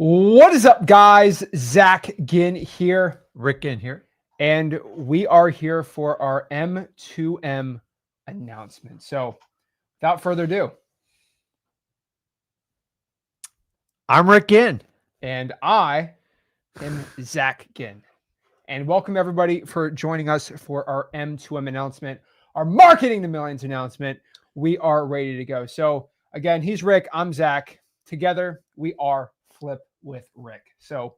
What is up, guys? Zach Ginn here. Rick in here. And we are here for our M2M announcement. So without further ado, I'm Rick Ginn. And I am Zach Ginn. And welcome everybody for joining us for our M2M announcement, our Marketing to Millions announcement. We are ready to go. So again, he's Rick, I'm Zach. Together, we are Flip with Rick. So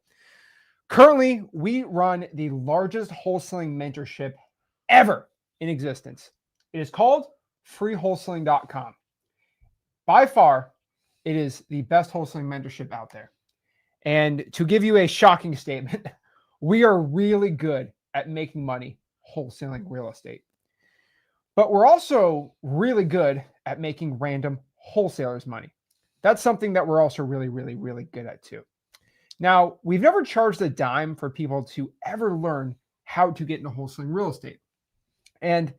currently, we run the largest wholesaling mentorship ever in existence. It is called freewholesaling.com. By far, it is the best wholesaling mentorship out there. And to give you a shocking statement, we are really good at making money wholesaling real estate. But we're also really good at making random wholesalers money. That's something that we're also really good at too. Now, we've never charged a dime for people to ever learn how to get into wholesaling real estate. And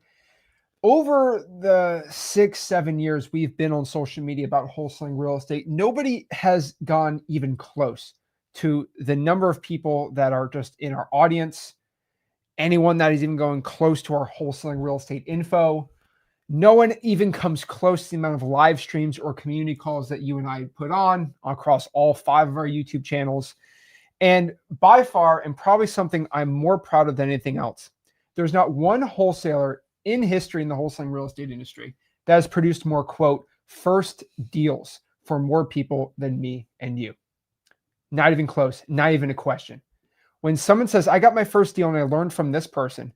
over the 6-7 years we've been on social media about wholesaling real estate, nobody has gone even close to the number of people that are just in our audience, anyone that is even going close to our wholesaling real estate info. No one even comes close to the amount of live streams or community calls that you and I put on across all 5 of our YouTube channels. And by far, and probably something I'm more proud of than anything else, there's not one wholesaler in history in the wholesaling real estate industry that has produced more, quote, first deals for more people than me and you. Not even close, not even a question. When someone says, I got my first deal and I learned from this person,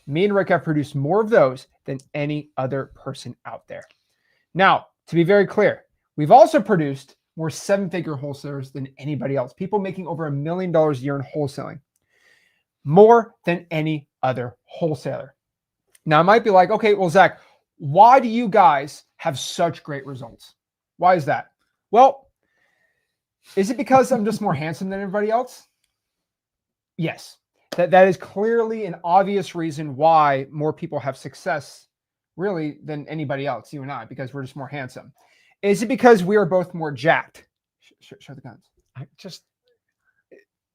me and Rick have produced more of those than any other person out there. Now, to be very clear, we've also produced more 7-figure wholesalers than anybody else. People making over $1 million a year in wholesaling. More than any other wholesaler. Now, I might be like, okay, well, Zach, why do you guys have such great results? Why is that? Well, is it because I'm just more handsome than everybody else? Yes. That is clearly an obvious reason why more people have success really than anybody else, you and I, because we're just more handsome. Is it because we are both more jacked? Show the guns.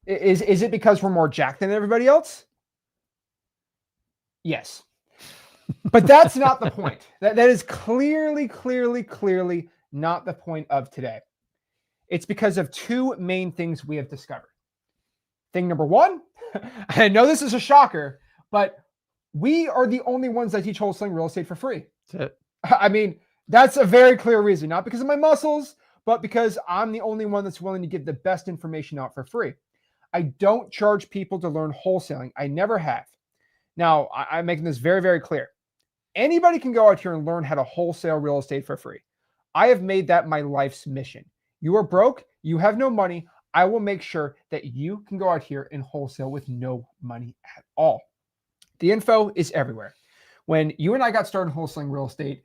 Is it because we're more jacked than everybody else? Yes. But that's not the point. That is clearly not the point of today. It's because of 2 main things we have discovered. Thing number 1, I know this is a shocker, but we are the only ones that teach wholesaling real estate for free. That's it. I mean, that's a very clear reason, not because of my muscles, but because I'm the only one that's willing to give the best information out for free. I don't charge people to learn wholesaling. I never have. Now, I'm making this very clear. Anybody can go out here and learn how to wholesale real estate for free. I have made that my life's mission. You are broke, you have no money. I will make sure that you can go out here and wholesale with no money at all. The info is everywhere. When you and I got started wholesaling real estate,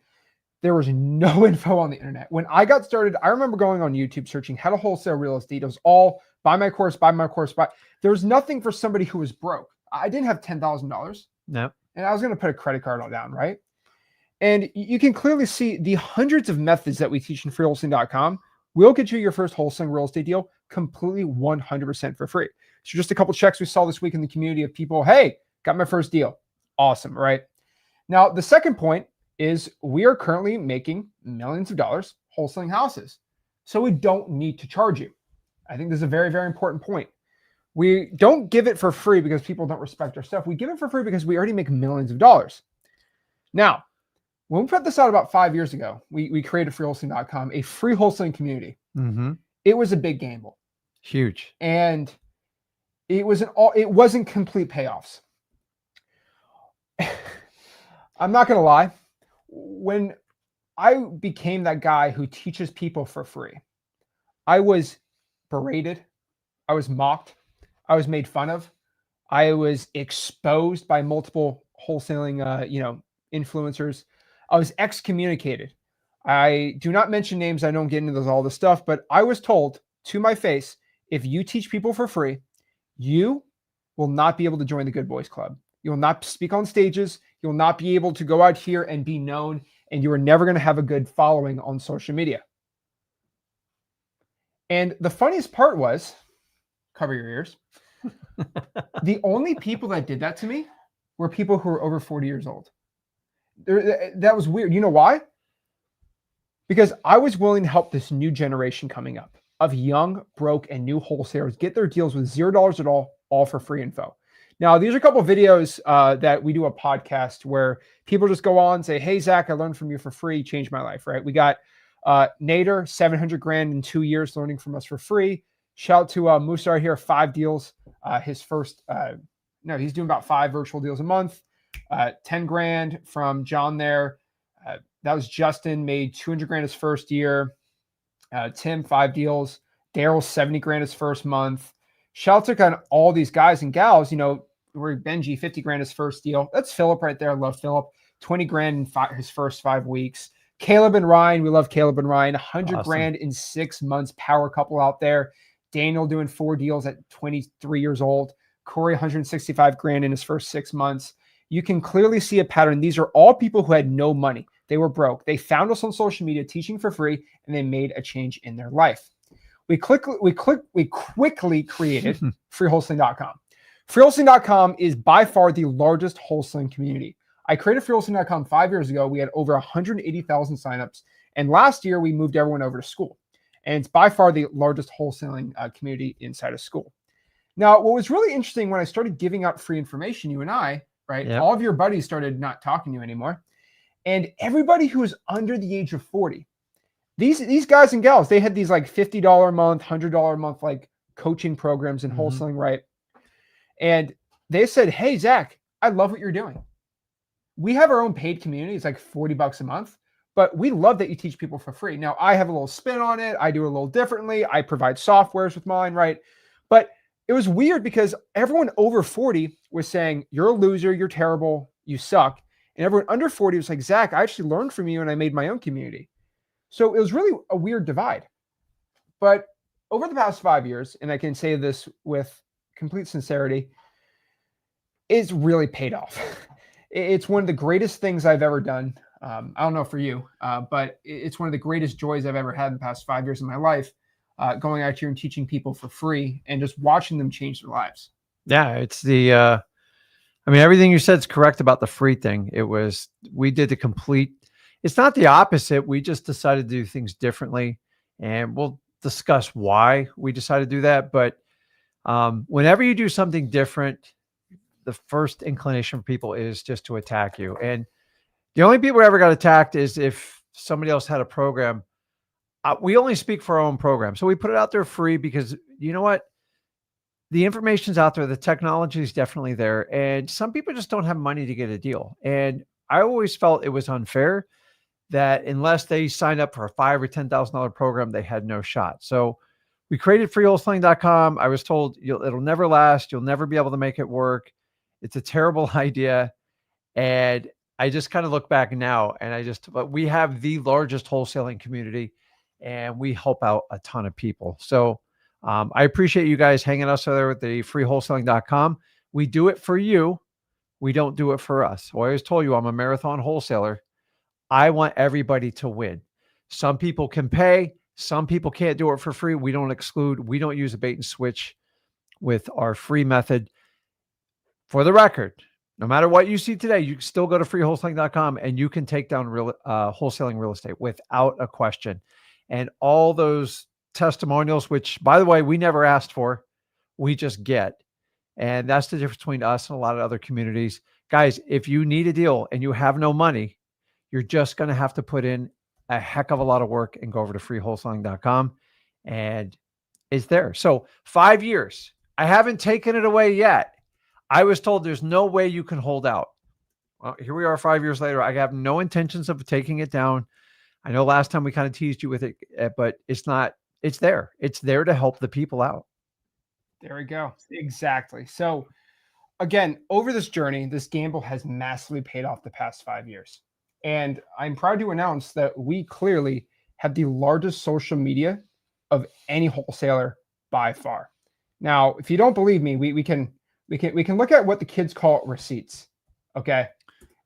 there was no info on the internet. When I got started, I remember going on YouTube searching how to wholesale real estate. It was all buy my course. There was nothing for somebody who was broke. I didn't have $10,000. No. And I was going to put a credit card all down, right? And you can clearly see the hundreds of methods that we teach in freewholesaling.com will get you your first wholesaling real estate deal completely 100% for free. So just a couple checks we saw this week in the community of people, hey, got my first deal. Awesome, right? Now, the second point is we are currently making millions of dollars wholesaling houses. So we don't need to charge you. I think this is a very important point. We don't give it for free because people don't respect our stuff. We give it for free because we already make millions of dollars. Now, when we put this out about 5 years ago, we created freewholesaling.com, a free wholesaling community. Mm-hmm. It was a big gamble. Huge. And it wasn't complete payoffs. I'm not going to lie. When I became that guy who teaches people for free, I was berated. I was mocked. I was made fun of. I was exposed by multiple wholesaling, influencers. I was excommunicated. I do not mention names. I don't get into all this stuff, but I was told to my face, if you teach people for free, you will not be able to join the Good Boys Club. You will not speak on stages. You'll not be able to go out here and be known, and you are never going to have a good following on social media. And the funniest part was, cover your ears, the only people that did that to me were people who were over 40 years old. That was weird. You know why? Because I was willing to help this new generation coming up of young, broke, and new wholesalers get their deals with $0 at all for free info. Now, these are a couple of videos that we do a podcast where people just go on and say, "Hey, Zach, I learned from you for free, changed my life." Right? We got Nader, 700 grand in 2 years, learning from us for free. Shout out to Musar here, 5 deals. His first, he's doing about 5 virtual deals a month. 10 grand from John there. That was Justin, made 200 grand his first year. Tim, 5 deals. Daryl, 70 grand his first month. Shout out to all these guys and gals, where Benji, 50 grand his first deal. That's Philip right there. I love Philip. 20 grand in his first 5 weeks. Caleb and Ryan, we love Caleb and Ryan. 100 grand in 6 months. Power couple out there. Daniel doing 4 deals at 23 years old. Corey, 165 grand in his first 6 months. You can clearly see a pattern. These are all people who had no money. They were broke. They found us on social media teaching for free, and they made a change in their life. We quickly created freewholesaling.com. Freewholesaling.com is by far the largest wholesaling community. I created freewholesaling.com 5 years ago. We had over 180,000 signups. And last year, we moved everyone over to school. And it's by far the largest wholesaling community inside of school. Now, what was really interesting when I started giving out free information, you and I, right? Yep. All of your buddies started not talking to you anymore. And everybody who is under the age of 40, these guys and gals, they had these like $50 a month, $100 a month, like coaching programs in wholesaling, right? And they said, "Hey, Zach, I love what you're doing. We have our own paid community. It's like $40 a month, but we love that you teach people for free." Now, I have a little spin on it. I do it a little differently. I provide softwares with mine, right? But it was weird because everyone over 40 was saying, "You're a loser. You're terrible. You suck." And everyone under 40 was like, "Zach, I actually learned from you and I made my own community." So it was really a weird divide. But over the past 5 years, and I can say this with complete sincerity, it's really paid off. It's one of the greatest things I've ever done. I don't know for you, but it's one of the greatest joys I've ever had in the past 5 years of my life, going out here and teaching people for free and just watching them change their lives. Yeah, it's everything you said is correct about the free thing. We did the complete, it's not the opposite. We just decided to do things differently, and we'll discuss why we decided to do that. But whenever you do something different, the first inclination for people is just to attack you. And the only people who ever got attacked is if somebody else had a program. We only speak for our own program. So we put it out there free because you know what? The information's out there. The technology is definitely there. And some people just don't have money to get a deal. And I always felt it was unfair that unless they signed up for a $5,000 or $10,000 program, they had no shot. So we created freewholesaling.com. I was told it'll never last. You'll never be able to make it work. It's a terrible idea. And I just kind of look back now and but we have the largest wholesaling community and we help out a ton of people. So I appreciate you guys hanging us there with the freewholesaling.com. We do it for you. We don't do it for us. So I always told you I'm a marathon wholesaler. I want everybody to win. Some people can pay. Some people can't do it for free. We don't exclude. We don't use a bait and switch with our free method. For the record, no matter what you see today, you can still go to freewholesaling.com and you can take down wholesaling real estate without a question. And all those testimonials, which by the way, we never asked for, we just get. And that's the difference between us and a lot of other communities. Guys, if you need a deal and you have no money, you're just going to have to put in a heck of a lot of work and go over to freewholesaling.com and it's there. So 5 years, I haven't taken it away yet. I was told there's no way you can hold out. Well, here we are 5 years later. I have no intentions of taking it down. I know last time we kind of teased you with it, but it's not, it's there. It's there to help the people out. There we go. Exactly. So again, over this journey, this gamble has massively paid off the past 5 years. And I'm proud to announce that we clearly have the largest social media of any wholesaler by far. Now, if you don't believe me, we can look at what the kids call receipts. Okay.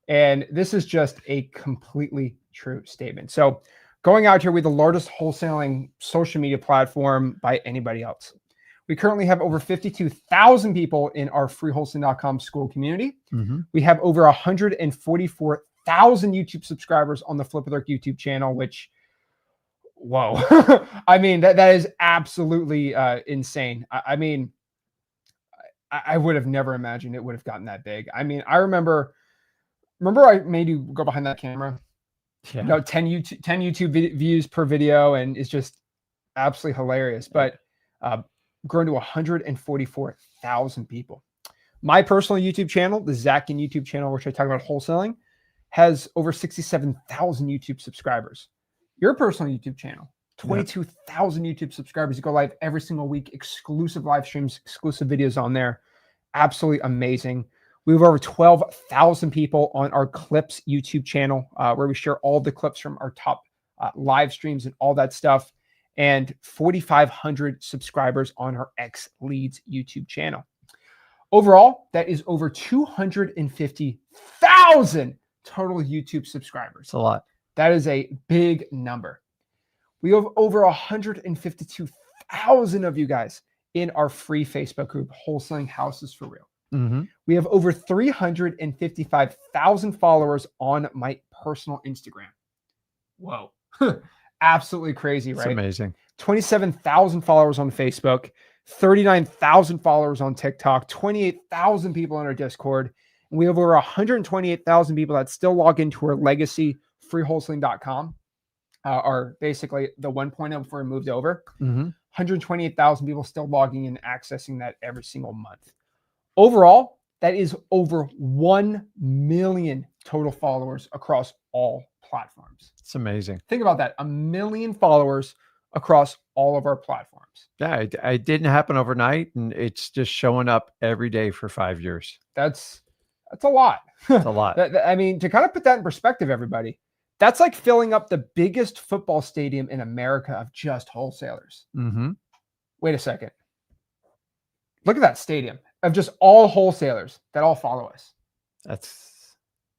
And this is just a completely true statement. So Going out here, we're the largest wholesaling social media platform by anybody else. We currently have over 52,000 people in our freewholesaling.com school community. We have over 144,000 YouTube subscribers on the Flip With Rick YouTube channel, which, whoa. I mean, that is absolutely insane. I mean, I would have never imagined it would have gotten that big. I mean, I remember I made you go behind that camera. Yeah. You know, 10 YouTube views per video, and it's just absolutely hilarious. But grown to 144,000 people. My personal YouTube channel, the Zackin YouTube channel, which I talk about wholesaling, has over 67,000 YouTube subscribers. Your personal YouTube channel, 22,000 YouTube subscribers. You go live every single week, exclusive live streams, exclusive videos on there. Absolutely amazing. We have over 12,000 people on our Clips YouTube channel, where we share all the clips from our top live streams and all that stuff, and 4,500 subscribers on our X Leads YouTube channel. Overall, that is over 250,000 total YouTube subscribers. It's a lot. That is a big number. We have over 152,000 of you guys in our free Facebook group, Wholesaling Houses for Real. We have over 355,000 followers on my personal Instagram. Whoa. Absolutely crazy, right? It's amazing. 27,000 followers on Facebook, 39,000 followers on TikTok, 28,000 people on our Discord. And we have over 128,000 people that still log into our legacy freewholesaling.com, are basically the 1.0 before we moved over. 128,000 people still logging in, accessing that every single month. Overall, that is over 1 million total followers across all platforms. It's amazing. Think about that. 1 million followers across all of our platforms. Yeah, it didn't happen overnight, and it's just showing up every day for 5 years. That's a lot. It's a lot. I mean, to kind of put that in perspective, everybody, that's like filling up the biggest football stadium in America of just wholesalers. Wait a second. Look at that stadium of just all wholesalers that all follow us. That's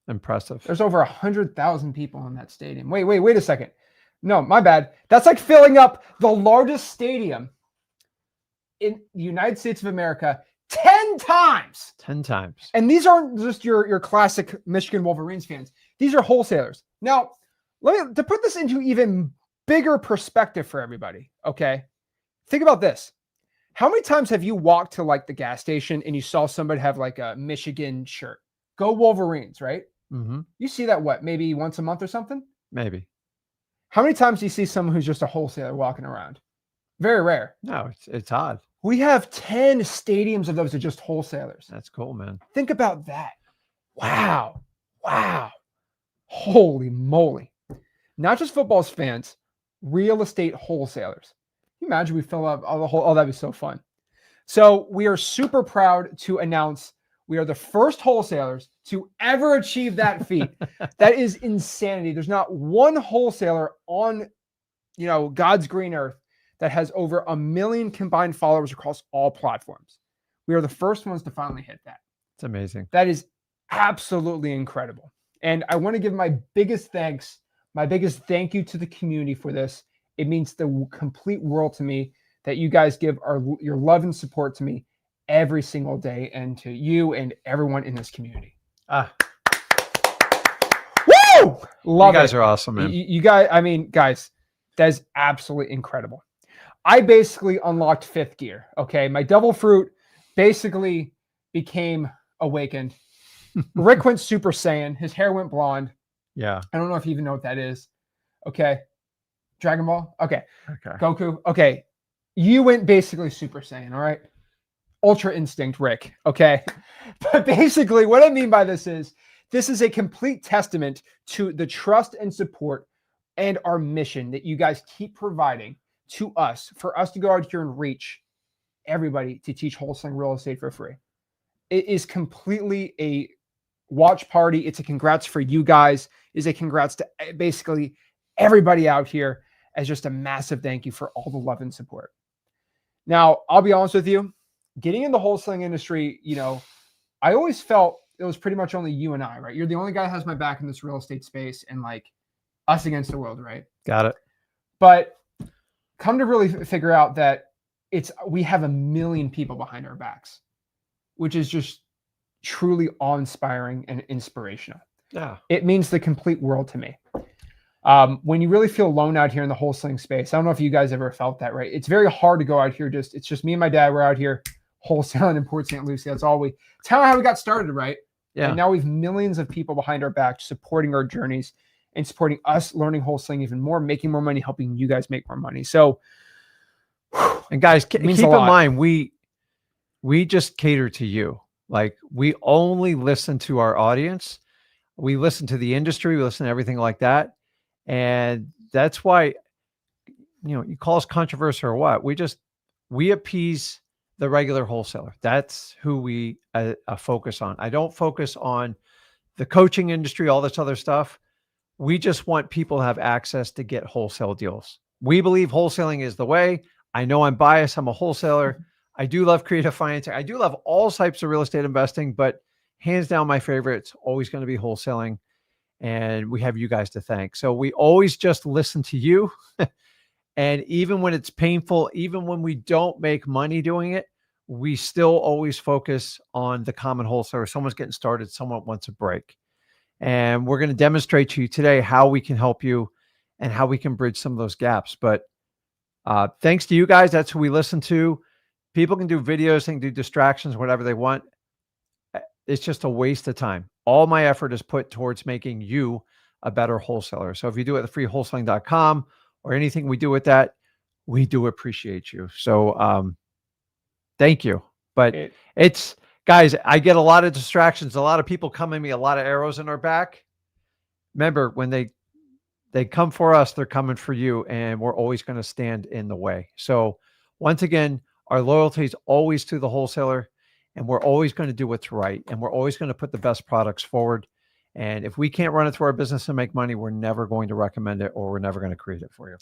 impressive. There's over 100,000 people in that stadium. Wait a second. No, my bad. That's like filling up the largest stadium in the United States of America 10 times. 10 times. And these aren't just your classic Michigan Wolverines fans. These are wholesalers. Now, to put this into even bigger perspective for everybody, okay? Think about this. How many times have you walked to like the gas station and you saw somebody have like a Michigan shirt? Go Wolverines, right? You see that maybe once a month or something? Maybe. How many times do you see someone who's just a wholesaler walking around? Very rare. No, it's odd. We have 10 stadiums of those are just wholesalers. That's cool, man. Think about that. Wow. Holy moly. Not just football fans, real estate wholesalers. Can you imagine we fill up that'd be so fun. So we are super proud to announce we are the first wholesalers to ever achieve that feat. That is insanity. There's not one wholesaler on, God's green earth that has over 1 million combined followers across all platforms. We are the first ones to finally hit that. It's amazing. That is absolutely incredible. And I want to give my biggest thank you to the community for this. It means the complete world to me that you guys give your love and support to me every single day, and to you and everyone in this community. Woo! Love you guys it. Are awesome, man. You guys, guys, that is absolutely incredible. I basically unlocked fifth gear. Okay. My devil fruit basically became awakened. Rick went Super Saiyan. His hair went blonde. Yeah. I don't know if you even know what that is. Okay. Dragon Ball. Okay. Goku. Okay. You went basically Super Saiyan. All right. Ultra Instinct, Rick. Okay. But basically what I mean by this is a complete testament to the trust and support and our mission that you guys keep providing to us, for us to go out here and reach everybody to teach wholesaling real estate for free. It is completely a watch party. It's a congrats for you guys. It's a congrats to basically everybody out here, as just a massive thank you for all the love and support. Now, I'll be honest with you, getting in the wholesaling industry, I always felt it was pretty much only you and I, right? You're the only guy that has my back in this real estate space. And like, us against the world, right? Got it. But come to really figure out that we have a million people behind our backs, which is just truly awe-inspiring and inspirational. Yeah. It means the complete world to me. When you really feel alone out here in the wholesaling space, I don't know if you guys ever felt that, right? It's very hard to go out here. It's just me and my dad. We're out here wholesaling in Port St. Lucie. It's how we got started, right? Yeah. And now we have millions of people behind our back supporting our journeys and supporting us learning wholesaling even more, making more money, helping you guys make more money. So, and guys, keep in mind, we just cater to you. Like, we only listen to our audience. We listen to the industry. We listen to everything like that. And that's why, you call us controversial or what, we appease the regular wholesaler. That's who we focus on. I don't focus on the coaching industry, all this other stuff. We just want people to have access to get wholesale deals. We believe wholesaling is the way. I know I'm biased. I'm a wholesaler. I do love creative financing. I do love all types of real estate investing, but hands down, my favorite, it's always going to be wholesaling. And we have you guys to thank. So we always just listen to you. And even when it's painful, even when we don't make money doing it, we still always focus on the common wholesaler. Someone's getting started, someone wants a break. And we're going to demonstrate to you today how we can help you and how we can bridge some of those gaps. But thanks to you guys, that's who we listen to. People can do videos, they can do distractions, whatever they want. It's just a waste of time. All my effort is put towards making you a better wholesaler. So if you do it at freewholesaling.com or anything we do with that, we do appreciate you. So thank you. But it's, guys, I get a lot of distractions. A lot of people come at me, a lot of arrows in our back. Remember, when they come for us, they're coming for you, and we're always going to stand in the way. So once again, our loyalty is always to the wholesaler, and we're always going to do what's right, and we're always going to put the best products forward. And if we can't run it through our business and make money, we're never going to recommend it, or we're never going to create it for you.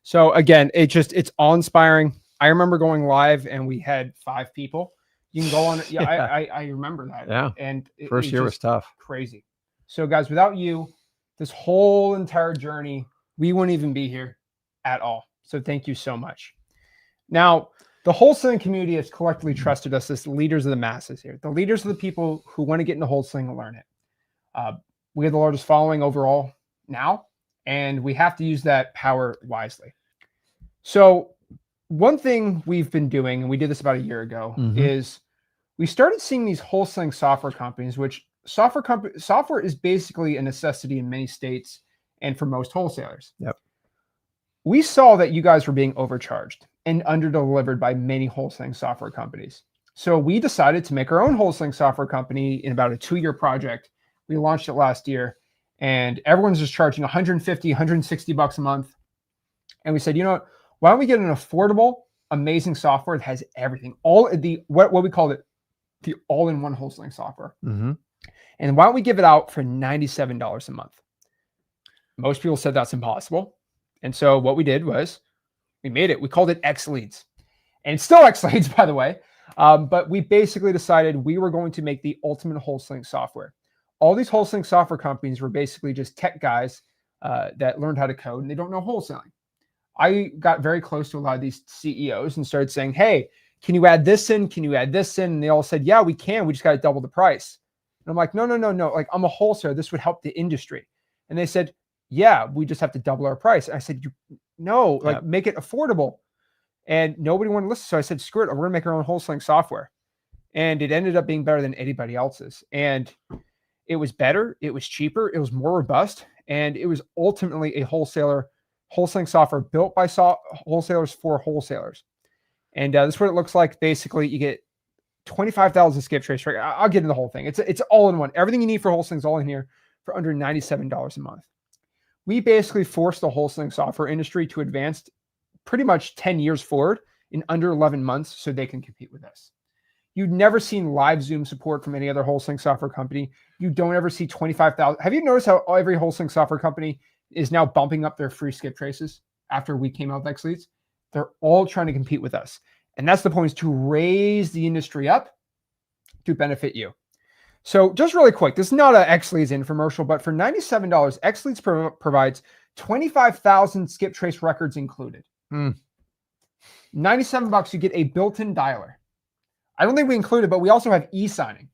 So again, it's awe-inspiring. I remember going live and we had 5 people. You can go on. Yeah, I remember that. Yeah. And first year was tough. Crazy. So guys, without you, this whole entire journey, we wouldn't even be here at all. So thank you so much. Now, the wholesaling community has collectively trusted us as the leaders of the masses here. The leaders are the people who want to get into wholesaling and learn it. We have the largest following overall now, and we have to use that power wisely. So one thing we've been doing, and we did this about a year ago, is we started seeing these wholesaling software companies, which software is basically a necessity in many states and for most wholesalers. Yep. We saw that you guys were being overcharged and underdelivered by many wholesaling software companies. So we decided to make our own wholesaling software company in about a 2-year project. We launched it last year, and everyone's just charging $150, $160 a month. And we said, you know what? Why don't we get an affordable, amazing software that has everything, all the what we called it, the all-in-one wholesaling software. And why don't we give it out for $97 a month? Most people said that's impossible. And so what we did was we made it. We called it X Leads. And it's still X Leads, by the way. But we basically decided we were going to make the ultimate wholesaling software. All these wholesaling software companies were basically just tech guys that learned how to code, and they don't know wholesaling. I got very close to a lot of these CEOs and started saying, hey, can you add this in? Can you add this in? And they all said, yeah, we can. We just got to double the price. And I'm like, no. Like, I'm a wholesaler. This would help the industry. And they said, yeah, we just have to double our price. And I said, make it affordable. And nobody wanted to listen. So I said, screw it. We're going to make our own wholesaling software. And it ended up being better than anybody else's. And it was better. It was cheaper. It was more robust. And it was ultimately a wholesaling software built by wholesalers for wholesalers. And this is what it looks like. Basically, you get 25,000 skip trace. Right? I'll get into the whole thing. It's all in one. Everything you need for wholesaling is all in here for under $97 a month. We basically forced the wholesaling software industry to advance pretty much 10 years forward in under 11 months so they can compete with us. You've never seen live Zoom support from any other wholesaling software company. You don't ever see 25,000. Have you noticed how every wholesaling software company is now bumping up their free skip traces after we came out with X Leads? They're all trying to compete with us. And that's the point, is to raise the industry up to benefit you. So just really quick, this is not an X Leads infomercial, but for $97, X Leads provides 25,000 skip trace records included. Hmm. $97, you get a built-in dialer. I don't think we included, but we also have e-signing.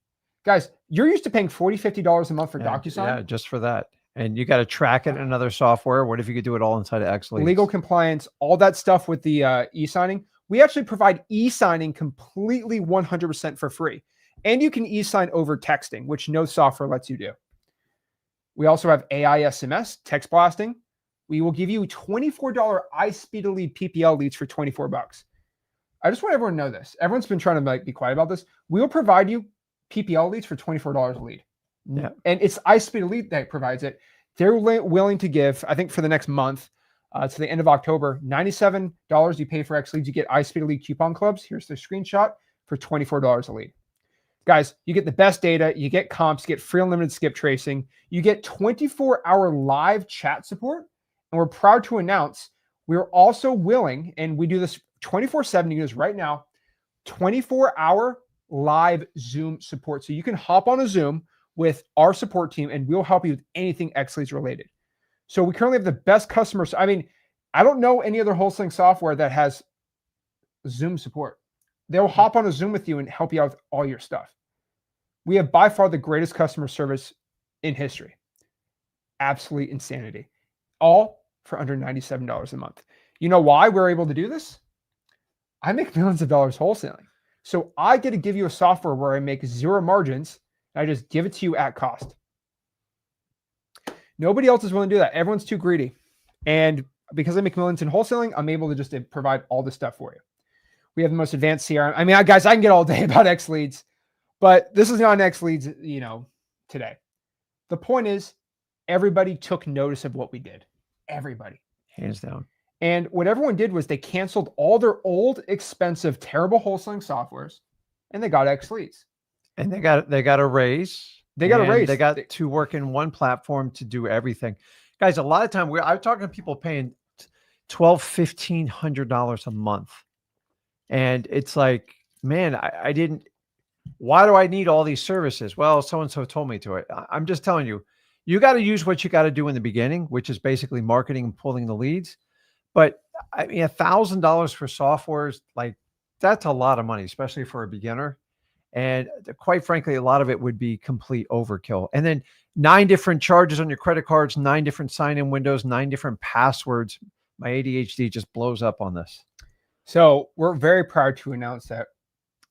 Guys, you're used to paying $40, $50 a month for DocuSign. Yeah, just for that. And you got to track it in another software. What if you could do it all inside of X Leads? Legal compliance, all that stuff with the e-signing. We actually provide e-signing completely 100% for free. And you can e-sign over texting, which no software lets you do. We also have AI SMS, text blasting. We will give you $24 iSpeed-to-Lead PPL leads for $24. I just want everyone to know this. Everyone's been trying to be quiet about this. We will provide you PPL leads for $24 a lead. Yeah. And it's iSpeed-to-Lead that provides it. They're willing to give, I think for the next month, to the end of October, $97 you pay for X Leads. You get iSpeed-to-Lead coupon clubs. Here's the screenshot for $24 a lead. Guys, you get the best data, you get comps, you get free unlimited skip tracing, you get 24-hour live chat support, and we're proud to announce we're also willing, and we do this 24/7, you use right now, 24-hour live Zoom support. So you can hop on a Zoom with our support team, and we'll help you with anything X Leads related. So we currently have the best customers. I mean, I don't know any other wholesaling software that has Zoom support. They'll hop on a Zoom with you and help you out with all your stuff. We have by far the greatest customer service in history. Absolute insanity. All for under $97 a month. You know why we're able to do this? I make millions of dollars wholesaling. So I get to give you a software where I make zero margins. And I just give it to you at cost. Nobody else is willing to do that. Everyone's too greedy. And because I make millions in wholesaling, I'm able to just provide all this stuff for you. We have the most advanced CRM. I mean, guys, I can get all day about X Leads, but this is not an X Leads, today. The point is, everybody took notice of what we did. Everybody. Hands down. And what everyone did was they canceled all their old, expensive, terrible wholesaling softwares, and they got X Leads. And they got a raise. They got a raise. They got to work in one platform to do everything. Guys, a lot of time I'm talking to people paying $1,200, $1,500 a month. And it's like, man, I didn't, why do I need all these services? Well, so-and-so told me to it. I'm just telling you, you got to use what you got to do in the beginning, which is basically marketing and pulling the leads. But I mean, $1,000 for softwares, like that's a lot of money, especially for a beginner. And quite frankly, a lot of it would be complete overkill. And then 9 different charges on your credit cards, 9 different sign-in windows, 9 different passwords. My ADHD just blows up on this. So we're very proud to announce that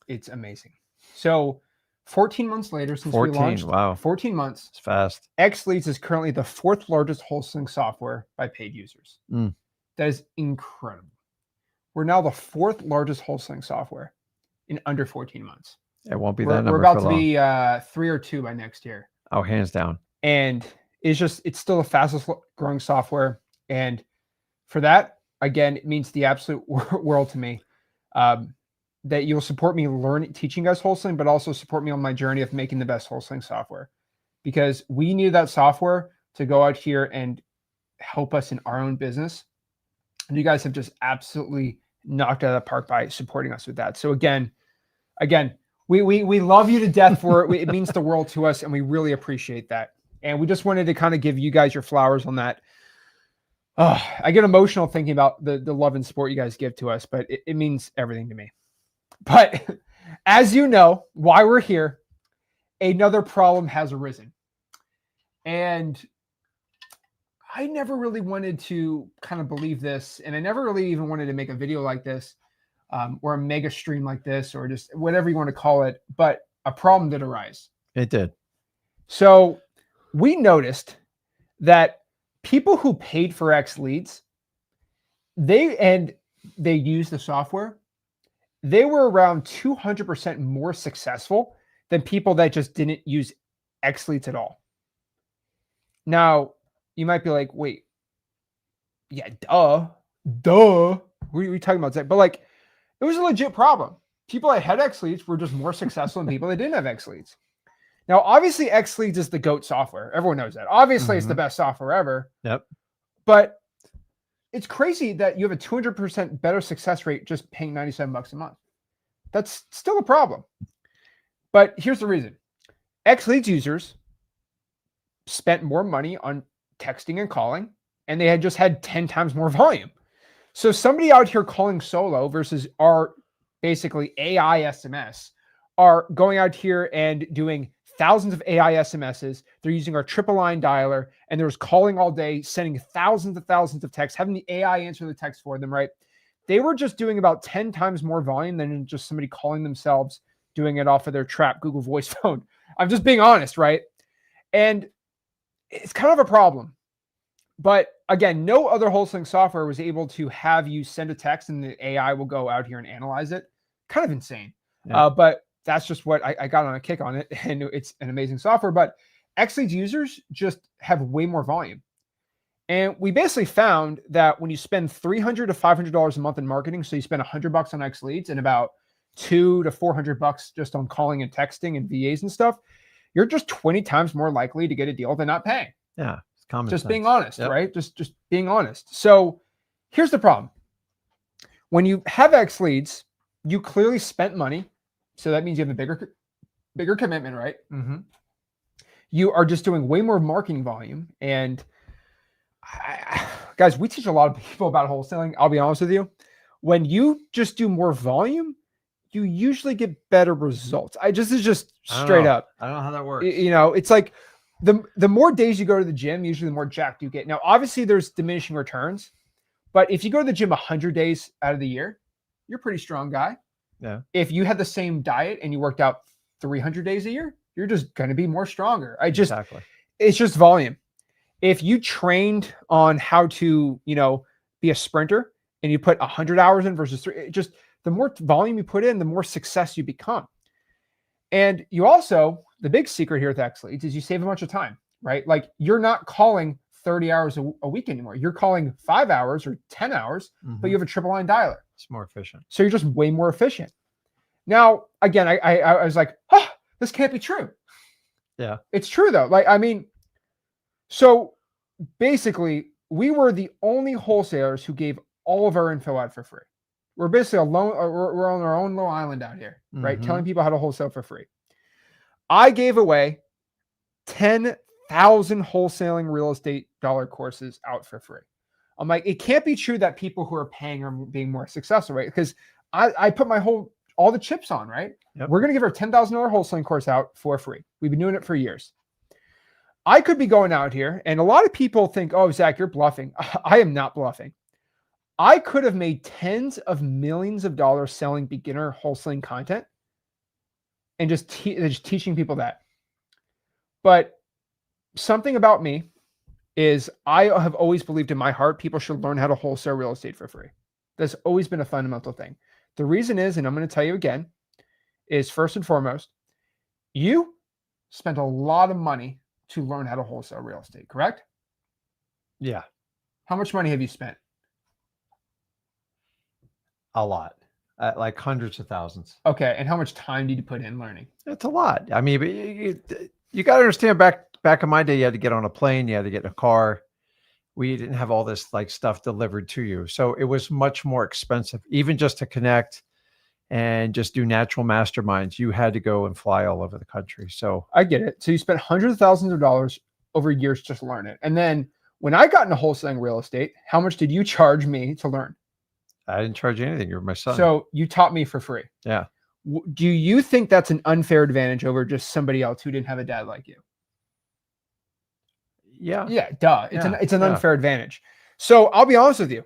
it's amazing. So 14 months later since we launched, wow, 14 months. It's fast. X Leads is currently the 4th largest wholesaling software by paid users. That is incredible. We're now the 4th largest wholesaling software in under 14 months. It won't be that number. We're about to be 3 or 2 by next year. Oh, hands down. And it's still the fastest growing software. And for that, again, it means the absolute world to me that you'll support me teaching guys wholesaling, but also support me on my journey of making the best wholesaling software, because we need that software to go out here and help us in our own business. And you guys have just absolutely knocked it out of the park by supporting us with that. So again, we love you to death for it. It means the world to us, and we really appreciate that. And we just wanted to kind of give you guys your flowers on that. I get emotional thinking about the love and support you guys give to us, but it means everything to me. But as you know, why we're here, another problem has arisen. And I never really wanted to kind of believe this, and I never really even wanted to make a video like this, or a mega stream like this, or just whatever you want to call it, but a problem did arise. It did. So we noticed that people who paid for X Leads, they used the software, they were around 200% more successful than people that just didn't use X Leads at all. Now, you might be like, wait, yeah, duh. What are we talking about, Zach? But like, it was a legit problem. People that had X Leads were just more successful than people that didn't have X Leads. Now, obviously, X Leads is the GOAT software. Everyone knows that. Obviously, it's the best software ever. Yep. But it's crazy that you have a 200% better success rate just paying $97 a month. That's still a problem. But here's the reason. X Leads users spent more money on texting and calling, and they had just had 10 times more volume. So somebody out here calling solo versus our basically AI SMS are going out here and doing thousands of AI SMSs. They're using our triple line dialer, and they're just calling all day, sending thousands of texts, having the AI answer the text for them, right? They were just doing about 10 times more volume than just somebody calling themselves, doing it off of their trap Google Voice phone. I'm just being honest, right? And it's kind of a problem. But again, no other wholesaling software was able to have you send a text and the AI will go out here and analyze it. Kind of insane. Yeah. But that's just what I got on a kick on it. And it's an amazing software. But XLeads users just have way more volume. And we basically found that when you spend $300 to $500 a month in marketing, so you spend $100 on XLeads and about $200 to $400 just on calling and texting and VAs and stuff, you're just 20 times more likely to get a deal than not paying. Yeah. It's common Just sense. being honest, Yep. right? Just being honest. So here's the problem. When you have X leads, you clearly spent money. So that means you have a bigger commitment, right? Mm-hmm. You are just doing way more marketing volume. And guys, we teach a lot of people about wholesaling. I'll be honest with you. When you just do more volume, you usually get better results. This is just straight up. I don't know how that works. You know, it's like the more days you go to the gym, usually the more jacked you get. Now, obviously there's diminishing returns, but if you go to the gym 100 days out of the year, you're a pretty strong guy. Yeah. If you had the same diet and you worked out 300 days a year, you're just going to be more stronger. Exactly. It's just volume. If you trained on how to, be a sprinter and you put 100 hours in versus 3, just the more volume you put in, the more success you become. And you also, the big secret here with X Leads is you save a bunch of time, right? Like you're not calling 30 hours a week anymore. You're calling 5 hours or 10 hours, but you have a triple line dialer. It's more efficient. So you're just way more efficient. Now, again, I was like, this can't be true. Yeah. It's true though. So basically we were the only wholesalers who gave all of our info out for free. We're basically we're on our own little island out here, right? Mm-hmm. Telling people how to wholesale for free. I gave away 10,000 wholesaling real estate dollar courses out for free. I'm like, it can't be true that people who are paying are being more successful, right? Because I put all the chips on, right? Yep. We're going to give our $10,000 wholesaling course out for free. We've been doing it for years. I could be going out here, and a lot of people think, oh, Zach, you're bluffing. I am not bluffing. I could have made tens of millions of dollars selling beginner wholesaling content and just teaching people that. But something about me is I have always believed in my heart people should learn how to wholesale real estate for free. That's always been a fundamental thing. The reason is, and I'm going to tell you again, is first and foremost, you spent a lot of money to learn how to wholesale real estate, correct? Yeah. How much money have you spent? A lot. Like hundreds of thousands. Okay. And how much time did you put in learning? It's a lot. I mean, you got to understand back in my day, you had to get on a plane, you had to get in a car. We didn't have all this like stuff delivered to you. So it was much more expensive, even just to connect and just do natural masterminds. You had to go and fly all over the country. So I get it. So you spent hundreds of thousands of dollars over years just to learn it. And then when I got into wholesaling real estate, how much did you charge me to learn? I didn't charge you anything. You're my son. So you taught me for free. Yeah. Do you think that's an unfair advantage over just somebody else who didn't have a dad like you? Yeah. Yeah, duh. It's an unfair advantage. So I'll be honest with you.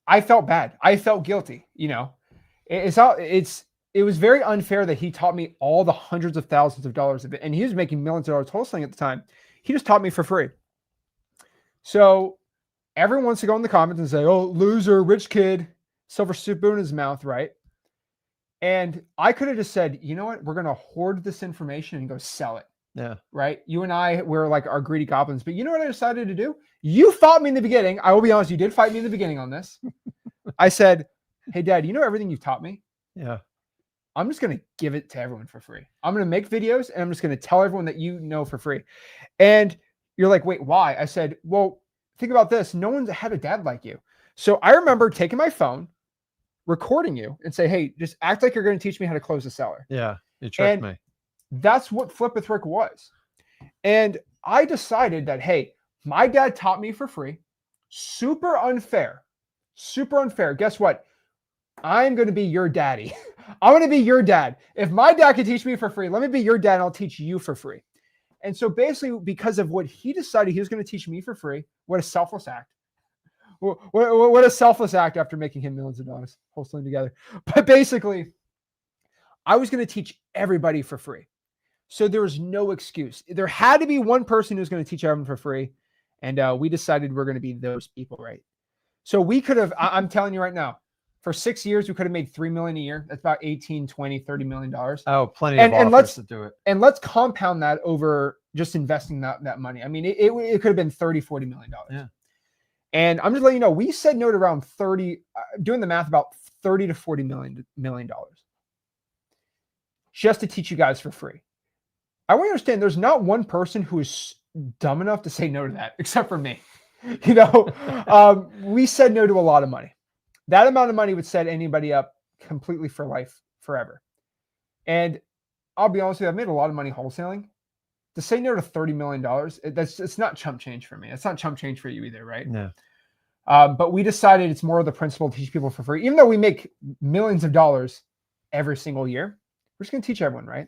I felt bad. I felt guilty. It was very unfair that he taught me all the hundreds of thousands of dollars of it. And he was making millions of dollars wholesaling at the time. He just taught me for free. So everyone wants to go in the comments and say, oh, loser, rich kid, silver spoon in his mouth, right? And I could have just said, you know what? We're going to hoard this information and go sell it. Yeah. Right. You and I were like our greedy goblins. But you know what I decided to do? You fought me in the beginning. I will be honest. You did fight me in the beginning on this. I said, hey, Dad, you know everything you've taught me? Yeah. I'm just going to give it to everyone for free. I'm going to make videos and I'm just going to tell everyone that you know for free. And you're like, wait, why? I said, well, think about this. No one's had a dad like you. So I remember taking my phone, recording you and say, hey, just act like you're going to teach me how to close a seller. Yeah. You tricked me. That's what Flip with Rick was. And I decided that, hey, my dad taught me for free. Super unfair. Super unfair. Guess what? I'm going to be your daddy. I'm going to be your dad. If my dad can teach me for free, let me be your dad and I'll teach you for free. And so basically, because of what he decided he was going to teach me for free, what a selfless act. What a selfless act after making him millions of dollars, wholesaling together. But basically, I was going to teach everybody for free. So there was no excuse. There had to be one person who's going to teach everyone for free. And we decided we're going to be those people, right? So we could have, I'm telling you right now, for 6 years, we could have made $3 million a year. That's about 18, 20, $30 million. Oh, plenty of offers to do it. And let's compound that over just investing that money. I mean, it could have been 30, $40 million. Yeah. And I'm just letting you know, we said no to around 30, doing the math, about 30 to $40 million just to teach you guys for free. I want you to understand there's not one person who is dumb enough to say no to that, except for me. You know, we said no to a lot of money. That amount of money would set anybody up completely for life, forever. And I'll be honest with you, I've made a lot of money wholesaling. To say no to $30 million, it's not chump change for me. It's not chump change for you either, right? No. But we decided it's more of the principle to teach people for free. Even though we make millions of dollars every single year, we're just going to teach everyone, right?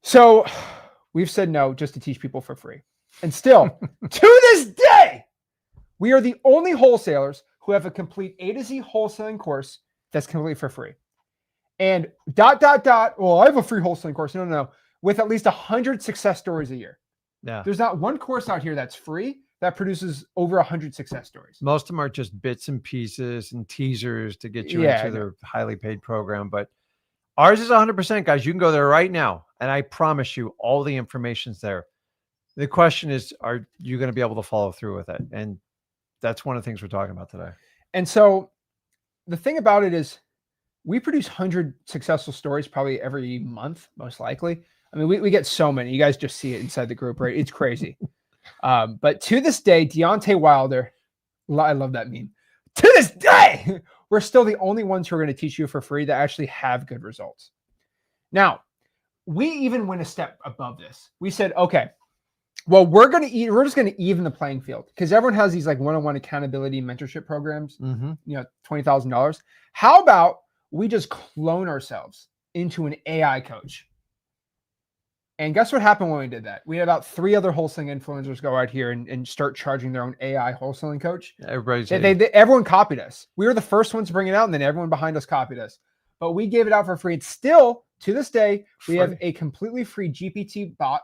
So we've said no just to teach people for free. And still, to this day, we are the only wholesalers who have a complete A to Z wholesaling course that's completely for free. And ... Well, I have a free wholesaling course. No. With at least 100 success stories a year. Yeah. There's not one course out here that's free that produces over 100 success stories. Most of them are just bits and pieces and teasers to get you into their highly paid program. But ours is 100%, guys. You can go there right now. And I promise you all the information's there. The question is, are you going to be able to follow through with it? And that's one of the things we're talking about today. And so the thing about it is we produce 100 successful stories probably every month, most likely. I mean, we get so many. You guys just see it inside the group, right? It's crazy. But to this day, Deontay Wilder, I love that meme. To this day, we're still the only ones who are going to teach you for free that actually have good results. Now, we even went a step above this. We said, okay, well, we're just going to even the playing field because everyone has these like one-on-one accountability mentorship programs, you know, $20,000. How about we just clone ourselves into an AI coach? And guess what happened when we did that? We had about 3 other wholesaling influencers go out here and start charging their own AI wholesaling coach. Everyone copied us. We were the first ones to bring it out, and then everyone behind us copied us. But we gave it out for free. It's still, to this day, we have a completely free GPT bot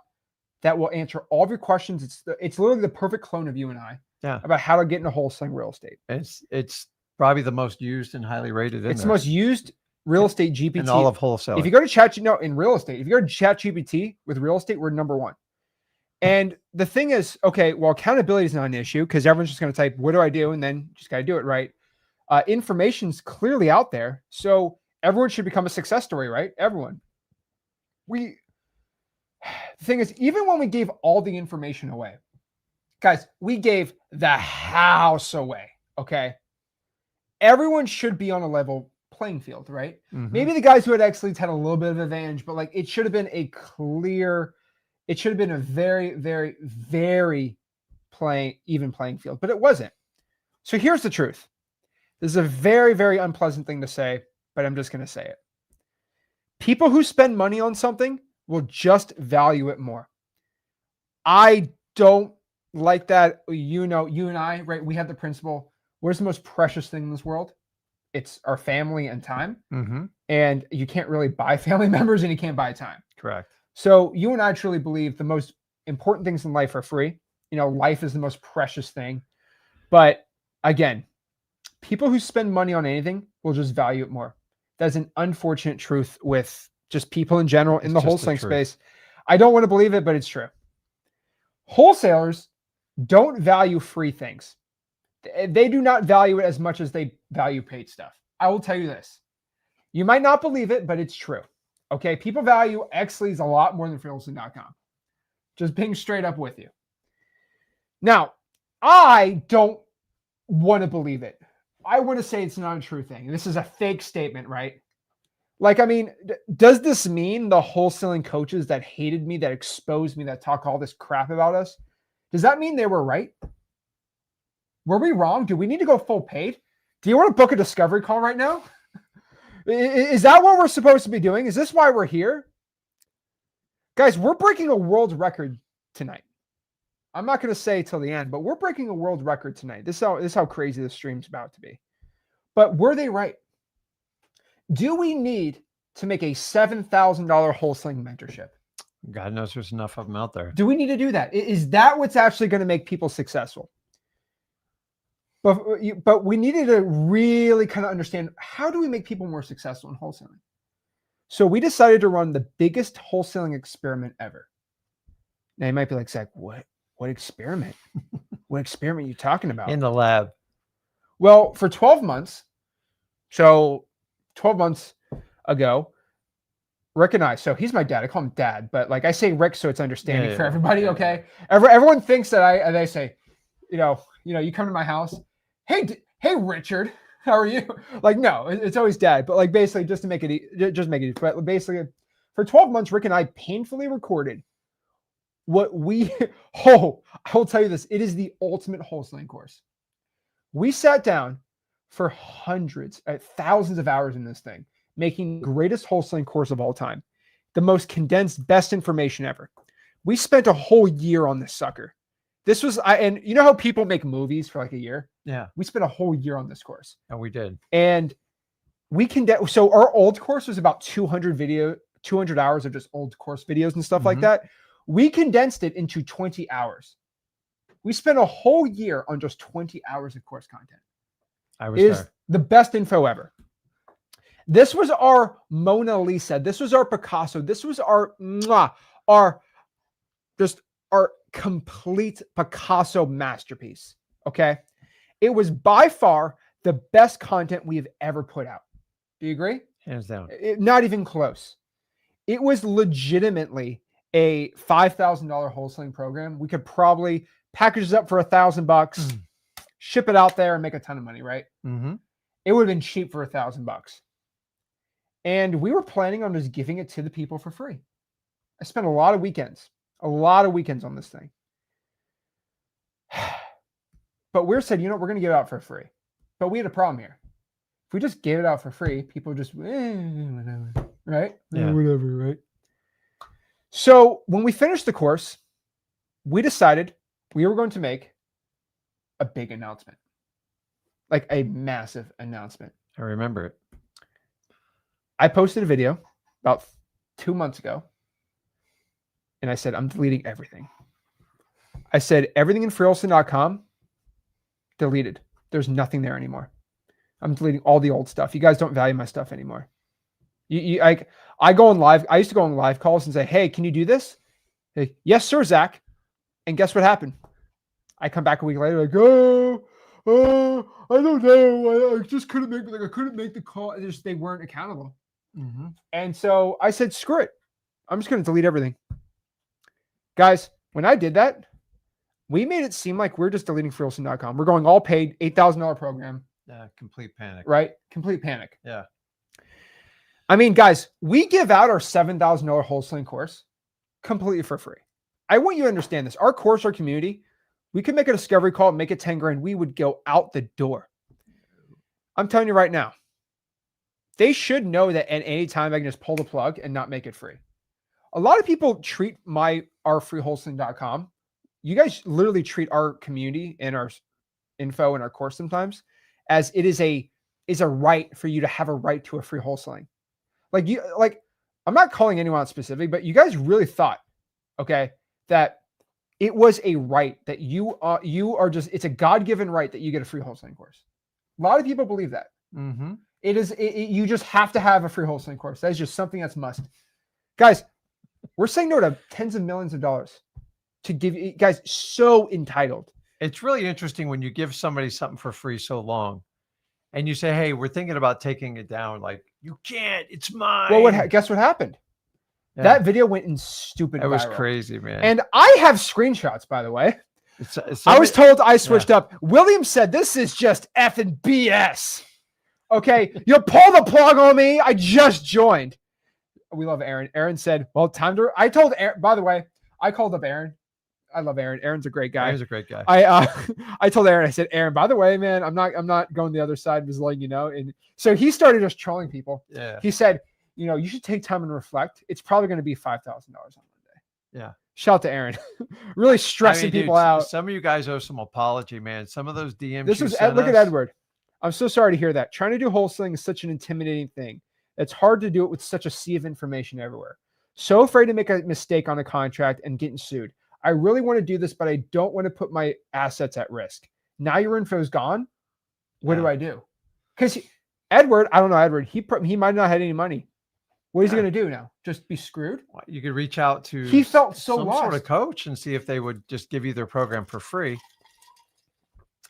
that will answer all of your questions. It's literally the perfect clone of you and I about how to get into wholesaling real estate. It's probably the most used and highly rated. It's the most used real estate GPT in all of wholesale. If you go to in real estate, if you go to ChatGPT with real estate, we're number 1. And the thing is, okay, well, accountability is not an issue because everyone's just going to type, what do I do? And then just got to do it, right? Information's clearly out there. So everyone should become a success story, right? Everyone. The thing is, even when we gave all the information away, guys, we gave the house away, okay? Everyone should be on a level playing field, right? Maybe the guys who had X leads had a little bit of advantage, but like it should have been a very, very, very even playing field, but it wasn't. So here's the truth. This is a very, very unpleasant thing to say, but I'm just going to say it. People who spend money on something will just value it more. I don't like that. You know, you and I, right? We have the principle. Where's the most precious thing in this world? It's our family and time. And you can't really buy family members and you can't buy time. Correct. So you and I truly believe the most important things in life are free. You know, life is the most precious thing. But again, people who spend money on anything will just value it more. That's an unfortunate truth with just people in general in the wholesaling space. I don't want to believe it, but it's true. Wholesalers don't value free things. They do not value it as much as they value paid stuff. I will tell you this. You might not believe it, but it's true. Okay. People value X leads a lot more than freewholesaling.com. Just being straight up with you. Now, I don't want to believe it. I want to say it's not a true thing. This is a fake statement, right? Like, I mean, does this mean the wholesaling coaches that hated me, that exposed me, that talk all this crap about us, does that mean they were right? Were we wrong? Do we need to go full paid? Do you want to book a discovery call right now? Is that what we're supposed to be doing? Is this why we're here? Guys, we're breaking a world record tonight. I'm not going to say till the end, but we're breaking a world record tonight. This is how crazy this stream's about to be. But were they right? Do we need to make a $7,000 wholesaling mentorship? God knows there's enough of them out there. Do we need to do that? Is that what's actually going to make people successful? But we needed to really kind of understand, how do we make people more successful in wholesaling? So we decided to run the biggest wholesaling experiment ever. Now you might be like, Zach, what experiment? What experiment are you talking about? In the lab. Well, for 12 months, so 12 months ago, Rick and I, so he's my dad. I call him Dad, but like I say Rick, so it's understanding for everybody. Yeah, okay. Everyone thinks that they say, you come to my house, hey Richard, how are you? Like, no, it's always Dad. But like basically just to make it, but basically for 12 months, Rick and I painfully recorded what I will tell you this, it is the ultimate wholesaling course. We sat down for hundreds, thousands of hours in this thing, making the greatest wholesaling course of all time, the most condensed, best information ever. We spent a whole year on this sucker. This was, and you know how people make movies for like a year? Yeah. We spent a whole year on this course. And we did. And so our old course was about 200 hours of just old course videos and stuff like that. We condensed it into 20 hours. We spent a whole year on just 20 hours of course content. It is the best info ever. This was our Mona Lisa. This was our Picasso. This was our complete Picasso masterpiece. Okay. It was by far the best content we have ever put out. Do you agree? Hands down. Not even close. It was legitimately a $5,000 wholesaling program. We could probably package this up for $1,000, ship it out there and make a ton of money, right? It would have been cheap for $1,000. And we were planning on just giving it to the people for free. I spent a lot of weekends on this thing. But we said, we're going to give it out for free. But we had a problem here. If we just gave it out for free, people just, whatever, right? Yeah. Whatever, right? So when we finished the course, we decided we were going to make a big announcement, like a massive announcement. I remember it. I posted a video about 2 months ago, and I said, I'm deleting everything. I said, everything in freewholesaling.com, deleted. There's nothing there anymore. I'm deleting all the old stuff. You guys don't value my stuff anymore. I go on live. I used to go on live calls and say, hey, can you do this? Hey, yes, sir, Zach. And guess what happened? I come back a week later, like, I don't know. I just couldn't make, I couldn't make the call. They weren't accountable. And so I said, screw it. I'm just going to delete everything. Guys, when I did that, we made it seem like we're just deleting freewholesaling.com. We're going all paid, $8,000 program. Complete panic. Right? Complete panic. Yeah. I mean, guys, we give out our $7,000 wholesaling course completely for free. I want you to understand this. Our course, our community, we could make a discovery call, make it 10 grand. We would go out the door. I'm telling you right now, they should know that at any time I can just pull the plug and not make it free. A lot of people treat our freewholesaling.com. You guys literally treat our community and our info and our course sometimes as it is a right for you to have a right to a free wholesaling. I'm not calling anyone out specific, but you guys really thought, okay, that it was a right that you are just, it's a God-given right that you get a free wholesaling course. A lot of people believe that. It is, you just have to have a free wholesaling course. That is just something that's must. Guys, we're saying no to tens of millions of dollars to give you guys, so entitled. It's really interesting when you give somebody something for free so long and you say, hey, we're thinking about taking it down. Like, you can't, it's mine. Well, guess what happened? Yeah. That video went in stupid. It was crazy, man. And I have screenshots, by the way. I was told I switched up. William said, this is just effing BS. Okay, you pull the plug on me. I just joined. We love Aaron. Aaron said, well, time to, I told Aaron, by the way, I called up Aaron. I love Aaron. Aaron's a great guy. Aaron's a great guy. I told Aaron, I said, Aaron, by the way, man, I'm not going the other side, just letting you know. And so he started just trolling people. Yeah. He said, you should take time and reflect. It's probably going to be $5,000 on Monday. Yeah. Shout out to Aaron. Really stressing people out. Some of you guys owe some apology, man. Some of those DMs. Look at Edward. I'm so sorry to hear that. Trying to do wholesaling is such an intimidating thing. It's hard to do it with such a sea of information everywhere. So afraid to make a mistake on a contract and getting sued. I really want to do this, but I don't want to put my assets at risk. Now your info is gone. What do I do? Because Edward, I don't know, Edward, he might not have any money. What is he going to do now? Just be screwed? You could reach out to he felt so some lost. sort of coach and see if they would just give you their program for free.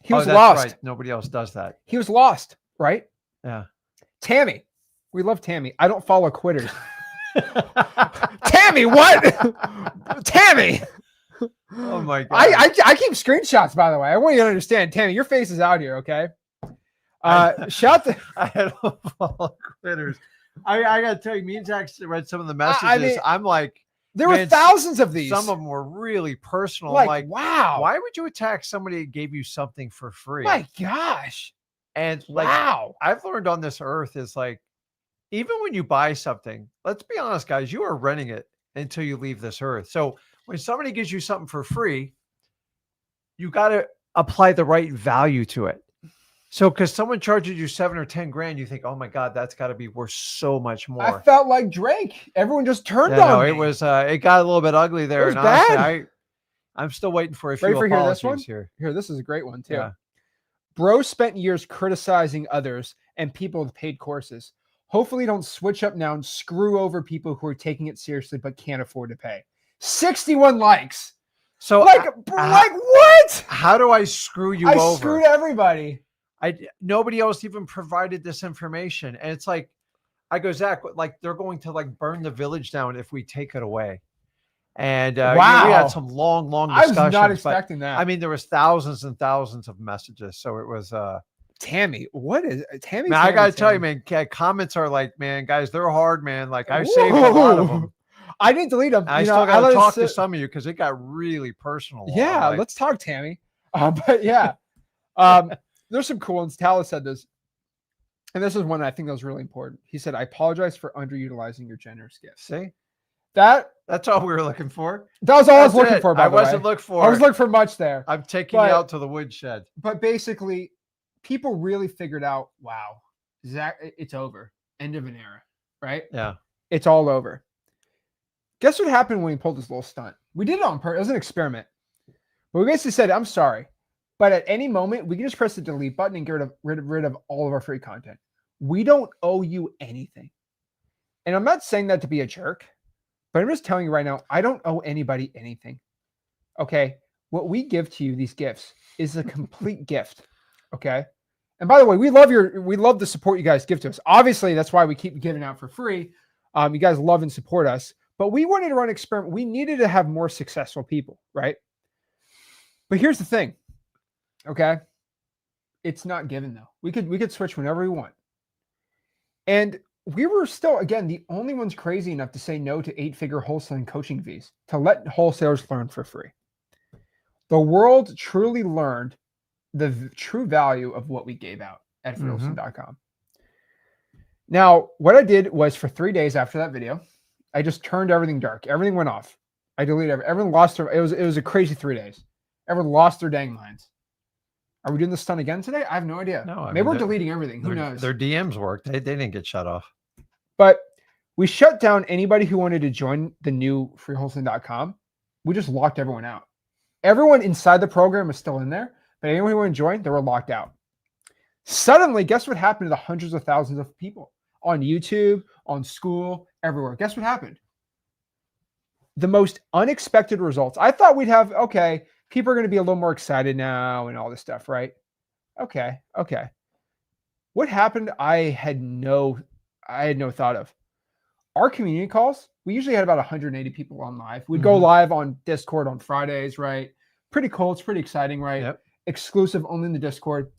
He was lost. Right. Nobody else does that. He was lost, right? Yeah. Tammy. We love Tammy. I don't follow quitters. Tammy, what? Tammy. Oh my God. I keep screenshots, by the way. I want you to understand. Tammy, your face is out here, okay? Shout to I don't follow quitters. I gotta tell you, me and Zach read some of the messages. I'm like, there were thousands of these. Some of them were really personal. Like, wow. Why would you attack somebody that gave you something for free? My gosh. And wow. I've learned on this earth is like, even when you buy something, let's be honest, guys, you are renting it until you leave this earth. So when somebody gives you something for free, you got to apply the right value to it. So because someone charges you 7 or 10 grand, you think, oh my God, that's got to be worth so much more. I felt like Drake. Everyone just turned on me. It was, it got a little bit ugly there. It was bad. Honestly, I'm still waiting for a few apologies here. Here, this is a great one too. Yeah. Bro spent years criticizing others and people with paid courses. Hopefully don't switch up now and screw over people who are taking it seriously but can't afford to pay. 61 likes. So like what? How do I screw you over? I screwed everybody. Nobody else even provided this information. And it's like, I go, Zach, like they're going to like burn the village down if we take it away. And wow. We had some long discussions. I was not expecting that. I mean, there was thousands and thousands of messages. So it was Tammy. What is Tammy? Man, I gotta tell you, man, comments are like, man, guys, they're hard, man. Like I saved a lot of them. I didn't delete them. I still gotta talk to some of you because it got really personal. Yeah, let's talk, Tammy. But yeah. There's some cool ones. Talis said this, and this is one I think that was really important. He said, I apologize for underutilizing your generous gift. See? That's all we were looking for. That was all I was looking for, by the way. I wasn't looking for I was looking for much there. I'm taking you out to the woodshed. But basically, people really figured out, wow, Zach, it's over. End of an era, right? Yeah. It's all over. Guess what happened when we pulled this little stunt? We did it on purpose. It was an experiment. But we basically said, I'm sorry. But at any moment, we can just press the delete button and get rid of all of our free content. We don't owe you anything. And I'm not saying that to be a jerk, but I'm just telling you right now, I don't owe anybody anything. Okay? What we give to you, these gifts, is a complete gift. Okay? And by the way, we love the support you guys give to us. Obviously, that's why we keep giving out for free. You guys love and support us. But we wanted to run an experiment. We needed to have more successful people, right? But here's the thing. Okay. It's not given though. We could switch whenever we want. And we were still, again, the only ones crazy enough to say no to 8-figure wholesaling coaching fees, to let wholesalers learn for free. The world truly learned the true value of what we gave out at freewholesaling.com. Now, what I did was for 3 days after that video, I just turned everything dark. Everything went off. I deleted everything. Everyone lost their, it was a crazy 3 days. Everyone lost their dang minds. Are we doing this stunt again today? I have no idea. No, maybe we're deleting everything. Who knows? Their DMs worked. They didn't get shut off. But we shut down anybody who wanted to join the new freewholesaling.com. We just locked everyone out. Everyone inside the program is still in there, but anyone who wanted to join, they were locked out. Suddenly, guess what happened to the hundreds of thousands of people on YouTube, on school, everywhere? Guess what happened? The most unexpected results. I thought we'd have, okay, people are going to be a little more excited now and all this stuff, right? Okay. What happened? I had no thought of. Our community calls, we usually had about 180 people on live. We'd go live on Discord on Fridays, right? Pretty cool. It's pretty exciting, right? Yep. Exclusive only in the Discord.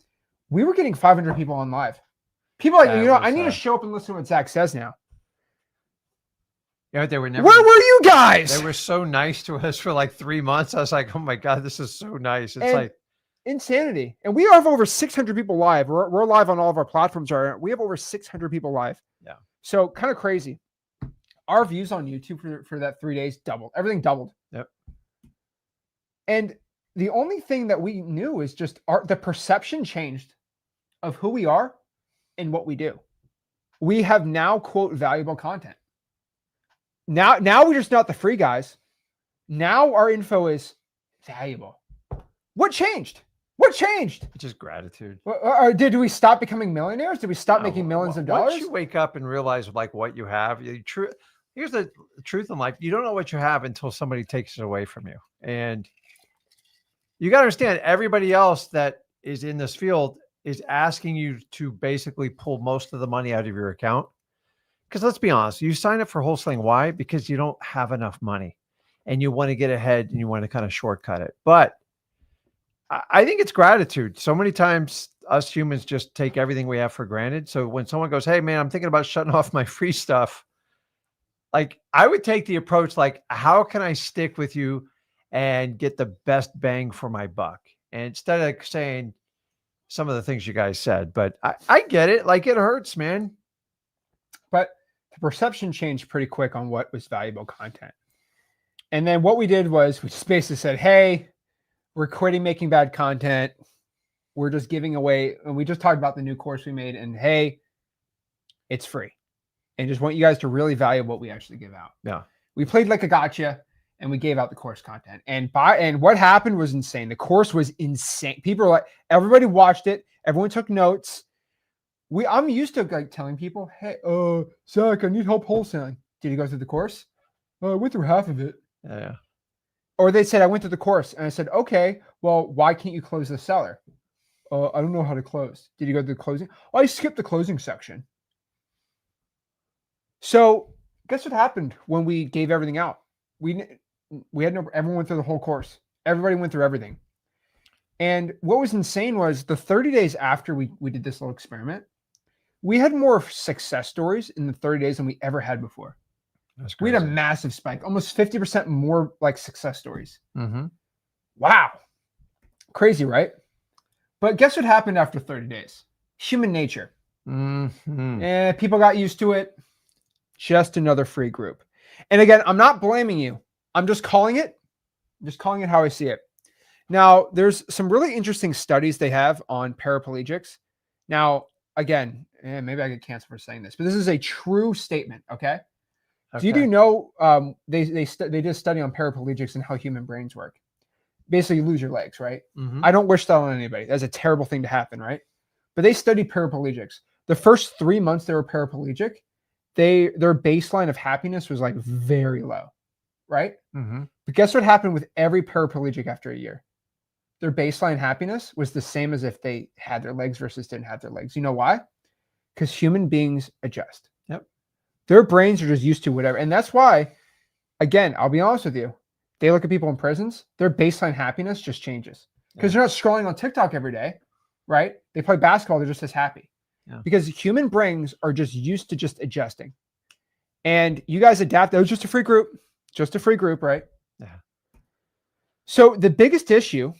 We were getting 500 people on live. People are like, That you know, was, I need to show up and listen to what Zach says now. Yeah, they were never. Where were you guys? They were so nice to us for like 3 months. I was like, oh my God, this is so nice. It's And like insanity. And we have over 600 people live. We're live on all of our platforms. We have over 600 people live. Yeah. So kind of crazy. Our views on YouTube for that 3 days doubled. Everything doubled. Yep. And the only thing that we knew is just the perception changed of who we are and what we do. We have now, quote, valuable content. Now we're just not the free guys. Now our info is valuable. What changed? What changed? just gratitude. Or did we stop becoming millionaires? Did we stop No, making millions of dollars? Once you wake up and realize like what you have, here's the truth in life. You don't know what you have until somebody takes it away from you. And you got to understand, everybody else that is in this field is asking you to basically pull most of the money out of your account. Because let's be honest, you sign up for wholesaling. Why? Because you don't have enough money and you want to get ahead and you want to kind of shortcut it. But I think it's gratitude. So many times us humans just take everything we have for granted. So when someone goes, hey man, I'm thinking about shutting off my free stuff. Like I would take the approach, like, how can I stick with you and get the best bang for my buck? And instead of saying some of the things you guys said, but I get it. Like it hurts, man. But the perception changed pretty quick on what was valuable content. And then what we did was we just basically said, hey, we're quitting making bad content. We're just giving away. And we just talked about the new course we made. And hey, it's free. And just want you guys to really value what we actually give out. Yeah. We played like a gotcha and we gave out the course content. And what happened was insane. The course was insane. People were like, everybody watched it. Everyone took notes. I'm used to like telling people, hey, Zach, I need help wholesaling. Did you go through the course? I went through half of it. Yeah. Or they said, I went through the course. And I said, okay, well, why can't you close the seller? I don't know how to close. Did you go through the closing? Oh, I skipped the closing section. So guess what happened when we gave everything out? We had everyone went through the whole course. Everybody went through everything. And what was insane was the 30 days after we did this little experiment, we had more success stories in the 30 days than we ever had before. We had a massive spike, almost 50% more like success stories. Mm-hmm. Wow. Crazy, right? But guess what happened after 30 days? Human nature. Mm-hmm. And people got used to it. Just another free group. And again, I'm not blaming you. I'm just calling it. How I see it. Now, there's some really interesting studies they have on paraplegics. Now, again, maybe I get canceled for saying this, but this is a true statement, okay? Do you know they did a study on paraplegics and how human brains work? Basically, you lose your legs, right? Mm-hmm. I don't wish that on anybody. That's a terrible thing to happen, right? But they studied paraplegics. The first 3 months they were paraplegic, their baseline of happiness was like very low, right? Mm-hmm. But guess what happened with every paraplegic after a year? Their baseline happiness was the same as if they had their legs versus didn't have their legs. You know why? Because human beings adjust. Yep. Their brains are just used to whatever. And that's why, again, I'll be honest with you. They look at people in prisons, their baseline happiness just changes. Because they're not scrolling on TikTok every day, right? They play basketball, they're just as happy. Yeah. Because human brains are just used to just adjusting. And you guys adapt. That was just a free group. Just a free group, right? Yeah. So the biggest issue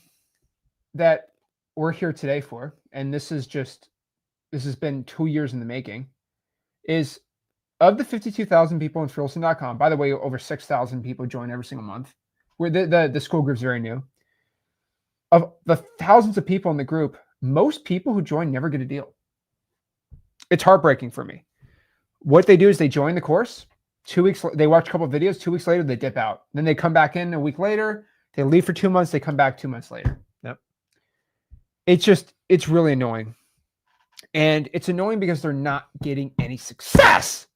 that we're here today for, and this has been 2 years in the making, is of the 52,000 people in freelcing.com, by the way, over 6,000 people join every single month. Where the school group's very new. Of the thousands of people in the group, most people who join never get a deal. It's heartbreaking for me. What they do is they join the course. 2 weeks, they watch a couple of videos. 2 weeks later, they dip out. Then they come back in a week later. They leave for 2 months. They come back 2 months later. Yep. It's really annoying. And it's annoying because they're not getting any success.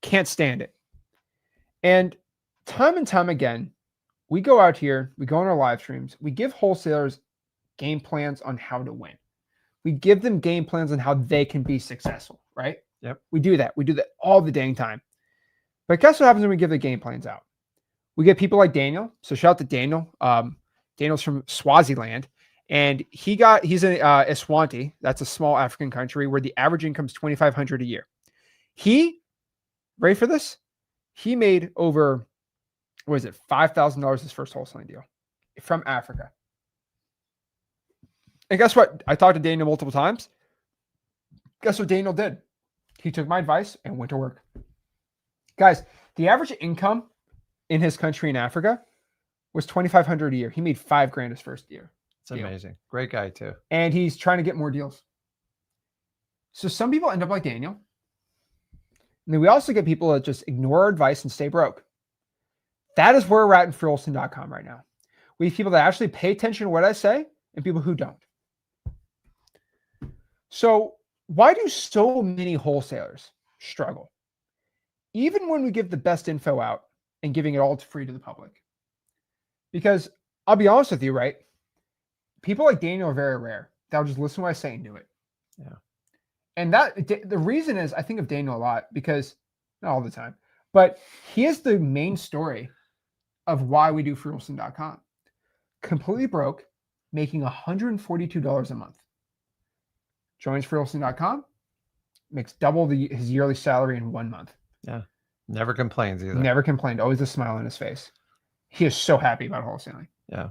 Can't stand it. And time again, we go out here, we go on our live streams, we give wholesalers game plans on how to win. We give them game plans on how they can be successful, right? Yep. We do that. We do that all the dang time. But guess what happens when we give the game plans out? We get people like Daniel. So shout out to Daniel. Daniel's from Swaziland. And he's in Eswatini. That's a small African country where the average income is $2,500 a year. He, ready for this? He made over, what is it, $5,000 his first wholesaling deal from Africa. And guess what? I talked to Daniel multiple times. Guess what Daniel did? He took my advice and went to work. Guys, the average income in his country in Africa was $2,500 a year. He made $5,000 his first year. It's amazing. Great guy too. And he's trying to get more deals. So some people end up like Daniel. And then we also get people that just ignore our advice and stay broke. That is where we're at in wholesaling.com right now. We have people that actually pay attention to what I say and people who don't. So why do so many wholesalers struggle? Even when we give the best info out and giving it all free to the public. Because I'll be honest with you, right? People like Daniel are very rare. They'll just listen to what I say and do it. Yeah. And the reason is I think of Daniel a lot because, not all the time, but he is the main story of why we do wholesaling.com. Completely broke, making $142 a month. Joins wholesaling.com, makes double his yearly salary in 1 month. Yeah. Never complains either. Never complained. Always a smile on his face. He is so happy about wholesaling. Yeah.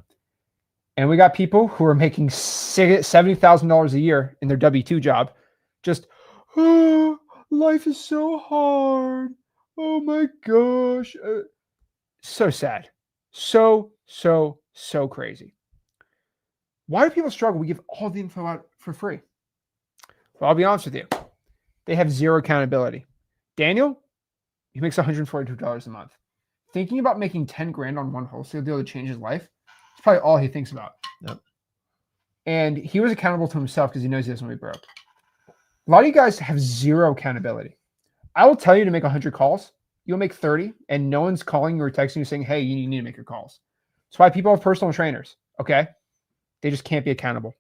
And we got people who are making $70,000 a year in their W-2 job. Just, oh, life is so hard. Oh my gosh. So sad. So crazy. Why do people struggle? We give all the info out for free. Well, I'll be honest with you. They have zero accountability. Daniel, he makes $142 a month. Thinking about making $10,000 on one wholesale deal to change his life, it's probably all he thinks about. Yep. And he was accountable to himself because he knows he doesn't want to be broke. A lot of you guys have zero accountability. I will tell you to make 100 calls. You'll make 30, and no one's calling you or texting you saying, hey, you need to make your calls. That's why people have personal trainers, okay? They just can't be accountable.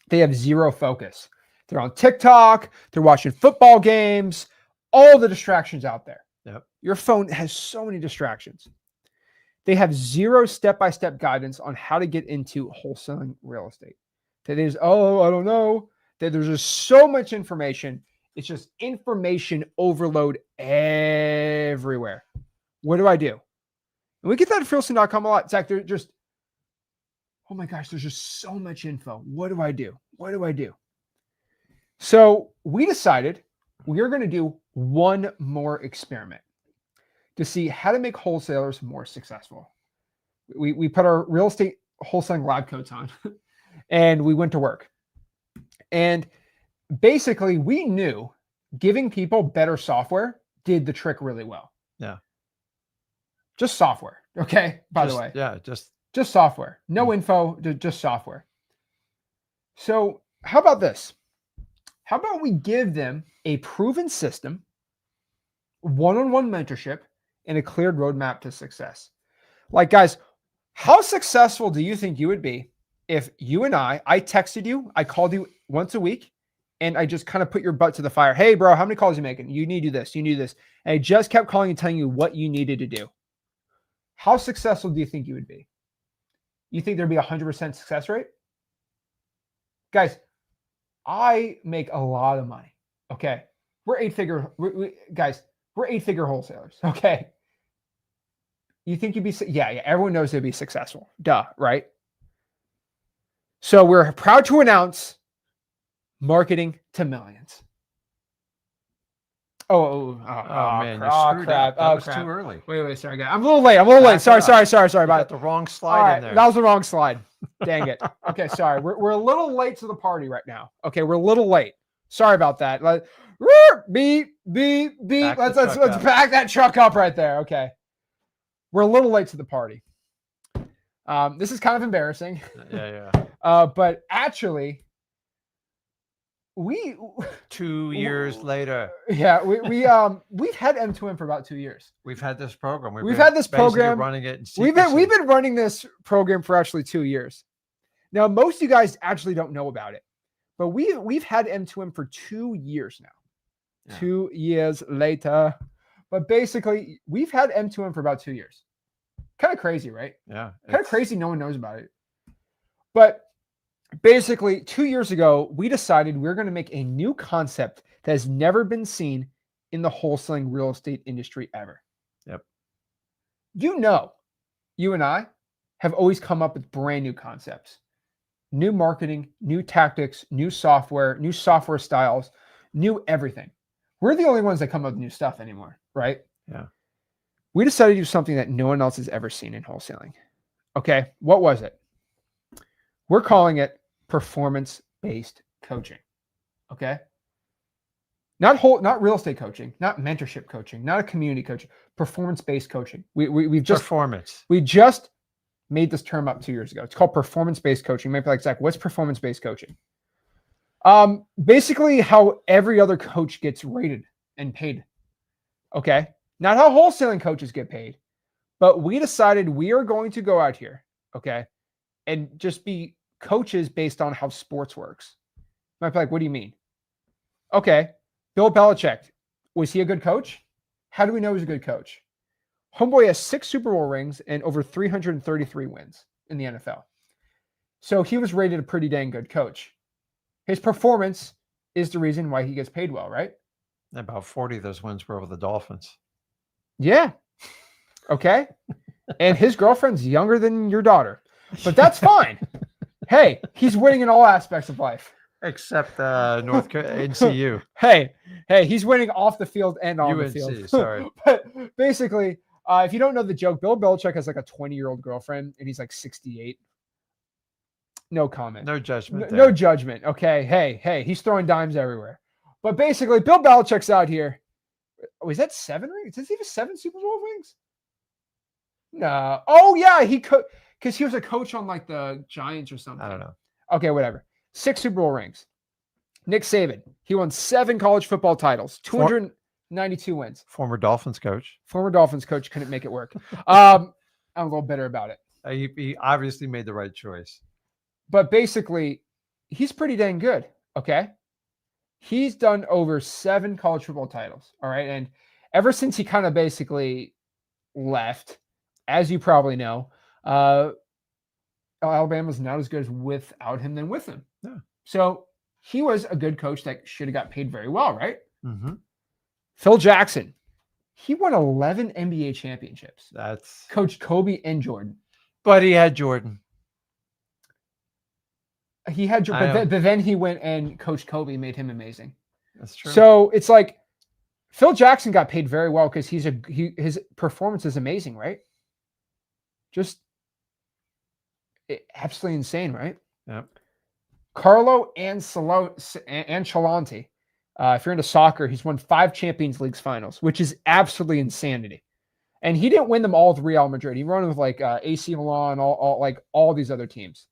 They have zero focus. They're on TikTok. They're watching football games. All the distractions out there. Yep. Your phone has so many distractions. They have zero step-by-step guidance on how to get into wholesaling real estate. That is, I don't know. That there's just so much information. It's just information overload everywhere. What do I do? And we get that at wholesaling.com a lot. Zach, they're just, oh my gosh, there's just so much info. What do I do? What do I do? So we decided we're going to do one more experiment to see how to make wholesalers more successful. We put our real estate wholesaling lab coats on and we went to work. And basically we knew giving people better software did the trick really well. Yeah. Just software. Okay. By the way. Yeah. Just software. No info, just software. So how about this? How about we give them a proven system, one-on-one mentorship, and a cleared roadmap to success? Like, guys, how successful do you think you would be if you and I texted you, I called you once a week, and I just kind of put your butt to the fire. Hey, bro, how many calls are you making? You need to do this. You need to do this. And I just kept calling and telling you what you needed to do. How successful do you think you would be? You think there'd be 100% success rate? Guys, I make a lot of money. Okay. We're eight-figure wholesalers. Okay. You think you'd be, yeah, everyone knows they'd be successful. Duh, right? So we're proud to announce Marketing to Millions. Oh man, you screwed crap. up. That was too early. Wait, sorry, guys. I'm a little late. Sorry about it. The wrong slide in there. That was the wrong slide. Dang it. Okay, sorry. We're a little late to the party right now. Okay, we're a little late. Sorry about that. Beep. Let's back that truck up right there. Okay. We're a little late to the party. This is kind of embarrassing. Yeah. But actually, we 2 years later. Yeah, we've had M2M for about 2 years. We've had this program. We've had this program running it. We've been running this program for actually 2 years. Now, most of you guys actually don't know about it, but we've had M2M for 2 years now. Yeah. 2 years later, but basically we've had M2M for about 2 years. Kind of crazy, right? Yeah. Kind of crazy. No one knows about it, but basically 2 years ago, we decided we're going to make a new concept that has never been seen in the wholesaling real estate industry ever. Yep. You and I have always come up with brand new concepts, new marketing, new tactics, new software styles, new everything. We're the only ones that come up with new stuff anymore, right? Yeah. We decided to do something that no one else has ever seen in wholesaling. Okay, what was it? We're calling it performance-based coaching. Okay? Not real estate coaching, not mentorship coaching, not a community coaching, performance-based coaching. We just made this term up 2 years ago. It's called performance-based coaching. You might be like, Zach, what's performance-based coaching? Basically how every other coach gets rated and paid. Okay? Not how wholesaling coaches get paid, but we decided we are going to go out here, okay, and just be coaches based on how sports works. You might be like, what do you mean? Okay, Bill Belichick, was he a good coach? How do we know he's a good coach? Homeboy has 6 Super Bowl rings and over 333 wins in the NFL. So he was rated a pretty dang good coach. His performance is the reason why he gets paid well, right? About 40 of those wins were over the Dolphins. Yeah. Okay. And his girlfriend's younger than your daughter, but that's fine. Hey, he's winning in all aspects of life. Except NCU. Hey, he's winning off the field and on UNC, the field. Sorry. But basically, if you don't know the joke, Bill Belichick has like a 20-year-old girlfriend and he's like 68. No comment. No judgment. No judgment. Okay. Hey, he's throwing dimes everywhere. But basically, Bill Belichick's out here. Oh, is that 7 rings? Does he have 7 Super Bowl rings? No. Oh, yeah. Because he was a coach on like the Giants or something. I don't know. Okay, whatever. 6 Super Bowl rings. Nick Saban. He won 7 college football titles, 292 wins. Former Dolphins coach. Former Dolphins coach couldn't make it work. I'm a little bitter about it. He obviously made the right choice. But basically, he's pretty dang good. Okay. He's done over 7 college football titles. All right. And ever since he kind of basically left, as you probably know, Alabama's not as good without him than with him. Yeah. So he was a good coach that should have got paid very well, right? Mm-hmm. Phil Jackson, he won 11 NBA championships. That's coached Kobe and Jordan. But he had Jordan. He had, but then he went and coached Kobe, made him amazing. That's true. So it's like Phil Jackson got paid very well because his performance is amazing, right? Just absolutely insane, right? Yep. Carlo Ancelotti, if you're into soccer, he's won 5 Champions League finals, which is absolutely insanity. And he didn't win them all with Real Madrid. He won with like AC Milan, all these other teams.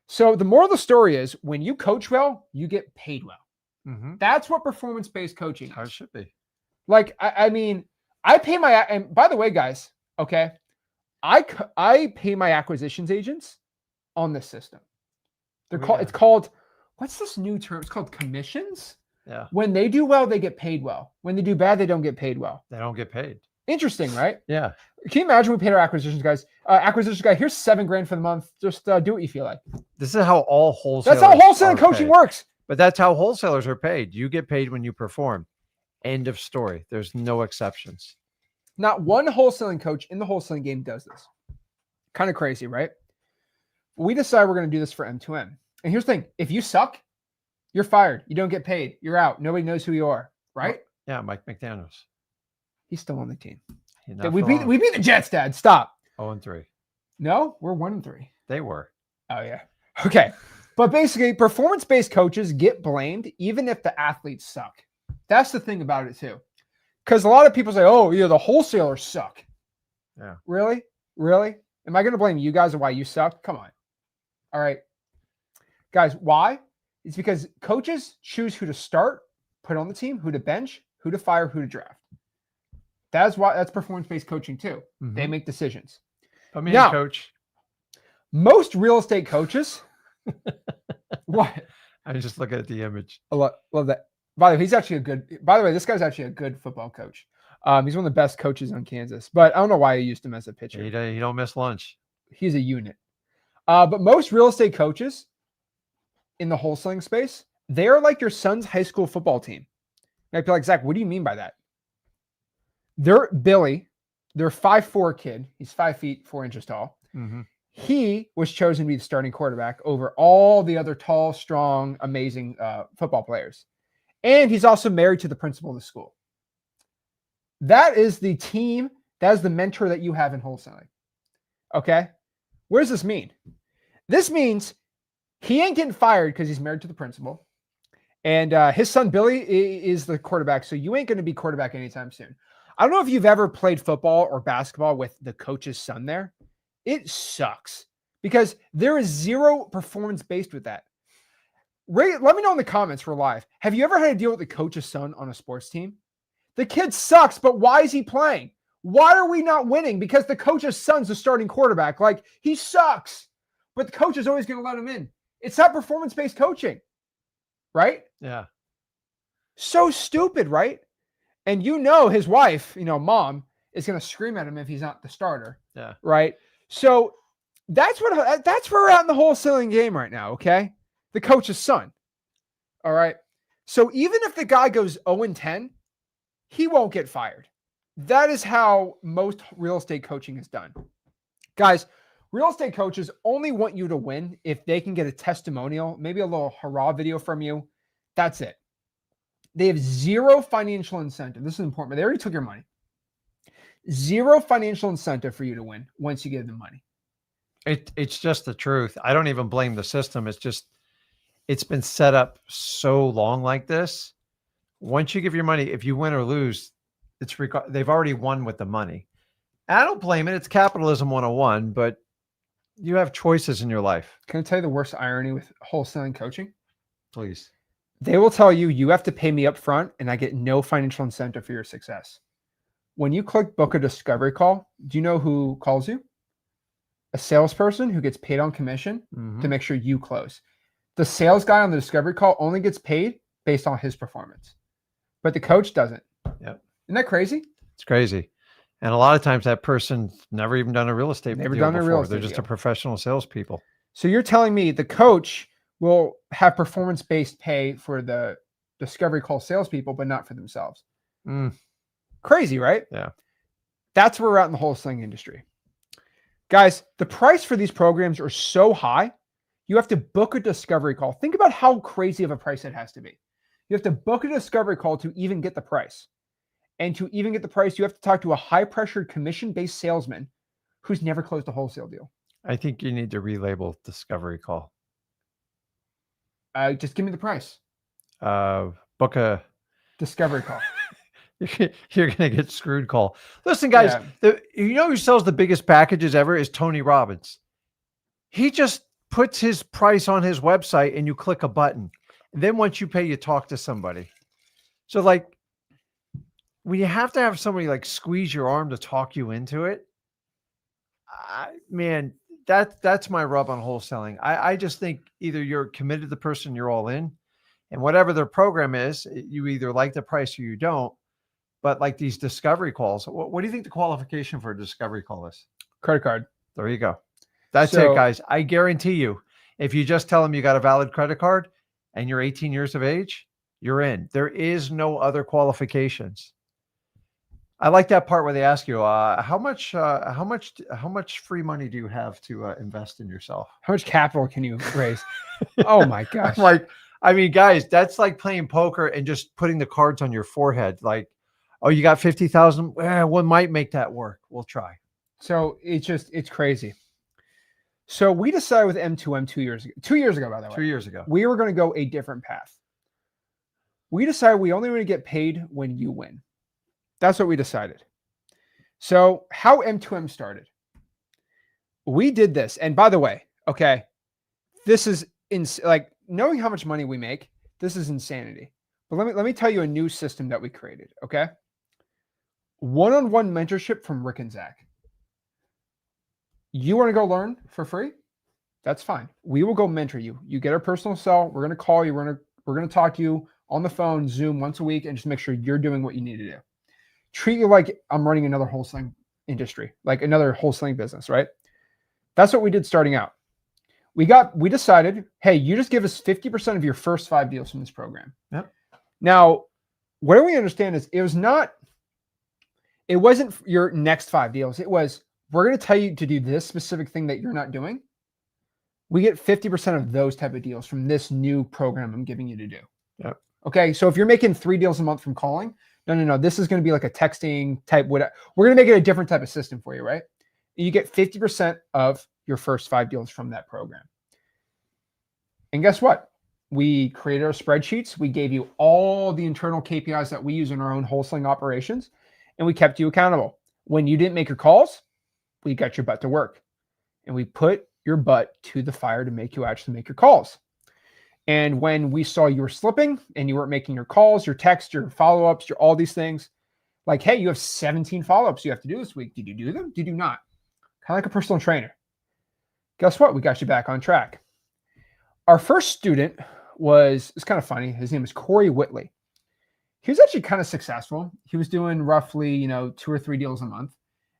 So the moral of the story is when you coach well, you get paid well. Mm-hmm. That's what performance-based coaching is. How it should be. Like, I mean, I pay and by the way, guys, okay, I pay my acquisitions agents on this system. It's called, what's this new term? It's called commissions. Yeah. When they do well, they get paid well. When they do bad, they don't get paid well. They don't get paid. Interesting, right? Yeah. Can you imagine we paid our acquisitions guys? Acquisitions guy, here's $7,000 for the month. Just do what you feel like. This is how all wholesalers. That's how wholesaling coaching works. But that's how wholesalers are paid. You get paid when you perform. End of story. There's no exceptions. Not one wholesaling coach in the wholesaling game does this. Kind of crazy, right? We decide we're going to do this for M2M. And here's the thing. If you suck, you're fired. You don't get paid. You're out. Nobody knows who you are, right? Yeah, Mike McDaniels. He's still on the team. We beat the Jets, Dad. Stop. 0-3. No, we're 1-3. They were. Oh, yeah. Okay. But basically, performance-based coaches get blamed even if the athletes suck. That's the thing about it, too. Because a lot of people say, oh, the wholesalers suck. Yeah. Really? Really? Am I going to blame you guys on why you suck? Come on. All right. Guys, why? It's because coaches choose who to start, put on the team, who to bench, who to fire, who to draft. That's performance-based coaching too. Mm-hmm. They make decisions. Put me in, coach. Most real estate coaches. What? I just look at the image. I love that. By the way, this guy's actually a good football coach. He's one of the best coaches on Kansas, but I don't know why he used him as a pitcher. He don't miss lunch. He's a unit. But most real estate coaches, in the wholesaling space, they are like your son's high school football team. You might be like, Zach, what do you mean by that? They're Billy, their 5'4" kid. He's 5 feet 4 inches tall. Mm-hmm. He was chosen to be the starting quarterback over all the other tall, strong, amazing football players. And he's also married to the principal of the school. That is the team. That is the mentor that you have in wholesaling. Okay. What does this mean? This means he ain't getting fired because he's married to the principal. And his son, Billy, is the quarterback. So you ain't going to be quarterback anytime soon. I don't know if you've ever played football or basketball with the coach's son there. It sucks because there is zero performance based with that. Ray, let me know in the comments for live. Have you ever had to deal with the coach's son on a sports team? The kid sucks, but why is he playing? Why are we not winning? Because the coach's son's the starting quarterback. Like, he sucks, but the coach is always going to let him in. It's not performance-based coaching, right? Yeah. So stupid, right? And you know his wife, mom, is going to scream at him if he's not the starter. Yeah. Right? So that's where we're at in the wholesaling game right now, okay? The coach's son. All right? So even if the guy goes 0-10, he won't get fired. That is how most real estate coaching is done. Guys, real estate coaches only want you to win if they can get a testimonial, maybe a little hurrah video from you. That's it. They have zero financial incentive. This is important, but they already took your money. Zero financial incentive for you to win once you give them money. It's just the truth. I don't even blame the system. It's been set up so long like this. Once you give your money, if you win or lose, they've already won with the money. I don't blame it. It's capitalism 101, but you have choices in your life. Can I tell you the worst irony with wholesaling coaching? Please. They will tell you, you have to pay me up front and I get no financial incentive for your success. When you click book a discovery call, do you know who calls you? A salesperson who gets paid on commission to make sure you close. The sales guy on the discovery call only gets paid based on his performance, but the coach doesn't. Yep. Isn't that crazy? It's crazy. And a lot of times that person's never even done a real estate deal before. They're just a professional salespeople. So you're telling me the coach will have performance-based pay for the discovery call salespeople, but not for themselves. Crazy, right? Yeah. That's where we're at in the wholesaling industry. Guys, the price for these programs are so high, you have to book a discovery call. Think about how crazy of a price it has to be. You have to book a discovery call to even get the price. And to even get the price, you have to talk to a high-pressured commission-based salesman who's never closed a wholesale deal. I think you need to relabel discovery call. Just give me the price. Book a discovery call. You're going to get screwed call. Listen, guys, who sells the biggest packages ever is Tony Robbins. He just puts his price on his website and you click a button. And then once you pay, you talk to somebody. So like when you have to have somebody like squeeze your arm to talk you into it, man, that's my rub on wholesaling. I just think either you're committed to the person, you're all in, and whatever their program is, you either like the price or you don't. But like these discovery calls, what do you think the qualification for a discovery call is? Credit card. There you go. That's it, guys. I guarantee you, if you just tell them you got a valid credit card and you're 18 years of age, you're in. There is no other qualifications. I like that part where they ask you, how much free money do you have to invest in yourself? How much capital can you raise? Oh my gosh. Guys, that's like playing poker and just putting the cards on your forehead. Like, oh, you got 50,000. One might make that work. We'll try. So it's crazy. So we decided with M2M 2 years ago. 2 years ago, by the way. 2 years ago. We were going to go a different path. We decided we only want to get paid when you win. That's what we decided. So how M2M started. We did this. And by the way, okay, this is like knowing how much money we make, this is insanity. But let me tell you a new system that we created, okay? One-on-one mentorship from Rick and Zach. You want to go learn for free? That's fine. We will go mentor you. You get our personal cell. We're going to call you. We're going to talk to you on the phone, Zoom once a week, and just make sure you're doing what you need to do. Treat you like I'm running another wholesaling industry, like another wholesaling business, right? That's what we did starting out. we decided, hey, you just give us 50% of your first 5 deals from this program. Yep. Now, what we understand is it wasn't your next 5 deals. It was, we're going to tell you to do this specific thing that you're not doing. We get 50% of those type of deals from this new program I'm giving you to do. Yep. Okay. So if you're making 3 deals a month from calling, no. This is going to be like a texting type. We're going to make it a different type of system for you, right? You get 50% of your first 5 deals from that program. And guess what? We created our spreadsheets. We gave you all the internal KPIs that we use in our own wholesaling operations, and we kept you accountable. When you didn't make your calls, we got your butt to work, and we put your butt to the fire to make you actually make your calls. And when we saw you were slipping and you weren't making your calls, your texts, your follow-ups, your all these things, like, hey, you have 17 follow-ups you have to do this week. Did you do them? Did you not? Kind of like a personal trainer. Guess what? We got you back on track. Our first student it's kind of funny. His name is Corey Whitley. He was actually kind of successful. He was doing roughly, 2 or 3 deals a month,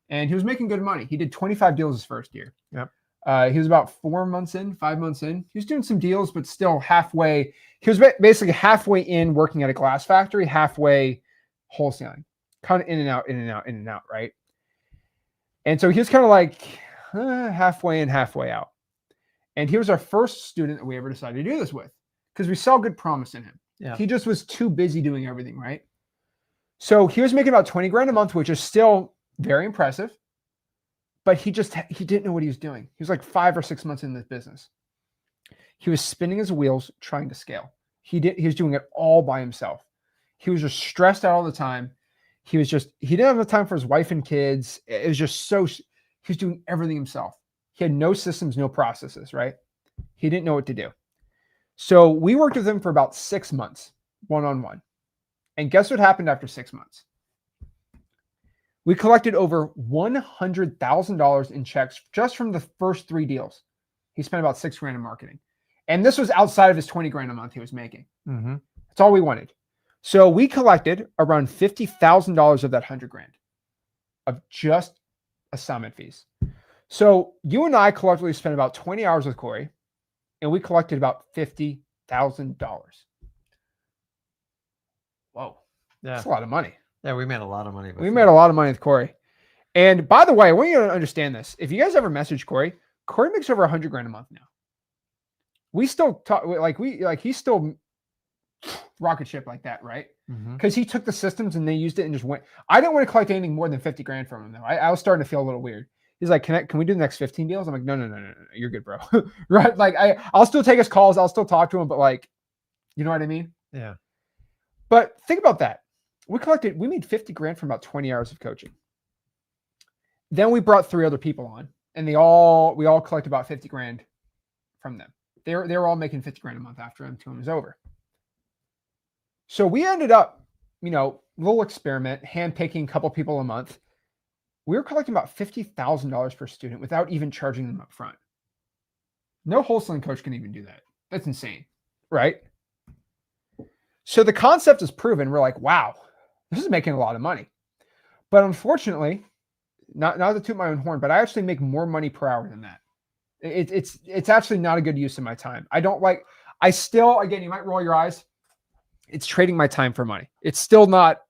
and he was making good money. He did 25 deals his first year. Yep. He was about 5 months in. He was doing some deals, but still halfway. He was basically halfway in working at a glass factory, halfway wholesaling, kind of in and out, right? And so he was kind of like halfway in, halfway out. And he was our first student that we ever decided to do this with because we saw good promise in him. Yeah. He just was too busy doing everything, right? So he was making about 20 grand a month, which is still very impressive. But he didn't know what he was doing. He was like 5 or 6 months in this business. He was spinning his wheels trying to scale. He was doing it all by himself. He was just stressed out all the time. He didn't have the time for his wife and kids. It was just he was doing everything himself. He had no systems, no processes, right? He didn't know what to do. So we worked with him for about 6 months, one-on-one. And guess what happened after 6 months? We collected over $100,000 in checks just from the first 3 deals. He spent about $6 grand in marketing. And this was outside of his 20 grand a month he was making. Mm-hmm. That's all we wanted. So we collected around $50,000 of that 100 grand of just assignment fees. So you and I collectively spent about 20 hours with Corey, and we collected about $50,000. Whoa. Yeah. That's a lot of money. Yeah, we made a lot of money. We made a lot of money with Corey. And by the way, I want you to understand this. If you guys ever message Corey makes over 100 grand a month now. We still talk he's still rocket ship like that, right? Because he took the systems and they used it and just went. I didn't want to collect anything more than 50 grand from him though. I was starting to feel a little weird. He's like, can we do the next 15 deals? I'm like, no, you're good, bro. Right? Like I'll still take his calls. I'll still talk to him, but like, you know what I mean? Yeah. But think about that. We made 50 grand from about 20 hours of coaching. Then we brought 3 other people on, and we all collect about 50 grand from them. They were all making 50 grand a month after M2M was over. So we ended up, little experiment, handpicking a couple people a month. We were collecting about $50,000 per student without even charging them up front. No wholesaling coach can even do that. That's insane, right? So the concept is proven. We're like, wow, this is making a lot of money. But unfortunately, not to toot my own horn, but I actually make more money per hour than that. It's actually not a good use of my time. Again, you might roll your eyes. It's trading my time for money. It's still not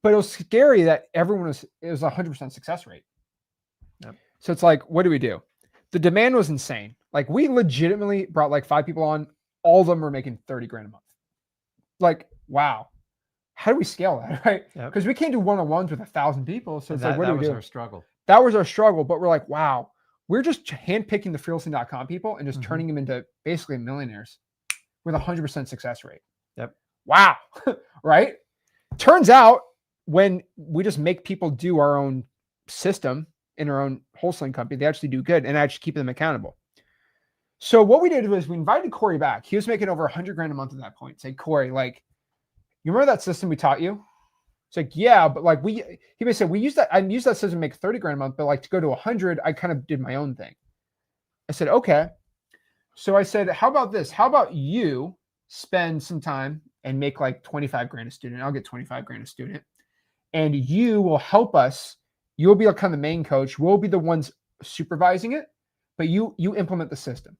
but it was scary that it was 100% success rate. Yep. So it's like, what do we do? The demand was insane. Like we legitimately brought like 5 people on. All of them were making 30 grand a month. Like, wow. How do we scale that? Right. Because we can't do one-on-ones with 1,000 people. So it's like, what do we do? That was our struggle. That was our struggle. But we're like, wow, we're just handpicking the freelancing.com people and just turning them into basically millionaires with 100% success rate. Yep. Wow. Right. Turns out when we just make people do our own system in our own wholesaling company, they actually do good and actually keep them accountable. So what we did was we invited Corey back. He was making over 100 grand a month at that point. Say, Corey, like, you remember that system we taught you? It's like, yeah, but like he basically said, I used that system to make 30 grand a month, but like to go to 100, I kind of did my own thing. I said, okay. So I said, how about this? How about you spend some time and make like 25 grand a student? I'll get 25 grand a student. And you will help us. You'll be kind of the main coach. We'll be the ones supervising it, but you implement the system.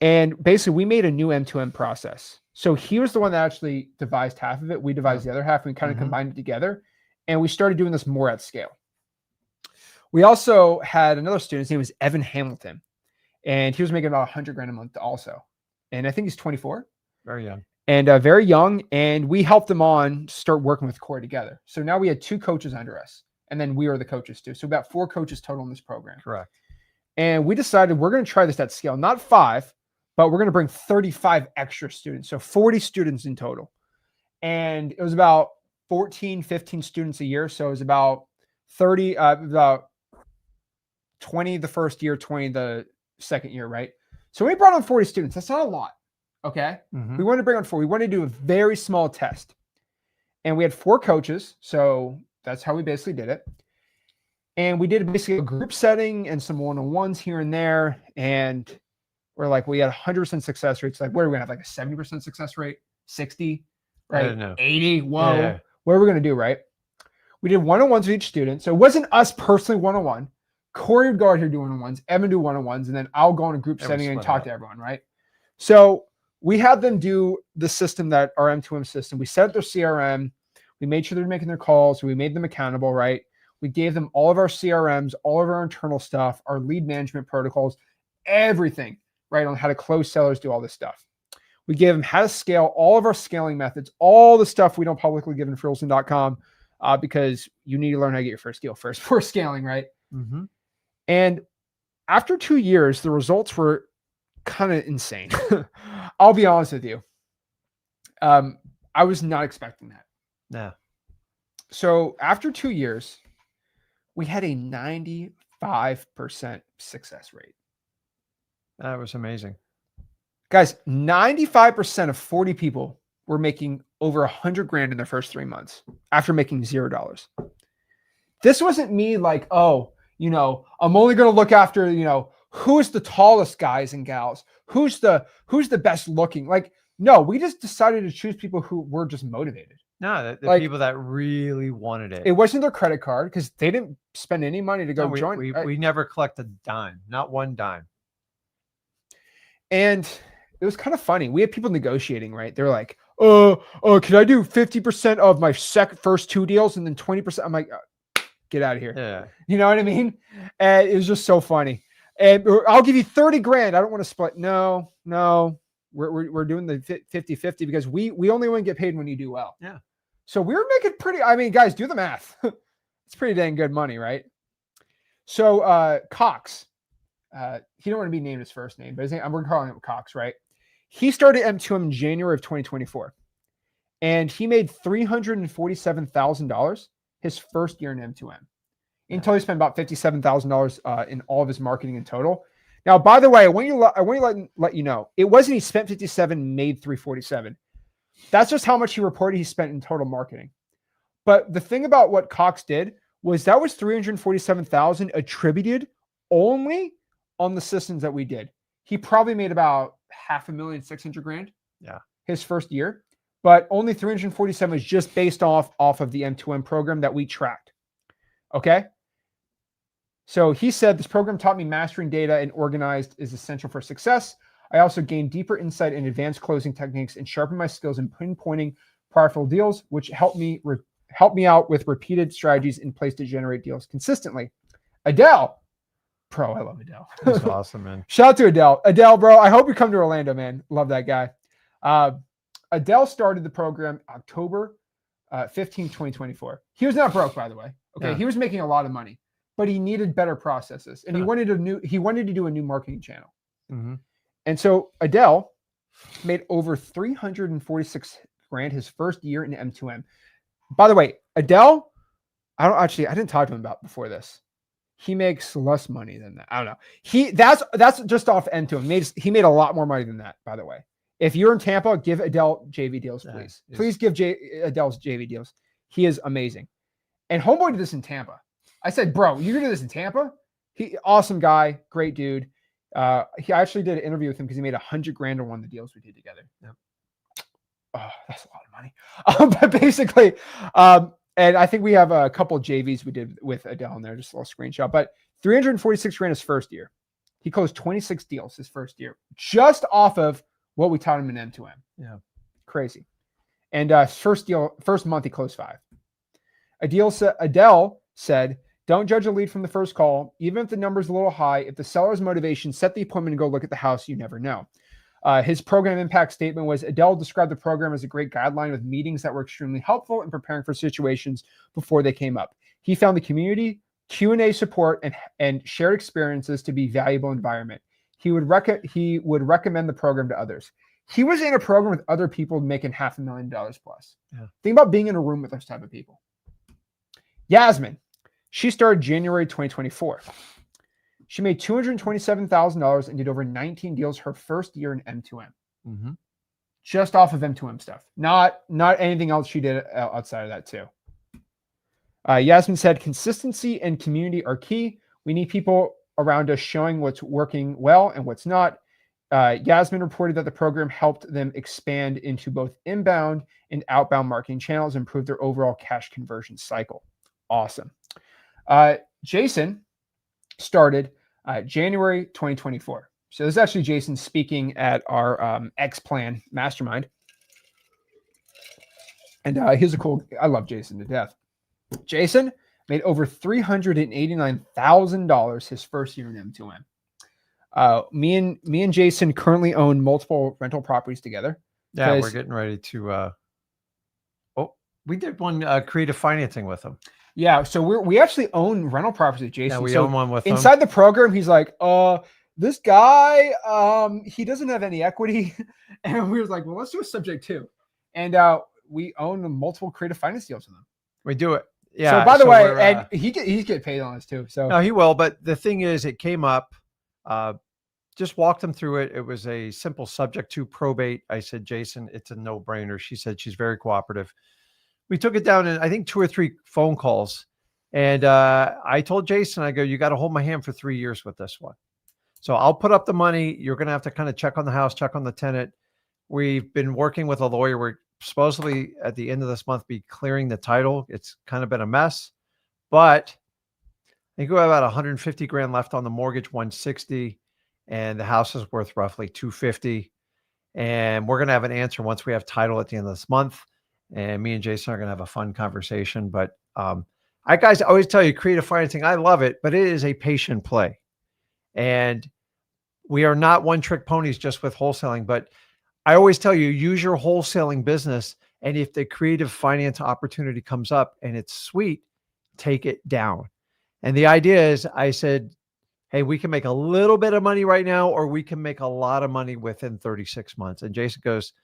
And basically, we made a new M2M process. So he was the one that actually devised half of it. We devised the other half, and we kind of combined it together. And we started doing this more at scale. We also had another student. His name was Evan Hamilton, and he was making about 100 grand a month also. And I think he's 24. Very young. And very young. And we helped them on start working with Corey together. So now we had 2 coaches under us, and then we are the coaches too. So about 4 coaches total in this program. Correct. And we decided we're going to try this at scale, not 5, but we're going to bring 35 extra students. So 40 students in total. And it was about 14, 15 students a year. So it was about 30, about 20 the first year, 20 the second year, right? So we brought on 40 students. That's not a lot. Okay. We wanted to bring on 4. We wanted to do a very small test. And we had 4 coaches. So that's how we basically did it. And we did basically a group setting and some one-on-ones here and there. And we're like, we had 100% success rates. Like, what are we going to have? Like a 70% success rate? 60? Right? I don't know. 80? Whoa. Yeah. What are we going to do, right? We did one-on-ones with each student. So it wasn't us personally one-on-one. Corey would go out here do one-on-ones. Evan do one-on-ones. And then I'll go in a group setting and talk to everyone, right? So we had them do the system that our M2M system. We set up their CRM. We made sure they're making their calls. We made them accountable, right? We gave them all of our CRMs, all of our internal stuff, our lead management protocols, everything, right, on how to close sellers, do all this stuff. We gave them how to scale, all of our scaling methods, all the stuff we don't publicly give in freelson.com because you need to learn how to get your first deal first before scaling, right? And after 2 years, the results were kind of insane. I'll be honest with you. I was not expecting that. No. So after 2 years, we had a 95% success rate. That was amazing. Guys, 95% of 40 people were making over 100 grand in their first 3 months after making $0. This wasn't me like, oh, I'm only going to look after, who's the tallest guys and gals, who's the best looking. Like, no, we just decided to choose people who were just motivated. No, the people that really wanted it. It wasn't their credit card because they didn't spend any money to go join. We never collected a dime, not one dime. And it was kind of funny. We had people negotiating, right? They're like, oh, can I do 50% of my first 2 deals and then 20%? I'm like, get out of here. Yeah. You know what I mean? And it was just so funny. And I'll give you 30 grand. I don't want to split. No. We're doing the 50-50 because we only want to get paid when you do well. Yeah. So we were making guys, do the math. It's pretty dang good money, right? So Cox, he don't want to be named his first name, but we're calling him Cox, right? He started M2M in January of 2024. And he made $347,000 his first year in M2M. Until he spent about $57,000 in all of his marketing in total. Now, by the way, I want to let you know, it wasn't he spent 57, made 347. That's just how much he reported he spent in total marketing. But the thing about what Cox did was that was 347,000 attributed only on the systems that we did. He probably made about $500,600 his first year, but only 347 was just based off of the M2M program that we tracked. Okay. So he said, this program taught me mastering data and organized is essential for success. I also gained deeper insight in advanced closing techniques and sharpened my skills in pinpointing profitable deals, which helped me out with repeated strategies in place to generate deals consistently. Adele, bro, I love Adele. That's awesome, man. Shout out to Adele. Adele, bro, I hope you come to Orlando, man. Love that guy. Adele started the program October 15, 2024. He was not broke, by the way. Okay, yeah. He was making a lot of money, but he needed better processes, and he wanted to do a new marketing channel. And so Adele made over 346 grand his first year in M2M. By the way, Adele, I didn't talk to him about before this. He makes less money than that. I don't know. That's just off M2M. He made a lot more money than that, by the way. If you're in Tampa, give Adele JV deals, please. Please give Adele's JV deals. He is amazing. And homeboy did this in Tampa. I said, bro, you're gonna do this in Tampa? Awesome guy, great dude. He actually did an interview with him because he made 100 grand on one of the deals we did together. Yep. Oh, that's a lot of money. But basically, and I think we have a couple of JVs we did with Adele in there, just a little screenshot. But 346 grand his first year. He closed 26 deals his first year, just off of what we taught him in M2M. Yeah. Crazy. And first month, he closed 5. Adele said, don't judge a lead from the first call. Even if the number's a little high, if the seller's motivation, set the appointment and go look at the house. You never know. His program impact statement was, Adele described the program as a great guideline with meetings that were extremely helpful in preparing for situations before they came up. He found the community, Q&A support, and shared experiences to be valuable environment. He would recommend the program to others. He was in a program with other people making $500,000 plus. Yeah. Think about being in a room with those type of people. Yasmin, she started January 2024. She made $227,000 and did over 19 deals her first year in M2M. Mm-hmm. Just off of M2M stuff. Not anything else she did outside of that too. Yasmin said, consistency and community are key. We need people around us showing what's working well and what's not. Yasmin reported that the program helped them expand into both inbound and outbound marketing channels, improve their overall cash conversion cycle. Awesome. Jason started January 2024. So this is actually Jason speaking at our X Plan Mastermind. And he's a cool, I love Jason to death. Jason made over $389,000 his first year in M2M. Me and Jason currently own multiple rental properties together. Yeah, we're getting ready to. We did one creative financing with him. Yeah, so we actually own rental properties with Jason. Yeah, we own one with him. Inside the program, he's like, this guy, he doesn't have any equity, and we was like, well, let's do a subject too, and we own multiple creative finance deals with him. We do it. Yeah. So by the way, and he's getting paid on this too. So no, he will. But the thing is, it came up. Just walked him through it. It was a simple subject to probate. I said, Jason, it's a no-brainer. She said she's very cooperative. We took it down in, I think, 2 or 3 phone calls. And I told Jason, I go, you got to hold my hand for 3 years with this one. So I'll put up the money. You're going to have to kind of check on the house, check on the tenant. We've been working with a lawyer. We're supposedly at the end of this month be clearing the title. It's kind of been a mess, but I think we have about 150 grand left on the mortgage, 160, and the house is worth roughly 250. And we're going to have an answer once we have title at the end of this month. And me and Jason are going to have a fun conversation. But I always tell you, creative financing, I love it, but it is a patient play. And we are not one-trick ponies just with wholesaling. But I always tell you, use your wholesaling business. And if the creative finance opportunity comes up and it's sweet, take it down. And the idea is, I said, hey, we can make a little bit of money right now, or we can make a lot of money within 36 months. And Jason goes,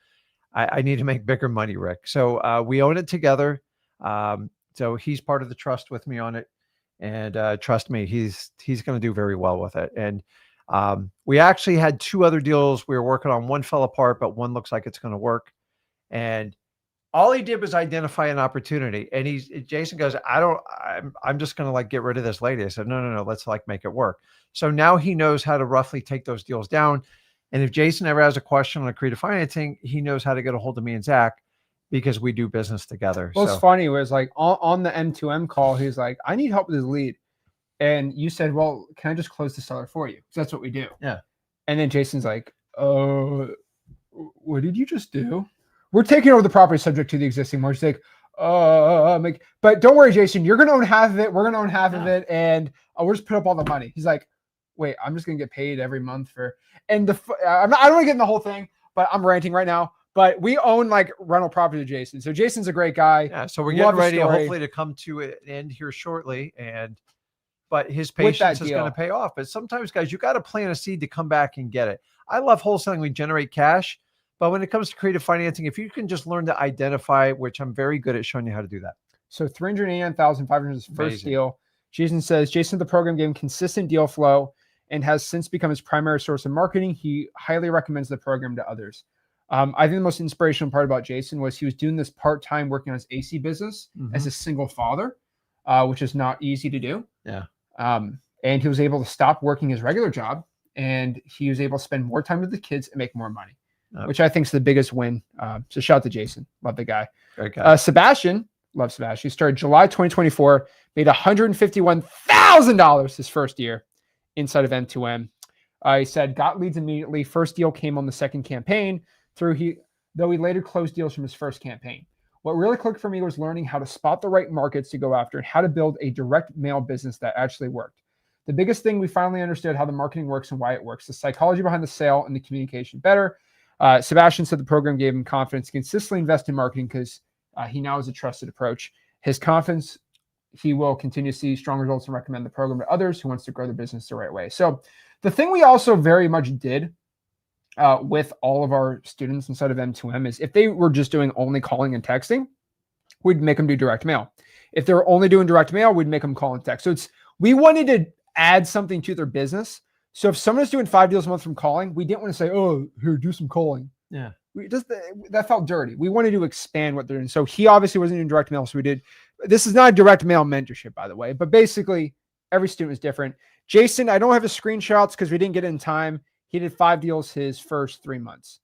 I need to make bigger money, Rick. So we own it together. So he's part of the trust with me on it. And trust me, he's going to do very well with it. And we actually had 2 other deals we were working on. One fell apart, but one looks like it's going to work. And all he did was identify an opportunity. And Jason goes, I'm just going to like get rid of this lady. I said, no, let's like make it work. So now he knows how to roughly take those deals down. And if Jason ever has a question on a creative financing, he knows how to get a hold of me and Zach, because we do business together. Well, it's funny was like on the M2M call, he's like, I need help with his lead. And you said, well, can I just close the seller for you? So that's what we do. Yeah. And then Jason's like, what did you just do? We're taking over the property subject to the existing mortgage. He's like, but don't worry, Jason, you're going to own half of it. We're going to own half of it. And we'll just put up all the money. He's like, wait, I'm just going to get paid every month for, and I don't want to get in the whole thing, but I'm ranting right now. But we own like rental property to Jason. So Jason's a great guy. Yeah. So we're getting ready hopefully to come to an end here shortly. But his patience is going to pay off. But sometimes, guys, you got to plant a seed to come back and get it. I love wholesaling. We generate cash. But when it comes to creative financing, if you can just learn to identify, which I'm very good at showing you how to do that. So $389,500 is his first deal. Jason says, the program gave him consistent deal flow and has since become his primary source of marketing. He highly recommends the program to others. I think the most inspirational part about Jason was he was doing this part-time working on his AC business as a single father, which is not easy to do. Yeah. And he was able to stop working his regular job, and he was able to spend more time with the kids and make more money, which I think is the biggest win. So shout out to Jason. Love the guy. Great guy. Sebastian. Love Sebastian. He started July 2024, made $151,000 his first year inside of M2M. He said, got leads immediately. First deal came on the second campaign, though he later closed deals from his first campaign. What really clicked for me was learning how to spot the right markets to go after and how to build a direct mail business that actually worked. The biggest thing, we finally understood how the marketing works and why it works, the psychology behind the sale and the communication better. Sebastian said the program gave him confidence to consistently invest in marketing because he now has a trusted approach. His confidence, he will continue to see strong results and recommend the program to others who wants to grow their business the right way. So the thing we also very much did with all of our students inside of M2M is if they were just doing only calling and texting, we'd make them do direct mail. If they were only doing direct mail, we'd make them call and text. So we wanted to add something to their business. So if someone is doing 5 deals a month from calling, we didn't want to say, oh, here, do some calling. Yeah. That felt dirty. We wanted to expand what they're doing. So he obviously wasn't doing direct mail. So we did, this is not a direct mail mentorship, by the way, but basically every student is different. Jason, I don't have his screenshots because we didn't get it in time. He did 5 deals his first 3 months.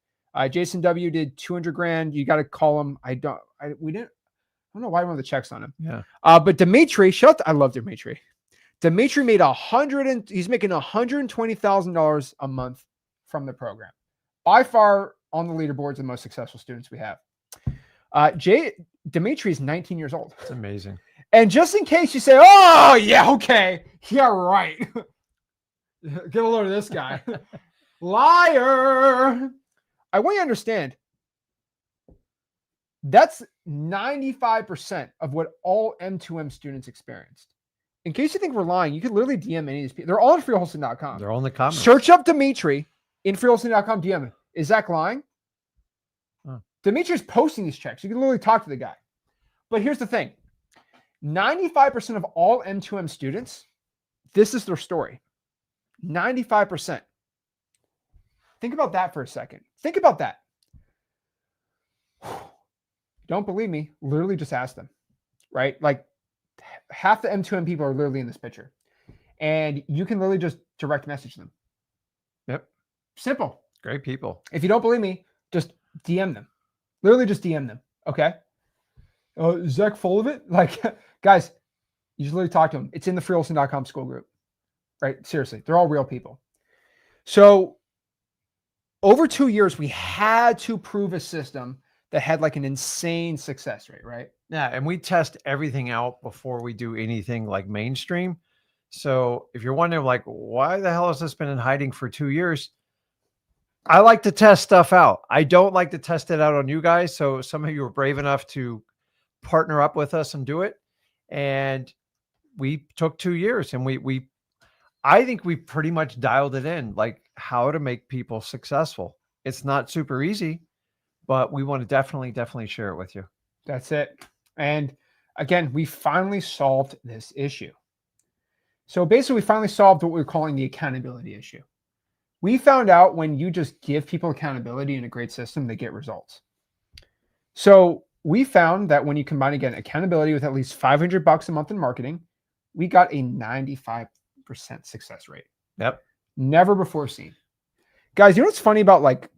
Jason W did 200 grand. You got to call him. I don't know why I want the checks on him. Yeah. But Dimitri, I love Dimitri. Dimitri made he's making $120,000 a month from the program. By far on the leaderboards, the most successful students we have. Dimitri is 19 years old. It's amazing. And just in case you say, oh yeah, okay. Yeah, right. Get a load of this guy. Liar. I want you to understand. That's 95% of what all M2M students experienced. In case you think we're lying, you could literally DM any of these people. They're all on freewholesaling.com. They're all in the comments. Search up Dimitri in freewholesaling.com, DM him. Is Zach lying? Huh. Dimitri's posting these checks. You can literally talk to the guy. But here's the thing. 95% of all M2M students, this is their story. 95%. Think about that for a second. Think about that. Don't believe me? Literally just ask them, right? Like half the M2M people are literally in this picture. And you can literally just direct message them. Yep. Simple. Great people. If you don't believe me, just DM them. Literally just DM them. Okay. Is Zach full of it? Like, guys, you just literally talk to them. It's in the freewholesaling.com school group, right? Seriously, they're all real people. So over 2 years, we had to prove a system that had like an insane success rate, right? Yeah. And we test everything out before we do anything like mainstream. So if you're wondering like, why the hell has this been in hiding for 2 years? I like to test stuff out. I don't like to test it out on you guys. So some of you were brave enough to partner up with us and do it. And we took 2 years and I think we pretty much dialed it in, like how to make people successful. It's not super easy, but we want to definitely share it with you. That's it. And again, we finally solved this issue. So basically, we finally solved what we're calling the accountability issue. We found out when you just give people accountability in a great system, they get results. So we found that when you combine, again, accountability with at least $500 a month in marketing, we got a 95% success rate. Yep. Never before seen. Guys, you know what's funny about like,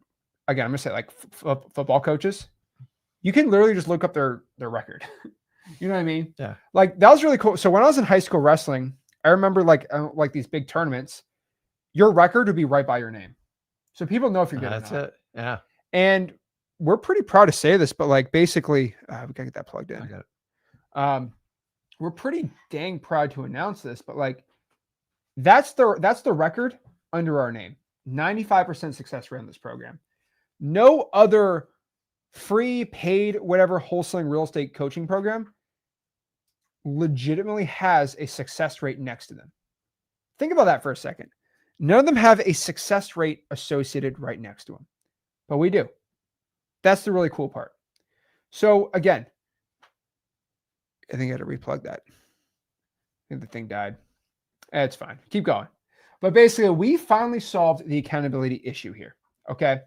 again, I'm going to say like football coaches? You can literally just look up their record. You know what I mean? Yeah. Like that was really cool. So when I was in high school wrestling, I remember like these big tournaments, your record would be right by your name. So people know if you're good or not. That's it. Yeah. And we're pretty proud to say this, but like basically, we got to get that plugged in. I got it. We're pretty dang proud to announce this, but like that's the record under our name. 95% success rate on this program. No other free, paid, whatever wholesaling real estate coaching program legitimately has a success rate next to them. Think about that for a second. None of them have a success rate associated right next to them, but we do. That's the really cool part. So again, I think I had to replug that. I think the thing died. It's fine. Keep going. But basically, we finally solved the accountability issue here. Okay.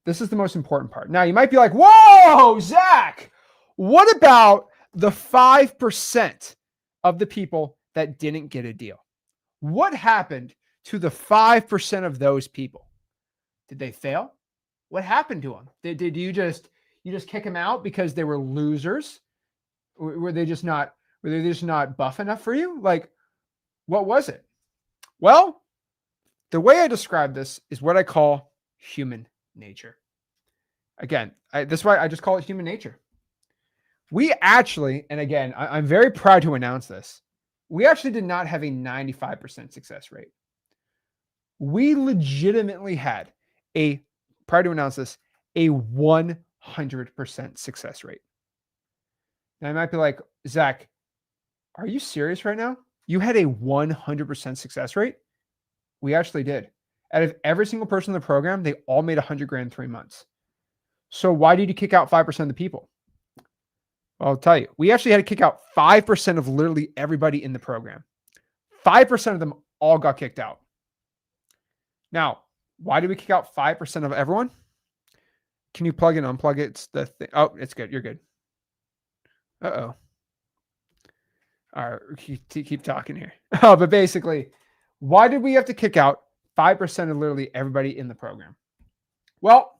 This is the most important part. Now, you might be like, whoa, Zach, what about the 5% of the people that didn't get a deal? What happened to the 5% of those people? Did they fail? What happened to them? Did you just kick them out because they were losers? Were they just not Were they just not buff enough for you? Like, what was it? Well, the way I describe this is what I call human nature. Again, this is why I just call it human nature. We actually, and again, I'm very proud to announce this, we actually did not have a 95% success rate. We legitimately had prior to announce this, a 100% success rate. Now I might be like, Zach, are you serious right now? You had a 100% success rate? We actually did. Out of every single person in the program, they all made 100 grand in 3 months. So why did you kick out 5% of the people? Well, I'll tell you, we actually had to kick out 5% of literally everybody in the program. 5% of them all got kicked out. Now, why did we kick out 5% of everyone? Can you plug and unplug it? It's the thing. Oh, it's good. You're good. Uh-oh. All right, keep talking here. Oh, but basically, why did we have to kick out 5% of literally everybody in the program? Well,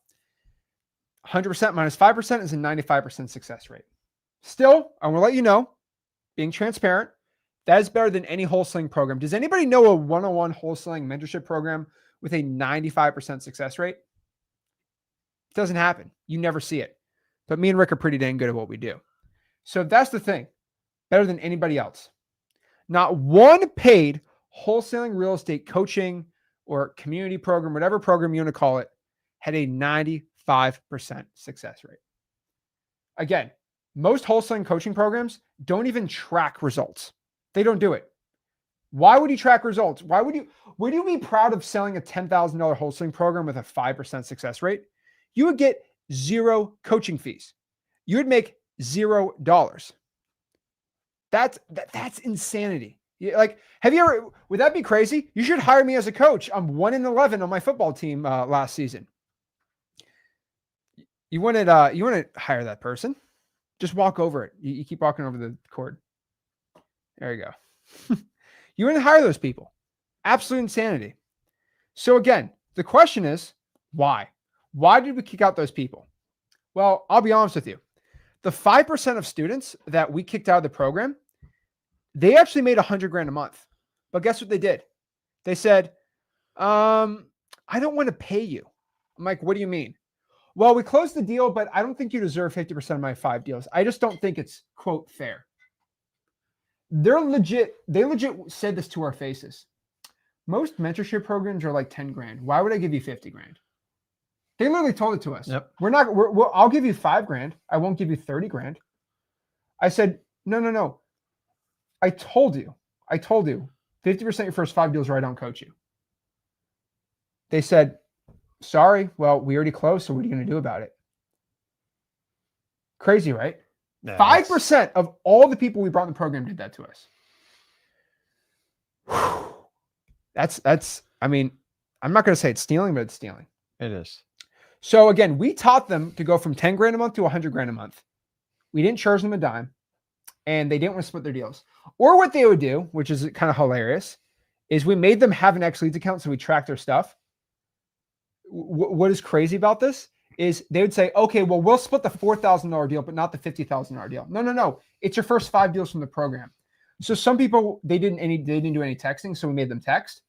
100% minus 5% is a 95% success rate. Still, I want to let you know, being transparent, that is better than any wholesaling program. Does anybody know a one-on-one wholesaling mentorship program with a 95% success rate? It doesn't happen. You never see it. But me and Rick are pretty dang good at what we do. So that's the thing. Better than anybody else. Not one paid wholesaling real estate coaching or community program, whatever program you want to call it, had a 95% success rate. Again, most wholesaling coaching programs don't even track results. They don't do it. Why would you track results? Would you be proud of selling a $10,000 wholesaling program with a 5% success rate? You would get 0 coaching fees. You would make $0. That's insanity. Like, would that be crazy? You should hire me as a coach. I'm 1-11 on my football team last season. You want to hire that person? Just walk over it. You keep walking over the cord. There you go. You want to hire those people. Absolute insanity. So again, the question is, why? Why did we kick out those people? Well, I'll be honest with you. The 5% of students that we kicked out of the program, they actually made 100 grand a month. But guess what they did? They said, I don't want to pay you. I'm like, what do you mean? Well, we closed the deal, but I don't think you deserve 50% of my 5 deals. I just don't think it's, quote, fair. They legit said this to our faces. Most mentorship programs are like 10 grand. Why would I give you 50 grand? They literally told it to us. Yep. I'll give you 5 grand. I won't give you 30 grand. I said, no. I told you, 50% your first 5 deals or I don't coach you. They said, sorry, well, we already closed, so what are you going to do about it? Crazy, right? Yeah, 5% of all the people we brought in the program did that to us. That's, I mean, I'm not going to say it's stealing, but it's stealing. It is. So again, we taught them to go from 10 grand a month to 100 grand a month. We didn't charge them a dime, and they didn't want to split their deals. Or what they would do, which is kind of hilarious, is we made them have an X Leads account so we track their stuff. What is crazy about this is they would say, okay, well, we'll split the $4,000 deal, but not the $50,000 deal. No. It's your first 5 deals from the program. So some people, they didn't do any texting, so we made them text.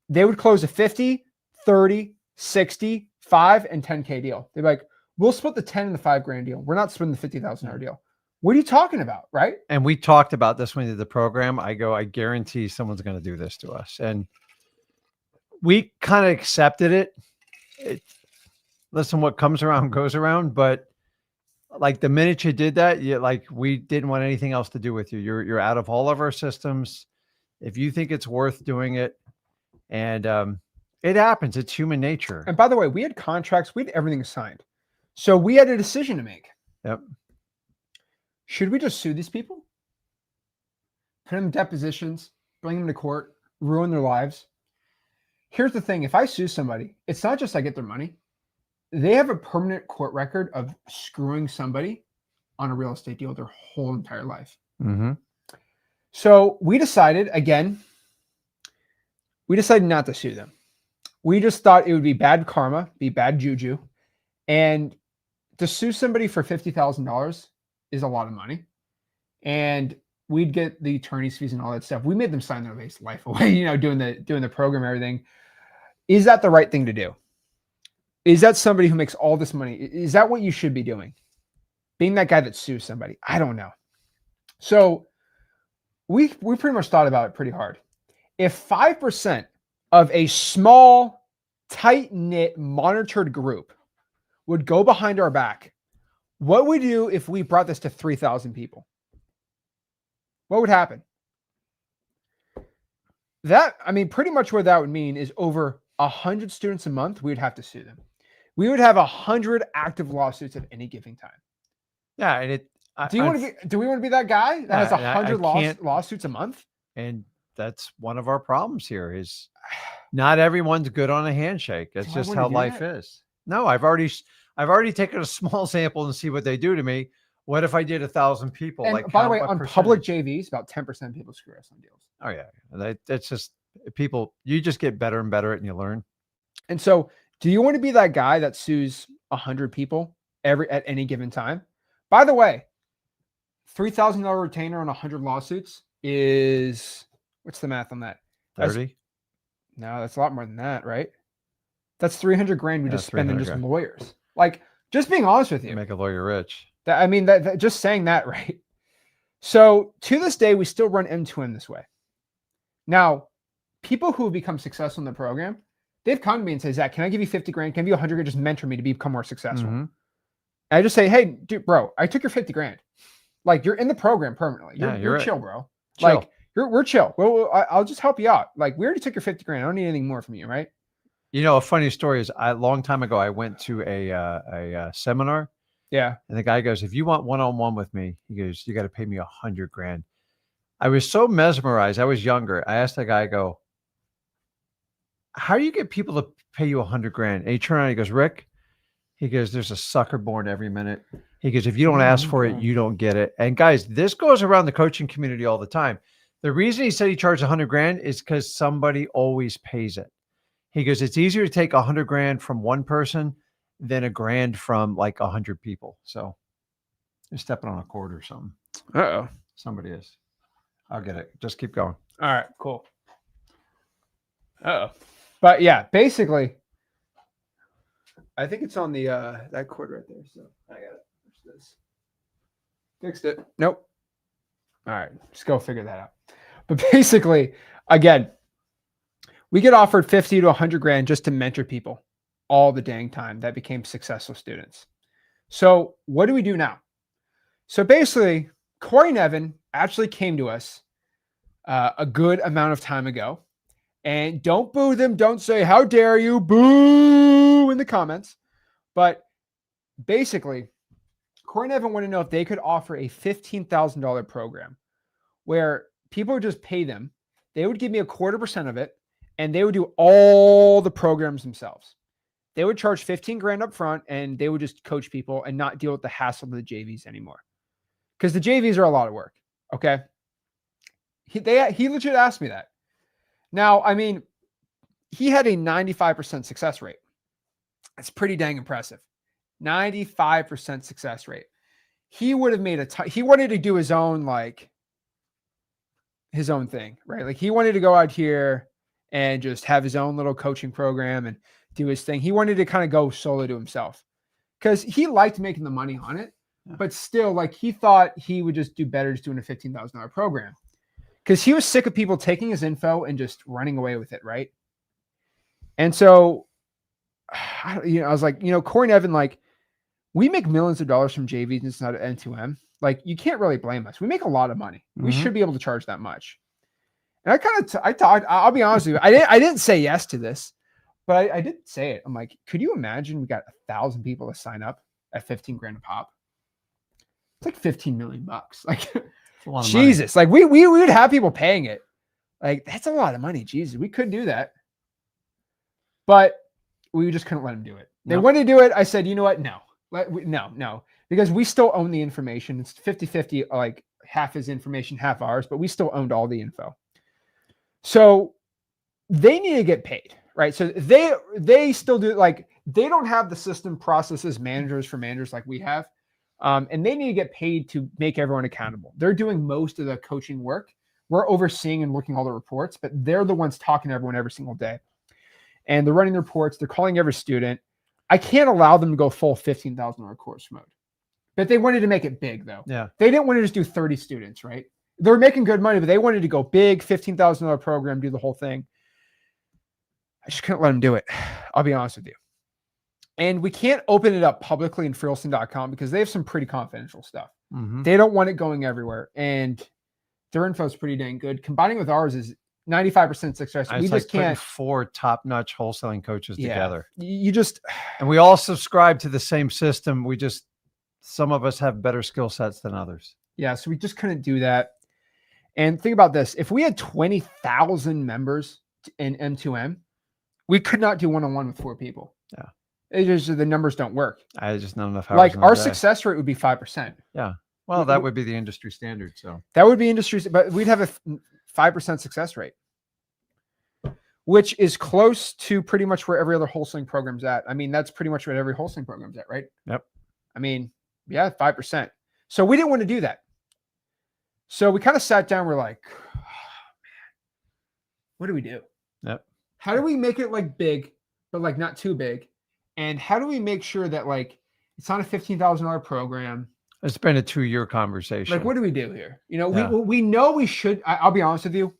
They would close a 50, 30, 60, 5, and 10K deal. They'd be like, we'll split the 10 and the 5 grand deal. We're not splitting the $50,000 deal. What are you talking about, right? And we talked about this when we did the program. I guarantee someone's going to do this to us. And we kind of accepted it. Listen, what comes around goes around. But like the minute you did that, we didn't want anything else to do with you. You're out of all of our systems. If you think it's worth doing it, and it happens. It's human nature. And by the way, we had contracts. We had everything signed. So we had a decision to make. Yep. Should we just sue these people? Put them in depositions, bring them to court, ruin their lives? Here's the thing. If I sue somebody, it's not just I get their money. They have a permanent court record of screwing somebody on a real estate deal their whole entire life. Mm-hmm. So we decided not to sue them. We just thought it would be bad karma, be bad juju. And to sue somebody for $50,000 is a lot of money. And we'd get the attorney's fees and all that stuff. We made them sign their life away, doing the program, and everything. Is that the right thing to do? Is that somebody who makes all this money? Is that what you should be doing? Being that guy that sues somebody? I don't know. So we pretty much thought about it pretty hard. If 5% of a small, tight-knit, monitored group would go behind our back, what would we do if we brought this to 3,000 people? What would happen? Pretty much what that would mean is over 100 students a month, we would have to sue them. We would have 100 active lawsuits at any given time. Yeah, and do we want to be that guy that has 100 lawsuits a month? And that's one of our problems here is not everyone's good on a handshake. That's just how life is. No, I've already taken a small sample and see what they do to me. What if I did 1,000 people? And by the way, on public JVs, about 10% of people screw us on deals. Oh yeah, that's just people. You just get better and better at it, and you learn. And so, do you want to be that guy that sues 100 people at any given time? By the way, $3,000 retainer on 100 lawsuits is, what's the math on that? 30? No, that's a lot more than that, right? That's 300 grand we just spend on just lawyers. Like, just being honest with you. Make a lawyer rich. Just saying that, right? So to this day, we still run M2M this way. Now, people who have become successful in the program, they've come to me and say, Zach, can I give you 50 grand? Can I give you 100 grand? Just mentor me to become more successful. Mm-hmm. I just say, hey, dude, bro, I took your 50 grand. Like, you're in the program permanently. You're right. Chill, bro. Chill. Like, we're chill. Well, I'll just help you out. Like, we already took your 50 grand. I don't need anything more from you, right? A funny story is a long time ago, I went to a seminar. Yeah. And the guy goes, if you want one-on-one with me, he goes, you got to pay me 100 grand. I was so mesmerized. I was younger. I asked the guy, I go, how do you get people to pay you 100 grand? And he turned around, he goes, Rick, he goes, there's a sucker born every minute. He goes, if you don't ask for it, you don't get it. And guys, this goes around the coaching community all the time. The reason he said he charged 100 grand is because somebody always pays it. He goes, it's easier to take 100 grand from one person than a grand from like 100 people. So they're stepping on a cord or something. Uh-oh. Somebody is. I'll get it. Just keep going. All right, cool. Uh-oh. But yeah, basically, I think it's on the that cord right there. So I got it. What's this? Fixed it. Nope. All right, just go figure that out. But basically, again, we get offered 50 to 100 grand just to mentor people all the dang time that became successful students. So what do we do now? So basically, Corey Nevin actually came to us a good amount of time ago. And don't boo them. Don't say, how dare you, boo, in the comments. But basically, Corey Nevin wanted to know if they could offer a $15,000 program where people would just pay them. They would give me 0.25% of it, and they would do all the programs themselves. They would charge 15 grand up front, and they would just coach people and not deal with the hassle of the JVs anymore. Because the JVs are a lot of work, okay? He legit asked me that. Now, I mean, he had a 95% success rate. That's pretty dang impressive. 95% success rate. He would have made he wanted to do his own thing, right? Like he wanted to go out here and just have his own little coaching program and do his thing. He wanted to kind of go solo to himself because he liked making the money on it, but still, like he thought he would just do better just doing a $15,000 program. Because he was sick of people taking his info and just running away with it, right? And so, I was like, Corey Nevin, like, we make millions of dollars from JVs and it's not an M2M. Like, you can't really blame us. We make a lot of money. Mm-hmm. We should be able to charge that much. And I talked, I'll be honest with you. I didn't say yes to this, but I did say it. I'm like, could you imagine we got 1,000 people to sign up at 15 grand a pop? It's like 15 million bucks. Like, Jesus, like we would have people paying it. Like that's a lot of money. Jesus, we could do that. But we just couldn't let them do it. They wanted to do it. I said, you know what? No, no, because we still own the information. It's 50-50, like half his information, half ours, but we still owned all the info. So they need to get paid, right? So they still do, like, they don't have the system processes managers for managers like we have. And they need to get paid to make everyone accountable. They're doing most of the coaching work. We're overseeing and looking at all the reports, but they're the ones talking to everyone every single day. And they're running the reports. They're calling every student. I can't allow them to go full $15,000 course mode. But they wanted to make it big, though. Yeah. They didn't want to just do 30 students, right? They were making good money, but they wanted to go big, $15,000 program, do the whole thing. I just couldn't let them do it. I'll be honest with you. And we can't open it up publicly in freeholston.com because they have some pretty confidential stuff. Mm-hmm. They don't want it going everywhere. And their info is pretty dang good. Combining with ours is 95% success. We just can't. 4 top-notch wholesaling coaches together. You just. And we all subscribe to the same system. Some of us have better skill sets than others. Yeah. So we just couldn't do that. And think about this. If we had 20,000 members in M2M, we could not do one-on-one with 4 people. Yeah. It just, the numbers don't work. I just not enough hours. Like our success rate would be 5%. Yeah. Well, that would be the industry standard. So that would be industry, but we'd have a 5% success rate, which is close to pretty much where every other wholesaling program's at. I mean, that's pretty much what every wholesaling program's at, right? Yep. I mean, yeah, 5%. So we didn't want to do that. So we kind of sat down. We're like, oh, man, what do we do? Yep. How do we make it like big, but like not too big? And how do we make sure that like it's not a $15,000 program? It's been a 2-year conversation. Like, what do we do here? You know, Yeah. we know we should. I'll be honest with you.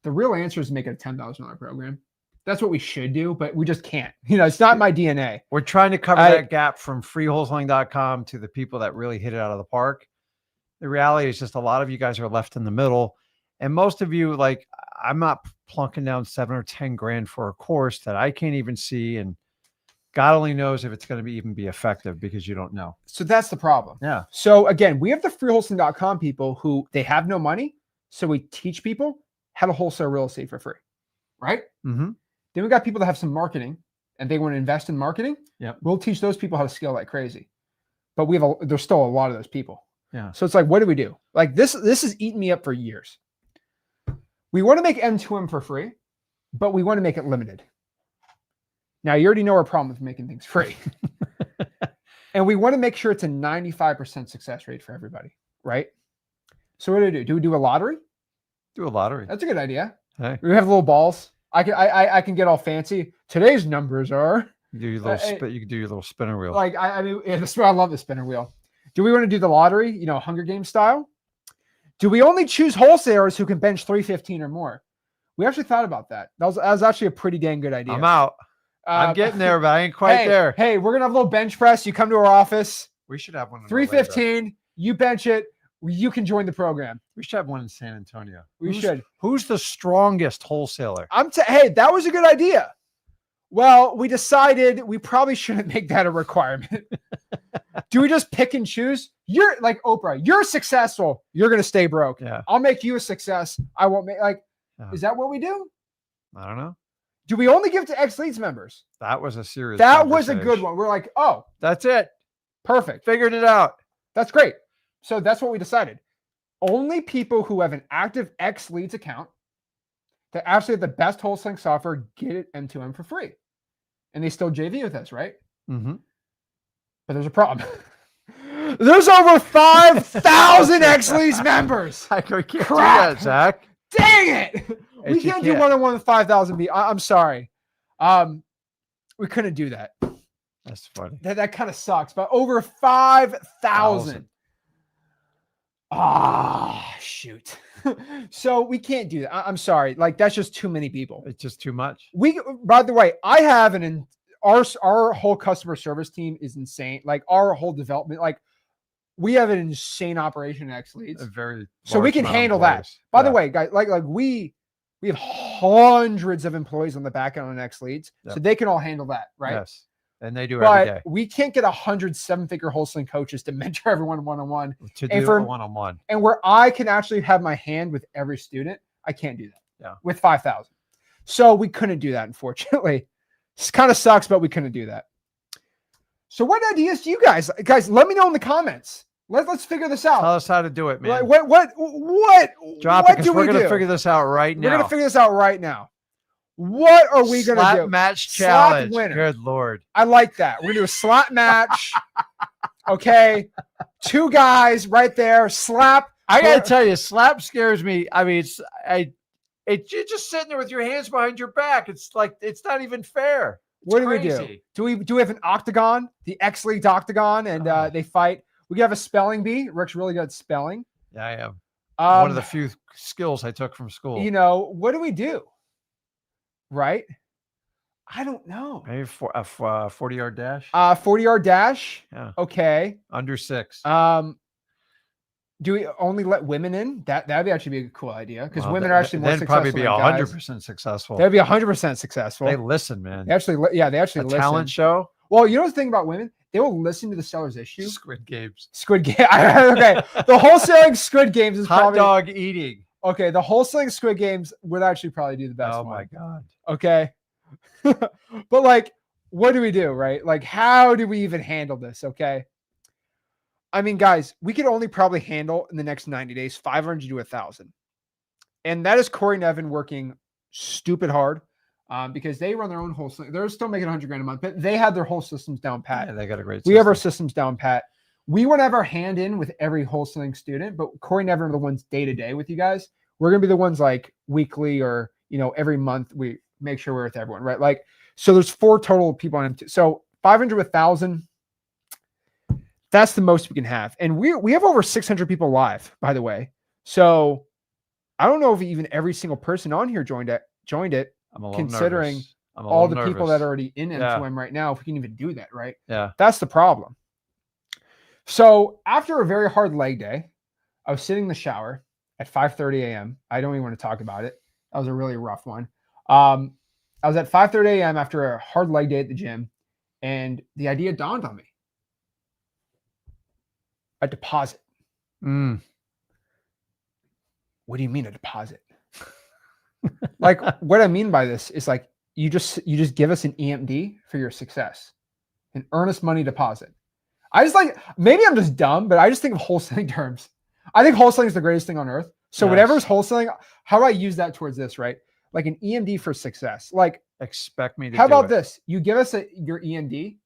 The real answer is make it a $10,000 program. That's what we should do, but we just can't. You know, it's not my DNA. We're trying to cover that gap from freewholesaling.com to the people that really hit it out of the park. The reality is just a lot of you guys are left in the middle. And most of you, like, I'm not plunking down 7 or 10 grand for a course that I can't even see. And God only knows if it's going to even be effective because you don't know. So that's the problem. Yeah. So again, we have the freewholesaling.com people who they have no money. So we teach people how to wholesale real estate for free. Right? Mm-hmm. Then we got people that have some marketing and they want to invest in marketing. Yeah. We'll teach those people how to scale like crazy. But there's still a lot of those people. Yeah. So it's like, what do we do? Like this has eaten me up for years. We want to make M2M for free, but we want to make it limited. Now you already know our problem with making things free. And we want to make sure it's a 95% success rate for everybody. Right? So what do? Do we do a lottery? Do a lottery. That's a good idea. Hey. We have little balls. I can get all fancy. Today's numbers are. You do your little you can do your little spinner wheel. Like I mean, yeah, I love the spinner wheel. Do we want to do the lottery? You know, Hunger Games style. Do we only choose wholesalers who can bench 315 or more? We actually thought about that. That was actually a pretty dang good idea. I'm out. I'm getting there, but I ain't quite there. Hey, we're gonna have a little bench press. You come to our office. We should have one. 315. You bench it. You can join the program. We should have one in San Antonio. We should. Who's the strongest wholesaler? Hey, that was a good idea. Well, we decided we probably shouldn't make that a requirement. Do we just pick and choose? You're like Oprah. You're successful. You're going to stay broke. Yeah. I'll make you a success. I won't make Is that what we do? I don't know. Do we only give to X-Leads members? That was a serious. That was a good one. We're like, oh, that's it. Perfect. Figured it out. That's great. So that's what we decided. Only people who have an active X-Leads account that actually have the best wholesaling software get it M2M for free. And they still JV with us, right? Mm-hmm. But there's a problem. There's over 5,000 X-Leads members. I can't do that, Zach. Dang it. We can't do one-on-one with 5,000 people. I'm sorry. We couldn't do that. That's funny. That kind of sucks. But over 5,000. Ah, shoot. So we can't do that. I'm sorry. Like that's just too many people. It's just too much. By the way, I have our whole customer service team is insane. Like our whole development, like we have an insane operation at X-Leads. So we can handle that. By the way, guys, like we have hundreds of employees on the back end on X-Leads, so they can all handle that, right? Yes. And they do every day. We can't get 100 7-figure wholesaling coaches to mentor everyone one-on-one. To do a one-on-one. And where I can actually have my hand with every student, I can't do that. Yeah. With 5,000. So we couldn't do that, unfortunately. This kind of sucks, but we couldn't do that. So what ideas do you guys let me know in the comments. Let's figure this out. Tell us how to do it, man. What Drop it, because we're going to figure this out right now. We're going to figure this out right now. What are we going to Slap do? match Slap challenge. winner. Good Lord. I like that. We're going to do a slap match. Okay. 2 guys right there. Slap. I got to tell you, slap scares me. I mean, you're just sitting there with your hands behind your back. It's like, it's not even fair. It's What crazy. do we do? Do we have an octagon, the X-League octagon, and they fight? We could have a spelling bee. Rick's really good at spelling. Yeah, I am. One of the few skills I took from school. You know, what do we do? Right? I don't know. Maybe for a 40-yard dash. 40-yard dash. Yeah. Okay. Under 6. Do we only let women in? That'd actually be a cool idea because women are actually more they'd successful. Probably be than 100% successful. They'd be 100% successful. They listen, man. They actually listen. Talent show. Well, you know the thing about women, they will listen to the seller's issue. Squid Games. Squid Game. Okay, the wholesaling Squid Games is hot probably dog eating. Okay, the wholesaling Squid Games would actually probably do the best. Oh my god. Okay, but like, what do we do, right? Like, how do we even handle this? Okay. I mean, guys, we could only probably handle in the next 90 days 500 to 1,000. And that is Corey Nevin working stupid hard because they run their own wholesaling. They're still making 100 grand a month, but they have their whole systems down pat. Yeah, they got a great We have our systems down pat. We want to have our hand in with every wholesaling student, but Corey Nevin are the ones day to day with you guys. We're going to be the ones like weekly or, every month we make sure we're with everyone, right? Like, so there's 4 total people on M2. So 500 to 1,000. That's the most we can have. And we have over 600 people live, by the way. So I don't know if even every single person on here joined it, I'm a little considering all the people that are already in M2M right now, if we can even do that, right? Yeah. That's the problem. So after a very hard leg day, I was sitting in the shower at 5:30 a.m. I don't even want to talk about it. That was a really rough one. I was at 5:30 a.m. after a hard leg day at the gym, and the idea dawned on me. A deposit. What do you mean a deposit? Like, what I mean by this is like you just give us an EMD for your success, an earnest money deposit. I just like, maybe I'm just dumb, but I just think of wholesaling terms. I think wholesaling is the greatest thing on earth. So whatever's wholesaling, how do I use that towards this, right? Like an EMD for success. Like, expect me to. How about this? You give us your EMD.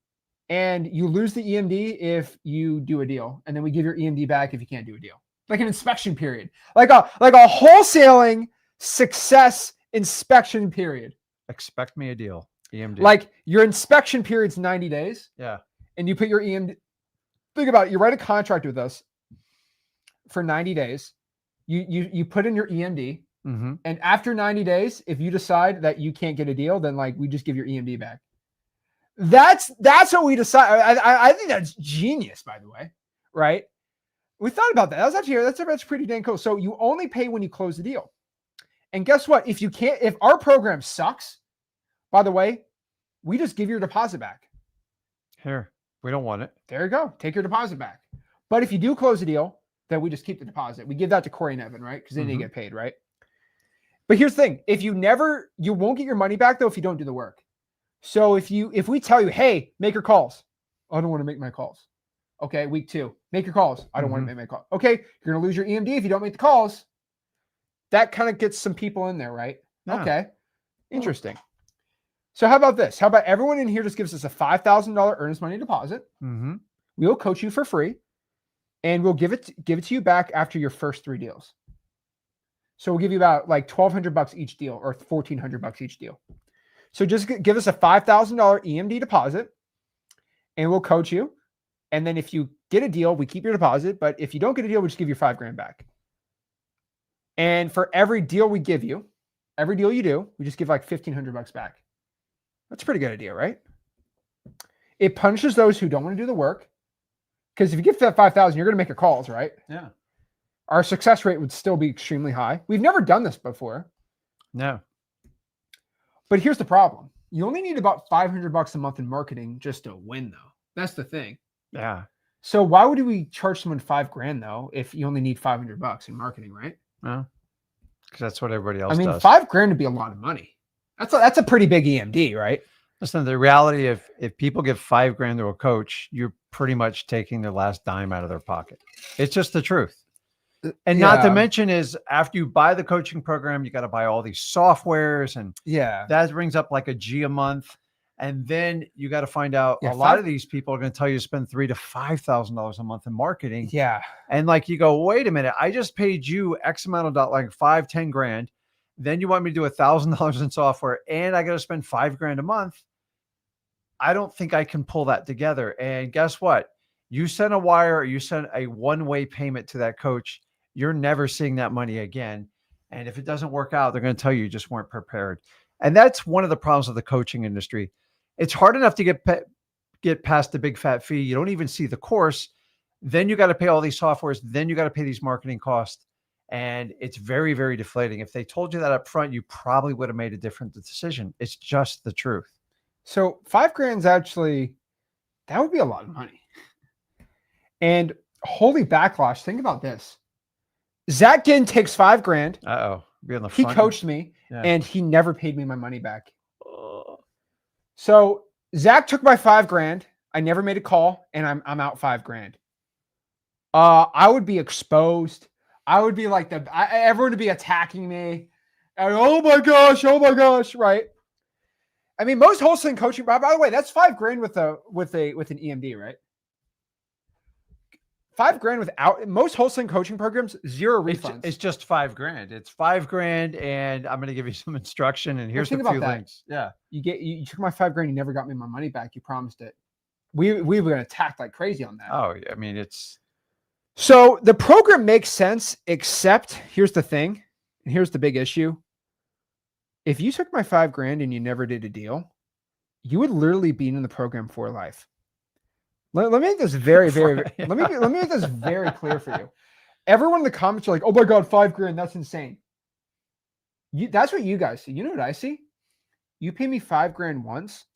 And you lose the EMD if you do a deal, and then we give your EMD back if you can't do a deal. Like an inspection period, like a wholesaling success inspection period. Expect me a deal. EMD. Like your inspection period's 90 days. Yeah. And you put your EMD. Think about it. You write a contract with us for 90 days. You put in your EMD, and after 90 days, if you decide that you can't get a deal, then like we just give your EMD back. That's what we decide. I think that's genius, by the way, right? We thought about that. That's pretty dang cool. So you only pay when you close the deal. And guess what? If our program sucks, by the way, we just give your deposit back. Here, we don't want it. There you go. Take your deposit back. But if you do close the deal, then we just keep the deposit. We give that to Corey Nevin, right? Because then you get paid, right? But here's the thing. You won't get your money back though if you don't do the work. So if we tell you, hey, make your calls. I don't want to make my calls. Okay, week 2, make your calls. I don't want to make my call. Okay, you're going to lose your EMD if you don't make the calls. That kind of gets some people in there, right? Yeah. Okay, interesting. So how about this? How about everyone in here just gives us a $5,000 earnest money deposit? We will coach you for free, and we'll give it to you back after your first 3 deals. So we'll give you about like $1,200 each deal or $1,400 each deal. So just give us a $5,000 EMD deposit, and we'll coach you. And then if you get a deal, we keep your deposit. But if you don't get a deal, we just give you $5,000 back. And for every deal we give you, every deal you do, we just give like $1,500 back. That's a pretty good idea, right? It punishes those who don't want to do the work. Because if you give that $5,000, you're going to make your calls, right? Yeah. Our success rate would still be extremely high. We've never done this before. No. But here's the problem. You only need about $500 a month in marketing just to win, though. That's the thing. Yeah. So why would we charge someone $5,000 though if you only need $500 in marketing, right? No, because that's what everybody else does. I mean, $5,000 would be a lot of money. That's a pretty big EMD, right? Listen, the reality if people give $5,000 to a coach, you're pretty much taking their last dime out of their pocket. It's just the truth. And not to Yeah. mention is after you buy the coaching program, you got to buy all these softwares, and Yeah. that brings up like a G a month. And then you got to find out Yeah, a lot of these people are going to tell you to spend $3,000 to $5,000 a month in marketing. Yeah. And like you go, wait a minute, I just paid you X amount of dollars, like 5, 10 grand. Then you want me to do $1,000 in software and I got to spend $5,000 a month. I don't think I can pull that together. And guess what? You send a wire or you send a one-way payment to that coach, you're never seeing that money again. And if it doesn't work out, they're going to tell you just weren't prepared. And that's one of the problems of the coaching industry. It's hard enough to get past the big fat fee. You don't even see the course. Then you got to pay all these softwares. Then you got to pay these marketing costs. And it's very, very deflating. If they told you that up front, you probably would have made a different decision. It's just the truth. So $5,000 actually, that would be a lot of money. And holy backlash, think about this. Zach Ginn takes $5,000. Uh-oh. He coached me and he never paid me my money back. So Zach took my $5,000. I never made a call and I'm out $5,000. I would be exposed. I would be like everyone would be attacking me. And, oh my gosh, right? I mean, most wholesaling coaching, by the way, that's $5,000 with an EMD, right? $5,000 without most wholesaling coaching programs, zero refunds. It's just $5,000. It's $5,000, and I'm going to give you some instruction. And here's a few links. Yeah, you took my $5,000. You never got me my money back. You promised it. We were attacked like crazy on that. Oh, I mean, it's so the program makes sense, except here's the thing, and here's the big issue. If you took my $5,000 and you never did a deal, you would literally be in the program for life. Let me make this very, very. Let me make this very clear for you. Everyone in the comments are like, "Oh my God, $5,000, that's insane." That's what you guys see. You know what I see? You pay me $5,000 once,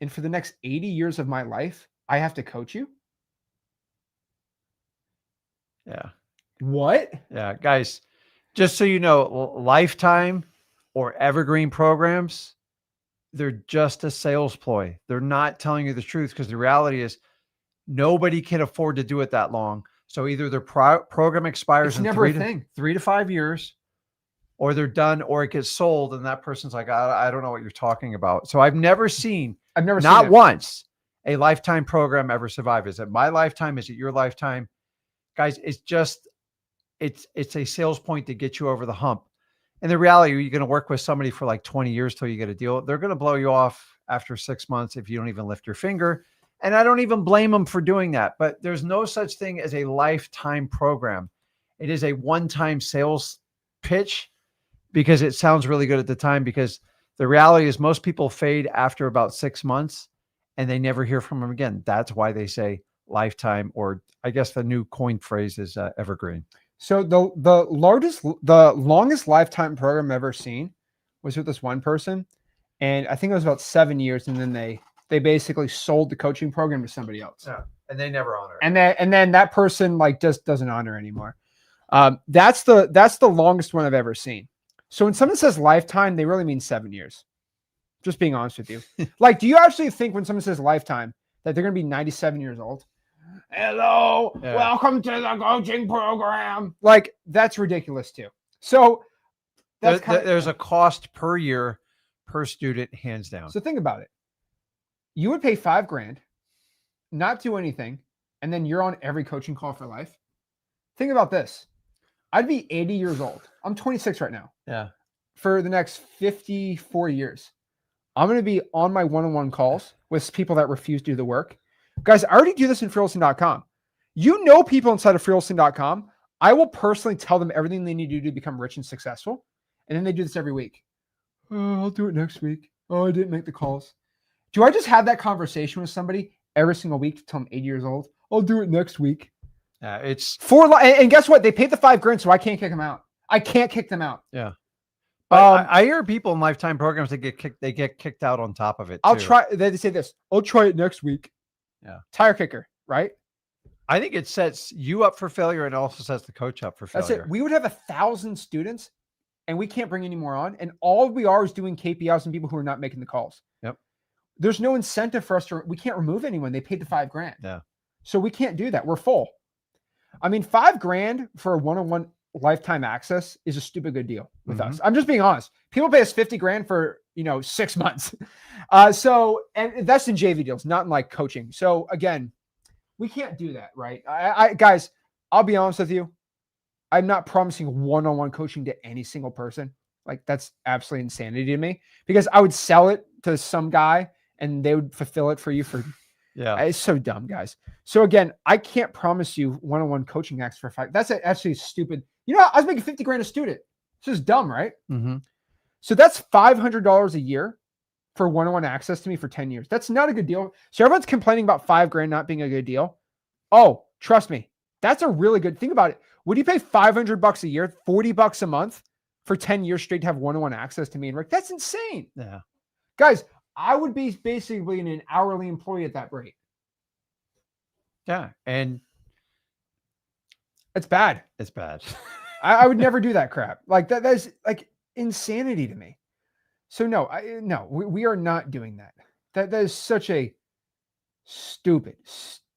and for the next 80 years of my life, I have to coach you. Yeah. What? Yeah, guys. Just so you know, lifetime or evergreen programs, they're just a sales ploy. They're not telling you the truth because the reality is nobody can afford to do it that long. So either their program expires in 3 to 5 years, or they're done, or it gets sold, and that person's like, I don't know what you're talking about. So I've never seen not once a lifetime program ever survive. Is it my lifetime? Is it your lifetime? Guys, it's just it's a sales point to get you over the hump. And the reality, you're going to work with somebody for like 20 years till you get a deal. They're going to blow you off after 6 months if you don't even lift your finger. And I don't even blame them for doing that. But there's no such thing as a lifetime program. It is a one-time sales pitch because it sounds really good at the time. Because the reality is most people fade after about 6 months and they never hear from them again. That's why they say lifetime, or I guess the new coined phrase is evergreen. So the longest lifetime program I've ever seen was with this one person, and I think it was about 7 years, and then they basically sold the coaching program to somebody else. Yeah, and they never honor it. And then that person like just doesn't honor anymore. That's the longest one I've ever seen. So when someone says lifetime, they really mean 7 years. Just being honest with you. Like, do you actually think when someone says lifetime that they're going to be 97 years old? Hello, welcome to the coaching program. Like, that's ridiculous too. So there's a cost per year per student, hands down. So think about it. You would pay $5,000, not do anything, and then you're on every coaching call for life. Think about this. I'd be 80 years old. I'm 26 right now. Yeah. For the next 54 years, I'm going to be on my one-on-one calls with people that refuse to do the work. Guys, I already do this in freewholesaling.com. You know people inside of freewholesaling.com. I will personally tell them everything they need to do to become rich and successful. And then they do this every week. Oh, I'll do it next week. Oh, I didn't make the calls. Do I just have that conversation with somebody every single week until I'm 80 years old? I'll do it next week. It's and guess what? They paid the $5,000, so I can't kick them out. I can't kick them out. Yeah. I hear people in lifetime programs that get kicked out on top of it. I'll try. They say this. I'll try it next week. Yeah. Tire kicker, right? I think it sets you up for failure and also sets the coach up for failure. That's it. We would have 1,000 students and we can't bring any more on. And all we are is doing KPIs and people who are not making the calls. Yep. There's no incentive for us we can't remove anyone. They paid the $5,000. Yeah. So we can't do that. We're full. I mean, $5,000 for a one-on-one lifetime access is a stupid good deal with Mhm. us. I'm just being honest. People pay us $50,000 for 6 months. And that's in JV deals, not in like coaching. So again, we can't do that, right? Guys, I'll be honest with you. I'm not promising one-on-one coaching to any single person. Like that's absolutely insanity to me because I would sell it to some guy and they would fulfill it for you for Yeah. it's so dumb, guys. So again, I can't promise you one-on-one coaching acts for five. That's actually stupid. I was making $50,000 a student. It's just dumb, right? Mm-hmm. So that's $500 a year for one-on-one access to me for 10 years. That's not a good deal. So everyone's complaining about $5,000 not being a good deal. Oh, trust me, that's a really good thing about it. Would you pay $500 a year, $40 a month for 10 years straight to have one-on-one access to me and Rick? That's insane. Yeah. Guys, I would be basically an hourly employee at that rate. Yeah. And it's bad. It's bad. I would never do that crap. Like that's like insanity to me. So no, we are not doing that. That is such a stupid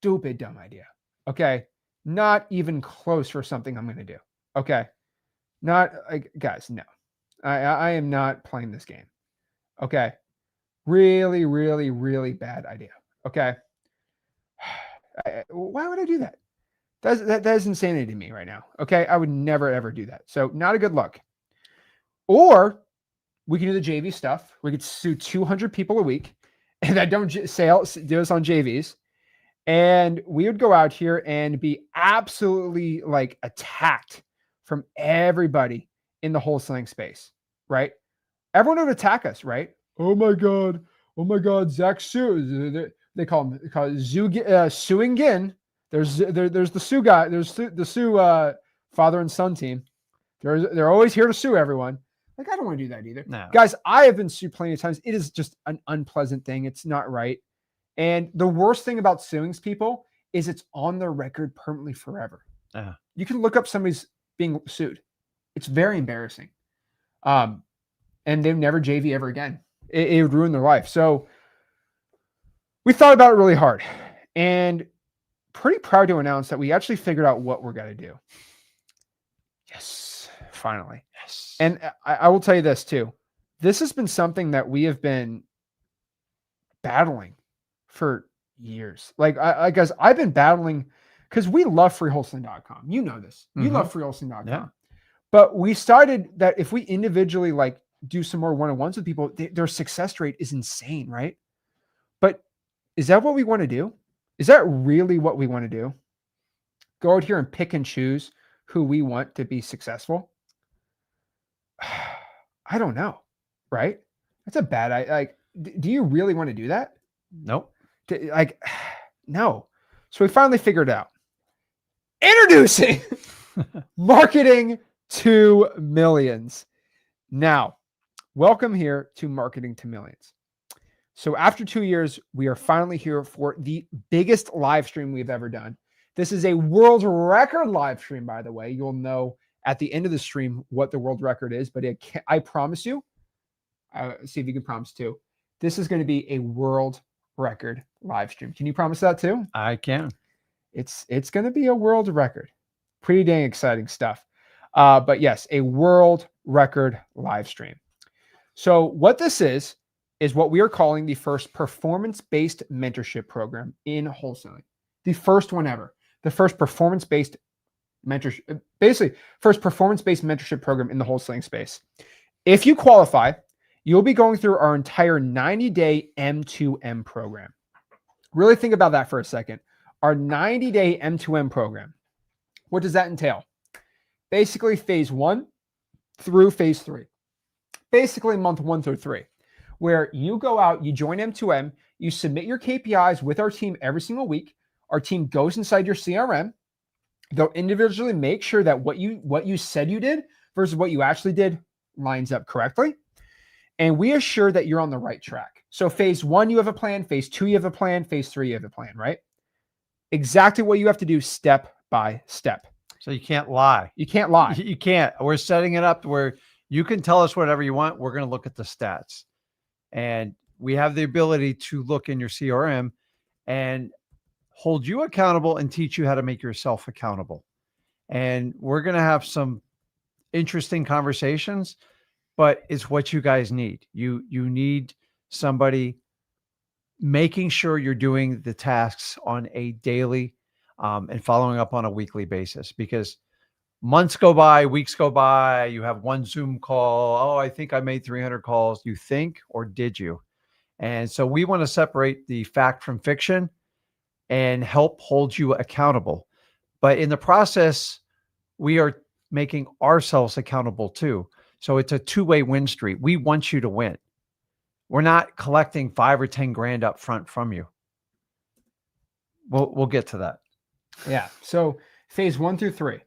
dumb idea. Okay. Not even close for something I'm going to do. Okay. Not like guys, no. I am not playing this game. Okay. Really, really, really bad idea. Okay. Why would I do that? That is insanity to me right now. Okay. I would never, ever do that. So not a good look. Or we can do the JV stuff. We could sue 200 people a week and that don't do this on JVs. And we would go out here and be absolutely like attacked from everybody in the wholesaling space, right? Everyone would attack us, right? Oh my God, Zach Sue. They call him suing Gin. There's the Sue guy. There's the Sue father and son team. They're always here to sue everyone. Like I don't want to do that either. No. Guys, I have been sued plenty of times. It is just an unpleasant thing. It's not right. And the worst thing about suing people is it's on their record permanently forever. You can look up somebody's being sued. It's very embarrassing. And they've never JV ever again. It would ruin their life. So we thought about it really hard and pretty proud to announce that we actually figured out what we're going to do. Yes, finally. Yes. And I will tell you this too. This has been something that we have been battling for years. Like, guys, I've been battling because we love freewholesaling.com. You know this. You love freewholesaling.com. Yeah. But we started that if we individually like do some more one-on-ones with people, their success rate is insane, right? But is that what we want to do? Is that really what we want to do? Go out here and pick and choose who we want to be successful? I don't know, right? That's a bad idea. Like, do you really want to do that? Nope. No. So we finally figured it out. Introducing Marketing to Millions. Now, welcome here to Marketing to Millions. So after 2 years, we are finally here for the biggest live stream we've ever done. This is a world record live stream, by the way. You'll know at the end of the stream what the world record is, but I promise you, see if you can promise too, this is going to be a world record live stream. Can you promise that too? I can. It's going to be a world record. Pretty dang exciting stuff. But yes, a world record live stream. So what this is what we are calling the first performance-based mentorship program in wholesaling. The first one ever. The first performance-based mentorship, basically first performance-based mentorship program in the wholesaling space. If you qualify, you'll be going through our entire 90-day M2M program. Really think about that for a second. Our 90-day M2M program. What does that entail? Basically phase 1 through phase 3. Basically month 1 through 3, where you go out, you join M2M, you submit your KPIs with our team every single week. Our team goes inside your CRM. They'll individually make sure that what you said you did versus what you actually did lines up correctly. And we assure that you're on the right track. So phase 1, you have a plan. Phase 2, you have a plan. Phase 3, you have a plan, right? Exactly what you have to do step by step. So you can't lie. You can't lie. You can't. We're setting it up where you can tell us whatever you want. We're going to look at the stats. And we have the ability to look in your CRM and hold you accountable and teach you how to make yourself accountable. and we're going to have some interesting conversations, but it's what you guys need. You need somebody making sure you're doing the tasks on a daily and following up on a weekly basis, because months go by, weeks go by, you have one Zoom call. Oh, I think I made 300 calls. You think, or did you? And so we want to separate the fact from fiction and help hold you accountable. But in the process, we are making ourselves accountable too. So it's a two-way win street. We want you to win. We're not collecting 5 or 10 grand up front from you. We'll get to that. Yeah. So phase 1 through 3,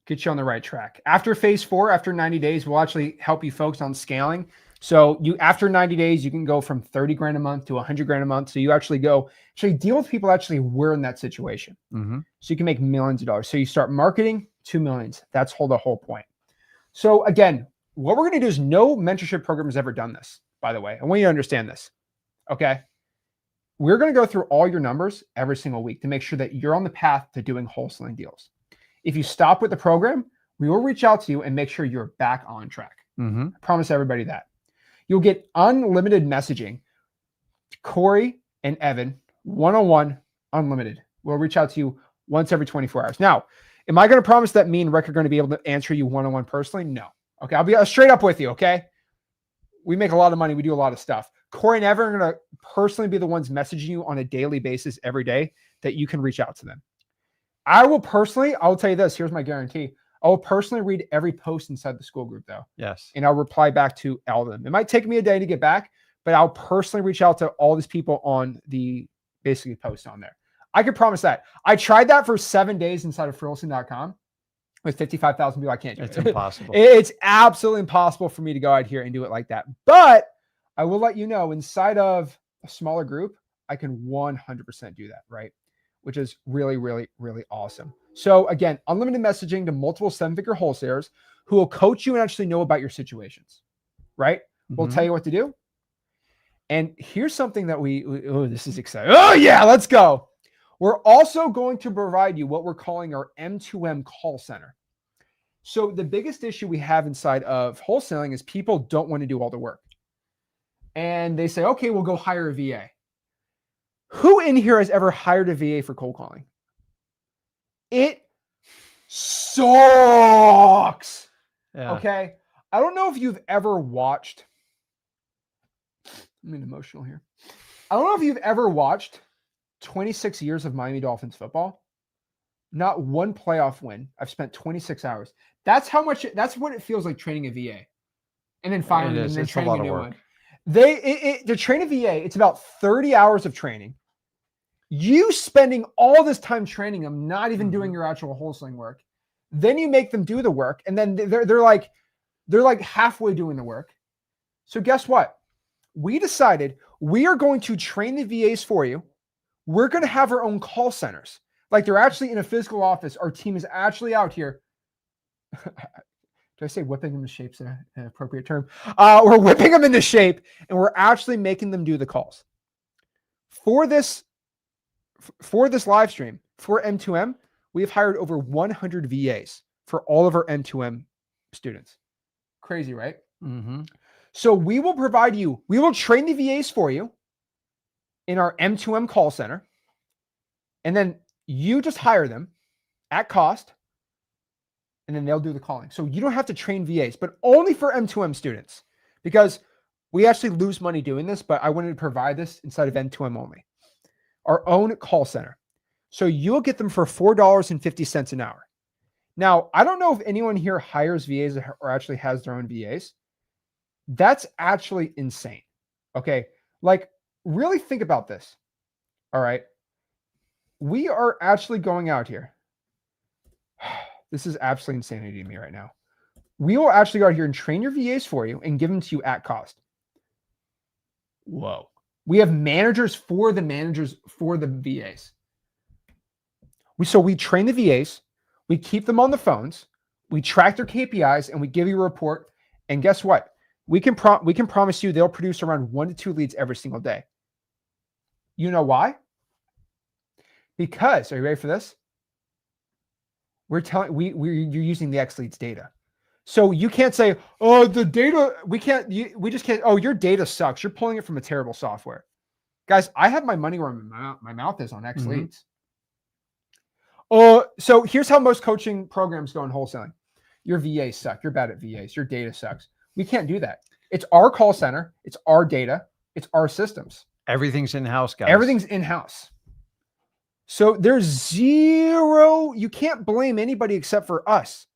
get you on the right track. After phase 4, after 90 days, we'll actually help you focus on scaling. So after 90 days, you can go from 30 grand a month to 100 grand a month. So you actually deal with people were in that situation. Mm-hmm. So you can make millions of dollars. So you start marketing, 2 millions. That's the whole point. So again, what we're going to do is no mentorship program has ever done this, by the way. I want you to understand this. Okay. We're going to go through all your numbers every single week to make sure that you're on the path to doing wholesaling deals. If you stop with the program, we will reach out to you and make sure you're back on track. Mm-hmm. I promise everybody that. You'll get unlimited messaging. Corey and Evan, one-on-one, unlimited. We'll reach out to you once every 24 hours. Now, am I going to promise that me and Rick are going to be able to answer you one-on-one personally? No. Okay, I'll be straight up with you, okay? We make a lot of money. We do a lot of stuff. Corey and Evan are going to personally be the ones messaging you on a daily basis every day that you can reach out to them. I'll tell you this. Here's my guarantee. I will personally read every post inside the school group, though. Yes. And I'll reply back to all of them. It might take me a day to get back, but I'll personally reach out to all these people on the basically post on there. I can promise that. I tried that for 7 days inside of wholesaling.com with 55,000 people. I can't do it. It's impossible. It's absolutely impossible for me to go out here and do it like that. But I will let you know, inside of a smaller group, I can 100% do that, right? Which is really, really, really awesome. So again, unlimited messaging to multiple 7-figure wholesalers who will coach you and actually know about your situations, right? We'll tell you what to do. And here's something that this is exciting. Oh yeah, let's go. We're also going to provide you what we're calling our M2M call center. So the biggest issue we have inside of wholesaling is people don't want to do all the work. And they say, okay, we'll go hire a VA. Who in here has ever hired a VA for cold calling? It sucks. Yeah. Okay. I don't know if you've ever watched, I'm getting emotional here. I don't know if you've ever watched 26 years of Miami Dolphins football. Not one playoff win. I've spent 26 hours. That's what it feels like training a VA. And then firing them and then training a new one. To train a VA, it's about 30 hours of training. You spending all this time training them, not even doing your actual wholesaling work. Then you make them do the work, and then they're like halfway doing the work. So guess what? We decided we are going to train the VAs for you. We're going to have our own call centers. Like they're actually in a physical office. Our team is actually out here. Did I say whipping them into shape's an appropriate term? We're whipping them into shape, and we're actually making them do the calls. For this live stream, for M2M, we have hired over 100 VAs for all of our M2M students. Crazy, right? Mm-hmm. So we will train the VAs for you in our M2M call center, and then you just hire them at cost, and then they'll do the calling. So you don't have to train VAs, but only for M2M students, because we actually lose money doing this, but I wanted to provide this inside of M2M only. Our own call center. So you'll get them for $4.50 an hour. Now, I don't know if anyone here hires VAs or actually has their own VAs. That's actually insane. Okay. Like, really think about this. All right. We are actually going out here. This is absolutely insanity to me right now. We will actually go out here and train your VAs for you and give them to you at cost. Whoa. We have managers for the VAs. We train the VAs, we keep them on the phones, we track their KPIs, and we give you a report. And guess what? We can promise you they'll produce around 1 to 2 leads every single day. You know why? Because, are you ready for this? you're using the X Leads data. So you can't say, oh, the data, we just can't, oh, your data sucks. You're pulling it from a terrible software. Guys, I have my money where my mouth is on X Leads. So here's how most coaching programs go in wholesaling. Your VAs suck. You're bad at VAs. Your data sucks. We can't do that. It's our call center. It's our data. It's our systems. Everything's in-house, guys. Everything's in-house. So there's zero, you can't blame anybody except for us,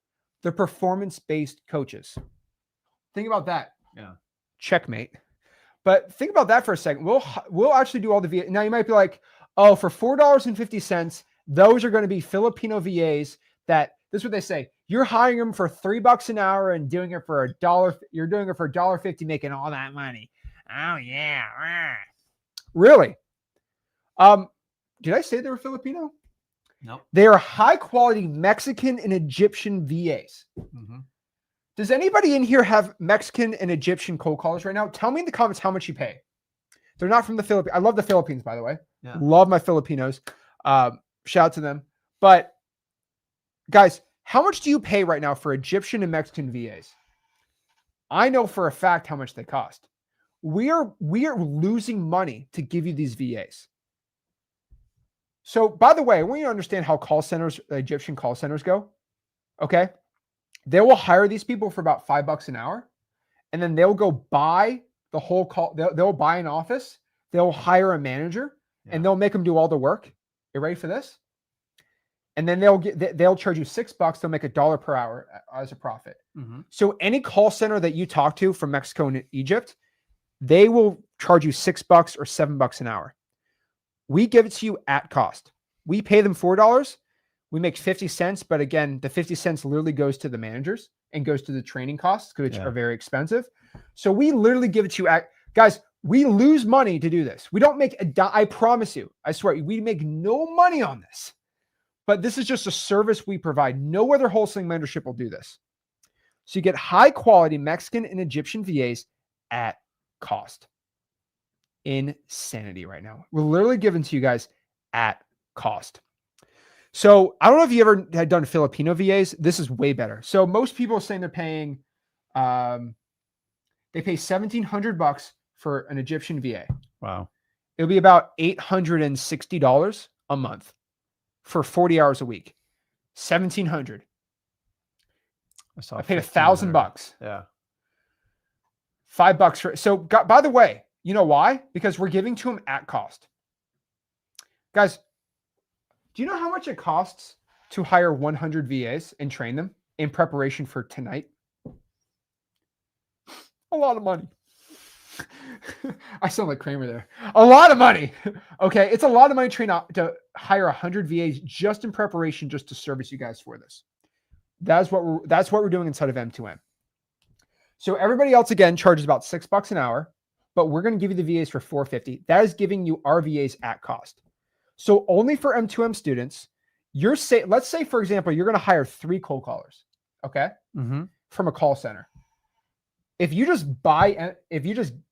the performance-based coaches. Think about that. Yeah. Checkmate. But think about that for a second. We'll actually do all the VA. Now you might be like, oh, for $4.50, those are going to be Filipino VAs that, this is what they say. You're hiring them for $3 an hour and doing it for $1. You're doing it for $1.50, making all that money. Oh yeah. Really? Did I say they were Filipino? No. They are high quality Mexican and Egyptian VAs. Does anybody in here have Mexican and Egyptian cold callers right now? Tell me in the comments how much you pay. They're not from the Philippines. I love the Philippines, by the way. Yeah. Love my Filipinos. Shout out to them. But guys, how much do you pay right now for Egyptian and Mexican VAs? I know for a fact how much they cost. We are losing money to give you these VAs. So, by the way, I want you to understand how call centers, Egyptian call centers go. Okay. They will hire these people for about $5 an hour, and then they'll go buy the whole call. They'll buy an office. They'll hire a manager, and they'll make them do all the work. You ready for this? And then they'll charge you $6. They'll make $1 per hour as a profit. So any call center that you talk to from Mexico and Egypt, they will charge you $6 or $7 an hour. We give it to you at cost. We pay them $4. We make 50 cents. But again, the 50 cents literally goes to the managers and goes to the training costs, which are very expensive. So we literally give it to you at, guys, we lose money to do this. We don't make I promise you, I swear, we make no money on this. But this is just a service we provide. No other wholesaling mentorship will do this. So you get high quality Mexican and Egyptian VAs at cost. Insanity right now. We're literally giving to you guys at cost. So I don't know if you ever had done Filipino VAs. This is way better. So most people are saying they're paying, they pay $1,700 for an Egyptian VA. Wow. It'll be about $860 a month for 40 hours a week. $1,700. I paid $1,000. Yeah. $5 for, so by the way, you know why? Because we're giving to them at cost. Guys, do you know how much it costs to hire 100 VAs and train them in preparation for tonight? A lot of money. I sound like Kramer there. A lot of money. Okay. It's a lot of money to hire 100 VAs just in preparation, just to service you guys for this. That's what we're doing inside of M2M. So everybody else, again, charges about $6 an hour, but we're going to give you the VAs for $450. That is giving you our VAs at cost. So only for M2M students, let's say, for example, you're going to hire 3 cold callers, okay, from a call center. If you just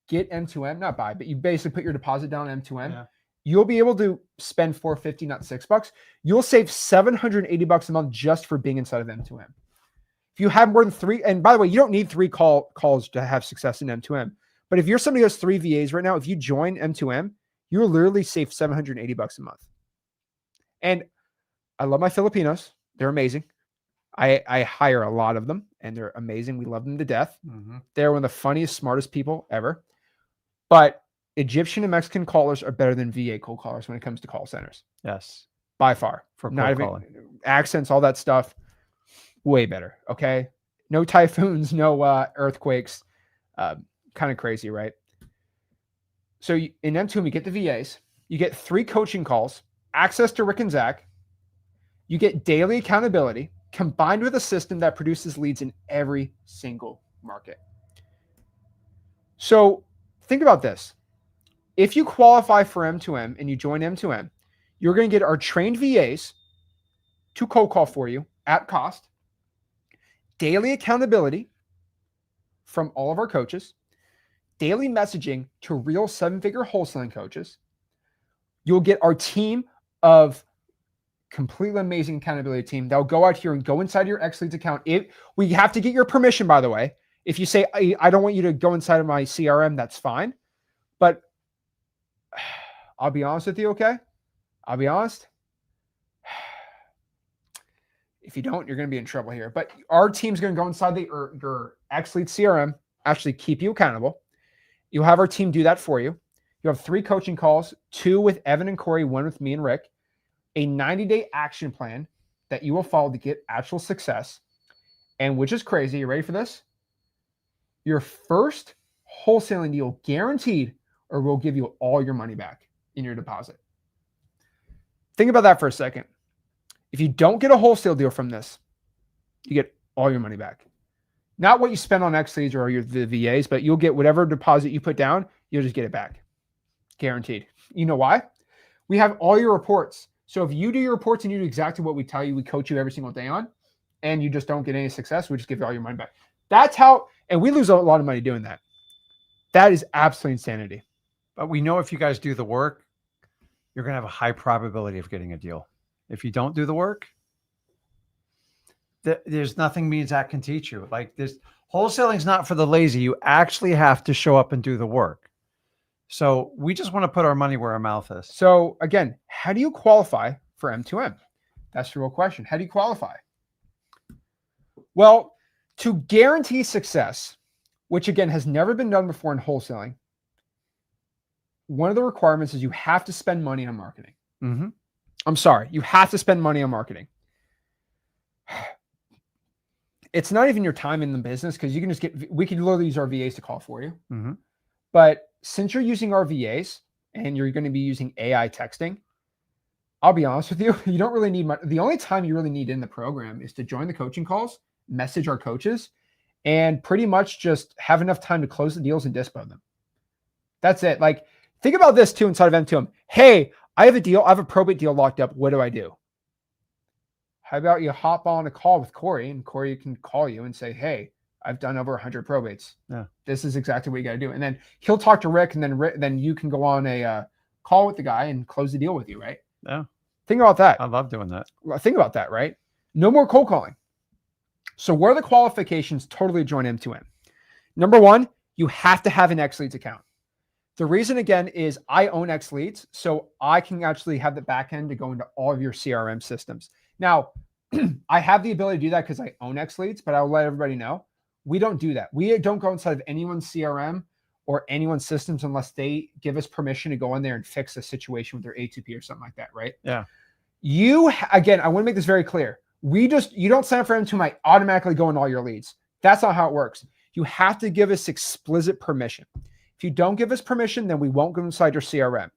get M2M, not buy, but you basically put your deposit down on M2M, you'll be able to spend $450, not $6. You'll save $780 a month just for being inside of M2M. If you have more than 3, and by the way, you don't need 3 calls to have success in M2M. But if you're somebody who has 3 VAs right now, if you join M2M, you'll literally save $780 a month. And I love my Filipinos. They're amazing. I hire a lot of them, and they're amazing. We love them to death. They're one of the funniest, smartest people ever. But Egyptian and Mexican callers are better than VA cold callers when it comes to call centers. Yes. By far. For not cold even calling. Accents, all that stuff. Way better. Okay. No typhoons, no earthquakes. Kind of crazy, right? So in M2M, you get the VAs, you get 3 coaching calls, access to Rick and Zach, you get daily accountability combined with a system that produces leads in every single market. So think about this. If you qualify for M2M and you join M2M, you're going to get our trained VAs to cold call for you at cost, daily accountability from all of our coaches, daily messaging to real 7-figure wholesaling coaches. You'll get our team of completely amazing accountability team that'll go out here and go inside your X Leads account. We have to get your permission, by the way. If you say, I don't want you to go inside of my CRM, that's fine. But I'll be honest with you, okay? I'll be honest. If you don't, you're going to be in trouble here. But our team's going to go inside your X Leads CRM, actually keep you accountable. You'll have our team do that for you. You have 3 coaching calls, 2 with Evan and Corey, 1 with me and Rick, a 90-day action plan that you will follow to get actual success. And which is crazy. You ready for this? Your first wholesaling deal guaranteed, or we'll give you all your money back in your deposit. Think about that for a second. If you don't get a wholesale deal from this, you get all your money back. Not what you spend on X Leads or the VAs, but you'll get whatever deposit you put down, you'll just get it back. Guaranteed. You know why? We have all your reports. So if you do your reports and you do exactly what we tell you, we coach you every single day on, and you just don't get any success, we just give you all your money back. That's how, and we lose a lot of money doing that. That is absolute insanity. But we know if you guys do the work, you're going to have a high probability of getting a deal. If you don't do the work, there's nothing me and Zach can teach you. Like this, wholesaling is not for the lazy. You actually have to show up and do the work. So we just want to put our money where our mouth is. So again, how do you qualify for M2M? That's the real question. How do you qualify? Well, to guarantee success, which again has never been done before in wholesaling, one of the requirements is you have to spend money on marketing. Mm-hmm. I'm sorry, you have to spend money on marketing. It's not even your time in the business because you can just we could literally use our VAs to call for you. Mm-hmm. But since you're using our VAs and you're going to be using AI texting, I'll be honest with you, you don't really need much. The only time you really need in the program is to join the coaching calls, message our coaches, and pretty much just have enough time to close the deals and dispo them. That's it. Like, think about this too inside of M2M. Hey, I have a deal. I have a probate deal locked up. What do I do? How about you hop on a call with Corey, and Corey can call you and say, hey, I've done over 100 probates. Yeah. This is exactly what you got to do. And then he'll talk to Rick, and then you can go on a call with the guy and close the deal with you, right? Yeah. Think about that. I love doing that. Think about that, right? No more cold calling. So what are the qualifications totally join M2M? Number 1, you have to have an X Leads account. The reason, again, is I own X Leads, so I can actually have the back end to go into all of your CRM systems. Now, I have the ability to do that because I own X Leads, but I'll let everybody know, we don't do that. We don't go inside of anyone's CRM or anyone's systems unless they give us permission to go in there and fix a situation with their A2P or something like that, right? Yeah. Again, I want to make this very clear. You don't sign up for M2M, I automatically go in all your leads. That's not how it works. You have to give us explicit permission. If you don't give us permission, then we won't go inside your CRM.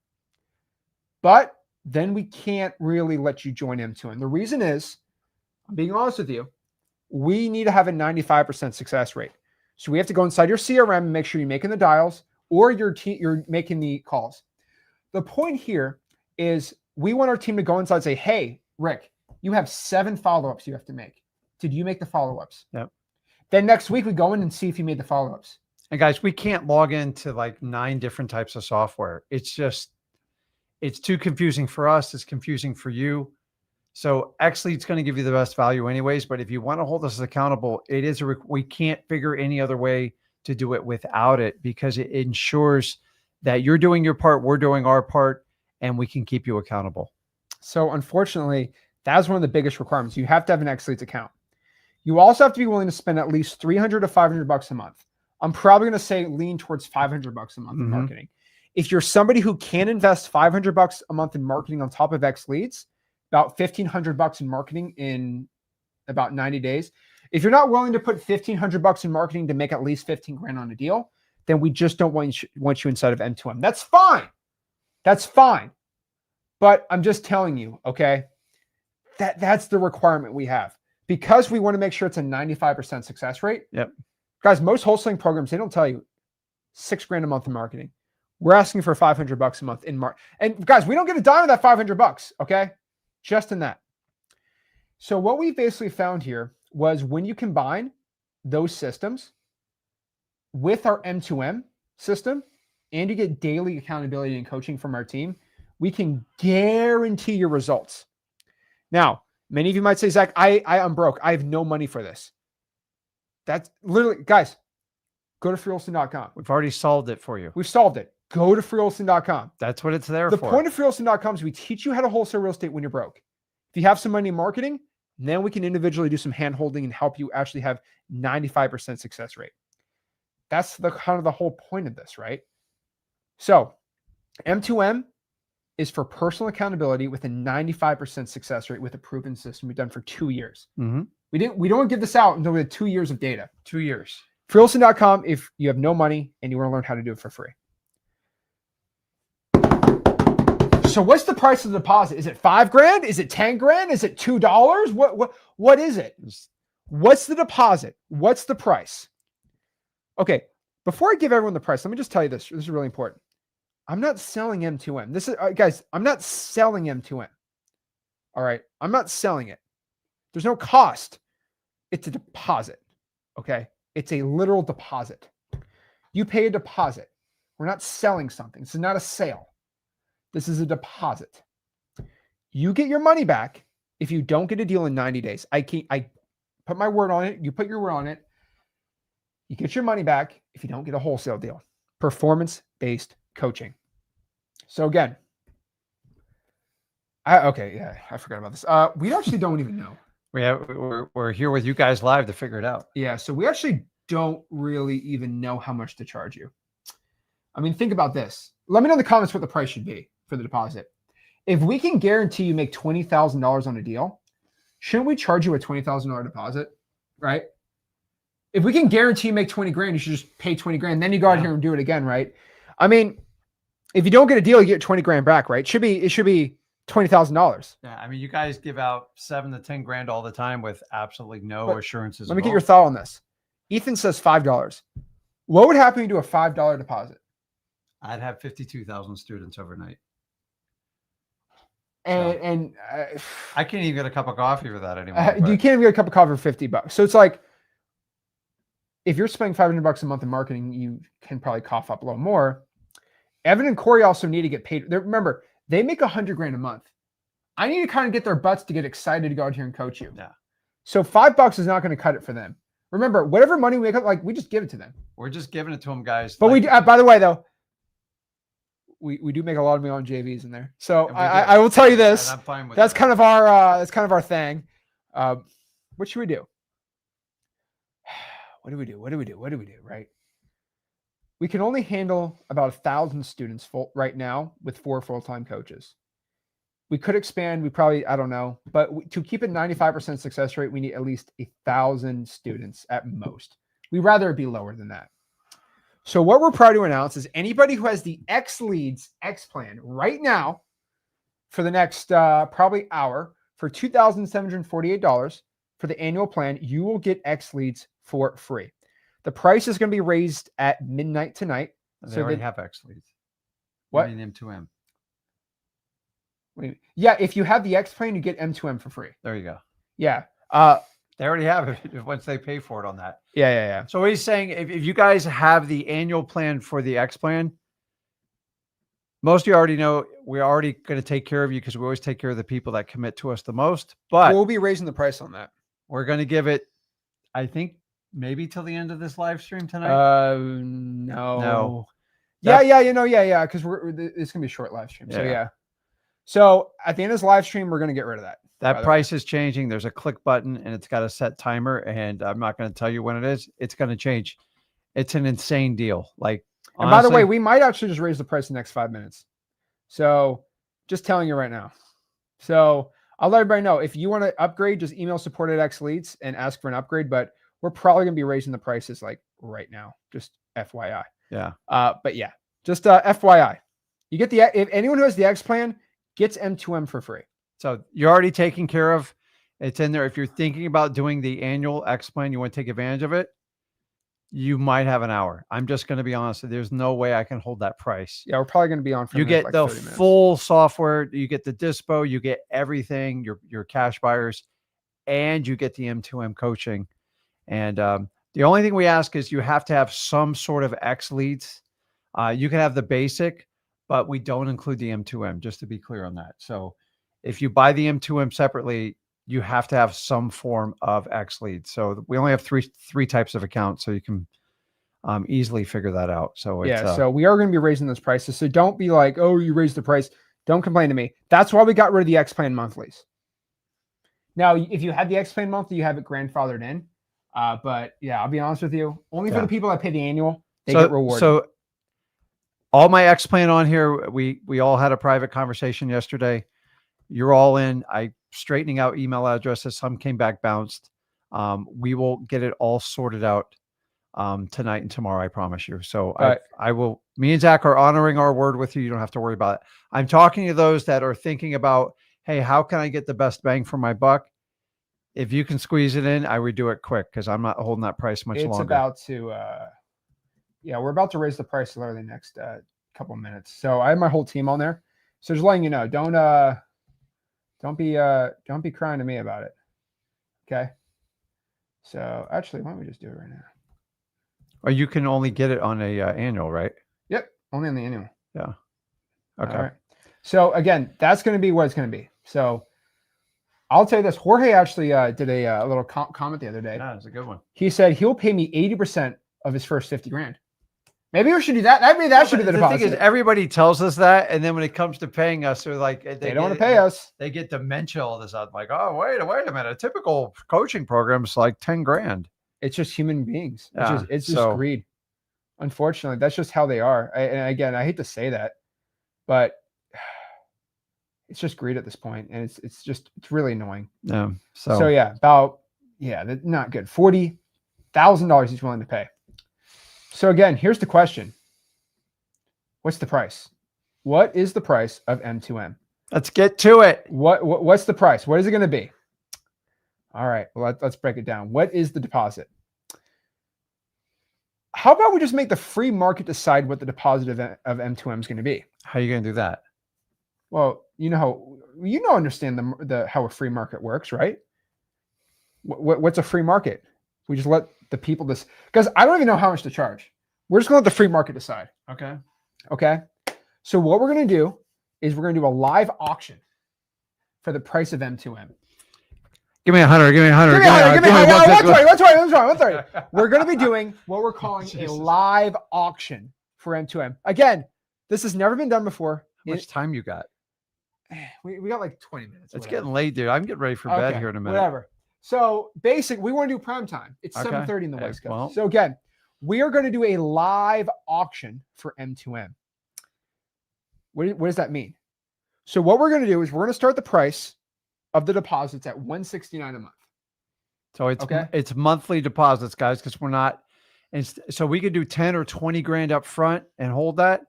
But then we can't really let you join M2M. The reason is, I'm being honest with you, we need to have a 95% success rate. So we have to go inside your CRM and make sure you're making the dials or you're making the calls. The point here is we want our team to go inside and say, hey, Rick, you have 7 follow-ups you have to make. Did you make the follow-ups? Yep. Then next week we go in and see if you made the follow-ups. And guys, we can't log into like 9 different types of software. It's too confusing for us. It's confusing for you. So X Lead's going to give you the best value anyways. But if you want to hold us accountable, we can't figure any other way to do it without it, because it ensures that you're doing your part, we're doing our part, and we can keep you accountable. So unfortunately, that's one of the biggest requirements. You have to have an X Leads account. You also have to be willing to spend at least $300 to $500 a month. I'm probably going to say lean towards $500 a month in marketing. If you're somebody who can invest $500 a month in marketing on top of X Leads, about $1,500 in marketing in about 90 days. If you're not willing to put $1,500 in marketing to make at least 15 grand on a deal, then we just don't want you inside of M2M. That's fine. That's fine. But I'm just telling you, okay, that's the requirement we have, because we want to make sure it's a 95% success rate. Yep. Guys, most wholesaling programs, they don't tell you $6 grand a month in marketing. We're asking for $500 a month in and guys, we don't get a dime of that $500. Okay. Just in that. So what we basically found here was when you combine those systems with our M2M system and you get daily accountability and coaching from our team, we can guarantee your results. Now, many of you might say, Zach, I'm broke. I have no money for this. That's literally, guys, go to freewholesaling.com. We've already solved it for you. We've solved it. Go to freewholesaling.com. That's what it's there for. for. The point of freewholesaling.com is we teach you how to wholesale real estate when you're broke. If you have some money in marketing, then we can individually do some hand holding and help you actually have 95% success rate. That's the kind of the whole point of this, right? So M2M is for personal accountability with a 95% success rate with a proven system we've done for 2 years. Mm-hmm. We don't give this out until we have 2 years of data. 2 years. freewholesaling.com if you have no money and you want to learn how to do it for free. So what's the price of the deposit? Is it $5,000? Is it $10,000? Is it $2? What is it? What's the deposit? What's the price? Okay, before I give everyone the price, let me just tell you this. This is really important. I'm not selling M2M. This is guys, I'm not selling M2M. All right, I'm not selling it. There's no cost. It's a deposit. Okay, it's a literal deposit. You pay a deposit. We're not selling something. This is not a sale. This is a deposit. You get your money back if you don't get a deal in 90 days. I put my word on it. You put your word on it. You get your money back if you don't get a wholesale deal. Performance-based coaching. So again, I forgot about this. We actually don't even know. We're here with you guys live to figure it out. Yeah, so we actually don't really even know how much to charge you. I mean, think about this. Let me know in the comments what the price should be for the deposit. If we can guarantee you make $20,000 on a deal, shouldn't we charge you a $20,000 deposit, right? If we can guarantee you make 20 grand, you should just pay 20 grand. Then you go out here and do it again, right? I mean, if you don't get a deal, you get 20 grand back, right? It should be $20,000. Yeah, I mean, you guys give out 7 to 10 grand all the time with absolutely no assurances. Let me get your thought on this. Ethan says $5. What would happen if you do a $5 deposit? I'd have 52,000 students overnight. And I can't even get a cup of coffee for that anymore. You can't even get a cup of coffee for $50. So it's like, if you're spending $500 a month in marketing, you can probably cough up a little more. Evan and Corey also need to get paid. Remember, they make $100 grand a month. I need to kind of get their butts to get excited to go out here and coach you. Yeah. So $5 is not going to cut it for them. Remember, whatever money we make up, we just give it to them. We're just giving it to them, guys. But we do, by the way, though, we do make a lot of money on JVs in there. So I will tell you this. I'm fine with that's kind of our thing. What should we do? What do we do? Right? We can only handle about 1,000 students right now with 4 full-time coaches. We could expand. We probably, I don't know, but to keep it 95% success rate, we need at least 1,000 students at most. We'd rather it be lower than that. So what we're proud to announce is anybody who has the X Leads X plan right now for the next probably hour for $2,748 for the annual plan, you will get X Leads for free. The price is going to be raised at midnight tonight. They already have X Leads. What? I mean M2M. Yeah, if you have the X plan, you get M2M for free. There you go. Yeah. They already have it once they pay for it on that. Yeah. So what he's saying, if you guys have the annual plan for the X plan, most of you already know we're already going to take care of you because we always take care of the people that commit to us the most. But we'll be raising the price on that. We're going to give it, I think, till the end of this live stream tonight. No. Yeah. Because it's gonna be a short live stream. So yeah. So at the end of this live stream, we're gonna get rid of that. That price is changing. There's a click button and it's got a set timer, and I'm not going to tell you when it is. It's going to change. It's an insane deal. Like, and honestly, by the way, we might actually just raise the price in the next 5 minutes. So just telling you right now. So I'll let everybody know if you want to upgrade, just email support at X Leads and ask for an upgrade. But we're probably gonna be raising the prices like right now. Just FYI. Yeah. But yeah, just FYI. You get if anyone who has the X plan gets M2M for free. So you're already taken care of. It's in there. If you're thinking about doing the annual X plan, you want to take advantage of it, you might have an hour. I'm just going to be honest. There's no way I can hold that price. Yeah, we're probably going to be on for you get like the full software, you get the dispo, you get everything, your cash buyers, and you get the M2M coaching. And the only thing we ask is you have to have some sort of X Leads. You can have the basic, but we don't include the M2M, just to be clear on that. So If you buy the M2M separately, you have to have some form of X lead. So we only have three types of accounts, so you can easily figure that out. So it's, yeah, so we are going to be raising those prices. So don't be like, oh, you raised the price. Don't complain to me. That's why we got rid of the X Plan monthlies. Now, if you had the X Plan monthly, you have it grandfathered in. But yeah, I'll be honest with you. Only for the people that pay the annual, they get rewarded. So all my X Plan on here, we all had a private conversation yesterday. You're all in. I straightening out email addresses. Some came back bounced. We will get it all sorted out tonight and tomorrow, I promise you. So I will, me and Zach are honoring our word with you. You don't have to worry about it. I'm talking to those that are thinking about, hey, how can I get the best bang for my buck? If you can squeeze it in, I would do it quick because I'm not holding that price much longer. It's about to, yeah, we're about to raise the price literally next couple minutes. So I have my whole team on there. So just letting you know, don't be crying to me about it. Okay. So actually, why don't we just do it right now? Or you can only get it on a annual, right? Yep, only on the annual. Yeah. Okay. All right. So again, that's going to be what it's going to be. So I'll tell you this. Jorge actually did a little comment the other day. Yeah, it's a good one. He said he'll pay me 80% of his first 50 grand. Maybe we should do that. Maybe that should be the deposit. Thing is, everybody tells us that, and then when it comes to paying us, they're like, they don't want to pay us. They get dementia all this out. Like, oh, wait a minute. A typical coaching program is like 10 grand. It's just human beings. Yeah, it's just greed. Unfortunately, that's just how they are. And again, I hate to say that, but it's just greed at this point, and it's really annoying. Yeah. So yeah, not good. $40,000 he's willing to pay. So again, here's the question: what's the price? What is the price of M2M? Let's get to it. What's the price? What is it going to be? All right, well, let's break it down. What is the deposit? How about we just make the free market decide what the deposit of M2M is going to be? How are you going to do that? Well, understand how a free market works, right? What's a free market? We just let the people because I don't even know how much to charge. We're just going to let the free market decide. Okay. Okay. So what we're going to do is we're going to do a live auction for the price of M2M. Give me 100. Give me 100. Give me 130. We're going to be doing what we're calling a live auction for M2M. Again, this has never been done before. How much time you got? We got like 20 minutes. It's getting late, dude. I'm getting ready for bed here in a minute. Whatever. So basically, we want to do prime time. It's 7:30 in the West Coast. Well, so again, we are going to do a live auction for M2M. What does that mean? So what we're going to do is we're going to start the price of the deposits at $169 a month. So it's monthly deposits, guys, because we're not. And so we could do 10 or 20 grand up front and hold that.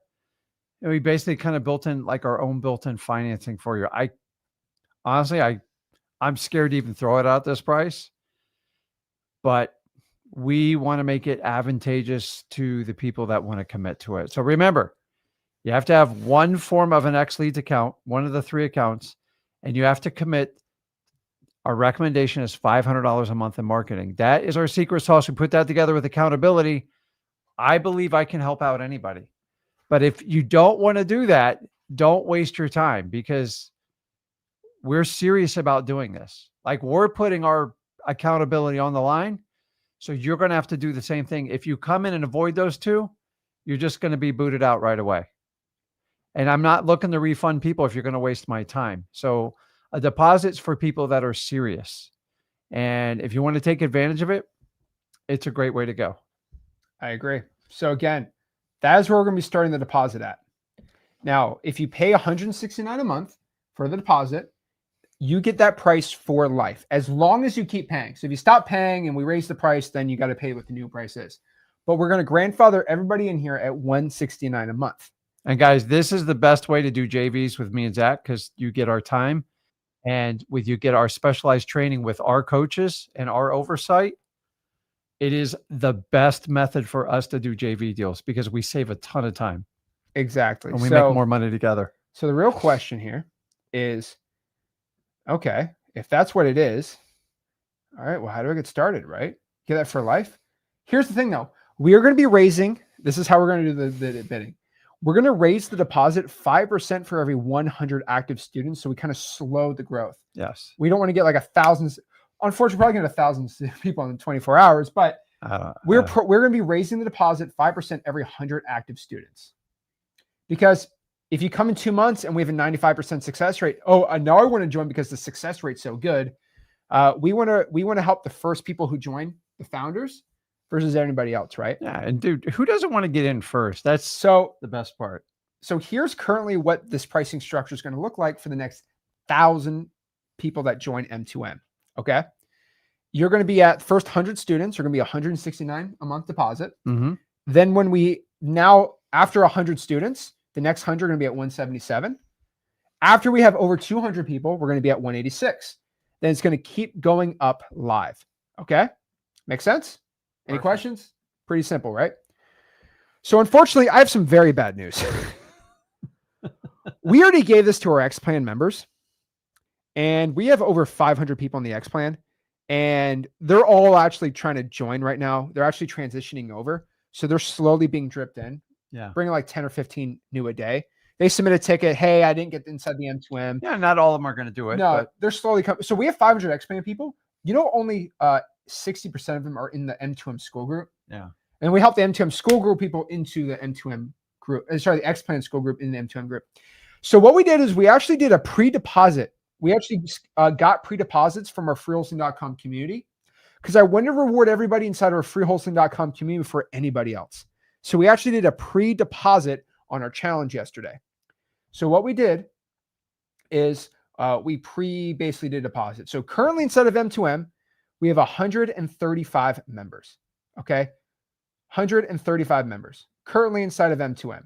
And we basically kind of built in like our own built-in financing for you. I'm scared to even throw it out this price, but we want to make it advantageous to the people that want to commit to it. So remember, you have to have one form of an X Leads account, one of the 3 accounts, and you have to commit. Our recommendation is $500 a month in marketing. That is our secret sauce. We put that together with accountability. I believe I can help out anybody. But if you don't want to do that, don't waste your time because we're serious about doing this. Like we're putting our accountability on the line. So you're going to have to do the same thing. If you come in and avoid those 2, you're just going to be booted out right away. And I'm not looking to refund people if you're going to waste my time. So a deposit's for people that are serious. And if you want to take advantage of it, it's a great way to go. I agree. So again, that is where we're going to be starting the deposit at. Now, if you pay $169 a month for the deposit, you get that price for life, as long as you keep paying. So if you stop paying and we raise the price, then you got to pay what the new price is. But we're going to grandfather everybody in here at $169 a month. And guys, this is the best way to do JVs with me and Zach because you get our time and you get our specialized training with our coaches and our oversight. It is the best method for us to do JV deals because we save a ton of time. Exactly. And we make more money together. So the real question here is, okay, if that's what it is, all right, well, how do I get started, right? Get that for life? Here's the thing, though. We are going to be raising, this is how we're going to do the bidding. We're going to raise the deposit 5% for every 100 active students. So we kind of slow the growth. Yes. We don't want to get like 1,000. Unfortunately, probably get 1,000 people in 24 hours, but we're going to be raising the deposit 5% every 100 active students. Because if you come in 2 months and we have a 95% success rate, now I want to join because the success rate's so good. We want to help the first people who join, the founders, versus everybody else, right? Yeah, and dude, who doesn't want to get in first? That's so the best part. So here's currently what this pricing structure is going to look like for the next 1,000 people that join M2M. Okay, you're going to be at first 100 students. You're going to be 169 a month deposit. Mm-hmm. Then after 100 students, the next 100 are going to be at 177. After we have over 200 people, we're going to be at 186. Then it's going to keep going up live. Okay, make sense? Any questions? Pretty simple, right? So unfortunately, I have some very bad news. We already gave this to our X Plan members, and we have over 500 people in the X Plan, and they're all actually trying to join right now. They're actually transitioning over. So they're slowly being dripped in. Yeah. Bringing like 10 or 15 new a day. They submit a ticket. Hey, I didn't get inside the M2M. Yeah, not all of them are going to do it. No, but they're slowly coming. So we have 500 X Plan people. Only 60% of them are in the M2M school group. Yeah. And we help the M2M school group people into the M2M group. The X Plan school group in the M2M group. So what we did is we actually did a pre-deposit. We actually got pre-deposits from our freewholesaling.com community because I wanted to reward everybody inside our freewholesaling.com community for anybody else. So we actually did a pre-deposit on our challenge yesterday. So what we did is we basically did a deposit. So currently inside of M2M, we have 135 members. Okay. 135 members currently inside of M2M.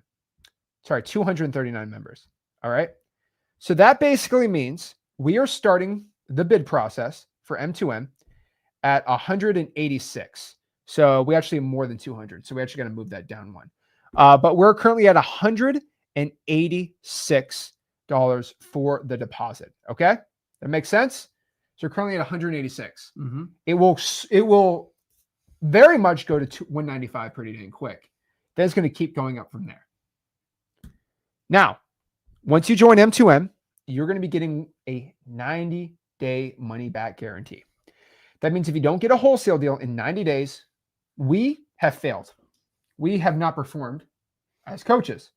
Sorry, 239 members. All right. So that basically means we are starting the bid process for M2M at 186. So we actually have more than 200. So we actually got to move that down one. But we're currently at $186 for the deposit. Okay. That makes sense. So we're currently at 186. Mm-hmm. It will very much go to 195 pretty dang quick. Then it's going to keep going up from there. Now, once you join M2M, you're going to be getting a 90-day money back guarantee. That means if you don't get a wholesale deal in 90 days, we have failed. We have not performed as coaches.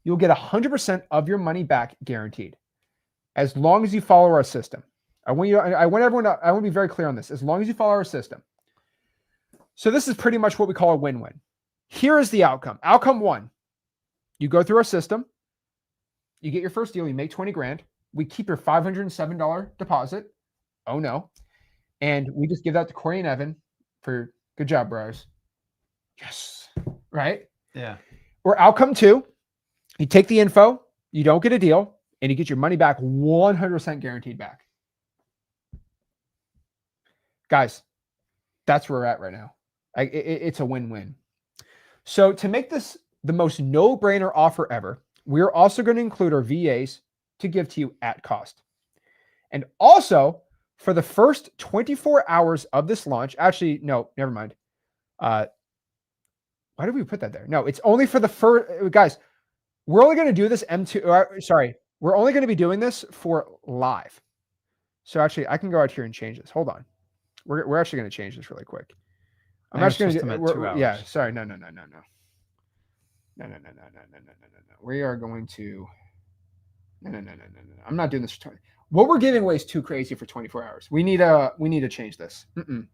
You'll get 100% of your money back guaranteed as long as you follow our system. I want to be very clear on this. As long as you follow our system. So this is pretty much what we call a win-win. Here is the outcome. Outcome one, you go through our system. You get your first deal. You make 20 grand. We keep your $507 deposit. Oh no. And we just give that to Corey and Evan for good job, bros. Yes. Right? Yeah. Or outcome two, you take the info, you don't get a deal, and you get your money back 100% guaranteed back. Guys, that's where we're at right now. It's a win-win. So to make this the most no-brainer offer ever, we're also going to include our VAs to give to you at cost. And also, for the first 24 hours of this launch, actually, no, never mind. Why did we put that there? No, it's only for the first, guys, we're only going to do this we're only going to be doing this for live. So actually, I can go out here and change this. Hold on. We're actually going to change this really quick. I'm actually going to do 2 hours. Yeah, sorry. No. We are going to no. I'm not doing this for 20. What we're giving away is too crazy for 24 hours. We need to change this. I'm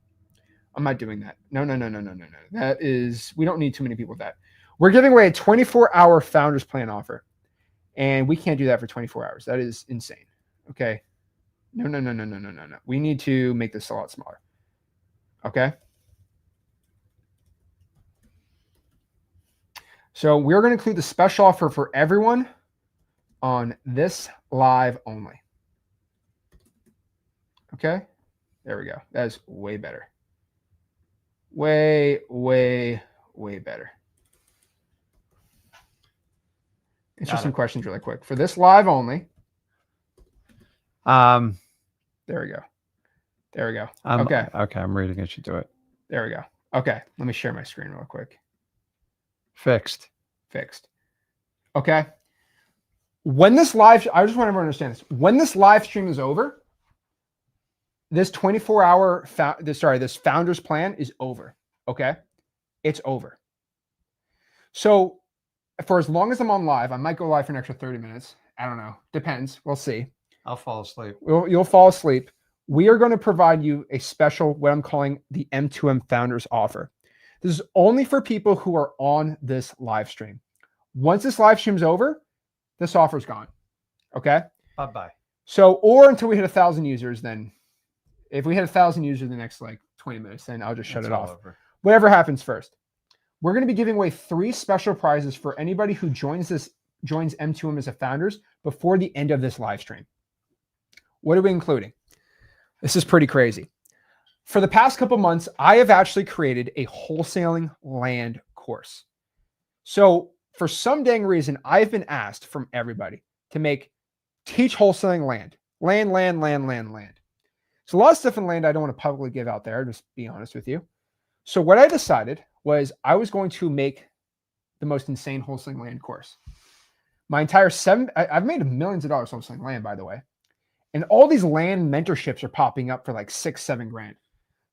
not doing that. No. That is, we don't need too many people with that. We're giving away a 24-hour founders plan offer. And we can't do that for 24 hours. That is insane. Okay. No. We need to make this a lot smaller. Okay. So we're going to include the special offer for everyone on this live only. Okay. There we go. That is way better. Way better. Answer some questions really quick. For this live only. There we go. Okay. Okay, I'm reading it. You do it. There we go. Okay. Let me share my screen real quick. Fixed. Okay. When this live, I just want everyone to understand this. When this live stream is over, this 24-hour, this founder's plan is over. Okay. It's over. So for as long as I'm on live, I might go live for an extra 30 minutes. I don't know. Depends. We'll see. I'll fall asleep. You'll fall asleep. We are going to provide you a special, what I'm calling the M2M Founders Offer. This is only for people who are on this live stream. Once this live stream's over, this offer's gone. Okay? Bye-bye. So, or until we hit 1,000 users, then if we hit 1,000 users in the next like 20 minutes, then I'll just shut it off. Over. Whatever happens first. We're going to be giving away 3 special prizes for anybody who joins M2M as a founders before the end of this live stream. What are we including? This is pretty crazy. For the past couple months, I have actually created a wholesaling land course. So for some dang reason, I've been asked from everybody to teach wholesaling land. So a lot of stuff in land I don't want to publicly give out there, just be honest with you. So what I decided was I was going to make the most insane wholesaling land course. My entire I've made millions of dollars wholesaling land, by the way. And all these land mentorships are popping up for like $6-7 grand.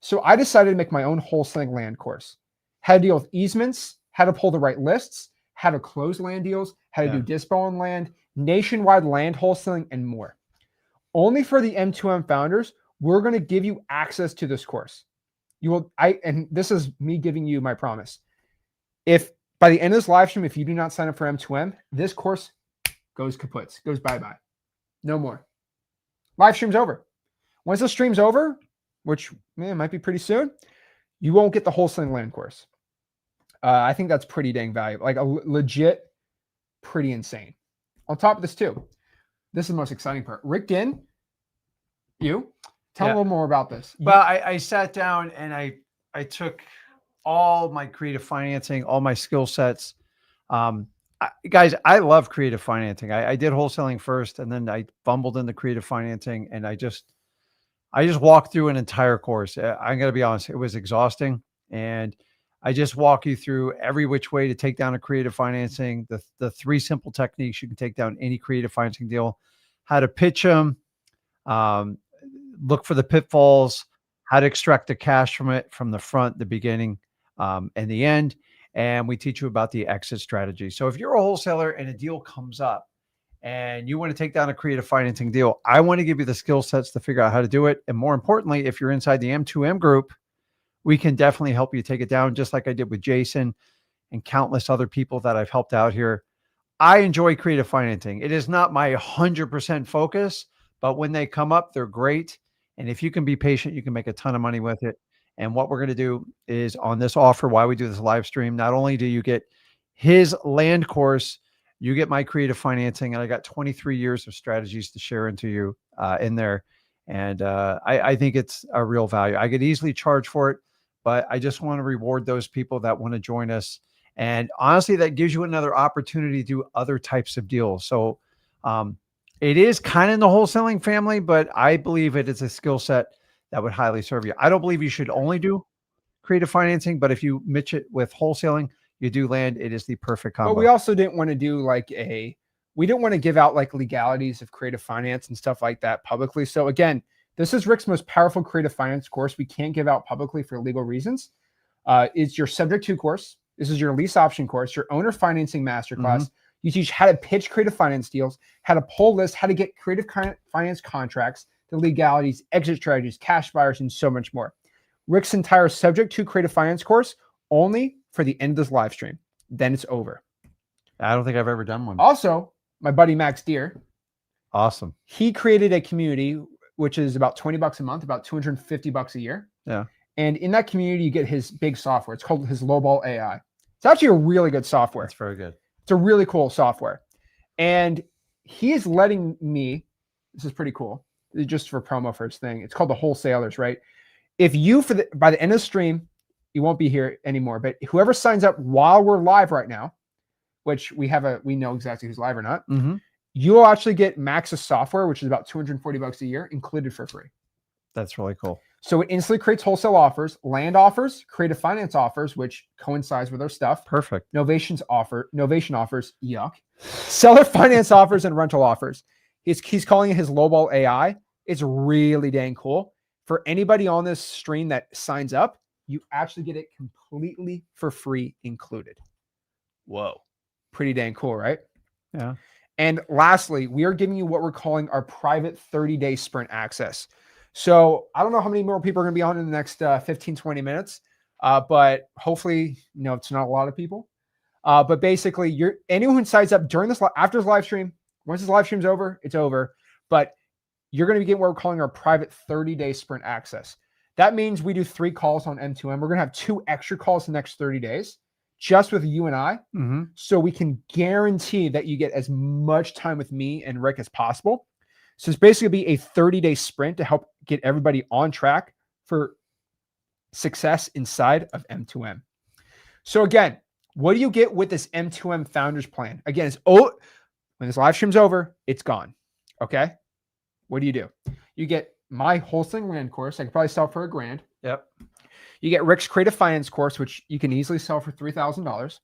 So I decided to make my own wholesaling land course. How to deal with easements, how to pull the right lists, how to close land deals, how to do dispo on land, nationwide land wholesaling, and more. Only for the M2M founders, we're going to give you access to this course. And this is me giving you my promise. If by the end of this live stream, if you do not sign up for M2M, this course goes kaput, goes bye-bye. No more. Live stream's over. Once the stream's over, which might be pretty soon, you won't get the wholesaling land course. I think that's pretty dang valuable. Like a legit, pretty insane. On top of this too, this is the most exciting part. Rick Ginn, tell a little more about this. Well, I sat down and I took all my creative financing, all my skill sets. Guys, I love creative financing. I did wholesaling first, and then I fumbled into creative financing, and I just walked through an entire course. I'm going to be honest, it was exhausting, and I just walk you through every which way to take down a creative financing, the 3 simple techniques you can take down any creative financing deal, how to pitch them, look for the pitfalls, how to extract the cash from it, from the front, the beginning, and the end. And we teach you about the exit strategy. So if you're a wholesaler and a deal comes up and you want to take down a creative financing deal, I want to give you the skill sets to figure out how to do it. And more importantly, if you're inside the M2M group, we can definitely help you take it down, just like I did with Jason and countless other people that I've helped out here. I enjoy creative financing. It is not my 100% focus, but when they come up, they're great. And if you can be patient, you can make a ton of money with it. And what we're going to do is on this offer, why we do this live stream, not only do you get his land course, you get my creative financing, and I got 23 years of strategies to share into you in there. And I think it's a real value. I could easily charge for it, but I just want to reward those people that want to join us. And honestly, that gives you another opportunity to do other types of deals. So it is kind of in the wholesaling family, but I believe it is a skill set that would highly serve you. I don't believe you should only do creative financing, but if you mix it with wholesaling, you do land. It is the perfect combo. But we also didn't want to do we didn't want to give out like legalities of creative finance and stuff like that publicly. So again, this is Rick's most powerful creative finance course. We can't give out publicly for legal reasons. It's your subject to course. This is your lease option course, your owner financing masterclass. Mm-hmm. You teach how to pitch creative finance deals, how to pull lists, how to get creative finance contracts, the legalities, exit strategies, cash buyers, and so much more. Rick's entire subject to creative finance course only for the end of this live stream. Then it's over. I don't think I've ever done one. Also, my buddy Max Deer. Awesome. He created a community, which is about $20 a month, about $250 a year. Yeah. And in that community, you get his big software. It's called his Lowball AI. It's actually a really good software. It's very good. It's a really cool software. And he is letting me, this is pretty cool, just for promo for his thing. It's called the Wholesalers, right? If you, by the end of the stream, you won't be here anymore, but whoever signs up while we're live right now, which we know exactly who's live or not, mm-hmm. You'll actually get Max's software, which is about $240 a year, included for free. That's really cool. So it instantly creates wholesale offers, land offers, creative finance offers, which coincides with our stuff. Perfect. Novation offers, yuck. Seller finance offers and rental offers. He's calling it his lowball AI. It's really dang cool. For anybody on this stream that signs up, you actually get it completely for free included. Whoa. Pretty dang cool, right? Yeah. And lastly, we are giving you what we're calling our private 30-day sprint access. So I don't know how many more people are going to be on in the next 15, 20 minutes, but hopefully, it's not a lot of people. But basically, anyone who signs up during this, after this live stream, once this live stream's over, it's over. But you're going to be getting what we're calling our private 30-day sprint access. That means we do 3 calls on M2M. We're going to have 2 extra calls the next 30 days, just with you and I. Mm-hmm. So we can guarantee that you get as much time with me and Rick as possible. So it's basically be a 30-day sprint to help get everybody on track for success inside of M2M. So again, what do you get with this M2M Founders Plan? Again, when this live stream's over, it's gone. Okay. What do? You get my wholesaling land course. I could probably sell for $1,000. Yep. You get Rick's creative finance course, which you can easily sell for $3,000.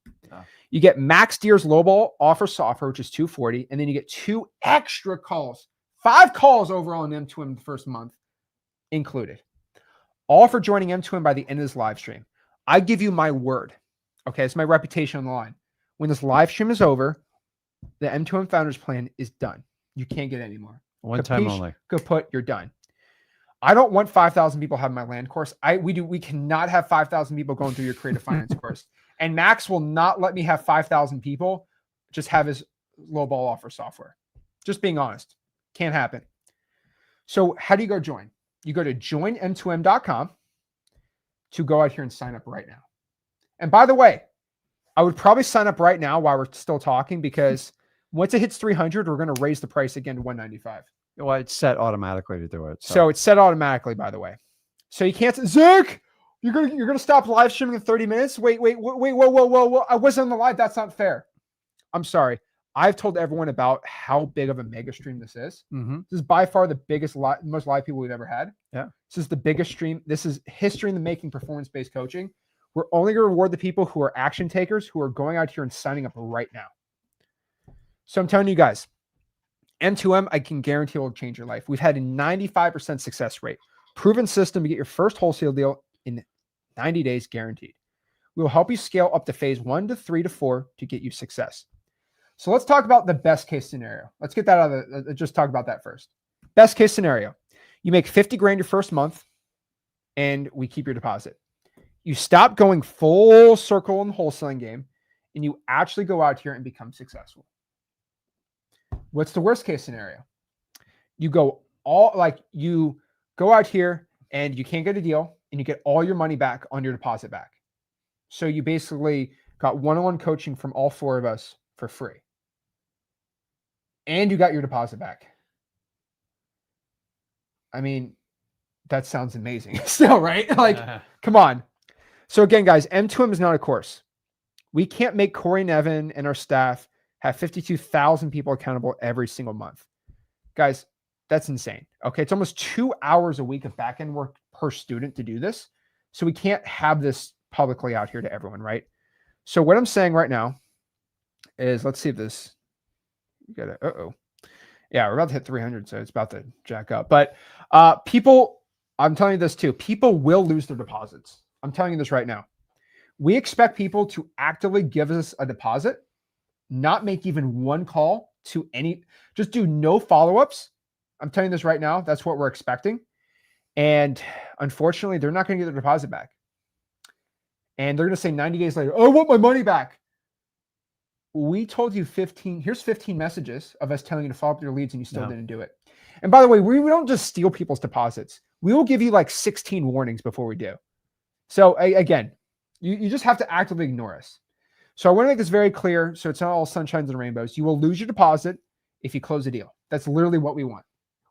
You get Max Deer's lowball offer software, which is $240. And then you get 2 extra calls, 5 calls overall in M2M the first month included. All for joining M2M by the end of this live stream. I give you my word. Okay, it's my reputation on the line. When this live stream is over, the M2M Founders Plan is done. You can't get any more. One time only. Kaput, you're done. I don't want 5,000 people having my land course. We cannot have 5,000 people going through your creative finance course. And Max will not let me have 5,000 people just have his lowball offer software. Just being honest. Can't happen. So how do you go join? You go to joinm2m.com to go out here and sign up right now. And by the way, I would probably sign up right now while we're still talking, because once it hits 300, we're going to raise the price again to 195. Well, it's set automatically to do it. So it's set automatically, by the way. So you can't say, Zach, you're gonna stop live streaming in 30 minutes. Wait, whoa. I wasn't on the live. That's not fair. I'm sorry. I've told everyone about how big of a mega stream this is. Mm-hmm. This is by far the biggest, most live people we've ever had. Yeah. This is the biggest stream. This is history in the making, performance-based coaching. We're only going to reward the people who are action takers, who are going out here and signing up right now. So I'm telling you guys, M2M, I can guarantee will change your life. We've had a 95% success rate. Proven system to get your first wholesale deal in 90 days guaranteed. We will help you scale up to phase 1 to 3 to 4 to get you success. So let's talk about the best case scenario. Let's get that out of the, just talk about that first. Best case scenario. You make 50 grand your first month and we keep your deposit. You stop going full circle in the wholesaling game and you actually go out here and become successful. What's the worst case scenario? You go out here and you can't get a deal and you get all your money back on your deposit back. So you basically got one-on-one coaching from all 4 of us for free. And you got your deposit back. I mean, that sounds amazing still, right? Come on. So again, guys, M2M is not a course. We can't make Corey and Evan and our staff have 52,000 people accountable every single month. Guys, that's insane. Okay. It's almost 2 hours a week of back-end work per student to do this. So we can't have this publicly out here to everyone, right? So what I'm saying right now is, let's see if this, you got it. Yeah, we're about to hit 300. So it's about to jack up, but people, I'm telling you this too, people will lose their deposits. I'm telling you this right now. We expect people to actively give us a deposit, not make even one call to any, just do no follow-ups. I'm telling you this right now. That's what we're expecting. And unfortunately, they're not going to get their deposit back. And they're going to say 90 days later, oh, I want my money back. We told you here's 15 messages of us telling you to follow up your leads and you still didn't do it. And by the way, we don't just steal people's deposits. We will give you like 16 warnings before we do. So again, you just have to actively ignore us. So I want to make this very clear. So it's not all sunshines and rainbows. You will lose your deposit if you close a deal. That's literally what we want.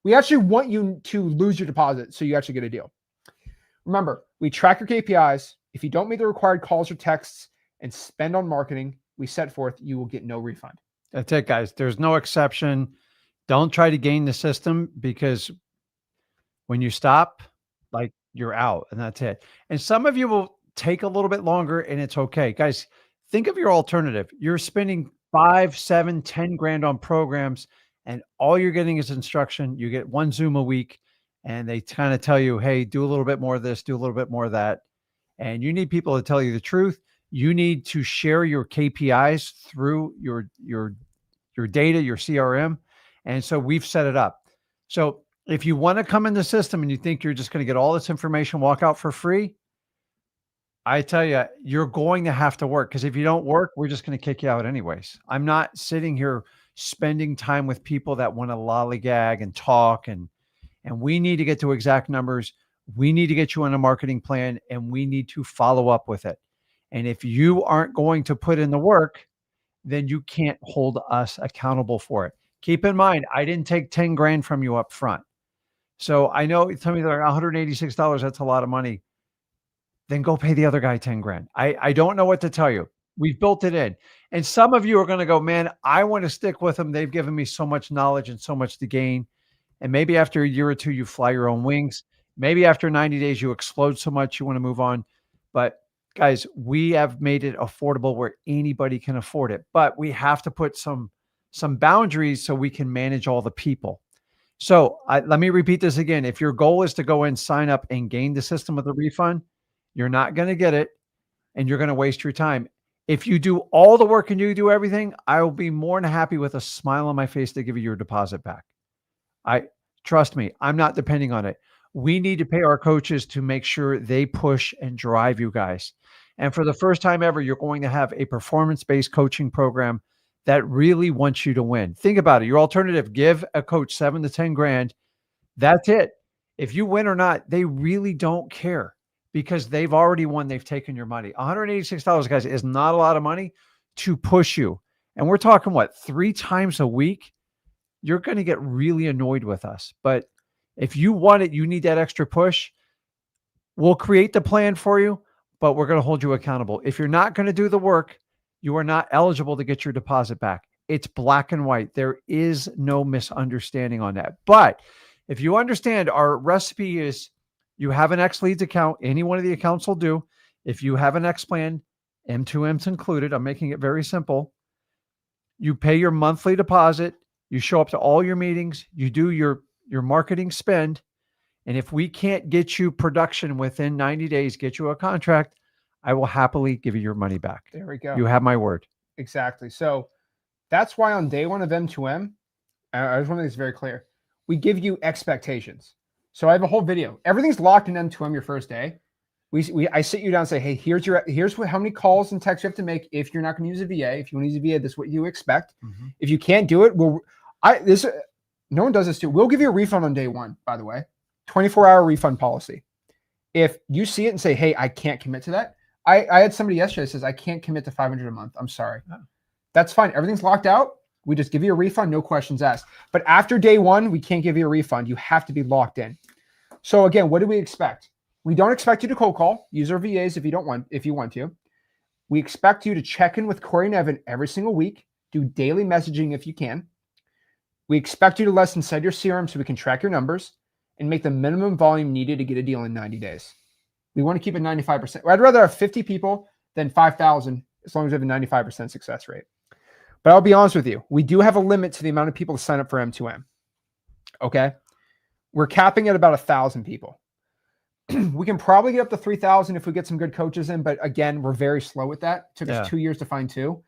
We actually want you to lose your deposit so you actually get a deal. Remember, we track your KPIs. If you don't make the required calls or texts and spend on marketing we set forth, you will get no refund. That's it, guys. There's no exception. Don't try to game the system, because when you stop, like you're out and that's it. And some of you will take a little bit longer and it's okay. Guys, think of your alternative. You're spending 5, 7, 10 grand on programs and all you're getting is instruction. You get one Zoom a week and they kind of tell you, hey, do a little bit more of this, do a little bit more of that. And you need people to tell you the truth. You need to share your KPIs through your data, your CRM. And so we've set it up. So if you want to come in the system and you think you're just going to get all this information, walk out for free, I tell you, you're going to have to work because if you don't work, we're just going to kick you out anyways. I'm not sitting here spending time with people that want to lollygag and talk and we need to get to exact numbers. We need to get you on a marketing plan and we need to follow up with it. And if you aren't going to put in the work, then you can't hold us accountable for it. Keep in mind, I didn't take 10 grand from you up front. So I know some of you are $186. That's a lot of money. Then go pay the other guy 10 grand. I don't know what to tell you. We've built it in. And some of you are going to go, man, I want to stick with them. They've given me so much knowledge and so much to gain. And maybe after a year or two, you fly your own wings. Maybe after 90 days, you explode so much you want to move on. But guys, we have made it affordable where anybody can afford it. But we have to put some boundaries so we can manage all the people. So let me repeat this again. If your goal is to go in, sign up, and gain the system with a refund, you're not going to get it, and you're going to waste your time. If you do all the work and you do everything, I will be more than happy with a smile on my face to give you your deposit back. Trust me, I'm not depending on it. We need to pay our coaches to make sure they push and drive you guys. And for the first time ever, you're going to have a performance-based coaching program that really wants you to win. Think about it. Your alternative, give a coach 7 to 10 grand. That's it. If you win or not, they really don't care because they've already won. They've taken your money. $186, guys, is not a lot of money to push you. And we're talking, what, 3 times a week? You're going to get really annoyed with us. But if you want it, you need that extra push. We'll create the plan for you, but we're going to hold you accountable. If you're not going to do the work, you are not eligible to get your deposit back. It's black and white. There is no misunderstanding on that. But if you understand, our recipe is you have an X Leads account. Any one of the accounts will do. If you have an X plan, M2M's included. I'm making it very simple. You pay your monthly deposit. You show up to all your meetings. You do your marketing spend. And if we can't get you production within 90 days, get you a contract, I will happily give you your money back. There we go. You have my word. Exactly. So that's why on day one of M2M, I just want to make this very clear. We give you expectations. So I have a whole video. Everything's locked in M2M your first day. I sit you down and say, hey, here's how many calls and texts you have to make if you're not going to use a VA. If you want to use a VA, this is what you expect. Mm-hmm. If you can't do it, no one does this too. We'll give you a refund on day one, by the way. 24-hour refund policy. If you see it and say, hey, I can't commit to that. I had somebody yesterday that says, I can't commit to $500 a month. I'm sorry. No. That's fine. Everything's locked out. We just give you a refund, no questions asked. But after day one, we can't give you a refund. You have to be locked in. So again, what do we expect? We don't expect you to cold call. Use our VAs if you want to. We expect you to check in with Corey and Evan every single week. Do daily messaging if you can. We expect you to let us inside your CRM so we can track your numbers and make the minimum volume needed to get a deal in 90 days. We want to keep it 95%. I'd rather have 50 people than 5,000 as long as we have a 95% success rate. But I'll be honest with you. We do have a limit to the amount of people to sign up for M2M. Okay? We're capping at about 1,000 people. We can probably get up to 3,000 if we get some good coaches in. But again, we're very slow with that. It took us 2 years to find 2.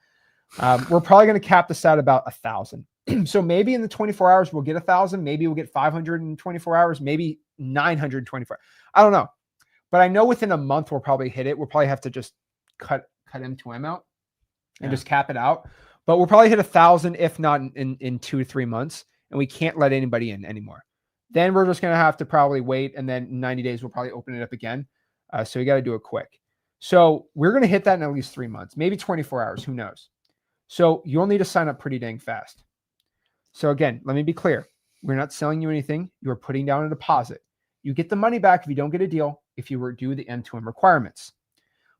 We're probably going to cap this at about 1,000. So maybe in the 24 hours, we'll get 1,000. Maybe we'll get 500 in 24 hours. Maybe 924. I don't know. But I know within a month, we'll probably hit it. We'll probably have to just cut M2M out and just cap it out. But we'll probably hit 1,000, if not in 2 to 3 months. And we can't let anybody in anymore. Then we're just going to have to probably wait. And then in 90 days, we'll probably open it up again. So we got to do it quick. So we're going to hit that in at least 3 months, maybe 24 hours. Who knows? So you'll need to sign up pretty dang fast. So again, let me be clear. We're not selling you anything. You're putting down a deposit. You get the money back if you don't get a deal, if you do the M2M requirements.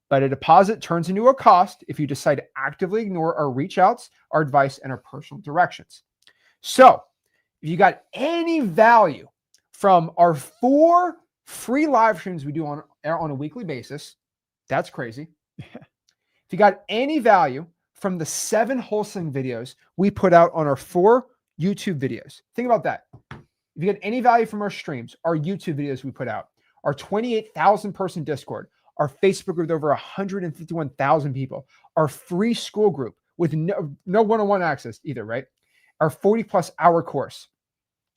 But a deposit turns into a cost if you decide to actively ignore our reach outs, our advice, and our personal directions. So if you got any value from our 4 free live streams we do on a weekly basis. That's crazy. If you got any value from the 7 wholesaling videos we put out on our 4 YouTube videos, think about that. If you get any value from our streams, our YouTube videos we put out, our 28,000 person Discord, our Facebook group with over 151,000 people, our free school group with no one-on-one access either, right? Our 40+ hour course,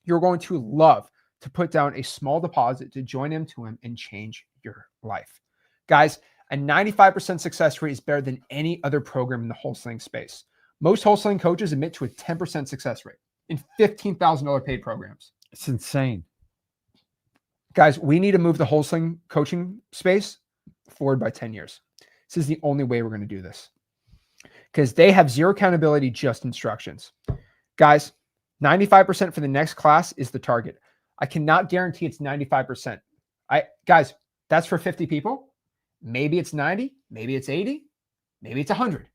you're going to love to put down a small deposit to join M2M and change your life. Guys, a 95% success rate is better than any other program in the wholesaling space. Most wholesaling coaches admit to a 10% success rate in $15,000 paid programs. It's insane. Guys, we need to move the wholesaling coaching space forward by 10 years. This is the only way we're going to do this because they have zero accountability, just instructions. Guys, 95% for the next class is the target. I cannot guarantee it's 95%. Guys, that's for 50 people. Maybe it's 90, maybe it's 80, maybe it's 100.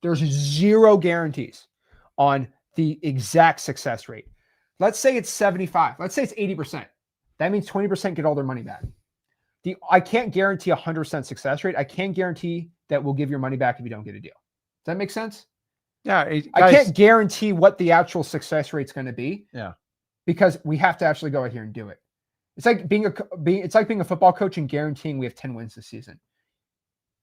There's zero guarantees on the exact success rate. Let's say it's 75. Let's say it's 80%. That means 20% get all their money back. I can't guarantee 100% success rate. I can't guarantee that we'll give your money back if you don't get a deal. Does that make sense? Yeah. I can't guarantee what the actual success rate is going to be. Yeah. Because we have to actually go out here and do it. It's like being a football coach and guaranteeing we have 10 wins this season.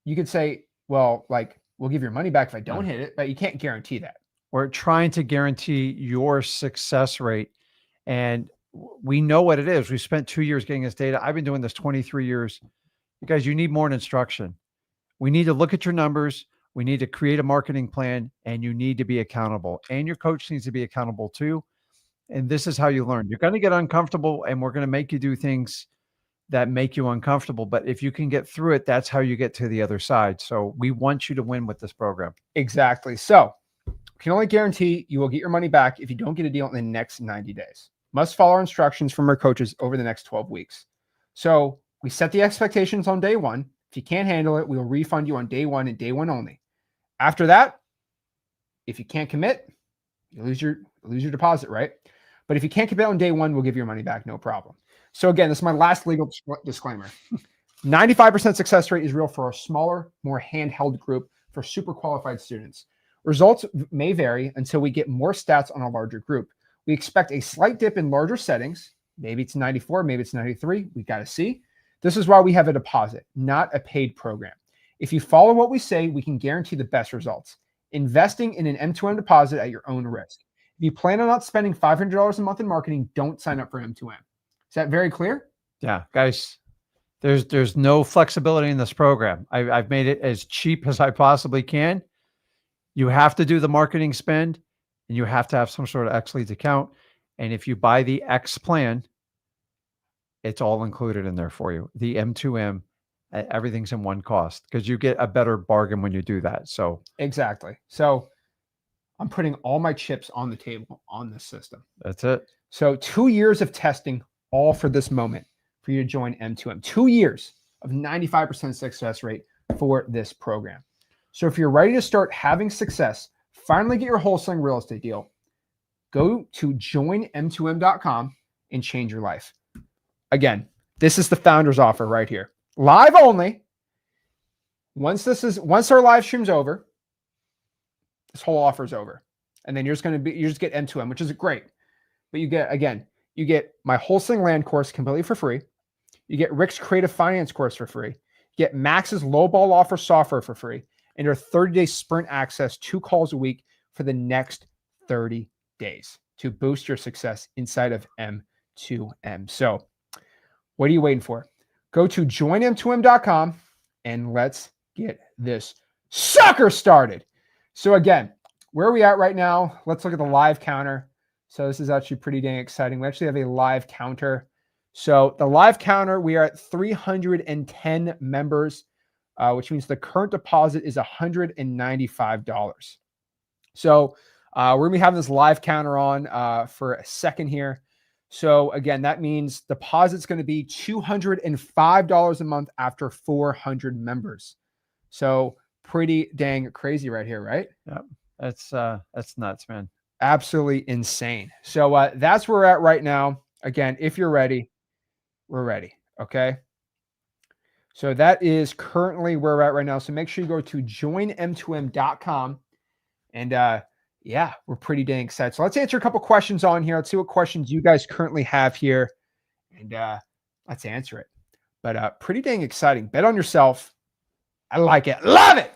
You could say, well, like, we'll give your money back if I don't hit it, but you can't guarantee that. We're trying to guarantee your success rate. And we know what it is. We spent 2 years getting this data. I've been doing this 23 years. You guys, you need more instruction. We need to look at your numbers. We need to create a marketing plan, and you need to be accountable. And your coach needs to be accountable too. And this is how you learn. You're going to get uncomfortable, and we're going to make you do things that make you uncomfortable. But if you can get through it, that's how you get to the other side. So we want you to win with this program. Exactly. So we can only guarantee you will get your money back if you don't get a deal in the next 90 days. Must follow our instructions from our coaches over the next 12 weeks. So we set the expectations on day 1. If you can't handle it, we will refund you on day 1 and day 1 only. After that, if you can't commit, you lose your deposit, right? But if you can't commit on day 1, we'll give you your money back, no problem. So again, this is my last legal disclaimer. 95% success rate is real for a smaller, more handheld group for super qualified students. Results may vary until we get more stats on a larger group. We expect a slight dip in larger settings. Maybe it's 94, maybe it's 93. We got to see. This is why we have a deposit, not a paid program. If you follow what we say, we can guarantee the best results. Investing in an M2M deposit at your own risk. If you plan on not spending $500 a month in marketing, don't sign up for M2M. Is that very clear? Yeah, guys, there's no flexibility in this program. I've made it as cheap as I possibly can. You have to do the marketing spend, and you have to have some sort of X Leads account. And if you buy the X plan, it's all included in there for you. The M2M, everything's in one cost because you get a better bargain when you do that. So exactly. So I'm putting all my chips on the table on this system. That's it. So 2 years of testing, all for this moment, for you to join M2M. 2 years of 95% success rate for this program. So if you're ready to start having success, finally get your wholesaling real estate deal, go to joinm2m.com and change your life. Again, this is the founder's offer right here. Live only. Once our live stream's over, this whole offer is over. And then you just get M2M, which is great. But you get my wholesaling land course completely for free. You get Rick's creative finance course for free. You get Max's lowball offer software for free. And your 30-day sprint access, 2 calls a week for the next 30 days to boost your success inside of M2M. So what are you waiting for? Go to joinm2m.com and let's get this sucker started. So again, where are we at right now? Let's look at the live counter. So this is actually pretty dang exciting. We actually have a live counter. So the live counter, we are at 310 members, which means the current deposit is $195. So we're going to be having this live counter on for a second here. So again, that means deposit's going to be $205 a month after 400 members. So pretty dang crazy right here, right? Yeah, that's nuts, man. Absolutely insane. So that's where we're at right now. Again, if you're ready, we're ready. Okay. So that is currently where we're at right now. So make sure you go to joinem2m.com. And yeah, we're pretty dang excited. So let's answer a couple questions on here. Let's see what questions you guys currently have here. And let's answer it. But pretty dang exciting. Bet on yourself. I like it. Love it.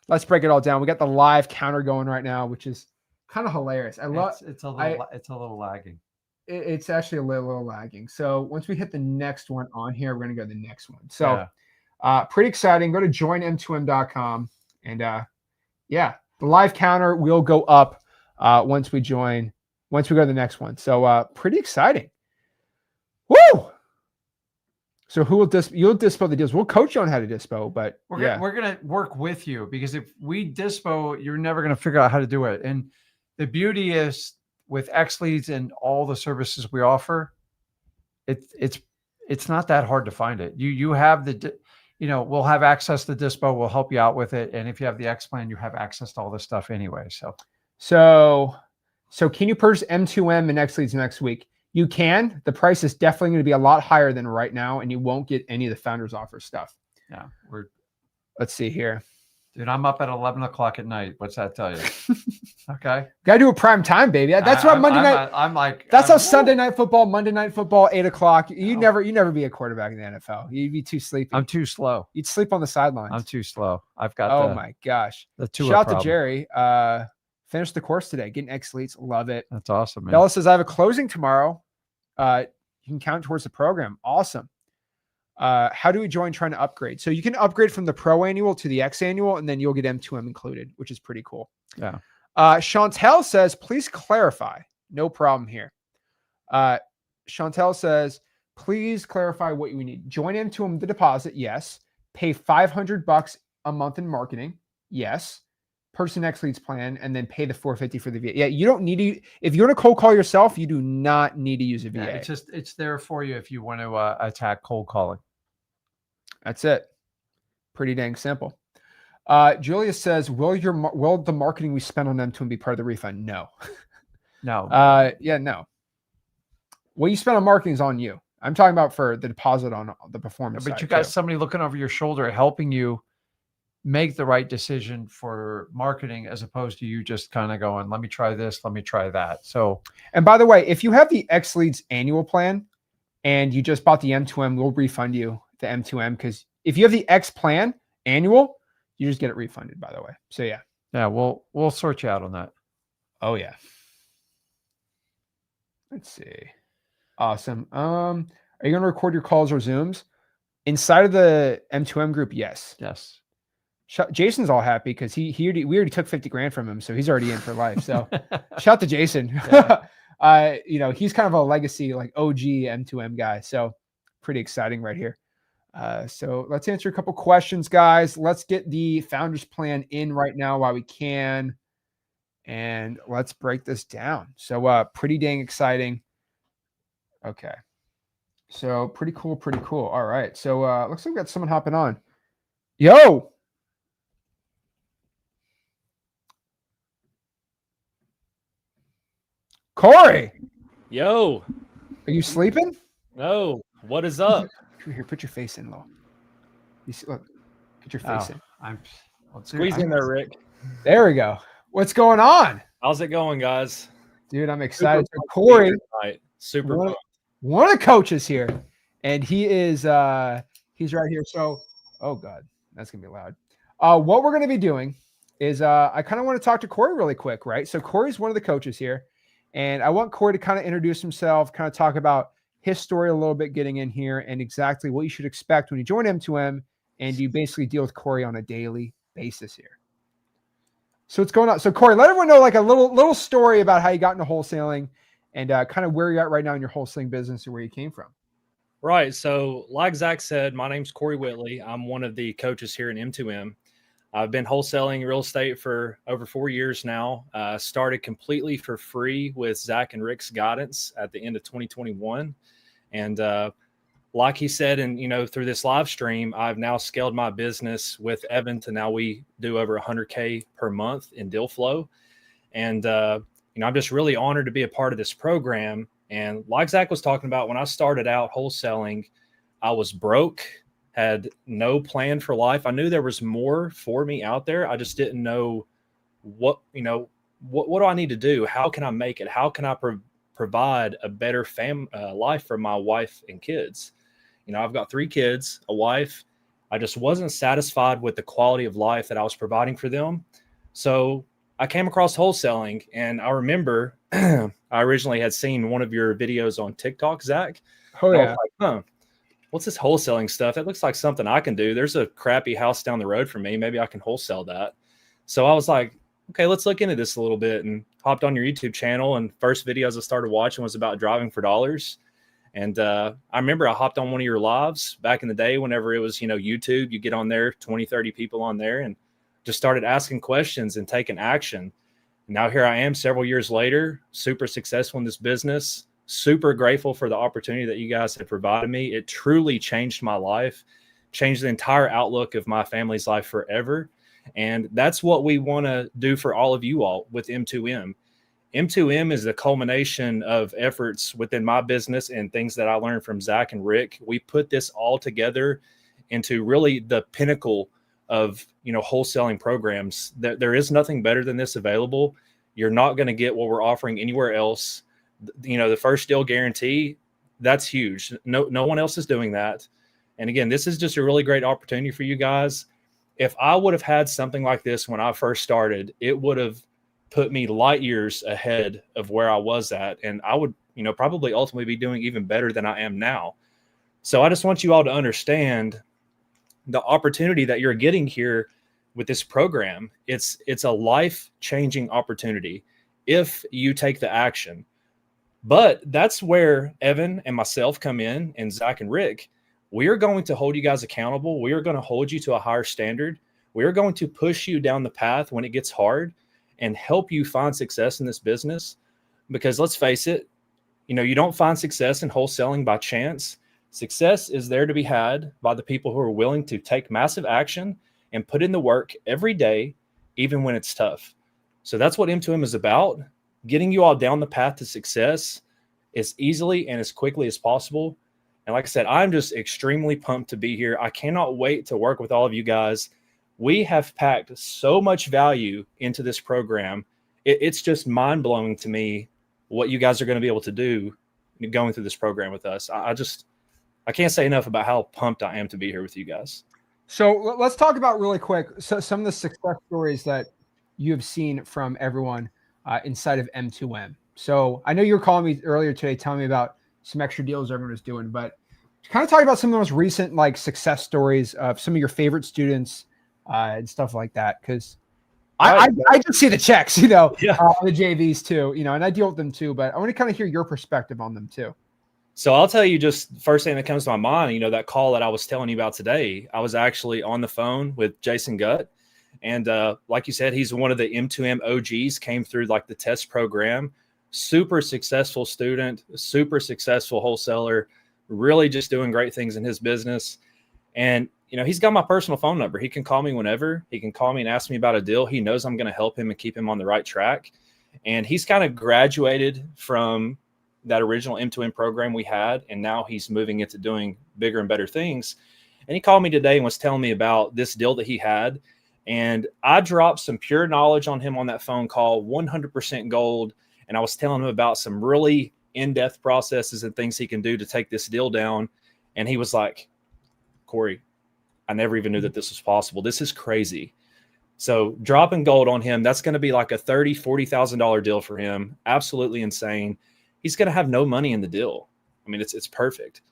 Let's break it all down. We got the live counter going right now, which is kind of hilarious. I love it's a little lagging. It's actually a little lagging. So once we hit the next one on here, we're going to go to the next one. So pretty exciting. Go to joinem2m.com. And yeah, the live counter will go up once we go to the next one. So pretty exciting. Woo! So who will you'll dispo the deals? We'll coach you on how to dispo, but we're gonna work with you, because if we dispo, you're never gonna figure out how to do it. And the beauty is with X Leads and all the services we offer, it's not that hard to find it. You have we'll have access to dispo. We'll help you out with it. And if you have the X plan, you have access to all this stuff anyway. So can you purchase M2M and X Leads next week? You can. The price is definitely going to be a lot higher than right now, and you won't get any of the founders offer stuff. Yeah. Let's see here. Dude, I'm up at 11 o'clock at night. What's that tell you? Okay. Got to do a prime time, baby. That's why Monday night. That's how Sunday night football, Monday night football, 8 o'clock. You never be a quarterback in the NFL. You'd be too sleepy. I'm too slow. You'd sleep on the sidelines. I'm too slow. I've got. Oh my gosh. Shout out to Jerry. Finished the course today. Getting X Leads. Love it. That's awesome, man. Bella says I have a closing tomorrow. You can count towards the program. Awesome. How do we join trying to upgrade? So you can upgrade from the Pro Annual to the X Annual, and then you'll get M2M included, which is pretty cool. Yeah. Chantel says, please clarify. No problem here. Chantel says, please clarify what you need. Join M2M the deposit. Yes. Pay $500 a month in marketing. Yes. Purchase an X Leads plan and then pay the $450 for the VA. Yeah, you don't need to. If you want to cold call yourself, you do not need to use a VA. Yeah, it's there for you if you want to attack cold calling. That's it. Pretty dang simple. Julia says, will the marketing we spend on them to be part of the refund? No. No. No. What you spend on marketing is on you. I'm talking about for the deposit on the performance. But you got somebody looking over your shoulder, helping you make the right decision for marketing, as opposed to you just kind of going, let me try this, let me try that. So, and by the way, if you have the X Leads annual plan and you just bought the M2M, we'll refund you the M2M, because if you have the X plan annual, you just get it refunded, by the way. So yeah. Yeah, we'll sort you out on that. Oh yeah. Let's see. Awesome. Are you going to record your calls or Zooms inside of the M2M group? Yes. Yes. Jason's all happy because we already took 50 grand from him, so he's already in for life. So shout out to Jason. Yeah. He's kind of a legacy, like OG M2M guy. So pretty exciting right here. So let's answer a couple questions, guys. Let's get the founders plan in right now while we can, and let's break this down. So pretty dang exciting. Okay. So pretty cool. All right. So looks like we got someone hopping on. Yo. Corey. Yo. Are you sleeping? No. What is up? Here, put your face in, low. You see, look, get your face in. Squeeze in there, Rick. There we go. What's going on? How's it going, guys? Dude, I'm excited. So Corey, super one of the coaches here, and he is he's right here. So, oh god, that's gonna be loud. What we're gonna be doing is I kind of want to talk to Corey really quick, right? So Corey's one of the coaches here, and I want Corey to kind of introduce himself, kind of talk about his story a little bit, getting in here, and exactly what you should expect when you join M2M, and you basically deal with Corey on a daily basis here. So what's going on? So Corey, let everyone know like a little story about how you got into wholesaling and kind of where you're at right now in your wholesaling business and where you came from. Right. So like Zach said, my name's Corey Whitley. I'm one of the coaches here in M2M. I've been wholesaling real estate for over 4 years now. Started completely for free with Zach and Rick's guidance at the end of 2021. And like he said, and through this live stream, I've now scaled my business with Evan to now we do over 100K per month in deal flow. And I'm just really honored to be a part of this program. And like Zach was talking about, when I started out wholesaling, I was broke, had no plan for life. I knew there was more for me out there. I just didn't know what do I need to do? How can I make it? How can I provide a better life for my wife and kids? I've got 3 kids, a wife. I just wasn't satisfied with the quality of life that I was providing for them. So I came across wholesaling, and I remember I originally had seen one of your videos on TikTok, Zach. Oh, And I yeah. was like, what's this wholesaling stuff? It looks like something I can do. There's a crappy house down the road from me. Maybe I can wholesale that. So I was like, okay, let's look into this a little bit, and hopped on your YouTube channel. And first videos I started watching was about driving for dollars. And I remember I hopped on one of your lives back in the day, whenever it was, YouTube, you get on there, 20, 30 people on there, and just started asking questions and taking action. And now here I am several years later, super successful in this business, super grateful for the opportunity that you guys have provided me. It truly changed my life, changed the entire outlook of my family's life forever. And that's what we want to do for all of you all with M2M. M2M is the culmination of efforts within my business and things that I learned from Zach and Rick. We put this all together into really the pinnacle of, wholesaling programs. There is nothing better than this available. You're not going to get what we're offering anywhere else. The first deal guarantee, that's huge. No one else is doing that. And again, this is just a really great opportunity for you guys. If I would have had something like this when I first started, it would have put me light years ahead of where I was at. And I would, probably ultimately be doing even better than I am now. So I just want you all to understand the opportunity that you're getting here with this program. It's a life-changing opportunity if you take the action. But that's where Evan and myself come in, and Zach and Rick. We are going to hold you guys accountable. We are going to hold you to a higher standard. We are going to push you down the path when it gets hard and help you find success in this business. Because let's face it, you don't find success in wholesaling by chance. Success is there to be had by the people who are willing to take massive action and put in the work every day, even when it's tough. So that's what M2M is about, getting you all down the path to success as easily and as quickly as possible. And like I said, I'm just extremely pumped to be here. I cannot wait to work with all of you guys. We have packed so much value into this program. It's just mind-blowing to me what you guys are going to be able to do going through this program with us. I can't say enough about how pumped I am to be here with you guys. So let's talk about really quick some of the success stories that you have seen from everyone inside of M2M. So I know you were calling me earlier today, telling me about some extra deals everyone was doing, but kind of talk about some of the most recent success stories of some of your favorite students and stuff like that. Because I just see the checks, the JVs too, and I deal with them too, but I want to kind of hear your perspective on them too. So I'll tell you just first thing that comes to my mind, that call that I was telling you about today, I was actually on the phone with Jason Gutt. And like you said, he's one of the M2M OGs, came through the test program, super successful student, super successful wholesaler, really just doing great things in his business. And, he's got my personal phone number. He can call me whenever. He can call me and ask me about a deal. He knows I'm going to help him and keep him on the right track. And he's kind of graduated from that original M2M program we had, and now he's moving into doing bigger and better things. And he called me today and was telling me about this deal that he had. And I dropped some pure knowledge on him on that phone call, 100% gold. And I was telling him about some really in-depth processes and things he can do to take this deal down. And he was like, Corey, I never even knew that this was possible. This is crazy. So dropping gold on him, that's going to be like a $30,000, $40,000 deal for him. Absolutely insane. He's going to have no money in the deal. I mean, it's perfect.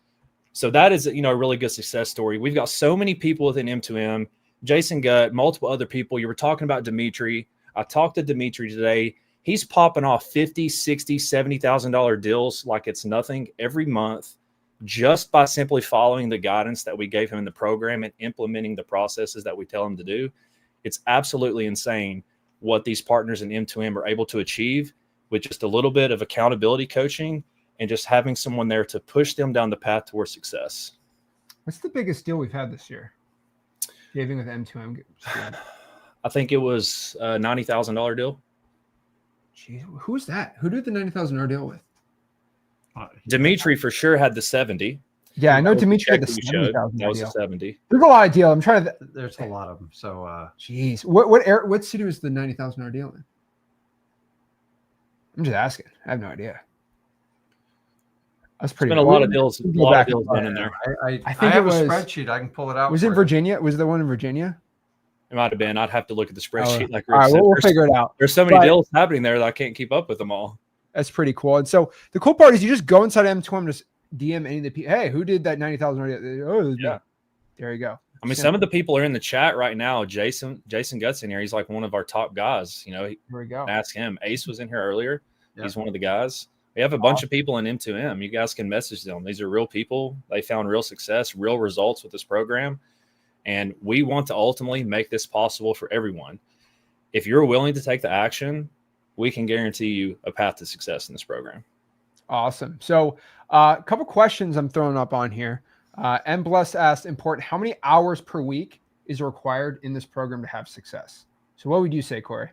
So that is, a really good success story. We've got so many people within M2M, Jason Gutt, multiple other people. You were talking about Dimitri. I talked to Dimitri today. He's popping off $50,000, $60,000, $70,000 deals like it's nothing every month, just by simply following the guidance that we gave him in the program and implementing the processes that we tell him to do. It's absolutely insane what these partners in M2M are able to achieve with just a little bit of accountability coaching and just having someone there to push them down the path towards success. What's the biggest deal we've had this year? Saving with M2M. I think it was a $90,000 deal. Jeez, who's that? Who did the $90,000 deal with? Dimitri for sure had the 70. Yeah, I know That was the Dimitri had check the that you showed. $70,000 That was a deal. 70. There's a lot of deal. I'm trying to. There's a lot of them. So Jeez, what city was the $90,000 deal in? I'm just asking. I have no idea. That's It's pretty. been a lot of deals, done in there. I think I have it was a spreadsheet. I can pull it out. Was it for you. Virginia? Was it the one in Virginia? It might have been. I'd have to look at the spreadsheet. Like All Rich right, said. we'll figure it out. There's so many But- deals happening there that I can't keep up with them all. That's pretty cool. And so the cool part is you just go inside M2M, just DM any of the people. Hey, who did that 90,000? Oh, Yeah. There you go. I mean, some of the people are in the chat right now. Jason Guts in here. He's like one of our top guys. You know, Here we go. ask him. Ace was in here earlier. Yeah. He's one of the guys. We have a bunch of people in M2M. You guys can message them. These are real people. They found real success, real results with this program. And we want to ultimately make this possible for everyone. If you're willing to take the action, we can guarantee you a path to success in this program. Awesome. So a couple questions I'm throwing up on here. M. Bless asked, important, how many hours per week is required in this program to have success? So what would you say, Corey?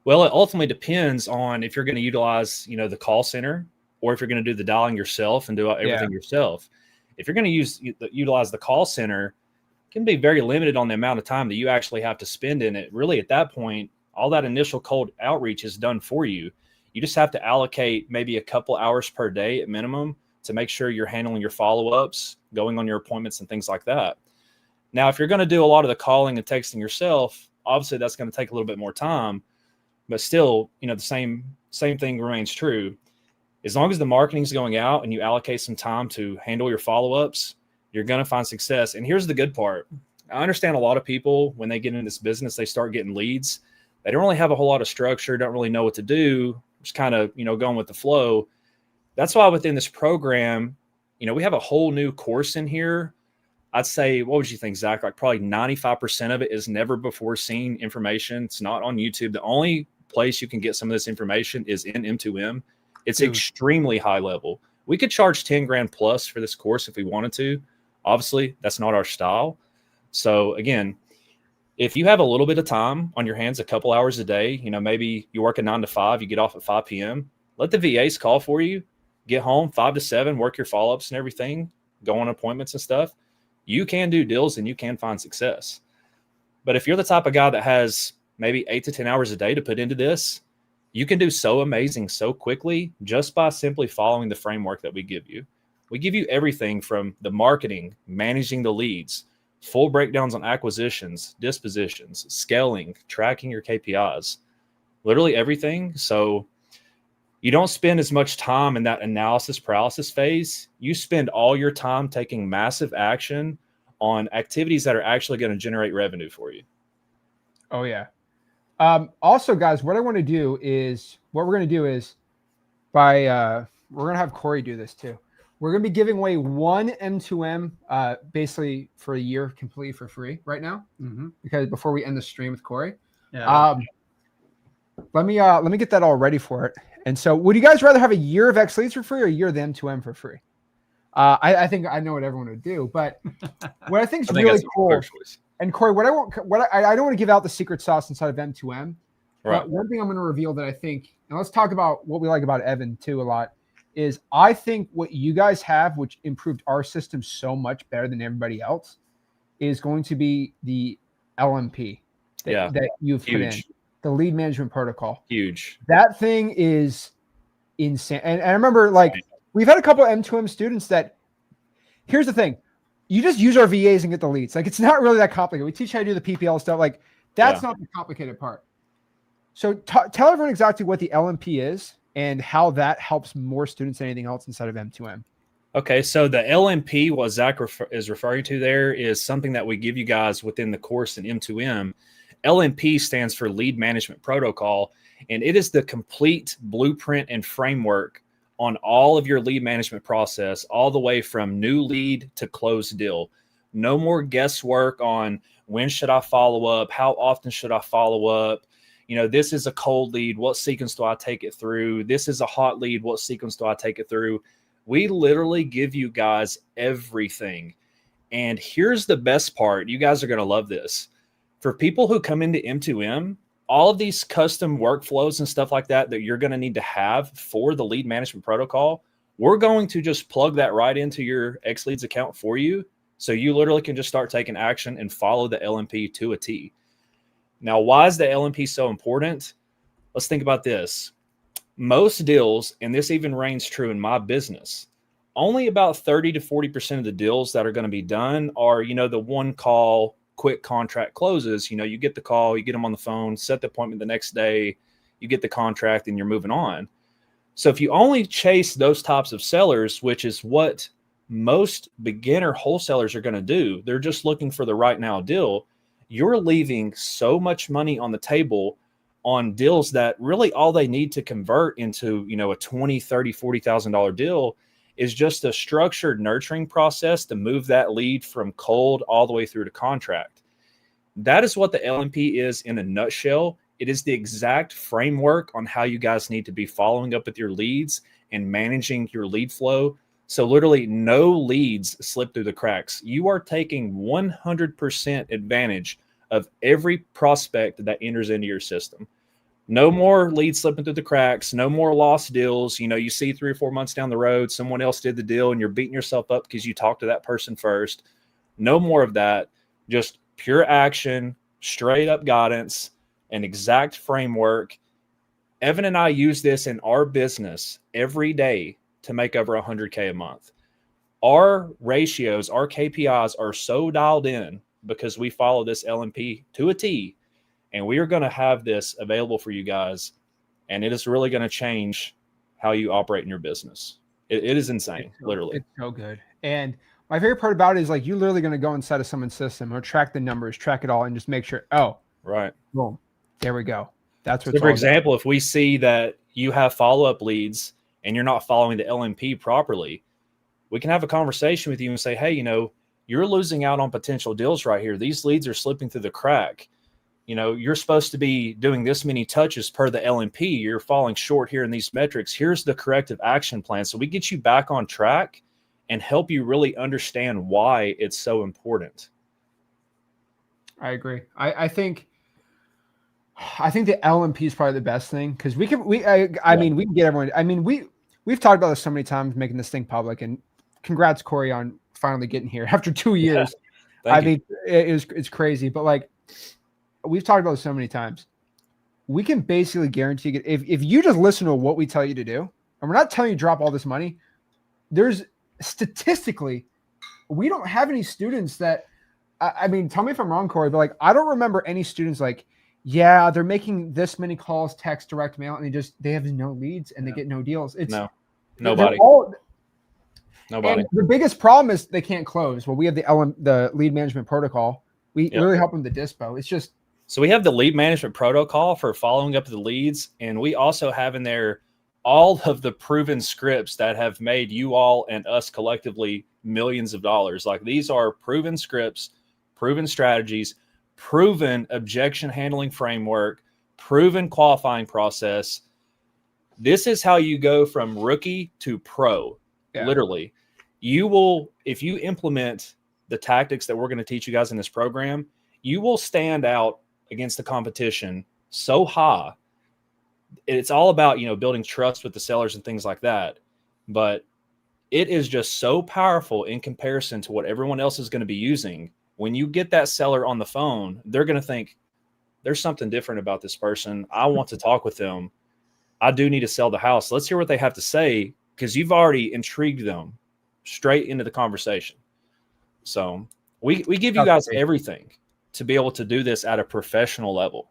Well, it ultimately depends on if you're going to utilize, the call center, or if you're going to do the dialing yourself and do everything yourself. If you're going to utilize the call center, it can be very limited on the amount of time that you actually have to spend in it. Really, at that point, all that initial cold outreach is done for you. You just have to allocate maybe a couple hours per day at minimum to make sure you're handling your follow-ups, going on your appointments and things like that. Now, if you're going to do a lot of the calling and texting yourself, obviously that's going to take a little bit more time, but still, the same thing remains true. As long as the marketing is going out and you allocate some time to handle your follow-ups, you're going to find success. And here's the good part. I understand a lot of people, when they get into this business, they start getting leads. They don't really have a whole lot of structure, don't really know what to do, just kind of, going with the flow. That's why within this program, we have a whole new course in here. I'd say, what would you think, Zach? Like probably 95% of it is never before seen information. It's not on YouTube. The only place you can get some of this information is in M2M. It's extremely high level. We could charge 10 grand plus for this course if we wanted to. Obviously, that's not our style. So again, if you have a little bit of time on your hands, a couple hours a day, maybe you work a 9 to 5, you get off at 5 p.m., let the VAs call for you, get home 5 to 7, work your follow-ups and everything, go on appointments and stuff. You can do deals and you can find success. But if you're the type of guy that has maybe 8 to 10 hours a day to put into this, you can do so amazing so quickly just by simply following the framework that we give you. We give you everything from the marketing, managing the leads, full breakdowns on acquisitions, dispositions, scaling, tracking your KPIs, literally everything. So you don't spend as much time in that analysis paralysis phase. You spend all your time taking massive action on activities that are actually going to generate revenue for you. Oh, yeah. Also, guys, what we're going to do is we're going to have Corey do this too. We're going to be giving away one M2M basically for a year completely for free right now, because before we end the stream with Corey. Yeah. Let me get that all ready for it. And so would you guys rather have a year of X Leads for free or a year of the M2M for free? I think I know what everyone would do, but what I think is really cool. And Corey, I don't want to give out the secret sauce inside of M2M. Right. But one thing I'm going to reveal that I think, and let's talk about what we like about Evan too a lot, is I think what you guys have, which improved our system so much better than everybody else, is going to be the LMP that you've put in, the lead management protocol. Huge. That thing is insane. And I remember we've had a couple of M2M students that, here's the thing. You just use our VAs and get the leads. It's not really that complicated. We teach how to do the PPL stuff. That's not the complicated part. So tell everyone exactly what the LMP is and how that helps more students than anything else inside of M2M. Okay, so the LMP, what Zach is referring to there, is something that we give you guys within the course in M2M. LMP stands for Lead Management Protocol, and it is the complete blueprint and framework on all of your lead management process, all the way from new lead to closed deal. No more guesswork on when should I follow up, how often should I follow up. This is a cold lead, what sequence do I take it through? This is a hot lead, what sequence do I take it through? We literally give you guys everything. And here's the best part. You guys are going to love this. For people who come into M2M, all of these custom workflows and stuff like that you're going to need to have for the lead management protocol We're going to just plug that right into your X Leads account for you. So you literally can just start taking action and follow the LMP to a T. Now, why is the LMP so important? Let's think about this. Most deals, and this even reigns true in my business, only about 30 to 40% of the deals that are going to be done are, the one call, quick contract closes. You get the call, you get them on the phone, set the appointment the next day, you get the contract, and you're moving on. So if you only chase those types of sellers, which is what most beginner wholesalers are going to do, they're just looking for the right now deal, you're leaving so much money on the table on deals that really all they need to convert into, a $20,000, $30,000, $40,000 deal is just a structured nurturing process to move that lead from cold all the way through to contract. That is what the LMP is in a nutshell. It is the exact framework on how you guys need to be following up with your leads and managing your lead flow. So literally no leads slip through the cracks. You are taking 100% advantage of every prospect that enters into your system. No more leads slipping through the cracks, no more lost deals. You see 3 or 4 months down the road, someone else did the deal and you're beating yourself up because you talked to that person first. No more of that. Just pure action, straight up guidance, an exact framework. Evan and I use this in our business every day to make over 100K a month. Our ratios, our KPIs are so dialed in because we follow this LMP to a T, and we are going to have this available for you guys, and it is really going to change how you operate in your business. It is insane, literally. It's so good. And my favorite part about it is you're literally going to go inside of someone's system or track the numbers, track it all, and just make sure, right. Boom. There we go. That's what. So for example, if we see that you have follow-up leads and you're not following the LMP properly, we can have a conversation with you and say, hey, you're losing out on potential deals right here. These leads are slipping through the crack. You're supposed to be doing this many touches per the LMP. You're falling short here in these metrics. Here's the corrective action plan. So we get you back on track and help you really understand why it's so important. I agree. I think the LMP is probably the best thing because we can get everyone. We've talked about this so many times, making this thing public, and congrats, Corey, on finally getting here after 2 years. Yeah, it's crazy, but we've talked about this so many times. We can basically guarantee it if you just listen to what we tell you to do, and we're not telling you to drop all this money. There's statistically, we don't have any students that. Tell me if I'm wrong, Corey, but I don't remember any students they're making this many calls, text, direct mail, and they have no leads and they get no deals. It's nobody. And the biggest problem is they can't close. Well, we have the lead management protocol. We really help them with the dispo. It's just so we have the lead management protocol for following up the leads, and we also have in there all of the proven scripts that have made you all and us collectively millions of dollars. These are proven scripts, proven strategies, proven objection handling framework, proven qualifying process. This is how you go from rookie to pro. Literally, you will, if you implement the tactics that we're going to teach you guys in this program, you will stand out against the competition so high. It's all about, building trust with the sellers and things like that. But it is just so powerful in comparison to what everyone else is going to be using. When you get that seller on the phone, they're going to think there's something different about this person. I want to talk with them. I do need to sell the house. Let's hear what they have to say, because you've already intrigued them straight into the conversation. So we give you guys everything to be able to do this at a professional level.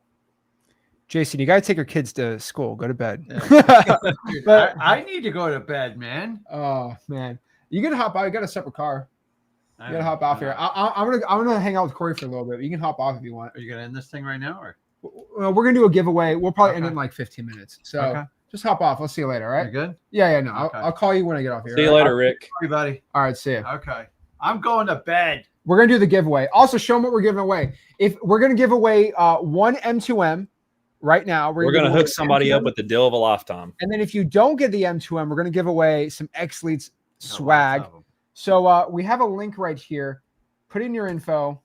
Jason, you got to take your kids to school. Go to bed. Dude, but I need to go to bed, man. Oh man, you can hop out. You got a separate car. You gotta hop off here. I'm gonna hang out with Corey for a little bit. You can hop off if you want. Are you gonna end this thing right now, or? Well, we're gonna do a giveaway. We'll probably end in 15 minutes. So just hop off. Let's see you later. All right. You good? Yeah. No, I'll call you when I get off here. See you later, Rick. Everybody. All right. See you. Okay. I'm going to bed. We're gonna do the giveaway. Also, show them what we're giving away. If we're gonna give away one M2M right now, we're gonna hook somebody up with the deal of a lifetime. And then if you don't get the M2M, we're gonna give away some X Leads swag. So we have a link right here. Put in your info.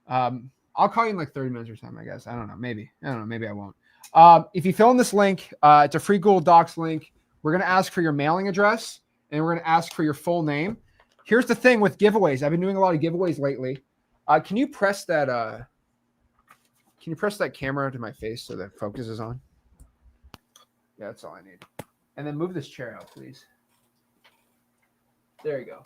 I'll call you in 30 minutes or something, I guess. I don't know. Maybe I won't. If you fill in this link, it's a free Google Docs link. We're going to ask for your mailing address, and we're going to ask for your full name. Here's the thing with giveaways. I've been doing a lot of giveaways lately. Can you press that camera to my face so that focus is on? Yeah, that's all I need. And then move this chair out, please. There you go.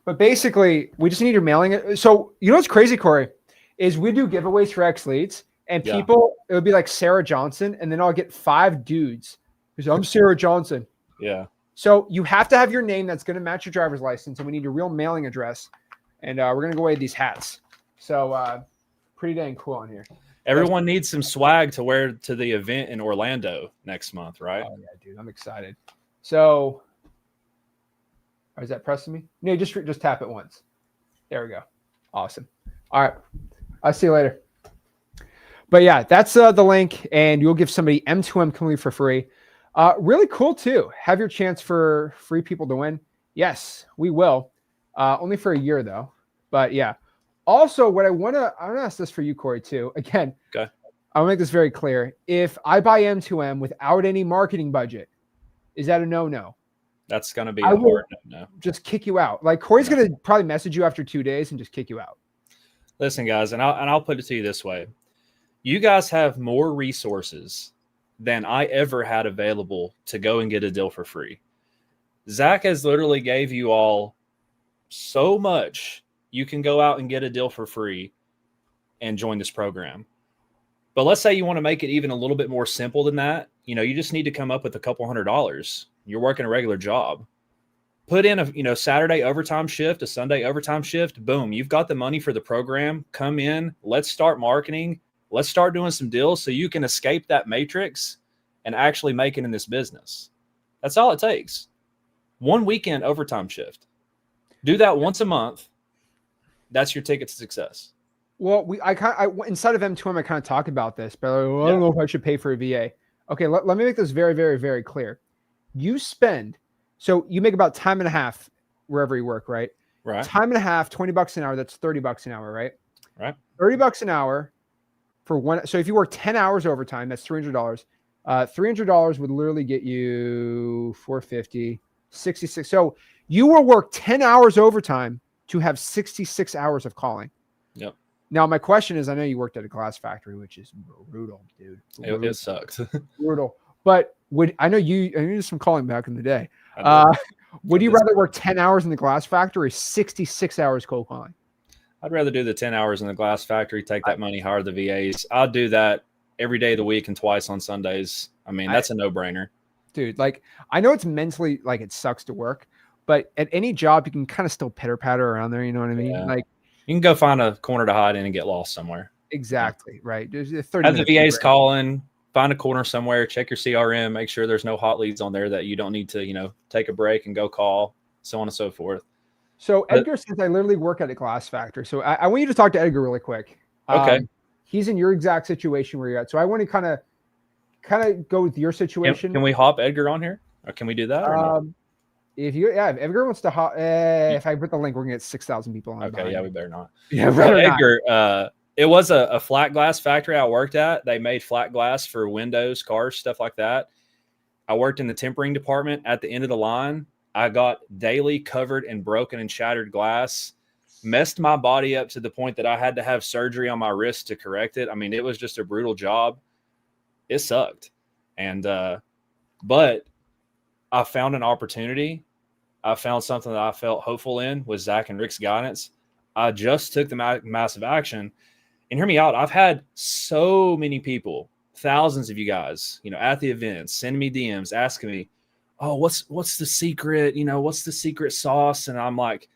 But basically, we just need your mailing. So you know what's crazy, Corey, is we do giveaways for X Leads, and people, it would be like Sarah Johnson, and then I'll get 5 dudes who's, I'm Sarah Johnson. Yeah. So you have to have your name that's going to match your driver's license, and we need your real mailing address. And we're going to go away these hats. So pretty dang cool on here. Everyone needs some swag to wear to the event in Orlando next month, right? Oh, yeah, dude. I'm excited. So, is that pressing me? No, just tap it once. There we go. Awesome. All right. I'll see you later. But yeah, that's the link, and you'll give somebody M2M completely for free. Really cool, too. Have your chance for free people to win. Yes, we will. Only for a year, though. But yeah. Also, what I want to ask this for you, Corey, too. Again, okay. I'll make this very clear. If I buy M2M without any marketing budget, is that a no-no? That's going to be a hard no. Just kick you out. Like, Corey's going to probably message you after 2 days and just kick you out. Listen, guys, and I'll put it to you this way. You guys have more resources than I ever had available to go and get a deal for free. Zach has literally gave you all so much. You can go out and get a deal for free and join this program. But let's say you want to make it even a little bit more simple than that. You know, you just need to come up with a couple $100. You're working a regular job. Put in a Saturday overtime shift, a Sunday overtime shift. Boom, you've got the money for the program. Come in. Let's start marketing. Let's start doing some deals so you can escape that matrix and actually make it in this business. That's all it takes. 1 weekend overtime shift. Do that once a month. That's your ticket to success. Well, inside of M2M, I kind of talk about this, but I don't know if I should pay for a VA. Okay, let me make this very, very, very clear. You make about time and a half wherever you work, right? Right. Time and a half, $20 an hour. That's $30 an hour, right? Right. $30 an hour for one. So if you work 10 hours overtime, that's $300. $300 would literally get you $450, 66. So you will work 10 hours overtime to have 66 hours of calling. Yep. Now, my question is, I know you worked at a glass factory, which is brutal, dude. It sucks. Brutal. But I know you did some calling back in the day. Would you rather work 10 hours in the glass factory or 66 hours cold calling? I'd rather do the 10 hours in the glass factory, take that money, hire the VAs. I'll do that every day of the week and twice on Sundays. I mean, that's a no-brainer. Dude, like, I know it's mentally, like, it sucks to work, but at any job, you can kind of still pitter-patter around there, you know what I mean? Yeah. Like, you can go find a corner to hide in and get lost somewhere. Exactly, right. There's a 30 Have the VAs calling, find a corner somewhere, check your CRM, make sure there's no hot leads on there that you don't need to, take a break and go call, so on and so forth. So Edgar says I literally work at a glass factory. So I want you to talk to Edgar really quick. Okay. He's in your exact situation where you're at. So I want to kind of go with your situation. Can we hop Edgar on here? Or can we do that? Or no? If Edgar wants to hop, if I put the link, we're gonna get 6,000 people on. Okay, yeah, we better not. Yeah, better not. Edgar, it was a flat glass factory I worked at. They made flat glass for windows, cars, stuff like that. I worked in the tempering department at the end of the line. I got daily covered in broken and shattered glass, messed my body up to the point that I had to have surgery on my wrist to correct it. I mean, it was just a brutal job. It sucked. And, but I found an opportunity. I found something that I felt hopeful in with Zach and Rick's guidance. I just took the massive action. And hear me out. I've had so many people, thousands of you guys, at the events, send me DMs asking me, oh, what's the secret? What's the secret sauce? And I'm like,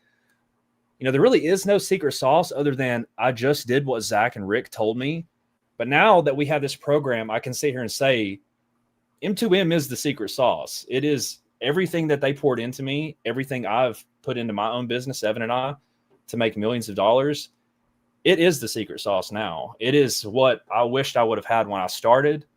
there really is no secret sauce other than I just did what Zach and Rick told me. But now that we have this program, I can sit here and say M2M is the secret sauce. It is everything that they poured into me, everything I've put into my own business, Evan and I, to make millions of dollars. It is the secret sauce now. It is what I wished I would have had when I started.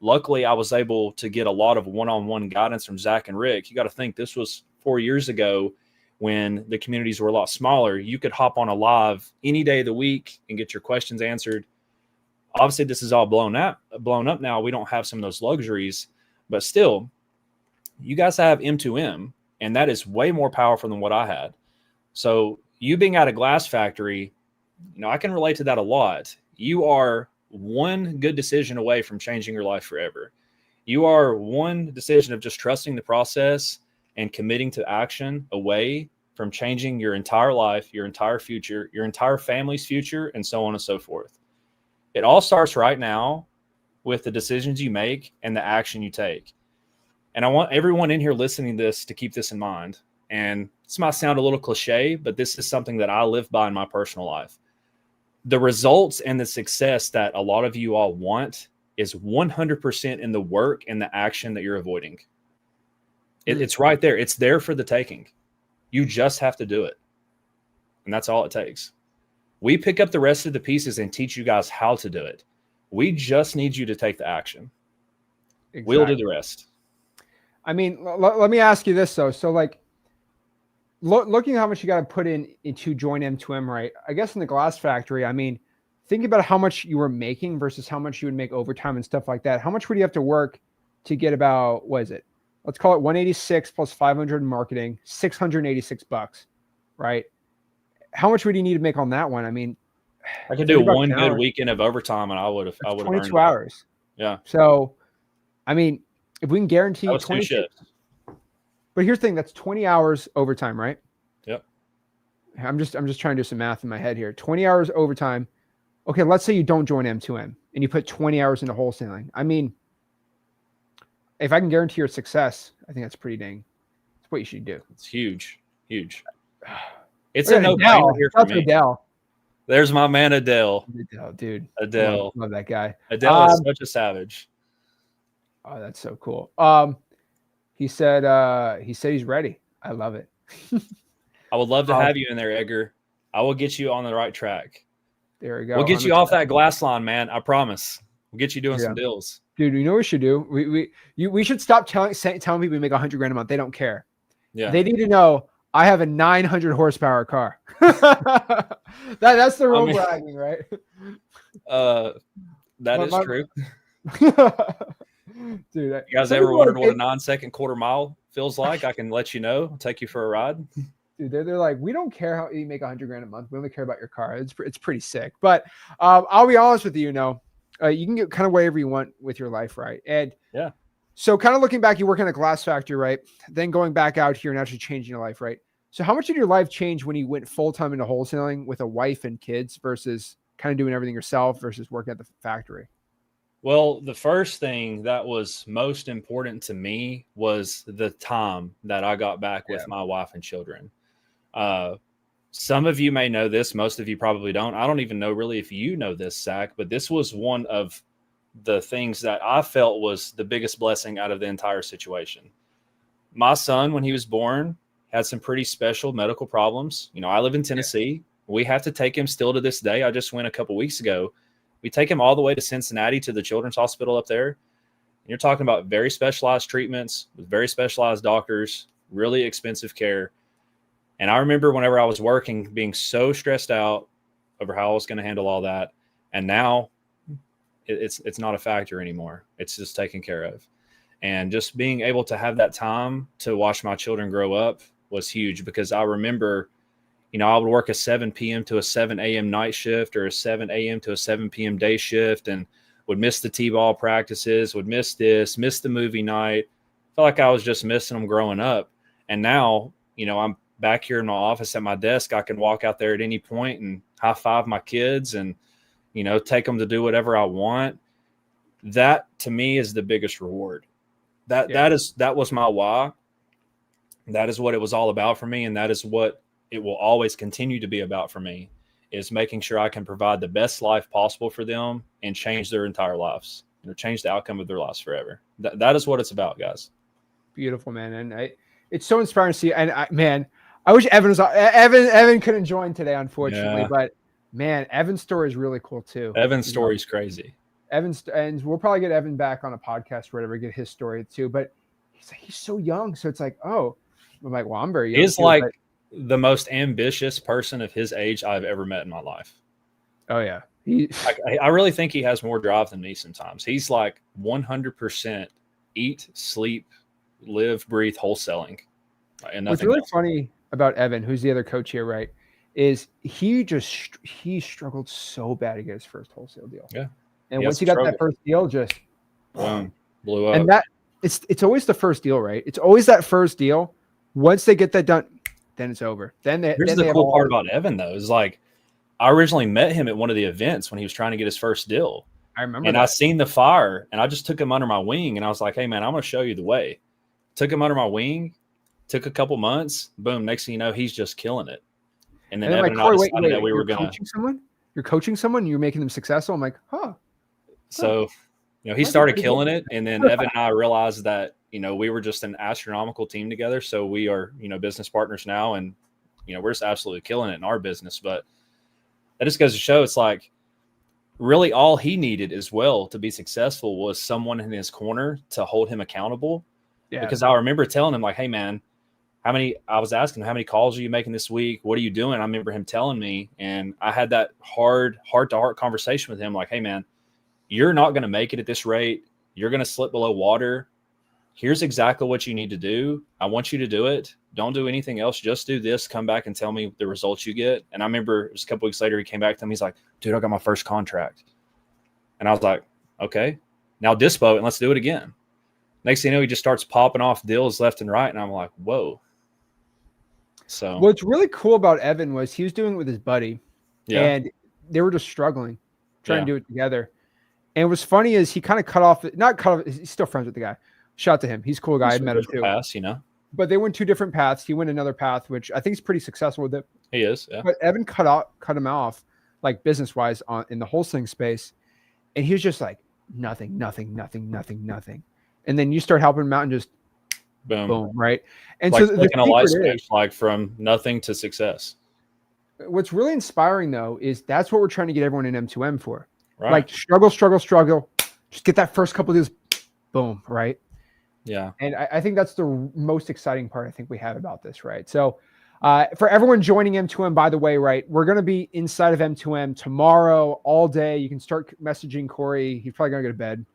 Luckily, I was able to get a lot of one-on-one guidance from Zach and Rick. You got to think this was 4 years ago when the communities were a lot smaller. You could hop on a live any day of the week and get your questions answered. Obviously, this is all blown up now. We don't have some of those luxuries, but still, you guys have M2M, and that is way more powerful than what I had. So you being at a glass factory, I can relate to that a lot. You are one good decision away from changing your life forever. You are one decision of just trusting the process and committing to action away from changing your entire life, your entire future, your entire family's future, and so on and so forth. It all starts right now with the decisions you make and the action you take. And I want everyone in here listening to this to keep this in mind. And this might sound a little cliche, but this is something that I live by in my personal life. The results and the success that a lot of you all want is 100% in the work and the action that you're avoiding. It's right there. It's there for the taking. You just have to do it. And that's all it takes. We pick up the rest of the pieces and teach you guys how to do it. We just need you to take the action. Exactly. We'll do the rest. I mean, let me ask you this though. So like, looking at how much you got to put into join M2M, right? I guess in the glass factory, I mean, think about how much you were making versus how much you would make overtime and stuff like that. How much would you have to work to get about, what is it? Let's call it 186 plus 500 in marketing, $686, right? How much would you need to make on that one? I mean, I could do one good weekend of overtime and I would have 22 hours. Yeah. So, I mean, if we can guarantee 20 shifts. But here's the thing, that's 20 hours overtime, right? Yep. I'm just trying to do some math in my head here. 20 hours overtime. Okay, let's say you don't join M2M and you put 20 hours into wholesaling. I mean, if I can guarantee your success, I think that's pretty dang. That's what you should do. It's huge. Huge. It's a no-brainer here for me. Adele. There's my man Adele. Adele, dude. Adele. Love that guy. Adele is such a savage. Oh, that's so cool. He said he's ready. I love it. I would love to have you in there, Edgar. I will get you on the right track. There we go. We'll get you off that glass line, man. I promise. We'll get you doing some deals. Dude, you know what we should do? We should stop telling people we make $100,000 a month. They don't care. Yeah. They need to know I have a 900 horsepower car. That's the real bragging, right? That is true. Dude, you guys ever wondered what a 9-second quarter mile feels like? I can let you know. I'll take you for a ride. Dude, they're like, we don't care how you make $100,000 a month. We only care about your car. It's pretty sick. But I'll be honest with you, you can get kind of whatever you want with your life, right? And yeah. So kind of looking back, you work in a glass factory, right? Then going back out here and actually changing your life, right? So how much did your life change when you went full-time into wholesaling with a wife and kids versus kind of doing everything yourself versus working at the factory? Well, the first thing that was most important to me was the time that I got back with my wife and children. Some of you may know this. Most of you probably don't. I don't even know really if you know this, Zach, but this was one of the things that I felt was the biggest blessing out of the entire situation. My son, when he was born, had some pretty special medical problems. I live in Tennessee. Yeah. We have to take him still to this day. I just went a couple weeks ago. We take him all the way to Cincinnati to the children's hospital up there. And you're talking about very specialized treatments with very specialized doctors, really expensive care. And I remember whenever I was working, being so stressed out over how I was going to handle all that. And now it's not a factor anymore. It's just taken care of. And just being able to have that time to watch my children grow up was huge, because I remember, I would work a 7 p.m. to a 7 a.m. night shift or a 7 a.m. to a 7 p.m. day shift, and would miss the T-ball practices, would miss the movie night. Felt like I was just missing them growing up. And now, I'm back here in my office at my desk. I can walk out there at any point and high five my kids and, take them to do whatever I want. That to me is the biggest reward. That was my why. That is what it was all about for me. And that is what it will always continue to be about for me, is making sure I can provide the best life possible for them and change their entire lives, change the outcome of their lives forever. That is what it's about, guys. Beautiful, man. And it's so inspiring to see. And I wish Evan was Evan couldn't join today, unfortunately, but man, Evan's story is really cool too. Evan's story is crazy. And we'll probably get Evan back on a podcast or whatever, get his story too. But he's so young. So it's like, I'm like, well, I'm very young. He's like the most ambitious person of his age I've ever met in my life. Oh yeah. I really think he has more drive than me sometimes. He's like 100% eat, sleep, live, breathe wholesaling, and What's nothing really else. funny about Evan, who's the other coach here, right, is he struggled so bad to get his first wholesale deal. Yeah. And He had once he some got that struggle. first deal, just Boom, blew up. and that it's always the first deal, right? It's always that first deal. Once they get that done, then it's over. Here's the cool part about Evan, though, is like I originally met him at one of the events when he was trying to get his first deal. I remember And that. I seen the fire, and I just took him under my wing, and I was like, hey, man, I'm going to show you the way. Took him under my wing, took a couple months, boom, next thing you know, he's just killing it. And then Evan and I decided that we were going to. Coaching someone? You're coaching someone, you're making them successful? I'm like, huh. So, he started killing it, and then Evan and I realized that, we were just an astronomical team together. So we are, business partners now, and, we're just absolutely killing it in our business. But that just goes to show it's like really all he needed as well to be successful was someone in his corner to hold him accountable. Yeah. Because I remember telling him like, hey man, I was asking him, how many calls are you making this week? What are you doing? I remember him telling me, and I had that heart to heart conversation with him. Like, hey man, you're not going to make it at this rate. You're going to slip below water. Here's exactly what you need to do. I want you to do it. Don't do anything else. Just do this. Come back and tell me the results you get. And I remember just a couple weeks later, he came back to me. He's like, dude, I got my first contract. And I was like, okay, now dispo and let's do it again. Next thing you know, he just starts popping off deals left and right. And I'm like, whoa. So what's really cool about Evan was he was doing it with his buddy. Yeah. And they were just struggling, trying to do it together. And what's funny is he kind of not cut off, he's still friends with the guy. Shout out to him. He's a cool guy. I met him too. Paths, But they went two different paths. He went another path, which I think is pretty successful with it. He is, yeah. But Evan cut him off, like business-wise in the wholesaling space. And he was just like, nothing. And then you start helping him out and just boom, right? And like so flicking a light switch, like from nothing to success. What's really inspiring though is that's what we're trying to get everyone in M2M for. Right. Like struggle. Just get that first couple of deals, boom, right? Yeah. And I think that's the most exciting part I think we have about this, right? So for everyone joining M2M, by the way, right, we're going to be inside of M2M tomorrow all day. You can start messaging Corey. He's probably going to go to bed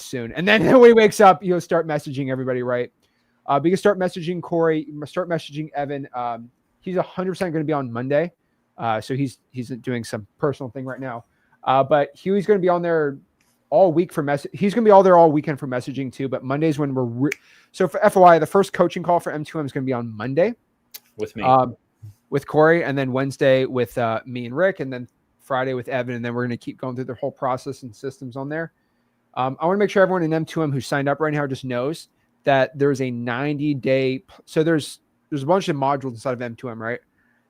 soon. And then when he wakes up, you'll start messaging everybody, right? But you can start messaging Corey, start messaging Evan. He's 100% going to be on Monday. So he's doing some personal thing right now. But Huey's going to be on there all week for he's going to be all there all weekend for messaging too. But Monday's when so for FYI, the first coaching call for M2M is going to be on Monday with me, with Corey, and then Wednesday with me and Rick, and then Friday with Evan. And then we're going to keep going through the whole process and systems on there. I want to make sure everyone in M2M who signed up right now just knows that there's a 90-day. So there's a bunch of modules inside of M2M, right?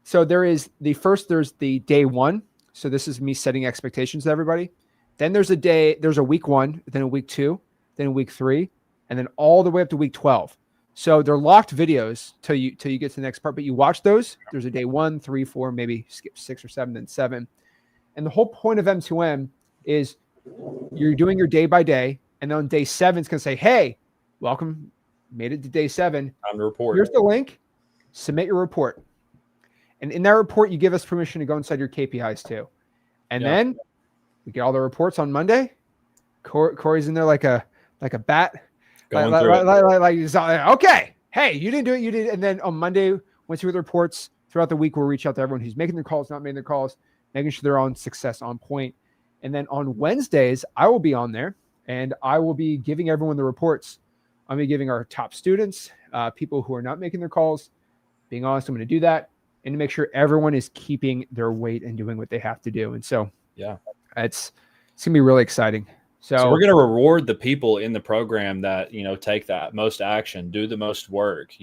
So there's the day one. So this is me setting expectations to everybody. Then there's a week 1, then a week 2, then a week 3, and then all the way up to week 12. So they're locked videos till you get to the next part, but you watch those. There's a day 1, 3, 4, maybe skip 6 or 7, then 7. And the whole point of M2M is you're doing your day by day, and then on day 7, it's going to say, hey, welcome, made it to day 7. Time to report. Here's the link. Submit your report. And in that report, you give us permission to go inside your KPIs too. And then we get all the reports on Monday. Corey's in there like a bat. Okay, hey, you didn't do it. You did. And then on Monday, once you get the reports throughout the week, we'll reach out to everyone who's making their calls, not making their calls, making sure they're on success, on point. And then on Wednesdays, I will be on there and I will be giving everyone the reports. I'm going to be giving our top students, people who are not making their calls. Being honest, I'm going to do that and to make sure everyone is keeping their weight and doing what they have to do. And so, it's going to be really exciting. So we're going to reward the people in the program that, take that most action, do the most work.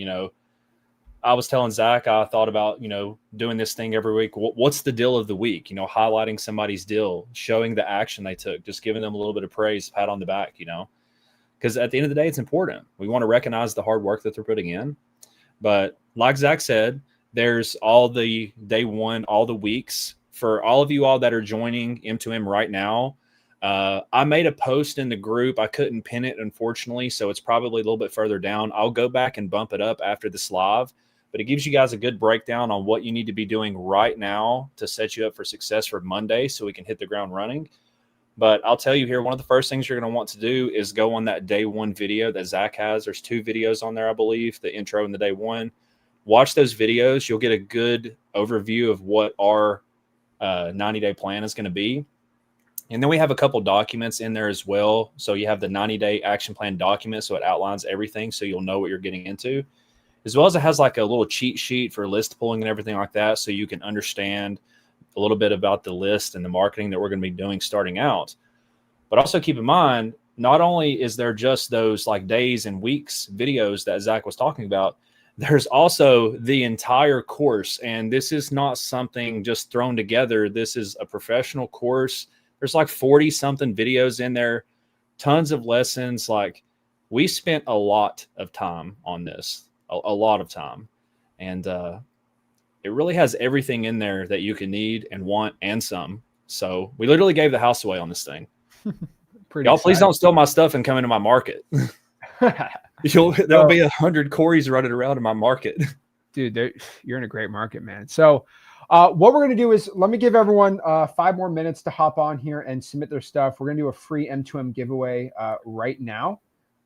I was telling Zach, I thought about, doing this thing every week. What's the deal of the week? Highlighting somebody's deal, showing the action they took, just giving them a little bit of praise, pat on the back, because at the end of the day, it's important. We want to recognize the hard work that they're putting in. But like Zach said, there's all the day one, all the weeks. For all of you all that are joining M2M right now, I made a post in the group. I couldn't pin it, unfortunately, so it's probably a little bit further down. I'll go back and bump it up after this live, but it gives you guys a good breakdown on what you need to be doing right now to set you up for success for Monday so we can hit the ground running. But I'll tell you here, one of the first things you're going to want to do is go on that day one video that Zach has. There's 2 videos on there, I believe, the intro and the day one. Watch those videos. You'll get a good overview of what our 90-day plan is going to be. And then we have a couple documents in there as well. So you have the 90-day action plan document. So it outlines everything. So you'll know what you're getting into, as well as it has like a little cheat sheet for list pulling and everything like that. So you can understand a little bit about the list and the marketing that we're going to be doing starting out. But also keep in mind, not only is there just those like days and weeks videos that Zach was talking about, there's also the entire course. And this is not something just thrown together. This is a professional course. There's like 40 something videos in there, tons of lessons. Like, we spent a lot of time on this, a lot of time. And it really has everything in there that you can need and want and some. So we literally gave the house away on this thing. Y'all, please don't steal my stuff and come into my market. There'll be 100 Corys running around in my market. Dude, you're in a great market, man. So what we're going to do is, let me give everyone 5 more minutes to hop on here and submit their stuff. We're going to do a free M2M giveaway right now.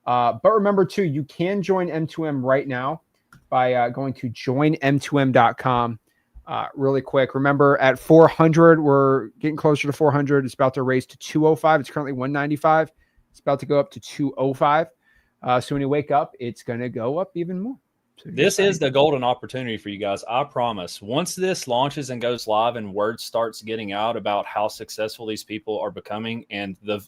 But remember too, you can join M2M right now by going to joinm2m.com really quick. Remember, at 400, we're getting closer to 400. It's about to raise to 205. It's currently 195. It's about to go up to 205. So when you wake up, it's going to go up even more. So this is the golden opportunity for you guys. I promise. Once this launches and goes live and word starts getting out about how successful these people are becoming and the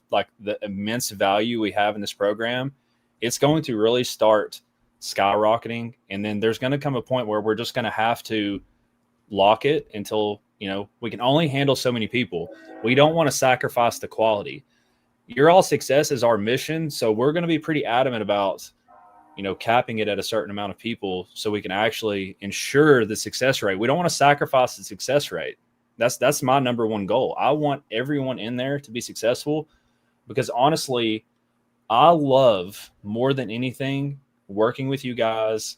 immense value we have in this program, it's going to really start skyrocketing. And then there's going to come a point where we're just going to have to lock it until, we can only handle so many people. We don't want to sacrifice the quality. Your all success is our mission. So we're going to be pretty adamant about, capping it at a certain amount of people so we can actually ensure the success rate. We don't want to sacrifice the success rate. That's my number one goal. I want everyone in there to be successful, because honestly, I love more than anything working with you guys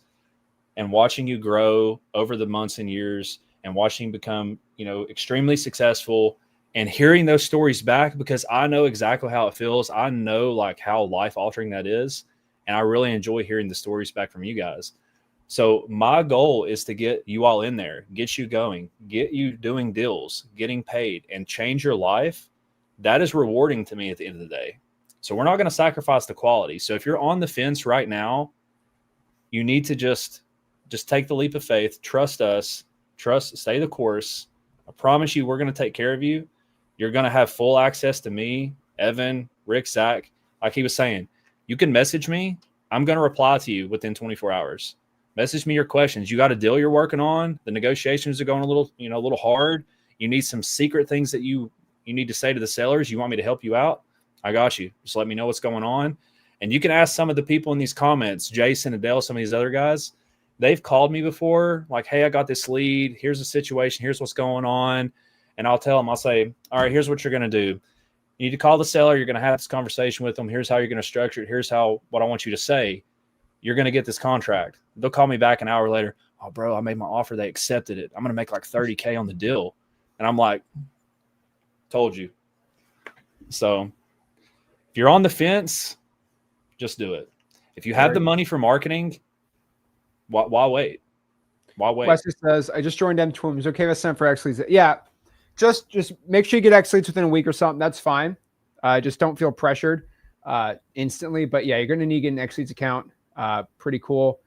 and watching you grow over the months and years and watching you become, extremely successful and hearing those stories back, because I know exactly how it feels. I know like how life altering that is. And I really enjoy hearing the stories back from you guys. So my goal is to get you all in there, get you going, get you doing deals, getting paid, and change your life. That is rewarding to me at the end of the day. So we're not going to sacrifice the quality. So if you're on the fence right now, you need to just take the leap of faith, trust us, stay the course. I promise you, we're going to take care of you. You're going to have full access to me, Evan, Rick, Zach. Like he was saying, you can message me. I'm going to reply to you within 24 hours. Message me your questions. You got a deal you're working on. The negotiations are going a little hard. You need some secret things that you need to say to the sellers. You want me to help you out? I got you. Just let me know what's going on. And you can ask some of the people in these comments, Jason, Adele, some of these other guys. They've called me before, like, hey, I got this lead. Here's the situation. Here's what's going on. And I'll tell them, I'll say, all right, here's what you're going to do. You need to call the seller. You're going to have this conversation with them. Here's how you're going to structure it. Here's what I want you to say. You're going to get this contract. They'll call me back an hour later. Oh, bro, I made my offer. They accepted it. I'm going to make like $30K on the deal. And I'm like, told you. So if you're on the fence, just do it. If you have the money for marketing, why wait? Why wait? Wesley says, I just joined M2M. Is it okay if I send for X leads? Yeah. Just make sure you get X leads within a week or something. That's fine. Just don't feel pressured instantly. But yeah, you're going to need to get an X leads account. Pretty cool.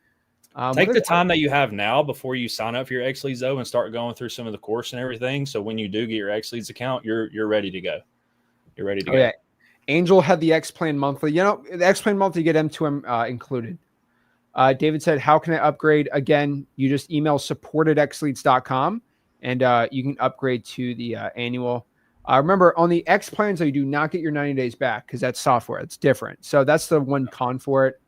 Take the time that you have now before you sign up for your X leads though, and start going through some of the course and everything. So when you do get your X leads account, you're ready to go. You're ready to go. Yeah. Angel had the X Plan monthly. The X Plan monthly, you get M2M included. David said, how can I upgrade? Again, you just email support@xleads.com and you can upgrade to the annual. Remember, on the X plans, though, you do not get your 90 days back because that's software. It's different. So that's the one con for it.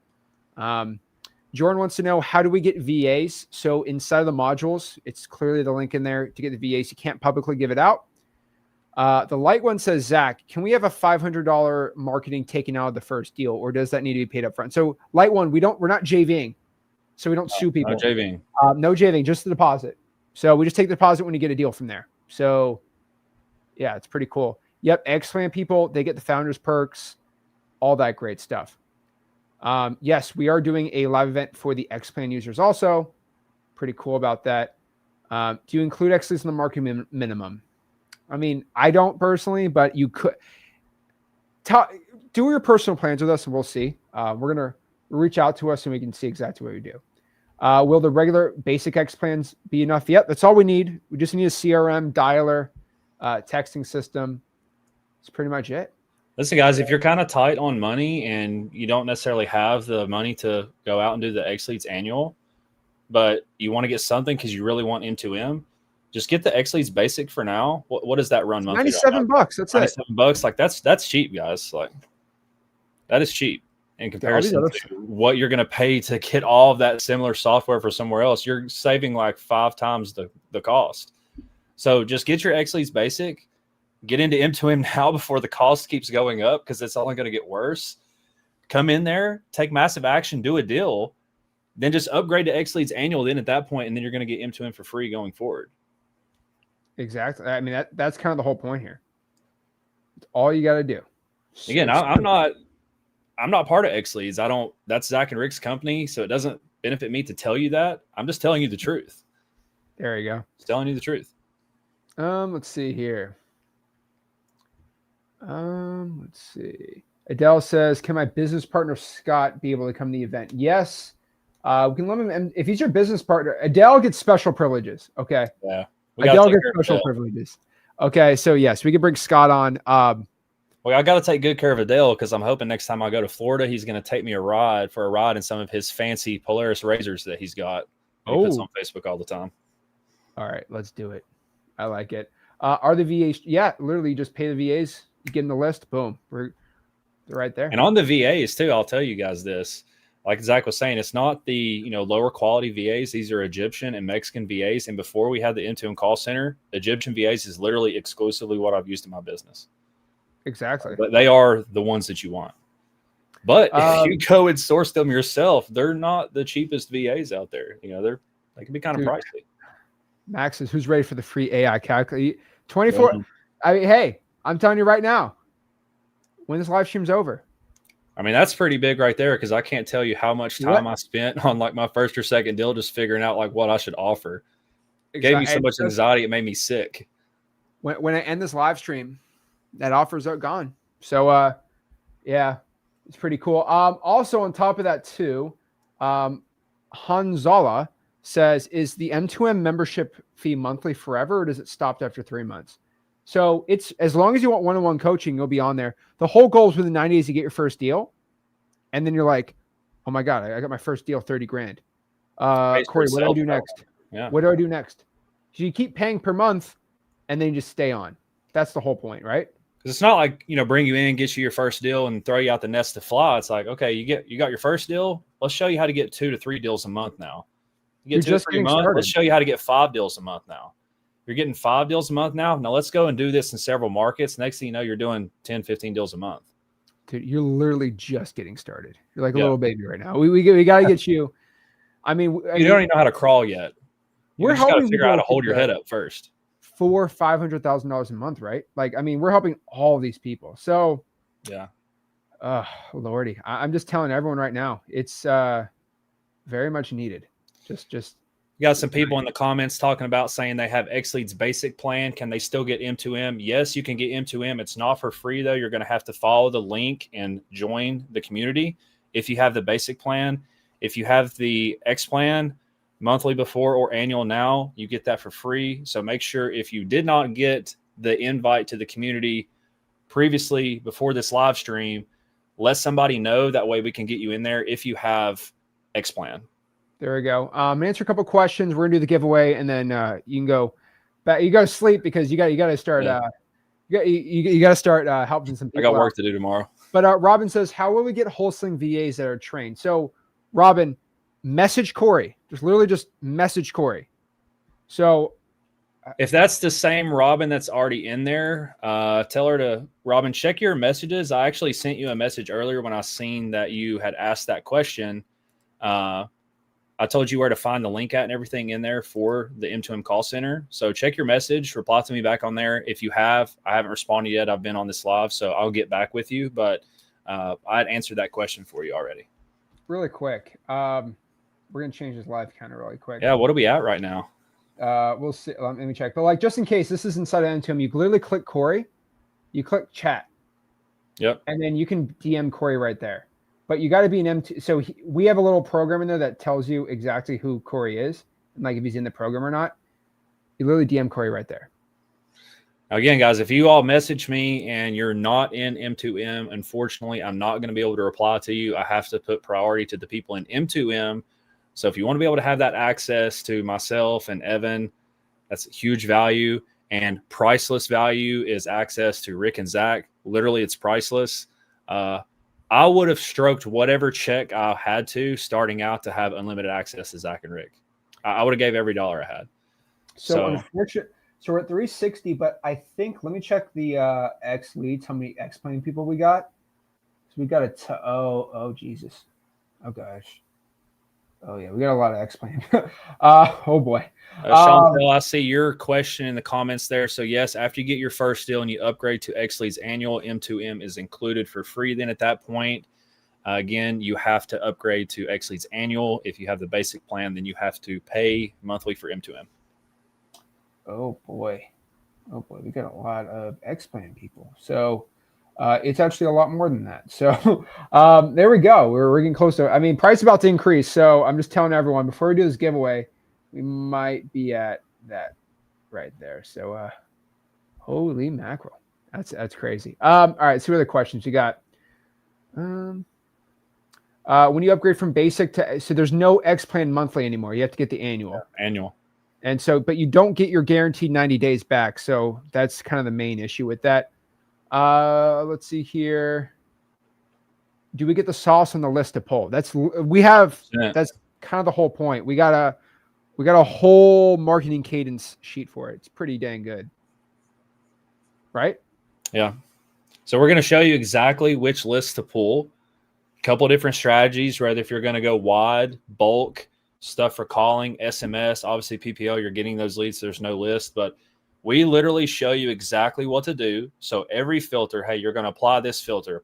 Jordan wants to know, how do we get VAs? So inside of the modules, it's clearly the link in there to get the VAs. You can't publicly give it out. The light one says, Zach, can we have a $500 marketing taken out of the first deal, or does that need to be paid up front? So light one, we're not JVing, so we don't sue people. No JVing. No JVing, just the deposit. So we just take the deposit when you get a deal from there. So yeah, it's pretty cool. Yep, X-Plan people, they get the founders perks, all that great stuff. Yes, we are doing a live event for the X-Plan users also. Pretty cool about that. Do you include X-Leads in the marketing minimum? I mean, I don't personally, but you could. Do your personal plans with us and we'll see. We're going to reach out to us and we can see exactly what we do. Will the regular basic X plans be enough? Yep, that's all we need. We just need a CRM, dialer, texting system. That's pretty much it. Listen, guys, if you're kind of tight on money and you don't necessarily have the money to go out and do the X Leads annual, but you want to get something because you really want M2M, just get the X Leads basic for now. What does that run monthly? $97. That's it. $97. Like that's cheap, guys. Like that is cheap in comparison to what you're going to pay to get all of that similar software for somewhere else. You're saving like 5 times the cost. So just get your X Leads basic. Get into M2M now before the cost keeps going up because it's only going to get worse. Come in there, take massive action, do a deal, then just upgrade to X Leads annual then at that point, and then you're going to get M2M for free going forward. Exactly. I mean, that's kind of the whole point here. It's all you got to do. Again, I'm not part of X Leads. That's Zach and Rick's company, so it doesn't benefit me to tell you that. I'm just telling you the truth. There you go. Just telling you the truth. Let's see here. Let's see. Adele says, can my business partner Scott be able to come to the event? Yes. We can let him, and if he's your business partner, Adele gets special privileges. Okay. Yeah. Adele gets special privileges. Okay. So yes, we can bring Scott on. Well, I got to take good care of Adele because I'm hoping next time I go to Florida, he's going to take me for a ride in some of his fancy Polaris razors that he's got. He puts on Facebook all the time. All right, let's do it. I like it. Are the VAs? Yeah, literally just pay the VAs. You get in the list, boom, they're right there. And on the VAs too, I'll tell you guys this. Like Zach was saying, it's not the lower quality VAs. These are Egyptian and Mexican VAs. And before we had the M2M call center, Egyptian VAs is literally exclusively what I've used in my business. Exactly. But they are the ones that you want. But if you go and source them yourself, they're not the cheapest VAs out there. They can be kind of pricey. Max says, who's ready for the free AI calculator? 24. I mean, hey, I'm telling you right now, when this live stream's over. I mean, that's pretty big right there because I can't tell you how much time I spent on like my first or second deal just figuring out like what I should offer. It gave me so much anxiety. It made me sick. When I end this live stream, that offer's gone. So, yeah, it's pretty cool. Also on top of that too, Hanzala says, is the M2M membership fee monthly forever or does it stop after 3 months? So it's as long as you want one-on-one coaching, you'll be on there. The whole goal is within 90 days to get your first deal. And then you're like, oh my God, I got my first deal, 30 grand. Corey, what do I do next? Yeah. What do I do next? So you keep paying per month and then you just stay on. That's the whole point, right? Because it's not like, bring you in, get you your first deal and throw you out the nest to fly. It's like, okay, you got your first deal. Let's show you how to get 2 to 3 deals a month now. You get 2 to 3 months. Let's show you how to get 5 deals a month now. You're getting 5 deals a month now. Now let's go and do this in several markets. Next thing you know, you're doing 10, 15 deals a month. Dude, you're literally just getting started. You're like a little baby right now. We got to get you. I mean, you don't even know how to crawl yet. We're just got to figure out how to hold your head up first. $500,000 a month, right? Like, I mean, we're helping all these people. So, yeah. Lordy, I'm just telling everyone right now, it's very much needed. Just. You got some people in the comments talking about saying they have X Leads basic plan. Can they still get M2M? Yes, you can get M2M. It's not for free though. You're going to have to follow the link and join the community. If you have the basic plan, if you have the X plan monthly before or annual now, you get that for free. So make sure if you did not get the invite to the community previously before this live stream, let somebody know. That way we can get you in there if you have X plan. There we go. Answer a couple questions. We're gonna do the giveaway, and then you can go back. You got to sleep because you got to start. You got to start helping some people. I got work to do tomorrow. But Robin says, how will we get wholesaling VAs that are trained? So, Robin, message Corey. Just message Corey. So, if that's the same Robin that's already in there, tell her to, Robin, check your messages. I actually sent you a message earlier when I seen that you had asked that question. I told you where to find the link at and everything in there for the M2M call center. So check your message, reply to me back on there. If you have, I haven't responded yet. I've been on this live, so I'll get back with you. But I'd answered that question for you already. Really quick. We're going to change this live counter really quick. Yeah, what are we at right now? We'll see. Let me check. But like, just in case, this is inside of M2M. You literally click Corey. You click chat. Yep. And then you can DM Corey right there. But you got to be an M2. So we have a little program in there that tells you exactly who Corey is, and like if he's in the program or not. You literally DM Corey right there. Now, again, guys, if you all message me and you're not in M2M, unfortunately, I'm not going to be able to reply to you. I have to put priority to the people in M2M. So if you want to be able to have that access to myself and Evan, that's huge value. And priceless value is access to Rick and Zach. Literally, it's priceless. I would have stroked whatever check I had to starting out to have unlimited access to Zach and Rick. I would have gave every dollar I had. So unfortunately, so we're at 360, but I think, let me check the X leads, how many X Plane people we got. So we got oh, Jesus. Oh, gosh. Oh, yeah, we got a lot of X Plane. Oh, boy. Chantel, I see your question in the comments there. So, yes, after you get your first deal and you upgrade to X Leads Annual, M2M is included for free. Then at that point, again, you have to upgrade to X Leads Annual. If you have the basic plan, then you have to pay monthly for M2M. Oh, boy. We got a lot of X Plane people. So it's actually a lot more than that. So there we go. We're getting close to, I mean, price about to increase. So I'm just telling everyone before we do this giveaway, we might be at that right there. So holy mackerel. That's crazy. All right. So what other questions you got? When you upgrade from basic to, so there's no X Plan monthly anymore. You have to get the annual. Yeah, annual. And so, but you don't get your guaranteed 90 days back. So that's kind of the main issue with that. Let's see here. Do we get the sauce on the list to pull? That's kind of the whole point. We got a whole marketing cadence sheet for it. It's pretty dang good. Right? Yeah. So we're going to show you exactly which list to pull. A couple of different strategies, whether if you're going to go wide, bulk, stuff for calling, SMS, obviously PPO, you're getting those leads. So there's no list, but we literally show you exactly what to do. So every filter, hey, you're going to apply this filter,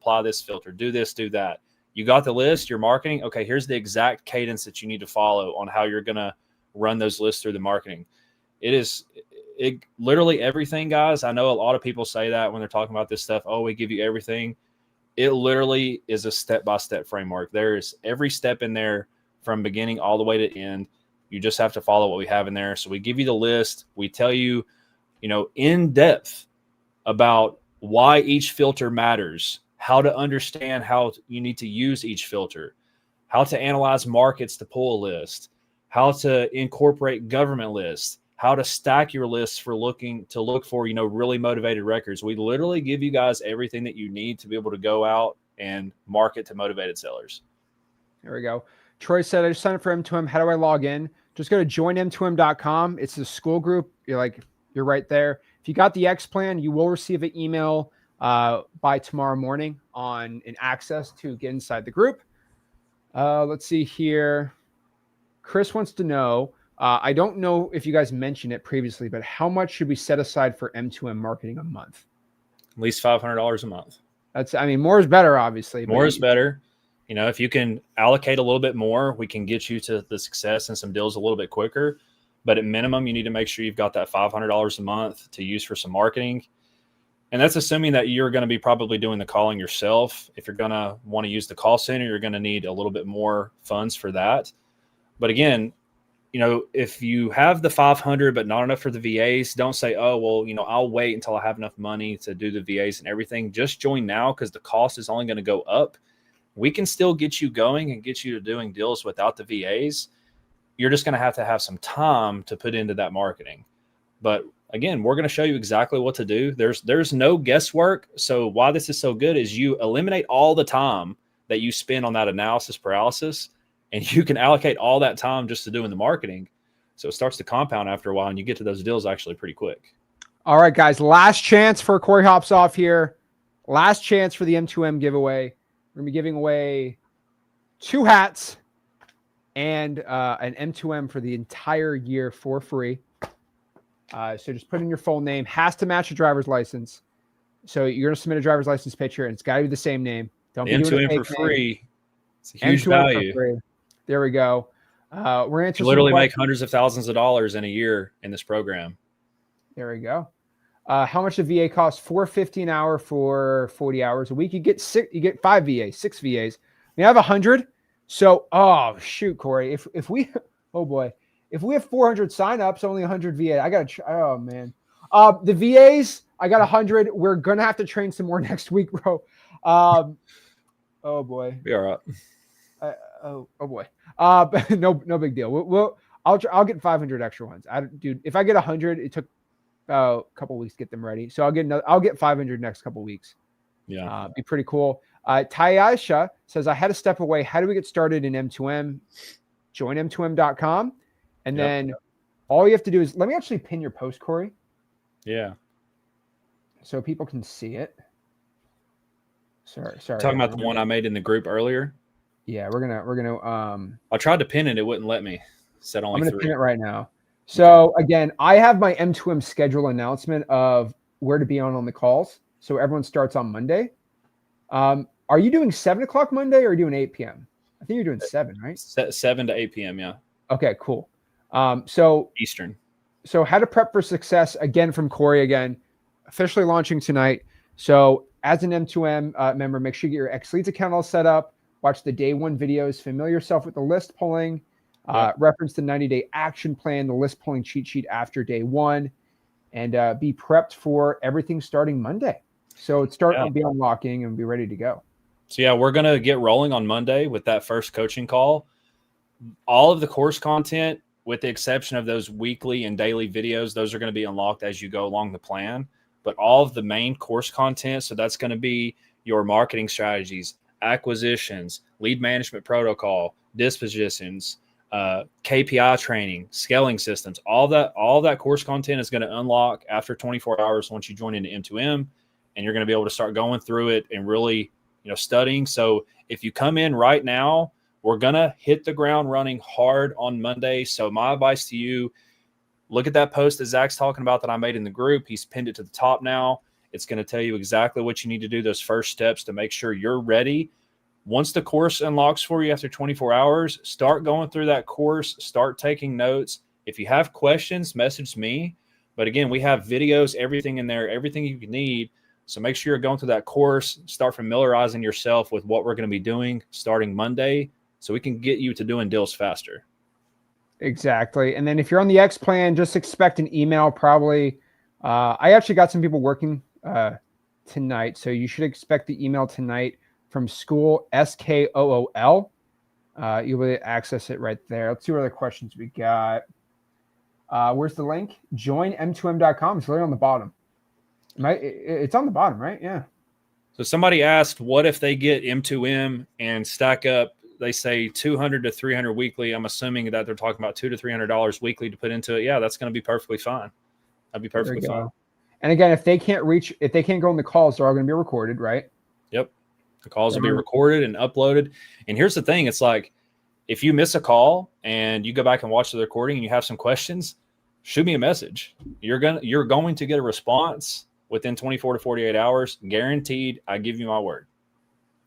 do this, do that. You got the list, your marketing. Okay, here's the exact cadence that you need to follow on how you're going to run those lists through the marketing. It literally everything, guys. I know a lot of people say that when they're talking about this stuff. Oh, we give you everything. It literally is a step-by-step framework. There's every step in there from beginning all the way to end. You just have to follow what we have in there. So we give you the list. We tell you, in depth about why each filter matters, how to understand how you need to use each filter, how to analyze markets to pull a list, how to incorporate government lists, how to stack your lists for look for, really motivated records. We literally give you guys everything that you need to be able to go out and market to motivated sellers. There we go. Troy said, I just signed up for M2M. How do I log in? Just go to joinm2m.com. It's the school group. You're right there. If you got the X Plan, you will receive an email by tomorrow morning on an access to get inside the group. Let's see here. Chris wants to know, I don't know if you guys mentioned it previously, but how much should we set aside for M2M marketing a month? At least $500 a month. More is better, obviously. More is better. If you can allocate a little bit more, we can get you to the success and some deals a little bit quicker. But at minimum, you need to make sure you've got that $500 a month to use for some marketing. And that's assuming that you're going to be probably doing the calling yourself. If you're going to want to use the call center, you're going to need a little bit more funds for that. But again, if you have the 500 but not enough for the VAs, don't say, oh, well, I'll wait until I have enough money to do the VAs and everything. Just join now because the cost is only going to go up. We can still get you going and get you to doing deals without the VAs. You're just going to have some time to put into that marketing. But again, we're going to show you exactly what to do. There's no guesswork. So why this is so good is you eliminate all the time that you spend on that analysis paralysis, and you can allocate all that time just to doing the marketing. So it starts to compound after a while, and you get to those deals actually pretty quick. All right, guys, last chance for Corey hops off here. Last chance for the M2M giveaway. We're going to be giving away 2 hats and an M2M for the entire year for free. So just put in your full name. Has to match a driver's license. So you're going to submit a driver's license picture, and it's got to be the same name. Don't The be doing a M2M fake for name. free. It's a huge M2M value. for free. There we go. We're answering You literally some make questions. hundreds of thousands of dollars in a year in this program. There we go. How much the VA costs? $4.50 an hour for 40 hours a week. You get 5 VAs, 6 VAs. We have 100. So, oh shoot, Corey, if we, oh boy, if we have 400 signups, only 100 VA. I gotta. Oh man, the VAs. I got 100. We're gonna have to train some more next week, bro. Oh boy. Be all right. Oh boy. No big deal. I'll get 500 extra ones. Dude, if I get 100, it took a couple weeks to get them ready. So I'll get 500 next couple weeks. Yeah. Be pretty cool. Tyasha says, I had to step away. How do we get started in M2M? Join M2M.com. And then all you have to do is, let me actually pin your post, Corey. Yeah. So people can see it. Sorry. Talking about the one I made in the group earlier. Yeah, we're gonna I tried to pin it, it wouldn't let me. Said only I'm gonna 3. pin it right now. So again, I have my M2M schedule announcement of where to be on the calls. So everyone starts on Monday. Are you doing 7 o'clock Monday or are you doing 8 p.m.? I think you're doing 7, right? 7 to 8 p.m. Yeah. Okay, cool. So Eastern. So how to prep for success, again, from Corey again, officially launching tonight. So as an M2M member, make sure you get your X Leads account all set up, watch the day 1 videos, familiar yourself with the list pulling, reference the 90-day action plan, the list pulling cheat sheet after day 1, and be prepped for everything starting Monday. So be unlocking and be ready to go. So yeah, we're going to get rolling on Monday with that first coaching call. All of the course content, with the exception of those weekly and daily videos, those are going to be unlocked as you go along the plan. But all of the main course content, so that's going to be your marketing strategies, acquisitions, lead management protocol, dispositions, KPI training, scaling systems, all that course content is going to unlock after 24 hours once you join into M2M, and you're going to be able to start going through it and really, studying. So if you come in right now, we're going to hit the ground running hard on Monday. So my advice to you, look at that post that Zach's talking about that I made in the group. He's pinned it to the top now. It's going to tell you exactly what you need to do, those first steps to make sure you're ready. Once the course unlocks for you after 24 hours, start going through that course, start taking notes. If you have questions, message me. But again, we have videos, everything in there, everything you need. So make sure you're going through that course, start familiarizing yourself with what we're going to be doing starting Monday so we can get you to doing deals faster. Exactly. And then if you're on the X plan, just expect an email probably. I actually got some people working tonight. So you should expect the email tonight from School, SKOOL. You'll be able to access it right there. Let's see what other questions we got. Where's the link? Join M2M.com. It's literally on the bottom. It's on the bottom, right? Yeah. So somebody asked, what if they get M2M and stack up, they say 200 to 300 weekly. I'm assuming that they're talking about $200 to $300 weekly to put into it. Yeah, that's going to be perfectly fine. That'd be perfectly fine. And again, if they can't go on the calls, they're all going to be recorded, right? Yep. The calls will be recorded and uploaded. And here's the thing. It's like, if you miss a call and you go back and watch the recording and you have some questions, shoot me a message. You're going to get a response within 24 to 48 hours, guaranteed. I give you my word.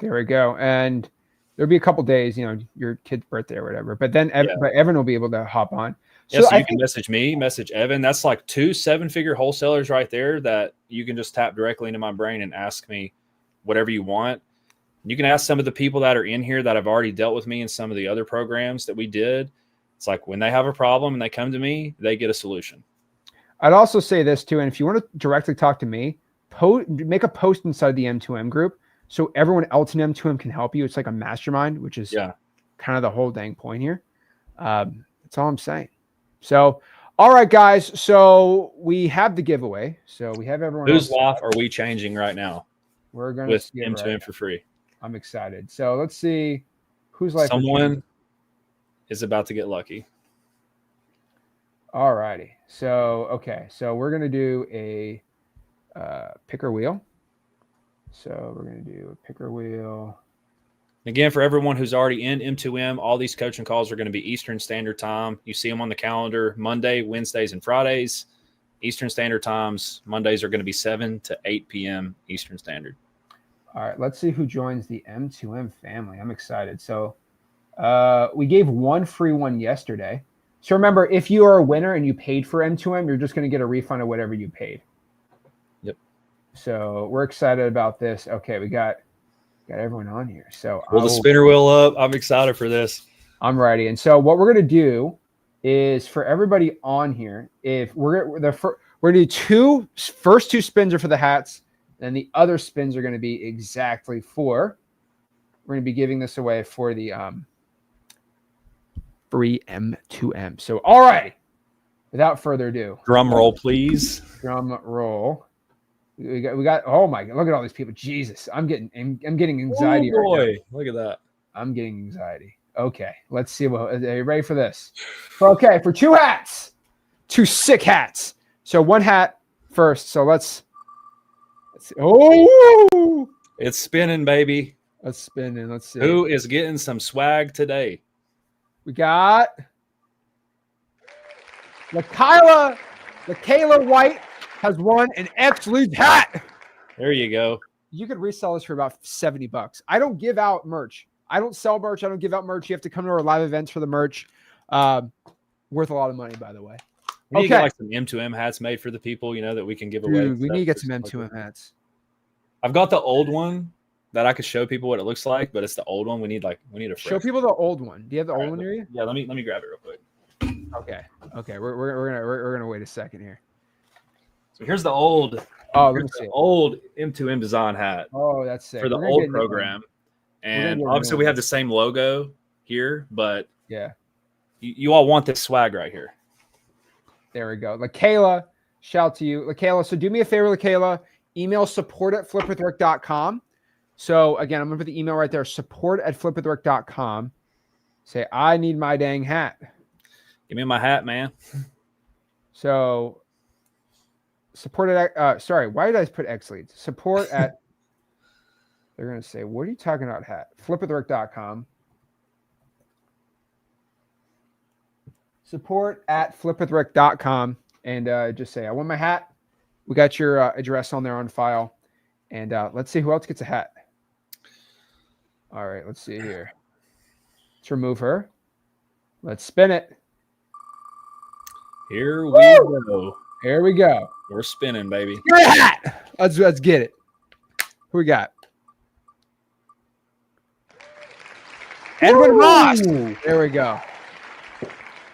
There we go. And there'll be a couple days, your kid's birthday or whatever, but then but Evan will be able to hop on. So you can message me, message Evan. That's like 2 7-figure wholesalers right there that you can just tap directly into my brain and ask me whatever you want. You can ask some of the people that are in here that have already dealt with me in some of the other programs that we did. It's like when they have a problem and they come to me, they get a solution. I'd also say this too, and if you want to directly talk to me, make a post inside the M2M group so everyone else in M2M can help you. It's like a mastermind, which is kind of the whole dang point here. That's all I'm saying. So, all right, guys. So we have the giveaway. So we have everyone. Whose life are we changing right now? We're going to with M2M for free. I'm excited. So let's see whose life. Someone is about to get lucky. All righty. So, okay. So we're going to do a picker wheel. So we're going to do a picker wheel. Again, for everyone who's already in M2M, all these coaching calls are going to be Eastern Standard Time. You see them on the calendar Monday, Wednesdays, and Fridays. Eastern Standard Times. Mondays are going to be 7 to 8 p.m. Eastern Standard. All right, let's see who joins the M2M family. I'm excited. So we gave one free one yesterday. So remember, if you are a winner and you paid for M2M, you're just going to get a refund of whatever you paid. Yep. So we're excited about this. Okay, we got everyone on here. So pull the spinner wheel up. I'm excited for this. I'm ready. And so what we're going to do is for everybody on here, if we're going to do first two spins are for the hats, then the other spins are going to be exactly for, we're going to be giving this away for the free M2M. So, all right, without further ado, drum roll, please. Drum roll. We got. Oh my God! Look at all these people. Jesus, I'm getting anxiety. Oh boy, right now. Look at that. I'm getting anxiety. Okay, let's see. Are you ready for this? Okay, for two hats, two sick hats. So one hat first. So let's see. Oh, it's spinning, baby. Let's spin and let's see. Who is getting some swag today? We got LaKayla White has won an X-League hat. There you go. You could resell this for about $70. I don't give out merch. I don't sell merch. I don't give out merch. You have to come to our live events for the merch. Worth a lot of money, by the way. We need to get like some M2M hats made for the people, that we can give away. Dude, we need to get some M2M hats. I've got the old one that I could show people what it looks like, but it's the old one. We need a fresh. Show people the old one. Do you have the old one near you? Yeah, let me grab it real quick. Okay. We're gonna wait a second here. So here's the old. Oh, let me see. Old M2M design hat. Oh, that's sick. For the old program, and obviously we have the same logo here, but yeah, you all want this swag right here. There we go. LaKayla, shout to you, LaKayla. So do me a favor, LaKayla. Email support@flipwithrick.com. So again, I'm gonna put the email right there. Support@flipwithrick.com. Say I need my dang hat. Give me my hat, man. So. Support at why did I put X leads? Support at they're gonna say, what are you talking about, hat? Flipwithrick.com. Support@flipwithrick.com and just say, I want my hat. We got your address on there on file. And let's see who else gets a hat. All right, let's see here. Let's remove her. Let's spin it. Here we go. Here we go. We're spinning, baby. Your hat. Let's get it. Who we got? Edwin Ross. There we go.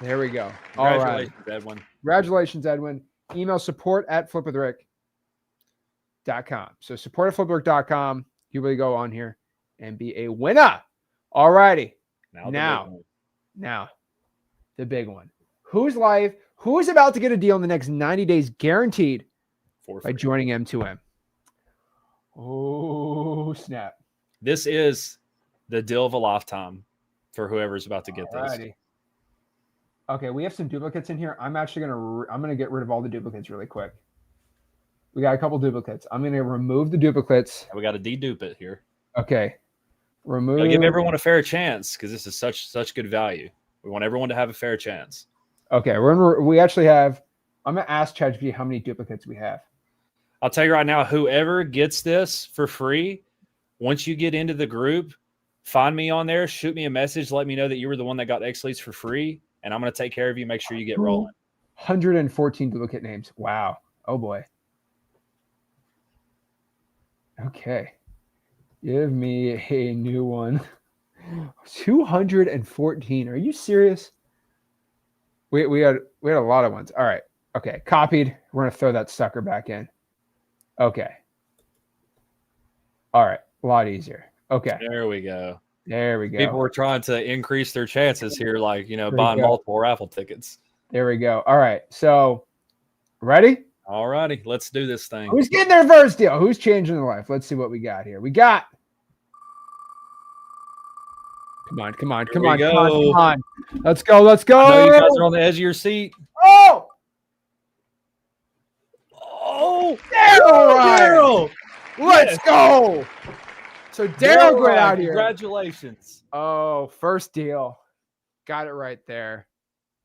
There we go. All right. Edwin. Congratulations, Edwin. Email support@flipwithrick.com. So support@flipwithrick.com. You really go on here and be a winner. All righty. Now, the big one. Who's live? Who is about to get a deal in the next 90 days guaranteed by joining M2M? Oh, snap. This is the deal of a lifetime for whoever's about to get this. Okay, we have some duplicates in here. I'm actually I'm gonna get rid of all the duplicates really quick. We got a couple duplicates. I'm gonna remove the duplicates. We got to de-dupe it here. Okay. Remove. Gotta give everyone a fair chance because this is such good value. We want everyone to have a fair chance. Okay, we actually have. I'm gonna ask ChatGPT how many duplicates we have. I'll tell you right now, whoever gets this for free, once you get into the group, find me on there, shoot me a message, let me know that you were the one that got X Leads for free, and I'm gonna take care of you. Make sure you get rolling. 114 duplicate names. Wow. Oh boy. Okay. Give me a new one. 214. Are you serious? We had a lot of ones. All right. Okay. Copied. We're gonna throw that sucker back in. Okay. All right. A lot easier. Okay. There we go. There we go. People were trying to increase their chances here, like buying multiple raffle tickets. There we go. All right. So ready? All righty. Let's do this thing. Who's getting their first deal? Who's changing their life? Let's see what we got here. We got. Come on. Let's go. I know you guys are on the edge of your seat. Oh! Oh! Daryl! Let's go! So Daryl Daryl, going out here. congratulations. Oh, first deal. Got it right there.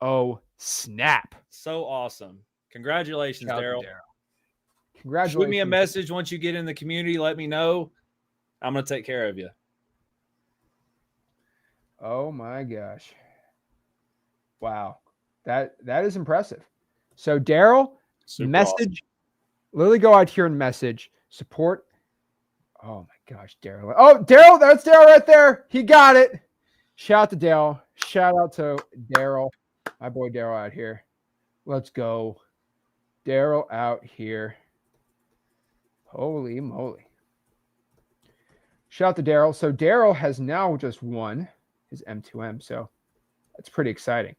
Oh, snap. So awesome. Congratulations, Shout out to Daryl. Congratulations. Shoot me a message once you get in the community. Let me know. I'm going to take care of you. Oh my gosh. Wow. That is impressive. So Daryl, Super message, awesome. literally go out here and message support. Oh my gosh, Daryl. Oh, Daryl, that's Daryl right there. He got it. Shout out to Daryl. Shout out to Daryl. My boy Daryl out here. Let's go. Daryl out here. Holy moly. Shout out to Daryl. So Daryl has now just won his M2M. So that's pretty exciting.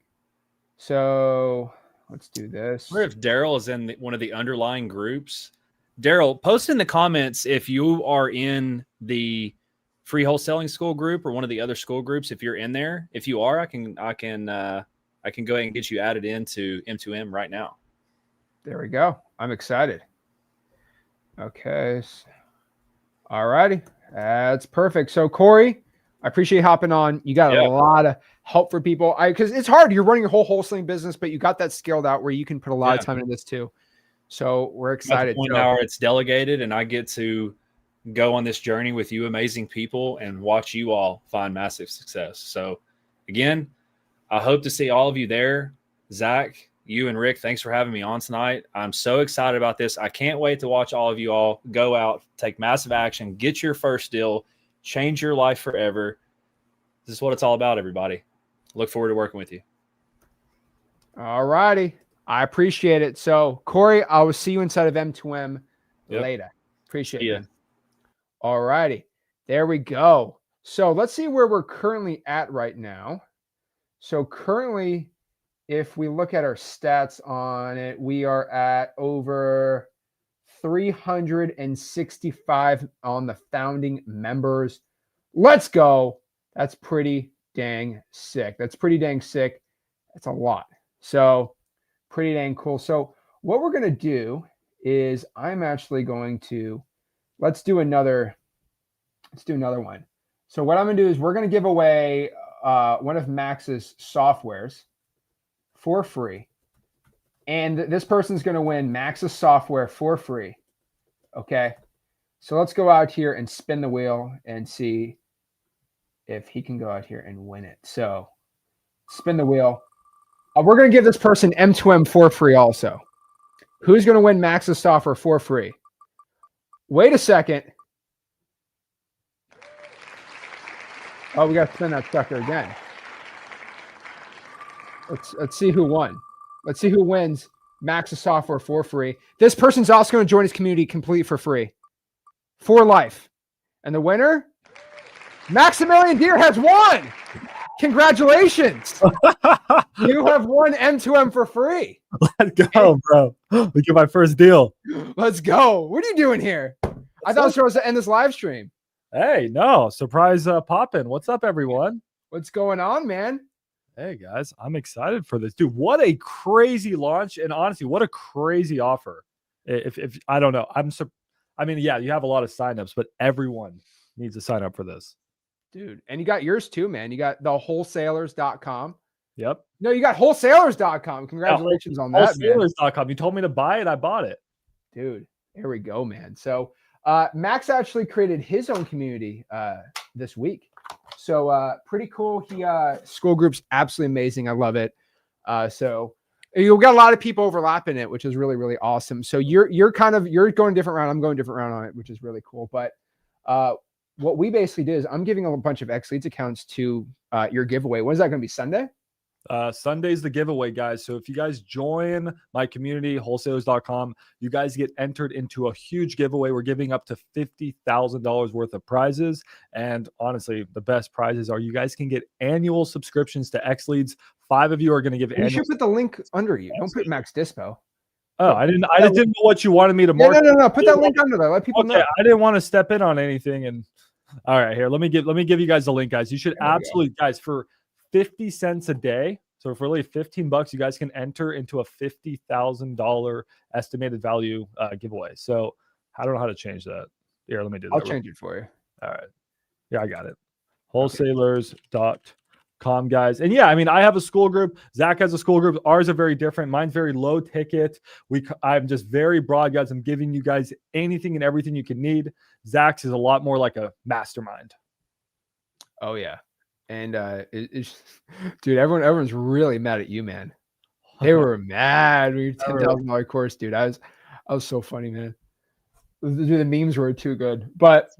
So let's do this. I wonder if Daryl is in one of the underlying groups. Daryl, post in the comments if you are in the free wholesaling school group or one of the other school groups. If you're in there, if you are, I can go ahead and get you added into M2M right now. There we go. I'm excited. Okay. All righty. That's perfect. So Corey, I appreciate you hopping on. You got a lot of help for people. Because it's hard. You're running your whole wholesaling business, but you got that scaled out where you can put a lot of time into this too. So we're excited. At the point now where it's delegated and I get to go on this journey with you amazing people and watch you all find massive success. So again, I hope to see all of you there. Zach, you and Rick, thanks for having me on tonight. I'm so excited about this. I can't wait to watch all of you all go out, take massive action, get your first deal, change your life forever. This is what it's all about, everybody. Look forward to working with you. All righty. I appreciate it. So Corey, I will see you inside of M2M later. Appreciate it. All righty. There we go. So let's see where we're currently at right now. So currently, if we look at our stats on it, we are at over 365 on the founding members. Let's go. That's pretty dang sick. That's a lot. So pretty dang cool. So what we're going to do is I'm actually going to, let's do another one. So what I'm going to do is we're going to give away one of Max's softwares for free. And this person's going to win Max's software for free. Okay. So let's go out here and spin the wheel and see if he can go out here and win it. So spin the wheel. We're going to give this person M2M for free also. Who's going to win Max's software for free? Wait a second. Oh, we got to spin that sucker again. Let's see who won. Let's see who wins Max's software for free. This person's also going to join his community complete for free. For life. And the winner, Maximilian Deer, has won. Congratulations. You have won M2M for free. Let's go, bro. We get my first deal. Let's go. What are you doing here? I thought I was supposed to end this live stream. Hey, no. Surprise popping. What's up, everyone? What's going on, man? Hey, guys. I'm excited for this. Dude, what a crazy launch. And honestly, what a crazy offer. If I don't know. I mean, yeah, you have a lot of signups, but everyone needs to sign up for this. Dude, and you got yours too, man. You got the wholesalers.com. Yep. No, you got wholesalers.com. Congratulations on that, man. Wholesalers.com. You told me to buy it. I bought it. Dude, there we go, man. So Max actually created his own community this week. So pretty cool. He school group's absolutely amazing. I love it. So you've got a lot of people overlapping it, which is really, really awesome. So you're going a different round. I'm going a different round on it, which is really cool. But what we basically did is I'm giving a bunch of X Leads accounts to your giveaway. When is that going to be? Sunday? Sunday's the giveaway, guys. So if you guys join my community, wholesalers.com, you guys get entered into a huge giveaway. We're giving up to $50,000 worth of prizes. And honestly, the best prizes are you guys can get annual subscriptions to X Leads. 5 of you are going to give You should put the link under you. Don't put Max Dispo. Oh, I didn't know what you wanted me to mark. No. Put that link under there. Let people know. I didn't want to step in on anything. And all right, here, let me give you guys the link, guys. You should absolutely, guys, for 50 cents a day. So for really $15, you guys can enter into a $50,000 estimated value giveaway. So I don't know how to change that. Here, let me do that. I'll change it for you. All right. Yeah, I got it. Wholesalers.com, guys. And yeah, I mean, I have a school group. Zach has a school group. Ours are very different. Mine's very low ticket. I'm just very broad, guys. I'm giving you guys anything and everything you can need. Zach's is a lot more like a mastermind. Oh yeah, and dude, everyone's really mad at you, man. They were mad with your $10,000 course, dude. I was so funny, man. Dude, the memes were too good. But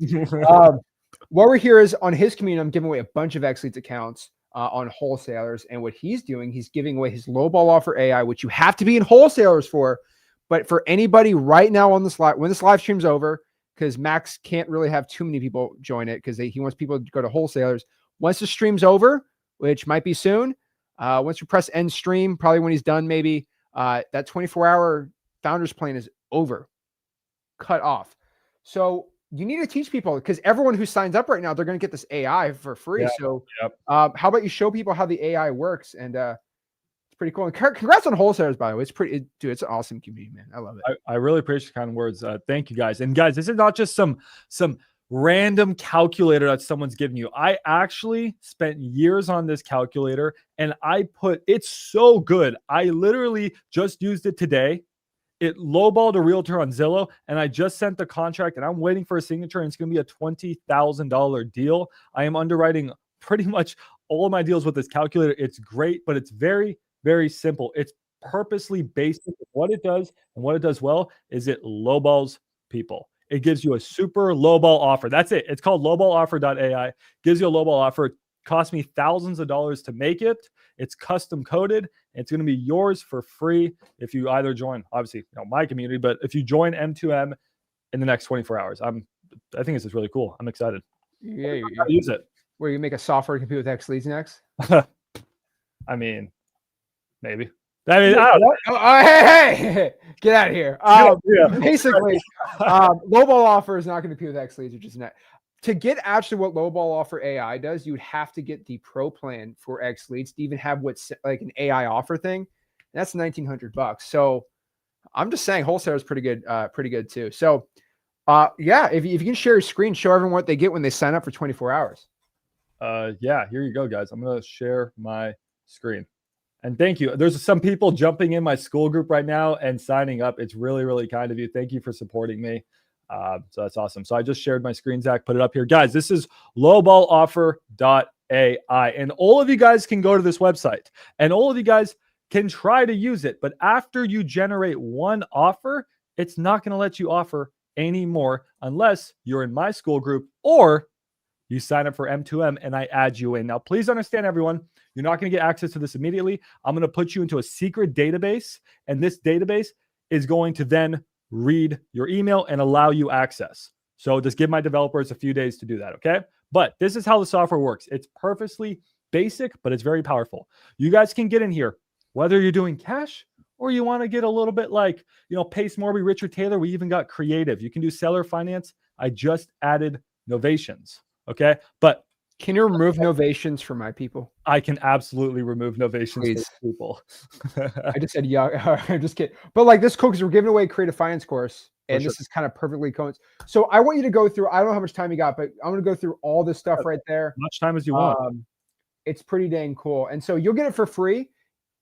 what we're here is on his community. I'm giving away a bunch of X Leads accounts on wholesalers, and what he's doing, he's giving away his lowball offer AI, which you have to be in wholesalers for. But for anybody right now on this live, when this live stream's over, because Max can't really have too many people join it because he wants people to go to wholesalers. Once the stream's over, which might be soon, once you press end stream, probably when he's done, maybe that 24-hour founders plan is over, cut off. So you need to teach people, because everyone who signs up right now, they're going to get this AI for free. Yeah, so how about you show people how the AI works? And it's pretty cool. And congrats on wholesalers, by the way. It's pretty, dude. It's an awesome community, man. I love it. I really appreciate the kind words. Thank you, guys. And guys, this is not just some random calculator that someone's giving you. I actually spent years on this calculator, and it's so good. I literally just used it today. It lowballed a realtor on Zillow, and I just sent the contract, and I'm waiting for a signature, and it's going to be a $20,000 deal. I am underwriting pretty much all of my deals with this calculator. It's great, but it's very, very simple. It's purposely basic. What it does and what it does well is it lowballs people. It gives you a super lowball offer. That's it. It's called lowballoffer.ai. Gives you a lowball offer. It cost me thousands of dollars to make it. It's custom coded. It's going to be yours for free if you either join, obviously, my community, but if you join M2M in the next 24 hours. I think this is really cool. I'm excited. Yeah, you use it. Where you make a software to compete with X Leads next? I mean, maybe. I don't know. Hey, get out of here. Basically, lowball offer is not going to compete with X Leads, which is not. To get actually what lowball offer AI does, you would have to get the pro plan for X Leads to even have what's like an AI offer thing. And that's $1,900. So I'm just saying wholesaler is pretty good too. So yeah, if you can share your screen, show everyone what they get when they sign up for 24 hours. Yeah, here you go, guys. I'm going to share my screen. And thank you. There's some people jumping in my school group right now and signing up. It's really, really kind of you. Thank you for supporting me. So that's awesome. So I just shared my screen, Zach, put it up here. Guys, this is lowballoffer.ai. And all of you guys can go to this website and all of you guys can try to use it. But after you generate one offer, it's not going to let you offer anymore unless you're in my school group or you sign up for M2M and I add you in. Now, please understand, everyone, you're not going to get access to this immediately. I'm going to put you into a secret database, and this database is going to then read your email and allow you access. So just give my developers a few days to do that, okay? But this is how the software works. It's purposely basic, but it's very powerful. You guys can get in here, whether you're doing cash or you want to get a little bit like, Pace Morby, Richard Taylor. We even got creative. You can do seller finance. I just added novations, okay? But can you remove novations for my people? I can absolutely remove novations for people. I just said, yeah, I'm just kidding. But like this cool because we're giving away a creative finance course, and this is kind of perfectly coincident. So I want you to go through, I don't know how much time you got, but I'm going to go through all this stuff right there. As much time as you want. It's pretty dang cool. And so you'll get it for free.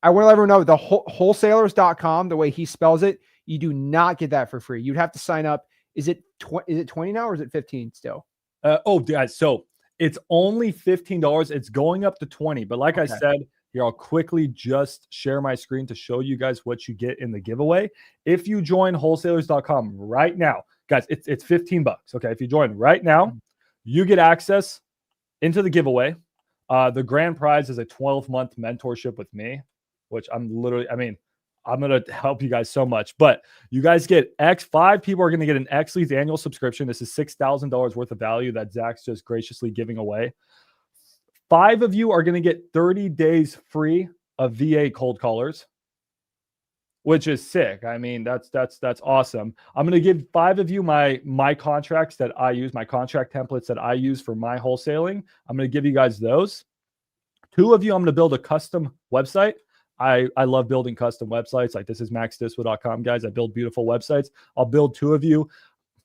I want to let everyone know the wholesalers.com, the way he spells it, you do not get that for free. You'd have to sign up. Is it 20 now or is it 15 still? Guys, so it's only $15. It's going up to 20. But like I said, here, I'll quickly just share my screen to show you guys what you get in the giveaway. If you join wholesalers.com right now, guys, it's $15. Okay. If you join right now, you get access into the giveaway. The grand prize is a 12-month mentorship with me, which I'm going to help you guys so much, but you guys get 5 people are going to get an X Leads annual subscription. This is $6,000 worth of value that Zach's just graciously giving away. 5 of you are going to get 30 days free of VA cold callers, which is sick. I mean, that's awesome. I'm going to give 5 of you my contracts that I use, my contract templates that I use for my wholesaling. I'm going to give you guys those. 2 of you, I'm going to build a custom website. I love building custom websites. Like this is maxdiswo.com, guys. I build beautiful websites. I'll build 2 of you,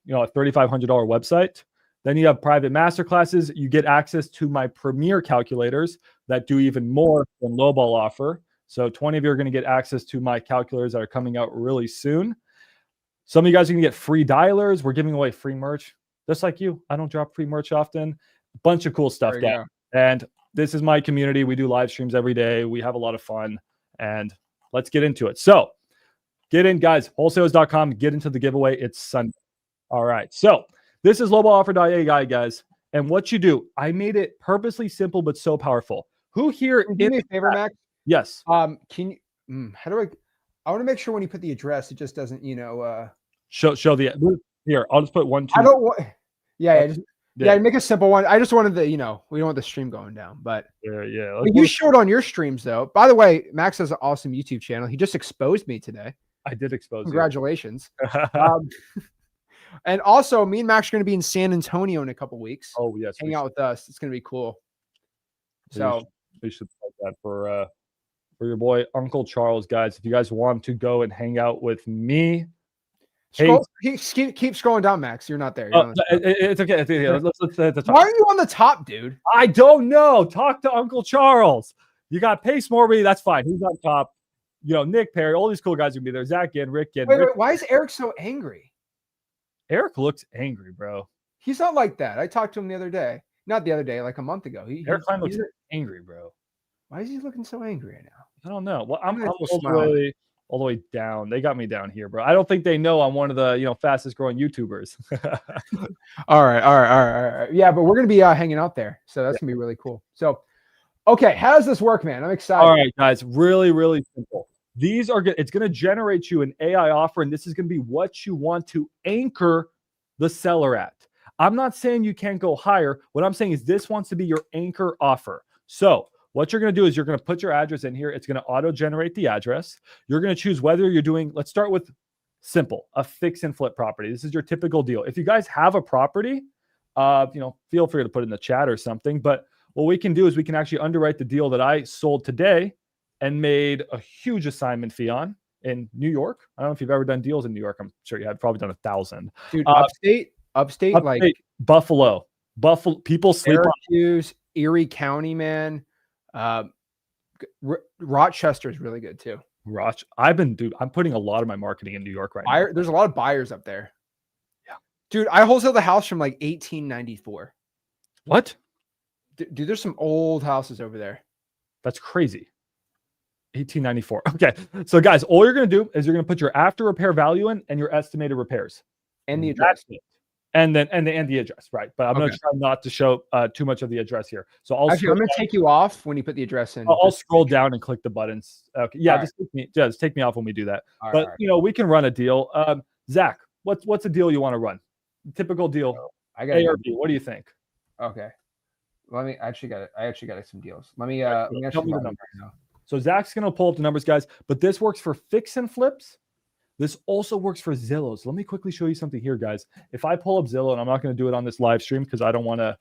a $3,500 website. Then you have private masterclasses. You get access to my premier calculators that do even more than lowball offer. So 20 of you are going to get access to my calculators that are coming out really soon. Some of you guys are going to get free dialers. We're giving away free merch. Just like you, I don't drop free merch often. A bunch of cool stuff, guys. And this is my community. We do live streams every day. We have a lot of fun. And let's get into it. So get in, guys. Wholesalers.com. Get into the giveaway. It's Sunday. All right. So this is lowballoffer.ai, guys. And what you do, I made it purposely simple, but so powerful. Who here? Do me a favor, Max. Yes. Can you? How do I want to make sure when you put the address, it just doesn't, show the here. I'll just put 1, 2. I don't want. Yeah, make a simple one. I just wanted the, we don't want the stream going down, but yeah. But you showed on your streams though. By the way, Max has an awesome YouTube channel. He just exposed me today. I did expose. Congratulations. And also, me and Max are going to be in San Antonio in a couple weeks. Oh yes, hang out with us. It's going to be cool. So we should put that for your boy Uncle Charles, guys. If you guys want to go and hang out with me, keep scrolling down, Max. You're not there. It's okay. Let's Why are you on the top, dude? I don't know. Talk to Uncle Charles. You got Pace Morby. That's fine. He's on top. Nick Perry. All these cool guys are gonna be there. Zach and Rick and wait, why is Eric so angry? Eric looks angry, bro. He's not like that. I talked to him the other day. Not the other day, like a month ago. Eric Klein looks angry, bro. Why is he looking so angry right now? I don't know. Well, I'm all the way down. They got me down here, bro. I don't think they know I'm one of the fastest growing YouTubers. All right. Yeah, but we're gonna be hanging out there, so that's gonna be really cool. So, okay, how does this work, man? I'm excited. All right, guys. Really, really simple. These are good. It's going to generate you an AI offer, and this is going to be what you want to anchor the seller at. I'm not saying you can't go higher. What I'm saying is this wants to be your anchor offer. So what you're going to do is you're going to put your address in here. It's going to auto-generate the address. You're going to choose whether you're doing, let's start with simple, a fix and flip property. This is your typical deal. If you guys have a property, feel free to put it in the chat or something. But what we can do is we can actually underwrite the deal that I sold today and made a huge assignment fee on in New York. I don't know if you've ever done deals in New York. I'm sure you have probably done 1,000. Dude, upstate, like Buffalo, people sleep Syracuse, Erie County, man. Rochester is really good too. I'm putting a lot of my marketing in New York right now. There's a lot of buyers up there. Yeah. Dude, I wholesaled the house from like 1894. What? Dude, there's some old houses over there. That's crazy. 1894. Okay. So guys, all you're going to do is you're going to put your after repair value in and your estimated repairs and the address. And the address, right? But I'm going to try not to show too much of the address here. So I'm going to take you off when you put the address in. I'll scroll down and click the buttons. Okay. Yeah, just take me off when we do that. We can run a deal. Zach, what's a deal you want to run? Typical deal. I got A or B. What do you think? Okay. I actually got some deals. Let me actually the numbers now. So Zach's going to pull up the numbers, guys, but this works for fix and flips. This also works for Zillow. So let me quickly show you something here, guys. If I pull up Zillow, and I'm not going to do it on this live stream because I don't want to,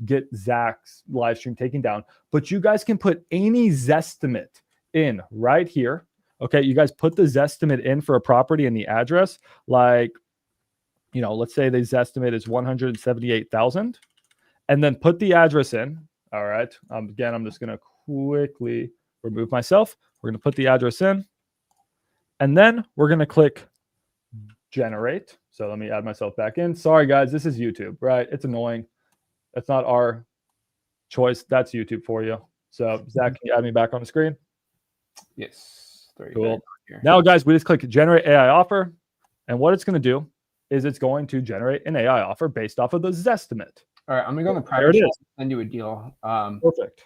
get Zach's live stream taken down, but you guys can put any Zestimate in right here. Okay. You guys put the Zestimate in for a property and the address, like, let's say the Zestimate is 178,000 and then put the address in. All right. Again, I'm just going to quickly remove myself. We're going to put the address in and then we're going to click generate. So let me add myself back in. Sorry guys, this is YouTube, right? It's annoying. That's not our choice. That's YouTube for you. So Zach, can you add me back on the screen? Yes. Cool. Now guys, we just click generate AI offer. And what it's going to do is it's going to generate an AI offer based off of the Zestimate. All right. I'm going to go in the private chat and send you a deal. Perfect.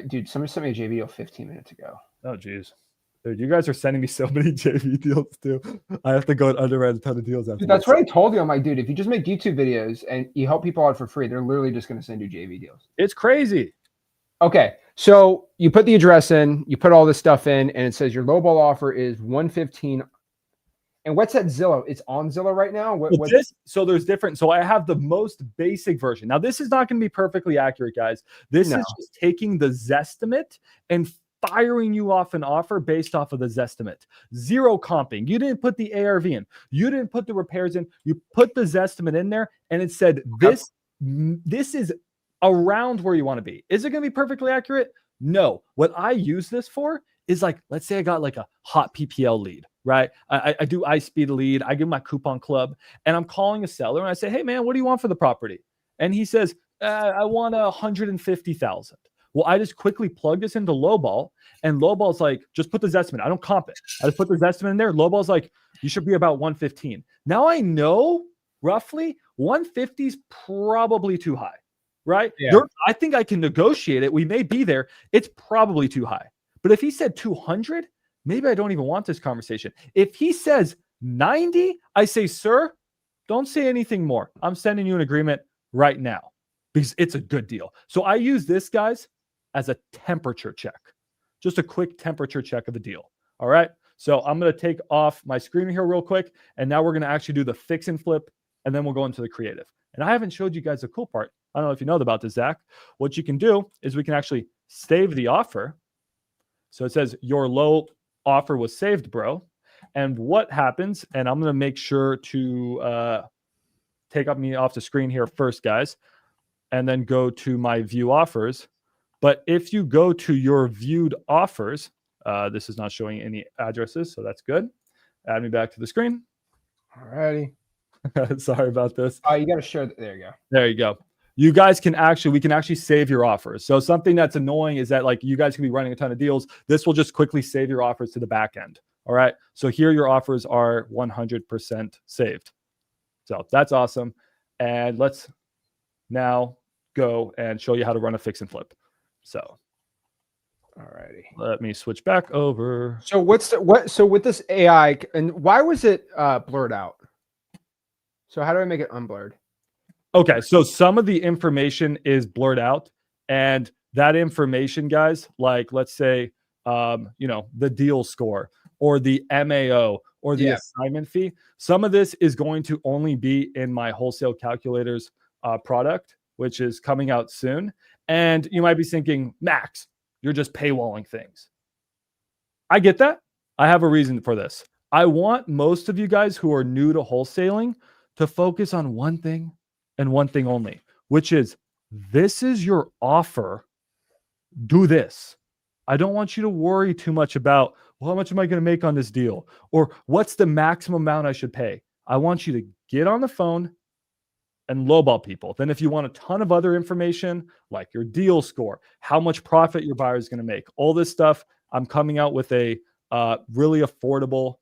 Dude, somebody sent me a JV deal 15 minutes ago. Oh, geez. Dude, you guys are sending me so many JV deals too. I have to go and underwrite a ton of deals after. Dude, that's what I told you. I'm like, dude, if you just make YouTube videos and you help people out for free, they're literally just going to send you JV deals. It's crazy. Okay. So you put the address in, you put all this stuff in, and it says your lowball offer is 115. And what's that Zillow? It's on Zillow right now. So there's different. So I have the most basic version. Now this is not going to be perfectly accurate, guys. This is just taking the Zestimate and firing you off an offer based off of the Zestimate. Zero comping. You didn't put the ARV in. You didn't put the repairs in. You put the Zestimate in there, and it said this is around where you want to be. Is it going to be perfectly accurate? No. What I use this for is like, let's say I got like a hot PPL lead, right? I do iSpeed lead. I give my coupon club, and I'm calling a seller, and I say, hey man, what do you want for the property? And he says, I want 150,000. Well, I just quickly plug this into Lowball, and Lowball's like, just put the Zestimate. I don't comp it. I just put the Zestimate in there. Lowball's like, you should be about 115. Now I know roughly 150 is probably too high, right? Yeah. I think I can negotiate it. We may be there. It's probably too high. But if he said 200, maybe I don't even want this conversation. If he says 90, I say, sir, don't say anything more. I'm sending you an agreement right now because it's a good deal. So I use this, guys, as a temperature check, just a quick temperature check of the deal. All right. So I'm going to take off my screen here real quick. And now we're going to actually do the fix and flip, and then we'll go into the creative. And I haven't showed you guys the cool part. I don't know if you know about this, Zach. What you can do is we can actually save the offer. So it says your low offer was saved, bro. And what happens, and I'm going to make sure to take me off the screen here first, guys, and then go to my view offers. But if you go to your viewed offers, this is not showing any addresses, so that's good. Add me back to the screen. All righty. Sorry about this. You got to share. There you go. There you go. You guys can we can actually save your offers. So something that's annoying is that like you guys can be running a ton of deals. This will just quickly save your offers to the back end. All right. So here your offers are 100% saved. So that's awesome. And let's now go and show you how to run a fix and flip. So, all righty. Let me switch back over. So so with this AI, and why was it blurred out? So how do I make it unblurred? Okay, so some of the information is blurred out, and that information, guys, like let's say, the deal score or the MAO or the assignment fee, some of this is going to only be in my wholesale calculators product, which is coming out soon. And you might be thinking, Max, you're just paywalling things. I get that. I have a reason for this. I want most of you guys who are new to wholesaling to focus on one thing and one thing only, which is this is your offer. Do this. I don't want you to worry too much about, well, how much am I going to make on this deal? Or what's the maximum amount I should pay? I want you to get on the phone and lowball people. Then if you want a ton of other information, like your deal score, how much profit your buyer is going to make, all this stuff, I'm coming out with a really affordable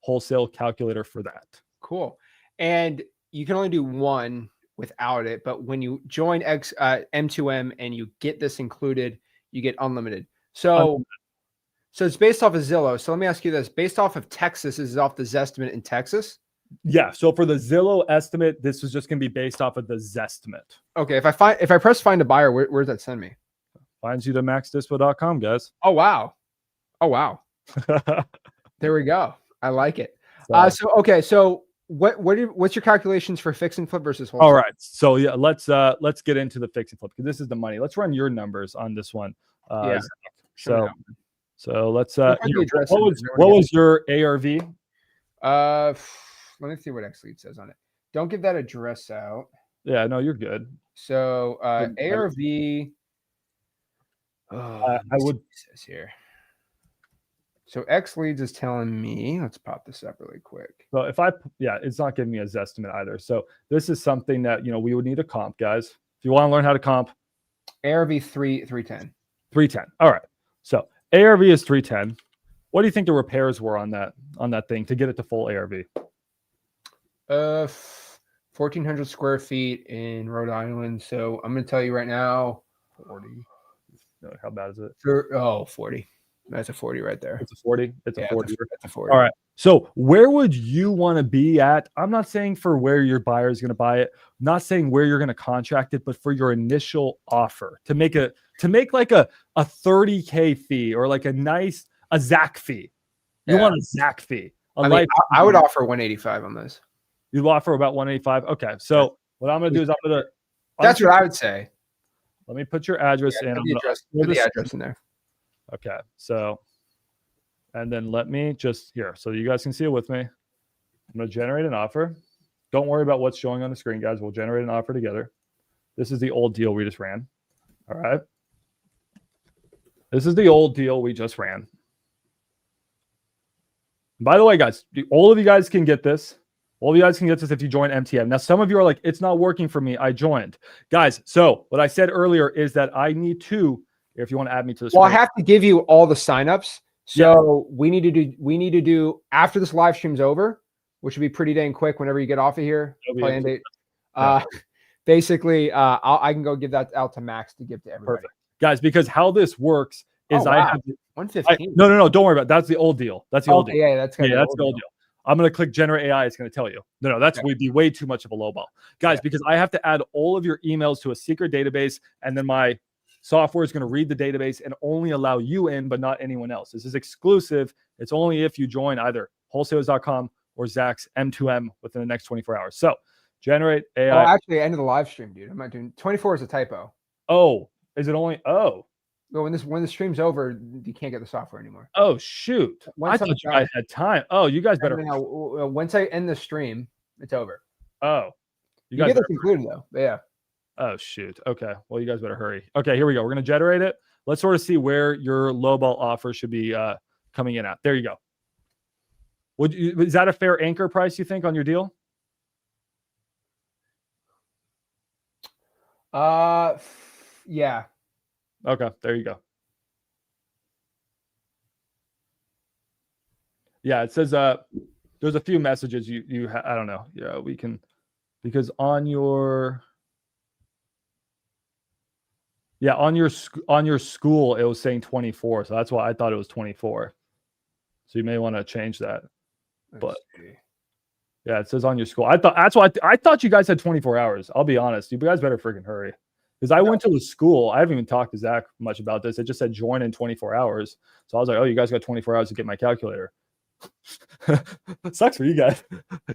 wholesale calculator for that. Cool. And you can only do one without it, but when you join M2M and you get this included, you get unlimited. So it's based off of Zillow. So let me ask you this: based off of Texas, is it off the Zestimate in Texas? Yeah. So for the Zillow estimate, this is just going to be based off of the Zestimate. Okay. If I press find a buyer, where does that send me? Finds you to maxdispo.com, guys. Oh wow. There we go. I like it. So what's your calculations for fix and flip versus wholesale? All right. So yeah, let's get into the fix and flip because this is the money. Let's run your numbers on this one. So let's what was your ARV? Let me see what XLead says on it. Don't give that address out. Yeah, no, you're good. So ARV. I would says here. So XLeads is telling me, let's pop this up really quick. So it's not giving me a Zestimate either. So this is something that, we would need a comp, guys. If you want to learn how to comp. ARV 310. 310. All right. So ARV is 310. What do you think the repairs were on that thing to get it to full ARV? 1,400 square feet in Rhode Island. So I'm going to tell you right now, 40. How bad is it? 40. That's a 40 right there. It's a 40. It's a 40. That's a 40. All right. So where would you want to be at? I'm not saying for where your buyer is going to buy it. I'm not saying where you're going to contract it, but for your initial offer to make like a 30K fee or like a ZAC fee. You want a ZAC fee. I would offer 185 on this. You'd offer about 185. Okay. So what I'm going to do is that's what I would say. Let me put your address in. Put the address in there. Okay, so, and then let me just here, so you guys can see it with me. I'm going to generate an offer. Don't worry about what's showing on the screen, guys. We'll generate an offer together. This is the old deal we just ran. All right. This is the old deal we just ran. By the way, guys, all of you guys can get this. All of you guys can get this if you join MTM. Now, some of you are like, it's not working for me. I joined. Guys, so what I said earlier is that I need to, if you want to add me to the screen. Well, I have to give you all the signups. So we need to do after this live stream's over, which will be pretty dang quick whenever you get off of here. Basically, I can go give that out to Max to give to everybody. Perfect. Guys, because how this works is I have 115. No, don't worry about it. That's the old deal. That's the old deal. Yeah, that's the old deal. I'm going to click generate AI. It's going to tell you. No, that's would be way too much of a low ball. Guys, because I have to add all of your emails to a secret database, and then my software is going to read the database and only allow you in, but not anyone else. This is exclusive. It's only if you join either wholesalers.com or Zach's M2M within the next 24 hours. So generate AI. Oh, actually, end of the live stream, dude. I'm not doing 24 is a typo. Oh, is it only? Oh. Well, when the stream's over, you can't get the software anymore. Oh, shoot. I thought you guys had time. Oh, you guys better. Once I end the stream, it's over. Oh. You get this included, though. But yeah. Oh, shoot. Okay. Well, you guys better hurry. Okay, here we go. We're going to generate it. Let's sort of see where your lowball offer should be coming in at. There you go. Is that a fair anchor price, you think, on your deal? Yeah. Okay, there you go. Yeah, it says there's a few messages I don't know. Yeah, we can, because on your school it was saying 24, so that's why I thought it was 24. So you may want to change that. But yeah, it says on your school. I thought you guys had 24 hours. I'll be honest. You guys better freaking hurry. Because I went to the school. I haven't even talked to Zach much about this. It just said join in 24 hours. So I was like, oh, you guys got 24 hours to get my calculator. Sucks for you guys.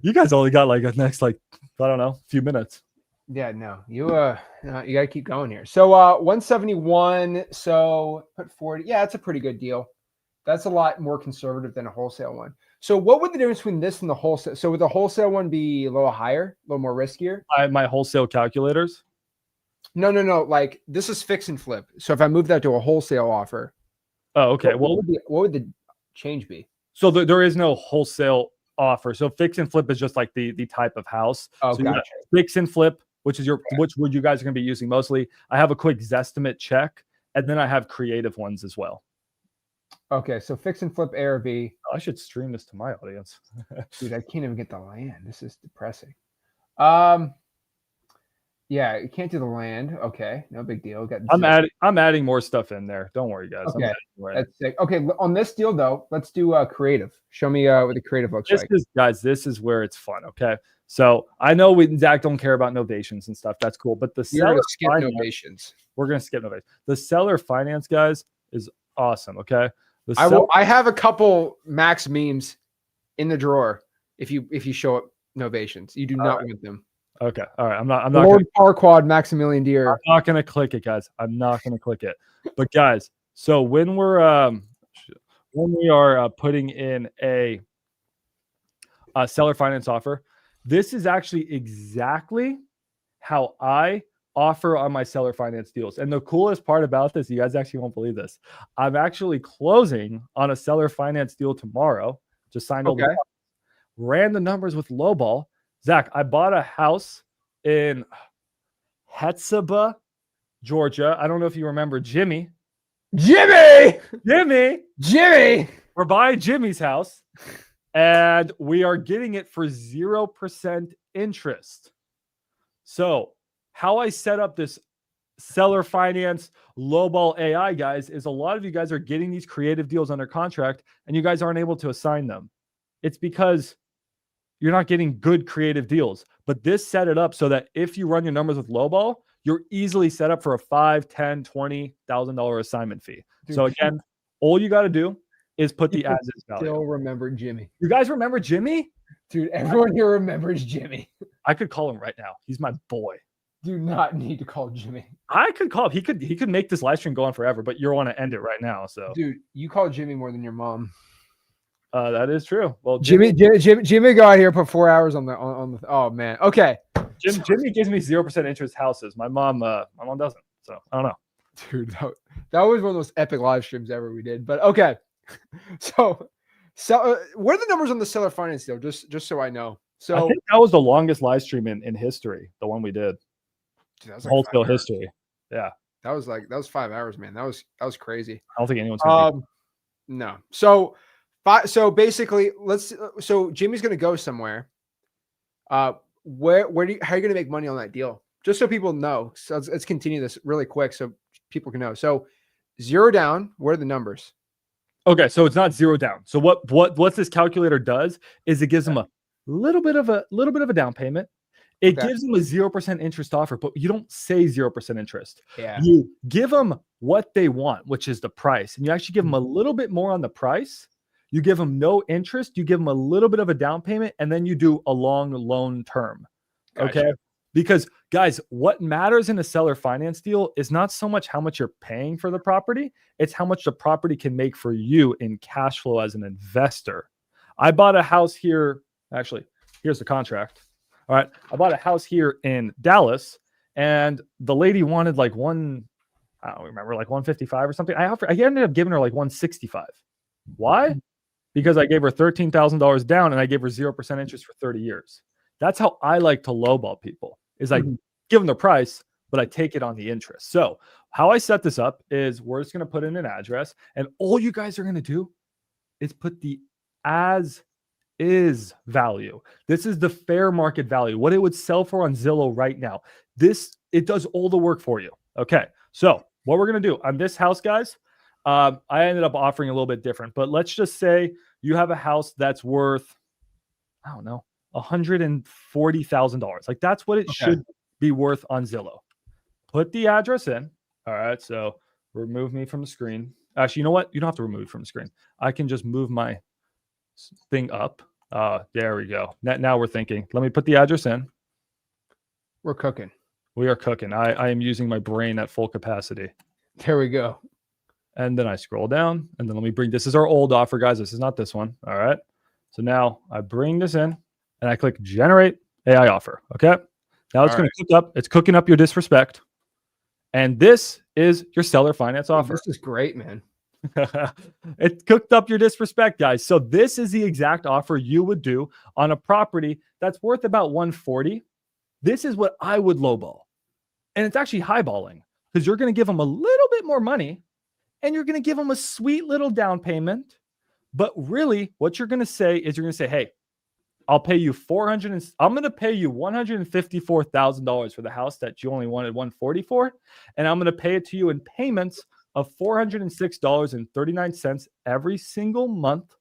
You guys only got like a next, I don't know, few minutes. Yeah, no. You gotta keep going here. So 171. So put 40. Yeah, that's a pretty good deal. That's a lot more conservative than a wholesale one. So what would the difference between this and the wholesale? So would the wholesale one be a little higher, a little more riskier? My wholesale calculators? No. Like this is fix and flip. So if I move that to a wholesale offer. Oh, okay. What would the change be? So there is no wholesale offer. So fix and flip is just like the type of house. Oh, so gotcha. Fix and flip, which would you guys are going to be using mostly. I have a quick Zestimate check, and then I have creative ones as well. Okay, so fix and flip ARV. I should stream this to my audience. Dude, I can't even get the land. This is depressing. Yeah, you can't do the land. Okay, no big deal. I'm adding more stuff in there. Don't worry, guys. Okay, that's sick. Okay, on this deal though, let's do creative. Show me what the creative looks like. This is where it's fun. Okay, so I know we Zach don't care about novations and stuff. That's cool, but the seller novations. We're gonna skip novations. The seller finance, guys, is awesome. Okay, I have a couple Max memes in the drawer. If you show up novations, you do not want them. Okay. All right. I'm not Lord Farquaad, Maximilian Deer. I'm not gonna click it, guys. I'm not gonna click it. But guys, so when we are putting in a seller finance offer, this is actually exactly how I offer on my seller finance deals. And the coolest part about this, you guys actually won't believe this. I'm actually closing on a seller finance deal tomorrow. Just signed over. Ran the numbers with lowball. Zach, I bought a house in Hetzeba, Georgia. I don't know if you remember Jimmy. We're buying Jimmy's house, and we are getting it for 0% interest. So how I set up this seller finance lowball AI, guys, is a lot of you guys are getting these creative deals under contract, and you guys aren't able to assign them. It's because you're not getting good creative deals. But this set it up so that if you run your numbers with lowball, you're easily set up for a $5,000, $10,000, $20,000 assignment fee. Dude, so again, all you got to do is put the as is value. Still remember Jimmy. You guys remember Jimmy? Dude, everyone here remembers Jimmy. I could call him right now. He's my boy. do not need to call Jimmy. I could call him. He could make this live stream go on forever, but you want to end it right now. So Dude, you call Jimmy more than your mom. that is true. Well, Jimmy go out here, put 4 hours on the oh man. Okay. Jimmy gives me 0% interest houses. My mom doesn't. So I don't know. Dude, that was one of those epic live streams ever we did. But okay. So what are the numbers on the seller finance deal? Just so I know. So I think that was the longest live stream in history, the one we did. Dude, that was like wholesale history. Yeah. That was 5 hours, man. That was crazy. I don't think anyone's gonna no. So basically, so Jimmy's gonna go somewhere. How are you gonna make money on that deal? Just so people know. So let's continue this really quick so people can know. So 0 down, what are the numbers? Okay, so it's not 0 down. So what this calculator does is it gives them a little bit of a down payment. It gives them a 0% interest offer, but you don't say 0% interest. Yeah. You give them what they want, which is the price, and you actually give them a little bit more on the price. You give them no interest. You give them a little bit of a down payment, and then you do a long loan term. Gotcha. Okay. Because guys, what matters in a seller finance deal is not so much how much you're paying for the property. It's how much the property can make for you in cash flow as an investor. I bought a house here. Actually, here's the contract. All right. I bought a house here in Dallas, and the lady wanted like I don't remember, like 155 or something. I ended up giving her like 165. Why? Because I gave her $13,000 down and I gave her 0% interest for 30 years. That's how I like to lowball people, is I give them the price, but I take it on the interest. So how I set this up is we're just going to put in an address, and all you guys are going to do is put the as is value. This is the fair market value, what it would sell for on Zillow right now. It does all the work for you. Okay. So what we're going to do on this house, guys, I ended up offering a little bit different, but let's just say you have a house that's worth, I don't know, $140,000. Like that's what it should be worth on Zillow. Put the address in. All right. So remove me from the screen. Actually, you know what? You don't have to remove me from the screen. I can just move my thing up. There we go. Now we're thinking. Let me put the address in. We're cooking. We are cooking. I am using my brain at full capacity. There we go. And then I scroll down, and then let me bring, this is our old offer, guys. This is not this one. All right. So now I bring this in and I click generate AI offer. Okay. Now it's going to cook up. It's cooking up your disrespect. And this is your seller finance offer. This is great, man. It cooked up your disrespect, guys. So this is the exact offer you would do on a property that's worth about 140. This is what I would lowball. And it's actually highballing because you're going to give them a little bit more money and you're going to give them a sweet little down payment. But really what you're going to say is you're going to say, hey, I'll pay you I'm going to pay you $154,000 for the house that you only wanted 140 for. And I'm going to pay it to you in payments of $406.39 every single month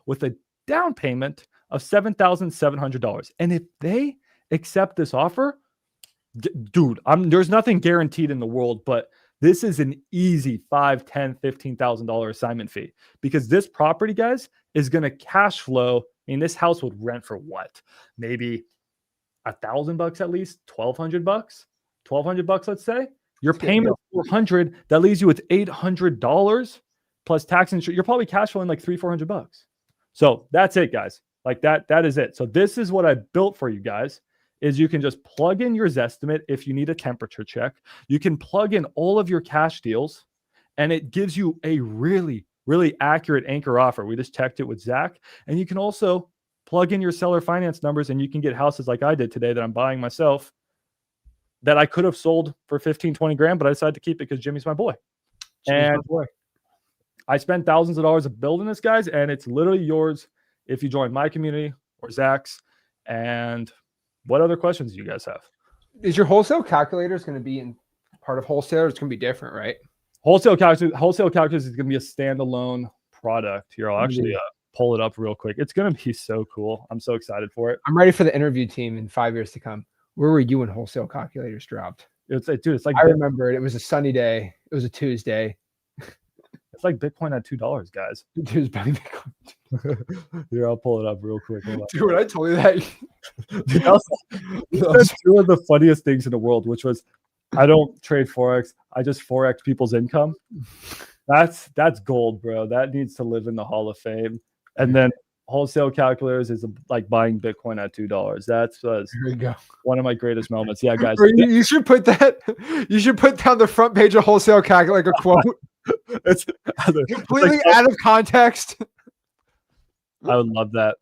with a down payment of $7,700. And if they accept this offer, dude, there's nothing guaranteed in the world, but this is an easy $5,000, $10,000, $15,000 assignment fee because this property, guys, is going to cash flow. I mean, this house would rent for what? Maybe $1,000 at least, $1,200, let's say. Your payment $400, that leaves you with $800 plus tax and insurance. You're probably cash flowing like $300-$400. So that's it, guys. Like that is it. So this is what I built for you guys. Is you can just plug in your Zestimate if you need a temperature check. You can plug in all of your cash deals, and it gives you a really, really accurate anchor offer. We just checked it with Zach. And you can also plug in your seller finance numbers, and you can get houses like I did today that I'm buying myself that I could have sold for 15, 20 grand, but I decided to keep it because Jimmy's my boy. I spent thousands of dollars of building this, guys, and it's literally yours if you join my community or Zach's. And what other questions do you guys have? Is your wholesale calculators going to be in part of wholesaler? It's going to be different, right? Wholesale calculators is going to be a standalone product. Here, I'll actually pull it up real quick. It's going to be so cool. I'm so excited for it. I'm ready for the interview team in 5 years to come. Where were you when wholesale calculators dropped? It's like I remember it. It was a sunny day. It was a Tuesday. It's like Bitcoin at $2, guys. It was Bitcoin. Here, I'll pull it up real quick. Dude, when I told you that, Dude, that's two of the funniest things in the world, which was, I don't trade Forex. I just Forex people's income. That's gold, bro. That needs to live in the Hall of Fame. And then wholesale calculators is like buying Bitcoin at $2. That's There you go. one of my greatest moments. Yeah, guys. Or you should put that. You should put down the front page of wholesale calc like a quote. It's Completely out of context. I would love that.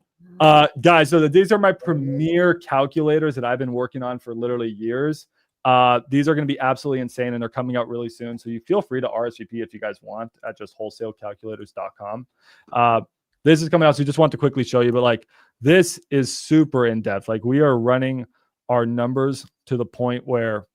Guys, so these are my premier calculators that I've been working on for literally years. These are going to be absolutely insane, and they're coming out really soon. So you feel free to RSVP if you guys want at just wholesalecalculators.com. This is coming out, so just want to quickly show you, but like this is super in depth. Like we are running our numbers to the point where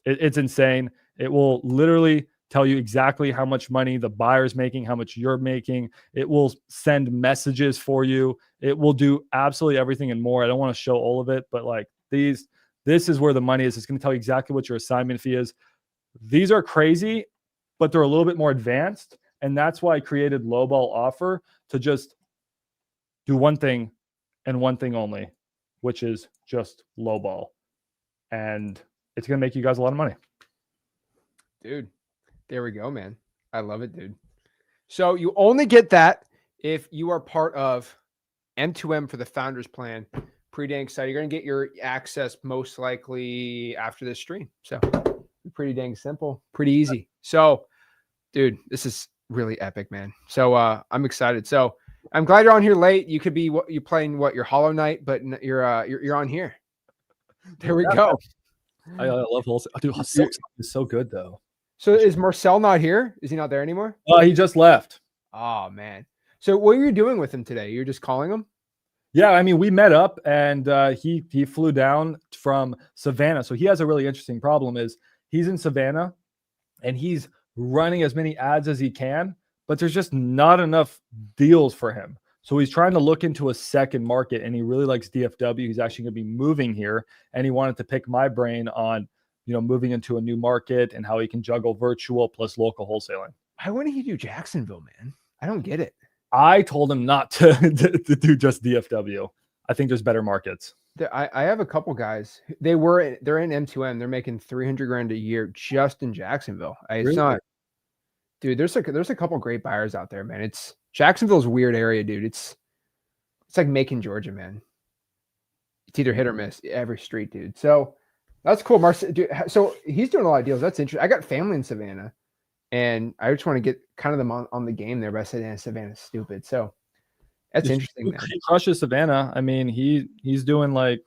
it's insane. It will literally tell you exactly how much money the buyer's making, how much you're making. It will send messages for you. It will do absolutely everything and more. I don't want to show all of it, but like this is where the money is. It's going to tell you exactly what your assignment fee is. These are crazy, but they're a little bit more advanced. And that's why I created lowball offer to just do one thing and one thing only, which is just lowball. And it's going to make you guys a lot of money. Dude, there we go, man. I love it, dude. So you only get that if you are part of M2M for the Founders Plan. Pretty dang excited. You're going to get your access most likely after this stream. So pretty dang simple, pretty easy. So, dude, this is really epic, man. So I'm excited. So I'm glad you're on here late. You could be you playing your Hollow Knight, but you're on here. There we go. I love wholesale. Dude, wholesale is so good though. So is Marcel not here? Is he not there anymore? He just left. Oh man. So what were you doing with him today? You're just calling him? Yeah, I mean, we met up and he flew down from Savannah. So he has a really interesting problem is he's in Savannah and he's running as many ads as he can, but there's just not enough deals for him. So he's trying to look into a second market and he really likes DFW. He's actually going to be moving here and he wanted to pick my brain on, moving into a new market and how he can juggle virtual plus local wholesaling. Why wouldn't he do Jacksonville, man? I don't get it. I told him not to do just DFW. I think there's better markets. I have a couple guys. They're in M2M. They're making $300,000 a year just in Jacksonville. It's Really? not, dude. There's a couple great buyers out there, man. Jacksonville's a weird area, dude. It's like Macon, Georgia, man. It's either hit or miss every street, dude. So that's cool, Marcel. Dude, so he's doing a lot of deals. That's interesting. I got family in Savannah. And I just want to get kind of them on the game there, but I said, Savannah's stupid. So that's interesting. He crushes Savannah. I mean, he's doing like,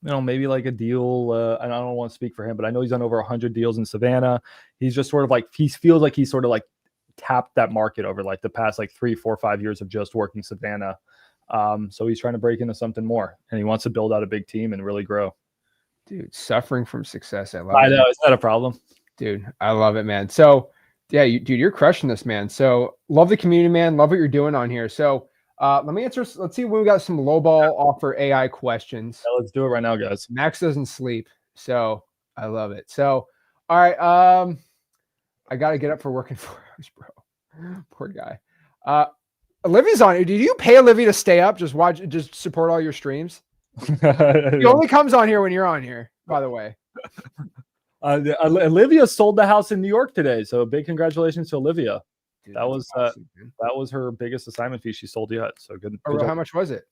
maybe like a deal. And I don't want to speak for him, but I know he's done over 100 deals in Savannah. He's just sort of like, he feels like he's sort of like tapped that market over like the past like 3, 4, 5 years of just working Savannah. So he's trying to break into something more and he wants to build out a big team and really grow. Dude, suffering from success. I love it. I know. Is that a problem? Dude, I love it, man. So yeah, you're crushing this, man. So love the community, man. Love what you're doing on here. So let's see when we got some lowball offer AI questions. Yeah, let's do it right now, guys. Max doesn't sleep. So I love it. So, all right. I got to get up for work in 4 hours, bro. Poor guy. Olivia's on here. Did you pay Olivia to stay up? Just support all your streams. He only comes on here when you're on here, by the way. Olivia sold the house in New York today, so big congratulations to Olivia. Dude, that was awesome, that was her biggest assignment fee she sold yet. So good. How much was it?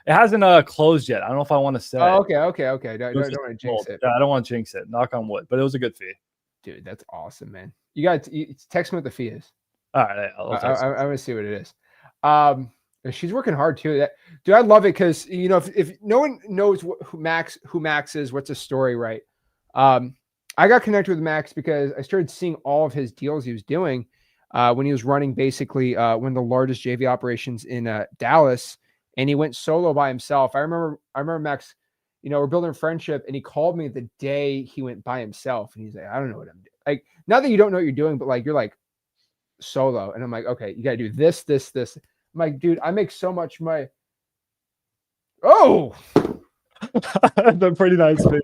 It hasn't closed yet. I don't know if I want to say. Oh, okay. Don't want to jinx it. Yeah, I don't want to jinx it. Knock on wood, but it was a good fee. Dude, that's awesome, man. You got to text me what the fee is. All right, I want to see what it is. She's working hard too. Dude, I love it because if no one knows who Max is, what's his story, right? I got connected with Max because I started seeing all of his deals he was doing when he was running basically one of the largest JV operations in Dallas, and he went solo by himself. I remember Max, we're building a friendship, and he called me the day he went by himself, and he's like, I don't know what I'm doing. Like, not that you don't know what you're doing, but like you're like solo, and I'm like, okay, you got to do this. I'm like, dude, I make so much money. Oh, that's pretty nice, man.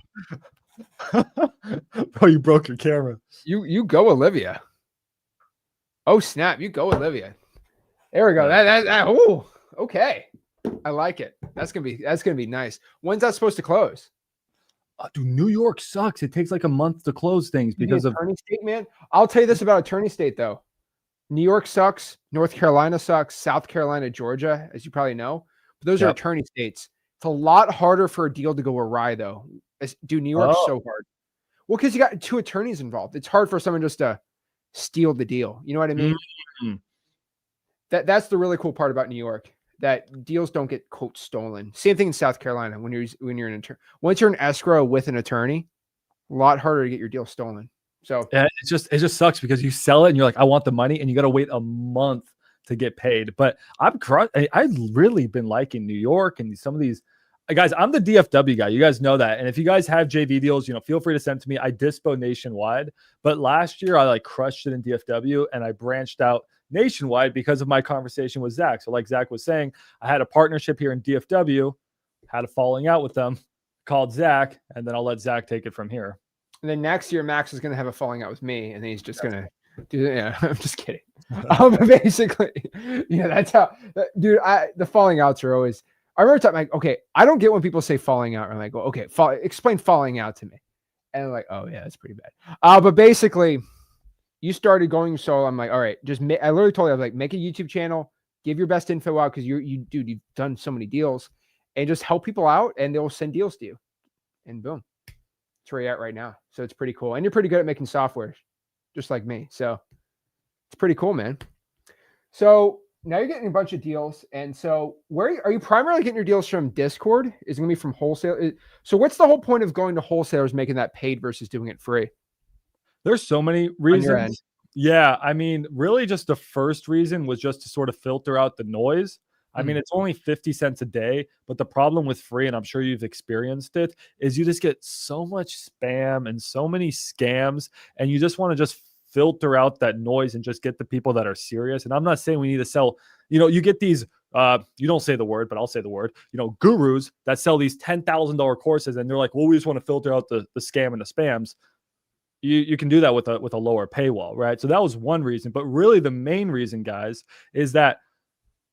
Bro, you broke your camera. You go, Olivia. Oh snap! You go, Olivia. There we go. Oh, okay. I like it. That's gonna be nice. When's that supposed to close? Dude, New York sucks. It takes like a month to close things because of attorney state, man. I'll tell you this about attorney state though. New York sucks. North Carolina sucks. South Carolina, Georgia, as you probably know. But those are attorney states. It's a lot harder for a deal to go awry though. Dude, New York's so hard. Well, because you got 2 attorneys involved. It's hard for someone just to steal the deal. You know what I mean? Mm-hmm. That's the really cool part about New York. That deals don't get quote stolen. Same thing in South Carolina when you're an attorney. Once you're an escrow with an attorney, a lot harder to get your deal stolen. So yeah, it just sucks because you sell it and you're like, I want the money, and you got to wait a month to get paid. But I've really been liking New York and some of these guys. I'm the DFW guy. You guys know that. And if you guys have JV deals, feel free to send to me. I dispo nationwide, but last year I like crushed it in DFW and I branched out nationwide because of my conversation with Zach. So like Zach was saying, I had a partnership here in DFW, had a falling out with them, called Zach, and then I'll let Zach take it from here. And then next year, Max is going to have a falling out with me, and then he's just going to do. Yeah, I'm just kidding. Basically, that's how, dude. The falling outs are always. I remember talking like, okay, I don't get when people say falling out. I'm like, well, okay, explain falling out to me, and I'm like, oh yeah, that's pretty bad. But basically, you started going solo. I'm like, all right, I literally told you, I was like, make a YouTube channel, give your best info out because you've done so many deals, and just help people out, and they'll send deals to you, and boom. That's where you're at right now. So it's pretty cool. And you're pretty good at making software, just like me. So it's pretty cool, man. So now you're getting a bunch of deals. And so where are you primarily getting your deals from? Discord? Is it going to be from wholesale? So what's the whole point of going to wholesalers, making that paid versus doing it free? There's so many reasons. Yeah. I mean, really just the first reason was just to sort of filter out the noise. I mean, it's only 50 cents a day, but the problem with free, and I'm sure you've experienced it, is you just get so much spam and so many scams, and you just want to just filter out that noise and just get the people that are serious. And I'm not saying we need to sell, you get these, you don't say the word, but I'll say the word, gurus that sell these $10,000 courses, and they're like, well, we just want to filter out the scam and the spams. You can do that with a lower paywall, right? So that was one reason, but really the main reason, guys, is that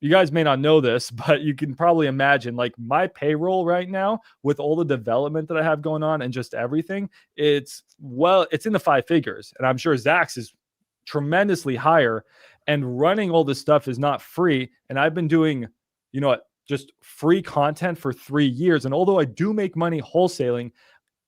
you guys may not know this, but you can probably imagine like my payroll right now with all the development that I have going on and just everything, it's in the 5 figures. And I'm sure Zach's is tremendously higher, and running all this stuff is not free. And I've been doing, just free content for 3 years. And although I do make money wholesaling,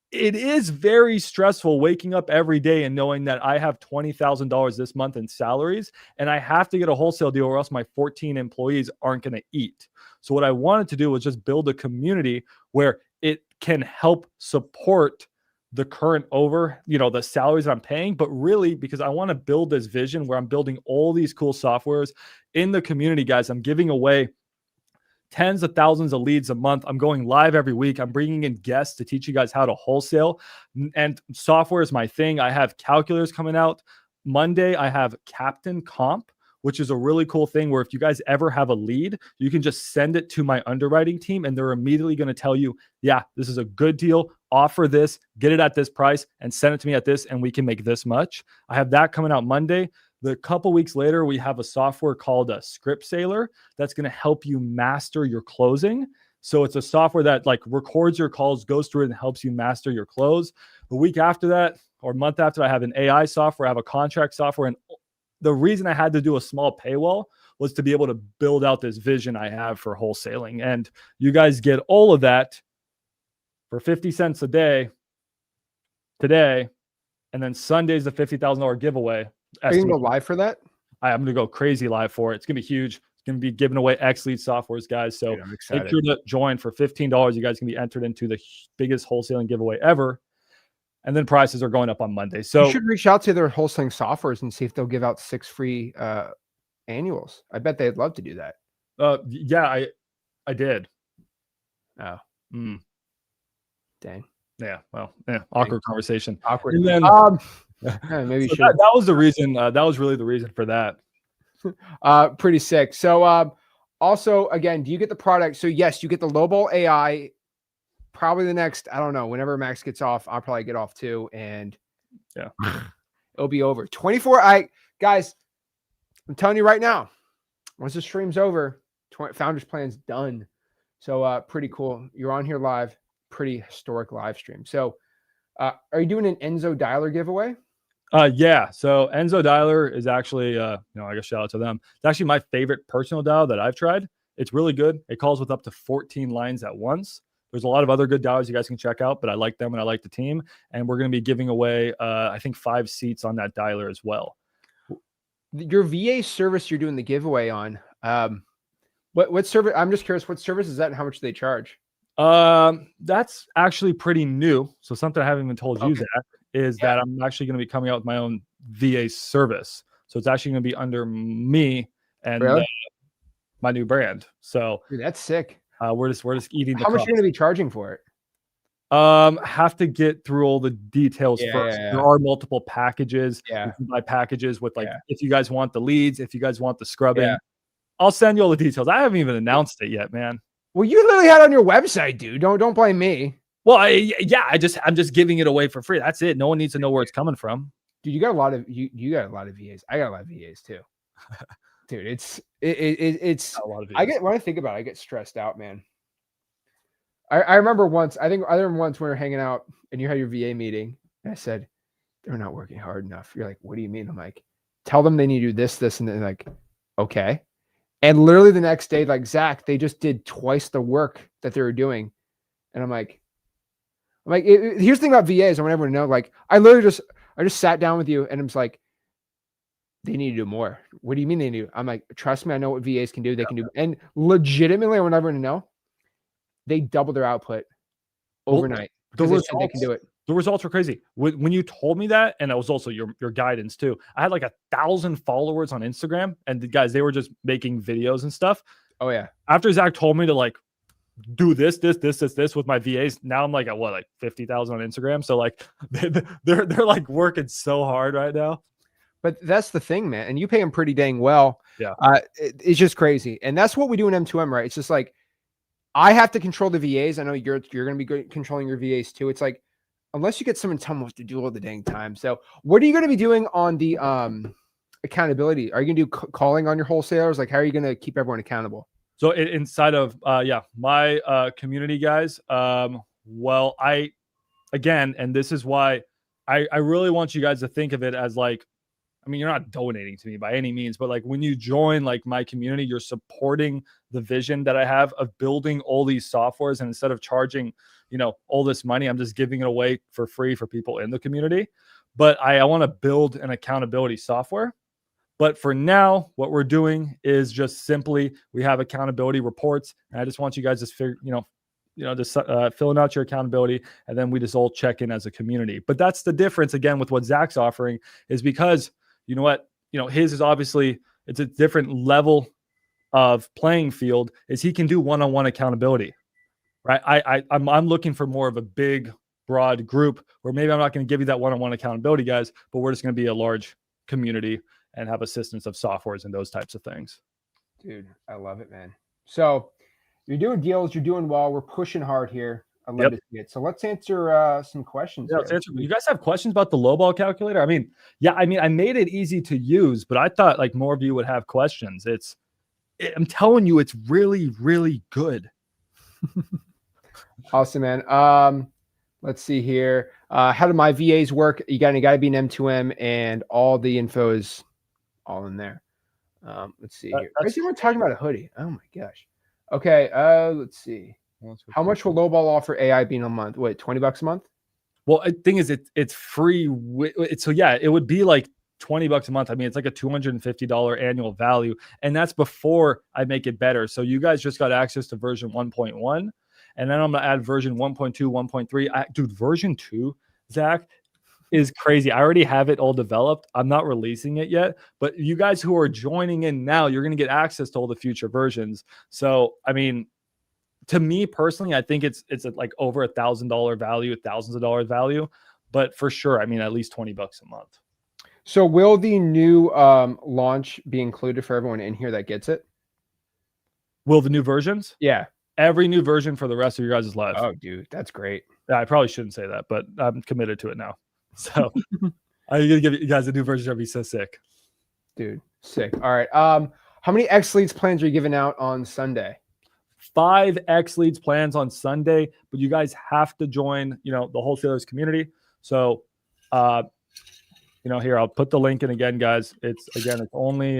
it is very stressful waking up every day and knowing that I have $20,000 this month in salaries and I have to get a wholesale deal or else my 14 employees aren't going to eat. So what I wanted to do was just build a community where it can help support the current the salaries that I'm paying, but really because I want to build this vision where I'm building all these cool softwares in the community, guys. I'm giving away tens of thousands of leads a month. I'm going live every week. I'm bringing in guests to teach you guys how to wholesale, and software is my thing. I have calculators coming out Monday. I have Captain Comp, which is a really cool thing where if you guys ever have a lead, you can just send it to my underwriting team and they're immediately going to tell you, yeah, this is a good deal. Offer this, get it at this price, and send it to me at this, and we can make this much. I have that coming out Monday. The couple weeks later, we have a software called a Script Sailor that's going to help you master your closing. So it's a software that like records your calls, goes through it, and helps you master your close. The week after that, or month after, I have an AI software, I have a contract software. And the reason I had to do a small paywall was to be able to build out this vision I have for wholesaling. And you guys get all of that for 50 cents a day today. And then Sunday's the $50,000 giveaway. Are you going to go live for that? I'm going to go crazy live for it. It's going to be huge. It's going to be giving away X-Lead softwares, guys. So make sure to join for $15. You guys can be entered into the biggest wholesaling giveaway ever. And then prices are going up on Monday. So you should reach out to their wholesaling softwares and see if they'll give out 6 free annuals. I bet they'd love to do that. Yeah, I did. Oh. Dang. Yeah. Well, awkward conversation. Awkward. And then maybe so that was the reason. That was really the reason for that. Pretty sick. So also, again, do you get the product? So yes, you get the lowball AI. Probably the next, I don't know, whenever Max gets off, I'll probably get off too. And yeah, it'll be over. 24. Guys, I'm telling you right now, once the stream's over, Founders Plan's done. So pretty cool. You're on here live, pretty historic live stream. So are you doing an Enzo Dialer giveaway? Yeah. So Enzo Dialer is actually, I guess shout out to them. It's actually my favorite personal dial that I've tried. It's really good. It calls with up to 14 lines at once. There's a lot of other good dials you guys can check out, but I like them and I like the team. And we're going to be giving away, I think 5 seats on that dialer as well. Your VA service you're doing the giveaway on. What service? I'm just curious, what service is that and how much do they charge? That's actually pretty new. So something I haven't even told you, Okay. Zach, is that I'm actually going to be coming out with my own VA service. So it's actually going to be under me and Really? my new brand. So Dude, that's sick. we're just eating the How much cost. are you going to be charging for it? Have to get through all the details Yeah, first. yeah. There are multiple packages. Yeah. You can buy packages with like, Yeah. if you guys want the leads, if you guys want the scrubbing, Yeah. I'll send you all the details. I haven't even announced it yet, man. Well, you literally had it on your website, dude. Don't blame me. Well, I'm just giving it away for free. That's it. No one needs to know where it's coming from. Dude, you got a lot of you got a lot of VAs. I got a lot of VAs too. Dude, it's A lot of I videos. get when I think about it, I get stressed out, man. I remember once, I remember once when we were hanging out and you had your VA meeting, and I said, they're not working hard enough. You're like, what do you mean? I'm like, tell them they need to do this, and then like, okay. And literally the next day, like, Zach, they just did twice the work that they were doing. And I'm like, here's the thing about VAs. I want everyone to know, like, I just sat down with you and I'm just like, they need to do more. What do you mean they need to? I'm like, trust me, I know what VAs can do. They can do. And legitimately, I want everyone to know, they double their output overnight because they said they can do it. The results were crazy. When you told me that, and that was also your guidance too. I had like 1,000 followers on Instagram, and the guys, they were just making videos and stuff. Oh yeah. After Zach told me to like do this with my VAs, now I'm like at what, like 50,000 on Instagram. So like they're like working so hard right now. But that's the thing, man. And you pay them pretty dang well. Yeah. It's just crazy. And that's what we do in M2M, right? It's just like, I have to control the VAs. I know you're going to be controlling your VAs too. It's like, unless you get someone tell them what to do all the dang time. So what are you going to be doing on the accountability? Are you going to do calling on your wholesalers? Like, how are you going to keep everyone accountable? So inside of my community guys, well, and this is why I really want you guys to think of it as like, I mean, you're not donating to me by any means, but like when you join like my community, you're supporting the vision that I have of building all these softwares. And instead of charging, all this money, I'm just giving it away for free for people in the community. But I want to build an accountability software. But for now, what we're doing is just simply, we have accountability reports. And I just want you guys to just filling out your accountability, and then we just all check in as a community. But that's the difference again with what Zach's offering, is because his is obviously, it's a different level of playing field, is he can do one-on-one accountability, right? I'm looking for more of a big, broad group where maybe I'm not going to give you that one-on-one accountability, guys, but we're just going to be a large community and have assistance of softwares and those types of things. Dude, I love it, man. So you're doing deals, you're doing well. We're pushing hard here. I love to see it. So let's answer some questions. Yeah, let's answer. You guys have questions about the lowball calculator? I mean, I made it easy to use, but I thought like more of you would have questions. I'm telling you, it's really, really good. Awesome, man. Let's see here. How do my VAs work? You got to be an M2M, and all the info is all in there. Let's see here. Why is everyone talking about a hoodie? Oh my gosh. Okay. Let's see. How much will lowball offer AI being a month? Wait, $20 a month? Well, the thing is, it's free. So yeah, it would be like $20 a month. I mean, it's like a $250 annual value, and that's before I make it better. So you guys just got access to version 1.1, and then I'm gonna add version 1.2, 1.3. Dude, version 2, Zach, is crazy. I already have it all developed. I'm not releasing it yet, but you guys who are joining in now, you're gonna get access to all the future versions. So I mean, to me personally, I think it's like over $1,000 value, thousands of dollars value, but for sure, I mean, at least $20 a month. So will the new launch be included for everyone in here that gets it? Will the new versions? Yeah. Every new version for the rest of your guys' lives. Oh, dude, that's great. Yeah, I probably shouldn't say that, but I'm committed to it now. So I'm gonna give you guys a new version. That'd be so sick. Dude, sick. All right. How many X Leads plans are you giving out on Sunday? 5x leads plans on Sunday, but you guys have to join, the wholesalers community. So, here, I'll put the link in again, guys. It's only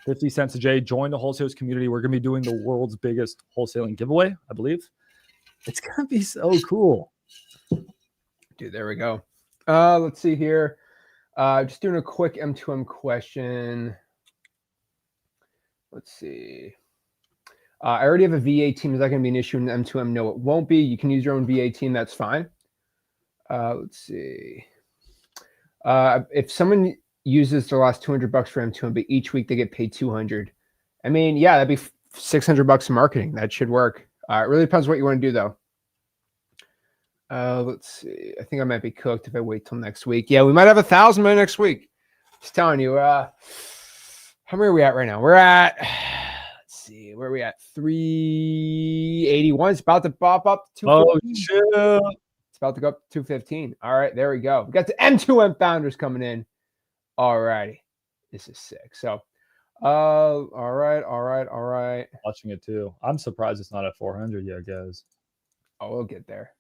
50 cents a J. Join the wholesalers community. We're going to be doing the world's biggest wholesaling giveaway, I believe. It's going to be so cool. Dude, there we go. Let's see here. Just doing a quick M2M question. Let's see. I already have a VA team. Is that going to be an issue in M2M? No, it won't be. You can use your own VA team. That's fine. Let's see. If someone uses their last $200 for M2M, but each week they get paid $200. I mean, yeah, that'd be $600 in marketing. That should work. It really depends what you want to do, though. Let's see. I think I might be cooked if I wait till next week. Yeah, we might have 1,000 by next week. Just telling you. How many are we at right now? We're at, let's see, where are we at? 381. It's about to pop up to 215. Oh, shit. It's about to go up to 215. All right, there we go. We got the M2M founders coming in. All righty. This is sick. So, all right. Watching it too. I'm surprised it's not at 400 yet, guys. Oh, we'll get there.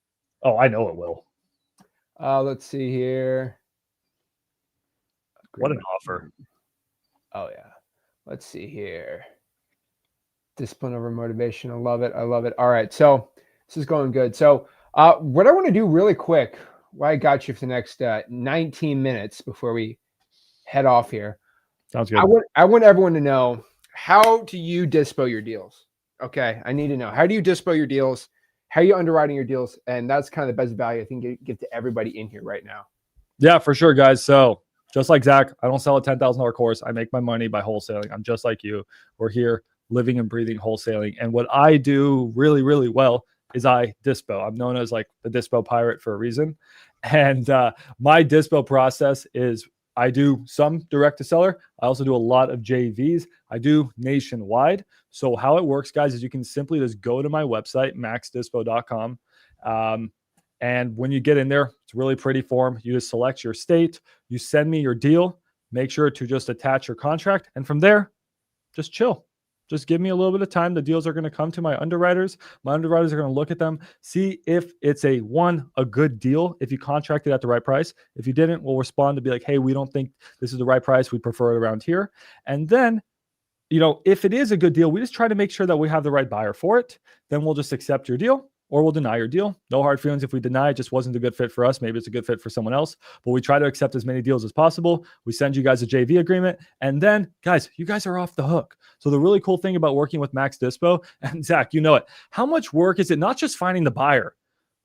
Oh, I know it will. Let's see here. What an offer. Oh, yeah. Let's see here. Discipline over motivation. I love it. All right. So this is going good. So what I want to do really quick, I got you for the next 19 minutes before we head off here. Sounds good. I want everyone to know, how do you dispo your deals? Okay. I need to know. How do you dispo your deals? How are you underwriting your deals? And that's kind of the best value I think you give to everybody in here right now. Yeah, for sure, guys. So just like Zach, I don't sell a $10,000 course. I make my money by wholesaling. I'm just like you. We're here living and breathing wholesaling. And what I do really, really well is I dispo. I'm known as like the dispo pirate for a reason. And my dispo process is I do some direct to seller. I also do a lot of JVs. I do nationwide. So how it works, guys, is you can simply just go to my website, maxdispo.com. And when you get in there, it's a really pretty form. You just select your state. You send me your deal. Make sure to just attach your contract. And from there, just chill. Just give me a little bit of time. The deals are going to come to my underwriters. My underwriters are going to look at them, see if it's a good deal. If you contracted at the right price. If you didn't, we'll respond to be like, hey, we don't think this is the right price. We prefer it around here. And then, if it is a good deal, we just try to make sure that we have the right buyer for it. Then we'll just accept your deal or we'll deny your deal. No hard feelings if we deny it just wasn't a good fit for us. Maybe it's a good fit for someone else, but we try to accept as many deals as possible. We send you guys a JV agreement. And then, guys, you guys are off the hook. So the really cool thing about working with Max Dispo, and Zach, you know it, how much work is it not just finding the buyer,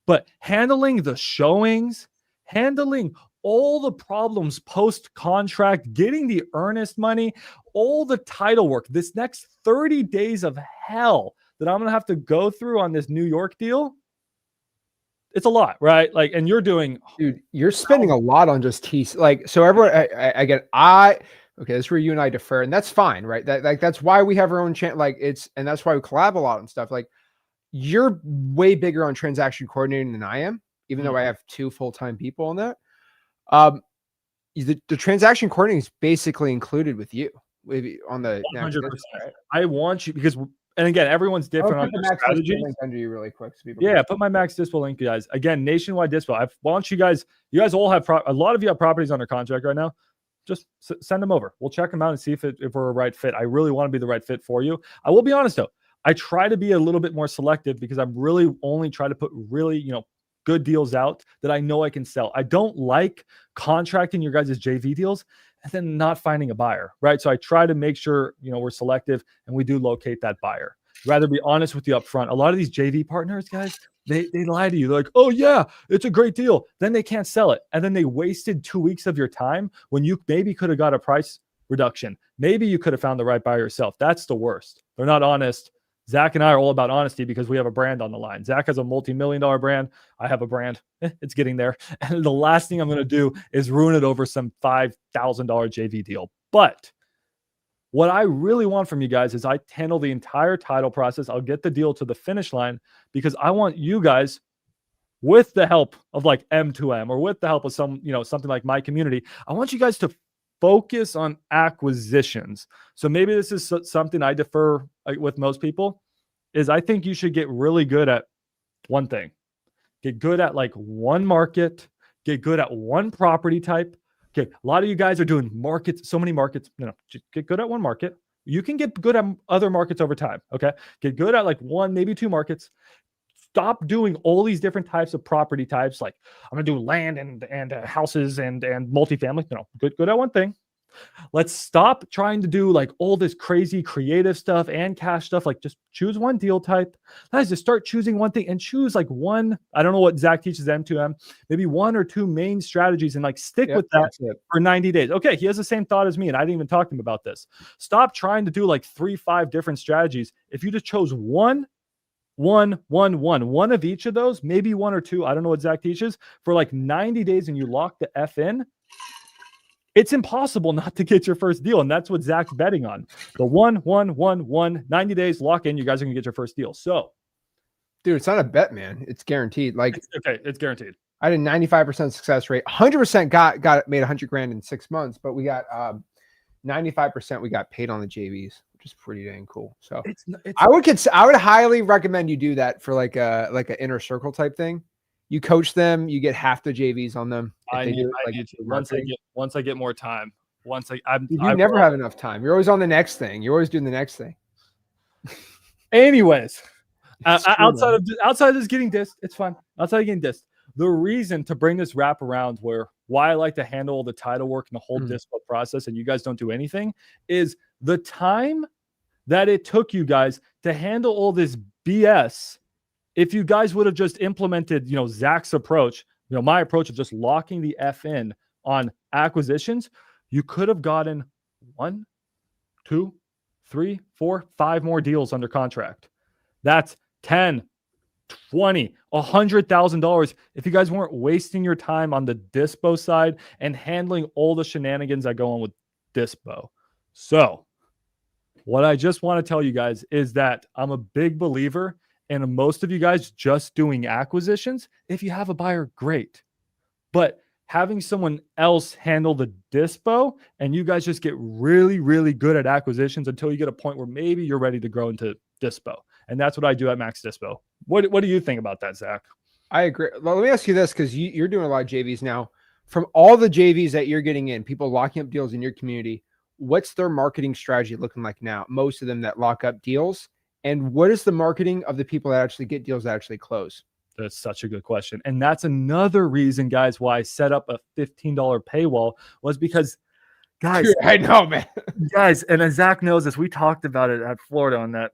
but handling the showings, handling all the problems post-contract, getting the earnest money, all the title work, this next 30 days of hell that I'm going to have to go through on this New York deal. It's a lot, right? Like, and you're doing, dude, you're spending a lot on just like, so everyone, okay, that's where you and I defer, and that's fine, right? That's why we have our own channel. Like and that's why we collab a lot and stuff. Like, you're way bigger on transaction coordinating than I am, even though I have 2 full-time people on that. The transaction coordinating is basically included with you on the 100%. Right? I want you because, and again, everyone's different on their strategies. Under you really quick. So yeah, put my Max Dispo link, guys. Again, nationwide dispo. I want you guys all have a lot of you have properties under contract right now. Just send them over. We'll check them out and see if we're a right fit. I really want to be the right fit for you. I will be honest though. I try to be a little bit more selective because I'm really only trying to put really, good deals out that I know I can sell. I don't like contracting your guys' JV deals and then not finding a buyer, right? So I try to make sure, we're selective and we do locate that buyer. Rather be honest with you up front. A lot of these JV partners, guys, they lie to you. They're like, oh yeah, it's a great deal. Then they can't sell it. And then they wasted 2 weeks of your time when you maybe could have got a price reduction. Maybe you could have found the right buyer yourself. That's the worst. They're not honest. Zach and I are all about honesty because we have a brand on the line. Zach has a multi-million-dollar brand. I have a brand. It's getting there. And the last thing I'm going to do is ruin it over some $5,000 JV deal. But what I really want from you guys is I handle the entire title process. I'll get the deal to the finish line because I want you guys, with the help of like M2M or with the help of something like my community, I want you guys to focus on acquisitions. So maybe this is something I defer with most people is I think you should get really good at one thing. Get good at like one market, get good at one property type. Okay, a lot of you guys are doing markets, so many markets. Just get good at one market. You can get good at other markets over time. Okay, get good at like one, maybe two markets. Stop doing all these different types of property types. Like I'm gonna do land and houses and multifamily. Good at one thing. Let's stop trying to do like all this crazy creative stuff and cash stuff. Like just choose one deal type. Guys, just start choosing one thing and choose like one. I don't know what Zach teaches M2M, maybe one or two main strategies and like stick with that for 90 days. Okay, he has the same thought as me, and I didn't even talk to him about this. Stop trying to do like 3-5 different strategies. If you just chose one of each of those, maybe one or two, I don't know what Zach teaches, for like 90 days and you lock the F in, it's impossible not to get your first deal. And that's what Zach's betting on. The 90 days, lock in, you guys are going to get your first deal. So, dude, it's not a bet, man. It's guaranteed. Like, it's guaranteed. I did 95% success rate. 100% got made 100 grand in 6 months, but we got 95% we got paid on the JVs, which is pretty dang cool. So I would highly recommend you do that for like an inner circle type thing. You coach them, you get half the JVs on them. Once I get more time. You never have enough time. You're always on the next thing. You're always doing the next thing. Anyways, outside of this getting dissed, it's fun. Outside of getting dissed, the reason to bring this wrap around why I like to handle all the title work and the whole dispo process, and you guys don't do anything, is the time that it took you guys to handle all this BS. If you guys would have just implemented, Zach's approach, my approach of just locking the F in on acquisitions, you could have gotten 1, 2, 3, 4, 5 more deals under contract. That's 10, 20, $100,000 if you guys weren't wasting your time on the dispo side and handling all the shenanigans that go on with dispo. So what I just want to tell you guys is that I'm a big believer in most of you guys just doing acquisitions. If you have a buyer, great. But having someone else handle the dispo and you guys just get really, really good at acquisitions until you get a point where maybe you're ready to grow into dispo. And that's what I do at Max Dispo. What do you think about that, Zach? I agree. Well, let me ask you this, because you're doing a lot of JVs now. From all the JVs that you're getting in, people locking up deals in your community, what's their marketing strategy looking like now? Most of them that lock up deals. And what is the marketing of the people that actually get deals that actually close? That's such a good question. And that's another reason, guys, why I set up a $15 paywall was because, guys, I know, man. Guys, and as Zach knows this, we talked about it at Florida on that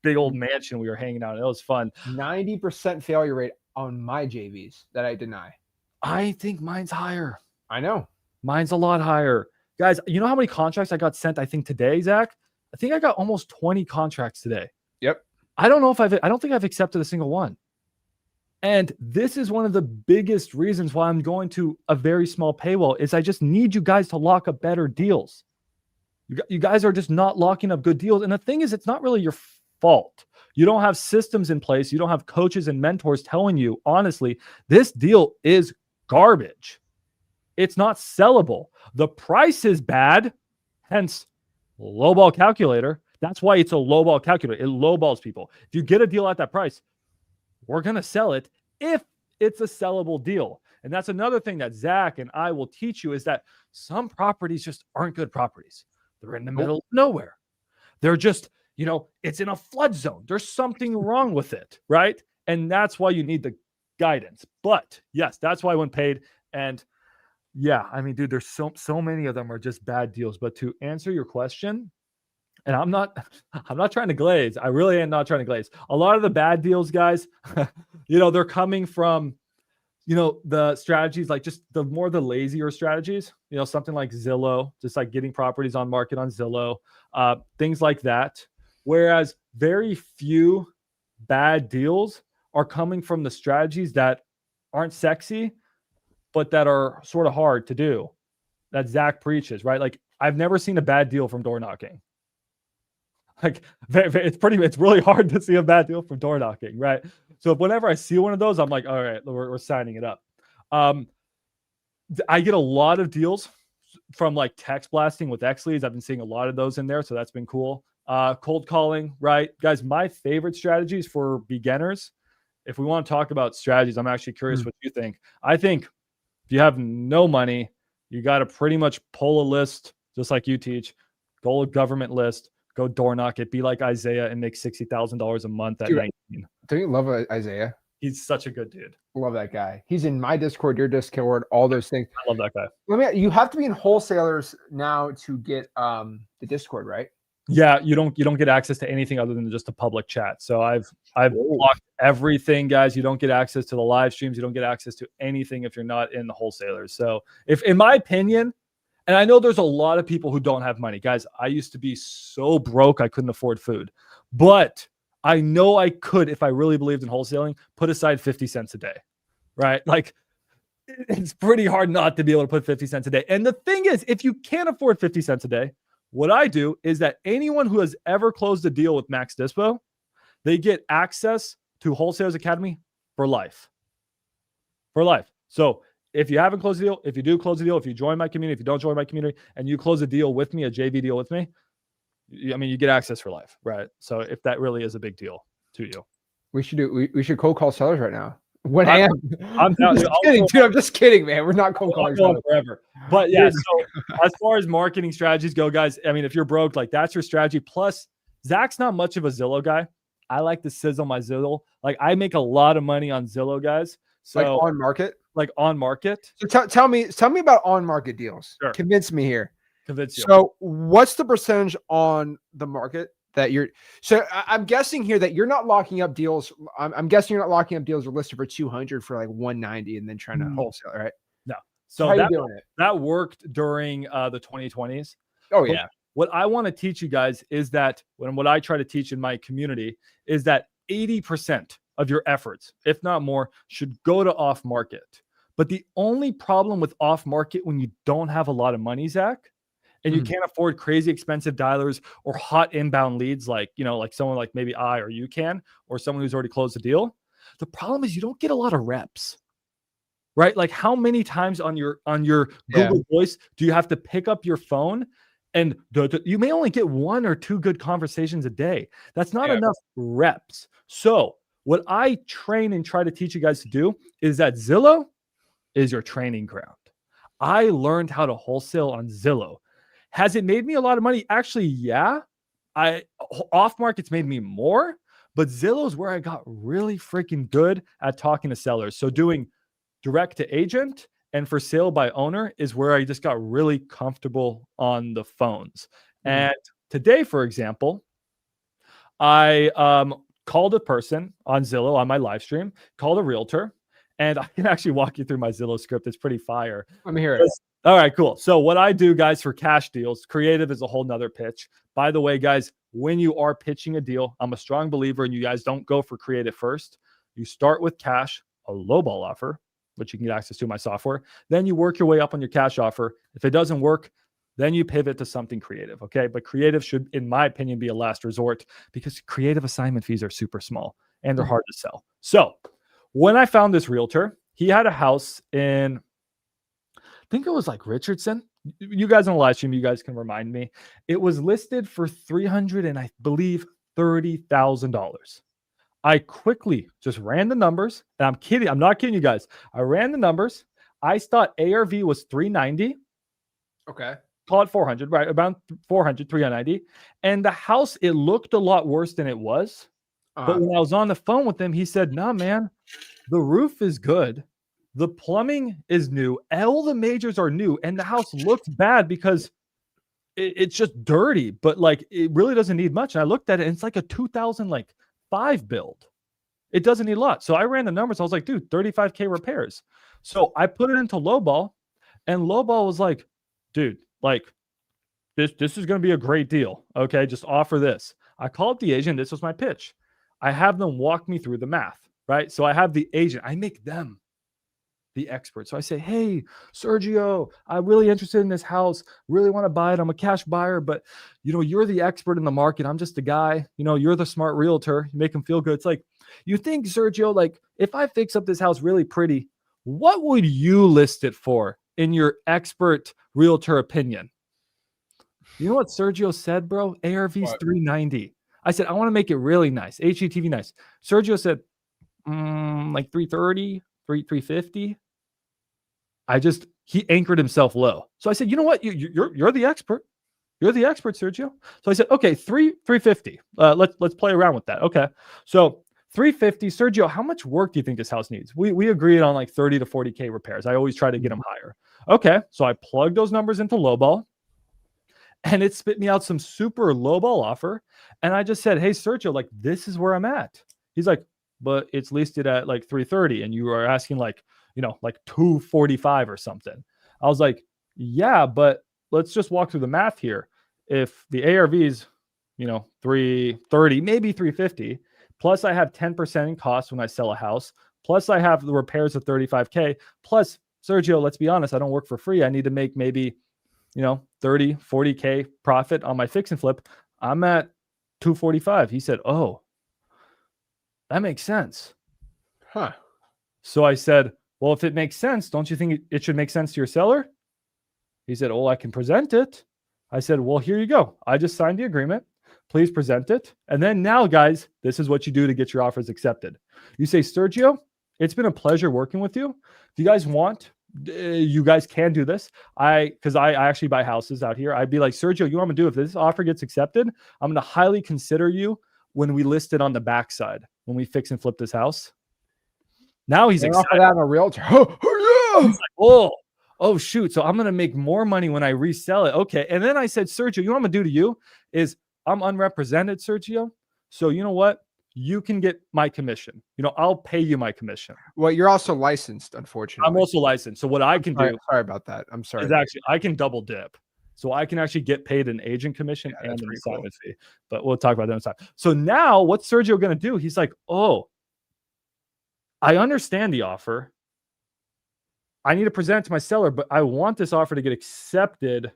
big old mansion we were hanging out in. It was fun. 90% failure rate on my JVs that I deny. I think mine's higher. I know. Mine's a lot higher. Guys, you know how many contracts I got sent, I think, today, Zach? I think I got almost 20 contracts today. Yep. I don't think I've accepted a single one. And this is one of the biggest reasons why I'm going to a very small paywall is I just need you guys to lock up better deals. You guys are just not locking up good deals. And the thing is, it's not really your fault. You don't have systems in place. You don't have coaches and mentors telling you, honestly, this deal is garbage. It's not sellable. The price is bad, hence lowball calculator. That's why it's a lowball calculator. It lowballs people. If you get a deal at that price, we're going to sell it if it's a sellable deal. And that's another thing that Zach and I will teach you is that some properties just aren't good properties. They're in the middle of nowhere. They're just, it's in a flood zone. There's something wrong with it, right? And that's why you need the guidance. But yes, that's why I went paid. And yeah, I mean, dude, there's so many of them are just bad deals. But to answer your question, and I'm not trying to glaze. I really am not trying to glaze. A lot of the bad deals, guys, they're coming from, the strategies, like just the lazier strategies, something like Zillow, just like getting properties on market on Zillow, things like that. Whereas very few bad deals are coming from the strategies that aren't sexy, but that are sort of hard to do. That Zach preaches, right? Like I've never seen a bad deal from door knocking. Like it's really hard to see a bad deal from door knocking, right? So whenever I see one of those, I'm like, all right, we're signing it up. I get a lot of deals from like text blasting with X leads. I've been seeing a lot of those in there, so that's been cool. cold calling, right? Guys, my favorite strategies for beginners, if we want to talk about strategies, I'm actually curious what you think. I think if you have no money, you got to pretty much pull a list, just like you teach, go a government list, go door knock it, be like Isaiah and make $60,000 a month at Dude, 19. Don't you love Isaiah? He's such a good dude. Love that guy. He's in my Discord, your Discord, all those things. I love that guy. You have to be in wholesalers now to get the Discord, right? Yeah, you don't get access to anything other than just a public chat. So I've blocked everything, guys. You don't get access to the live streams. You don't get access to anything if you're not in the wholesalers. So if, in my opinion, and I know there's a lot of people who don't have money, guys. I used to be so broke I couldn't afford food, but I know I could, if I really believed in wholesaling, put aside 50 cents a day, right? Like, it's pretty hard not to be able to put 50 cents a day. And the thing is, if you can't afford 50 cents a day, what I do is that anyone who has ever closed a deal with Max Dispo, they get access to Wholesalers Academy for life. For life. So if you haven't closed a deal, if you do close a deal, if you join my community, if you don't join my community, and you close a deal with me, a JV deal with me, I mean, you get access for life, right? So if that really is a big deal to you. We should cold call sellers right now. What I am? I'm just kidding, dude. I'm just kidding, man. We're not cold calling sellers forever. But yeah, so as far as marketing strategies go, guys, I mean, if you're broke, like that's your strategy. Plus, Zach's not much of a Zillow guy. I like to sizzle my Zillow. Like I make a lot of money on Zillow, guys. So like on market. So tell me about on market deals. Sure. Convince me here. Convince you. So what's the percentage on the market that you're? So I'm guessing here that you're not locking up deals. I'm guessing you're not locking up deals that are listed for 200 for like 190 and then trying to wholesale, right? No. So how are you doing it? That worked during the 2020s. Oh yeah. What I want to teach you guys is that what I try to teach in my community is that 80% of your efforts, if not more, should go to off market. But the only problem with off market when you don't have a lot of money, Zach, and you can't afford crazy expensive dialers or hot inbound leads like someone like maybe I or you can, or someone who's already closed the deal. The problem is you don't get a lot of reps, right? Like how many times on your Google Voice do you have to pick up your phone? And you may only get 1 or 2 good conversations a day. That's not enough reps. So what I train and try to teach you guys to do is that Zillow is your training ground. I learned how to wholesale on Zillow. Has it made me a lot of money? Actually, yeah. Off market's made me more, but Zillow is where I got really freaking good at talking to sellers. So doing direct to agent and for sale by owner is where I just got really comfortable on the phones. And today, for example, I called a person on Zillow on my live stream, called a realtor, and I can actually walk you through my Zillow script. It's pretty fire. Let me hear it. All right, cool. So what I do, guys, for cash deals, creative is a whole nother pitch. By the way, guys, when you are pitching a deal, I'm a strong believer in you guys don't go for creative first. You start with cash, a lowball offer, which you can get access to in my software. Then you work your way up on your cash offer. If it doesn't work, then you pivot to something creative, okay? But creative should, in my opinion, be a last resort because creative assignment fees are super small and they're hard to sell. So when I found this realtor, he had a house in, I think it was like Richardson. You guys on the live stream, you guys can remind me. It was listed for $300 and I believe $30,000. I quickly just ran the numbers, and I'm kidding. I'm not kidding you guys. I ran the numbers. I thought ARV was 390. Okay. Call it 400, right? About 400, 390. And the house, it looked a lot worse than it was. But when I was on the phone with him, he said, "Nah, man, the roof is good. The plumbing is new. All the majors are new. And the house looks bad because it's just dirty, but like it really doesn't need much." And I looked at it and it's like a 2005 build. It doesn't need a lot. So I ran the numbers. I was like, dude, 35K repairs. So I put it into lowball and lowball was like, dude, like this is going to be a great deal. Okay. Just offer this. I called the agent. This was my pitch. I have them walk me through the math, right? So I have the agent, I make them the expert. So I say, "Hey, Sergio, I'm really interested in this house. Really want to buy it. I'm a cash buyer, but you're the expert in the market. I'm just a guy. You're the smart realtor. You make them feel good." It's like, you think, Sergio, like if I fix up this house really pretty, what would you list it for in your expert realtor opinion? You know what Sergio said, bro? ARV's What? 390. I said, I want to make it really nice. HGTV nice. Sergio said, like 330, 350. He anchored himself low. So I said, you know what? You're the expert. You're the expert, Sergio. So I said, okay, 350. Let's play around with that. Okay. So 350, Sergio, how much work do you think this house needs? We agreed on like 30 to 40K repairs. I always try to get them higher. Okay. So I plugged those numbers into lowball and it spit me out some super lowball offer. And I just said, hey, Sergio, like this is where I'm at. He's like, but it's listed at like 330 and you are asking like 245 or something. I was like, yeah, but let's just walk through the math here. If the ARV's, 330, maybe 350, plus I have 10% in cost when I sell a house, plus I have the repairs of 35K, plus Sergio, let's be honest, I don't work for free. I need to make maybe, 30, 40K profit on my fix and flip. I'm at 245. He said, oh, that makes sense. Huh. So I said, well, if it makes sense, don't you think it should make sense to your seller? He said, oh, I can present it. I said, well, here you go. I just signed the agreement. Please present it. And then now, guys, this is what you do to get your offers accepted. You say, Sergio, it's been a pleasure working with you. If you guys want, you guys can do this. Because I actually buy houses out here. I'd be like, Sergio, you know what I'm going to do? If this offer gets accepted, I'm going to highly consider you when we list it on the backside, when we fix and flip this house. Now he's excited. Offer that on a realtor. Oh, He's like, oh, shoot. So I'm going to make more money when I resell it. Okay. And then I said, Sergio, you know what I'm going to do to you is I'm unrepresented, Sergio. So you know what? You can get my commission. I'll pay you my commission. well, you're also licensed, unfortunately. I'm also licensed. So what I can do Sorry about that. I'm sorry. is actually I can double dip. So I can actually get paid an agent commission and an assignment fee. But we'll talk about that in time. So now what's Sergio going to do? He's like, oh, I understand the offer. I need to present it to my seller, but I want this offer to get accepted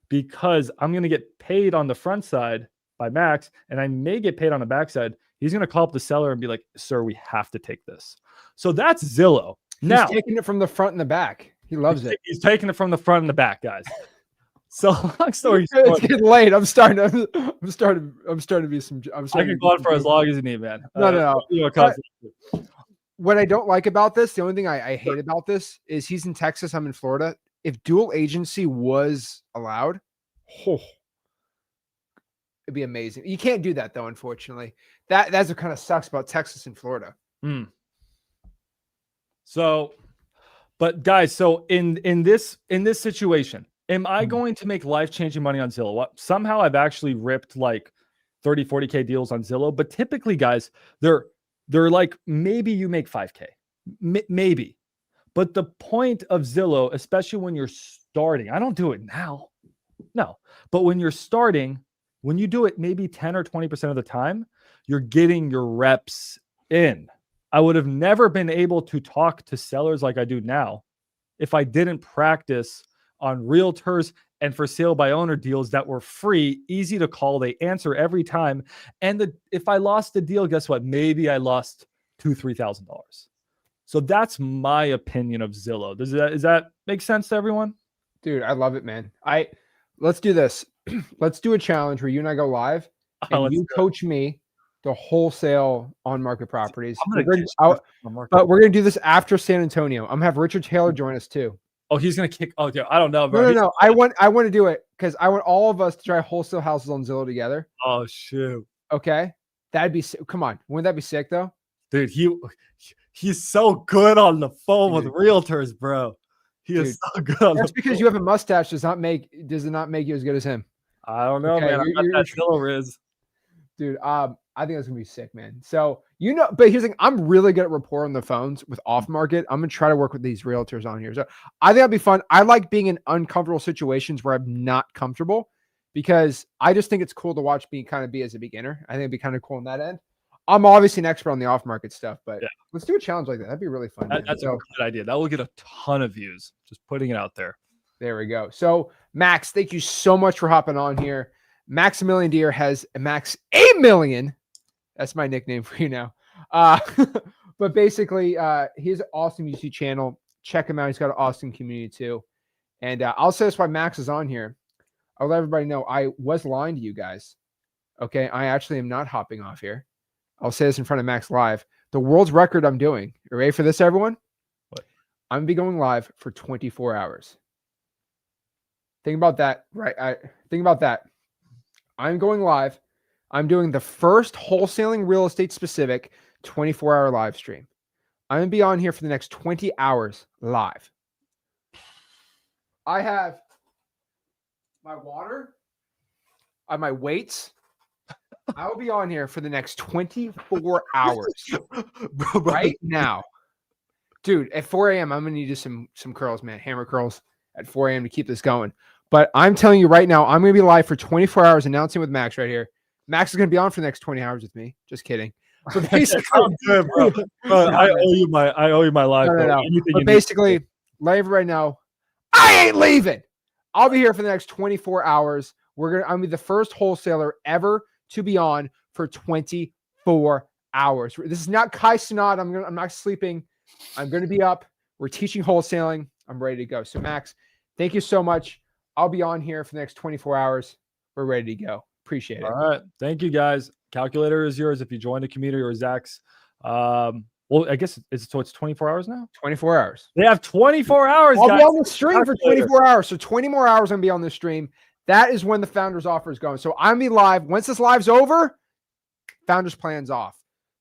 because I'm going to get paid on the front side by Max, and I may get paid on the back side. He's going to call up the seller and be like, sir, we have to take this. So that's Zillow. Now, he's taking it from the front and the back. He loves it. He's taking it from the front and the back, guys. So long story It's short, getting late. I'm starting to be some. I can go on for as long as you need, man. No. What I don't like about this, the only thing I hate about this is he's in Texas, I'm in Florida. If dual agency was allowed, it'd be amazing. You can't do that though, unfortunately. That's what kind of sucks about Texas and Florida. So, but guys, so in this situation, am I going to make life-changing money on Zillow? Somehow I've actually ripped like 30, 40K deals on Zillow, but typically, guys, they're like, maybe you make 5K, maybe. But the point of Zillow, especially when you're starting, I don't do it now. No, but when you're starting, when you do it maybe 10 or 20% of the time, you're getting your reps in. I would have never been able to talk to sellers like I do now if I didn't practice on realtors and for sale by owner deals that were free, easy to call. They answer every time. And if I lost the deal, guess what? Maybe I lost $2,000-$3,000. So that's my opinion of Zillow. Does that make sense to everyone? Dude, I love it, man. Let's do this. Let's do a challenge where you and I go live and you coach me to wholesale on market properties. But we're going to do this after San Antonio. I'm going to have Richard Taylor join us too. Oh, he's going to kick. Oh, yeah. I don't know, bro. No. I want to do it because I want all of us to try wholesale houses on Zillow together. Oh, shoot. Okay. That'd be sick. Come on. Wouldn't that be sick though? Dude, he's so good on the phone with realtors, bro. He is so good. That's because you have a mustache. Does it not make you as good as him? I don't know, man. I got that Zillow Riz. Dude, I think that's gonna be sick, man. So but here's the thing, I'm really good at rapport on the phones with off market. I'm gonna try to work with these realtors on here. So I think that'd be fun. I like being in uncomfortable situations where I'm not comfortable because I just think it's cool to watch me kind of be as a beginner. I think it'd be kind of cool on that end. I'm obviously an expert on the off market stuff, but let's do a challenge like that. That'd be really fun. That's a good idea. That will get a ton of views. Just putting it out there. There we go. So Max, thank you so much for hopping on here. Maximilian Deer has Max 8 million. That's my nickname for you now. But basically, he has an awesome YouTube channel. Check him out. He's got an awesome community too. And I'll say that's why Max is on here. I'll let everybody know I was lying to you guys. Okay, I actually am not hopping off here. I'll say this in front of Max live. The world's record I'm doing. You ready for this, everyone? What? I'm gonna be going live for 24 hours. Think about that, right? Think about that. I'm going live. I'm doing the first wholesaling real estate specific 24-hour live stream. I'm gonna be on here for the next 20 hours live. I have my water, I have my weights. I will be on here for the next 24 hours right now. Dude, at 4 a.m., I'm going to need some curls, man. Hammer curls at 4 a.m. to keep this going. But I'm telling you right now, I'm going to be live for 24 hours announcing with Max right here. Max is going to be on for the next 20 hours with me. Just kidding. But basically, good, bro. I owe you my life. No. Anything But you basically, let everybody know, I ain't leaving. I'll be here for the next 24 hours. I'm going to be the first wholesaler ever to be on for 24 hours. This is not Kai Cenat. I'm not sleeping. I'm going to be up. We're teaching wholesaling. I'm ready to go. So Max, thank you so much. I'll be on here for the next 24 hours. We're ready to go. Appreciate it. All right. Thank you, guys. Calculator is yours if you join the community or Zach's. Well, I guess it's 24 hours now. 24 hours. They have 24 hours. I'll guys. be on the stream for Calculator. 24 hours. So 20 more hours I'm going to be on the stream. That is when the founders offer is going. So I'm going to be live. Once this live's over, founders plan's off.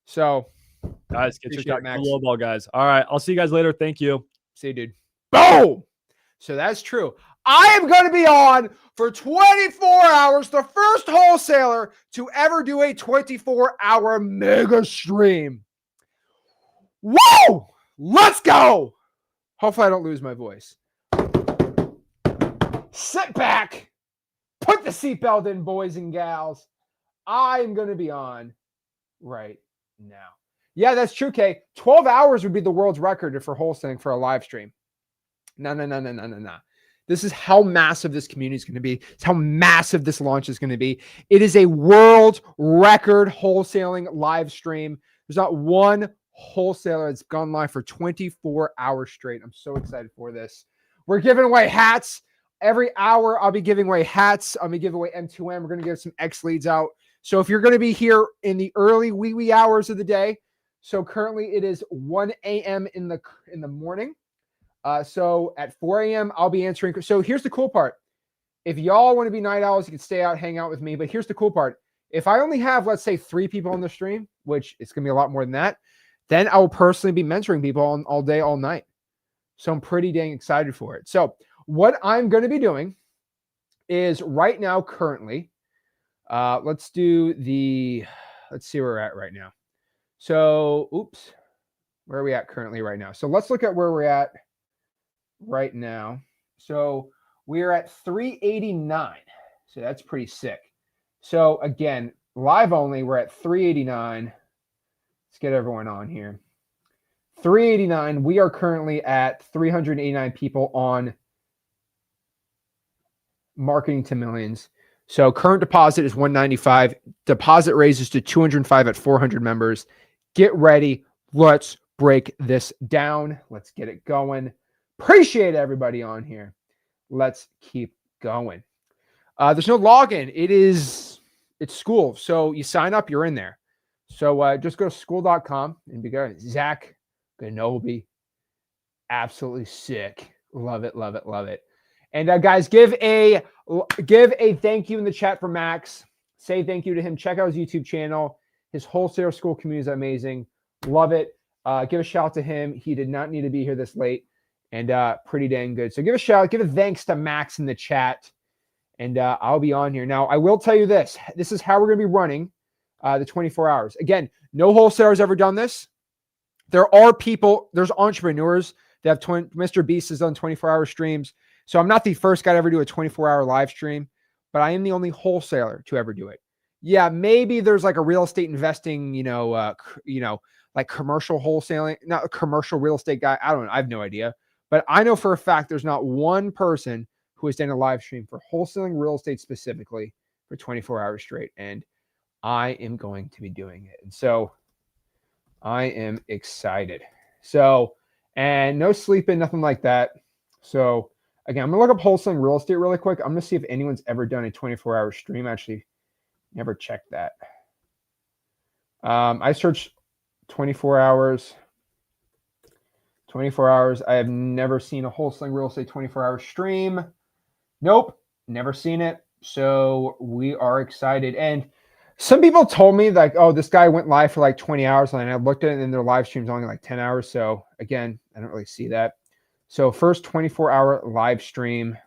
So Guys, get appreciate your it, Max. low ball, guys. All right. I'll see you guys later. Thank you. See you, dude. Boom. So that's true. I am going to be on for 24 hours, the first wholesaler to ever do a 24-hour mega stream. Whoa! Let's go. Hopefully I don't lose my voice. Sit back. Put the seatbelt in, boys and gals. I'm going to be on right now. Yeah, that's true, Kay. 12 hours would be the world's record for wholesaling for a live stream. No. This is how massive this community is going to be. It's how massive this launch is going to be. It is a world record wholesaling live stream. There's not one wholesaler that's gone live for 24 hours straight. I'm so excited for this. We're giving away hats. Every hour, I'll be giving away hats. I'm going to give away M2M. We're going to give some X leads out. So if you're going to be here in the early wee hours of the day, so currently it is 1 a.m. in the morning. So at 4 a.m., I'll be answering. So here's the cool part. If y'all want to be night owls, you can stay out, hang out with me. But here's the cool part. If I only have, let's say, 3 people on the stream, which it's going to be a lot more than that, then I will personally be mentoring people all day, all night. So I'm pretty dang excited for it. So what I'm going to be doing is right now, currently, let's see where we're at right now. So, where are we at currently right now? So let's look at where we're at right now. So we're at 389. So that's pretty sick. So again, live only, we're at 389. Let's get everyone on here. 389. We are currently at 389 people on Marketing to Millions. So current deposit is 195. Deposit raises to 205 at 400 members. Get ready. Let's break this down. Let's get it going. Appreciate everybody on here. Let's keep going. There's no login. It's school. So you sign up, you're in there. So just go to school.com and be going. Zach Ganobi. Absolutely sick. Love it, love it, love it. And guys, give a thank you in the chat for Max. Say thank you to him. Check out his YouTube channel. His wholesale school community is amazing. Love it. Give a shout to him. He did not need to be here this late. And pretty dang good. So give a shout, give a thanks to Max in the chat. And I'll be on here. Now, I will tell you this. This is how we're going to be running the 24 hours. Again, no wholesaler's ever done this. There's entrepreneurs that have Mr. Beast has done 24-hour streams. So I'm not the first guy to ever do a 24-hour live stream, but I am the only wholesaler to ever do it. Yeah, maybe there's like a real estate investing, like commercial wholesaling, not a commercial real estate guy. I don't know. I have no idea. But I know for a fact there's not one person who has done a live stream for wholesaling real estate specifically for 24 hours straight. And I am going to be doing it. And so I am excited. So, and no sleeping, nothing like that. So Again, I'm going to look up wholesaling real estate really quick. I'm going to see if anyone's ever done a 24-hour stream. Actually, never checked that. I searched 24 hours. 24 hours. I have never seen a wholesaling real estate 24-hour stream. Nope, never seen it. So we are excited. And some people told me like, oh, this guy went live for like 20 hours. And I looked at it and their live stream's only like 10 hours. So again, I don't really see that. So first 24-hour live stream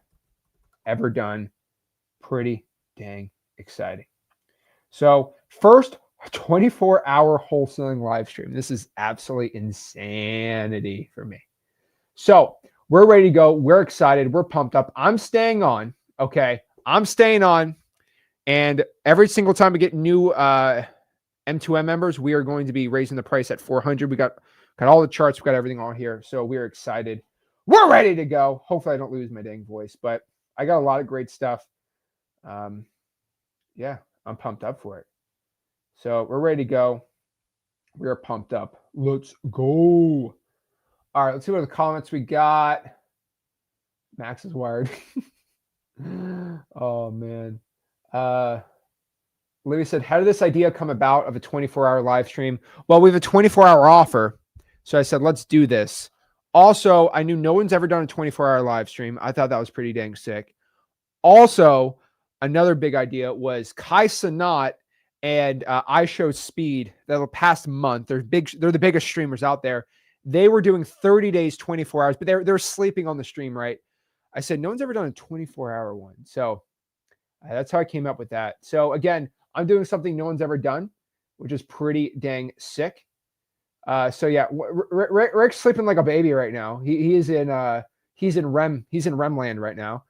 ever done. Pretty dang exciting. So first 24-hour wholesaling live stream. This is absolutely insanity for me. So we're ready to go. We're excited. We're pumped up. I'm staying on. Okay. I'm staying on. And every single time we get new M2M members, we are going to be raising the price at 400. We got all the charts. We got everything on here. So we're excited. We're ready to go. Hopefully I don't lose my dang voice, but I got a lot of great stuff. Yeah, I'm pumped up for it. So we're ready to go. We are pumped up. Let's go. All right, let's see what the comments we got. Max is wired. Oh, man. Libby said, how did this idea come about of a 24-hour live stream? Well, we have a 24-hour offer. So I said, let's do this. Also, I knew no one's ever done a 24-hour live stream. I thought that was pretty dang sick. Also, another big idea was Kai Sanat and I Show Speed. The past month, they're the biggest streamers out there. They were doing 30 days, 24 hours, but they're sleeping on the stream, right? I said, no one's ever done a 24-hour one. So that's how I came up with that. So again, I'm doing something no one's ever done, which is pretty dang sick. So yeah, Rick's sleeping like a baby right now. He's in REM land right now.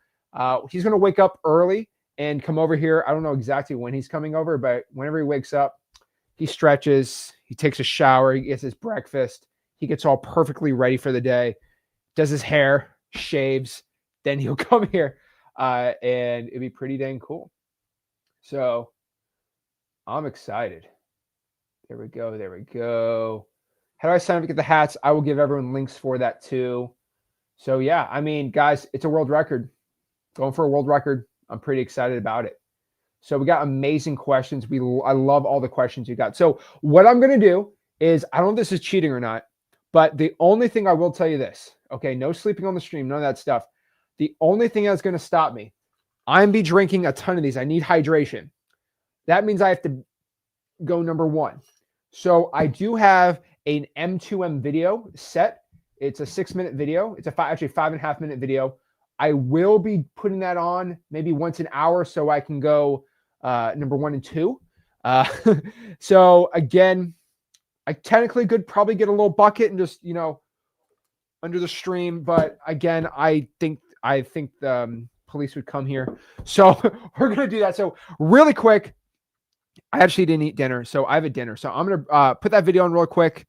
He's going to wake up early and come over here. I don't know exactly when he's coming over, but whenever he wakes up, he stretches, he takes a shower, he gets his breakfast. He gets all perfectly ready for the day, does his hair, shaves, then he'll come here, and it'd be pretty dang cool. So I'm excited. There we go. There we go. How do I sign up to get the hats? I will give everyone links for that too. So yeah, I mean, guys, it's a world record. Going for a world record. I'm pretty excited about it. So we got amazing questions. I love all the questions you got. So what I'm going to do is, I don't know if this is cheating or not, but the only thing I will tell you this, okay, no sleeping on the stream, none of that stuff. The only thing that's going to stop me, I'm be drinking a ton of these. I need hydration. That means I have to go number one. So I do have an M2M video set. It's a 6-minute video. It's actually 5.5-minute video. I will be putting that on maybe once an hour so I can go number 1 and 2. So again, I technically could probably get a little bucket and just, under the stream. But again, I think the police would come here. So we're going to do that. So really quick, I actually didn't eat dinner. So I have a dinner. So I'm going to put that video on real quick.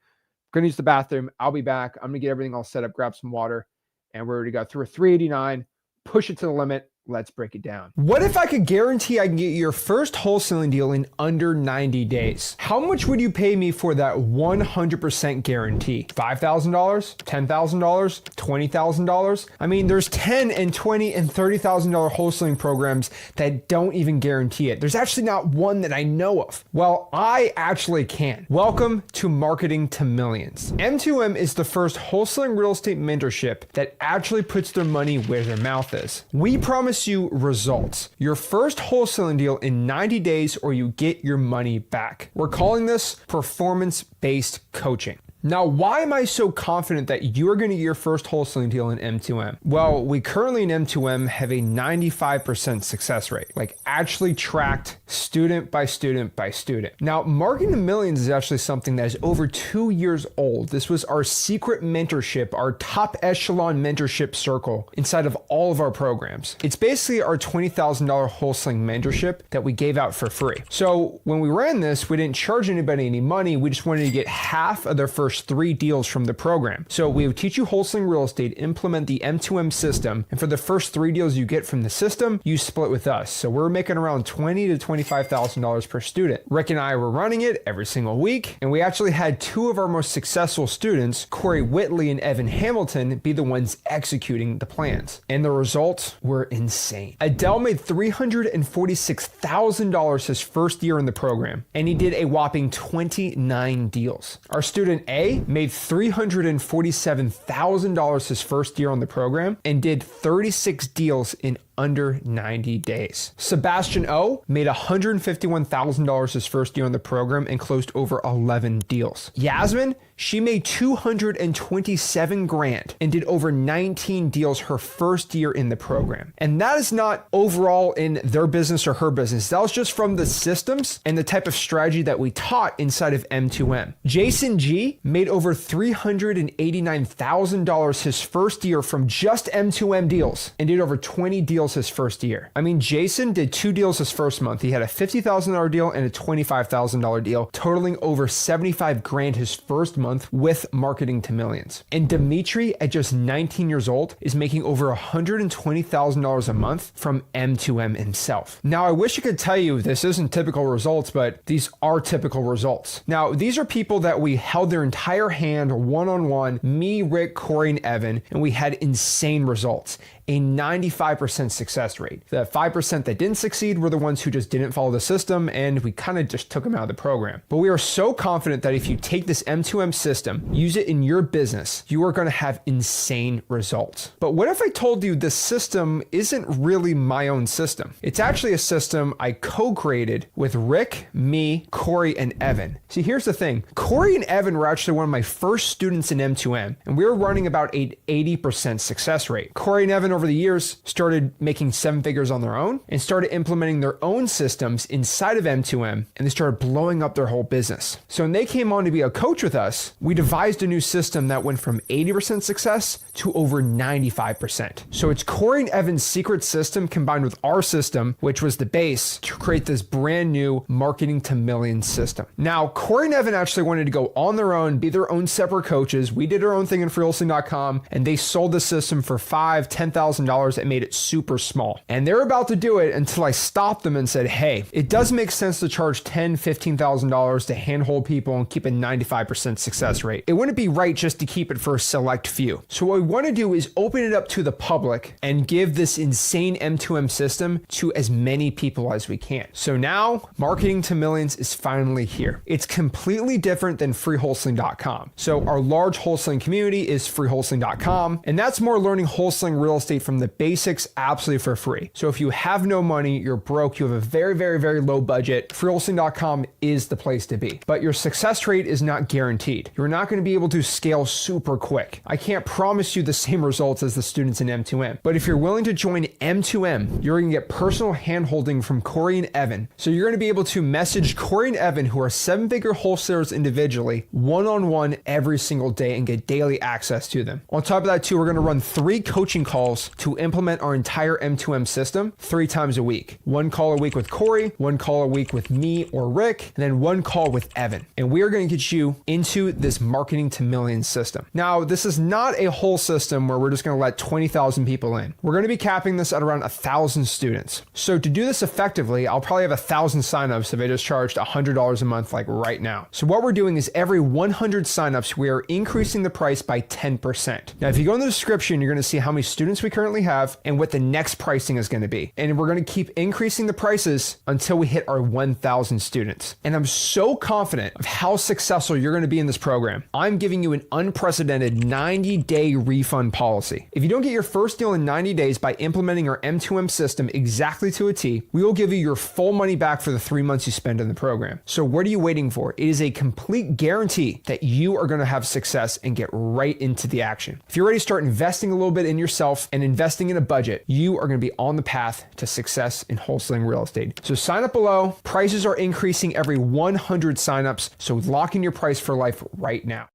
Going to use the bathroom. I'll be back. I'm going to get everything all set up, grab some water, and we're ready to go through a 389, push it to the limit. Let's break it down. What if I could guarantee I can get your first wholesaling deal in under 90 days? How much would you pay me for that 100% guarantee? $5,000? $10,000? $20,000? I mean, there's $10,000 and $20,000 and $30,000 wholesaling programs that don't even guarantee it. There's actually not one that I know of. Well, I actually can. Welcome to Marketing to Millions. M2M is the first wholesaling real estate mentorship that actually puts their money where their mouth is. We promise you results. Your first wholesaling deal in 90 days or you get your money back. We're calling this performance-based coaching. Now, why am I so confident that you are going to get your first wholesaling deal in M2M? Well, we currently in M2M have a 95% success rate, like actually tracked student by student by student. Now, Marketing to Millions is actually something that is over 2 years old. This was our secret mentorship, our top echelon mentorship circle inside of all of our programs. It's basically our $20,000 wholesaling mentorship that we gave out for free. So when we ran this, we didn't charge anybody any money. We just wanted to get half of their first first 3 deals from the program. So we would teach you wholesaling real estate, implement the M2M system, and for the first 3 deals you get from the system, you split with us. So we're making around $20,000 to $25,000 per student. Rick and I were running it every single week, and we actually had 2 of our most successful students, Corey Whitley and Evan Hamilton, be the ones executing the plans. And the results were insane. Adele made $346,000 his first year in the program, and he did a whopping 29 deals. Our student A made $347,000 his first year on the program and did 36 deals in under 90 days. Sebastian O made $151,000 his first year on the program and closed over 11 deals. Yasmin, she made $227,000 and did over 19 deals her first year in the program. And that is not overall in their business or her business. That was just from the systems and the type of strategy that we taught inside of M2M. Jason G made over $389,000 his first year from just M2M deals and did over 20 deals his first year. I mean, Jason did 2 deals his first month. He had a $50,000 deal and a $25,000 deal, totaling over $75,000 his first month with Marketing to Millions. And Dimitri, at just 19 years old, is making over $120,000 a month from M2M himself. Now, I wish I could tell you this isn't typical results, but these are typical results. Now, these are people that we held their entire hand one-on-one, me, Rick, Corey, and Evan, and we had insane results. A 95% success rate. The 5% that didn't succeed were the ones who just didn't follow the system, and we kind of just took them out of the program. But we are so confident that if you take this M2M system, use it in your business, you are going to have insane results. But what if I told you this system isn't really my own system? It's actually a system I co-created with Rick, me, Corey, and Evan. See, here's the thing. Corey and Evan were actually one of my first students in M2M, and we were running about an 80% success rate. Corey and Evan over the years started making 7 figures on their own and started implementing their own systems inside of M2M, and they started blowing up their whole business. So when they came on to be a coach with us, we devised a new system that went from 80% success to over 95%. So it's Corey and Evan's secret system combined with our system, which was the base, to create this brand new Marketing to Millions system. Now, Corey and Evan actually wanted to go on their own, be their own separate coaches. We did our own thing in wholesaling.com, and they sold the system for $5,000, $10,000 that made it super small. And they're about to do it until I stopped them and said, hey, it does make sense to charge $10,000, $15,000 to handhold people and keep a 95% success rate. It wouldn't be right just to keep it for a select few. So what we want to do is open it up to the public and give this insane M2M system to as many people as we can. So now Marketing to Millions is finally here. It's completely different than freewholesaling.com. So our large wholesaling community is freewholesaling.com, and that's more learning wholesaling real estate from the basics absolutely for free. So if you have no money, you're broke, you have a very, very, very low budget, freewholesaling.com is the place to be. But your success rate is not guaranteed. You're not going to be able to scale super quick. I can't promise you the same results as the students in M2M. But if you're willing to join M2M, you're going to get personal handholding from Corey and Evan. So you're going to be able to message Corey and Evan, who are 7-figure wholesalers individually, one-on-one every single day and get daily access to them. On top of that too, we're going to run 3 coaching calls to implement our entire M2M system 3 times a week. 1 call a week with Corey, 1 call a week with me or Rick, and then 1 call with Evan. And we are going to get you into this Marketing to Millions system. Now, this is not a whole system where we're just going to let 20,000 people in. We're going to be capping this at around 1,000 students. So to do this effectively, I'll probably have 1,000 signups if I just charged $100 a month like right now. So what we're doing is every 100 signups, we are increasing the price by 10%. Now, if you go in the description, you're going to see how many students we currently have and what the next pricing is going to be. And we're going to keep increasing the prices until we hit our 1,000 students. And I'm so confident of how successful you're going to be in this program. I'm giving you an unprecedented 90-day refund policy. If you don't get your first deal in 90 days by implementing our M2M system exactly to a T, we will give you your full money back for the 3 months you spend in the program. So what are you waiting for? It is a complete guarantee that you are going to have success and get right into the action. If you're ready to start investing a little bit in yourself and investing in a budget, you are going to be on the path to success in wholesaling real estate. So sign up below. Prices are increasing every 100 signups. So lock in your price for life right now.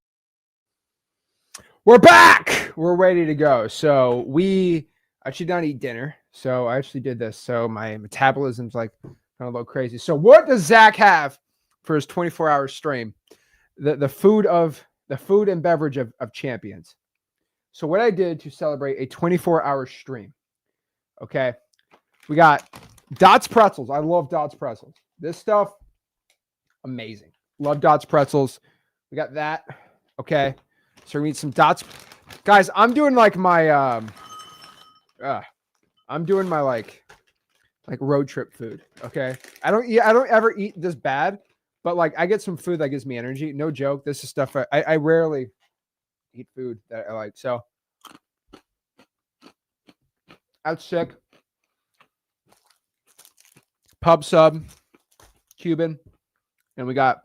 We're back. We're ready to go. So we actually did not eat dinner. So I actually did this. So my metabolism's like kind of a little crazy. So what does Zach have for his 24-hour stream? The food of the food and beverage of champions. So what I did to celebrate a 24-hour stream, okay, we got Dots Pretzels. I love Dots Pretzels. This stuff, amazing. Love Dots Pretzels. We got that, okay. So we need some Dots. Guys, I'm doing like my, I'm doing my like road trip food, okay. I don't ever eat this bad, but like I get some food that gives me energy. No joke. This is stuff I rarely eat food that I like. So that's sick. Pub sub, Cuban, and we got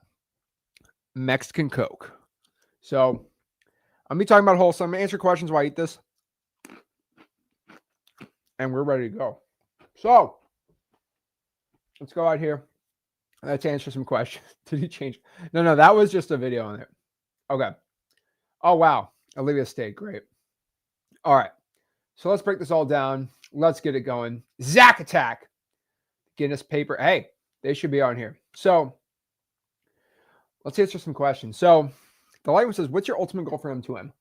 Mexican Coke. So I'm gonna be talking about wholesale. I'm gonna answer questions while I eat this, and we're ready to go. So let's go out here. Let's answer some questions. Did he change? No, that was just a video on it. Okay. Oh, wow. Olivia stayed. Great. All right. So let's break this all down. Let's get it going. Zach Attack. Guinness paper. Hey, they should be on here. So let's answer some questions. So the light one says, what's your ultimate goal for M2M?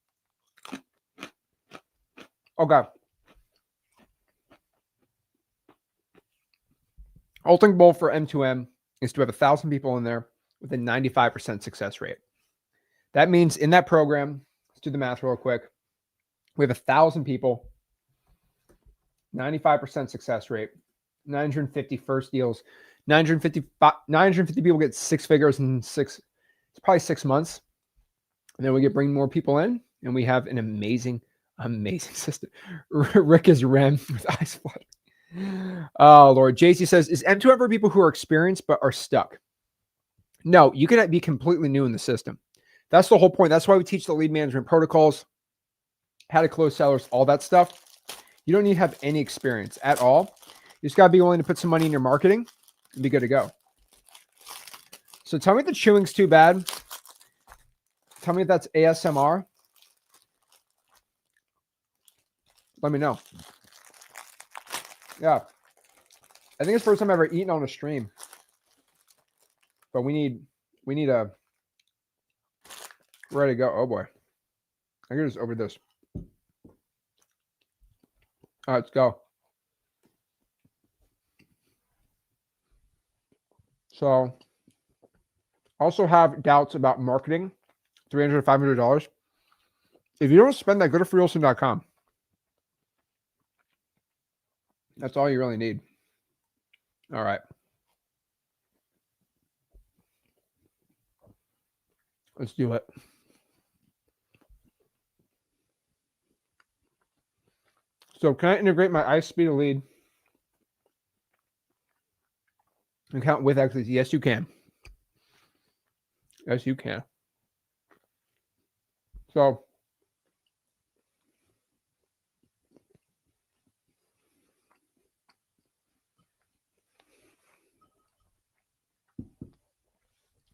Okay. Ultimate goal for M2M is to have 1,000 people in there with a 95% success rate. That means in that program, let's do the math real quick. We have 1,000 people, 95% success rate, 950 first deals, 950 people get 6 figures in it's probably 6 months. And then we bring more people in, and we have an amazing system. Rick is Rem with eyes fluttering. Oh, Lord. JC says, is M2M for people who are experienced but are stuck? No, you can be completely new in the system. That's the whole point. That's why we teach the lead management protocols, how to close sellers, all that stuff. You don't need to have any experience at all. You just got to be willing to put some money in your marketing and be good to go. So tell me if the chewing's too bad. Tell me if that's ASMR. Let me know. Yeah. I think it's the first time I've ever eaten on a stream. But we need a ready to go. Oh boy. I can just over this. All right, let's go. So also have doubts about marketing, $300 to $500. If you don't spend that, go to freewheelsing.com. That's all you really need. All right. Let's do it. So can I integrate my ice speed of lead account with Xleads? Yes, you can. Yes, you can. So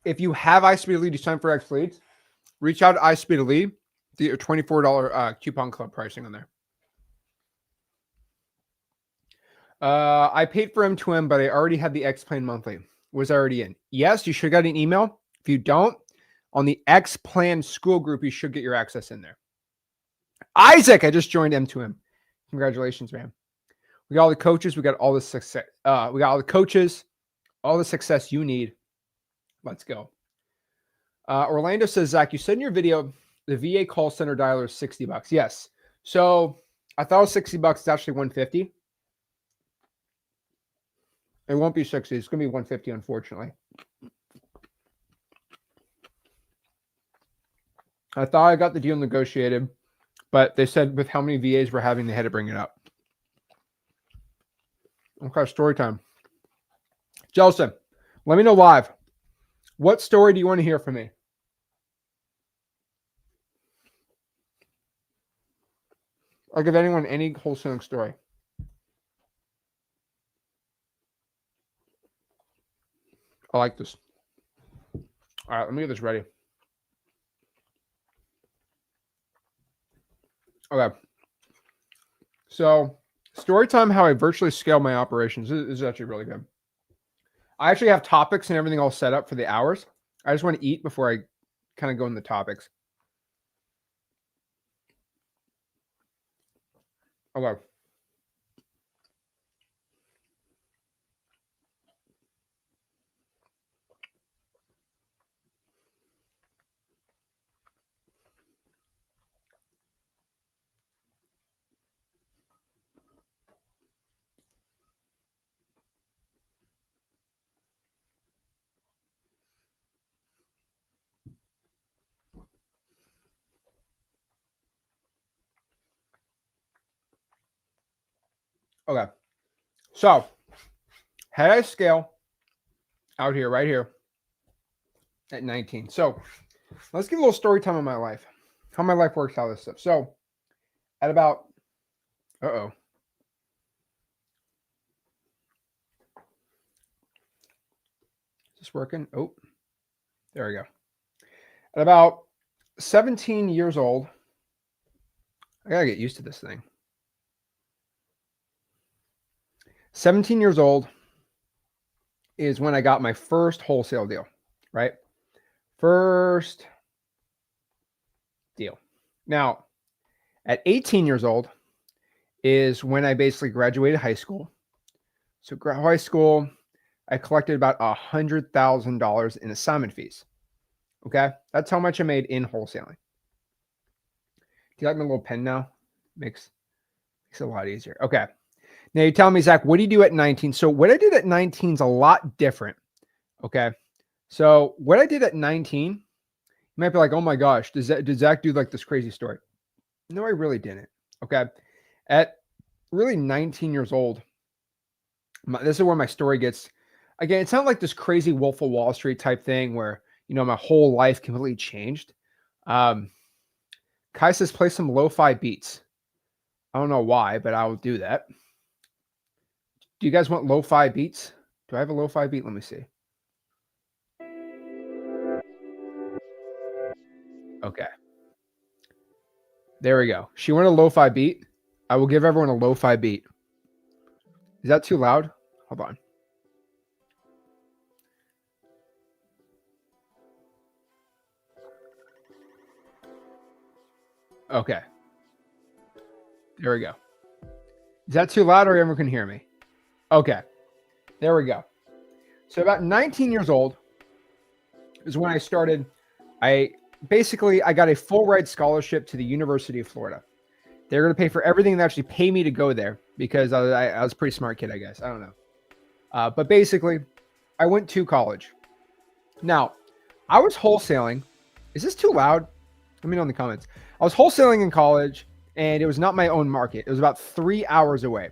if you have iSpeed Lead, you sign for Xleads, reach out to iSpeed Lead, the $24 coupon club pricing on there. I paid for M2M, but I already had the X Plan monthly. Was already in. Yes, you should have got an email. If you don't, on the X Plan school group, you should get your access in there. Isaac, I just joined M2M. Congratulations, man. We got all the coaches. We got all the success. We got all the coaches, all the success you need. Let's go. Orlando says, Zach, you said in your video, the VA call center dialer is $60. Yes. So I thought it was $60. It's actually $150. It won't be 60. It's going to be 150, unfortunately. I thought I got the deal negotiated, but they said with how many VAs we're having, they had to bring it up. Okay, story time. Jelson, let me know live. What story do you want to hear from me? I'll give anyone any wholesaling story. I like this. All right, let me get this ready. Okay. So, story time, how I virtually scale my operations. This is actually really good. I actually have topics and everything all set up for the hours. I just want to eat before I kind of go in the topics. Okay. Okay. So had I scale out here, right here at 19. So let's give a little story time of my life, how my life works, how this stuff. So at about, is this working? Oh, there we go. At about 17 years old, I gotta get used to this thing. 17 years old is when I got my first wholesale deal, right? First deal. Now, at 18 years old is when I basically graduated high school. So high school, I collected about $100,000 in assignment fees. Okay, that's how much I made in wholesaling. Do you like my little pen now? Makes it a lot easier. Okay. Now you're telling me, Zach, what do you do at 19? So what I did at 19 is a lot different. Okay. So what I did at 19, you might be like, oh my gosh, did Zach do like this crazy story? No, I really didn't. Okay. At really 19 years old, this is where my story gets, again, it's not like this crazy Wolf of Wall Street type thing where, my whole life completely changed. Kai says play some lo-fi beats. I don't know why, but I will do that. Do you guys want lo-fi beats? Do I have a lo-fi beat? Let me see. Okay. There we go. She wanted a lo-fi beat. I will give everyone a lo-fi beat. Is that too loud? Hold on. Okay. There we go. Is that too loud or everyone can hear me? Okay. There we go. So about 19 years old is when I started. I got a full ride scholarship to the University of Florida. They're going to pay for everything and actually pay me to go there because I was a pretty smart kid, I guess. I don't know. But basically, I went to college. Now, I was wholesaling. Is this too loud? Let me know in the comments. I was wholesaling in college, and it was not my own market. It was about 3 hours away.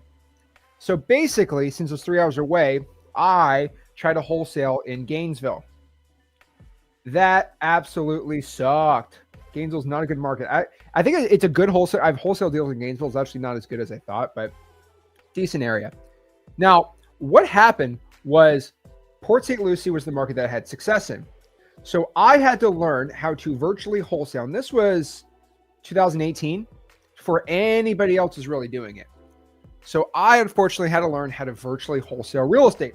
So basically, since it was 3 hours away, I tried to wholesale in Gainesville. That absolutely sucked. Gainesville's not a good market. I think it's a good wholesale. I've wholesale deals in Gainesville. It's actually not as good as I thought, but decent area. Now, what happened was Port St. Lucie was the market that I had success in. So I had to learn how to virtually wholesale. And this was 2018 before anybody else was really doing it. So I unfortunately had to learn how to virtually wholesale real estate.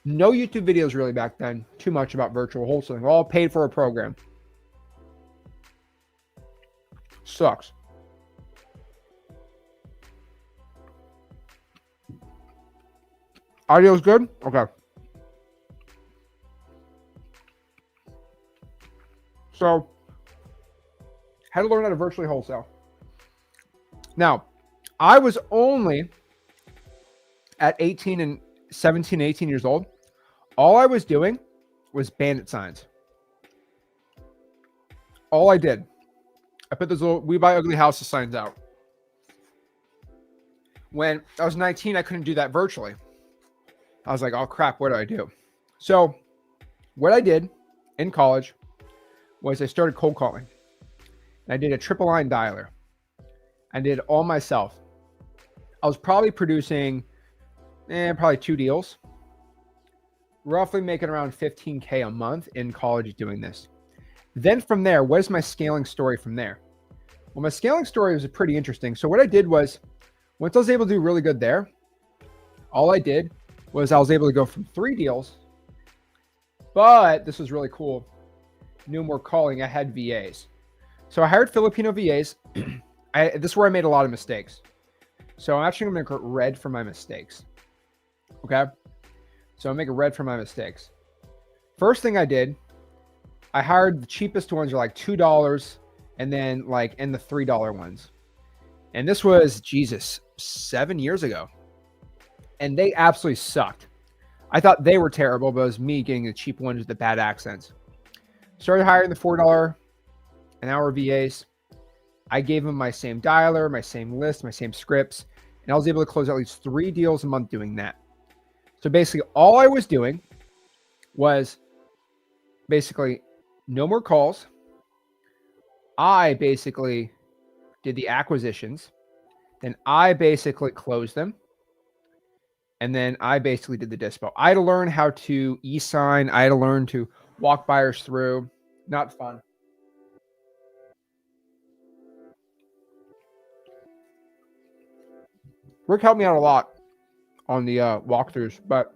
No YouTube videos really back then, too much about virtual wholesaling. All paid for a program. Sucks. Audio's good? Okay. So, had to learn how to virtually wholesale. Now, I was only at 18 years old. All I was doing was bandit signs. All I did. I put those little "We Buy Ugly Houses" signs out. When I was 19, I couldn't do that virtually. I was like, oh crap, what do I do? So what I did in college was I started cold calling. I did a triple line dialer. I did it all myself. I was probably producing probably 2 deals. Roughly making around $15K a month in college doing this. Then from there, what is my scaling story from there? Well, my scaling story was pretty interesting. So what I did was, once I was able to do really good there, all I did was I was able to go from 3 deals, but this was really cool. No more calling, I had VAs. So I hired Filipino VAs. this is where I made a lot of mistakes. So I'm actually going to make it red for my mistakes. Okay. So I'll make it red for my mistakes. First thing I did, I hired the cheapest ones are like $2 and then like in the $3 ones. And this was, Jesus, 7 years ago. And they absolutely sucked. I thought they were terrible, but it was me getting the cheap ones with the bad accents. Started hiring the $4 an hour VAs. I gave them my same dialer, my same list, my same scripts, and I was able to close at least 3 deals a month doing that. So basically all I was doing was basically no more calls. I basically did the acquisitions. Then I basically closed them. And then I basically did the dispo. I had to learn how to e-sign. I had to learn to walk buyers through. Not fun. Rick helped me out a lot on the walkthroughs, but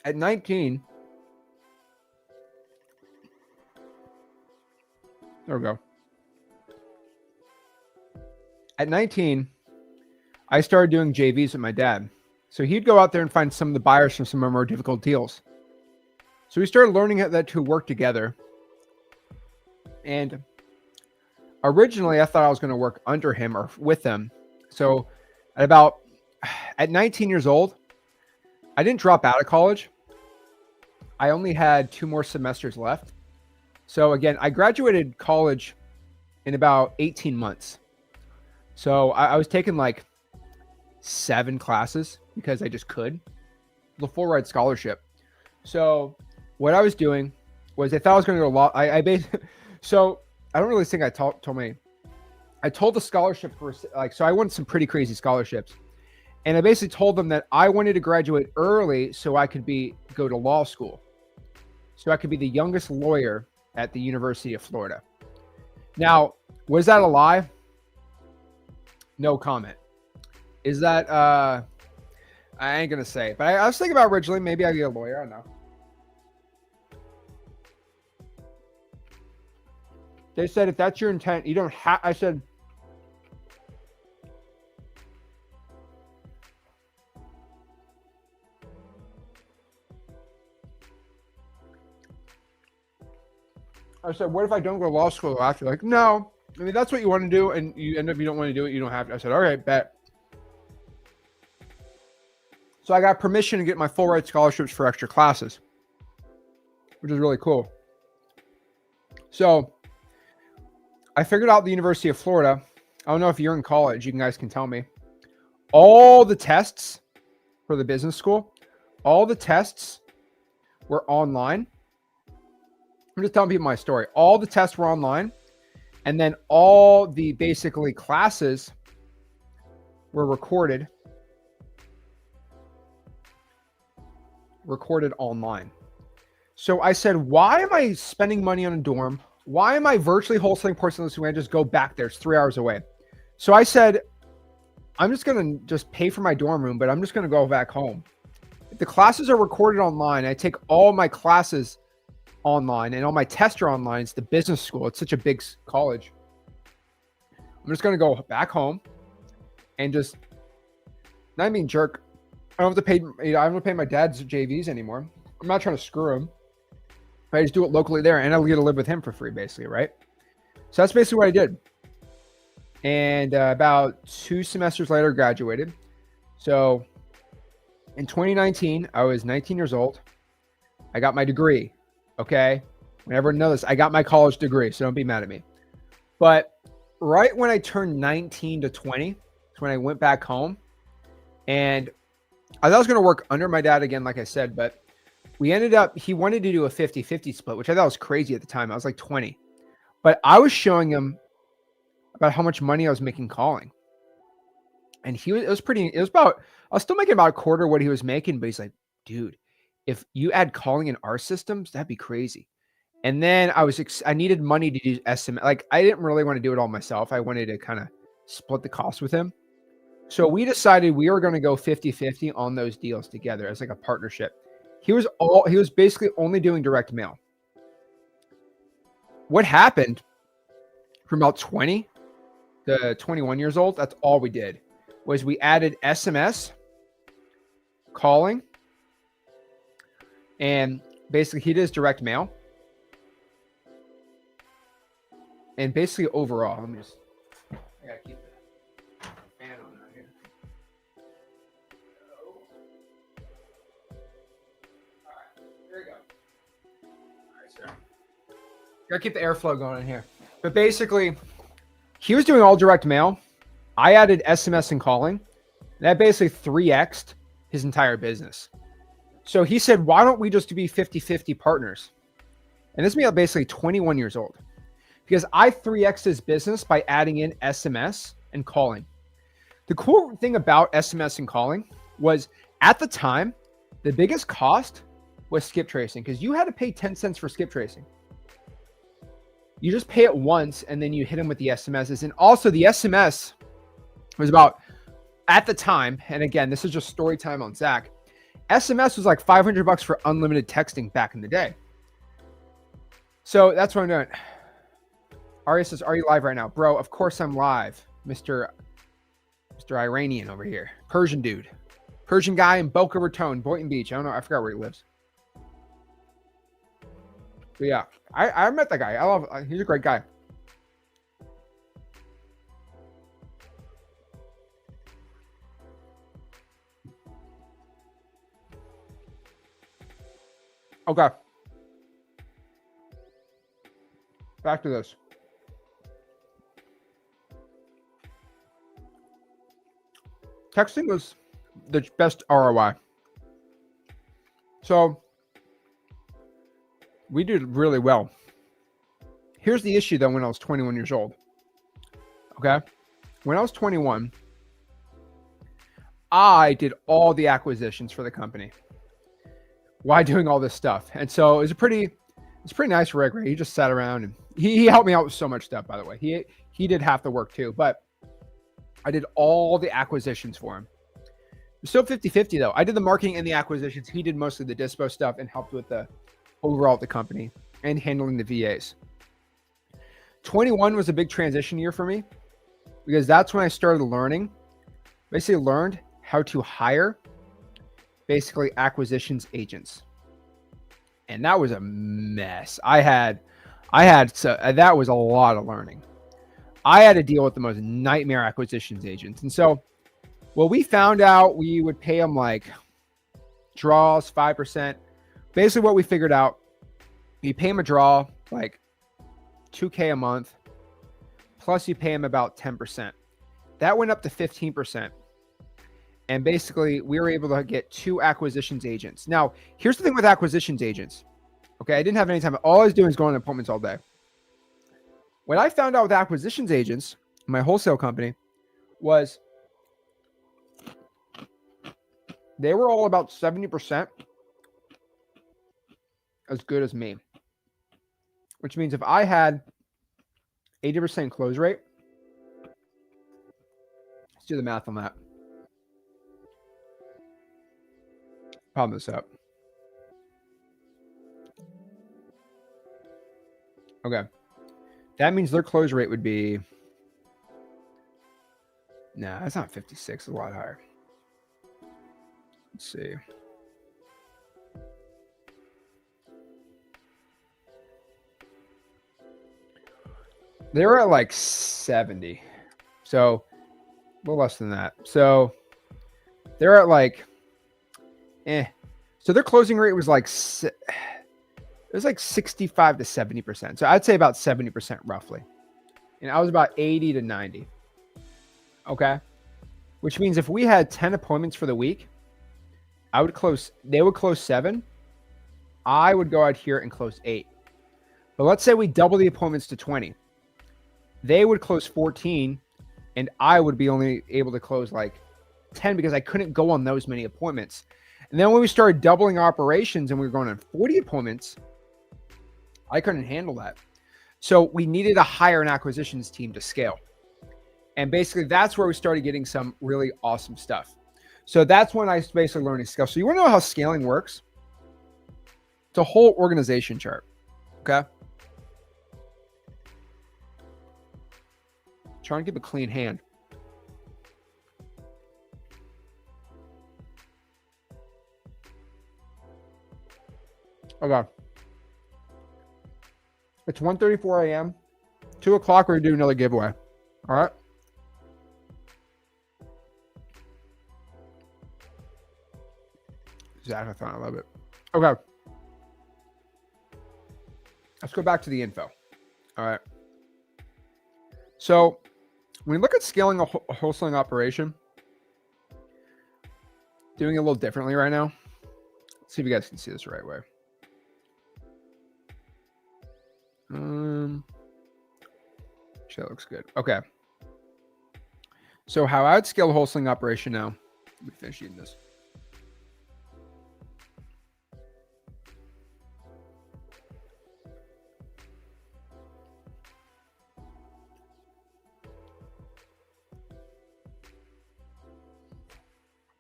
at 19, there we go. At 19, I started doing JVs with my dad. So he'd go out there and find some of the buyers from some of our more difficult deals. So we started learning how that to work together. And originally, I thought I was going to work under him or with him. So at 19 years old, I didn't drop out of college. I only had 2 more semesters left. So again, I graduated college in about 18 months. So I was taking like 7 classes because I just could. The full ride scholarship. So what I was doing was I thought I was going to go to law. So I don't really think I told the scholarship for so I won some pretty crazy scholarships. And I basically told them that I wanted to graduate early so I could go to law school. So I could be the youngest lawyer at the University of Florida. Now, was that a lie? No comment. Is that I ain't gonna say it, but I was thinking about originally maybe I'd be a lawyer. I don't know. They said if that's your intent, you don't have. I said what if I don't go to law school after? Like, no. I mean, that's what you want to do, and you end up you don't want to do it. You don't have to. I said, all right, bet. So I got permission to get my full ride scholarships for extra classes, which is really cool. So I figured out the University of Florida. I don't know if you're in college. You guys can tell me. All the tests for the business school, all the tests were online. I'm just telling people my story. All the tests were online. And then all the basically classes were recorded online. So I said, why am I spending money on a dorm? Why am I virtually wholesaling porcelain when I just go back there? It's 3 hours away. So I said, I'm just going to just pay for my dorm room, but I'm just going to go back home. If the classes are recorded online, I take all my classes online and all my tests are online. It's the business school. It's such a big college. I'm just going to go back home and just not being jerk. I don't have to pay. I don't have to pay my dad's JVs anymore. I'm not trying to screw him. I just do it locally there, and I'll get to live with him for free, basically, right? So that's basically what I did. And about 2 semesters later, graduated. So in 2019, I was 19 years old. I got my degree. Okay, everyone knows this. I got my college degree, so don't be mad at me. But right when I turned 19 to 20, that's when I went back home, and I thought I was going to work under my dad again, like I said, but we ended up, he wanted to do a 50-50 split, which I thought was crazy at the time. I was like 20, but I was showing him about how much money I was making calling. And I was still making about a quarter of what he was making, but he's like, dude, if you add calling in our systems, that'd be crazy. And then I needed money to do estimate. Like, I didn't really want to do it all myself. I wanted to kind of split the cost with him. So we decided we were going to go 50-50 on those deals together as like a partnership. He was basically only doing direct mail. what happened from about 20 to 21 years old, that's all we did was we added SMS, calling, and basically he does direct mail. And basically overall, I gotta keep the fan on out here. All right, there you go. All right, sir. Gotta keep the airflow going in here. But basically, he was doing all direct mail. I added SMS and calling. That basically 3x'd his entire business. So he said, why don't we just be 50-50 partners? And this made basically 21 years old. Because I 3x'd his business by adding in SMS and calling. The cool thing about SMS and calling was at the time, the biggest cost was skip tracing because you had to pay 10 cents for skip tracing. You just pay it once and then you hit them with the SMSs. And also the SMS was about, at the time, and again, this is just story time on Zach, SMS was like $500 for unlimited texting back in the day. So that's what I'm doing. Arya says, are you live right now? Bro, of course I'm live. Mr. Iranian over here. Persian dude. Persian guy in Boca Raton, Boynton Beach. I don't know. I forgot where he lives. But yeah, I met that guy. He's a great guy. Okay. Back to this. Texting was the best ROI. So we did really well. Here's the issue though when I was 21 years old. Okay. When I was 21, I did all the acquisitions for the company while doing all this stuff. And so it was a pretty nice rig, right? He just sat around and he helped me out with so much stuff, by the way. He did half the work too, but I did all the acquisitions for him. It was still 50-50 though. I did the marketing and the acquisitions. He did mostly the dispo stuff and helped with the overall at the company and handling the VAs. 21 was a big transition year for me because that's when I started learning, basically learned how to hire basically acquisitions agents. And that was a mess. That was a lot of learning. I had to deal with the most nightmare acquisitions agents. And so what we found out, we would pay them like draws, 5%. Basically what we figured out, you pay them a draw, like $2K a month, plus you pay them about 10%. That went up to 15%. And basically we were able to get 2 acquisitions agents. Now, here's the thing with acquisitions agents. Okay, I didn't have any time. All I was doing is going to appointments all day. What I found out with acquisitions agents, my wholesale company, was they were all about 70% as good as me. Which means if I had 80% close rate, let's do the math on that. Problem this up. Okay. That means their close rate would be, nah, that's not 56, it's a lot higher. Let's see. They were at like 70. So a little less than that. So they're at like, So their closing rate was like, it was like 65 to 70%. So I'd say about 70% roughly. And I was about 80 to 90. Okay. Which means if we had 10 appointments for the week, they would close 7. I would go out here and close 8. But let's say we double the appointments to 20. They would close 14 and I would be only able to close like 10 because I couldn't go on those many appointments. And then when we started doubling operations and we were going on 40 appointments, I couldn't handle that. So we needed to hire an acquisitions team to scale. And basically that's where we started getting some really awesome stuff. So that's when I basically learned to scale. So you want to know how scaling works? It's a whole organization chart. Okay. Trying to keep a clean hand. Okay. It's 1:34 a.m. 2 o'clock, we're going to do another giveaway. All right. Zach-a-thon, I love it. Okay. Let's go back to the info. All right. So when you look at scaling a wholesaling operation, doing it a little differently right now. Let's see if you guys can see this the right way. Actually, that looks good. Okay. So how I'd scale a wholesaling operation now. Let me finish eating this.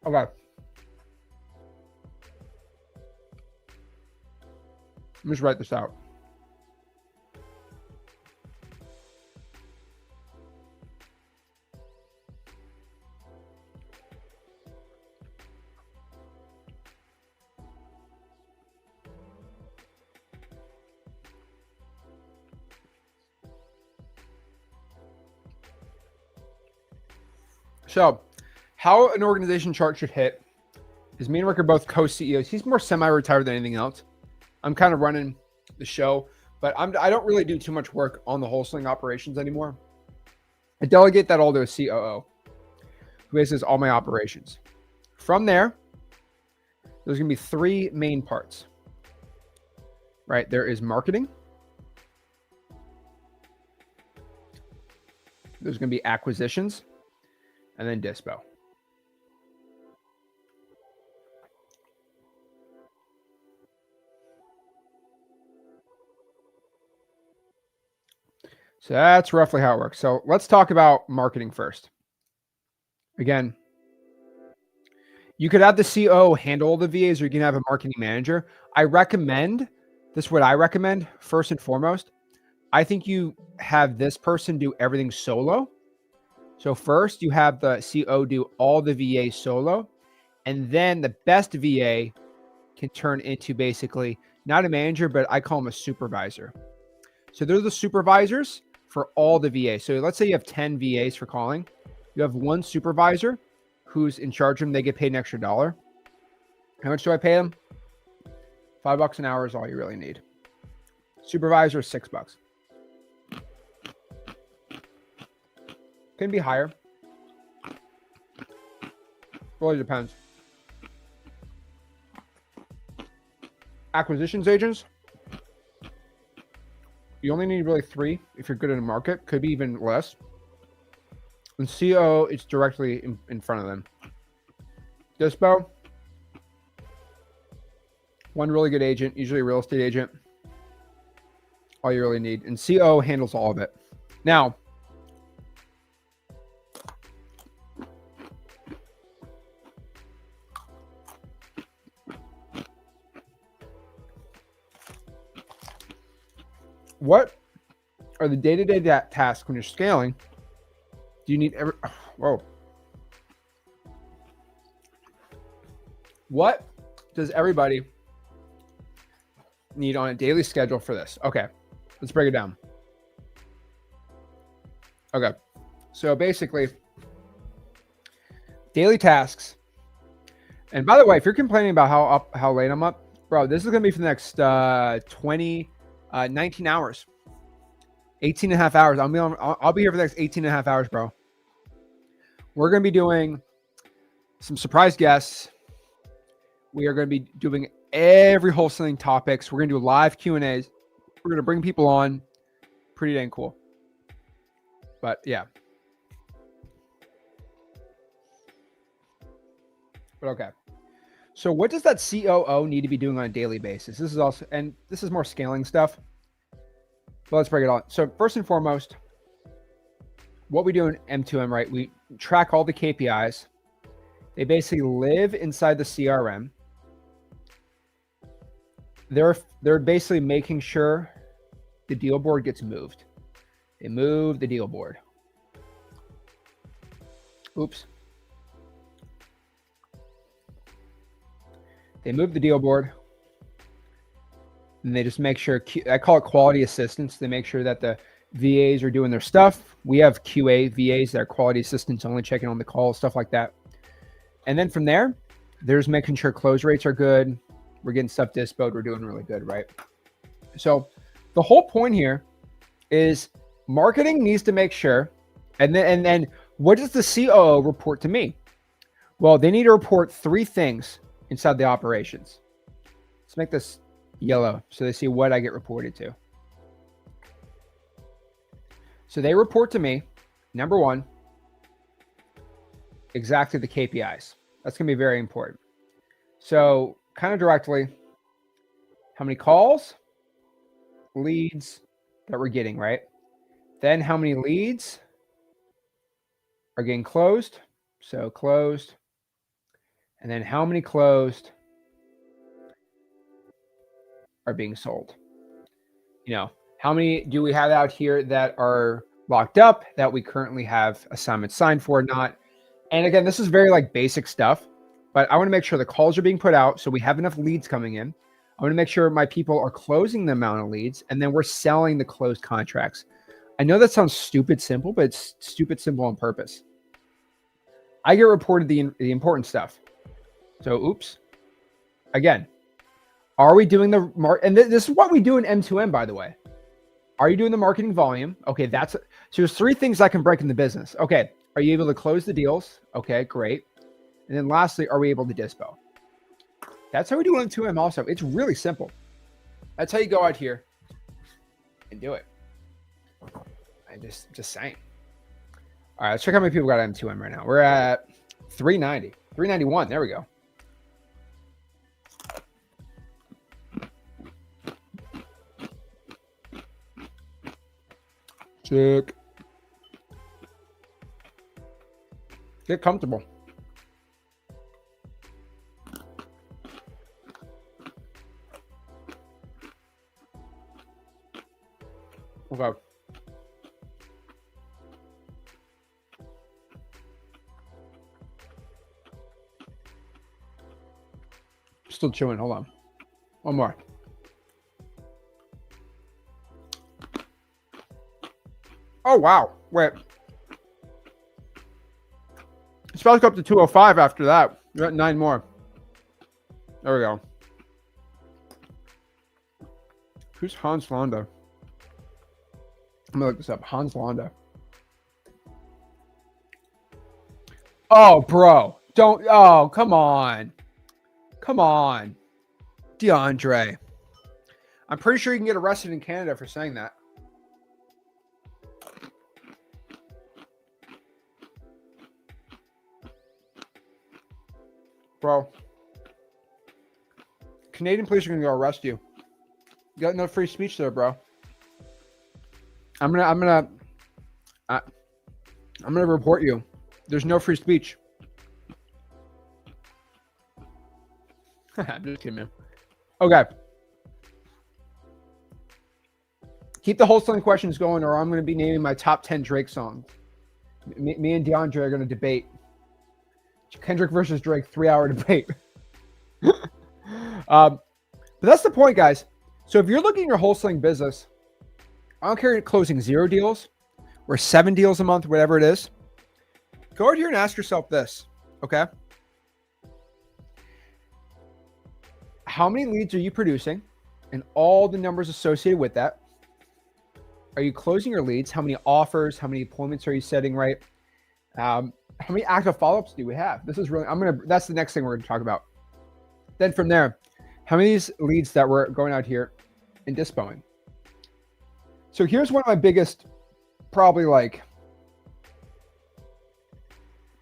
Okay. Let me just write this out. So, how an organization chart should hit is me and Rick are both co-CEOs. He's more semi-retired than anything else. I'm kind of running the show, but I don't really do too much work on the wholesaling operations anymore. I delegate that all to a COO, who bases all my operations. From there, there's going to be 3 main parts. Right? There is marketing. There's going to be acquisitions, and then dispo. So that's roughly how it works. So let's talk about marketing first. Again, you could have the COO handle all the VAs, or you can have a marketing manager. I recommend, this is what I recommend first and foremost. I think you have this person do everything solo. So first you have the CO do all the VA solo, and then the best VA can turn into basically not a manager, but I call them a supervisor. So they're the supervisors for all the VAs. So let's say you have 10 VAs for calling. You have one supervisor who's in charge of them. They get paid an extra $1. How much do I pay them? $5 an hour is all you really need. Supervisor is $6. Can be higher. Really depends. Acquisitions agents, you only need really 3 if you're good in a market. Could be even less. And CO, it's directly in front of them. Dispo, 1 really good agent, usually a real estate agent. All you really need. And CO handles all of it. Now, what are the day-to-day tasks when you're scaling? Do you need whoa. What does everybody need on a daily schedule for this? Okay, let's break it down. Okay, so basically, daily tasks. And by the way, if you're complaining about how late I'm up, bro, this is gonna be for the next 19 hours, 18 and a half hours. I'll be here for the next 18 and a half hours, bro. We're going to be doing some surprise guests. We are going to be doing every wholesaling topics. We're going to do live Q&As. We're going to bring people on. Pretty dang cool. But yeah. But okay. So what does that COO need to be doing on a daily basis? This is also, and this is more scaling stuff. But let's break it on. So first and foremost, what we do in M2M, right? We track all the KPIs. They basically live inside the CRM. They're basically making sure the deal board gets moved. They move the deal board. Oops. They move the deal board. And they just make sure, I call it quality assistance. They make sure that the VAs are doing their stuff. We have QA VAs that are quality assistants, only checking on the calls, stuff like that. And then from there, there's making sure close rates are good. We're getting stuff dispoed. We're doing really good, right? So the whole point here is marketing needs to make sure. And then what does the COO report to me? Well, they need to report 3 things inside the operations. Let's make this yellow so they see what I get reported to. So they report to me, number 1, exactly the KPIs. That's going to be very important. So kind of directly, how many calls, leads that we're getting, right? Then how many leads are getting closed. So closed. And then how many closed are being sold? You know, how many do we have out here that are locked up that we currently have assignments signed for or not? And again, this is very like basic stuff, but I want to make sure the calls are being put out so we have enough leads coming in. I want to make sure my people are closing the amount of leads, and then we're selling the closed contracts. I know that sounds stupid simple, but it's stupid simple on purpose. I get reported the important stuff. So, oops. Again, are we doing the and this is what we do in M2M, by the way. Are you doing the marketing volume? Okay, so there's 3 things I can break in the business. Okay, are you able to close the deals? Okay, great. And then lastly, are we able to dispo? That's how we do M2M also. It's really simple. That's how you go out here and do it. I just saying. All right, let's check how many people got M2M right now. We're at 390, 391. There we go. Check. Get comfortable. Okay. Still chewing. Hold on. One more. Oh, wow. Wait. It's about to go up to 205 after that. We got 9 more. There we go. Who's Hans Landa? I'm going to look this up. Hans Landa. Oh, bro. Don't. Oh, come on. Come on. DeAndre. I'm pretty sure you can get arrested in Canada for saying that. Bro. Canadian police are going to go arrest you. You got no free speech there, bro. I'm gonna report you. There's no free speech. I'm just kidding, man. Okay. Keep the wholesaling questions going, or I'm going to be naming my top 10 Drake songs. Me and DeAndre are going to debate. Kendrick versus Drake, 3-hour debate. But that's the point, guys. So if you're looking at your wholesaling business, I don't care if you're closing 0 deals or 7 deals a month, whatever it is. Go out here and ask yourself this, okay? How many leads are you producing and all the numbers associated with that? Are you closing your leads? How many offers? How many appointments are you setting, right? How many active follow-ups do we have? This is really, that's the next thing we're going to talk about. Then from there, how many of these leads that we're going out here and dispoing? So here's one of my biggest, probably like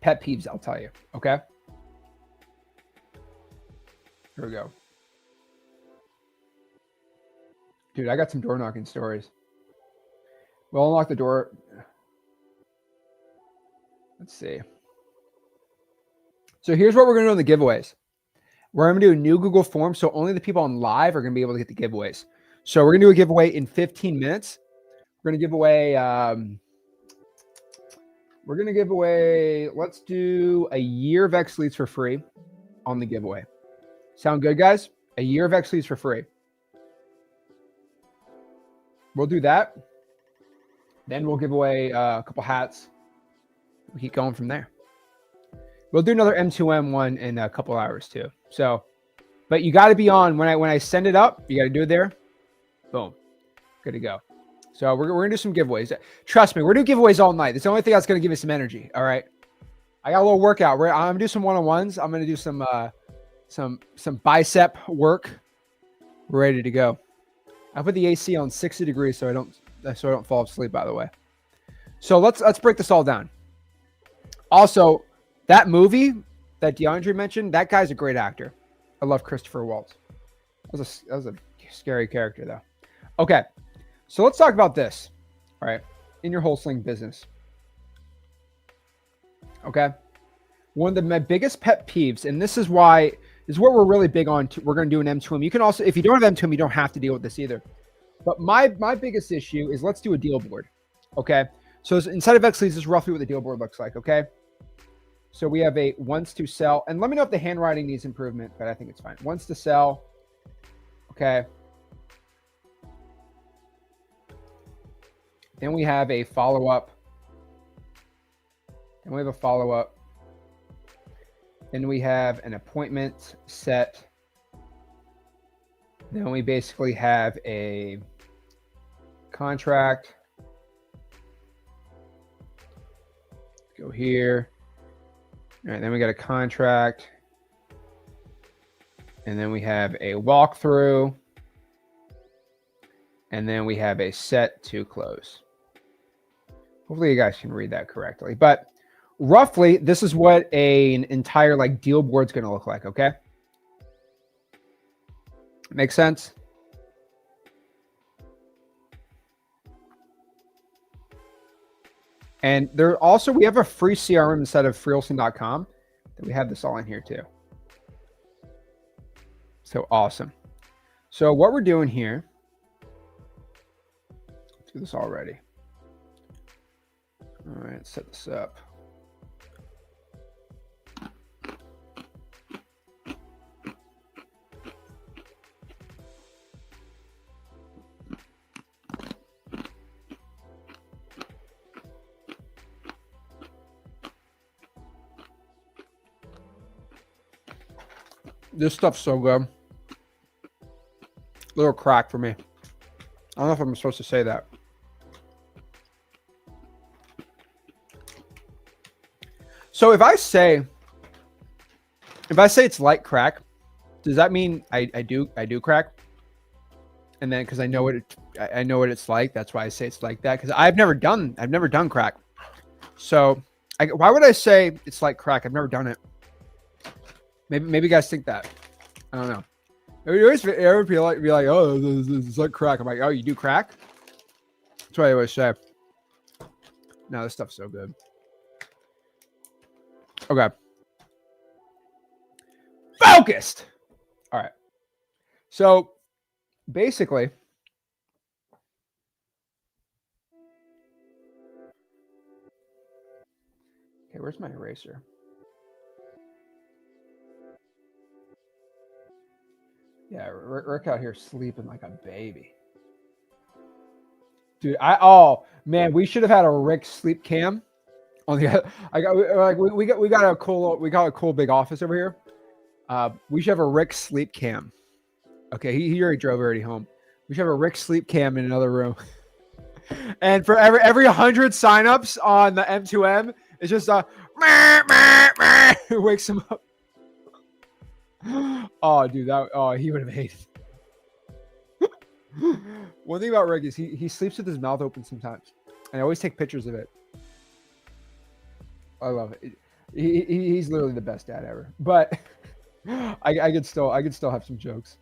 pet peeves, I'll tell you. Okay. Here we go. Dude, I got some door knocking stories. We'll unlock the door. Let's see. So here's what we're going to do in the giveaways. We're going to do a new Google form, so only the people on live are going to be able to get the giveaways. So we're going to do a giveaway in 15 minutes. We're going to give away We're going to give away, let's do a year of X leads for free on the giveaway. Sound good, guys? A year of X leads for free. We'll do that. Then we'll give away a couple hats. We keep going from there. We'll do another M2M one in a couple hours too. So, but you got to be on when I send it up. You got to do it there. Boom, good to go. So we're gonna do some giveaways. Trust me, we're doing giveaways all night. It's the only thing that's gonna give you some energy. All right. I got a little workout. I'm gonna do some one-on-ones. I'm gonna do some bicep work. We're ready to go. I put the AC on 60 degrees so I don't fall asleep, by the way. So let's break this all down. Also, that movie that DeAndre mentioned, that guy's a great actor. I love Christopher Waltz. That was a scary character though. Okay. So let's talk about this. All right. In your wholesaling business. Okay. One of my biggest pet peeves, and this is what we're really big on. We're going to do an M2M. You can also, if you don't have M2M, you don't have to deal with this either. But my biggest issue is let's do a deal board. Okay. So inside of X leads is roughly what the deal board looks like. Okay. So we have a wants to sell, and let me know if the handwriting needs improvement, but I think it's fine. Wants to sell. Okay. Then we have a follow-up. Then we have a follow-up. Then we have an appointment set. Then we basically have a contract. Go here. All right, then we got a contract. And then we have a walkthrough. And then we have a set to close. Hopefully you guys can read that correctly. But roughly, this is what an entire like deal board's going to look like, okay? Make sense? And there also, we have a free CRM instead of freewholesaling.com that we have this all in here too. So awesome. So what we're doing here, let's do this already. All right, let's set this up. This stuff's so good. Little crack for me. I don't know if I'm supposed to say that. So if I say it's like crack, does that mean I do crack? And then because I know what it's like, that's why I say it's like that. Because I've never done crack. So why would I say it's like crack? I've never done it. Maybe you guys think that. I don't know. Everybody be like, oh, it's like crack. I'm like, oh, you do crack? That's what I always say. No, this stuff's so good. Okay. Focused. All right. So basically, okay, where's my eraser? Yeah, Rick out here sleeping like a baby. Dude, oh man, we should have had a Rick sleep cam on the. We got a cool big office over here. We should have a Rick sleep cam. Okay, he already drove home. We should have a Rick sleep cam in another room. And for every 100 signups on the M2M, it's just it wakes him up. Oh, dude, he would have hated it. One thing about Rick is he sleeps with his mouth open sometimes, and I always take pictures of it. I love it. He's literally the best dad ever. But I could still have some jokes.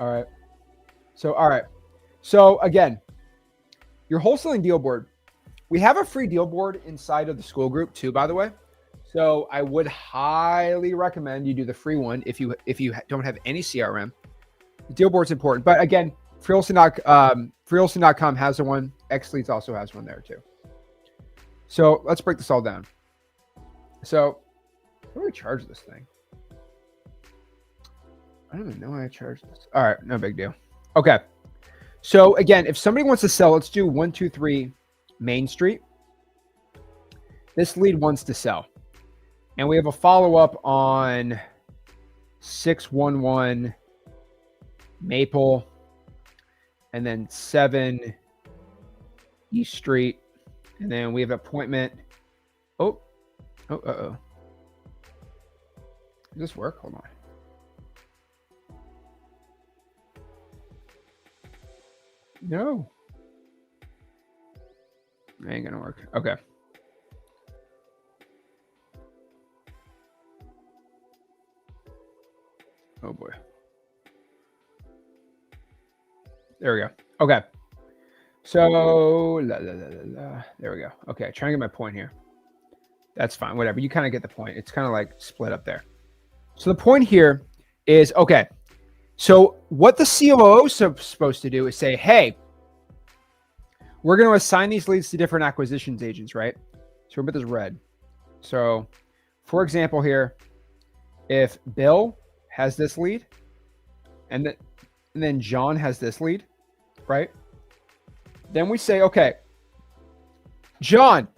All right. So again, your wholesaling deal board. We have a free deal board inside of the school group too, by the way. So I would highly recommend you do the free one if you don't have any CRM. The deal board's important, but again, freewholesaling.com has one. XLeads also has one there too. So let's break this all down. So how do we charge this thing? I don't even know how I charge this. All right, no big deal. Okay. So again, if somebody wants to sell, let's do 123 Main Street. This lead wants to sell. And we have a follow-up on 611 Maple and then 7 East Street. And then we have an appointment. Oh. Does this work? Hold on. No. It ain't gonna work. Okay. Oh boy. There we go. Okay. So there we go. Okay, trying to get my point here. That's fine. Whatever. You kind of get the point. It's kind of like split up there. So the point here is, okay, so what the COO is supposed to do is say, hey, we're going to assign these leads to different acquisitions agents, right? So we're going to put this red. So for example here, if Bill has this lead and then John has this lead, right? Then we say, okay, John,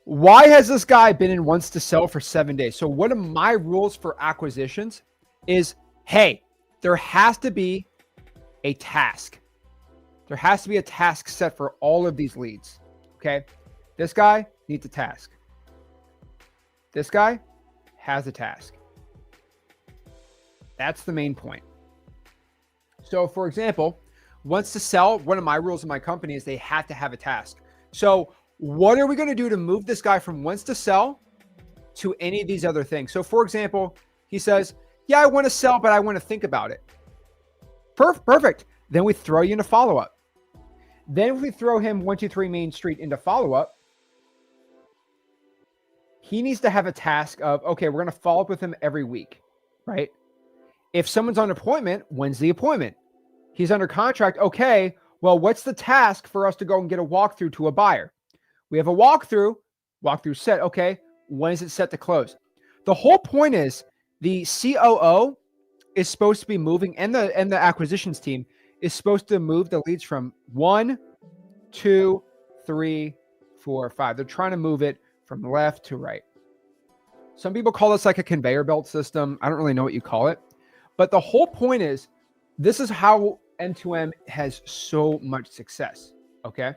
why has this guy been in wants to sell for 7 days? So one of my rules for acquisitions is, hey, there has to be a task. There has to be a task set for all of these leads. Okay. This guy needs a task. This guy has a task. That's the main point. So for example, wants to sell, one of my rules in my company is they have to have a task. So what are we going to do to move this guy from wants to sell to any of these other things? So for example, he says, yeah, I want to sell, but I want to think about it. Perfect. Then we throw you into follow-up. Then if we throw him 123 Main Street into follow-up, he needs to have a task of, okay, we're going to follow up with him every week, right? If someone's on appointment, when's the appointment? He's under contract. Okay, well, what's the task for us to go and get a walkthrough to a buyer? We have a walkthrough set. Okay, when is it set to close? The whole point is the COO is supposed to be moving, and the acquisitions team is supposed to move the leads from 1, 2, 3, 4, 5. They're trying to move it from left to right. Some people call this like a conveyor belt system. I don't really know what you call it, but the whole point is this is how M2M has so much success. Okay.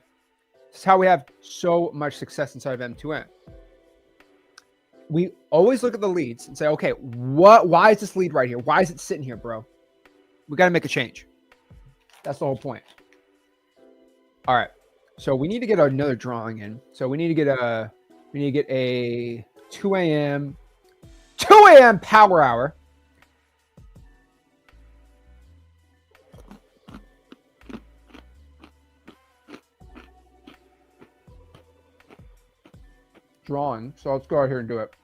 This is how we have so much success inside of M2M. We always look at the leads and say, okay, why is this lead right here? Why is it sitting here, bro? We got to make a change. That's the whole point. All right. So we need to get another drawing in. So we need to get a 2 a.m. power hour. Drawing. So let's go out here and do it.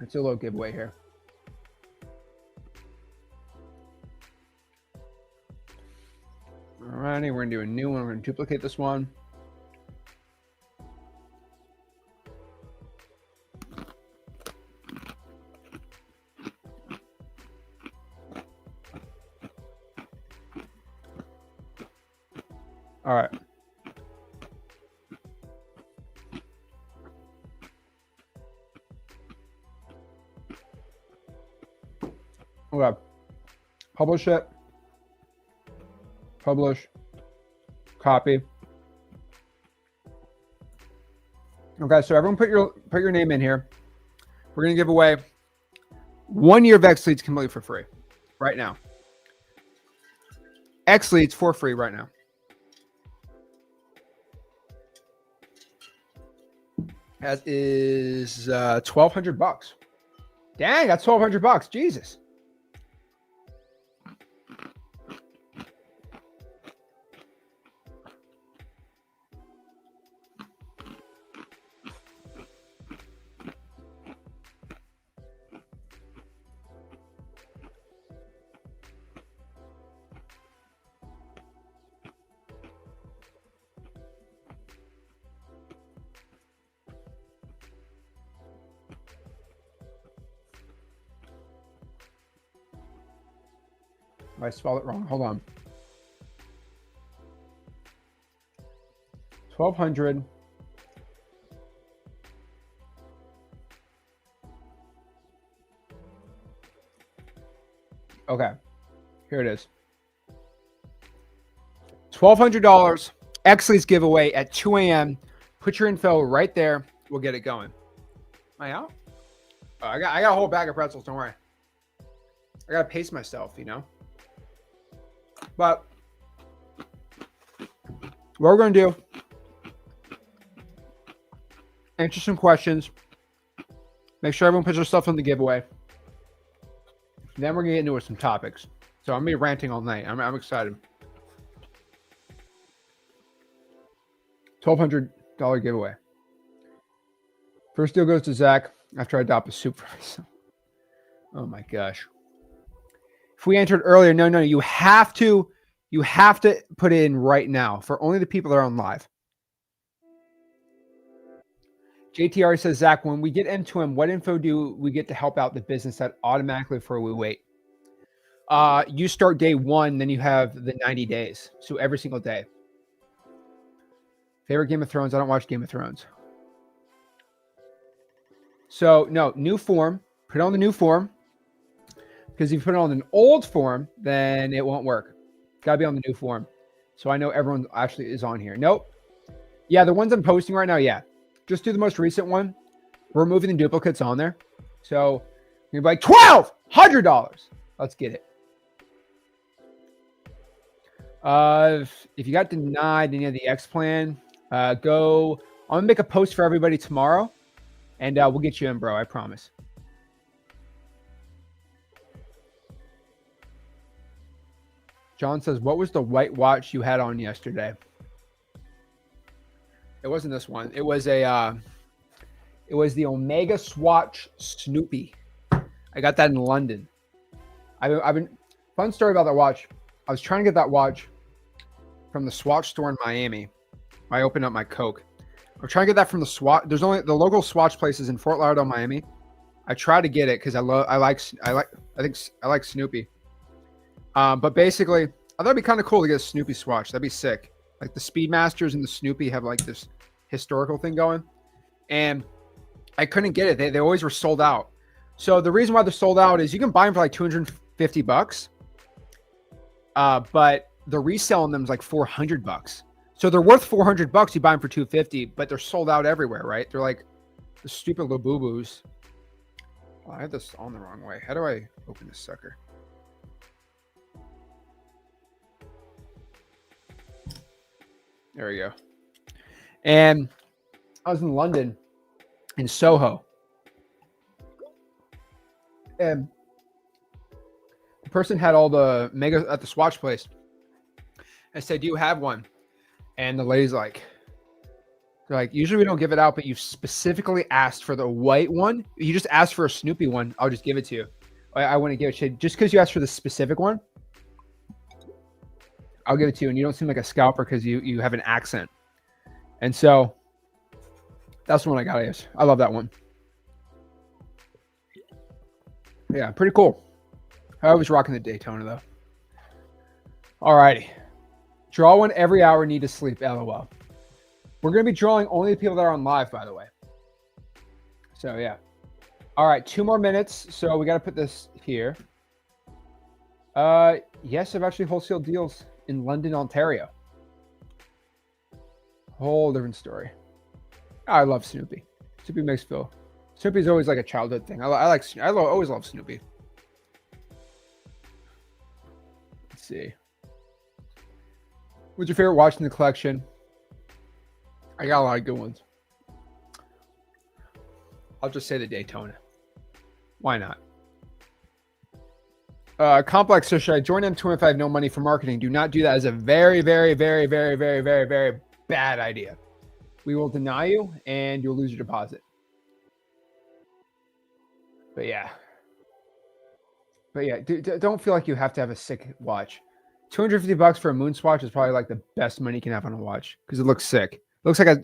It's a little giveaway here. Alrighty, we're gonna do a new one. We're gonna duplicate this one. All right. Okay. Publish it. Publish. Copy. Okay, so everyone put your name in here. We're gonna give away 1 year of X Leads completely for free right now. X Leads for free right now. That is $1,200. Dang, that's $1,200. Jesus. I spelled it wrong. Hold on. 1,200. Okay, here it is. $1,200 Exley's giveaway at 2 a.m. Put your info right there. We'll get it going. Am I out? Oh, I got a whole bag of pretzels. Don't worry. I gotta pace myself, you know. But what we're gonna do? Answer some questions. Make sure everyone puts their stuff on the giveaway. Then we're gonna get into some topics. So I'm gonna be ranting all night. I'm excited. $1,200 giveaway. First deal goes to Zach after I adopt a soup for myself. Oh my gosh. If we entered earlier, no, you have to put it in right now for only the people that are on live. JTR says, Zach, when we get into him, what info do we get to help out the business that automatically before we wait? You start day 1, then you have the 90 days. So every single day. Favorite Game of Thrones? I don't watch Game of Thrones. So no, new form. Put it on the new form. Because if you put it on an old form, then it won't work. Got to be on the new form. So I know everyone actually is on here. Nope. Yeah, the ones I'm posting right now, yeah. Just do the most recent one. We're moving the duplicates on there. So you're like $1,200. Let's get it. If you got denied any of the X plan, go. I'm gonna make a post for everybody tomorrow, and we'll get you in, bro. I promise. John says, "What was the white watch you had on yesterday?" It wasn't this one. It was a. It was the Omega Swatch Snoopy. I got that in London. I've been fun story about that watch. I was trying to get that watch from the Swatch store in Miami. I opened up my Coke. I'm trying to get that from the Swatch. There's only the local Swatch places in Fort Lauderdale, Miami. I tried to get it because I like Snoopy. But basically, I thought it'd be kind of cool to get a Snoopy Swatch. That'd be sick. Like the Speedmasters and the Snoopy have like this historical thing going, and I couldn't get it. They always were sold out. So the reason why they're sold out is you can buy them for like $250, but the resale on them is like $400. So they're worth $400. You buy them for $250, but they're sold out everywhere, right? They're like the stupid Labubus. Oh, I had this on the wrong way. How do I open this sucker? There we go. And I was in London, in Soho. And the person had all the mega at the Swatch place. I said, do you have one? And the lady's like, usually we don't give it out, but you specifically asked for the white one. You just asked for a Snoopy one. I'll just give it to you. I wouldn't give it to you. Just because you asked for the specific one, I'll give it to you. And you don't seem like a scalper because you have an accent. And so that's the one I got. I love that one. Yeah, pretty cool. I was rocking the Daytona though. All righty. Draw one every hour, need to sleep. LOL. We're going to be drawing only the people that are on live, by the way. So, yeah. All right, 2 more minutes. So, we got to put this here. Yes, I've actually wholesale deals in London, Ontario. Whole different story. I love Snoopy. Snoopy makes feel. Snoopy's always like a childhood thing. I always love Snoopy. Let's see. What's your favorite watch in the collection? I got a lot of good ones. I'll just say the Daytona. Why not? Complex, so should I join M2 if I have no money for marketing? Do not do that. As a very, very, very, very, very, very, very bad idea. We will deny you and you'll lose your deposit. But yeah. Don't feel like you have to have a sick watch. $250 for a moon swatch is probably like the best money you can have on a watch because it looks sick. It looks like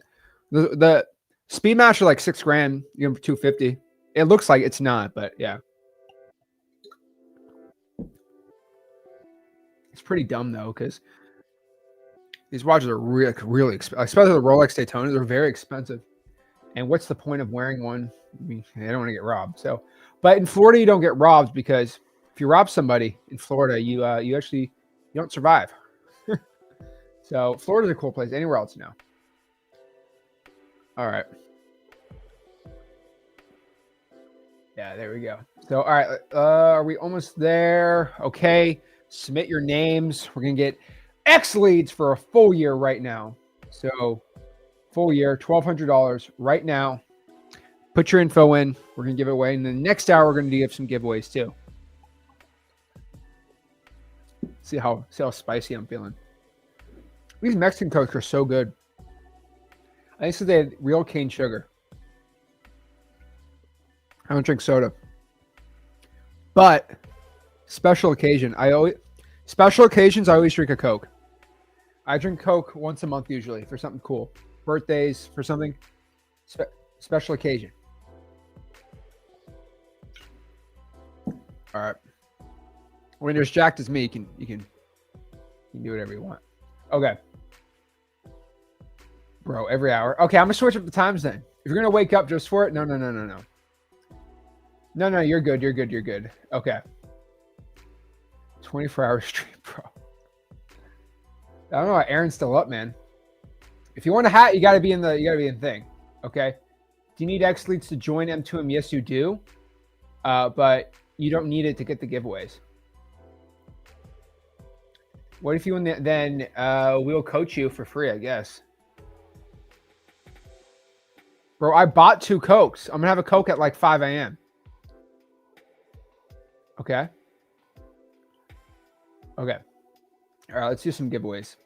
the Speedmaster like $6,000. You get them for $250. It looks like it's not, but yeah. It's pretty dumb though, because these watches are really expensive. Especially the Rolex Daytonas, they're very expensive. And what's the point of wearing one? I mean, they don't want to get robbed. So, but in Florida, you don't get robbed because if you rob somebody in Florida, you don't survive. So Florida's a cool place. Anywhere else, no. All right. Yeah, there we go. So, all right, are we almost there? Okay, submit your names. We're gonna get X leads for a full year right now. So, full year, $1,200 right now. Put your info in. We're gonna give it away, and then next hour we're gonna give some giveaways too. See how spicy I'm feeling. These Mexican Cokes are so good. I think so they had real cane sugar. I don't drink soda. But special occasions, I always drink a Coke. I drink Coke once a month usually for something cool. Birthdays, for something special occasion. All right. When you're as jacked as me, you can do whatever you want. Okay. Bro, every hour. Okay, I'm gonna switch up the times then. If you're gonna wake up just for it, no. No, you're good. You're good. Okay. 24-hour stream, bro. I don't know why Aaron's still up, man. If you want a hat, you gotta be in the thing. Okay. Do you need X leads to join M2M? Yes, you do. But you don't need it to get the giveaways. What if you win then we'll coach you for free, I guess. Bro, I bought 2 Cokes. I'm gonna have a Coke at like 5 a.m. Okay. Okay. All right, let's do some giveaways.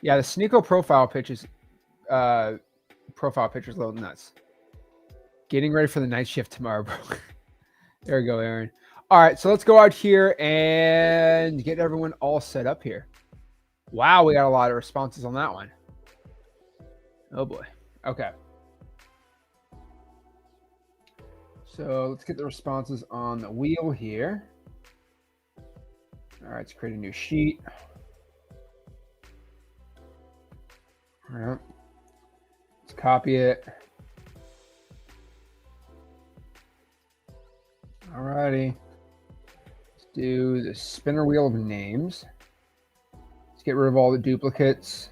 Yeah, the Sneeko profile pictures a little nuts. Getting ready for the night shift tomorrow, bro. There we go, Aaron. All right, so let's go out here and get everyone all set up here. Wow, we got a lot of responses on that one. Oh boy. Okay. So let's get the responses on the wheel here. All right, let's create a new sheet. All right. Let's copy it. All righty. Let's do the spinner wheel of names. Let's get rid of all the duplicates.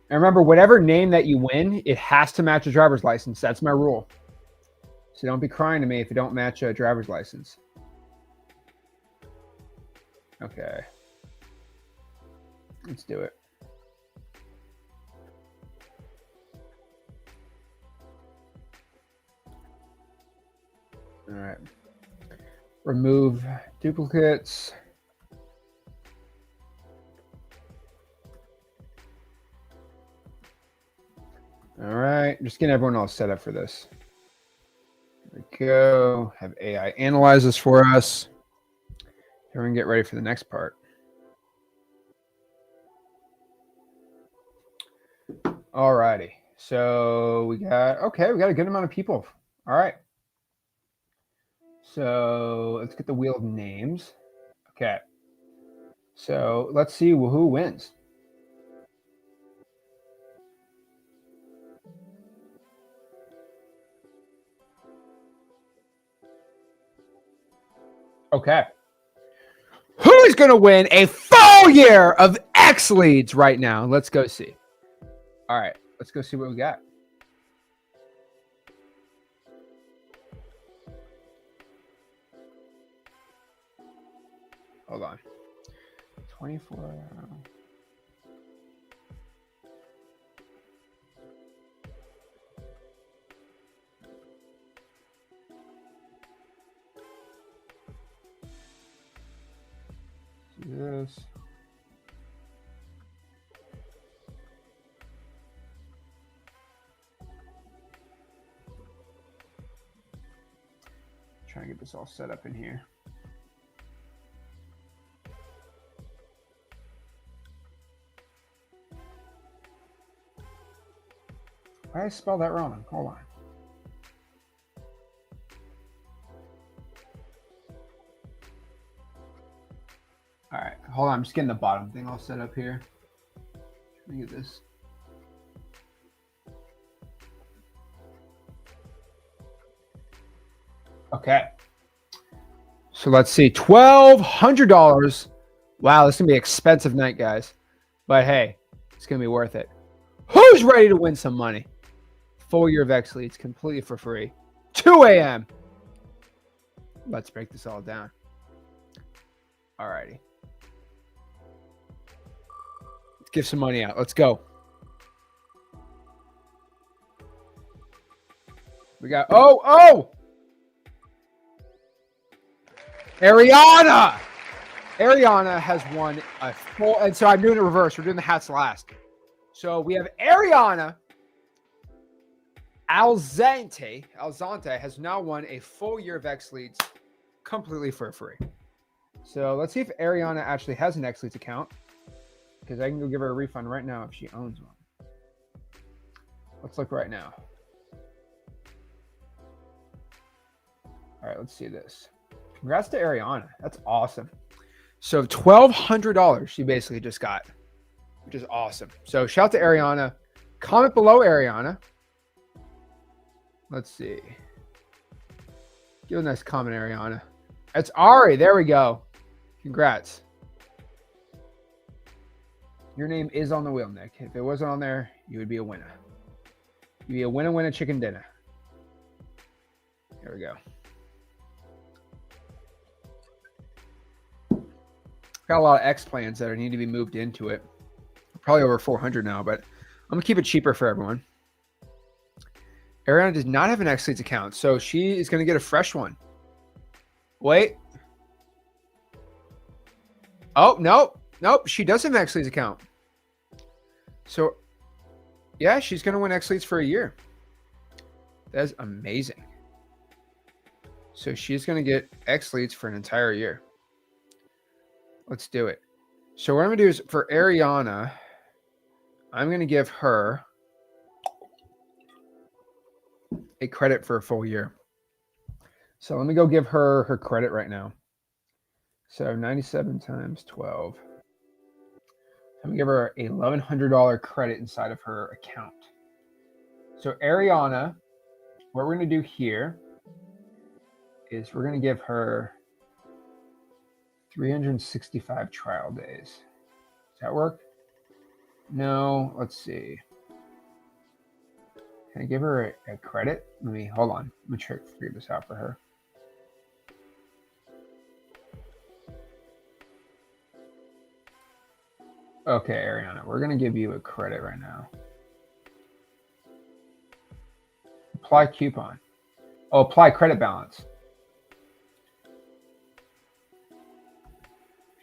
And remember, whatever name that you win, it has to match a driver's license. That's my rule. So don't be crying to me if you don't match a driver's license. Okay. Let's do it. All right. Remove duplicates. All right. Just getting everyone all set up for this. There we go. Have AI analyze this for us. Here we can get ready for the next part. All righty. So we got a good amount of people. All right. So let's get the wheel of names. Okay. So let's see who wins. Okay. Who's going to win a full year of X leads right now? Let's go see. All right. Let's go see what we got. Hold on. 24. This. Trying to get this all set up in here. Why did I spell that wrong? Hold on. All right, hold on. I'm just getting the bottom thing all set up here. Let me get this. Okay. So let's see. $1,200. Wow, this is going to be an expensive night, guys. But hey, it's going to be worth it. Who's ready to win some money? Full year of X leads completely for free. 2 a.m. Let's break this all down. All righty. Let's give some money out. Let's go. We got, oh! Ariana! Ariana has won a full, and so I'm doing it reverse. We're doing the hats last. So we have Ariana Alzante has now won a full year of X Leads completely for free. So let's see if Ariana actually has an X Leads account, because I can go give her a refund right now if she owns one. Let's look right now. All right, let's see this. Congrats to Ariana. That's awesome. So $1,200 she basically just got, which is awesome. So shout out to Ariana. Comment below, Ariana. Let's see. Give a nice comment, Ariana. That's Ari. There we go. Congrats. Your name is on the wheel, Nick. If it wasn't on there, you would be a winner. You'd be a winner chicken dinner. There we go. Got a lot of X plans that need to be moved into it. Probably over 400 now, but I'm gonna keep it cheaper for everyone. Ariana does not have an X Leads account, so she is gonna get a fresh one. Wait. Oh, nope. She does have an X Leads account. So yeah, she's gonna win X Leads for a year. That is amazing. So she's gonna get X Leads for an entire year. Let's do it. So what I'm going to do is for Ariana, I'm going to give her a credit for a full year. So let me go give her her credit right now. So 97 times 12. I'm going to give her a $1,100 credit inside of her account. So Ariana, what we're going to do here is we're going to give her 365 trial days. Does that work? No. Let's see. Can I give her a credit? Hold on. Let me figure this out for her. Okay, Ariana, we're going to give you a credit right now. Apply coupon. Oh, apply credit balance.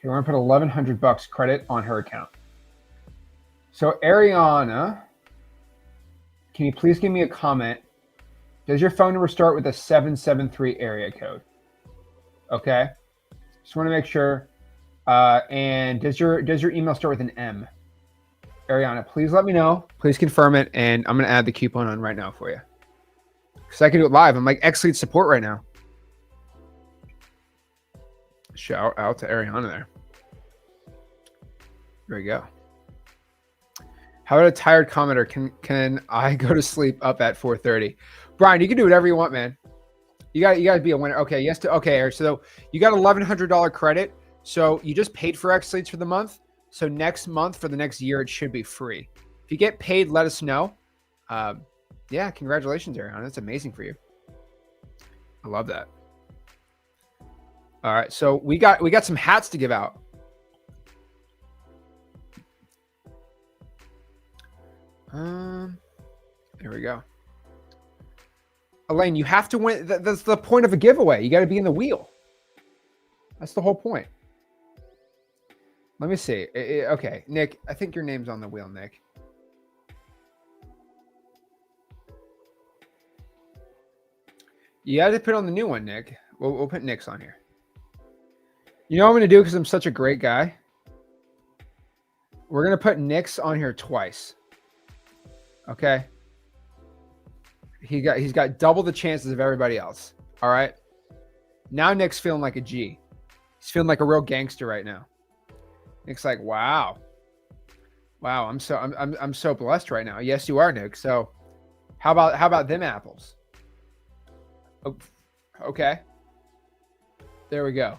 We're going to put $1,100 credit on her account. So Ariana, can you please give me a comment? Does your phone number start with a 773 area code? Okay. Just want to make sure. And does your email start with an M? Ariana, please let me know. Please confirm it, and I'm going to add the coupon on right now for you. Because I can do it live. I'm like X Lead support right now. Shout out to Ariana there. There we go. How about a tired commenter? Can I go to sleep up at 4:30? Brian, you can do whatever you want, man. You got to be a winner. Okay, yes to okay, Eric. So you got $1,100 credit. So you just paid for X Leads for the month. So next month for the next year, it should be free. If you get paid, let us know. Yeah, congratulations, Ariana. That's amazing for you. I love that. All right, so we got some hats to give out. There we go. Elaine, you have to win. That's the point of a giveaway. You got to be in the wheel. That's the whole point. Let me see. Okay, Nick, I think your name's on the wheel, Nick. You got to put on the new one, Nick. We'll put Nick's on here. You know what I'm going to do because I'm such a great guy? We're going to put Nick's on here twice. Okay? He's got double the chances of everybody else. All right? Now Nick's feeling like a G. He's feeling like a real gangster right now. Nick's like, wow. Wow, I'm so blessed right now. Yes, you are, Nick. So how about them apples? Oh, okay. There we go.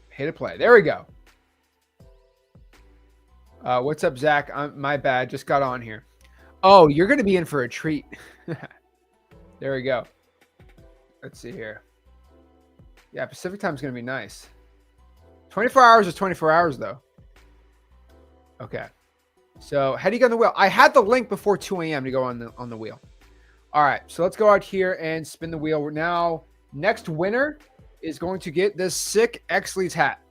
Hit a play. There we go. What's up, Zach? My bad. Just got on here. Oh, you're going to be in for a treat. There we go. Let's see here. Yeah, Pacific time is going to be nice. 24 hours is 24 hours, though. Okay. So how do you get on the wheel? I had the link before 2 a.m. to go on the wheel. All right. So let's go out here and spin the wheel. We're now next winner is going to get this sick X-Leads hat.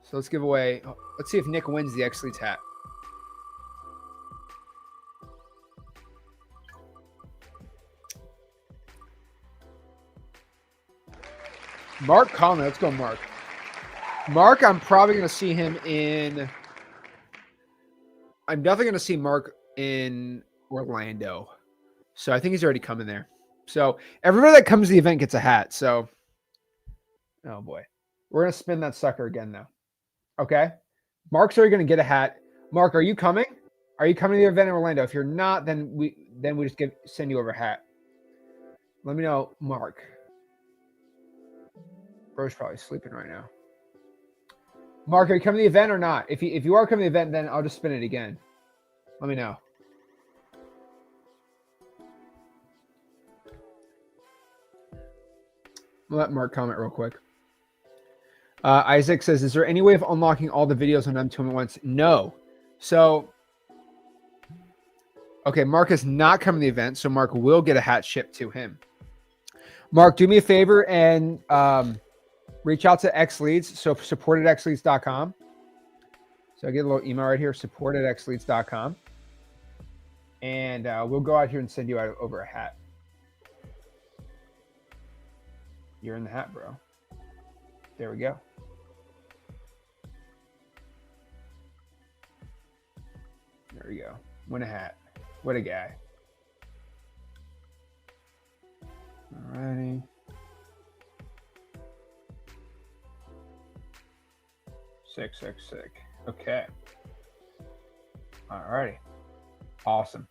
So let's give away. Let's see if Nick wins the X-Leads hat. Mark Conley. Let's go, Mark. Mark, I'm probably going to see him in. I'm definitely going to see Mark in Orlando. So I think he's already coming there. So everybody that comes to the event gets a hat. So, oh boy. We're going to spin that sucker again now. Okay. Mark's already going to get a hat. Mark, are you coming? Are you coming to the event in Orlando? If you're not, then we just send you over a hat. Let me know, Mark. Bro's probably sleeping right now. Mark, are you coming to the event or not? If you are coming to the event, then I'll just spin it again. Let me know. I'll let Mark comment real quick. Isaac says, is there any way of unlocking all the videos on M2M at once? No. So, okay, Mark is not coming to the event, so Mark will get a hat shipped to him. Mark, do me a favor and reach out to X-Leads, so support@xleads.com. So I get a little email right here, support@xleads.com. And we'll go out here and send you out over a hat. You're in the hat, bro. There we go. There we go. Win a hat. What a guy. Alrighty. Sick. Okay. Alrighty. Awesome.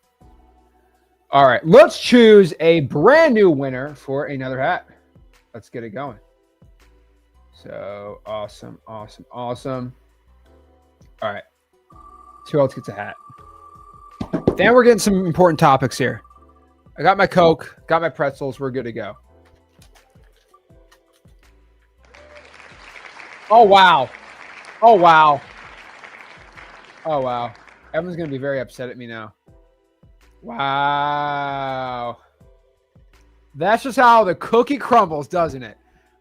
All right. Let's choose a brand new winner for another hat. Let's get it going. So awesome. All right. Who else gets a hat? Then we're getting some important topics here. I got my Coke, got my pretzels. We're good to go. Oh, wow. Everyone's going to be very upset at me now. Wow. That's just how the cookie crumbles, doesn't it?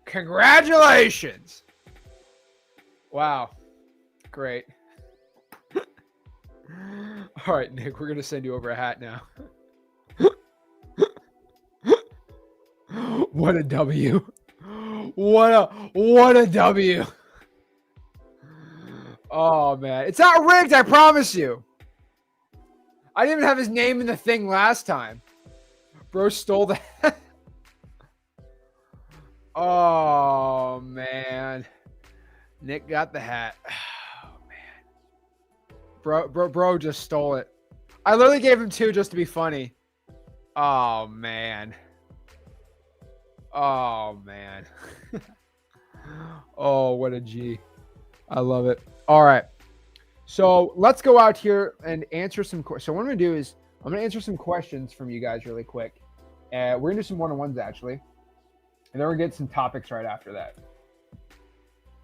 Congratulations. Wow. Great. All right, Nick, we're going to send you over a hat now. What a W. What a W. Oh, man. It's not rigged, I promise you. I didn't even have his name in the thing last time. Bro stole that. Oh, man. Nick got the hat. Oh, man. Bro just stole it. I literally gave him 2 just to be funny. Oh, man. Oh, man. Oh, what a G. I love it. All right. So let's go out here and answer some questions. So what I'm going to do is I'm going to answer some questions from you guys really quick. We're going to do some one-on-ones actually. And then we're going to get some topics right after that.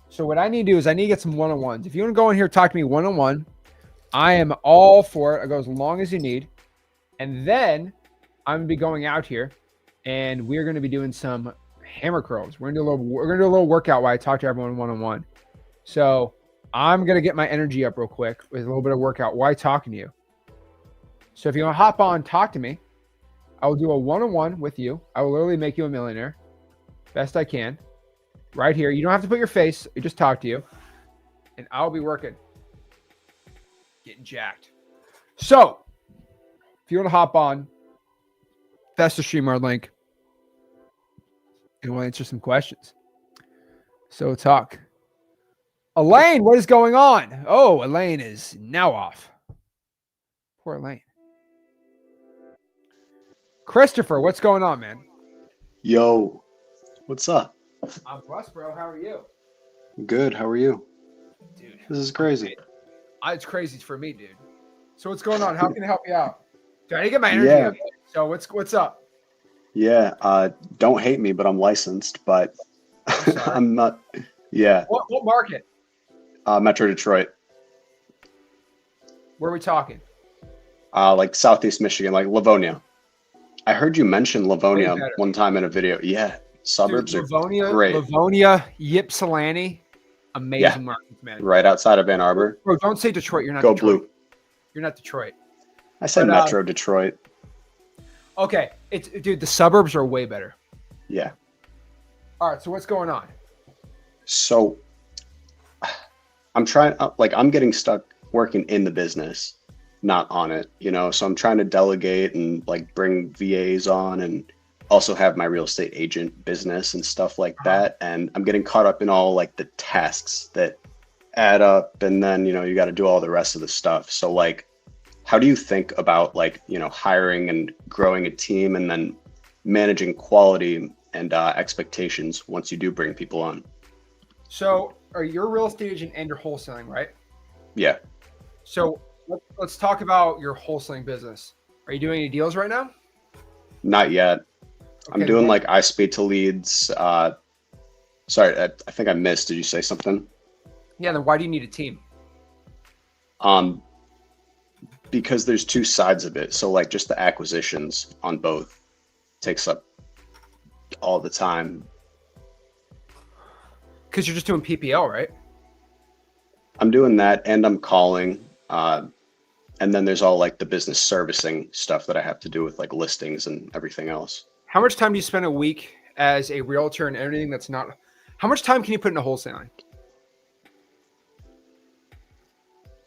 So what I need to do is I need to get some one-on-ones. If you want to go in here and talk to me one-on-one, I am all for it. I go as long as you need. And then I'm going to be going out here and we're going to be doing some hammer curls. We're going to do a little workout while I talk to everyone one-on-one. So I'm going to get my energy up real quick with a little bit of workout while talking to you. So if you want to hop on, talk to me. I will do a one-on-one with you. I will literally make you a millionaire. Best I can. Right here. You don't have to put your face. I just talk to you. And I'll be working. Getting jacked. So if you want to hop on, that's the StreamYard link. And we'll answer some questions. So talk. Elaine, what is going on? Oh, Elaine is now off. Poor Elaine. Christopher, what's going on, man? Yo, what's up? I'm blessed, bro. How are you? Good. How are you? Dude, This is crazy. it's crazy for me, dude. So what's going on? How can I help you out? Dude, I need to get my energy Yeah. up. So what's up? Yeah. Don't hate me, but I'm licensed, but I'm sorry. I'm not. Yeah. What market? Metro Detroit, Where are we talking? like Southeast Michigan, like Livonia. I heard you mention Livonia better. one time in a video. Yeah. Suburbs Dude, are great. Livonia, Ypsilanti, amazing markets, man. Right outside of Ann Arbor. Bro, don't say Detroit. You're not Go Detroit. blue. You're not Detroit. I said But, Metro Detroit. Okay, dude. The suburbs are way better. Yeah. All right. So what's going on? So I'm trying, I'm getting stuck working in the business, not on it, so I'm trying to delegate and like bring VAs on and also have my real estate agent business and stuff like that. And I'm getting caught up in all like the tasks that add up. And then, you got to do all the rest of the stuff. So like, how do you think about like, hiring and growing a team and then managing quality and expectations once you do bring people on? So are you a real estate agent and you're wholesaling, right? Yeah. So let's talk about your wholesaling business. Are you doing any deals right now? Not yet. I'm Okay, doing then- like I speed to leads. Sorry, I think I missed. Did you say something? Yeah. Then why do you need a team? Because there's two sides of it. So like just the acquisitions on both takes up all the time. Because you're just doing PPL, right? I'm doing that and I'm calling. And then there's all like the business servicing stuff that I have to do with like listings and everything else. How much time do you spend a week as a realtor and everything that's not? How much time can you put into wholesaling?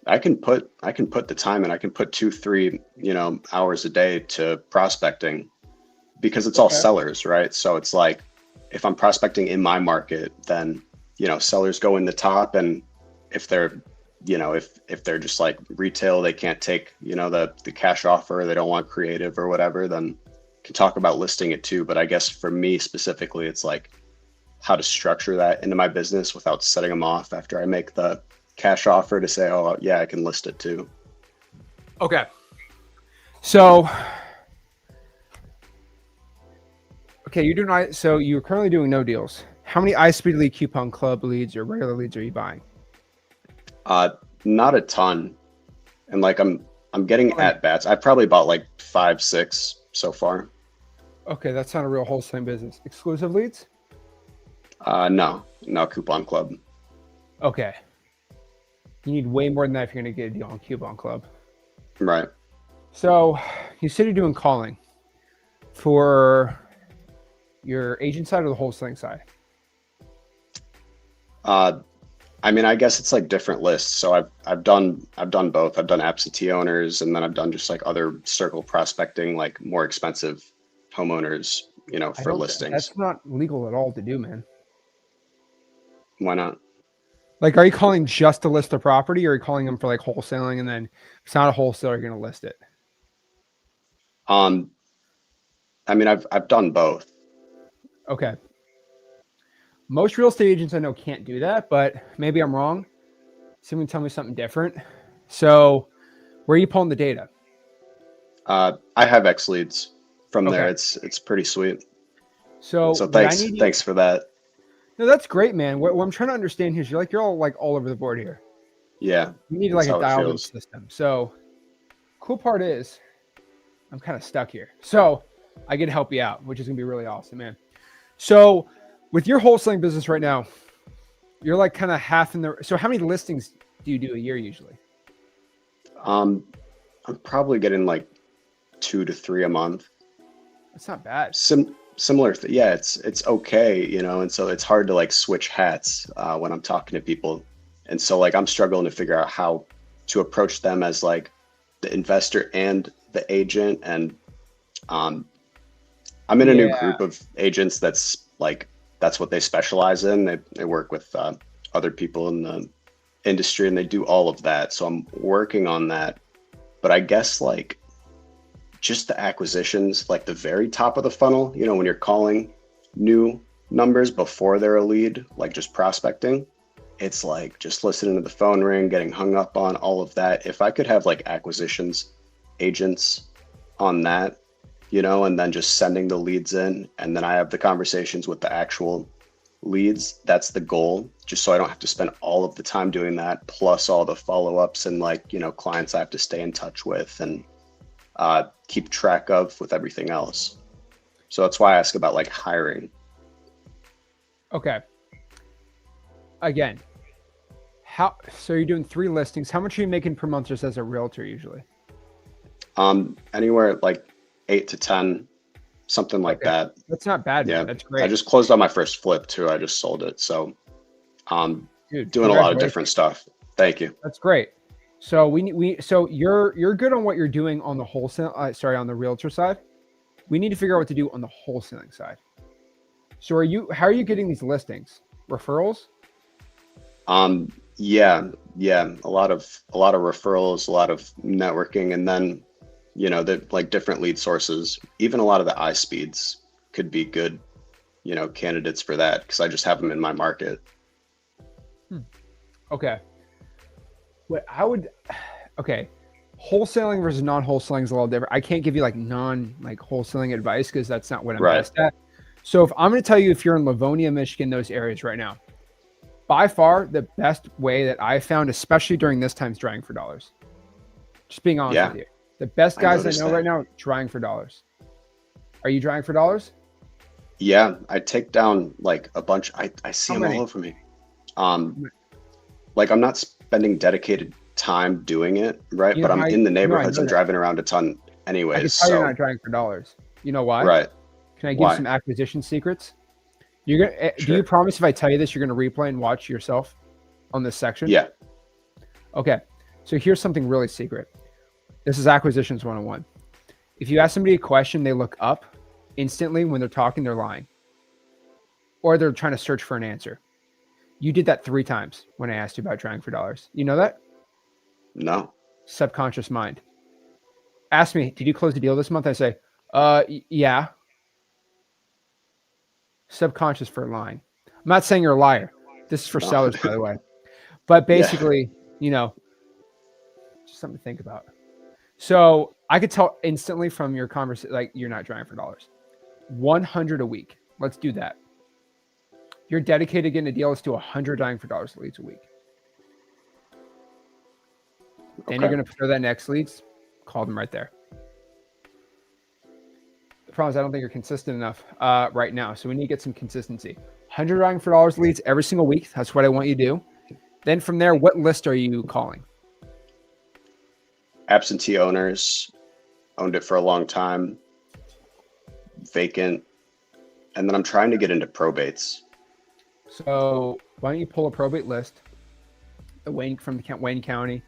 I can put the time in. I can put 2-3, hours a day to prospecting because it's all Okay. sellers, right? So it's like if I'm prospecting in my market, then, sellers go in the top. And if they're, if they're just like retail, they can't take, the cash offer, they don't want creative or whatever, then can talk about listing it too. But I guess for me specifically, it's like how to structure that into my business without setting them off after I make the cash offer to say, oh yeah, I can list it too. Okay. So, so you're currently doing no deals. How many iSpeed Lead Coupon Club leads or regular leads are you buying? Not a ton. And like I'm getting at bats. I probably bought like 5-6 so far. Okay, that's not a real wholesaling business. Exclusive leads? No Coupon Club. Okay. You need way more than that if you're going to get a deal on Coupon Club. Right. So you said you're doing calling for your agent side or the wholesaling side? I mean, I guess it's like different lists. So I've done both. I've done absentee owners, and then I've done just like other circle prospecting, like more expensive homeowners, for listings. That's not legal at all to do, man. Why not? Like, are you calling just to list the property, or are you calling them for like wholesaling, and then if it's not a wholesaler, you're going to list it? I mean, I've done both. Okay. Most real estate agents I know can't do that, but maybe I'm wrong. Someone tell me something different. So, where are you pulling the data? I have X leads from there. Okay. It's pretty sweet. So Thanks for that. No, that's great, man. What I'm trying to understand here is you're all over the board here. Yeah. You need That's like how a it dialed-in feels. system. So, cool part is, I'm kind of stuck here. So, I get to help you out, which is gonna be really awesome, man. So, with your wholesaling business right now, you're like kind of half in the. So, how many listings do you do a year usually? I'm probably getting like 2 to 3 a month. That's not bad. Similar. Yeah, it's okay, and so it's hard to like switch hats when I'm talking to people, and so like I'm struggling to figure out how to approach them as like the investor and the agent, and I'm in a new group of agents that's what they specialize in. They work with other people in the industry and they do all of that. So I'm working on that. But I guess like just the acquisitions, like the very top of the funnel, you know, when you're calling new numbers before they're a lead, like just prospecting, it's like just listening to the phone ring, getting hung up on all of that. If I could have like acquisitions agents on that, you know, and then just sending the leads in, and then I have the conversations with the actual leads, that's the goal, just so I don't have to spend all of the time doing that, plus all the follow-ups and like, you know, clients I have to stay in touch with and keep track of with everything else. So that's why I ask about like hiring. Okay. Again, so you're doing 3 listings. How much are you making per month just as a realtor usually? Anywhere like 8 to 10, something like that. That's not bad, Yeah, man. That's great. I just closed on my first flip too. I just sold it. So Dude, doing a lot of different stuff. Thank you. That's great. So so you're good on what you're doing on the wholesale, on the realtor side. We need to figure out what to do on the wholesaling side. So how are you getting these listings? Referrals? Yeah. A lot of referrals, a lot of networking, and then, you know, the like different lead sources, even a lot of the iSpeeds could be good, you know, candidates for that because I just have them in my market. Okay. Wholesaling versus non-wholesaling is a little different. I can't give you like wholesaling advice because that's not what I'm best at. So if I'm going to tell you, if you're in Livonia, Michigan, those areas right now, by far the best way that I found, especially during this time, is drying for dollars. Just being honest with you. The best guys I know right now, drying for dollars. Are you drying for dollars? Yeah, I take down like a bunch. I see them all over me. Like I'm not spending dedicated time doing it, right? But I'm in the neighborhoods. I'm driving around a ton anyways. I can tell you're not drying for dollars. You know why? Right. Can I give you some acquisition secrets? You're gonna do you promise if I tell you this, you're gonna replay and watch yourself on this section? Yeah. Okay. So here's something really secret. This is acquisitions 101. If you ask somebody a question, they look up instantly. When they're talking, they're lying. Or they're trying to search for an answer. You did that 3 times when I asked you about drying for dollars. You know that? No. Subconscious mind. Ask me, did you close the deal this month? I say, yeah. Subconscious for lying. I'm not saying you're a liar. This is for sellers, by the way. But basically, you know, just something to think about. So I could tell instantly from your conversation, like you're not drying for dollars. 100 a week. Let's do that. You're dedicated to getting a deal. Let's do 100 drying for dollars leads a week. Then you're going to throw that next leads. Call them right there. The problem is I don't think you're consistent enough right now. So we need to get some consistency. 100 drying for dollars leads every single week. That's what I want you to do. Then from there, what list are you calling? Absentee owners, owned it for a long time, vacant, and then I'm trying to get into probates. So why don't you pull a probate list, from Wayne County?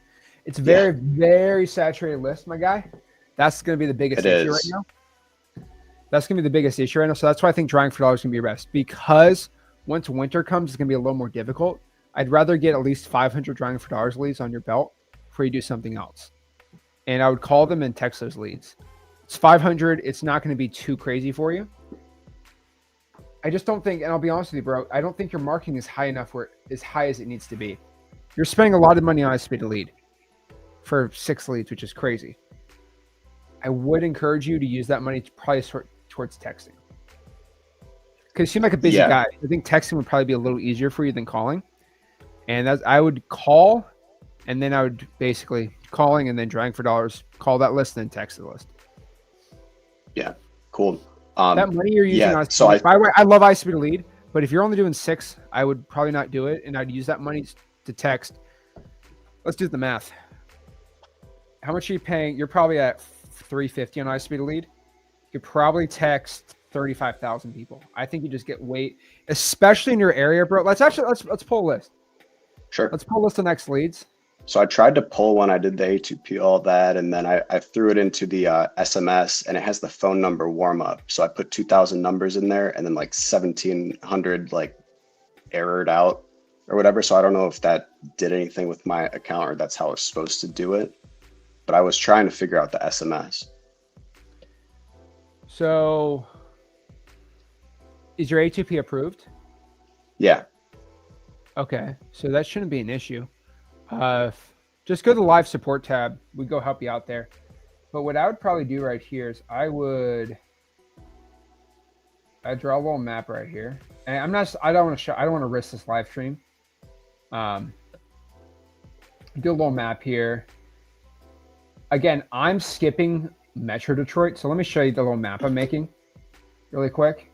It's very, very saturated list, my guy. That's going to be the biggest issue right now. That's going to be the biggest issue right now. So that's why I think drying for dollars is going to be your best, because once winter comes, it's going to be a little more difficult. I'd rather get at least 500 drying for dollars leads on your belt before you do something else. And I would call them and text those leads. It's 500. It's not going to be too crazy for you. I just don't think, and I'll be honest with you, bro, I don't think your marketing is high enough where as high as it needs to be. You're spending a lot of money on iSpeed to lead for 6 leads, which is crazy. I would encourage you to use that money to probably towards texting. Because you seem like a busy guy. I think texting would probably be a little easier for you than calling. And I would call, and then I would basically calling and then drying for dollars, call that list, and then text the list. Yeah, cool. That money you're using on iSpeed, by the way, I love iSpeed to lead, but if you're only doing 6, I would probably not do it, and I'd use that money to text. Let's do the math. How much are you paying? You're probably at $350 on iSpeed to lead. You could probably text 35,000 people. I think you just get weight, especially in your area, bro. Let's pull a list. Sure. Let's pull a list of next leads. So I tried to pull one. I did the A2P, all that, and then I threw it into the SMS, and it has the phone number warm up. So I put 2,000 numbers in there, and then like 1,700 like errored out or whatever. So I don't know if that did anything with my account or that's how it's supposed to do it. But I was trying to figure out the SMS. So is your A2P approved? Yeah. Okay, so that shouldn't be an issue. Just go to the live support tab. We go help you out there. But what I would probably do right here is I'd draw a little map right here. And I don't want to risk this live stream. Do a little map here. Again, I'm skipping Metro Detroit. So let me show you the little map I'm making really quick.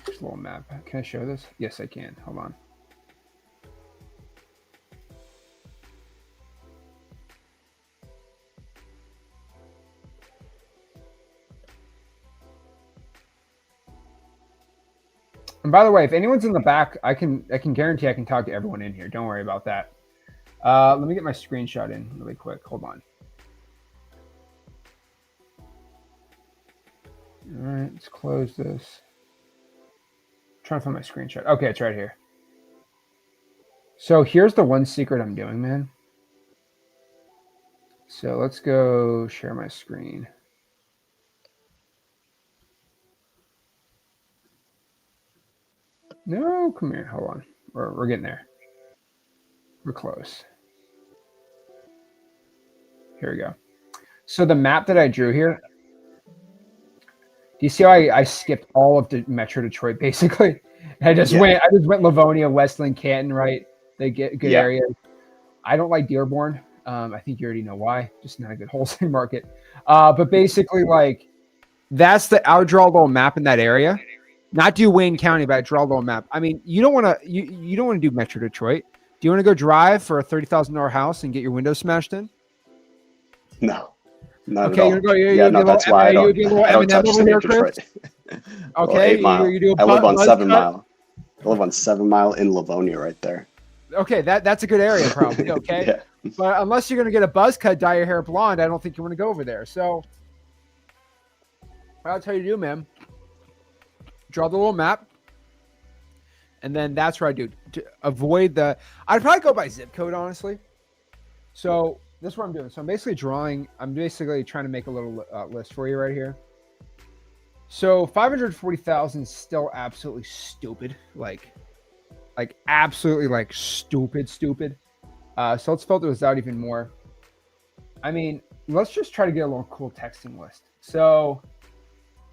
Just a little map. Can I show this? Yes, I can. Hold on. And by the way, if anyone's in the back, I can guarantee I can talk to everyone in here. Don't worry about that. Let me get my screenshot in really quick. Hold on. All right, let's close this. Trying to find my screenshot. Okay, it's right here. So here's the one secret I'm doing, man. So let's go share my screen. No, come here. Hold on. We're getting there. We're close. Here we go. So the map that I drew here, do you see how I skipped all of the Metro Detroit basically? I just went Livonia, Westland, Canton, right? They get good areas. I don't like Dearborn. I think you already know why. Just not a good wholesale market. But basically, like, I would draw a little map in that area. Not do Wayne County, but I draw a little map. I mean, you don't want to do Metro Detroit. Do you want to go drive for a $30,000 house and get your windows smashed in? No. Not okay, at all. No, that's why I don't touch City of Detroit. Okay, 8 Mile. I live on 7 Mile. I live on 7 Mile in Livonia right there. Okay, that's a good area probably. Okay, Yeah. But unless you're going to get a buzz cut, dye your hair blonde, I don't think you want to go over there. So I'll tell you to do, man. Draw the little map. And then that's what I do. To avoid I'd probably go by zip code, honestly. So this is what I'm doing. So I'm basically trying to make a little list for you right here. So 540,000 is still absolutely stupid. Like absolutely like stupid. So let's filter this out even more. I mean, let's just try to get a little cool texting list. So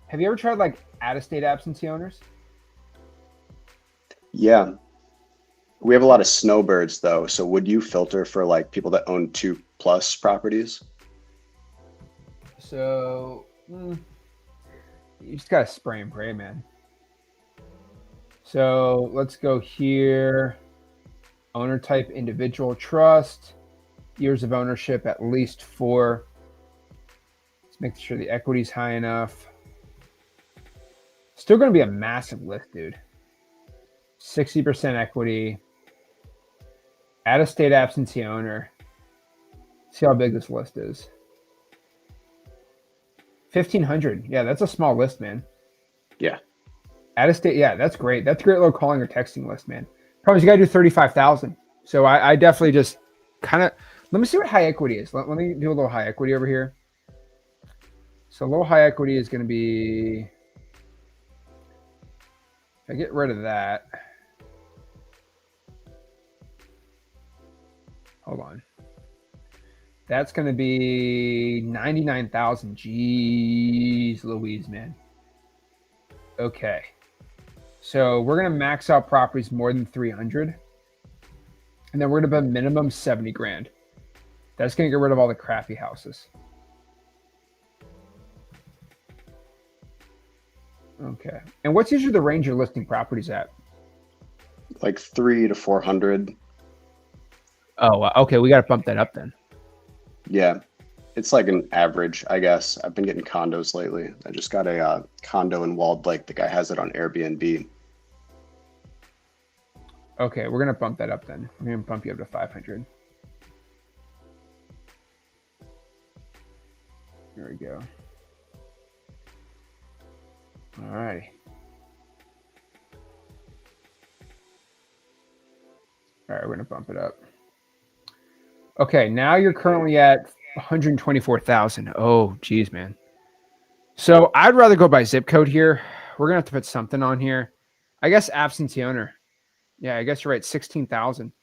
have you ever tried like out-of-state absentee owners? Yeah. We have a lot of snowbirds though. So would you filter for like people that own 2+ properties? So you just gotta spray and pray, man. So let's go here. Owner type, individual trust, years of ownership, at least 4. Let's make sure the equity is high enough. Still going to be a massive list, dude. 60% equity. Out-of-state absentee owner. See how big this list is. 1,500. Yeah, that's a small list, man. Yeah. Out-of-state, yeah, that's great. That's a great little calling or texting list, man. Probably you got to do 35,000. So I definitely just kind of, let me see what high equity is. Let me do a little high equity over here. So a little high equity is going to be, if I get rid of that, hold on. That's going to be 99,000. Jeez Louise, man. Okay. So we're going to max out properties more than 300. And then we're going to put minimum 70 grand. That's going to get rid of all the crappy houses. Okay. And what's usually the range you're listing properties at? Like 300 to 400. Oh, okay. We got to bump that up then. Yeah. It's like an average, I guess. I've been getting condos lately. I just got a condo in Walled Lake. The guy has it on Airbnb. Okay, we're going to bump that up then. We're going to bump you up to 500. There we go. All right. All right, we're gonna bump it up. Okay, now you're currently at 124,000. Oh, geez, man. So I'd rather go by zip code here. We're gonna have to put something on here. I guess absentee owner. Yeah, I guess you're right. 16,000.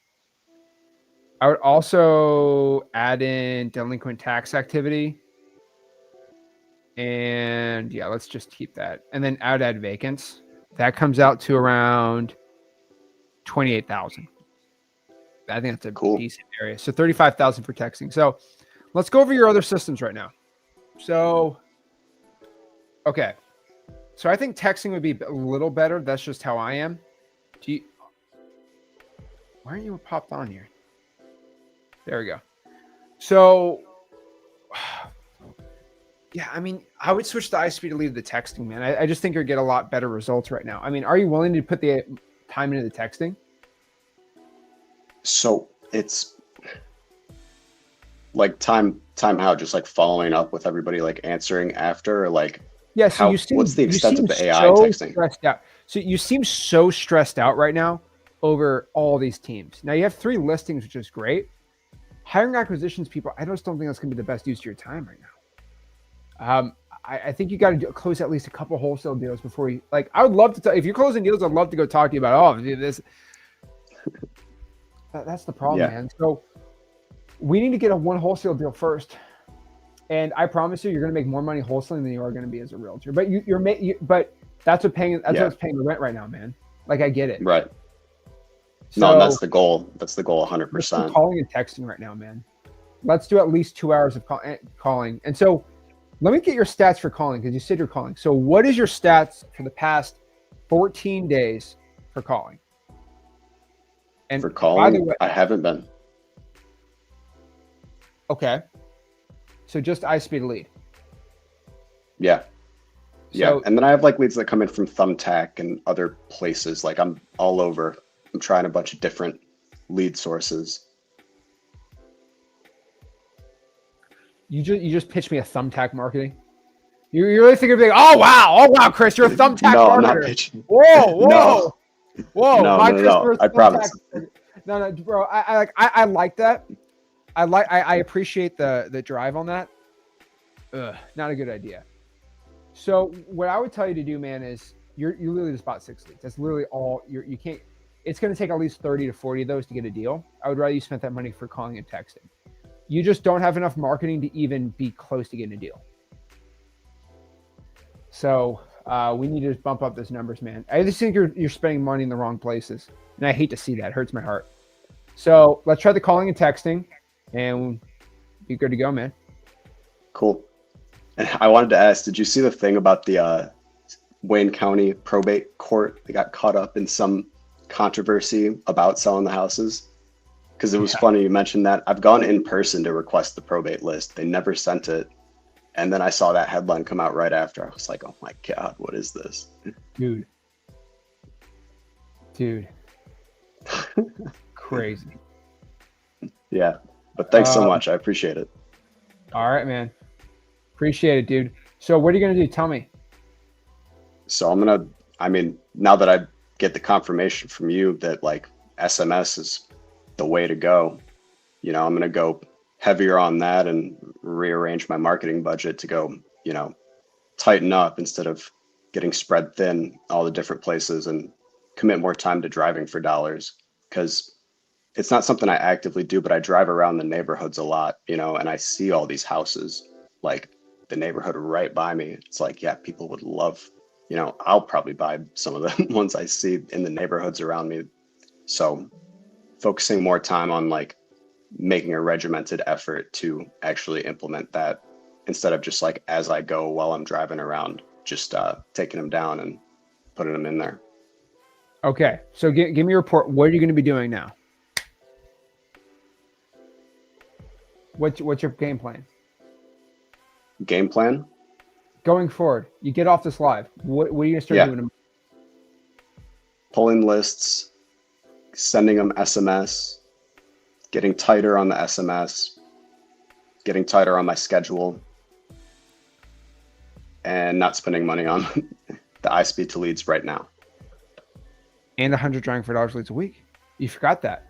I would also add in delinquent tax activity. And yeah, let's just keep that. And then I would add vacants. That comes out to around 28,000. I think that's a Cool. decent area. So 35,000 for texting. So let's go over your other systems right now. So, okay. So I think texting would be a little better. That's just how I am. Why aren't you popped on here? There we go. So, yeah, I mean, I would switch the iSpeed to lead the texting, man. I just think you'll get a lot better results right now. I mean, are you willing to put the time into the texting? So it's like time how, just like following up with everybody, like answering after, or like Yeah. So how, you seem, what's the extent of the AI so texting? stressed out. So you seem so stressed out right now over all these teams. Now you have 3 listings, which is great. Hiring acquisitions people, I just don't think that's going to be the best use of your time right now. I think you got to close at least a couple wholesale deals before you, like, I would love to, if you're closing deals, I'd love to go talk to you about, oh, dude, this. That's the problem, Yeah. man. So we need to get a 1 wholesale deal first. And I promise you, you're going to make more money wholesaling than you are going to be as a realtor. But but that's what's paying the rent right now, man. Like, I get it. Right. So, No, that's the goal. That's the goal, 100%. let's do calling and texting right now, man. Let's do at least 2 hours of calling. And so let me get your stats for calling, because you said you're calling. So what is your stats for the past 14 days for calling? And For by the calling, way, I haven't been. okay. So just iSpeed lead. Yeah. Yeah. So, And then I have like leads that come in from Thumbtack and other places. Like I'm all over. I'm trying a bunch of different lead sources. you just pitched me a Thumbtack marketing. You really think of being, oh wow, Chris, you're a Thumbtack No, I'm marketer. not pitching. Whoa. No. Whoa. No, no. I promise. No, bro. I like that. I appreciate the drive on that. Not a good idea. So what I would tell you to do, man, is you literally just bought 6 leads. That's literally all you can't. It's going to take at least 30 to 40 of those to get a deal. I would rather you spent that money for calling and texting. You just don't have enough marketing to even be close to getting a deal. So we need to just bump up those numbers, man. I just think you're spending money in the wrong places, and I hate to see that. It hurts my heart. So let's try the calling and texting, and be good to go, man. Cool. And I wanted to ask, did you see the thing about the Wayne County probate court? They got caught up in some controversy about selling the houses. Because it was funny you mentioned that. I've gone in person to request the probate list. They never sent it. And then I saw that headline come out right after. I was like, oh my God, what is this? Dude. Crazy. Yeah. But thanks so much. I appreciate it. All right, man. Appreciate it, dude. So what are you going to do? Tell me. So now that I get the confirmation from you that like SMS is the way to go, I'm going to go heavier on that and rearrange my marketing budget to go, tighten up instead of getting spread thin all the different places, and commit more time to driving for dollars. Because it's not something I actively do, but I drive around the neighborhoods a lot, and I see all these houses, like the neighborhood right by me. It's like, yeah, people would love, I'll probably buy some of the ones I see in the neighborhoods around me. So focusing more time on like making a regimented effort to actually implement that, instead of just like as I go while I'm driving around, just taking them down and putting them in there. Okay. So give me a report. What are you going to be doing now? What's your game plan? Game plan? Going forward, you get off this live. What are you going to start doing? Pulling lists, sending them SMS, getting tighter on the SMS, getting tighter on my schedule, and not spending money on the iSpeed to leads right now. And 100 drawing for dollars leads a week. You forgot that.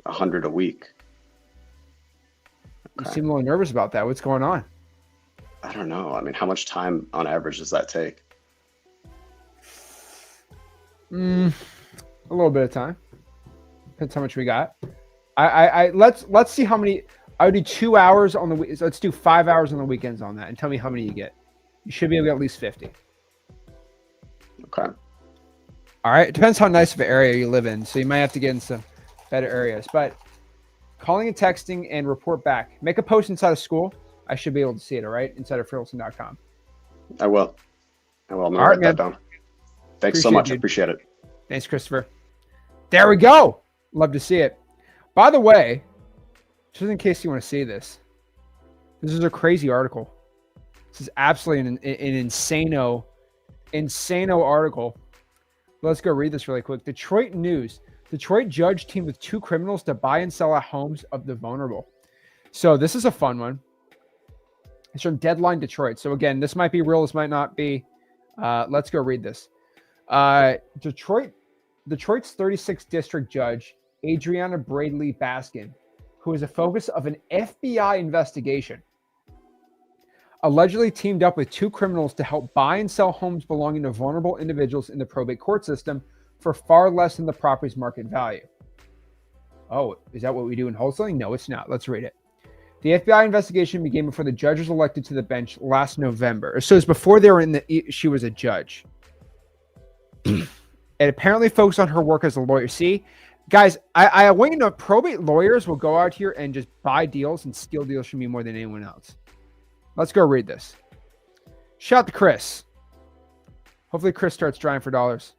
100 a week. You Okay. seem a little nervous about that. What's going on? I don't know. I mean, how much time on average does that take? A little bit of time. Depends how much we got. Let's see how many. I would do 2 hours on the week. So let's do 5 hours on the weekends on that, and tell me how many you get. You should be able to get at least 50. Okay. All right. It depends how nice of an area you live in. So you might have to get in some better areas. But calling and texting and report back. Make a post inside of school. I should be able to see it. All right. Inside of freelance.com. I will. I'm going to All right, write man. that down. Thanks so Appreciate much. it, I dude. appreciate it. Thanks, Christopher. There we go. Love to see it. By the way, just in case you want to see this, this is a crazy article. This is absolutely an insano article. Let's go read this really quick. Detroit News. Detroit judge teamed with 2 criminals to buy and sell homes of the vulnerable. So this is a fun one. It's from Deadline Detroit. So again, this might be real. This might not be. Let's go read this. Detroit's 36th district judge, Adriana Bradley Baskin, who is a focus of an FBI investigation, allegedly teamed up with 2 criminals to help buy and sell homes belonging to vulnerable individuals in the probate court system for far less than the property's market value. Oh, is that what we do in wholesaling? No, it's not. Let's read it. The FBI investigation began before the judge was elected to the bench last November. So it's before they were she was a judge. It apparently focused on her work as a lawyer. See, guys, I want you to know probate lawyers will go out here and just buy deals and steal deals from you more than anyone else. Let's go read this. Shout out to Chris. Hopefully Chris starts trying for dollars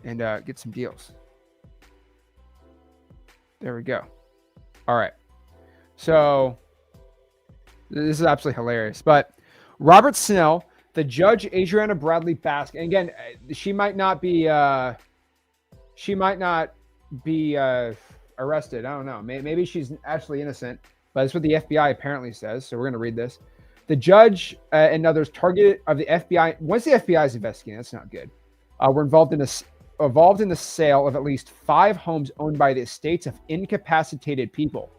and get some deals. There we go. All right. So this is absolutely hilarious. But Robert Snell, the judge, Adriana Bradley Baskin, and again, she might not be arrested. I don't know. Maybe she's actually innocent, but that's what the FBI apparently says. So we're going to read this. The judge and others targeted of the FBI. Once the FBI is investigating, that's not good. Were involved in the sale of at least 5 homes owned by the estates of incapacitated people,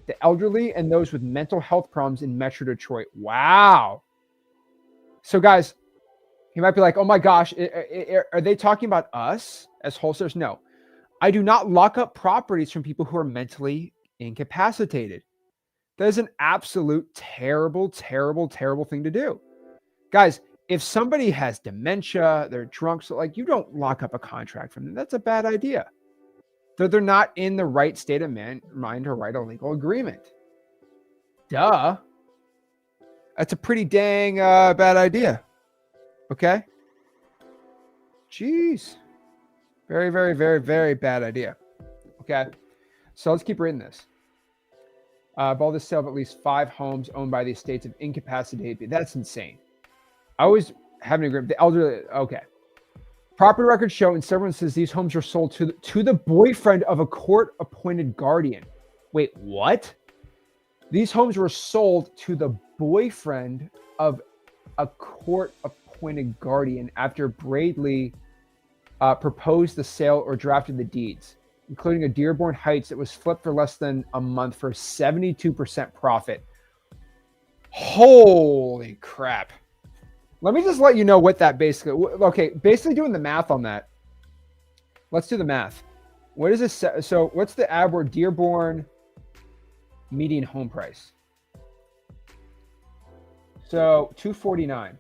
the elderly, and those with mental health problems in Metro Detroit. Wow. So, guys, you might be like, "Oh my gosh, are they talking about us as wholesalers?" No, I do not lock up properties from people who are mentally incapacitated. That is an absolute terrible, terrible, terrible thing to do. Guys, if somebody has dementia, they're drunk, so like you don't lock up a contract from them. That's a bad idea. They're not in the right state of mind to write a legal agreement. Duh. That's a pretty dang bad idea. Okay? Jeez. Very, very, very, very bad idea. Okay? So let's keep reading this. Ball the sale of at least 5 homes owned by the estates of incapacitated people. That's insane. I always have an agreement. The elderly, okay. Property records show in several instances these homes were sold to the boyfriend of a court-appointed guardian. Wait, what? These homes were sold to the boyfriend of a court-appointed guardian after Bradley proposed the sale or drafted the deeds, including a Dearborn Heights that was flipped for less than a month for 72% profit. Holy crap. Let me just let you know what that basically, okay, basically doing the math on that. Let's do the math. What is this? So what's the AdWord Dearborn median home price? So $249.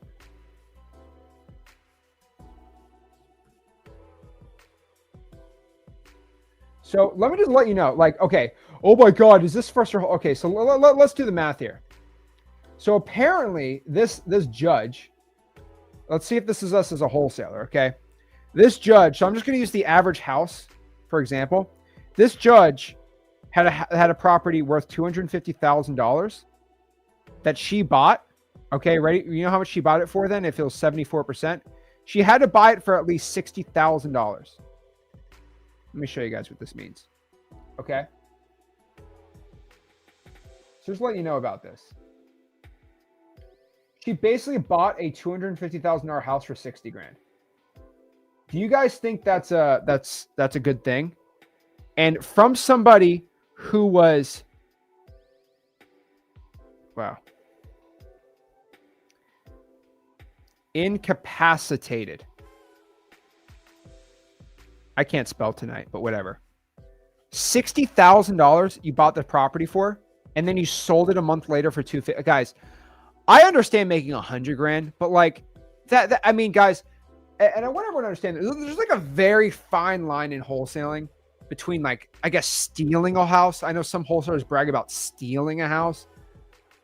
So let me just let you know, like, okay, oh my God, is this first or okay? So let's do the math here. So apparently this judge, let's see if this is us as a wholesaler, okay? This judge, so I'm just going to use the average house, for example. This judge had a property worth $250,000 that she bought. Okay, ready? You know how much she bought it for then? If it was 74%, she had to buy it for at least $60,000. Let me show you guys what this means. Okay. So just let you know about this. She basically bought a $250,000 house for 60 grand. Do you guys think that's a good thing? And from somebody who was, wow, incapacitated. I can't spell tonight, but whatever. $60,000 you bought the property for, and then you sold it a month later for $250,000. Guys, I understand making $100,000, but like that I mean, guys, and I want everyone to understand there's like a very fine line in wholesaling between, like, I guess, stealing a house. I know some wholesalers brag about stealing a house.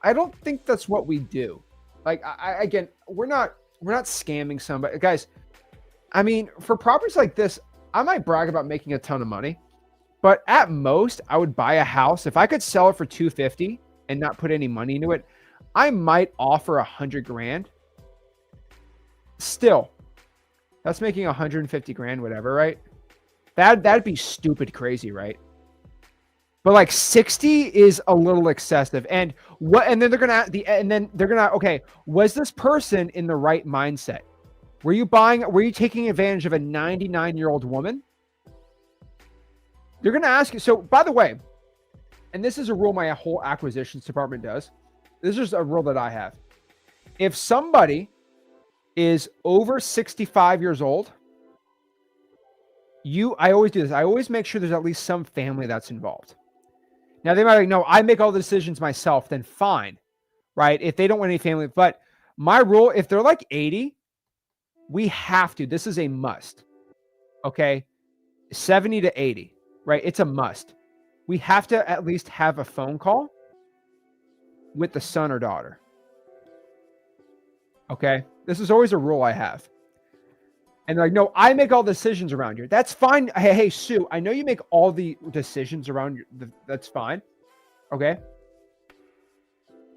I don't think that's what we do. Like, again, we're not scamming somebody, guys. I mean, for properties like this, I might brag about making a ton of money, but at most, I would buy a house. If I could sell it for $250,000 and not put any money into it, I might offer $100,000. Still, that's making $150,000, whatever, right? That'd be stupid crazy, right? But like 60 is a little excessive. And then they're gonna okay, was this person in the right mindset? Were you taking advantage of a 99-year-old woman? They're gonna ask you. So, by the way, and this is a rule my whole acquisitions department does. This is a rule that I have. If somebody is over 65 years old, I always do this. I always make sure there's at least some family that's involved. Now, they might be like, no, I make all the decisions myself, then fine, right? If they don't want any family. But my rule, if they're like 80, we have to. This is a must, okay? 70 to 80, right? It's a must. We have to at least have a phone call with the son or daughter, okay? This is always a rule I have. And they're like, no, I make all the decisions around you. That's fine. Hey, Sue, I know you make all the decisions around you. That's fine. Okay.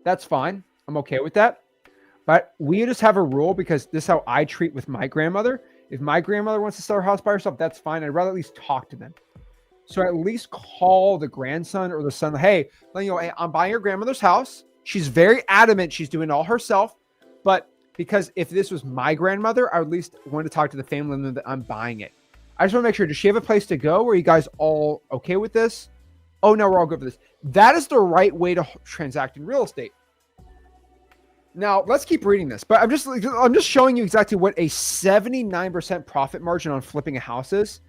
That's fine. I'm okay with that. But we just have a rule because this is how I treat with my grandmother. If my grandmother wants to sell her house by herself, that's fine. I'd rather at least talk to them. So at least call the grandson or the son. Hey, hey, I'm buying your grandmother's house. She's very adamant she's doing it all herself. But because if this was my grandmother, I would at least want to talk to the family member that I'm buying it. I just want to make sure, does she have a place to go? Are you guys all okay with this? Oh, no, we're all good for this. That is the right way to transact in real estate. Now, let's keep reading this. But I'm just showing you exactly what a 79% profit margin on flipping a house is.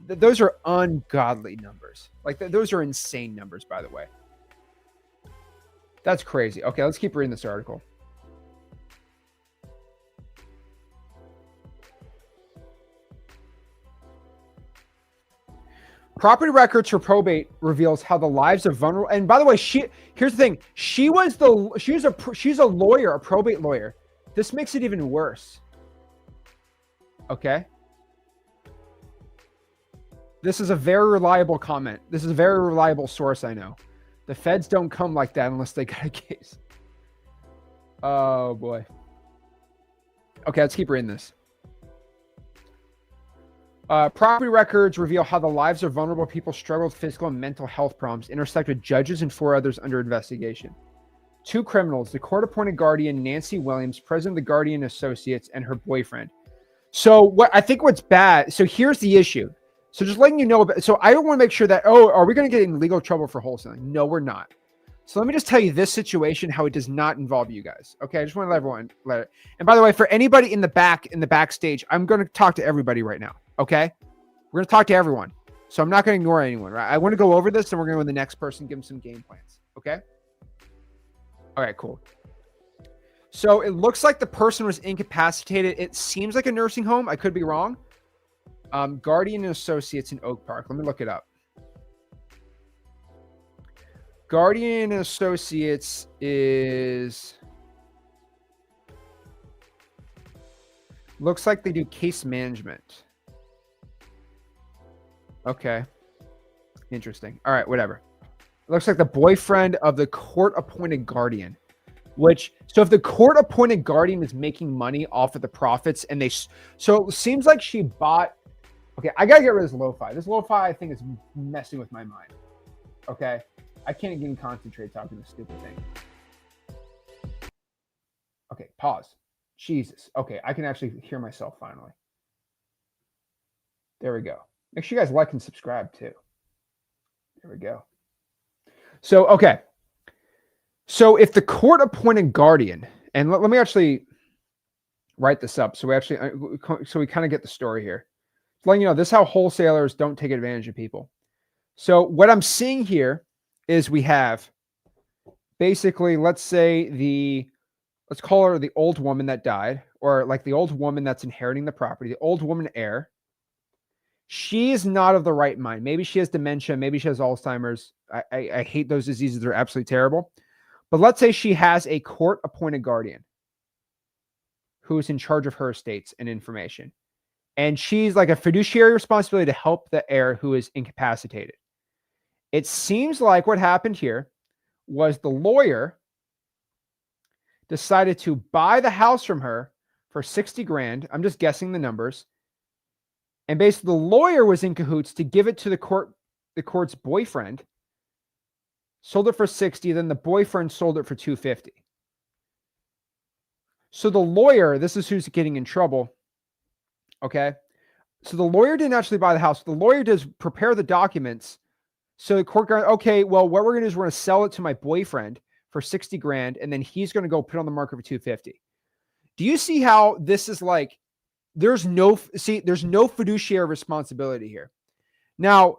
Those are ungodly numbers. Like, those are insane numbers, by the way. That's crazy. Okay, let's keep reading this article. Property records for probate reveals how the lives of vulnerable. And by the way, here's the thing. She's a lawyer, a probate lawyer. This makes it even worse. Okay. This is a very reliable comment. This is a very reliable source, I know. The feds don't come like that unless they got a case. Oh boy. Okay, let's keep reading this. Property records reveal how the lives of vulnerable people struggle with physical and mental health problems, intersect with judges and 4 others under investigation. 2 criminals, the court-appointed guardian Nancy Williams, president of the Guardian Associates, and her boyfriend. So what's bad, so here's the issue. So just letting you know about, so I don't want to make sure that, oh, are we going to get in legal trouble for wholesaling? No, we're not. So let me just tell you this situation, how it does not involve you guys. Okay, I just want to let everyone let it. And by the way, for anybody in the backstage, I'm going to talk to everybody right now. Okay, we're going to talk to everyone. So I'm not going to ignore anyone, right? I want to go over this and we're going to go to the next person, give them some game plans. Okay. All right, cool. So it looks like the person was incapacitated. It seems like a nursing home. I could be wrong. Guardian and Associates in Oak Park. Let me look it up. Guardian and Associates looks like they do case management. Okay. Interesting. All right, whatever. It looks like the boyfriend of the court-appointed guardian, so if the court-appointed guardian is making money off of the profits so it seems like she bought, okay, I got to get rid of this lo-fi. This lo-fi, I think, is messing with my mind. Okay. I can't even concentrate talking this stupid thing. Okay, pause. Jesus. Okay, I can actually hear myself finally. There we go. Make sure you guys like and subscribe too. There we go. So, okay. So if the court appointed guardian, and let me actually write this up. So we kind of get the story here. Letting you know, this is how wholesalers don't take advantage of people. So what I'm seeing here is we have basically, let's call her the old woman that died, or like the old woman that's inheriting the property, the old woman heir. She is not of the right mind. Maybe she has dementia. Maybe she has Alzheimer's. I hate those diseases. They're absolutely terrible. But let's say she has a court-appointed guardian who is in charge of her estates and information. And she's like a fiduciary responsibility to help the heir who is incapacitated. It seems like what happened here was the lawyer decided to buy the house from her for 60 grand. I'm just guessing the numbers. And basically the lawyer was in cahoots to give it to the court's boyfriend, sold it for 60, then the boyfriend sold it for 250. So the lawyer, this is who's getting in trouble. Okay. So the lawyer didn't actually buy the house. The lawyer does prepare the documents. So the court goes, okay, well, what we're going to do is we're going to sell it to my boyfriend for 60 grand. And then he's going to go put it on the market for 250. Do you see how this is like, there's no fiduciary responsibility here. Now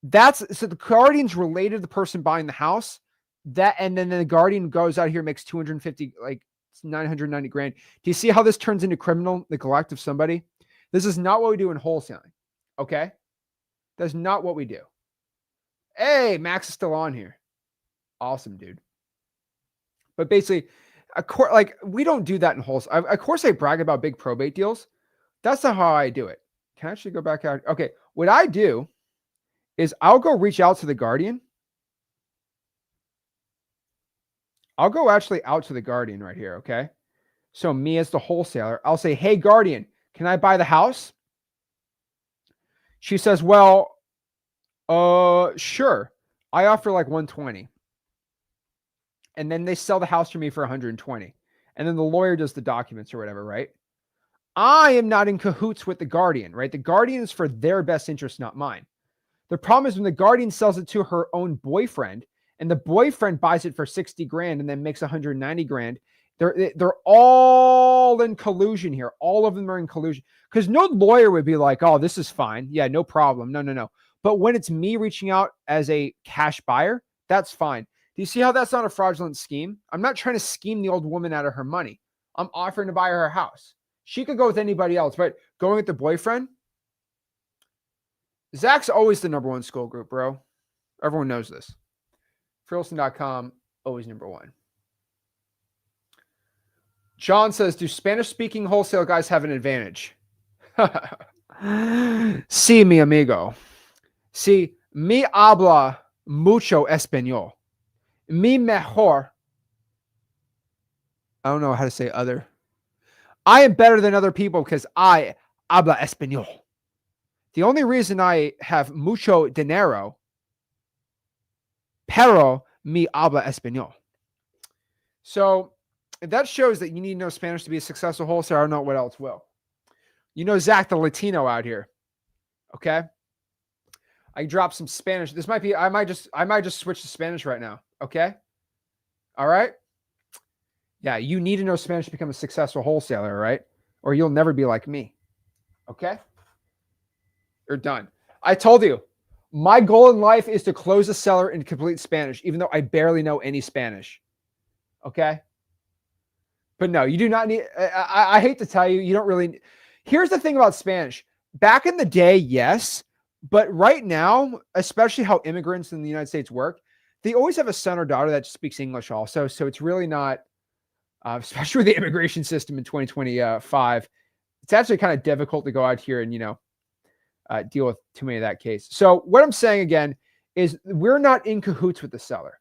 so the guardian's related to the person buying the house and then the guardian goes out here and makes 250, like 990 grand. Do you see how this turns into criminal neglect of somebody? This is not what we do in wholesaling. Okay. That's not what we do. Hey, Max is still on here. Awesome, dude. But basically, like we don't do that in wholesale. Of course, I brag about big probate deals. That's not how I do it. Can I actually go back out? Okay. What I do is I'll go reach out to the guardian. I'll go actually out to the guardian right here. Okay. So me as the wholesaler, I'll say, hey, guardian, can I buy the house? She says, well, sure. I offer like 120. And then they sell the house for me for 120. And then the lawyer does the documents or whatever, right? I am not in cahoots with the guardian, right? The guardian is for their best interest, not mine. The problem is when the guardian sells it to her own boyfriend and the boyfriend buys it for 60 grand and then makes 190 grand. They're all in collusion here. All of them are in collusion because no lawyer would be like, oh, this is fine. Yeah, no problem. No. But when it's me reaching out as a cash buyer, that's fine. Do you see how that's not a fraudulent scheme? I'm not trying to scheme the old woman out of her money. I'm offering to buy her a house. She could go with anybody else, but going with the boyfriend, Zach's always the number one school group, bro. Everyone knows this. Freelson.com, always number one. John says, do Spanish-speaking wholesale guys have an advantage? Sí, mi amigo. Sí, mi habla mucho español. Mi mejor. I don't know how to say other. I am better than other people because I habla español. The only reason I have mucho dinero, pero mi habla español. So that shows that you need to know Spanish to be a successful wholesaler. I don't know what else will. You know Zach, the Latino out here. Okay. I dropped some Spanish. This might be, I might just switch to Spanish right now. Okay. All right. Yeah. You need to know Spanish to become a successful wholesaler, right? Or you'll never be like me. Okay. You're done. I told you, my goal in life is to close a seller in complete Spanish, even though I barely know any Spanish. Okay. But no, you do not need, I hate to tell you, you don't really. Here's the thing about Spanish. Back in the day, yes. But right now, especially how immigrants in the United States work, they always have a son or daughter that speaks English also. So it's really not, especially with the immigration system in 2025, it's actually kind of difficult to go out here and, deal with too many of that case. So what I'm saying again is we're not in cahoots with the seller.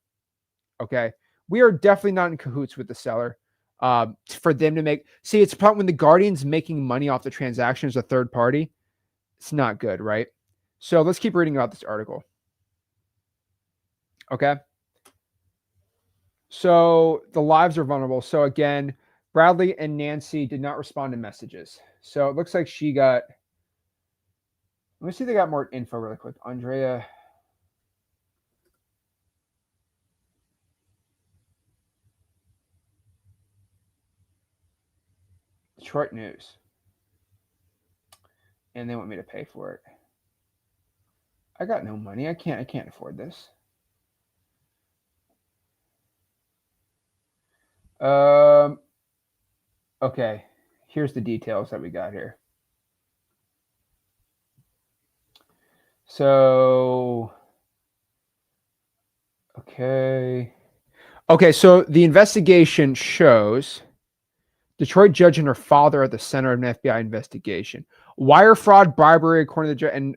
Okay. We are definitely not in cahoots with the seller. For them to make, see, it's a problem when the guardian's making money off the transaction as a third party. It's not good, right? So let's keep reading about this article. Okay. So the lives are vulnerable. So again, Bradley and Nancy did not respond to messages. So it looks like she got, let me see if they got more info really quick. Andrea. Detroit News. And they want me to pay for it. I got no money. I can't afford this. Okay. Here's the details that we got here. So, okay. So the investigation shows Detroit judge and her father at the center of an FBI investigation. Wire fraud, bribery, according to the judge, and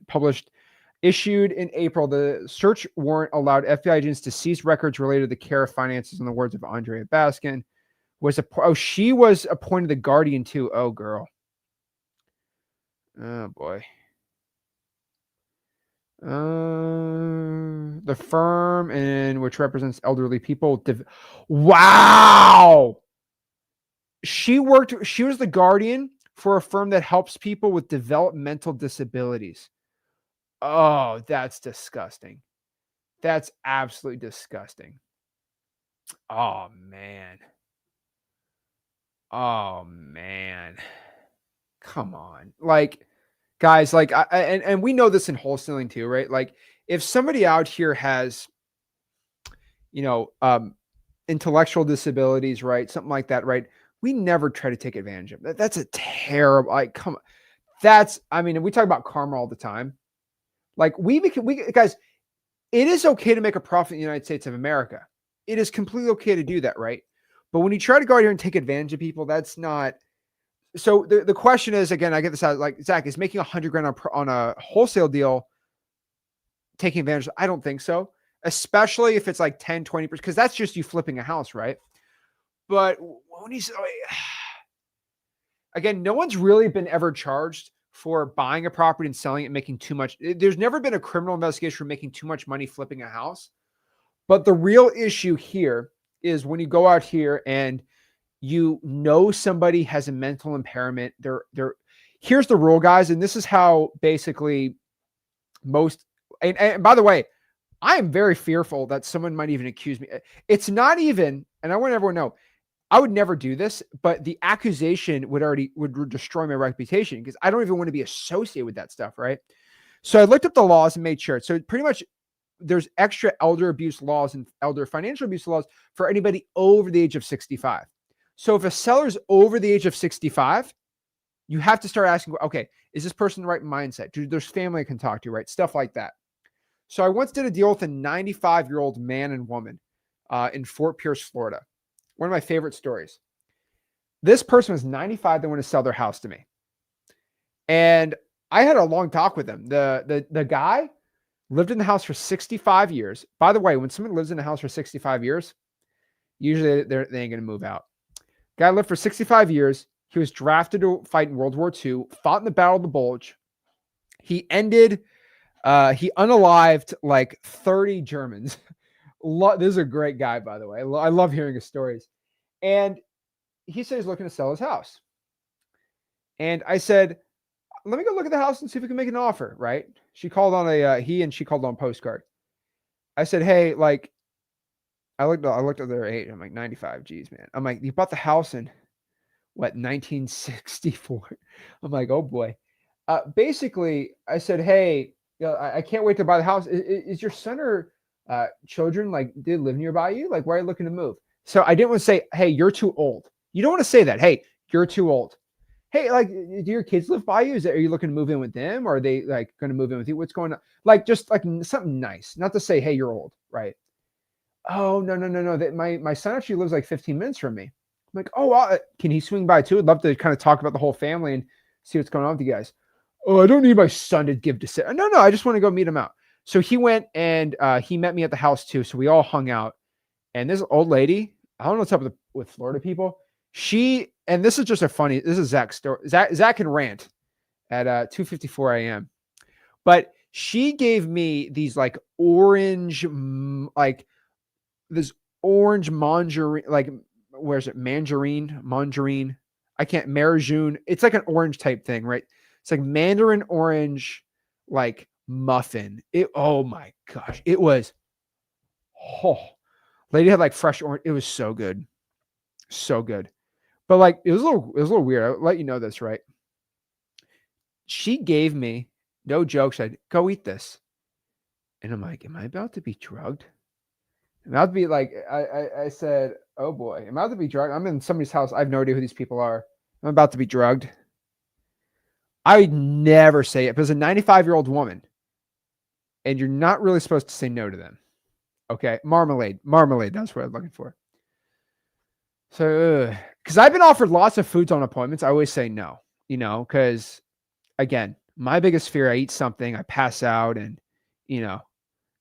issued in April. The search warrant allowed FBI agents to seize records related to the care of finances, in the words of Andrea Baskin. She was appointed the guardian too. Oh, girl. Oh, boy. The firm which represents elderly people. Wow. She was the guardian for a firm that helps people with developmental disabilities. Oh, that's disgusting. That's absolutely disgusting. Oh, man. Oh, man. Come on. Like, guys, like, and we know this in wholesaling too, right? Like, if somebody out here has, intellectual disabilities, right? Something like that, right? We never try to take advantage of that. That's a terrible, like, come on. We talk about karma all the time. Like, we guys, it is okay to make a profit in the United States of America. It is completely okay to do that, right? But when you try to go out here and take advantage of people, that's not. So the question is, again, I get this out, like, Zach, is making $100,000 on a wholesale deal taking advantage? I don't think so, especially if it's like 10, 20%, because that's just you flipping a house, right? But when again, no one's really been ever charged for buying a property and selling it and making too much. There's never been a criminal investigation for making too much money flipping a house. But the real issue here is when you go out here and somebody has a mental impairment. Here's the rule, guys, and this is how basically most. And by the way, I am very fearful that someone might even accuse me. It's not even, and I want everyone to know, I would never do this, but the accusation would destroy my reputation because I don't even want to be associated with that stuff, right? So I looked up the laws and made sure. So pretty much there's extra elder abuse laws and elder financial abuse laws for anybody over the age of 65. So if a seller's over the age of 65, you have to start asking, okay, is this person the right mindset? There's family I can talk to, right? Stuff like that. So I once did a deal with a 95-year-old man and woman in Fort Pierce, Florida. One of my favorite stories. This person was 95. They want to sell their house to me. And I had a long talk with them. The guy lived in the house for 65 years. By the way, when someone lives in a house for 65 years, usually they ain't going to move out. Guy lived for 65 years. He was drafted to fight in World War II, fought in the Battle of the Bulge. He unalived like 30 Germans. This is a great guy, by the way. I love hearing his stories. And he said he's looking to sell his house. And I said, let me go look at the house and see if we can make an offer, right? She called on she called on a postcard. I said, hey, like, I looked at their age. I'm like, 95. Geez, man. I'm like, you bought the house in what, 1964? I'm like, oh boy. Basically, I said, hey, I can't wait to buy the house. Is your son or children, like, did live nearby you? Like, why are you looking to move? So I didn't want to say, hey, you're too old. You don't want to say that. Hey, you're too old. Hey, like, do your kids live by you? Are you looking to move in with them? Or are they like going to move in with you? What's going on? Like, just like something nice, not to say, hey, you're old, right? Oh, no. My son actually lives like 15 minutes from me. I'm like, oh, can he swing by too? I'd love to kind of talk about the whole family and see what's going on with you guys. Oh, I don't need my son to give to sit. No, I just want to go meet him out. So he went and he met me at the house too. So we all hung out. And this old lady, I don't know what's up with Florida people. And this is just this is Zach's story. Zach can rant at 2:54 a.m. But she gave me these like orange, like this orange mandarin, like, where's it? Mandarin. I can't, Marajun. It's like an orange type thing, right? It's like mandarin orange, like muffin. Oh my gosh. It was, lady had like fresh orange. It was so good. So good. But like, it was a little weird. I'll let you know this, right? She gave me, no joke, said, go eat this. And I'm like, am I about to be drugged? I'm about to be like, I said, oh boy, I'm about to be drugged. I'm in somebody's house. I have no idea who these people are. I'm about to be drugged. I would never say it. But as a 95-year-old woman, and you're not really supposed to say no to them. Okay. Marmalade. That's what I'm looking for. So, because I've been offered lots of foods on appointments, I always say no, because again, my biggest fear, I eat something, I pass out, and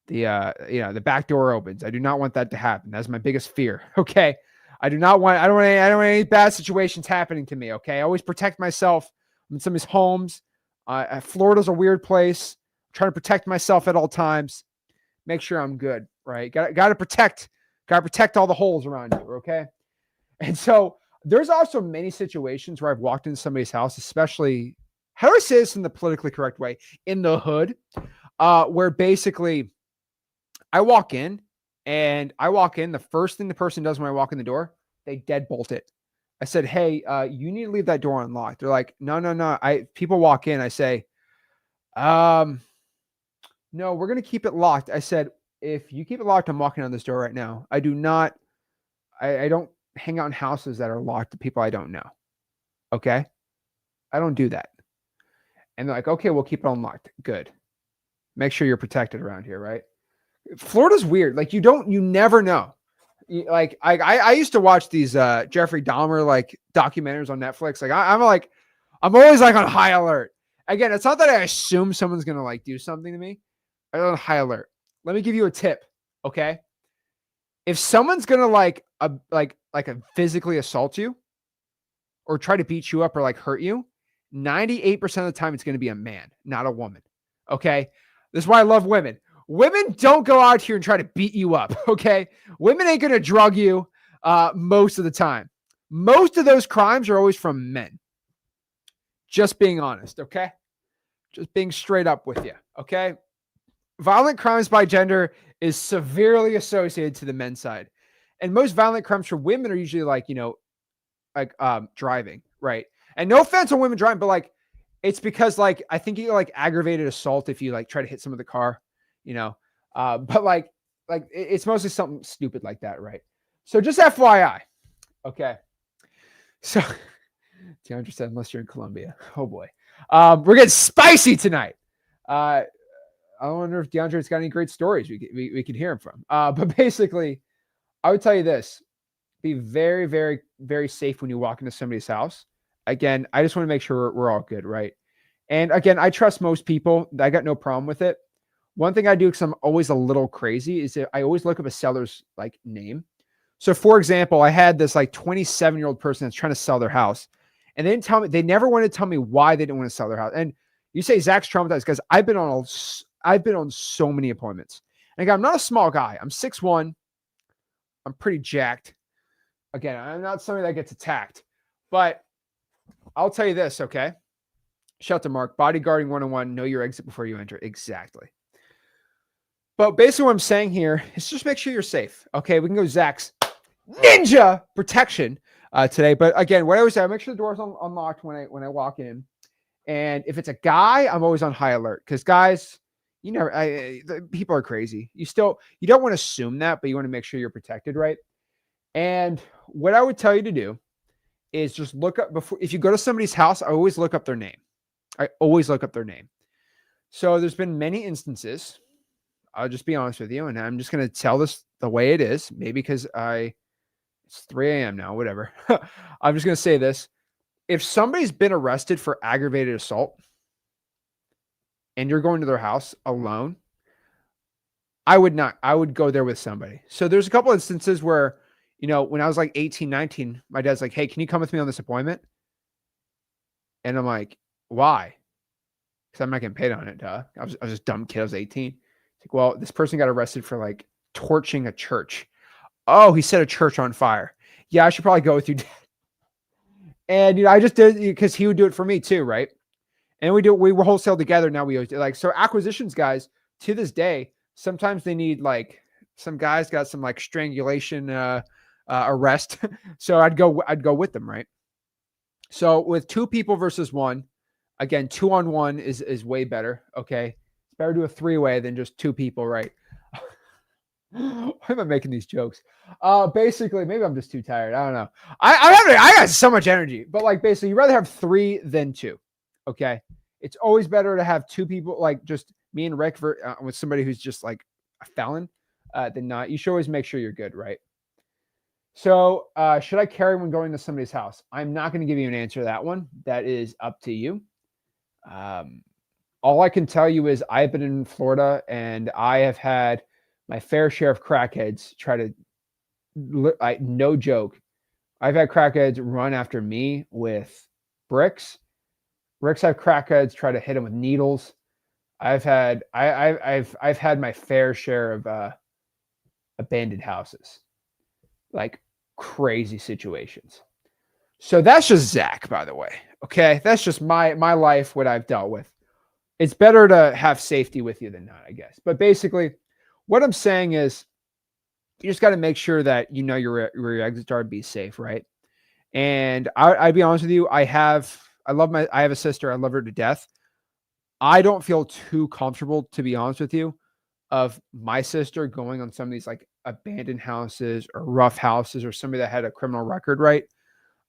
the back door opens. I do not want that to happen. That's my biggest fear. Okay. I don't want any bad situations happening to me. Okay. I always protect myself. I'm in somebody's homes. Florida's a weird place. I'm trying to protect myself at all times. Make sure I'm good. Right. Got to protect all the holes around you. Okay. And so there's also many situations where I've walked into somebody's house, especially, how do I say this in the politically correct way? In the hood, where basically I walk in, the first thing the person does when I walk in the door, they deadbolt it. I said, hey, you need to leave that door unlocked. They're like, no. People walk in. I say, no, we're going to keep it locked. I said, if you keep it locked, I'm walking on this door right now. I don't hang out in houses that are locked to people I don't know. Okay. I don't do that. And they're like, okay, we'll keep it unlocked. Good. Make sure you're protected around here. Right. Florida's weird. Like you never know. Like I used to watch these Jeffrey Dahmer like documentaries on Netflix. Like I'm always like on high alert. Again, it's not that I assume someone's going to like do something to me. I'm on high alert. Let me give you a tip. Okay. If someone's going to like physically assault you or try to beat you up or like hurt you, 98% of the time it's going to be a man, not a woman. Okay. This is why I love women. Women don't go out here and try to beat you up. Okay. Women ain't going to drug you most of the time. Most of those crimes are always from men. Just being honest. Okay. Just being straight up with you. Okay. Violent crimes by gender is severely associated to the men's side. And most violent crimes for women are usually like, driving, right? And no offense on women driving, but like, it's because like, I think you get like aggravated assault if you like try to hit some of the car, but like it's mostly something stupid like that, right? So just FYI. Okay. So DeAndre said, unless you're in Colombia. Oh boy. We're getting spicy tonight. I wonder if DeAndre's got any great stories we could hear him from. But basically, I would tell you this. Be very, very, very safe when you walk into somebody's house. Again, I just want to make sure we're all good, right? And again, I trust most people. I got no problem with it. One thing I do, because I'm always a little crazy, is that I always look up a seller's like name. So for example, I had this like 27-year-old person that's trying to sell their house. And they didn't tell me, they never wanted to tell me why they didn't want to sell their house. And you say Zach's traumatized because I've been on so many appointments. And again, I'm not a small guy. I'm 6'1". I'm pretty jacked. Again, I'm not somebody that gets attacked. But I'll tell you this, okay? Shout out to Mark. Bodyguarding 101. Know your exit before you enter. Exactly. But basically what I'm saying here is just make sure you're safe. Okay, we can go Zach's ninja protection today. But again, what I always say, I make sure the door's unlocked when I walk in. And if it's a guy, I'm always on high alert because guys, people are crazy. You don't want to assume that, but you want to make sure you're protected, right? And what I would tell you to do is just look up if you go to somebody's house, I always look up their name. I always look up their name. So there's been many instances. I'll just be honest with you, and I'm just going to tell this the way it is. Maybe because it's 3 a.m. now, whatever. I'm just going to say this. If somebody's been arrested for aggravated assault and you're going to their house alone, I would go there with somebody. So there's a couple instances where, when I was like 18, 19, my dad's like, hey, can you come with me on this appointment? And I'm like, why? Because I'm not getting paid on it, duh. I was just a dumb kid. I was 18. It's like, well, this person got arrested for like torching a church. Oh, he set a church on fire. Yeah, I should probably go with you, Dad. And I just did it because he would do it for me too, right? And we were wholesale together. Now we always do so acquisitions guys to this day, sometimes they need like some guys got some like strangulation arrest. So I'd go with them, right? So with 2 people versus 1, again, 2-on-1 is way better. Okay. It's better to do a 3-way than just 2 people, right? Why am I making these jokes? Basically, maybe I'm just too tired. I don't know. I got so much energy, but like basically, you'd rather have 3 than 2. Okay. It's always better to have 2 people, like just me and Rick with somebody who's just like a felon than not. You should always make sure you're good, right? So, should I carry when going to somebody's house? I'm not going to give you an answer to that one. That is up to you. All I can tell you is I've been in Florida and I have had my fair share of crackheads try to, no joke. I've had crackheads run after me with bricks. Bricks have crackheads try to hit them with needles. I've had my fair share of abandoned houses, like crazy situations. So that's just Zach, by the way. Okay, that's just my life, what I've dealt with. It's better to have safety with you than not, I guess. But basically, what I'm saying is, you just got to make sure that you know where your exits are, be safe, right? And I'd be honest with you, I have a sister, I love her to death. I don't feel too comfortable, to be honest with you, of my sister going on some of these like abandoned houses or rough houses or somebody that had a criminal record, right?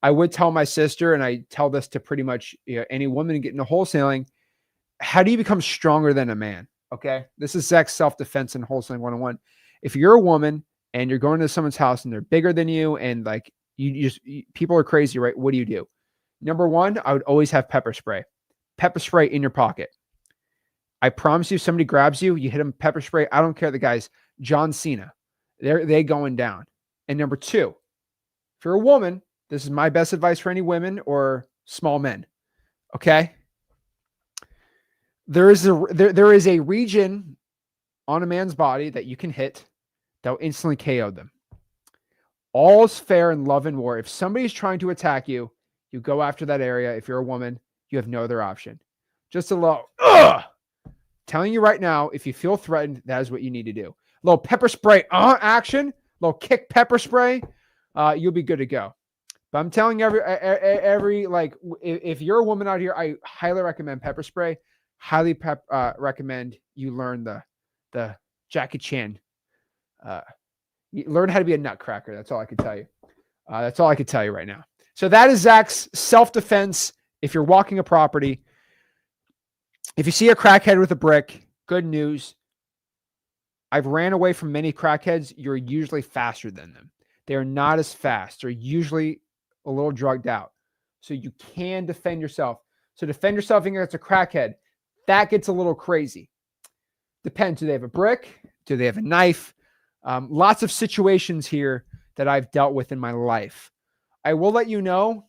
I would tell my sister, and I tell this to pretty much any woman getting into wholesaling, how do you become stronger than a man? Okay. This is Zach's self-defense and wholesaling 101. If you're a woman and you're going to someone's house and they're bigger than you and like people are crazy, right? What do? Number 1, I would always have pepper spray. Pepper spray in your pocket. I promise you, if somebody grabs you, you hit them pepper spray. I don't care. The guy's John Cena. They going down. And number 2, if you're a woman, this is my best advice for any women or small men. Okay. There is a region on a man's body that you can hit that will instantly KO them. All's fair in love and war. If somebody's trying to attack you, you go after that area. If you're a woman, you have no other option. Just a little, telling you right now, if you feel threatened, that is what you need to do. A little pepper spray action, a little kick pepper spray, you'll be good to go. But I'm telling every like, if you're a woman out here, I highly recommend pepper spray. Highly recommend you learn the Jackie Chan. You learn how to be a nutcracker. That's all I can tell you. That's all I can tell you right now. So that is Zach's self-defense. If you're walking a property, if you see a crackhead with a brick, good news. I've ran away from many crackheads. You're usually faster than them. They're not as fast. They're usually a little drugged out. So you can defend yourself. So defend yourself against a crackhead. That gets a little crazy. Depends. Do they have a brick? Do they have a knife? Lots of situations here that I've dealt with in my life. I will let you know,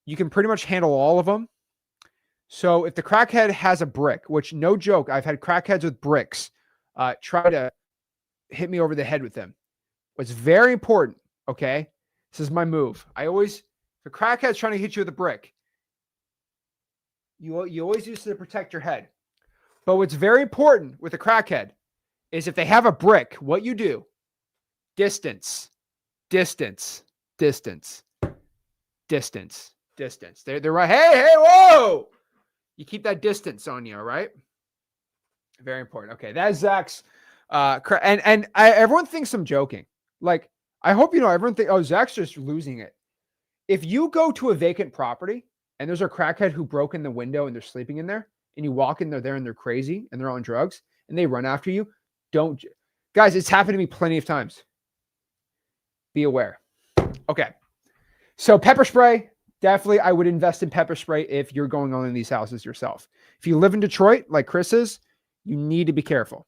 you can pretty much handle all of them. So if the crackhead has a brick, which no joke, I've had crackheads with bricks try to hit me over the head with them. What's very important, okay? This is my move. If a crackhead's trying to hit you with a brick, you always use it to protect your head. But what's very important with a crackhead is if they have a brick, what you do, distance. They're right. Hey, whoa! You keep that distance on you, all right? Very important. Okay, that's Zach's. Everyone thinks I'm joking. Like, I hope you know. Everyone think, oh, Zach's just losing it. If you go to a vacant property and there's a crackhead who broke in the window and they're sleeping in there, and you walk in there and they're crazy and they're on drugs and they run after you, guys. It's happened to me plenty of times. Be aware. Okay, so pepper spray. Definitely, I would invest in pepper spray if you're going on in these houses yourself. If you live in Detroit, like Chris is, you need to be careful.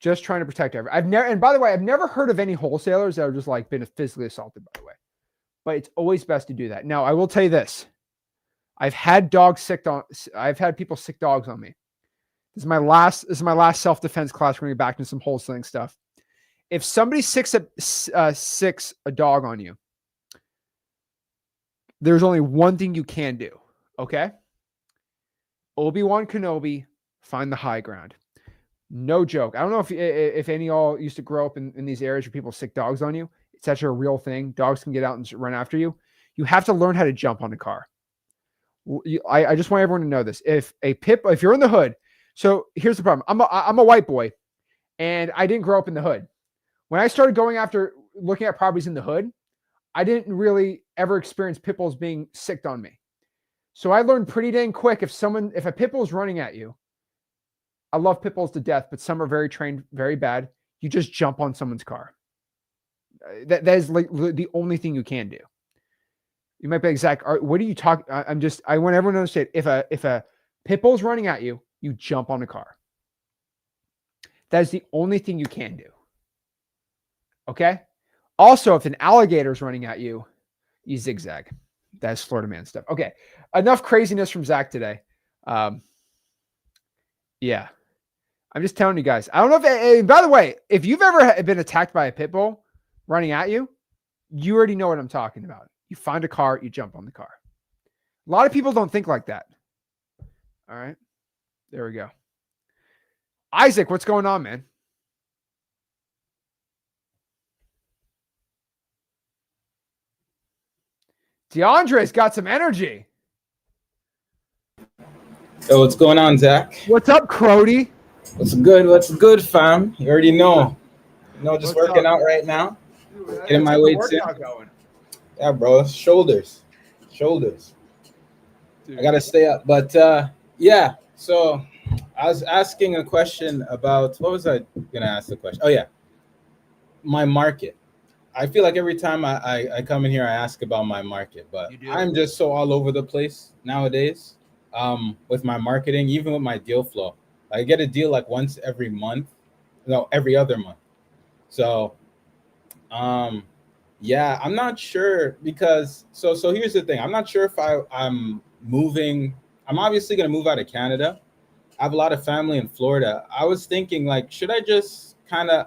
Just trying to protect everyone. And by the way, I've never heard of any wholesalers that have just like been physically assaulted, by the way. But it's always best to do that. Now, I will tell you this. I've had people sick dogs on me. This is my last self-defense class. We're going to get back into some wholesaling stuff. If somebody sicks a dog on you, there's only one thing you can do, okay? Obi-Wan Kenobi, find the high ground. No joke. I don't know if any of y'all used to grow up in these areas where people sick dogs on you. It's such a real thing. Dogs can get out and run after you. you have to learn how to jump on the car. I just want everyone to know this. If you're in the hood, so here's the problem. I'm a white boy, and I didn't grow up in the hood. When I started going after looking at properties in the hood, I didn't really ever experience pit bulls being sicked on me. So I learned pretty dang quick if a pit bull is running at you. I love pit bulls to death, but some are very trained, very bad. You just jump on someone's car. That is like the only thing you can do. You might be like, Zach, what are you talking? I want everyone to understand, if a pit bull is running at you, you jump on the car. That is the only thing you can do. Okay? Also, if an alligator is running at you, you zigzag. That's Florida man stuff. Okay. Enough craziness from Zach today. Yeah. I'm just telling you guys. I don't know if, by the way, if you've ever been attacked by a pit bull running at you, you already know what I'm talking about. You find a car, you jump on the car. A lot of people don't think like that. All right. There we go. Isaac, what's going on, man? DeAndre's got some energy. Yo, what's going on, Zach? What's up, Crody? What's good? What's good, fam? You already know. Just What's working up? out right now. Dude, Getting my weights in. going. Yeah, bro. Shoulders. Dude. I gotta stay up. But yeah. So I was asking a question about, what was I gonna ask the question? Oh yeah, my market. I feel like every time I come in here, I ask about my market, but I'm just so all over the place nowadays. With my marketing, even with my deal flow. I get a deal like once every month. No, every other month. So yeah, I'm not sure because so here's the thing. I'm not sure if I'm moving. I'm obviously gonna move out of Canada. I have a lot of family in Florida. I was thinking, like, should I just kind of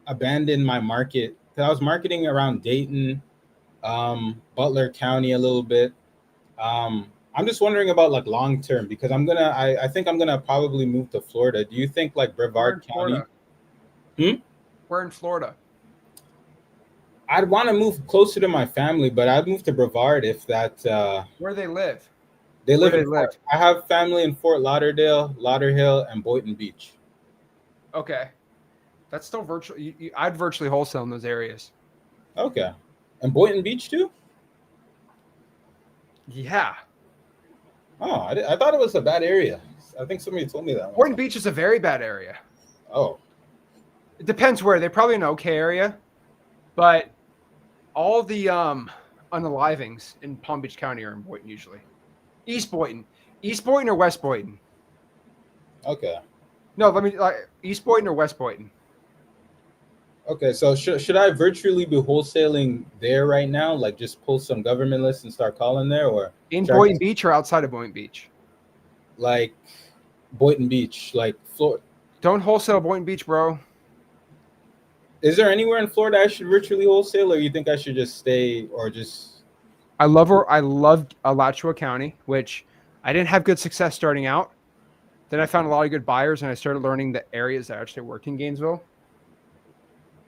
abandon my market? Because I was marketing around Dayton, Butler County a little bit. I'm just wondering about like long term because I think I'm gonna probably move to Florida. Do you think like Brevard County? We're in Florida. I'd want to move closer to my family, but I'd move to Brevard if that. Where they live? They live Where in they live? I have family in Fort Lauderdale, Lauderhill, and Boynton Beach. Okay, that's still virtual. I'd virtually wholesale in those areas. Okay, and Boynton Beach too. Yeah. Oh, I thought it was a bad area. I think somebody told me that. Boynton Beach is a very bad area. Oh. It depends where. They're probably an okay area, but all the unalivings in Palm Beach County are in Boynton usually. East Boynton or West Boynton? Okay. No, let me East Boynton or West Boynton? Okay, so should I virtually be wholesaling there right now? Like just pull some government lists and start calling there, or in Boynton Beach or outside of Boynton Beach? Like Boynton Beach, like Florida. Don't wholesale Boynton Beach, bro. Is there anywhere in Florida I should virtually wholesale, or you think I should just stay or just? I loved Alachua County, which I didn't have good success starting out. Then I found a lot of good buyers, and I started learning the areas that actually worked in Gainesville.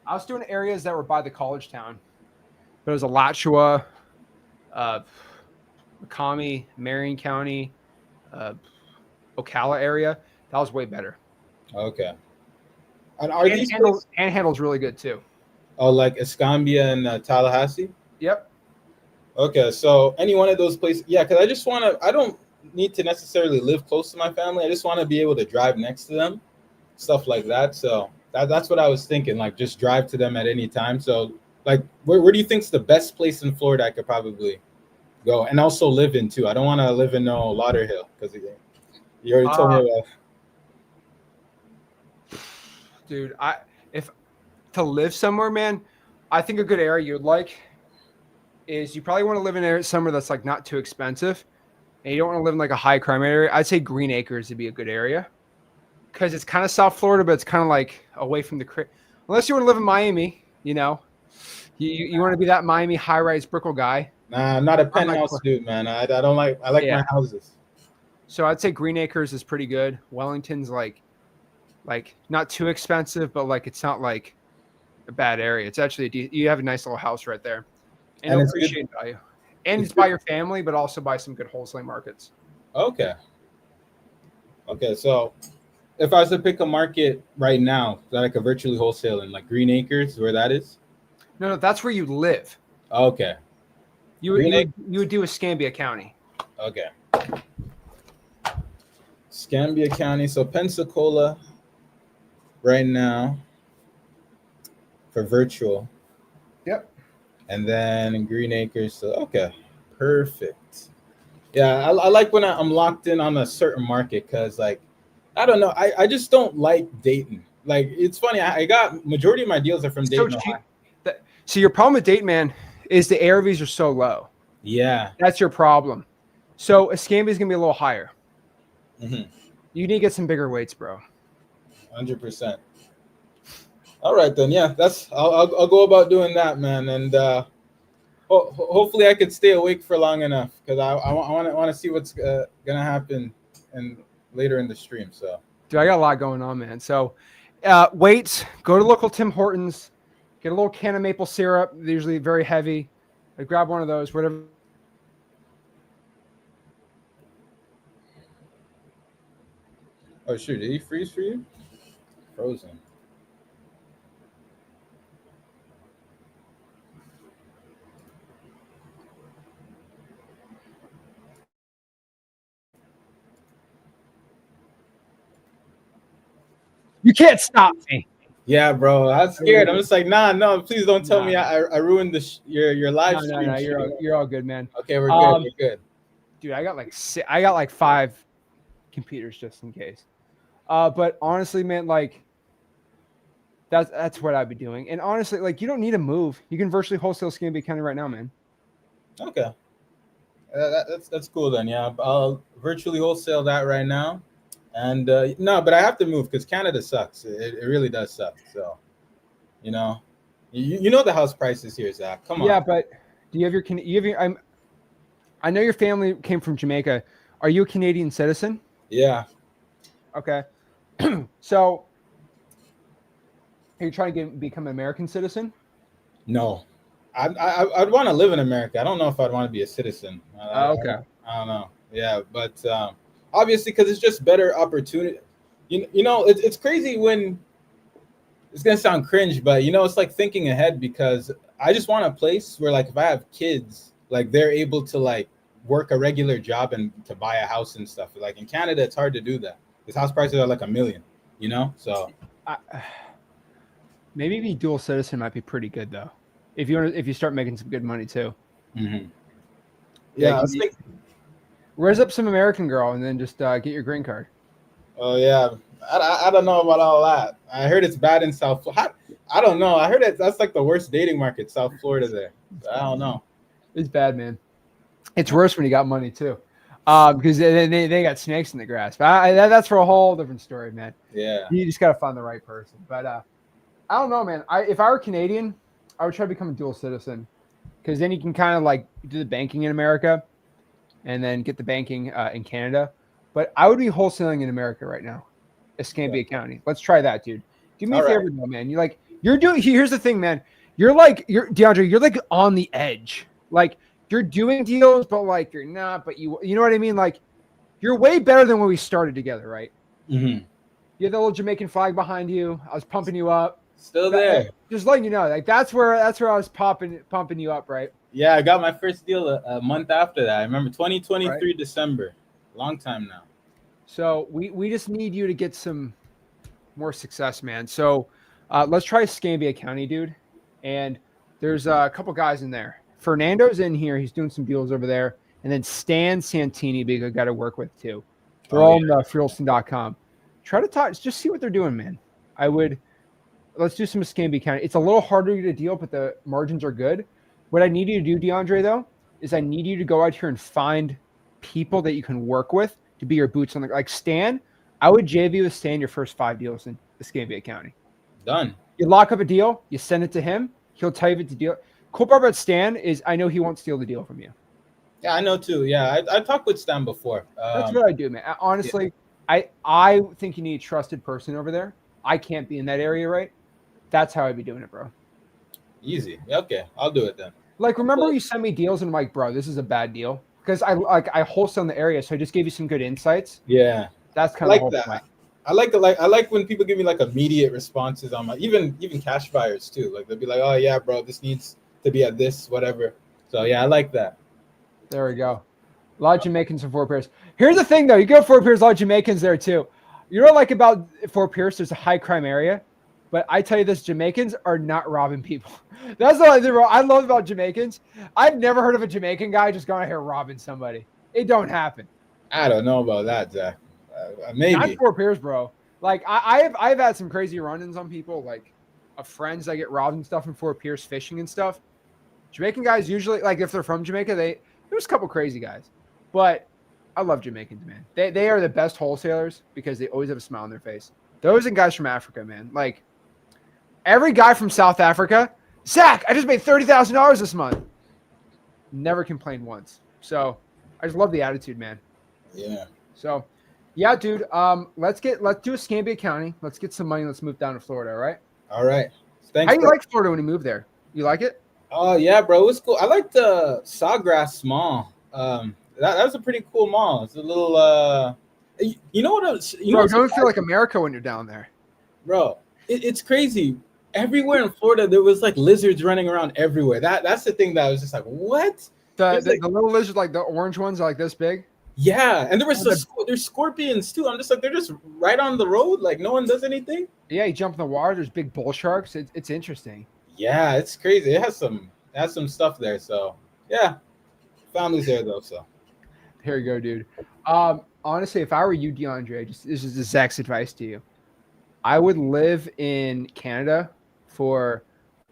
I was doing areas that were by the college town. But it was Alachua, Macomb, Marion County, Ocala area. That was way better. Okay. And Panhandle's really good too. Oh, like Escambia and Tallahassee? Yep. Okay, so any one of those places, yeah, because I don't need to necessarily live close to my family. I just want to be able to drive next to them, stuff like that. So that's what I was thinking, like just drive to them at any time. So like, where do you think's the best place in Florida I could probably go and also live in too? I don't want to live in Lauderhill because you already told me about. Dude, if to live somewhere, man, I think a good area you'd like is you probably want to live in an area somewhere that's like not too expensive, and you don't want to live in like a high crime area. I'd say Green Acres would be a good area because it's kind of South Florida, but it's kind of like away from the unless you want to live in Miami, you know, you want to be that Miami high-rise Brickell guy. Nah, I'm not a penthouse dude, man. I don't like. I like my houses. So I'd say Green Acres is pretty good. Wellington's like not too expensive, but like it's not like a bad area. It's actually you have a nice little house right there, and it's appreciate value. and it's by your family, but also by some good wholesaling markets. Okay. Okay, so if I was to pick a market right now that I could virtually wholesale in, like Green Acres, where that is? No, that's where you live. Okay. You would do Escambia County. Okay. Escambia County, so Pensacola right now for virtual. Yep. And then in Green Acres, so okay, perfect. Yeah, I like when I'm locked in on a certain market because, like, I don't know, I just don't like Dayton. Like, it's funny, I got majority of my deals are from So Dayton, cheap. Ohio. So your problem with Dayton, man, is the ARVs are so low. Yeah. That's your problem. So Escambia is gonna be a little higher. Mm-hmm. You need to get some bigger weights, bro. 100%. All right then, yeah, I'll go about doing that, man, and hopefully I could stay awake for long enough because I want to see what's gonna happen and later in the stream. So, Dude, I got a lot going on, man. So, weights. Go to local Tim Hortons. Get a little can of maple syrup. They're usually very heavy. Grab one of those. Whatever. oh shoot, did he freeze for you? Frozen. You can't stop me. Yeah, bro, I'm scared. I'm just like, nah, no, please don't tell Nah. me I ruined your live No, stream. you're all good, man. Okay, we're good. We're good. Dude, I got like 5 computers just in case. But honestly, man, like that's what I'd be doing. And honestly, like you don't need to move. You can virtually wholesale Escambia County right now, man. Okay, that's cool then. Yeah, I'll virtually wholesale that right now. And no, but I have to move because Canada sucks. It really does suck. So, you know, you know the house prices here, Zach. Come on. Yeah, but do you have your I know your family came from Jamaica. Are you a Canadian citizen? Yeah. Okay. So are you trying to become an American citizen? No. I'd want to live in America. I don't know if I'd want to be a citizen. Okay. I don't know. Yeah, but obviously because it's just better opportunity. You know, it's crazy when it's gonna sound cringe, but you know, it's like thinking ahead because I just want a place where, like, if I have kids, like they're able to like work a regular job and to buy a house and stuff. Like in Canada, it's hard to do that. Because house prices are like $1 million, you know? So maybe be dual citizen might be pretty good though. If you start making some good money too. mm-hmm. Yeah, yeah, raise up some American girl and then just get your green card. oh yeah. I don't know about all that. I heard it's bad in South Florida. I don't know. I heard that's like the worst dating market, South Florida there. So I don't know. It's bad, man. It's worse when you got money too, because they got snakes in the grass. But that's for a whole different story, man. Yeah. You just got to find the right person. But I don't know, man. If I were Canadian, I would try to become a dual citizen, because then you can kind of like do the banking in America, and then get the banking in Canada. But I would be wholesaling in America right now, Escambia County. Let's try that, dude. Do me a favor, though, man. You're doing. Here's the thing, man. You're DeAndre. You're like on the edge. Like you're doing deals, but like you're not. But you know what I mean? Like you're way better than when we started together, right? Mm-hmm. You have the little Jamaican flag behind you. I was pumping you up. Still there. Just letting you know, like that's where I was pumping you up, right? Yeah, I got my first deal a month after that. I remember 2023 right. December. Long time now. So we just need you to get some more success, man. So let's try Escambia County, dude. And there's a couple guys in there. Fernando's in here. He's doing some deals over there. And then Stan Santini, big a guy to work with too. They're all on Frielson.com. Try to talk, just see what they're doing, man. Let's do some Escambia County. It's a little harder to deal, but the margins are good. What I need you to do, DeAndre, though, is I need you to go out here and find people that you can work with to be your boots on the, like Stan. I would JV with Stan your first 5 deals in Escambia County. Done. You lock up a deal, you send it to him. He'll tell you if it's a deal. Cool part about Stan is I know he won't steal the deal from you. Yeah, I know too. Yeah, I talked with Stan before. That's what I do, man. Honestly, I think you need a trusted person over there. I can't be in that area, right? That's how I'd be doing it, bro. Easy. Okay, I'll do it then. Like, remember you sent me deals and I'm like, bro, this is a bad deal because I wholesale in the area, so I just gave you some good insights. Yeah, That's I kind of the like whole that. point. I like when people give me like immediate responses on my even cash buyers too. Like they'll be like, oh yeah, bro, this needs to be at this whatever. So yeah, I like that. There we go. A lot of Jamaicans in Fort Pierce. Here's the thing, though. You go to Fort Pierce, a lot of Jamaicans there too. You know what I like about Fort Pierce? There's a high crime area, but I tell you this: Jamaicans are not robbing people. That's what I love about Jamaicans. I've never heard of a Jamaican guy just going out here robbing somebody. It don't happen. I don't know about that, Zach. Not Maybe. Fort Pierce, bro. Like I've had some crazy run-ins on people, like of friends that get robbed and stuff in Fort Pierce fishing and stuff. Jamaican guys usually, like if they're from Jamaica, there's a couple crazy guys, but I love Jamaicans, man. They are the best wholesalers because they always have a smile on their face. Those and guys from Africa, man. Like every guy from South Africa, Zach, I just made $30,000 this month. Never complained once. So I just love the attitude, man. Yeah. So yeah, dude. Let's do Escambia County. Let's get some money. Let's move down to Florida. All right. All right. Thanks. How do you bro. like Florida when you move there? You like it? Oh yeah, bro, it was cool. I like the Sawgrass Mall. That was a pretty cool mall. It's a little you know what else, you know Bro, what's don't feel like America when you're down there. bro, it's crazy. Everywhere in Florida there was like lizards running around everywhere. That's the thing that I was just like, what? The It's like- little lizards, like the orange ones, are like this big. Yeah, and there was Oh, there's scorpions too. I'm just like, they're just right on the road, like no one does anything. Yeah, you jump in the water. There's big bull sharks. It's interesting. Yeah, it's crazy. It has some stuff there. So yeah, family's there though. So Here you go, dude. Honestly, if I were you, DeAndre, this is Zach's advice to you. I would live in Canada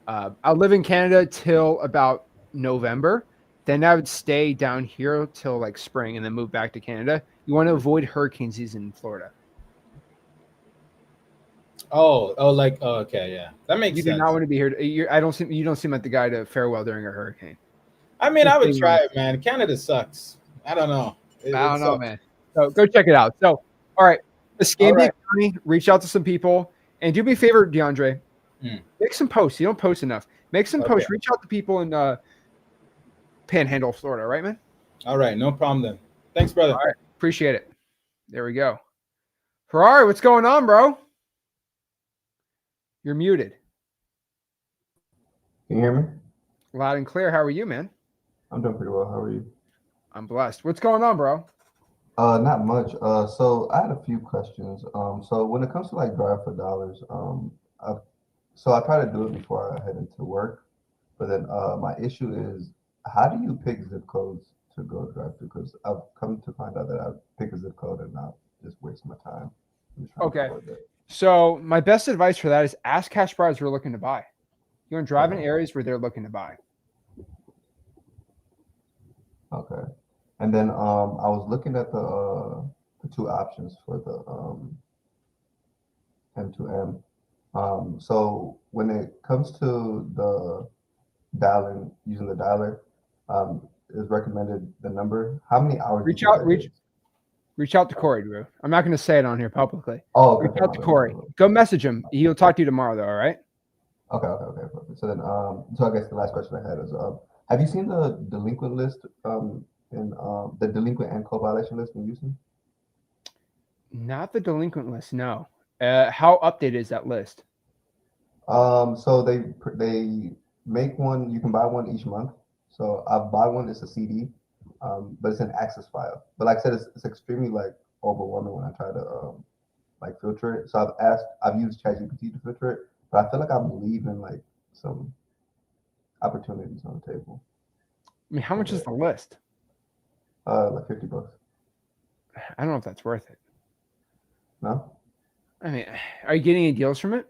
I'll live in Canada till about November. Then I would stay down here till like spring and then move back to Canada. You want to avoid hurricane season in Florida. okay, yeah, that makes You sense. do not want to be here. You don't seem like the guy to farewell during a hurricane. I mean, I would Just try it, man. Canada sucks. I don't know. I don't know, sucks. man. So go check it out. So, all right, Escambia All right. County, reach out to some people and do me a favor, DeAndre. Make some posts. You don't post enough. Make some posts. Reach out to people in Panhandle, Florida. Right, man? All right, no problem then. Thanks, brother. All right, appreciate it. There we go. Ferrari, what's going on, bro? You're muted. Can you hear me? Loud and clear. How are you, man? I'm doing pretty well. How are you? I'm blessed. What's going on, bro? Not much. So I had a few questions. So when it comes to like drive for dollars, I try to do it before I head into work, but then my issue is how do you pick zip codes to go drive to? Because I've come to find out that I pick a zip code and not just waste my time. I'm just trying to Okay. avoid that. So my best advice for that is ask cash buyers who are looking to buy. You want to drive in Okay. areas where they're looking to buy. Okay. And then I was looking at the two options for the M2M. So when it comes to the dialing, using the dialer, is recommended the number. How many hours? Reach do you out, think that is? reach out to Corey, Drew. I'm not going to say it on here publicly. Oh, okay. Reach out to Corey. Go message him. He'll talk to you tomorrow, though. All right. Okay, perfect. So then, so I guess the last question I had is, have you seen the delinquent list, in the delinquent and co-violation list in Houston? Not the delinquent list. No. How updated is that list? So they make one. You can buy one each month. So I buy one. It's a CD, but it's an access file. But like I said, it's extremely like overwhelming when I try to like filter it. So I've used ChatGPT to filter it, but I feel like I'm leaving like some opportunities on the table. I mean, how much is the list? Like $50. I don't know if that's worth it. No. I mean, are you getting any deals from it?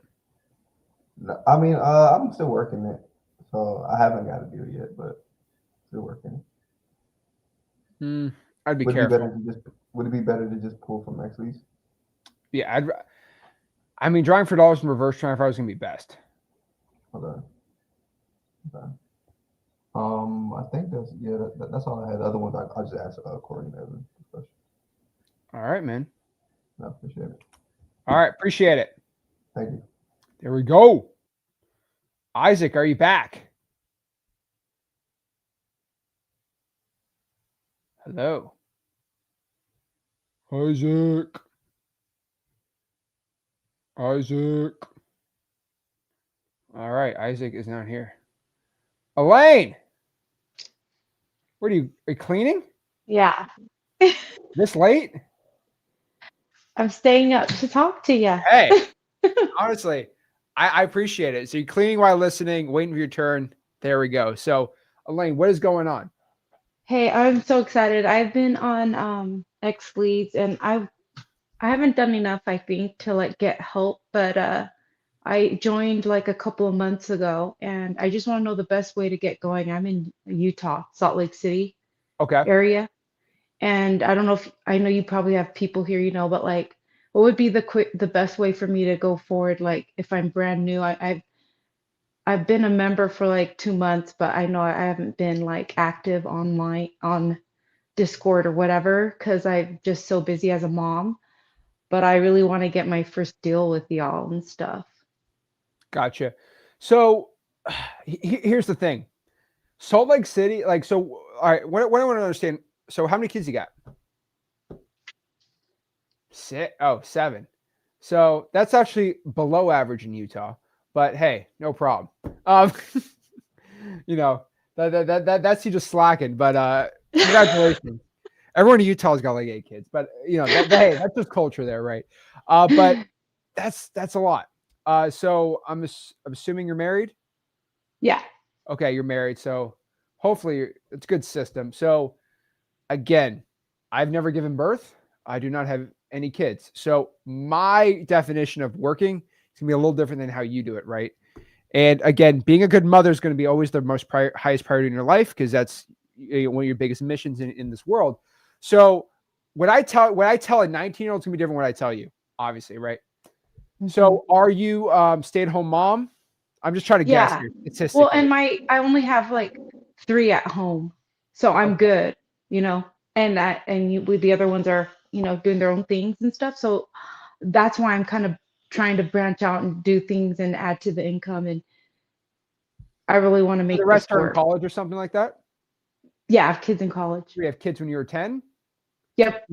No, I mean, I'm still working it, so I haven't got a deal yet, but still working. I'd be Would it be careful. better to just would it be better to just pull from Xlease? Yeah, I mean, drawing for dollars and reverse transfer is gonna be best. Okay. Okay. I think that's all I had. The other ones I'll just ask Corey and Evan. All right, man. I appreciate it. All right, appreciate it. Thank you. There we go. Isaac, are you back? Hello. Isaac. Isaac. All right. Isaac is not here. Elaine. What are you cleaning Yeah, this late? I'm staying up to talk to you. Hey, honestly, I appreciate it. So you're cleaning while listening, waiting for your turn. There we go. So Elaine, what is going on? Hey, I'm so excited. I've been on X Leads and I haven't done enough, I think, to like get help, but I joined like a couple of months ago and I just want to know the best way to get going. I'm in Utah, Salt Lake City Okay. area, and I don't know if I know you probably have people here, but like what would be the best way for me to go forward like if I'm brand new? I've been a member for like 2 months, but I know I haven't been like active online on Discord or whatever because I'm just so busy as a mom. But I really want to get my first deal with y'all and stuff. Gotcha. So here's the thing. Salt Lake City, like, so, all right, what I want to understand. So how many kids you got? Seven. So that's actually below average in Utah, but hey, no problem. Um, that's you just slacking, but congratulations. Everyone in Utah's got like 8 kids, but hey, that's just culture there, right? But that's a lot. So I'm assuming you're married. Yeah. Okay, you're married, so hopefully it's a good system. So again, I've never given birth. I do not have any kids. So my definition of working is gonna be a little different than how you do it, right? And again, being a good mother is going to be always the most highest priority in your life because that's one of your biggest missions in this world. So what I tell a 19-year-old is going to be different than what I tell you, obviously, right? So are you stay-at-home mom? I'm just trying to guess Yeah. here Well, statistically. and I only have like 3 at home, so I'm Okay. good, with the other ones are, doing their own things and stuff. So that's why I'm kind of trying to branch out and do things and add to the income. And I really want to So the make rest this are in work. college or something like that? Yeah, I have kids in college. We have kids when you were 10? Yep.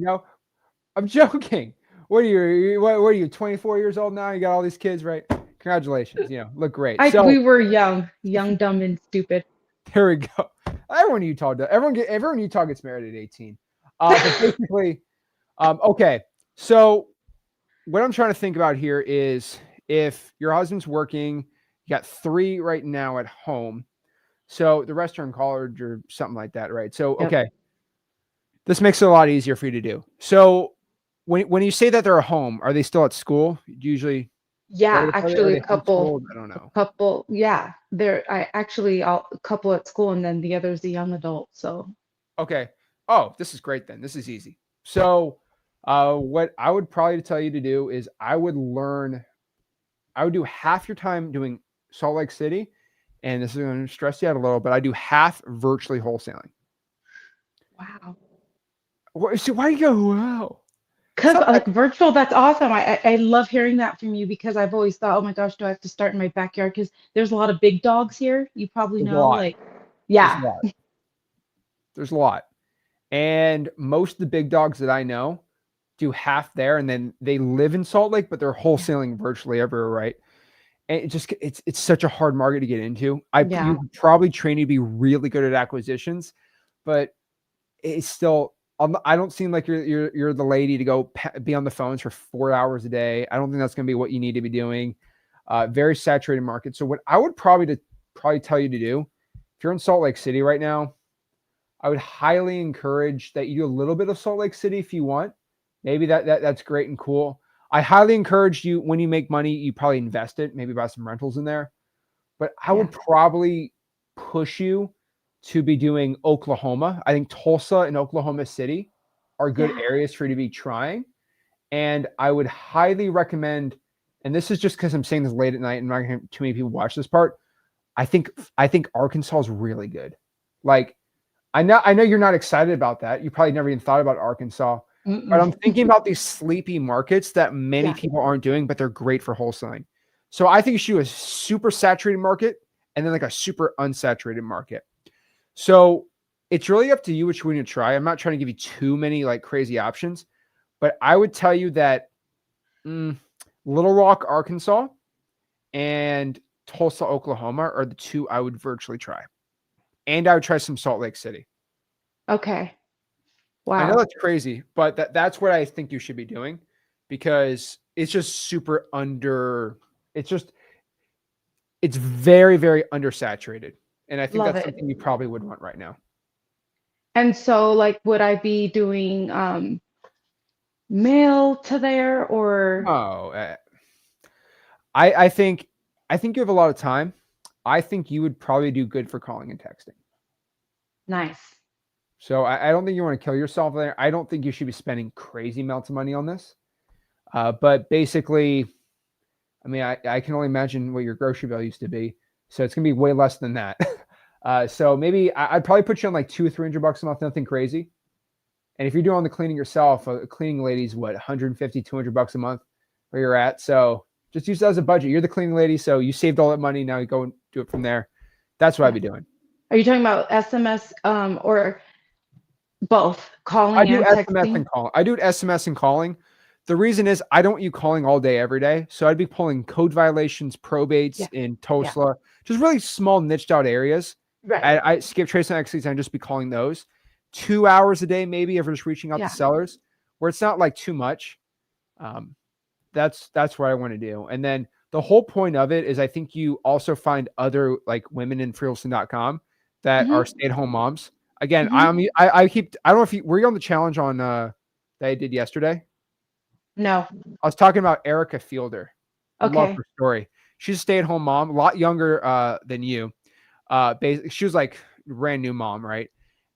I'm joking. What are you 24 years old now? You got all these kids, right? Congratulations. Look great. So We were young, dumb, and stupid. there we go. Everyone in Utah does. Everyone in Utah gets married at 18. But basically, okay. So what I'm trying to think about here is if your husband's working, you got 3 right now at home. So the rest are in college or something like that, right? So Yep. okay, this makes it a lot easier for you to do. So when you say that they're at home, are they still at school? Usually, Yeah, are actually they homeschooled? I don't know. couple. Yeah, a couple at school, and then the other's a young adult. So Okay. Oh, this is great then. This is easy. So, what I would probably tell you to do is I would do half your time doing Salt Lake City, and this is going to stress you out a little, but I do half virtually wholesaling. wow. So why do you go, wow? Because like virtual, that's awesome. I love hearing that from you because I've always thought, oh my gosh, do I have to start in my backyard? Because there's a lot of big dogs here. You probably There's a know, lot. like, There's a yeah, lot. There's a lot. And most of the big dogs that I know do half there, and then they live in Salt Lake, but they're wholesaling virtually everywhere, right? And it's such a hard market to get into. yeah, You could probably train you to be really good at acquisitions, but it's still I don't seem like you're the lady to go be on the phones for 4 hours a day. I don't think that's going to be what you need to be doing. Very saturated market. So what I would probably tell you to do, if you're in Salt Lake City right now, I would highly encourage that you do a little bit of Salt Lake City if you want. Maybe that's great and cool. I highly encourage you when you make money, you probably invest it, maybe buy some rentals in there. But I would probably push you to be doing Oklahoma. I think Tulsa and Oklahoma City are good areas for you to be trying. And I would highly recommend, and this is just because I'm saying this late at night and not going to too many people watch this part. I think Arkansas is really good. Like, I know you're not excited about that. You probably never even thought about Arkansas. But I'm thinking about these sleepy markets that many people aren't doing, but they're great for wholesaling. So I think you should do a super saturated market and then like a super unsaturated market. So it's really up to you which one you try. I'm not trying to give you too many like crazy options, but I would tell you that Little Rock, Arkansas, and Tulsa, Oklahoma are the two I would virtually try. And I would try some Salt Lake City. Okay. I know Wow. that's crazy, but that's what I think you should be doing because it's just super it's very, very undersaturated. And I think Love that's it. something you probably would want right now. And so like would I be doing mail to there or Oh, I think you have a lot of time. I think you would probably do good for calling and texting. nice? So I don't think you want to kill yourself there. I don't think you should be spending crazy amounts of money on this. But basically, I mean, I can only imagine what your grocery bill used to be. So it's gonna be way less than that. So maybe I'd probably put you on like $200 or $300 a month, nothing crazy. And if you're doing the cleaning yourself, a cleaning lady's what, 150, $200 a month where you're at. So just use that as a budget. You're the cleaning lady, so you saved all that money. Now you go and do it from there. That's what I'd be doing. Are you talking about SMS or both I calling do and SMS texting? and calling. I do SMS and calling. The reason is I don't want you calling all day every day. So I'd be pulling code violations, probates Yeah. in Tulsa, just really small niched out areas. Right. I skip trace and exits and just be calling those 2 hours a day, maybe if we're just reaching out Yeah. to sellers where it's not like too much. That's what I want to do. And then the whole point of it is I think you also find other like women in freeholston.com that are stay-at-home moms. Again, I don't know if were you on the challenge on that I did yesterday? No. I was talking about Erica Fielder. Love Okay. her story. She's a stay-at-home mom, a lot younger than you. She was like brand new mom, right?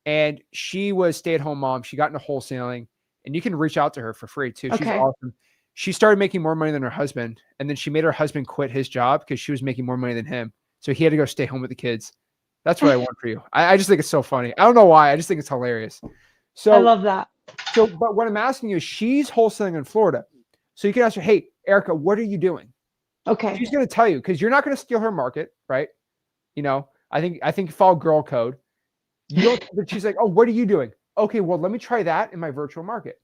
And she was stay-at-home mom. She got into wholesaling, and you can reach out to her for free too. She's Okay. awesome. She started making more money than her husband, and then she made her husband quit his job because she was making more money than him. So he had to go stay home with the kids. That's what I want for you. I just think it's so funny. I don't know why. I just think it's hilarious. So I love that. So, but what I'm asking you is, she's wholesaling in Florida. So you can ask her, hey, Erica, what are you doing? Okay. She's going to tell you because you're not going to steal her market, right? You know, I think follow girl code. You don't. But she's like, oh, what are you doing? Okay, well, let me try that in my virtual market.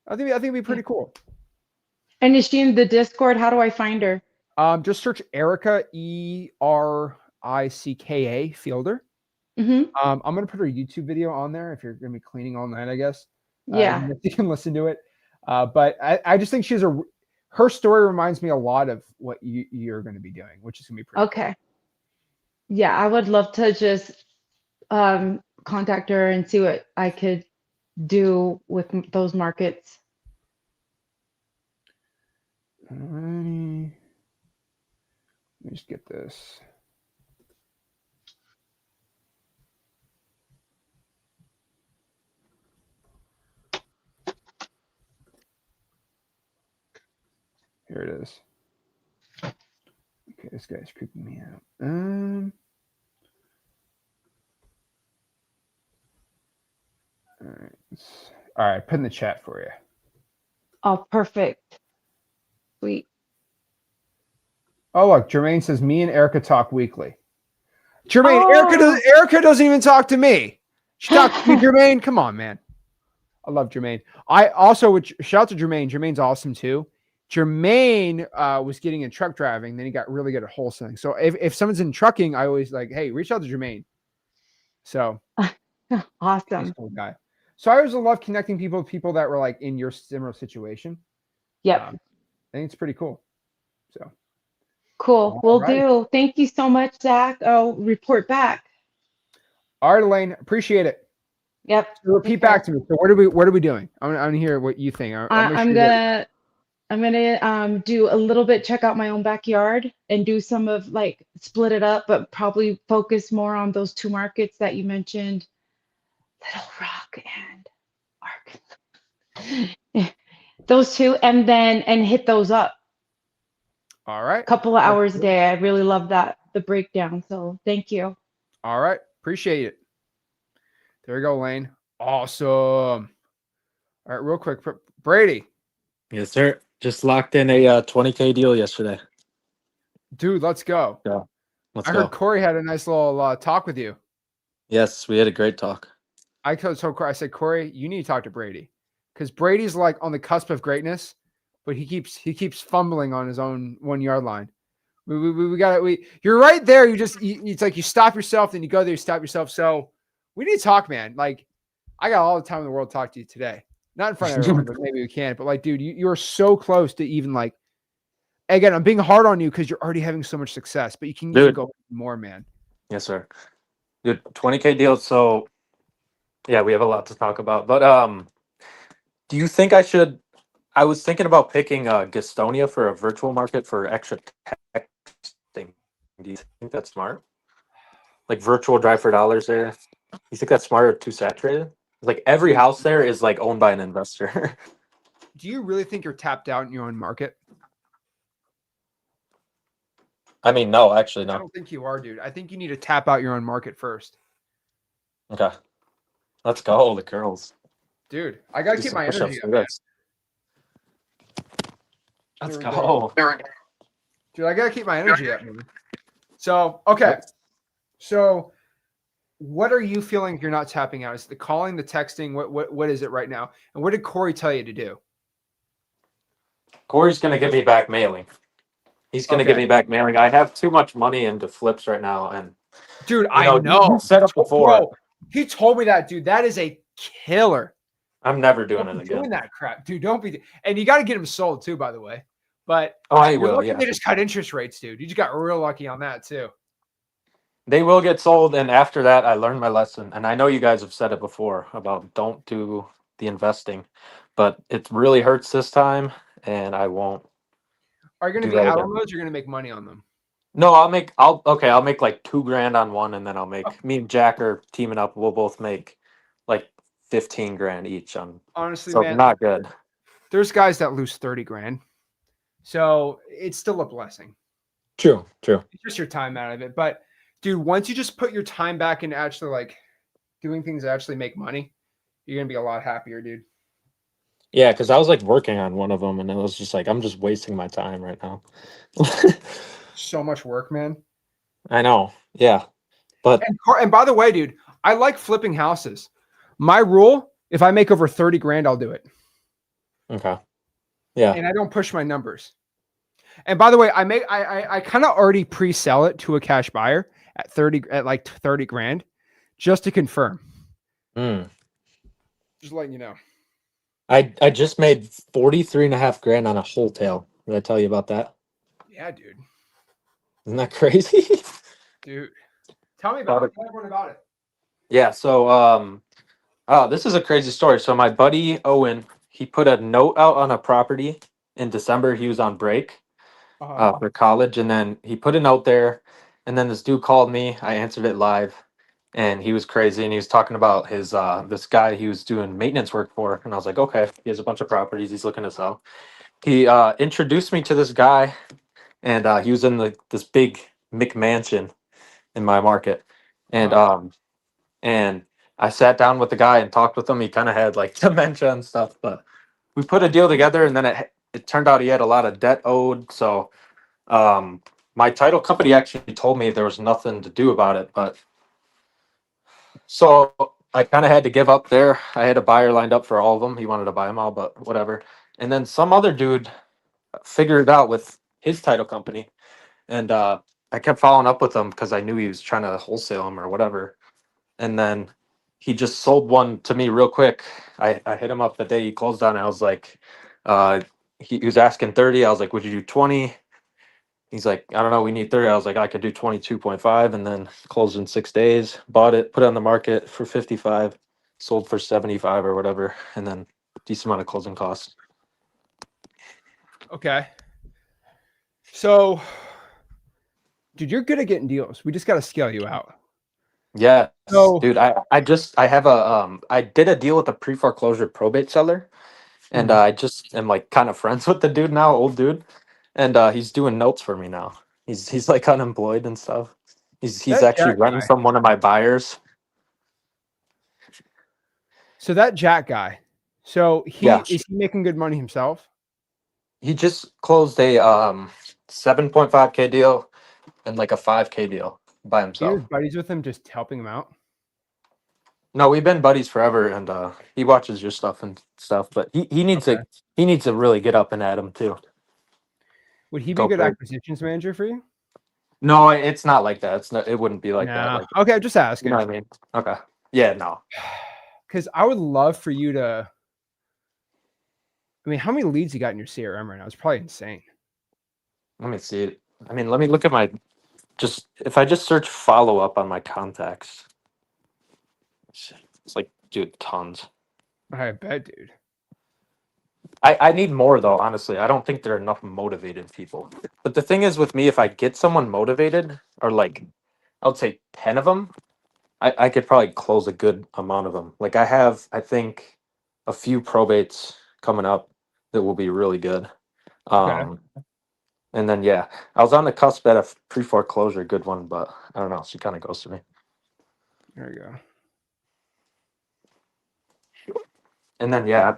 I think it'd be pretty cool. And is she in the Discord? How do I find her? Just search Erica ERICKA Fielder. Mm-hmm. I'm gonna put her YouTube video on there if you're gonna be cleaning all night, I guess. Yeah. You can listen to it. But I just think her story reminds me a lot of what you're going to be doing, which is going to be pretty Okay. Yeah, I would love to just contact her and see what I could do with those markets. cool. Alrighty. Let me just get this. Here it is. Okay, this guy's creeping me out. All right, put in the chat for you. Oh, perfect. Sweet. Oh, look, Jermaine says me and Erica talk weekly. Jermaine, Oh. Erica doesn't even talk to me. She talks to me, Jermaine. Come on, man. I love Jermaine. I also would shout out to Jermaine. Jermaine's awesome too. Jermaine was getting in truck driving, then he got really good at wholesaling. So if someone's in trucking, I always like, hey, reach out to Jermaine. So Awesome. he's a cool guy. So I always love connecting people with people that were like in your similar situation. Yep. I think it's pretty cool. So Cool. Will do. Thank you so much, Zach. I'll report back. All right, Elaine, appreciate it. Yep. So repeat back to me. So what are we doing? I'm gonna hear what you think. I'm gonna do a little bit, check out my own backyard and do some of like split it up, but probably focus more on those two markets that you mentioned, Little Rock and Arkansas. Those two, and hit those up. All right. Couple of hours a day. I really love the breakdown. So thank you. All right. Appreciate it. There we go, Lane. Awesome. All right, real quick. Brady. Yes, sir. Just locked in a 20K deal yesterday. Dude, let's go. Yeah. Let's I go. heard Corey had a nice little talk with you. Yes, we had a great talk. I said, Corey, you need to talk to Brady because Brady's like on the cusp of greatness, but he keeps fumbling on his own 1 yard line. We got it. You're right there. It's like you stop yourself, then you go there, you stop yourself. So we need to talk, man. Like I got all the time in the world to talk to you today. Not in front of everyone, but maybe we can. But like, dude, you are so close to even like. Again, I'm being hard on you because you're already having so much success, but you can even go more, man. Yes, sir. Dude, 20K deal. So yeah, we have a lot to talk about. But do you think I was thinking about picking Gastonia for a virtual market for extra texting. Do you think that's smart? Like virtual drive for dollars there. You think that's smart or too saturated? Like every house there is like owned by an investor. Do you really think you're tapped out in your own market? I mean, no, actually, I no. don't think you are, dude. I think you need to tap out your own market first. Okay. Let's go, the girls. Dude, I got to keep my energy up, man. Let's go. Dude, I got to keep my energy up, man. So, okay. So, what are you feeling you're not tapping out? Is it the calling, the texting? What is it right now? And what did Corey tell you to do? Corey's going to give me back mailing. He's going to give me back mailing. I have too much money into flips right now. And dude, I know. You said it before. Bro, he told me that, dude. That is a killer. I'm never doing it again. Doing that crap, dude. Don't be. And you got to get them sold too, by the way. But I will. Yeah. They just cut interest rates, dude. You just got real lucky on that too. They will get sold, and after that, I learned my lesson. And I know you guys have said it before about don't do the investing, but it really hurts this time, and I won't. Are you going to be out on those? You're going to make money on them. No, I'll make like $2,000 on one, and then I'll make me and Jack are teaming up. We'll both make like 15 grand each on. Honestly, so man, not good. There's guys that lose 30 grand, so it's still a blessing. True. It's just your time out of it, but dude, once you just put your time back into actually like doing things that actually make money, you're gonna be a lot happier, dude. Yeah, because I was like working on one of them, and it was just like I'm just wasting my time right now. So much work, man. I know. Yeah, but and by the way, dude, I like flipping houses. My rule: if I make over 30 grand, I'll do it. Okay. Yeah. And I don't push my numbers. And by the way, I kind of already pre-sell it to a cash buyer at 30 grand, just to confirm. Just letting you know. I just made 43.5 grand on a wholesale. Did I tell you about that? Yeah, dude. Isn't that crazy? Dude, tell me about it. Tell everyone about it. Yeah. So, this is a crazy story. So my buddy Owen, he put a note out on a property in December. He was on break for college, and then he put a note there. And then this dude called me. I answered it live, and he was crazy. And he was talking about his this guy he was doing maintenance work for. And I was like, okay, he has a bunch of properties he's looking to sell. He introduced me to this guy, and he was in this big McMansion in my market, and I sat down with the guy and talked with him. He kind of had like dementia and stuff, but we put a deal together, and then it turned out he had a lot of debt owed. So my title company actually told me there was nothing to do about it, but so I kind of had to give up there. I had a buyer lined up for all of them. He wanted to buy them all, but whatever. And then some other dude figured it out with his title company, and I kept following up with him because I knew he was trying to wholesale them or whatever. And then he just sold one to me real quick. I hit him up the day he closed on it. I was like, he was asking 30. I was like, would you do 20? He's like, I don't know, we need 30. I was like, I could do 22.5, and then closed in 6 days. Bought it, put it on the market for 55, sold for 75 or whatever, and then decent amount of closing costs. Okay. So, dude, you're good at getting deals. We just got to scale you out. Yeah, dude. I have I did a deal with a pre-foreclosure probate seller, and I just am like kind of friends with the dude now, old dude, and he's doing notes for me now. He's like unemployed and stuff. He's actually renting from one of my buyers. So that Jack guy, is he making good money himself? He just closed a 7.5K deal and like a 5K deal by himself. He has buddies with him, just helping him out. No, we've been buddies forever, and he watches your stuff and stuff. But he needs Okay. to really get up and at him too. Would he be a Go good big. acquisitions manager for you? No, it's not like that. It's not. It wouldn't be like that. No. Like, Okay, I'm just you asking. know what I mean? Okay. Yeah. No. Because I would love for you to. I mean, how many leads you got in your CRM right now? It's probably insane. Let me see it. I mean, let me look at my. Just if I just search follow up on my contacts, it's like, dude, tons. I bet, dude. I need more though, honestly. I don't think there are enough motivated people. But the thing is with me, if I get someone motivated, or like, I would say 10 of them, I could probably close a good amount of them. Like I have, I think, a few probates coming up that will be really good. Okay. And then yeah, I was on the cusp at a pre-foreclosure good one, but I don't know. She kind of goes to me. There you go. And then yeah,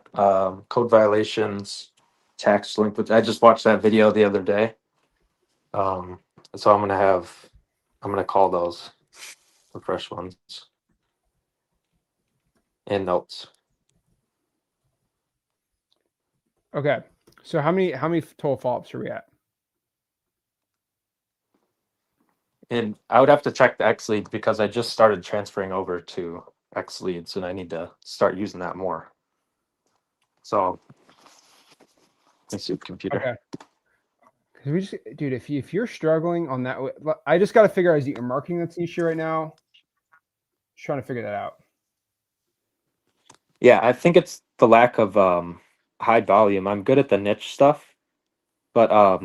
code violations, tax delinquency. I just watched that video the other day. So I'm gonna call those the fresh ones and notes. Okay. So how many total follow-ups are we at? And I would have to check the X leads because I just started transferring over to X leads and I need to start using that more. So let's see, computer. Okay. Because we just, dude, if you're struggling on that, I just got to figure out, is it your marketing that's the issue right now? Just trying to figure that out. Yeah, I think it's the lack of high volume. I'm good at the niche stuff, but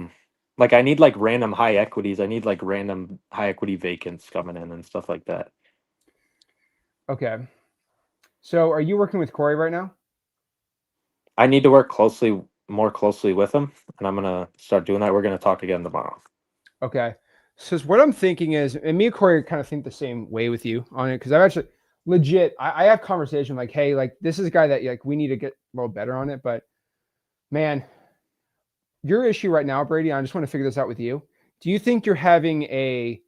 like I need like random high equities. I need like random high equity vacants coming in and stuff like that. Okay. So are you working with Corey right now? I need to work more closely with him, and I'm gonna start doing that. We're gonna talk again tomorrow. Okay. So what I'm thinking is, and me and Corey kind of think the same way with you on it, because I've actually legit, I have conversation like, hey, like this is a guy that like we need to get a little better on it. But man, your issue right now, Brady, I just want to figure this out with you. Do you think you're having a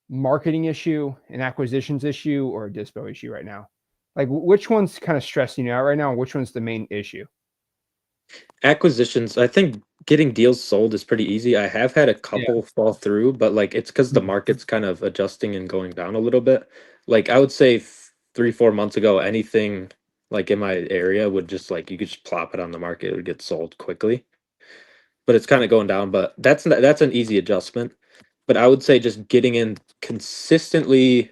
marketing issue, an acquisitions issue, or a dispo issue right now? Like which one's kind of stressing you out right now? And which one's the main issue? Acquisitions, I think getting deals sold is pretty easy. I have had a Yeah. couple fall through, but like it's because the market's kind of adjusting and going down a little bit. Like I would say 3-4 months ago, anything like in my area would just like you could just plop it on the market, it would get sold quickly. But it's kind of going down, but that's an easy adjustment. But I would say just getting in consistently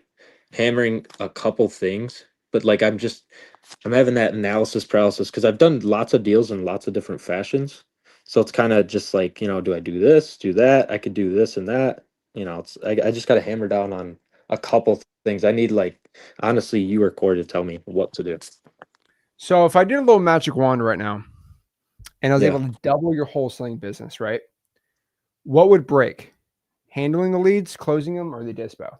hammering a couple things, but like I'm having that analysis paralysis because I've done lots of deals in lots of different fashions. So it's kind of just like, do I do this, do that? I could do this and that. I just got to hammer down on a couple things. I need like, honestly, you or Corey to tell me what to do. So if I did a little magic wand right now and I was Yeah. able to double your wholesaling business, right? What would break? Handling the leads, closing them, or the dispo?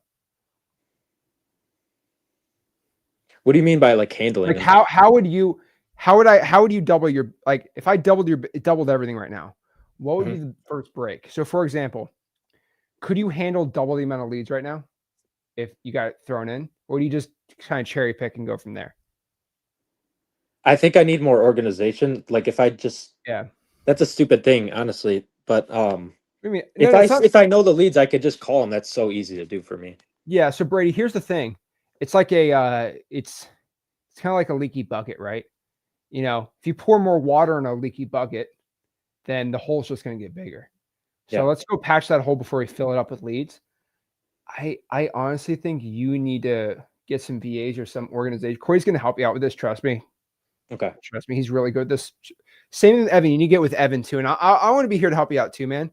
What do you mean by like handling Like them? how would you double your, like if I doubled everything right now, what would be the first break? So for example, could you handle double the amount of leads right now if you got it thrown in, or do you just kind of cherry pick and go from there? I think I need more organization. Like if I just, Yeah. that's a stupid thing, honestly. But I mean, no, it's not. if I know the leads, I could just call them. That's so easy to do for me. Yeah. So Brady, here's the thing. It's like it's kind of like a leaky bucket, right? If you pour more water in a leaky bucket, then the hole's just going to get bigger. So Yeah. let's go patch that hole before we fill it up with leads. I honestly think you need to get some VAs or some organization. Corey's going to help you out with this. Trust me. Okay. Trust me. He's really good at this. Same with Evan. You need to get with Evan too. And I want to be here to help you out too, man.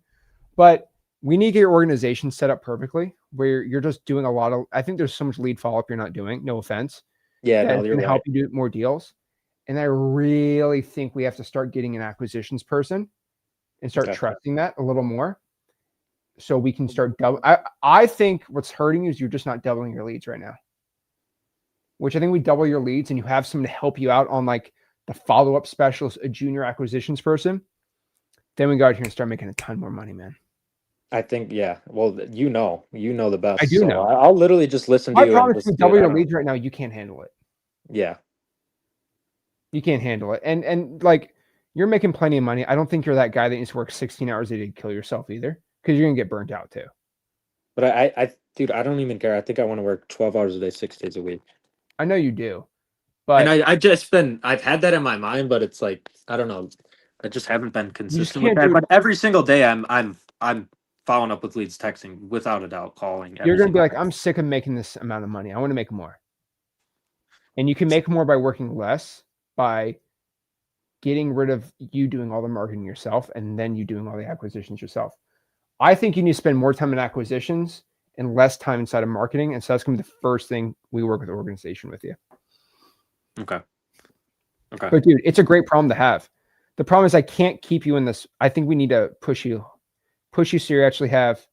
But we need to get your organization set up perfectly where you're just doing a lot of, I think there's so much lead follow-up you're not doing. No offense. Yeah, no, That's you're going to right. help you do more deals. And I really think we have to start getting an acquisitions person and start Okay. trusting that a little more so we can start double. I think what's hurting you is you're just not doubling your leads right now, which I think we double your leads and you have someone to help you out on like the follow-up specialist, a junior acquisitions person. Then we go out here and start making a ton more money, man. I think, yeah. Well, you know the best. I do so know. I'll literally just listen to I you and promise just with do it. double I your don't- leads right now, you can't handle it. Yeah. You can't handle it. And like you're making plenty of money. I don't think you're that guy that needs to work 16 hours a day to kill yourself either, because you're gonna get burnt out too. But dude, I don't even care. I think I want to work 12 hours a day, 6 days a week. I know you do, And but I've had that in my mind, but it's like, I don't know. I just haven't been you just consistent with can't that. do it. But every single day I'm following up with leads, texting, without a doubt, calling. You're Every gonna be single like, day. I'm sick of making this amount of money. I want to make more. And you can make more by working less, by getting rid of you doing all the marketing yourself and then you doing all the acquisitions yourself. I think you need to spend more time in acquisitions and less time inside of marketing. And so that's gonna be the first thing we work with the organization with you. Okay. Okay. But dude, it's a great problem to have. The problem is I can't keep you in this. I think we need to push you so you actually have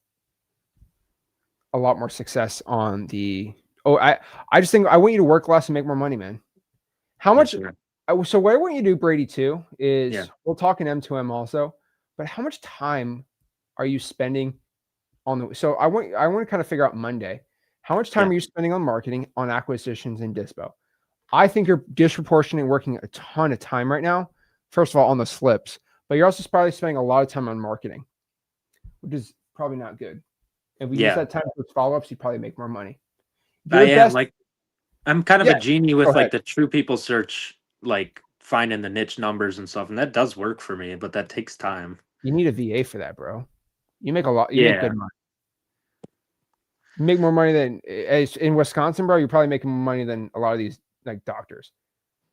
a lot more success on the. Oh, I just think I want you to work less and make more money, man. How much? Yes, sir. So what I want you to do, Brady, too, is Yeah. we'll talk in M2M also. But how much time are you spending on the? So I want to kind of figure out Monday. How much time Yeah. are you spending on marketing, on acquisitions, and dispo? I think you're disproportionately working a ton of time right now. First of all, on the slips, but you're also probably spending a lot of time on marketing, which is probably not good. If we use Yeah. that time for follow-ups, you probably make more money. I Your am best, like, I'm kind of yeah, a genie go with ahead. like the true people search, like finding the niche numbers and stuff, and that does work for me, but that takes time. You need a VA for that, bro. You make a lot. You make Yeah. good money. You make more money than in Wisconsin, bro. You're probably making more money than a lot of these like doctors.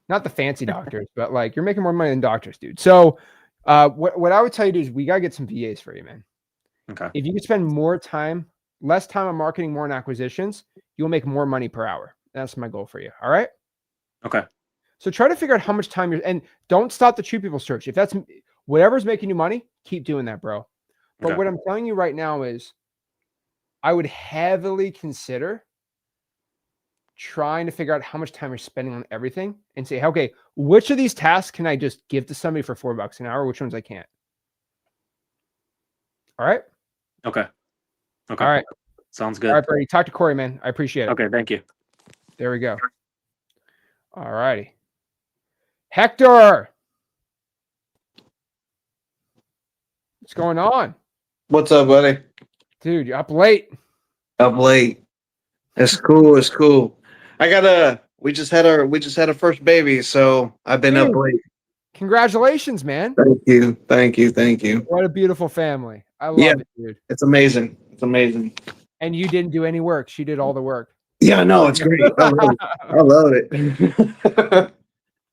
Not the fancy doctors, but like you're making more money than doctors, dude. So, what I would tell you to do is we gotta get some VAs for you, man. Okay. If you could spend less time on marketing, more on acquisitions, you'll make more money per hour. That's my goal for you. All right. Okay. So try to figure out how much time and don't stop the true people search. If that's whatever's making you money, keep doing that, bro. But Okay. what I'm telling you right now is I would heavily consider trying to figure out how much time you're spending on everything and say, okay, which of these tasks can I just give to somebody for $4 an hour? Which ones I can't? All right. Okay. Okay. All right. Sounds All good. right, Brady. Talk to Corey, man. I appreciate it. Okay. Thank you. There we go. All righty. Hector. What's going on? What's up, buddy? Dude, you're up late. Up late. It's cool. It's cool. We just had our first baby, so I've been up Dude. late. Congratulations, man. Thank you. Thank you. Thank you. What a beautiful family. I love Yeah. it, dude. It's amazing. It's amazing. And you didn't do any work. She did all the work. Yeah, no, it's great. I love it. I love it.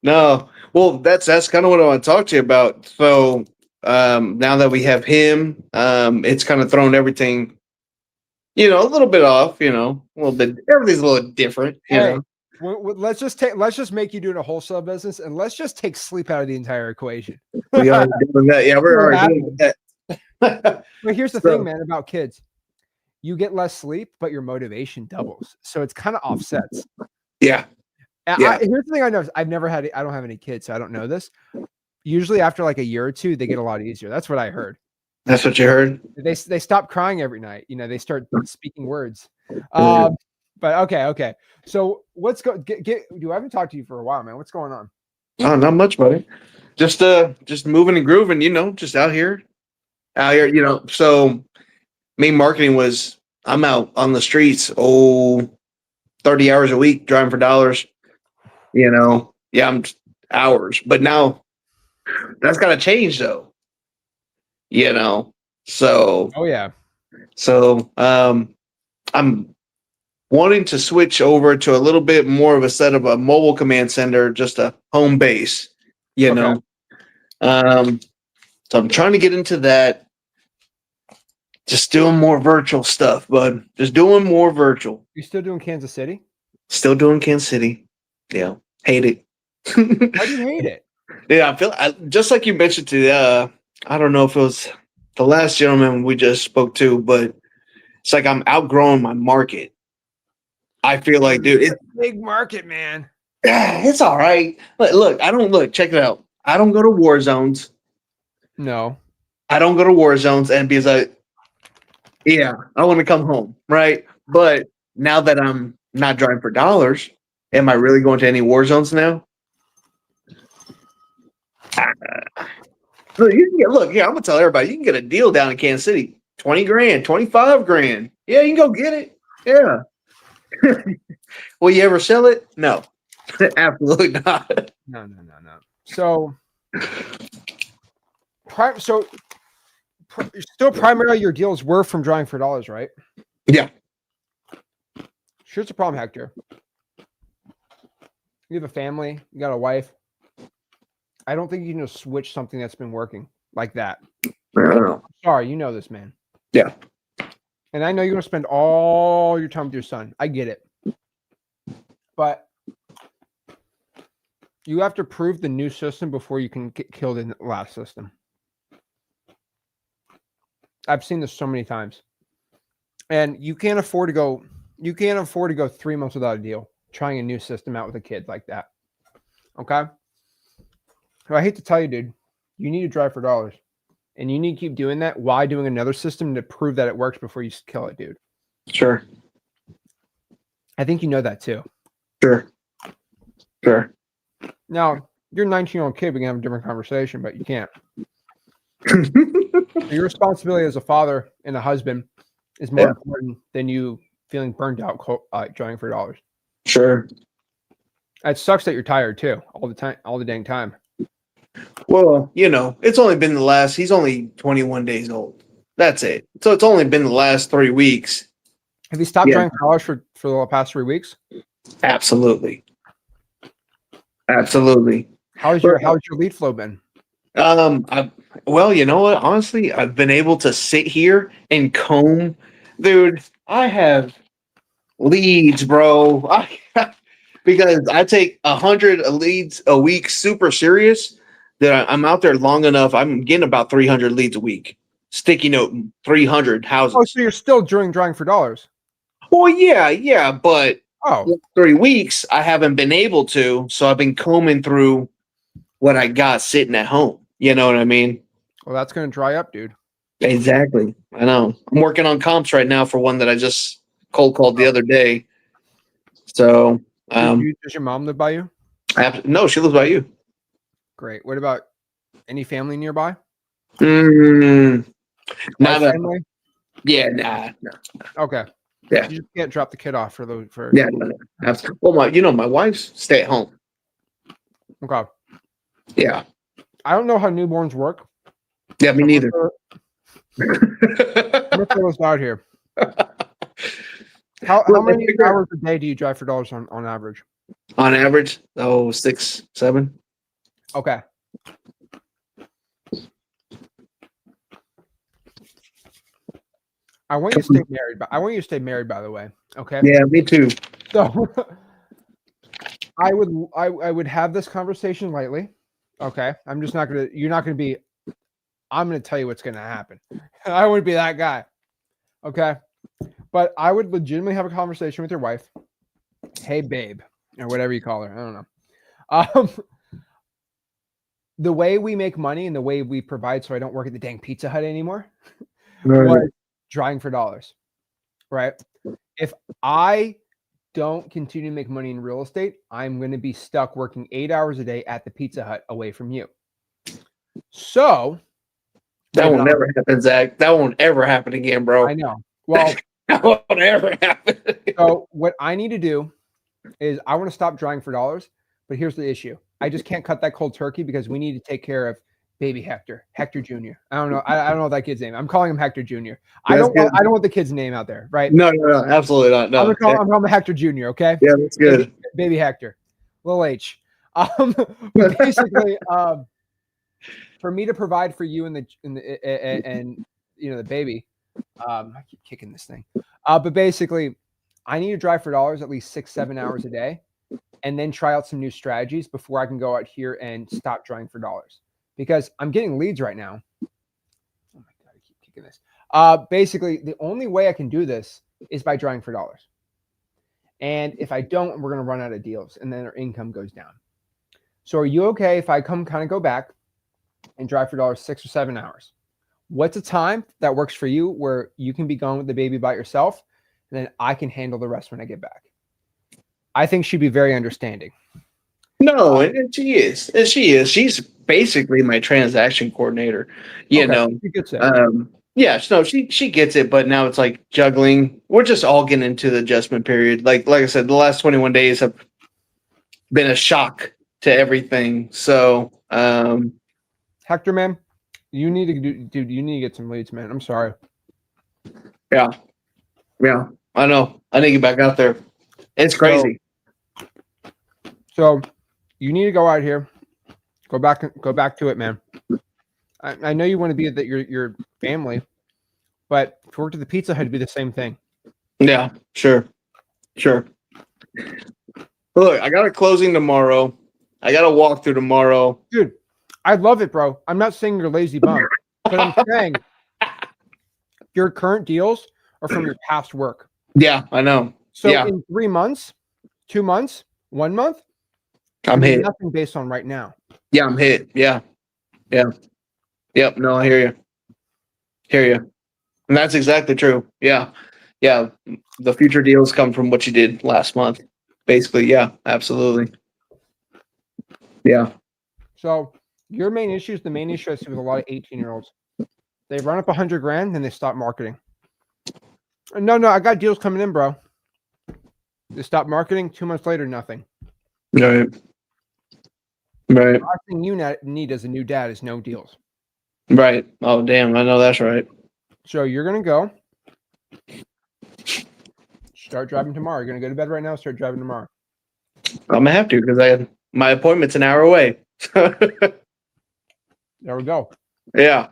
No. Well, that's kind of what I want to talk to you about. So now that we have him, it's kind of thrown everything, a little bit off, a little bit, everything's a little different, Hey, let's just make you doing a wholesale business and let's just take sleep out of the entire equation. We are doing that. Yeah, we're What already doing that. But here's the So- thing, man, about kids. You get less sleep, but your motivation doubles. So it's kind of offsets. Yeah. Yeah. Here's the thing I know. I don't have any kids, so I don't know this. Usually after like a year or two, they get a lot easier. That's what I heard. That's what you heard? They stop crying every night. They start speaking words. Yeah. But okay. So what's I haven't talked to you for a while, man. What's going on? Oh, not much, buddy. Just moving and grooving, just out here. So main marketing was I'm out on the streets, 30 hours a week driving for dollars. Yeah, I'm hours. But now that's gotta change though. So Oh yeah. So I'm wanting to switch over to a little bit more of a set of a mobile command center, just a home base, Okay. So I'm trying to get into that. Just doing more virtual stuff, bud. Just doing more virtual. You still doing Kansas City? Still doing Kansas City. Yeah. Hate it. Why do you hate it? Yeah, just like you mentioned I don't know if it was the last gentleman we just spoke to, but it's like I'm outgrowing my market. I feel like, dude, It's a big market, man. it's all right. Look, check it out. I don't go to war zones. No. I don't go to war zones, and because Yeah, I want to come home, right? But now that I'm not driving for dollars, am I really going to any war zones now? Look, yeah, I'm gonna tell everybody you can get a deal down in Kansas City, 20 grand, 25 grand. Yeah, you can go get it. Yeah. Will you ever sell it? No, absolutely not. No. So, still primarily your deals were from drawing for dollars, right? Yeah. Here's the problem, Hector. You have a family, you got a wife. I don't think you can just switch something that's been working like that. I don't know. Sorry, you know this, man. Yeah. And I know you're going to spend all your time with your son. I get it. But you have to prove the new system before you can get killed in the last system. I've seen this so many times. And you can't afford to go 3 months without a deal trying a new system out with a kid like that. Okay? I hate to tell you, dude, you need to drive for dollars. And you need to keep doing that while doing another system to prove that it works before you kill it, dude. Sure. I think you know that too. Sure. Now, you're a 19-year-old kid, we can have a different conversation, but you can't. Your responsibility as a father and a husband is more important than you feeling burned out drawing for dollars. Sure. It sucks that you're tired too, all the dang time. Well, it's only been he's only 21 days old. That's it. So it's only been the last 3 weeks. Have you stopped drawing for dollars for the past 3 weeks? Absolutely. How's your lead flow been? Well, you know what? Honestly, I've been able to sit here and comb. Dude, I have leads, bro. Because I take 100 leads a week super serious. That I'm out there long enough. I'm getting about 300 leads a week. Sticky note 300 houses. Oh, so you're still drawing for dollars? Well, yeah, but 3 weeks I haven't been able to, so I've been combing through what I got sitting at home. You know what I mean? Well, that's going to dry up, dude. Exactly. I know. I'm working on comps right now for one that I just cold called the other day. So, does your mom live by you? No, she lives by you. Great. What about any family nearby? Not family. Yeah, nah. Okay. Yeah. You just can't drop the kid off for. Yeah, no. Absolutely. Well, my wife's stay at home. Okay. Yeah. I don't know how newborns work. Yeah, me neither. I'm gonna throw this out here. How many hours a day do you drive for dollars on average? On average, 6, 7. Okay. I want you to stay married, by the way. Okay. Yeah, me too. So I would have this conversation lightly. Okay. I'm just not gonna. You're not gonna be. I'm gonna tell you what's gonna happen. I wouldn't be that guy. Okay. But I would legitimately have a conversation with your wife. Hey, babe, or whatever you call her. I don't know. The way we make money and the way we provide, so I don't work at the dang Pizza Hut anymore, was drawing for dollars. Right? If I don't continue to make money in real estate, I'm going to be stuck working 8 hours a day at the Pizza Hut away from you. So that will never happen, Zach. That won't ever happen again, bro. I know. Well, that won't ever happen. So what I need to do is I want to stop drawing for dollars, but here's the issue. I just can't cut that cold turkey because we need to take care of baby Hector Jr. I don't know. I don't know that kid's name. I'm calling him Hector Jr. I don't want the kid's name out there, right? No, absolutely not. No. I'm calling him Hector Jr. Okay. Yeah, that's good. Baby Hector, little H. But basically, for me to provide for you and the baby, I keep kicking this thing. But basically, I need to drive for dollars at least 6-7 hours a day, and then try out some new strategies before I can go out here and stop drawing for dollars. Because I'm getting leads right now. Oh my God, I keep kicking this. Basically, the only way I can do this is by drawing for dollars. And if I don't, we're going to run out of deals, and then our income goes down. So are you okay if I go back and drive for dollars 6 or 7 hours? what's a time that works for you where you can be gone with the baby by yourself, and then I can handle the rest when I get back. I think she'd be very understanding. No, and she is. And she is. She's basically my transaction coordinator. You Okay, know. she gets it. Yeah, no, she gets it, but now it's like juggling. We're just all getting into the adjustment period. Like I said, the last 21 days have been a shock to everything. So Hector, man, you need to dude, you need to get some leads, man. I'm sorry. yeah. I know. I need to get back out there. It's crazy. So you need to go out here, go back to it, man. I know you want to be at your family, but if you worked at the Pizza Hut, it'd be the same thing. Yeah, sure. Look, I got a closing tomorrow. I got a walkthrough tomorrow. Dude, I love it, bro. I'm not saying you're lazy bum, but I'm saying your current deals are from your past work. Yeah, I know. So Yeah. in 3 months, 2 months, 1 month, I'm hit. nothing based on right now. Yeah, I'm hit. Yeah. Yep. No, I hear you. And that's exactly true. Yeah. The future deals come from what you did last month. Basically, yeah, absolutely. Yeah. So your main issue is the main issue I see with a lot of 18-year-olds. They run up 100 grand, then they stop marketing. No, I got deals coming in, bro. They stop marketing. 2 months later, nothing. Right. The last thing you need as a new dad is no deals. Right. Oh, damn. I know that's right. So you're going to go start driving tomorrow. You're going to go to bed right now, start driving tomorrow. I'm going to have to because my appointment's an hour away. There we go. Yeah.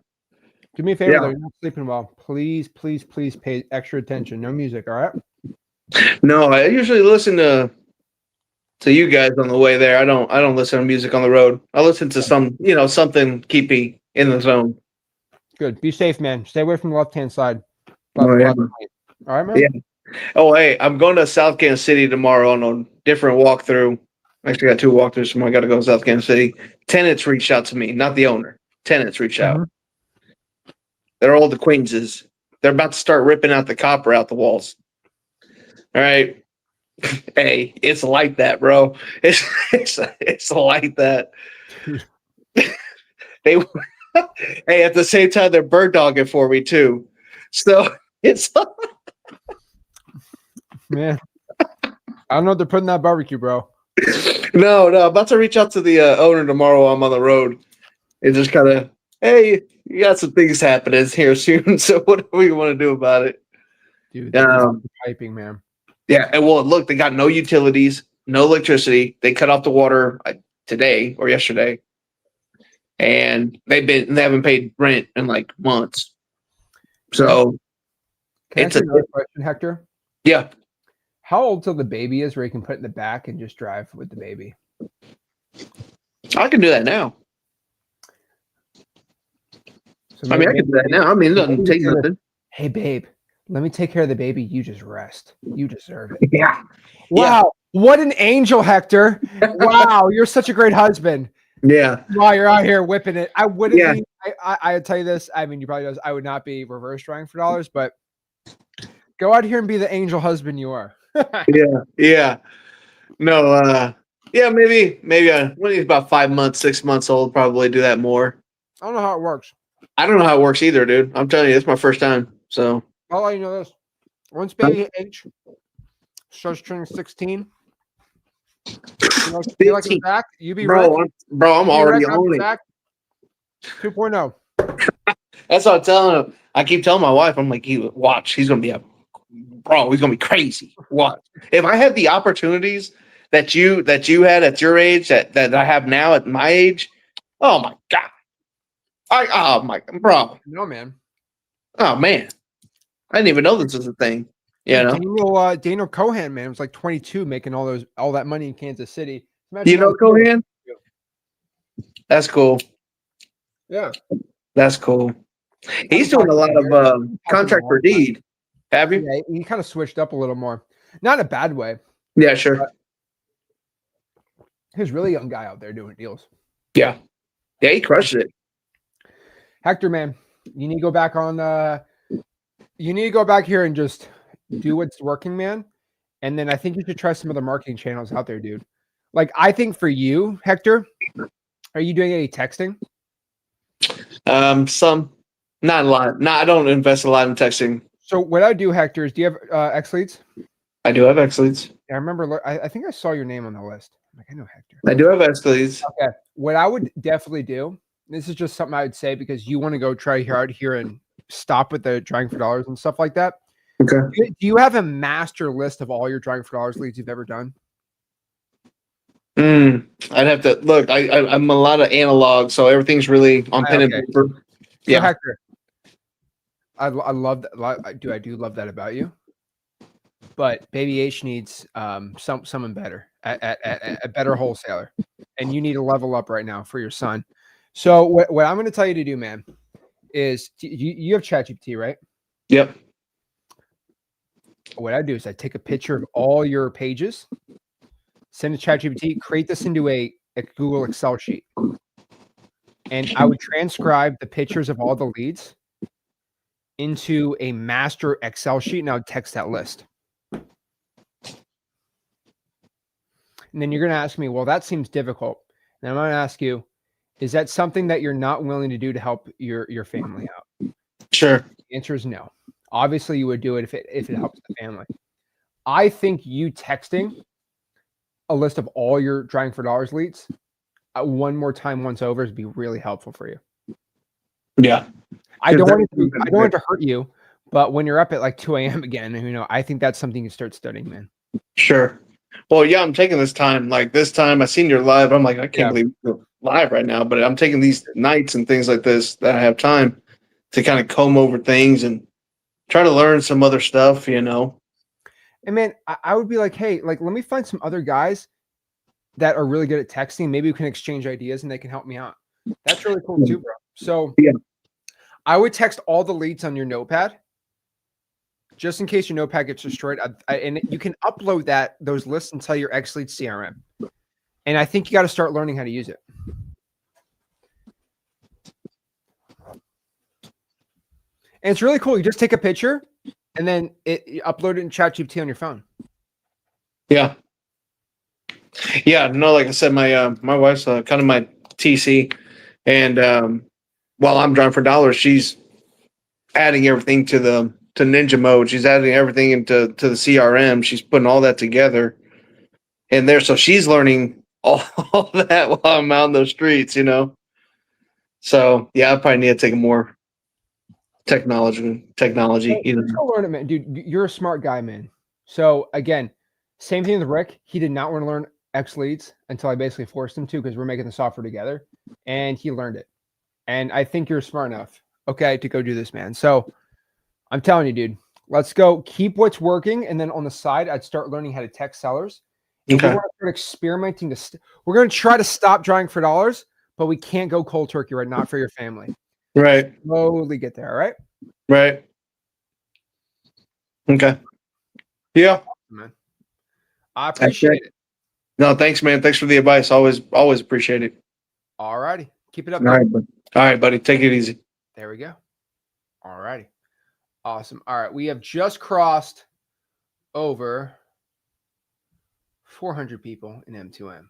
Do me a favor, though. You're not sleeping well. Please pay extra attention. No music, all right? No, I usually listen to you guys on the way there. I don't listen to music on the road. I listen to something keep me in the zone. Good. Be safe, man. Stay away from the left-hand side. Oh, yeah. All right, man? Yeah. Oh, hey, I'm going to South Kansas City tomorrow on a different walkthrough. I actually got 2 walkthroughs tomorrow. I got to go to South Kansas City. Tenants reached out to me, not the owner. Tenants reached out. They're old acquaintances. They're about to start ripping out the copper out the walls. All right. Hey, it's like that, bro. It's like that. Hey, at the same time, they're bird dogging for me too. So it's man. I don't know what they're putting in that barbecue, bro. No. I'm about to reach out to the owner tomorrow while I'm on the road. And just kind of, hey, you got some things happening here soon. So what do we want to do about it? Dude, piping, man. Yeah, and well, look, they got no utilities, no electricity. They cut off the water today or yesterday, and they haven't paid rent in like months. So, can I ask you another question, Hector? Yeah. How old till the baby is where you can put it in the back and just drive with the baby? I can do that now. So I can do that now. I mean, it doesn't take nothing. Hey, babe, let me take care of the baby. You just rest. You deserve it. Yeah. Wow. Yeah. What an angel, Hector. Wow. You're such a great husband. Yeah. Wow. You're out here whipping it. I wouldn't be. I would tell you this. I mean, you probably knows I would not be reverse drawing for dollars, but go out here and be the angel husband you are. Yeah. No, maybe when he's about 5 months, 6 months old, probably do that more. I don't know how it works. I don't know how it works either, dude. I'm telling you, it's my first time. So I'll let you know this. Once baby age starts turning 16, you like the back, you be bro, I'm already on it. Back, 2.0. That's what I'm telling him. I keep telling my wife, I'm like, watch, he's gonna be crazy. Watch. If I had the opportunities that you had at your age, that I have now at my age, oh my God. Bro. No, man. Oh man. I didn't even know this was a thing. Daniel Cohan, man, was like 22 making all that money in Kansas City. Imagine Cohan? That's cool. Yeah. That's cool. He's doing a lot of contract for deed. Have you? Yeah, he kind of switched up a little more. Not in a bad way. Yeah, sure. He's a really young guy out there doing deals. Yeah. Yeah, he crushed it. Hector, man, You need to go back on. You need to go back here and just do what's working, man. And then I think you should try some other marketing channels out there, dude. Like I think for you, Hector, are you doing any texting? Some, not a lot. No, I don't invest a lot in texting. So what I do, Hector, is do you have X leads? I do have X leads. Yeah, I remember. I think I saw your name on the list. I'm like, I know Hector. I do have X leads. Okay. What I would definitely do, this is just something I would say because you want to go try out here and stop with the drawing for dollars and stuff like that. Okay. Do you have a master list of all your drawing for dollars leads you've ever done? I'd have to look. I'm a lot of analog, so everything's really on pen and paper. So Yeah. Hector, I love that. I do love that about you. But Baby H needs someone better, a better wholesaler, and you need to level up right now for your son. So what I'm going to tell you to do, man, is you have ChatGPT, right? Yep. What I do is I take a picture of all your pages, send it to ChatGPT, create this into a Google Excel sheet, and I would transcribe the pictures of all the leads into a master Excel sheet, and I would text that list. And then you're going to ask me, well, that seems difficult. And I'm going to ask you, is that something that you're not willing to do to help your family out? Sure. The answer is no. Obviously, you would do it if it helps the family. I think you texting a list of all your drawing for dollars leads one more time once over would be really helpful for you. Yeah. I don't want it to hurt you, but when you're up at like 2 a.m. again, I think that's something you start studying, man. Sure. Well, yeah, I'm taking this time. Like this time, I seen your live. I'm like, I can't believe you're live right now. But I'm taking these nights and things like this that I have time to kind of comb over things and try to learn some other stuff. And man, I would be like, hey, like let me find some other guys that are really good at texting. Maybe we can exchange ideas and they can help me out. That's really cool too, bro. So yeah, I would text all the leads on your notepad. Just in case your notepad gets destroyed, and you can upload those lists into your X Lead CRM. And I think you got to start learning how to use it. And it's really cool. You just take a picture and then you upload it in ChatGPT on your phone. Yeah. Yeah. No, like I said, my wife's kind of my TC, and while I'm drawing for dollars, she's adding everything to Ninja mode. She's adding everything into the CRM. She's putting all that together in there. So she's learning all that while I'm out in those streets, So yeah, I probably need to take a more technology. Go learn it, man. Dude, you're a smart guy, man. So again, same thing with Rick. He did not want to learn X leads until I basically forced him to because we're making the software together, and he learned it. And I think you're smart enough, okay, to go do this, man. So I'm telling you, dude, let's go keep what's working. And then on the side, I'd start learning how to text sellers. And Okay. we want to start experimenting. We're going to try to stop drawing for dollars, but we can't go cold turkey right now for your family. Right. Slowly get there. All right. Right. Okay. Yeah. Man. I appreciate it. No, thanks, man. Thanks for the advice. Always appreciate it. All righty. Keep it up. All right, buddy. Take it easy. There we go. All righty. Awesome. All right. We have just crossed over 400 people in M2M.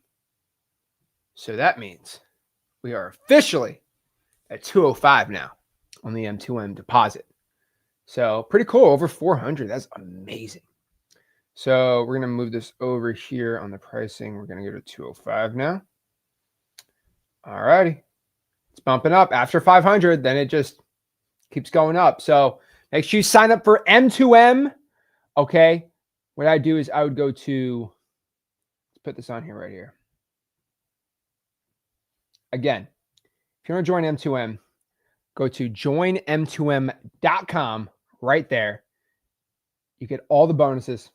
So that means we are officially at 205 now on the M2M deposit. So pretty cool. Over 400. That's amazing. So we're going to move this over here on the pricing. We're going to go to 205 now. All righty. It's bumping up. After 500, then it just keeps going up. So make sure you sign up for M2M. Okay. What I do is I would go to, let's put this on here right here. Again, if you want to join M2M, go to joinm2m.com right there. You get all the bonuses.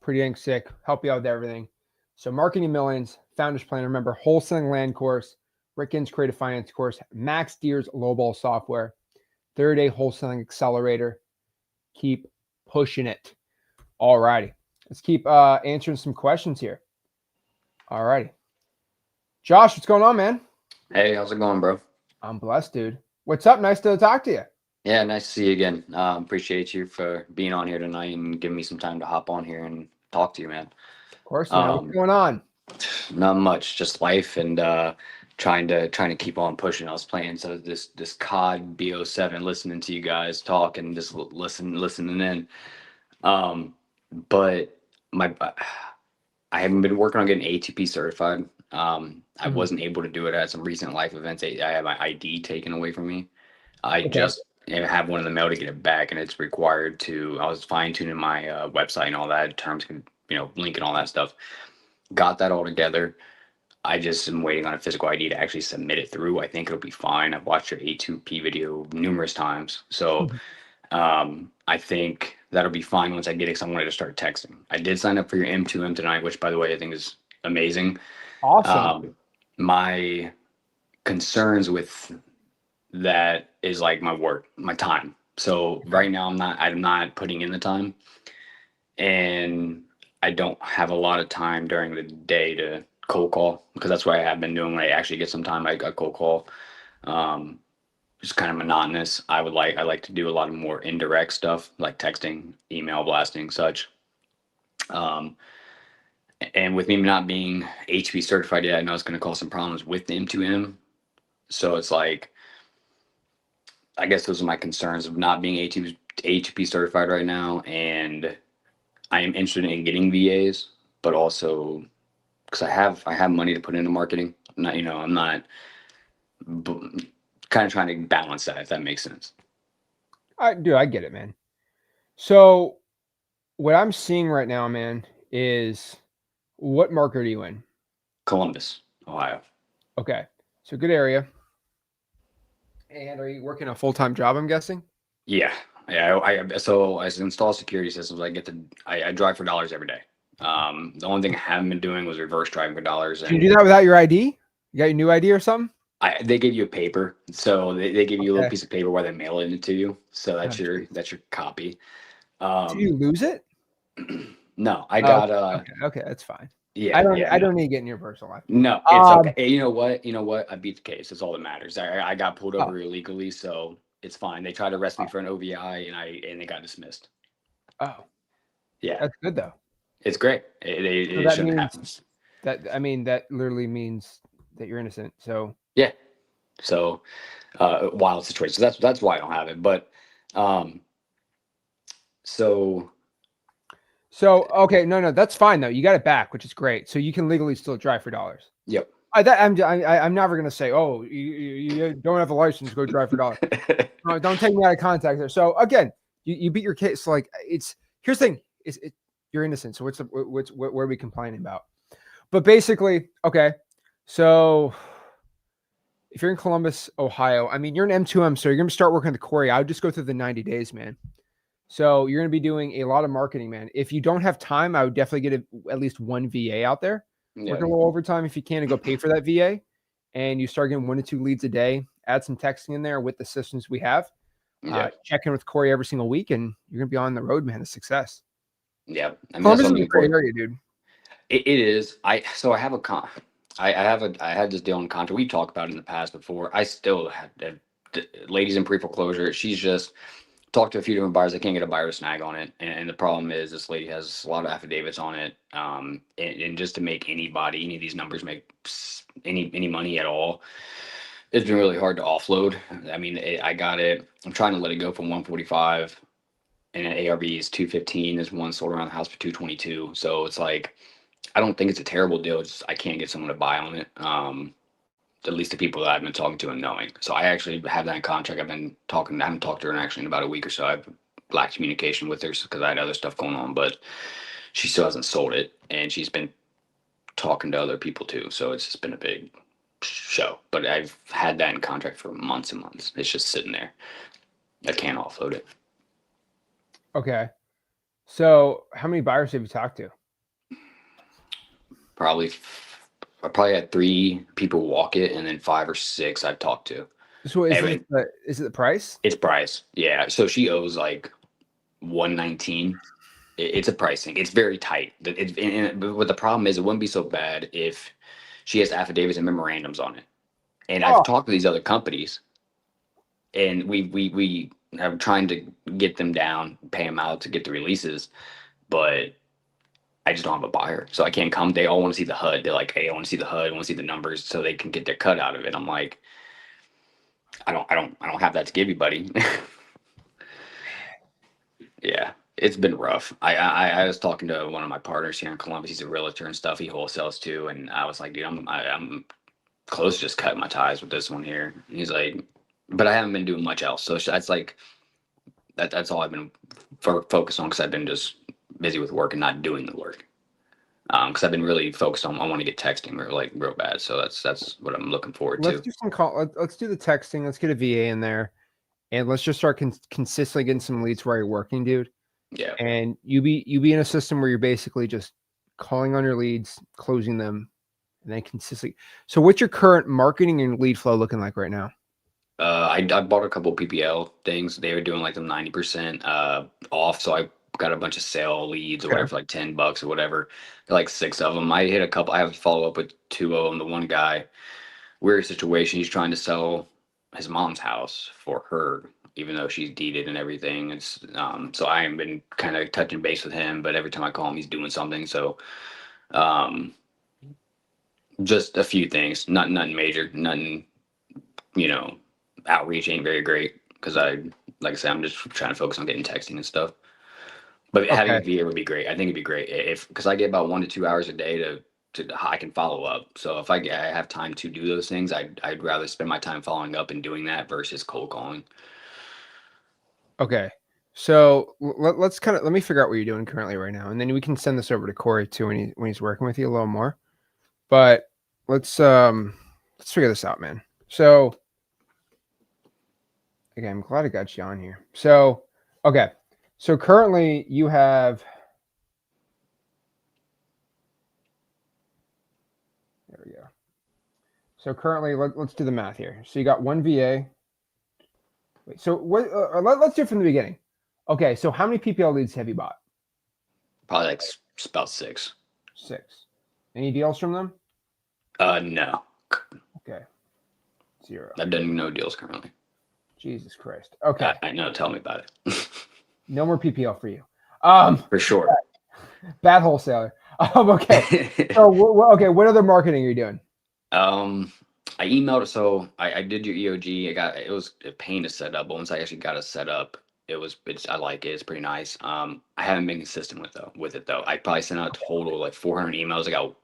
Pretty dang sick. Help you out with everything. So Marketing Millions, Founders Plan, remember, Wholesaling Land course, Rickens Creative Finance course, Max Deer's Lowball Software, 30-day Wholesaling Accelerator. Keep pushing it. All righty. Let's keep answering some questions here. All righty. Josh, what's going on, man? Hey, how's it going, bro? I'm blessed, dude. What's up? Nice to talk to you. Of Yeah, nice to see you again. Appreciate you for being on here tonight and giving me some time to hop on here and talk to you, man. course, man. What's Um, going on? Not much, just life and trying to keep on pushing. I was playing so this COD BO7, listening to you guys talk and just listening in. Um, but my I haven't been working on getting ATP certified. I Mhm. wasn't able to do it at some recent life events. I had my ID taken away from me. I Okay. just have one in the mail to get it back, and it's required to. I was fine tuning my website and all that terms, link and all that stuff. Got that all together. I just am waiting on a physical ID to actually submit it through. I think it'll be fine. I've watched your A2P video numerous times, so I think that'll be fine once I get it. Because I wanted to start texting. I did sign up for your M2M tonight, which, by the way, I think is amazing. Awesome. My concerns with that is like my work, my time. So right now I'm not putting in the time, and I don't have a lot of time during the day to cold call, because that's what I have been doing. When I actually get some time, I cold call. Um, it's kind of monotonous. I like to do a lot of more indirect stuff like texting, email blasting, such. Um, and with me not being HP certified yet, I know it's going to cause some problems with the M2M. So it's like, I guess those are my concerns of not being HP certified right now, and I am interested in getting VAs, but also because I have money to put into marketing. I'm not kind of trying to balance that, if that makes sense. I get it, man. So what I'm seeing right now, man, is what market are you in? Columbus, Ohio. Okay. So good area. And are you working a full-time job, I'm guessing? Yeah, yeah. So as install security systems, I drive for dollars every day. The only thing I haven't been doing was reverse driving for dollars, Can you and do that without your ID? You got your new ID or something? they give you a paper, so they give you a little Okay. piece of paper where they mail it to you. So Oh, geez. that's your copy. Did you Um, lose it? no, I Oh, got okay, that's fine. yeah, yeah, I no, don't need to get in your personal life. no, it's okay. Um, Hey, you know what? You know what? I beat the case. That's all that matters. I got pulled oh, over illegally, so it's fine. They tried to arrest me for an OVI, and they got dismissed. oh, Yeah, that's good though. it's great. So It that shouldn't means happen. that literally means that you're innocent. So Yeah. So wild situation. So that's why I don't have it. But um, so okay, no, that's fine though. You got it back, which is great. So you can legally still drive for dollars. yep. I'm never gonna say, oh, you don't have a license, go drive for dollars. No, don't take me out of context there. So again, you beat your case. Like here's the thing: you're innocent. So what are we complaining about? But basically, okay. So if you're in Columbus, Ohio, I mean, you're an M2M, so you're gonna start working at the quarry. I would just go through the 90 days, man. So you're gonna be doing a lot of marketing, man. If you don't have time, I would definitely get at least one VA out there. Yeah. Work a little overtime if you can, and go pay for that VA. And you start getting 1 to 2 leads a day. Add some texting in there with the systems we have. Yeah. Check in with Corey every single week, and you're gonna be on the road, man, to success. Yeah. I mean, that's Columbus what is I'm a looking great for. area, dude. It is. I have a I had this deal in contract. We talked about it in the past before. I still have ladies in pre-foreclosure. She's just talked to a few different buyers. I can't get a buyer to snag on it. And the problem is this lady has a lot of affidavits on it. And just to make any of these numbers make any money at all, it's been really hard to offload. I mean, I got it. I'm trying to let it go from 145, and an ARV is 215. There's one sold around the house for 222. So it's like, I don't think it's a terrible deal. It's just I can't get someone to buy on it. At least the people that I've been talking to and knowing. So I actually have that in contract. I haven't talked to her in actually in about a week or so. I've lacked communication with her because I had other stuff going on, but she still hasn't sold it, and she's been talking to other people too. So it's just been a big show. But I've had that in contract for months and months. It's just sitting there. I can't offload it. Okay. So how many buyers have you talked to? I probably had 3 people walk it, and then 5 or 6 I've talked to. So is it the price? It's Bryce. Yeah. So she owes like 119. It's a pricing. It's very tight. But the problem is, it wouldn't be so bad if she has affidavits and memorandums on it. And I've Oh, talked to these other companies, and we have trying to get them down, pay them out to get the releases, but I just don't have a buyer, so I can't come. They all want to see the HUD. They're like, "Hey, I want to see the HUD. I want to see the numbers, so they can get their cut out of it." I'm like, I don't have that to give you, buddy. Yeah, it's been rough. I was talking to one of my partners here in Columbus. He's a realtor and stuff. He wholesales too, and I was like, dude, I'm close to just cutting my ties with this one here. And he's like, but I haven't been doing much else. So that's like that's all I've been focused on because I've been just busy with work and not doing the work. Because I've been really focused on I want to get texting real bad. So that's what I'm looking forward Let's to. do some call. Let's do the texting. Let's get a VA in there, and let's just start consistently getting some leads where you're working, dude. Yeah. And you be in a system where you're basically just calling on your leads, closing them, and then consistently. So, what's your current marketing and lead flow looking like right now? I bought a couple PPL things. They were doing like them 90% off. So I got a bunch of sale leads or whatever for like $10 or whatever. Like 6 of them. I hit a couple. I have to follow up with 2 of them. The one guy, weird situation. He's trying to sell his mom's house for her, even though she's deeded and everything. It's so I have been kind of touching base with him, but every time I call him, he's doing something. So just a few things, nothing major, nothing, outreach ain't very great because like I said, I'm just trying to focus on getting texting and stuff. But having a VA would be great. I think it'd be great if because I get about 1 to 2 hours a day to I can follow up. So if I have time to do those things, I'd rather spend my time following up and doing that versus cold calling. Okay. So let's let me figure out what you're doing currently right now, and then we can send this over to Corey too when he's working with you a little more. But let's figure this out, man. So again, I'm glad I got you on here. So okay. So currently you have there we go. So currently let's do the math here. So you got 1 VA. Wait, so what let's do it from the beginning. Okay, so how many PPL leads have you bought? Probably like about 6. 6. Any deals from them? No. Okay. 0. I've done no deals currently. Jesus Christ. Okay. I know. Tell me about it. No more PPL for you. For sure. Bad wholesaler. Okay. So okay, what other marketing are you doing? I emailed. So I did your EOG. It was a pain to set up, but once I actually got it set up, I like it. It's pretty nice. I haven't been consistent with it though. I probably sent out a total like 400 emails. I got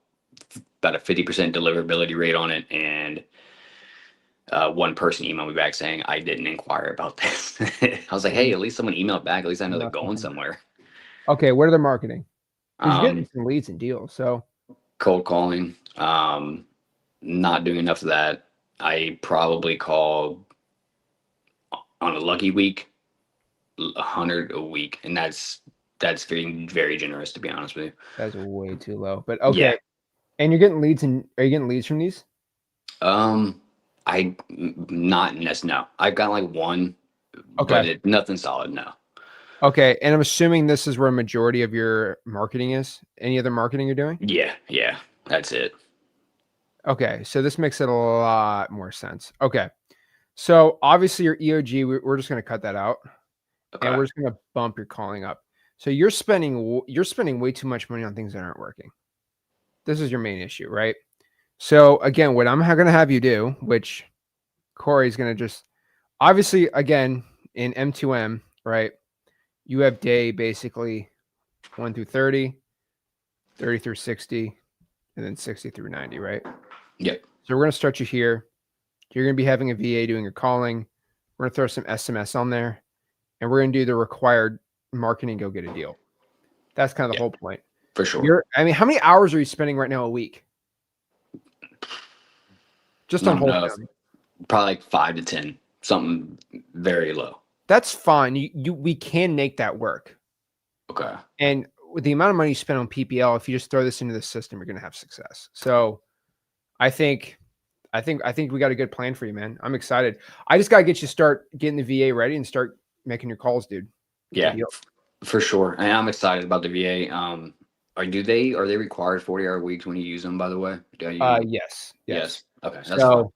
about a 50% deliverability rate on it, and one person emailed me back saying I didn't inquire about this. I was like, hey, at least someone emailed back. At least I know they're going somewhere. Okay, what are the marketing? You're getting some leads and deals. So cold calling. Not doing enough of that. I probably call on a lucky week 100 a week, and that's very, very generous, to be honest with you. That's way too low. But okay. Yeah. And you're getting leads, and are you getting leads from these? No. I've got like 1, but nothing solid. No. Okay, and I'm assuming this is where a majority of your marketing is. Any other marketing you're doing? Yeah, that's it. Okay, so this makes it a lot more sense. Okay, so obviously your EOG, we're just going to cut that out, and we're just going to bump your calling up. So you're spending way too much money on things that aren't working. This is your main issue, right? So again, what I'm going to have you do, which Corey's going to just obviously again in M2M, right? You have day basically 1 through 30, 30 through 60, and then 60 through 90, right? Yep. So we're going to start you here. You're going to be having a VA doing your calling. We're going to throw some SMS on there, and we're going to do the required marketing, go get a deal. That's kind of the whole point. For sure. How many hours are you spending right now a week? Just on wholesale. Probably like 5 to 10, something very low. That's fine. We can make that work. Okay. And with the amount of money you spend on PPL, if you just throw this into the system, you're going to have success. So I think we got a good plan for you, man. I'm excited. I just got to get you start getting the VA ready and start making your calls, dude. Yeah, for sure. And I'm excited about the VA. Are they required 40-hour weeks when you use them, by the way? Yes. Okay. That's so,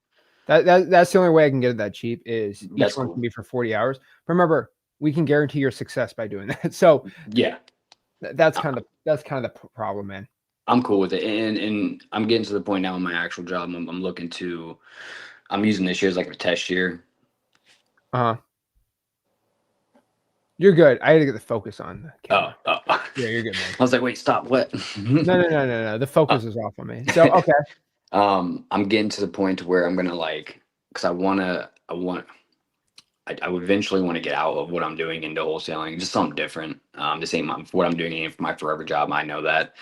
That's the only way I can get it that cheap is each That's one cool. can be for 40 hours. Remember, we can guarantee your success by doing that. So Yeah, that's kind of the problem, man. I'm cool with it, and I'm getting to the point now in my actual job. I'm looking to. I'm using this year as like a test year. Uh-huh. You're good. I had to get the focus on the camera. Oh. Yeah, you're good, man. I was like, wait, stop. What? No. The focus is off on me. So okay. I'm getting to the point to where I'm gonna because I would eventually want to get out of what I'm doing into wholesaling, just something different. This ain't what I'm doing ain't my forever job. I know that.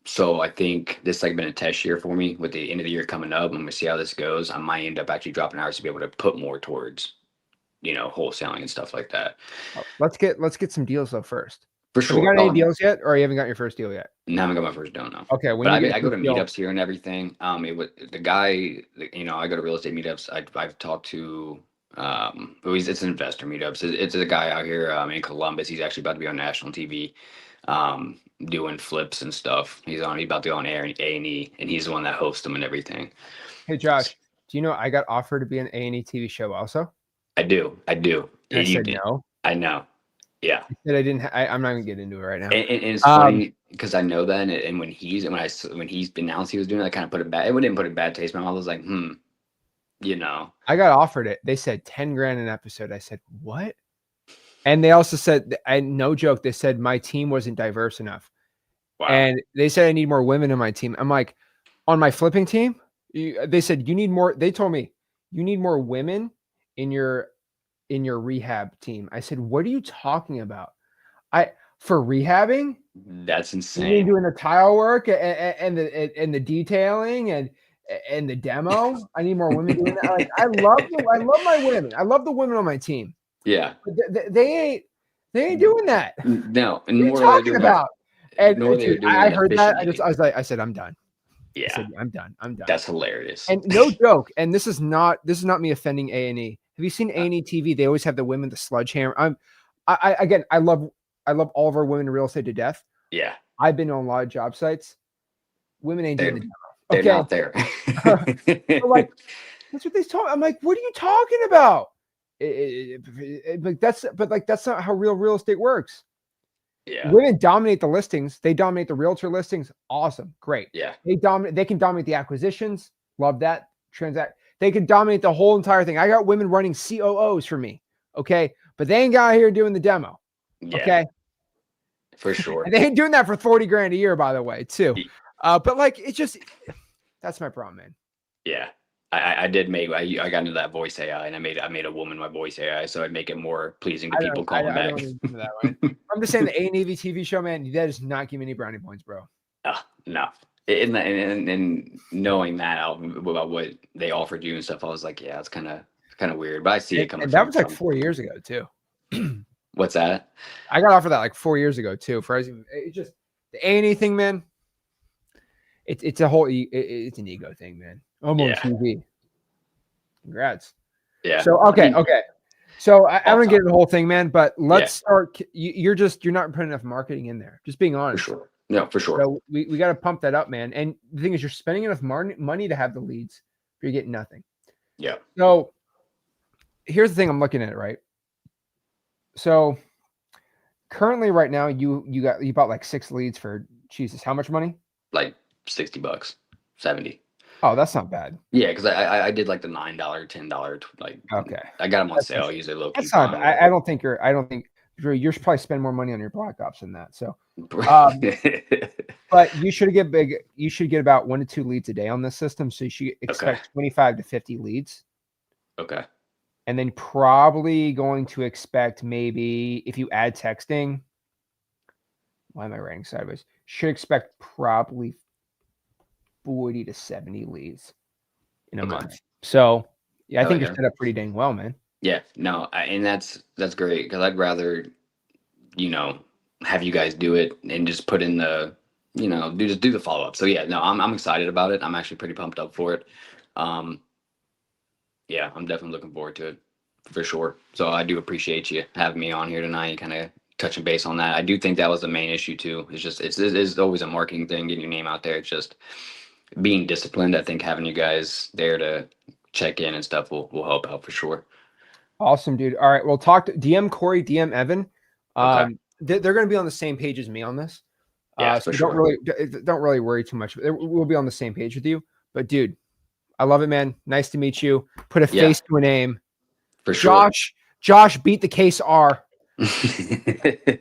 So I think this like been a test year for me with the end of the year coming up. I'm gonna see how this goes. I might end up actually dropping hours to be able to put more towards, wholesaling and stuff like that. Let's get some deals though first. For Have you sure. got any deals yet, or you haven't got your first deal yet? No, I haven't got my first deal, no. Okay, when But you get I go to your deal- meetups here and everything. The guy, I go to real estate meetups. I've talked to, it's investor meetups. It's a guy out here in Columbus. He's actually about to be on national TV, doing flips and stuff. He's about to go on air and A&E, and he's the one that hosts them and everything. Hey Josh, do you know I got offered to be on A&E TV show also? I do. And I You said did. no. I know. Yeah. I said I didn't. I'm not gonna get into it right now. And it's funny because I know that, and when he's announced he was doing that, I kind of put it bad. It didn't put a bad taste in my mouth. I was like, I got offered it. They said 10 grand an episode. I said, what? And they also said, no joke, they said my team wasn't diverse enough. Wow. And they said I need more women in my team. I'm like, on my flipping team, they said you need more. They told me you need more women in your rehab team. I said, what are you talking about? For rehabbing? That's You mean insane. doing the tile work and the detailing and the demo? I need more women doing that. Like I love my women. I love the women on my team. Yeah. But they ain't doing that. No. And What are you more talking about? And dude, I heard that. efficiently. I said, I'm done. I Yeah. said, I'm done. That's hilarious. And no joke. And this is not me offending A&E. Have you seen A&E TV? They always have the women, the sledgehammer. I love all of our women in real estate to death. Yeah. I've been on a lot of job sites. Women ain't doing the demo. They're Okay. not there. Like, that's what they talk. I'm like, what are you talking about? That's not how real estate works. Yeah. Women dominate the listings. They dominate the realtor listings. Awesome. Great. Yeah. They can dominate the acquisitions. Love that. They can dominate the whole entire thing. I got women running COOs for me. Okay. But they ain't got here doing the demo. Yeah. Okay. For sure. And they ain't doing that for 40 grand a year, by the way, too. But like, it's just, that's my problem, man. Yeah. I got into that voice AI, and I made a woman my voice AI, so I'd make it more pleasing to people calling back. I'm just saying the A&E TV show, man, that does not give me any brownie points, bro. No. And knowing that about what they offered you and stuff, I was like, yeah, it's kind of weird, but I see it coming. And that was like 4 years ago too. What's that? I got offered that like 4 years ago too. It's just the A&E thing, man. It's a whole it's an ego thing, man. I'm on TV. Congrats. Yeah. So okay. So I'm gonna get into the whole thing, man. But let's start. You're not putting enough marketing in there. Just being honest. For sure. No, for sure. So we got to pump that up, man. And the thing is, you're spending enough money to have the leads, but you're getting nothing. Yeah. So here's the thing. I'm looking at it, right? So currently, right now, you bought like 6 leads for Jesus. How much money? Like $60, 70. Oh, that's not bad. Yeah, because I did like the $9, $10, like. Okay. I got them on sale. Usually low. That's not bad. I don't think you're probably spend more money on your black ops than that. So, but you should get about 1 to 2 leads a day on this system. So you should expect 25 to 50 leads. Okay. And then probably going to expect maybe if you add texting. Why am I writing sideways? Should expect probably 40 to 70 leads in a month. So yeah, I think you're set up pretty dang well, man. Yeah, no, and that's great because I'd rather, have you guys do it and just put in the, do the follow up. So yeah, no, I'm excited about it. I'm actually pretty pumped up for it. Yeah, I'm definitely looking forward to it for sure. So I do appreciate you having me on here tonight, kind of touching base on that. I do think that was the main issue too. It's just it's always a marketing thing, getting your name out there. It's just being disciplined. I think having you guys there to check in and stuff will help out for sure. Awesome, dude. All right, well, talk to DM Corey, DM Evan. Okay. They're going to be on the same page as me on this. Yeah, So for don't sure. really worry too much. We'll be on the same page with you. But dude, I love it, man. Nice to meet you. Put a Yeah. face to a name. For sure. Josh beat the case R. I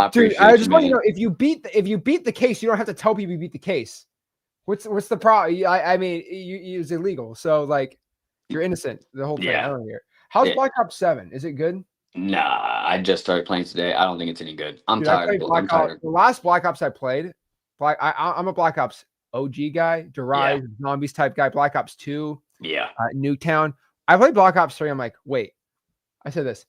Dude, appreciate I you, just want you to man. know if you beat the case, you don't have to tell people you beat the case. What's the problem? I mean, it was illegal, so like you're innocent. The whole thing. I Yeah. don't hear. How's Yeah. Black Ops 7? Is it good? Nah, I just started playing today. I don't think it's any good. I'm Dude, I tired played of. Black I'm tired Ops. of. The last Black Ops I played, I'm a Black Ops OG guy, Derise, zombies type guy. Black Ops 2, Yeah. Nuketown. I played Black Ops 3. I'm like, wait. I said this.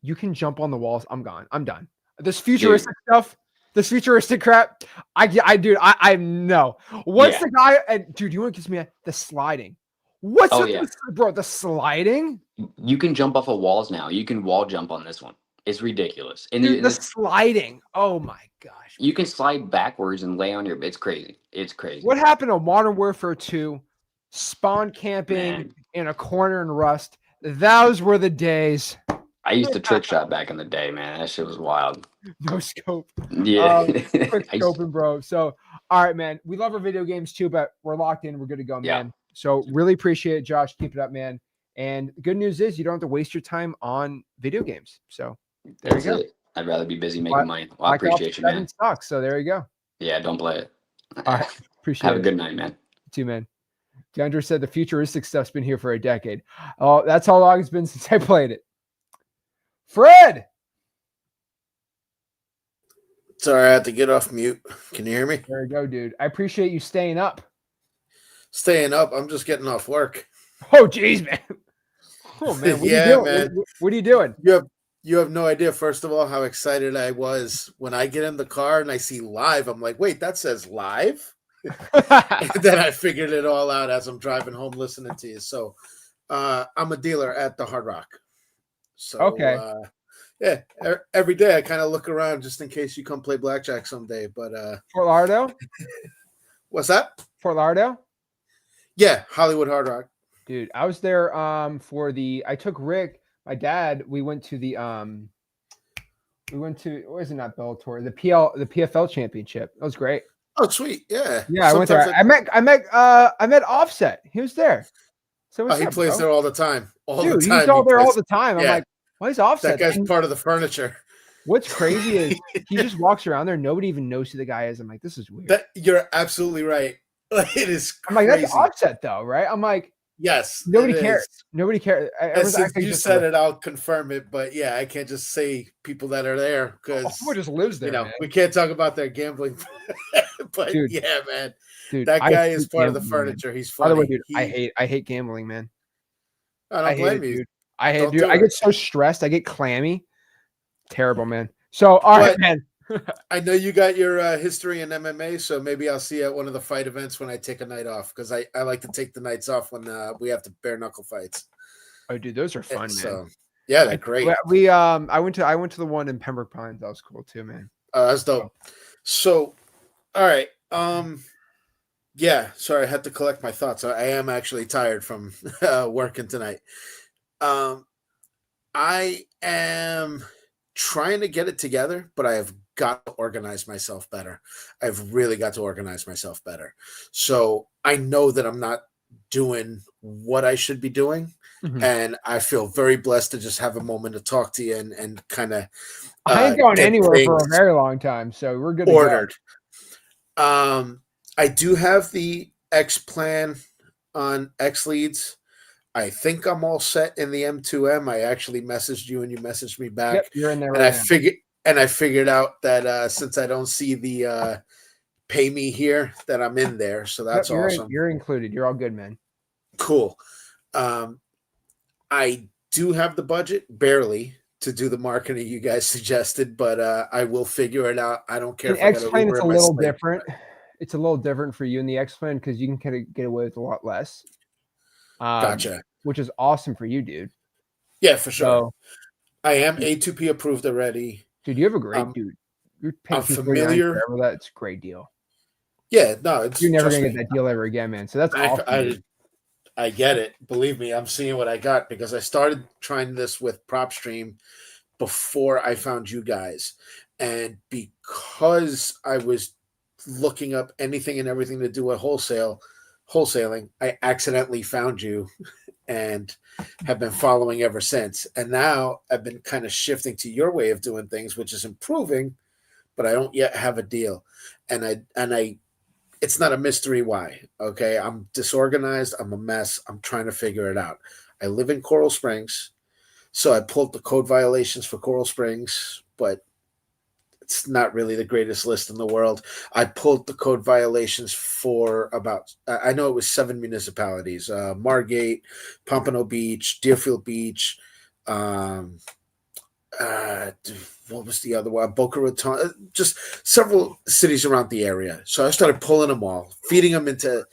You can jump on the walls. I'm gone. I'm done. This futuristic stuff, this futuristic crap. I know. What's Yeah. the guy? And dude, you want to kiss me? The sliding. What's Oh with yeah. this, bro? The sliding. You can jump off of walls now. You can wall jump on this one. It's ridiculous. And Dude, the sliding. Oh my gosh. you can slide backwards and lay on your. It's crazy. It's crazy. What happened to Modern Warfare 2? Spawn camping Man. in a corner in Rust. Those were the days. I used to trick shot back in the day, man. That shit was wild. No scope. Yeah. Quick I used- scoping, bro. So, all right, man. We love our video games too, but we're locked in. We're good to go, Yeah. man. So, really appreciate it, Josh. Keep it up, man. And the good news is you don't have to waste your time on video games. So, there That's you go. it. I'd rather be busy making money. Well, I Black Ops appreciate you, 7 man. sucks. So, there you go. Yeah, don't play it. All right. Appreciate Have it. a good night, man. You too, man. DeAndre said the futuristic stuff's been here for a decade. Oh, that's how long it's been since I played it. Fred. Sorry, I had to get off mute. Can you hear me? There you go, dude. I appreciate you staying up. Staying up. I'm just getting off work. Oh, geez, man. Oh, man. What Yeah, are you doing? man. What are you doing? You have no idea, first of all, how excited I was when I get in the car and I see live. I'm like, wait, that says live? And then I figured it all out as I'm driving home listening to you. So I'm a dealer at the Hard Rock. So Okay. yeah, every day I kind of look around just in case you come play blackjack someday. But Fort Lauderdale? what's that? Fort Lauderdale? Yeah, Hollywood Hard Rock. Dude, I was there I took Rick, my dad, we went to what is it, not Bellator, the PFL championship. That was great. Oh, sweet. Yeah. Yeah, I went there. Sometimes I met Offset. He was there. So what's he up, plays bro? there all the time. Dude, the time. he's all there all plays. the time. I'm Yeah. like, why is Offset? That guy's And part of the furniture. what's crazy is he just walks around there. Nobody even knows who the guy is. I'm like, this is weird. You're absolutely right. It is I'm crazy. like, that's Offset though, right? I'm like, Yes. nobody it cares. is. Nobody cares. And since you said it, I'll confirm it. But yeah, I can't just say people that are there because Who just lives there, man. we can't talk about their gambling. But Dude. yeah, man, Dude, that I guy hate is part of the gambling, man. furniture. He's By funny. the way, dude, I hate gambling, man. I don't I hate blame it, you. dude. I hate, Don't dude. do I it. get so stressed. I get clammy. Terrible, man. So, all right, But- man. I know you got your history in MMA, so maybe I'll see you at one of the fight events when I take a night off because I like to take the nights off when we have to bare knuckle fights. Oh, dude, those are fun, man. So yeah, they're great. I went to the one in Pembroke Pines. That was cool too, man. That's dope. So, all right. Yeah, sorry, I had to collect my thoughts. I am actually tired from working tonight. I am trying to get it together, but I have got to organize myself better. I've really got to organize myself better. So I know that I'm not doing what I should be doing. Mhm. And I feel very blessed to just have a moment to talk to you and kind of I ain't going get anywhere for a things very long time, so we're good to ordered. I do have the X plan on X leads. I think I'm all set in the M2M. I actually messaged you and you messaged me go. back. Yep, you're in there And right now. I figured out that since I don't see the pay me here, that I'm in there. So that's Yep, awesome. You're included. You're all good, man. Cool. I do have the budget barely to do the marketing you guys suggested, but I will figure it out. I don't care In if I X got Plane, Uber it's a in my little sleep. different. It's a little different for you in the X Plane because you can kind of get away with a lot less. Gotcha. Which is awesome for you, dude. Yeah, for sure. So, I am A2P approved already. dude, you have a great dude. You're paying I'm $249 familiar. forever. That's a great deal. Yeah, no, it's You're never trust gonna get me. that deal ever again, man. So that's awesome. dude. I get it. Believe me, I'm seeing what I got because I started trying this with PropStream before I found you guys. And because I was looking up anything and everything to do with wholesaling, I accidentally found you and have been following ever since. And now I've been kind of shifting to your way of doing things, which is improving, but I don't yet have a deal. And I it's not a mystery why. Okay. I'm disorganized. I'm a mess. I'm trying to figure it out. I live in Coral Springs. So I pulled the code violations for Coral Springs, but it's not really the greatest list in the world. I pulled the code violations for about, I know it was 7 municipalities: Margate, Pompano Beach, Deerfield Beach, um, uh, what was the other one? Boca Raton, just several cities around the area. So I started pulling them all, feeding them into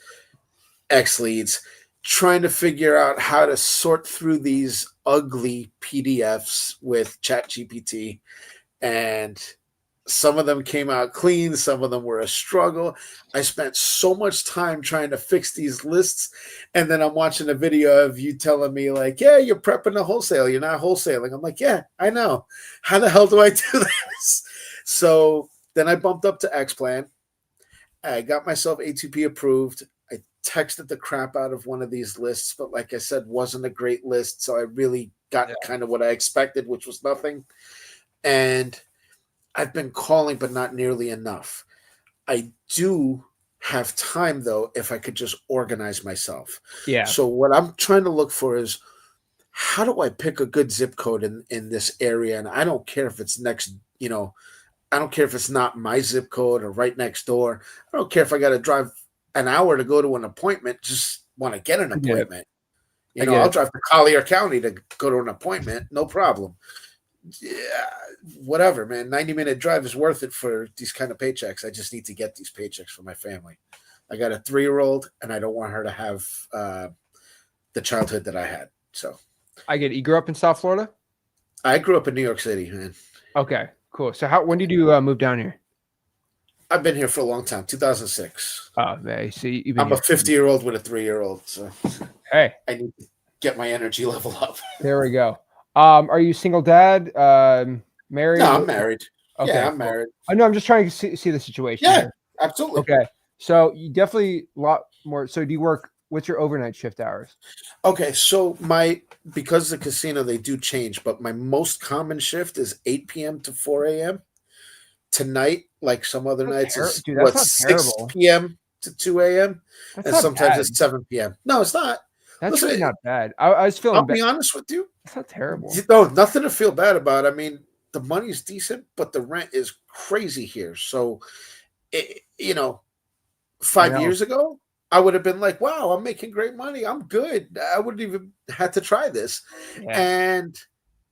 X leads, trying to figure out how to sort through these ugly PDFs with ChatGPT. And some of them came out clean, some of them were a struggle. I spent so much time trying to fix these lists, and then I'm watching a video of you telling me, like, yeah, you're prepping to wholesale, you're not wholesaling. I'm like, yeah, I know. How the hell do I do this? So then I bumped up to X-Plan. I got myself A2P approved. I texted the crap out of one of these lists, but like I said, wasn't a great list. So I really got kind of what I expected, which was nothing. And I've been calling, but not nearly enough. I do have time, though, if I could just organize myself. Yeah. So what I'm trying to look for is, how do I pick a good zip code in this area? And I don't care if it's next, I don't care if it's not my zip code or right next door. I don't care if I got to drive an hour to go to an appointment. Just want to get an appointment. I'll drive to Collier County to go to an appointment. No problem. Yeah, whatever, man. 90-minute drive is worth it for these kind of paychecks. I just need to get these paychecks for my family. I got a 3-year-old, and I don't want her to have the childhood that I had. So I get it. You grew up in South Florida? I grew up in New York City, man. Okay, cool. So when did you move down here? I've been here for a long time, 2006. Oh, man. So I'm a 50-year-old with a 3-year-old. So hey, I need to get my energy level up. There we go. Are you single dad? Married? No, I'm married. Okay, yeah, I'm cool. married. I know. I'm just trying to see the situation. Yeah, here. absolutely. Okay, so you definitely a lot more. So do you work? What's your overnight shift hours? Okay, so because the casino, they do change, but my most common shift is 8 p.m. to 4 a.m. Tonight, like some other nights, is Dude, that's not 6 terrible. p.m. to 2 a.m. That's and not sometimes bad. it's 7 p.m. No, it's not. That's Listen, really not bad. I was feeling I'll bad. be honest with you. It's not terrible. No, nothing to feel bad about. I mean, the money's decent, but the rent is crazy here. So, 5 years ago, I would have been like, wow, I'm making great money. I'm good. I wouldn't even had to try this. Yeah. And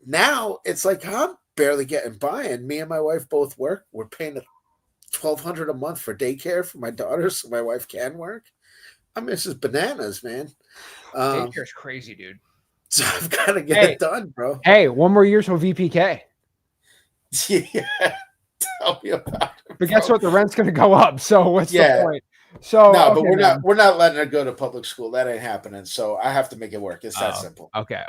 now it's like, I'm barely getting by. And me and my wife both work. We're paying $1,200 a month for daycare for my daughter so my wife can work. I mean, this is bananas, man. Daycare's crazy, dude. So I've got to get it done, bro. Hey, one more year till VPK. Yeah. Tell me about it. But guess what? The rent's going to go up. So what's the point? So no, but we're not letting her go to public school. That ain't happening. So I have to make it work. It's that simple. Okay.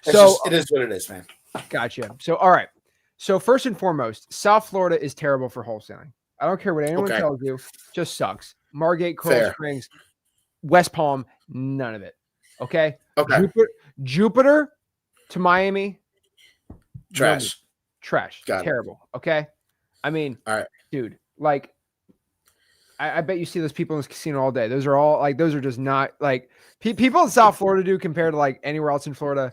It is what it is, man. Gotcha. So all right. So first and foremost, South Florida is terrible for wholesaling. I don't care what anyone tells you, just sucks. Margate, Coral Springs, West Palm, none of it. Okay. Jupiter to Miami, trash. Terrible. Okay. I mean, all right, dude, like I bet you see those people in this casino all day. Those are all like, those are just not like people in South Florida do compared to like anywhere else in Florida.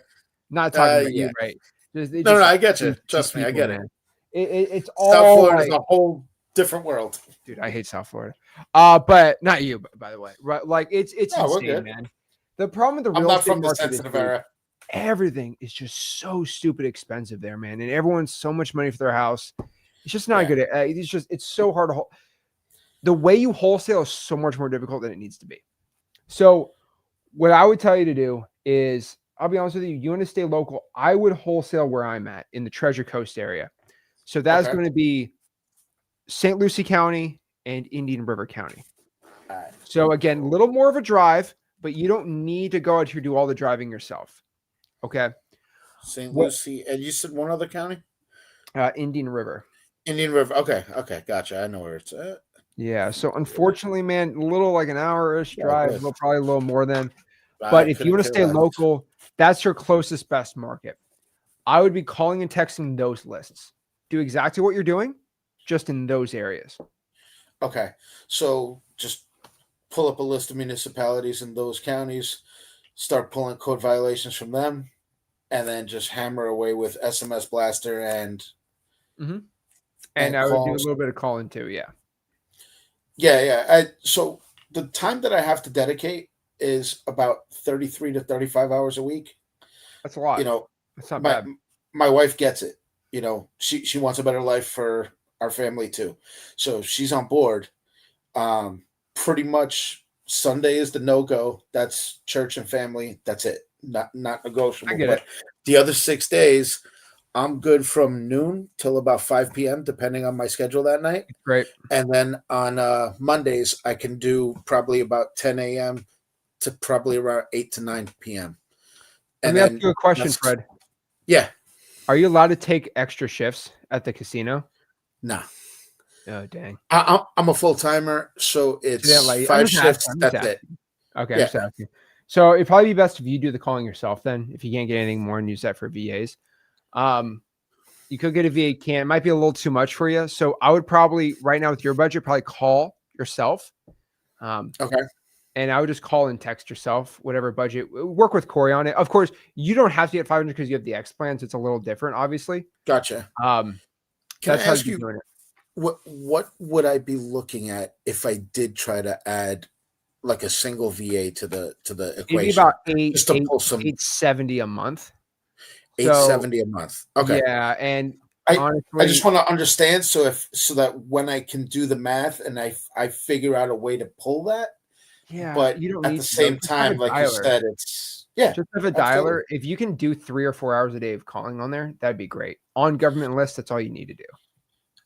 Not talking about you, right? No, I get you. Trust me, I get it. It's all South Florida is a whole different world, dude. I hate South Florida, but not you, by the way. Right? Like it's insane, man. The problem with the real estate market is everything is just so stupid expensive there, man, and everyone's so much money for their house. It's just not good. It's so hard to the way you wholesale is so much more difficult than it needs to be. So what I would tell you to do is, I'll be honest with you, you want to stay local. I would wholesale where I'm at in the Treasure Coast area. So that's going to be St. Lucie County and Indian River County. All right. So again, a little more of a drive, but you don't need to go out here do all the driving yourself. Okay. St. What Lucie, and you said one other county? Indian River. Indian River. Okay, okay, gotcha. I know where it's at. Yeah. So unfortunately, man, a little like an hour-ish Yeah, drive, good. probably a little more than. I But if you couldn't want to care stay less. local, that's your closest best market. I would be calling and texting those lists. Do exactly what you're doing, just in those areas. Okay, so just pull up a list of municipalities in those counties, start pulling code violations from them, and then just hammer away with SMS blaster and And I would do a calls. little bit of calling too. Yeah. Yeah. So the time that I have to dedicate is about 33 to 35 hours a week. That's a lot. You know, That's not my bad. my wife gets it. You know, she wants a better life for our family too, so she's on board. Pretty much Sunday is the no go. That's church and family. That's it. Not I negotiable. get But it. the other 6 days, I'm good from noon till about 5 p.m. depending on my schedule that night. Great. And then on Mondays, I can do probably about 10 a.m. to probably around 8 to 9 p.m. Let And me ask then you a question, that's Fred. yeah, Are you allowed to take extra shifts at the casino? no. Oh, dang. I'm a full timer, so So they it's don't let you- 5 asking. shifts. I'm just That's it. asking. Okay, I'm Yeah. just asking. So it'd probably be best if you do the calling yourself then, if you can't get anything more and use that for VAs. You could get a VA can. It might be a little too much for you. So I would probably, right now with your budget, probably call yourself. Okay. And I would just call and text yourself, whatever budget. Work with Corey on it. Of course, you don't have to get 500 because you have the X plans. It's a little different, obviously. Gotcha. Can That's I how ask you're you doing it. what would I be looking at if I did try to add like a single VA to the It'd be equation? about Just to pull some 870 a month. So 870 a month. Okay. yeah, and I honestly, just want to understand so that when I can do the math and I figure out a way to pull that, yeah, but you don't at need the to though. same Just have a time, like you dialer. said, it's yeah, Just have a absolutely. dialer. If you can do 3 or 4 hours a day of calling on there, that'd be great. On government lists, that's all you need to do.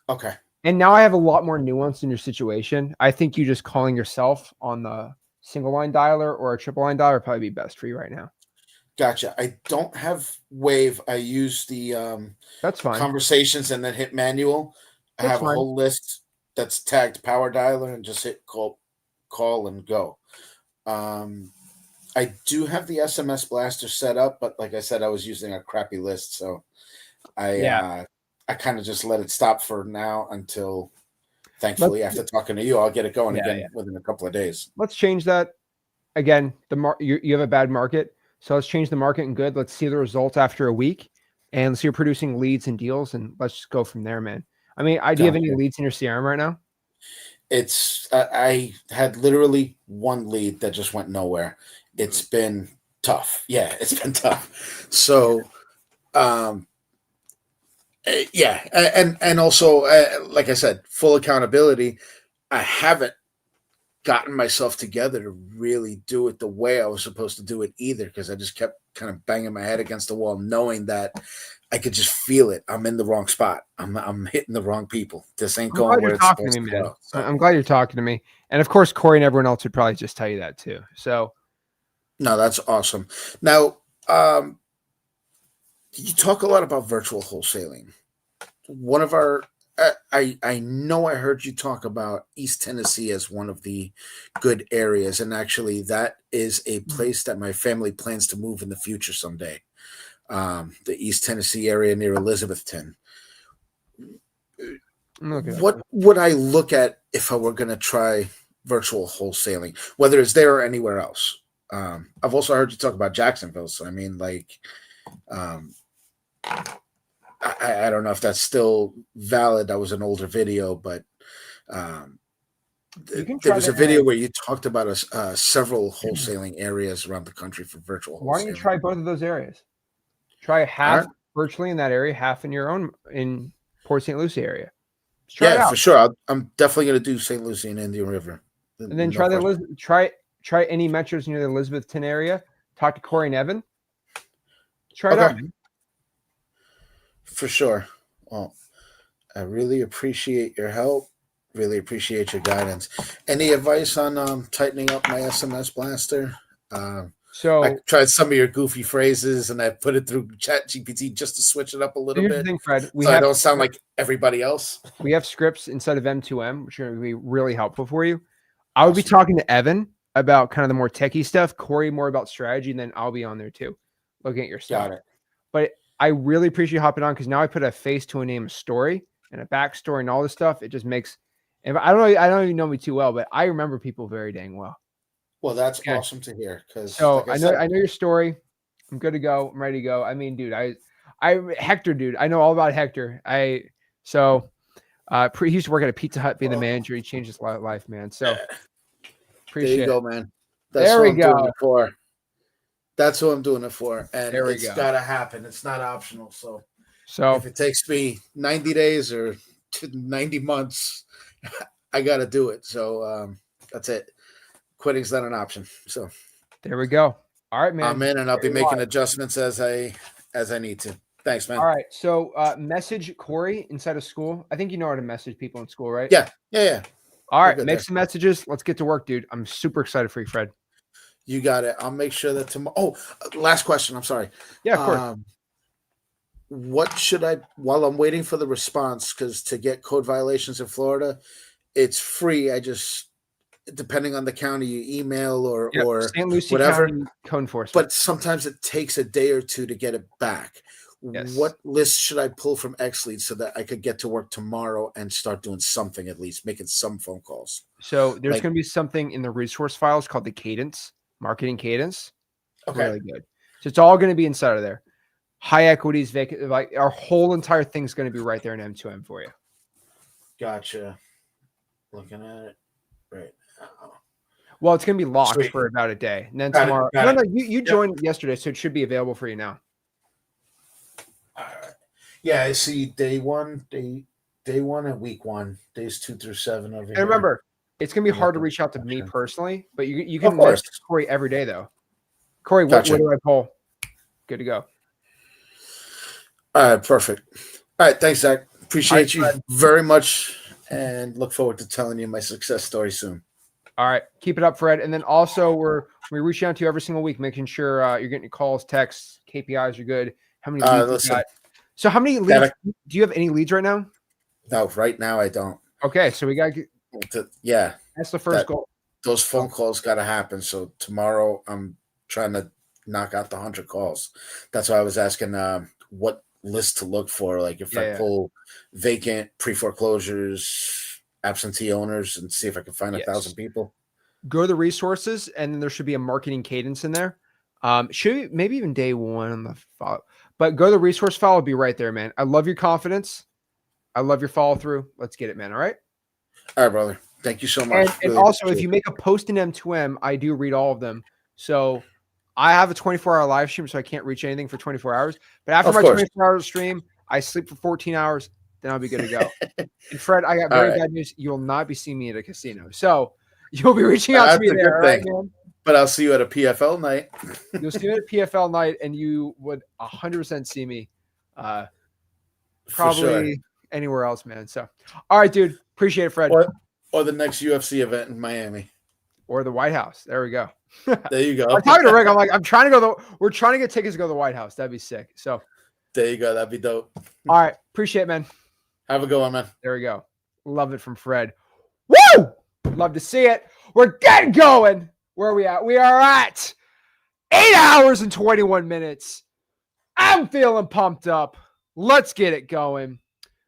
Okay. And now I have a lot more nuance in your situation. I think you just calling yourself on the single line dialer or a triple line dialer would probably be best for you right now. Gotcha. I don't have Wave. I use the That's fine. conversations and then hit manual. I That's have a fine. whole list that's tagged power dialer and just hit call and go. I do have the SMS blaster set up, but like I said, I was using a crappy list, so Yeah. I kind of just let it stop for now until thankfully after talking to you, I'll get it going Yeah, again yeah. within a couple of days. Let's change that. Again, you have a bad market. So let's change the market and good. Let's see the results after a week. And let's see you're producing leads and deals. And let's just go from there, man. I mean, do you have any Gotcha. leads in your CRM right now? It's I had literally one lead that just went nowhere. It's been tough. Yeah, it's been tough. So yeah, and also like I said, full accountability. I haven't gotten myself together to really do it the way I was supposed to do it either, because I just kept kind of banging my head against the wall, knowing that I could just feel it. I'm in the wrong spot. I'm hitting the wrong people. This ain't I'm glad going where you're it's talking to supposed me, to man. go. So, I'm glad you're talking to me. And of course, Corey and everyone else would probably just tell you that too. So no, that's awesome. Now, you talk a lot about virtual wholesaling. One of our I know I heard you talk about East Tennessee as one of the good areas, and actually that is a place that my family plans to move in the future someday. The East Tennessee area near Elizabethton. What would I look at if I were going to try virtual wholesaling, whether it's there or anywhere else? I've also heard you talk about Jacksonville, so I mean, like, I don't know if that's still valid. That was an older video, but there was a video where you talked about several wholesaling areas around the country for virtual wholesaling. why don't you try both of those areas? Try half virtually in that area, half in your own in Port St. Lucie area. Try it out. For sure. I'm definitely going to do St. Lucie and Indian River. And then try try any metros near the Elizabethton area. Talk to Corey and Evan. Try it out, man. For sure. Well, I really appreciate your help. Really appreciate your guidance. Any advice on tightening up my SMS blaster? I So tried some of your goofy phrases and I put it through Chat GPT just to switch it up a little here's the bit, thing, Fred. so I don't sound like everybody else. We have scripts inside of M2M, which are going to be really helpful for you. I would be Awesome. talking to Evan about kind of the more techie stuff, Corey more about strategy, and then I'll be on there too, looking at your stuff. Got it. But I really appreciate you hopping on because now I put a face to a name, a story, and a backstory, and all this stuff. It just makes. And I don't even know me too well, but I remember people very dang well. Well, that's Okay. awesome to hear. Because So like I know your story. I'm good to go. I'm ready to go. I mean, dude, Hector, dude, I know all about Hector. He used to work at a Pizza Hut, being the manager. He changed his life, man. So there appreciate you go, it. man. That's There what we I'm doing go. it for. That's what I'm doing it for, and There we it's go. gotta happen. It's not optional. So So if it takes me 90 days or 90 months, I got to do it. So that's it. Quitting's not an option. So there we go. All right, man. I'm in, and I'll be Very making wise. adjustments as I need to. Thanks, man. All right. So message Corey inside of school. I think you know how to message people in school, right? Yeah. All We're right. good Make there. some messages. Let's get to work, dude. I'm super excited for you, Fred. You got it. I'll make sure that tomorrow. Oh, last question. I'm sorry. Yeah, of course. What should I, while I'm waiting for the response, because to get code violations in Florida, it's free. I just, depending on the county, you email or St. Lucie whatever. County Code Enforcement. But sometimes it takes a day or two to get it back. Yes. What list should I pull from XLead so that I could get to work tomorrow and start doing something, at least making some phone calls? So there's like- going to be something in the resource files called the cadence, marketing cadence. Okay. Really good. So it's all going to be inside of there. High equities, vacant, like our whole entire thing's going to be right there in M2M for you. Gotcha. Looking at it right now. Well, it's going to be locked Sweet. for about a day. And then Got it, tomorrow. got No, it. you joined yesterday, so it should be available for you now. All right. Yeah, I see day one and week 1, days 2 through 7 over here. And remember, it's going to be hard to reach out to me personally, but you can Of course. message Corey every day, though. Corey, Gotcha. what do I pull? Good to go. All right, perfect. All right, thanks, Zach. Appreciate All right, you very much, and look forward to telling you my success story soon. All right, keep it up, Fred. And then also, we reach out to you every single week, making sure you're getting your calls, texts, KPIs are good. How many leads you Listen, got? So how many leads? Do you have any leads right now? No, right now I don't. Okay, so we got Yeah, that's the first goal. those phone calls got to happen. So tomorrow I'm trying to knock out the 100 calls. That's why I was asking what list to look for. Like if I pull vacant, pre-foreclosures, absentee owners, and see if I can find 1,000 people. Go to the resources, and then there should be a marketing cadence in there. Should maybe even day one on the follow, but go to the resource file. It'll be right there, man. I love your confidence. I love your follow through. Let's get it, man. All right. All right, brother. Thank you so much. And Really also, if appreciate you it. make a post in M2M, I do read all of them. So I have a 24-hour live stream, so I can't reach anything for 24 hours. But after Of my course. 24-hour stream, I sleep for 14 hours. Then I'll be good to go. And Fred, I got All very right. bad news. You will not be seeing me at a casino. So you'll be reaching out to That's me a good there, right, thing. man? But I'll see you at a PFL night. You'll see me at PFL night, and you would 100% see me For probably sure. anywhere else, man. So, all right, dude. Appreciate it, Fred. Or the next UFC event in Miami. Or the White House. There we go. There you go. I'm talking to Rick. I'm like, we're trying to get tickets to go to the White House. That'd be sick. So, There you go. That'd be dope. all right. Appreciate it, man. Have a good one, man. There we go. Love it from Fred. Woo! Love to see it. We're getting going. Where are we at? We are at 8 hours and 21 minutes. I'm feeling pumped up. Let's get it going.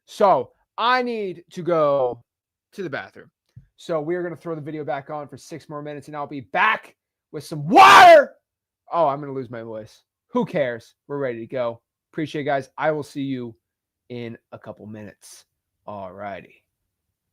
So I need to go to the bathroom. So we are going to throw the video back on for 6 more minutes, and I'll be back with some water. Oh, I'm going to lose my voice. Who cares? We're ready to go. Appreciate it, guys. I will see you in a couple minutes. All righty.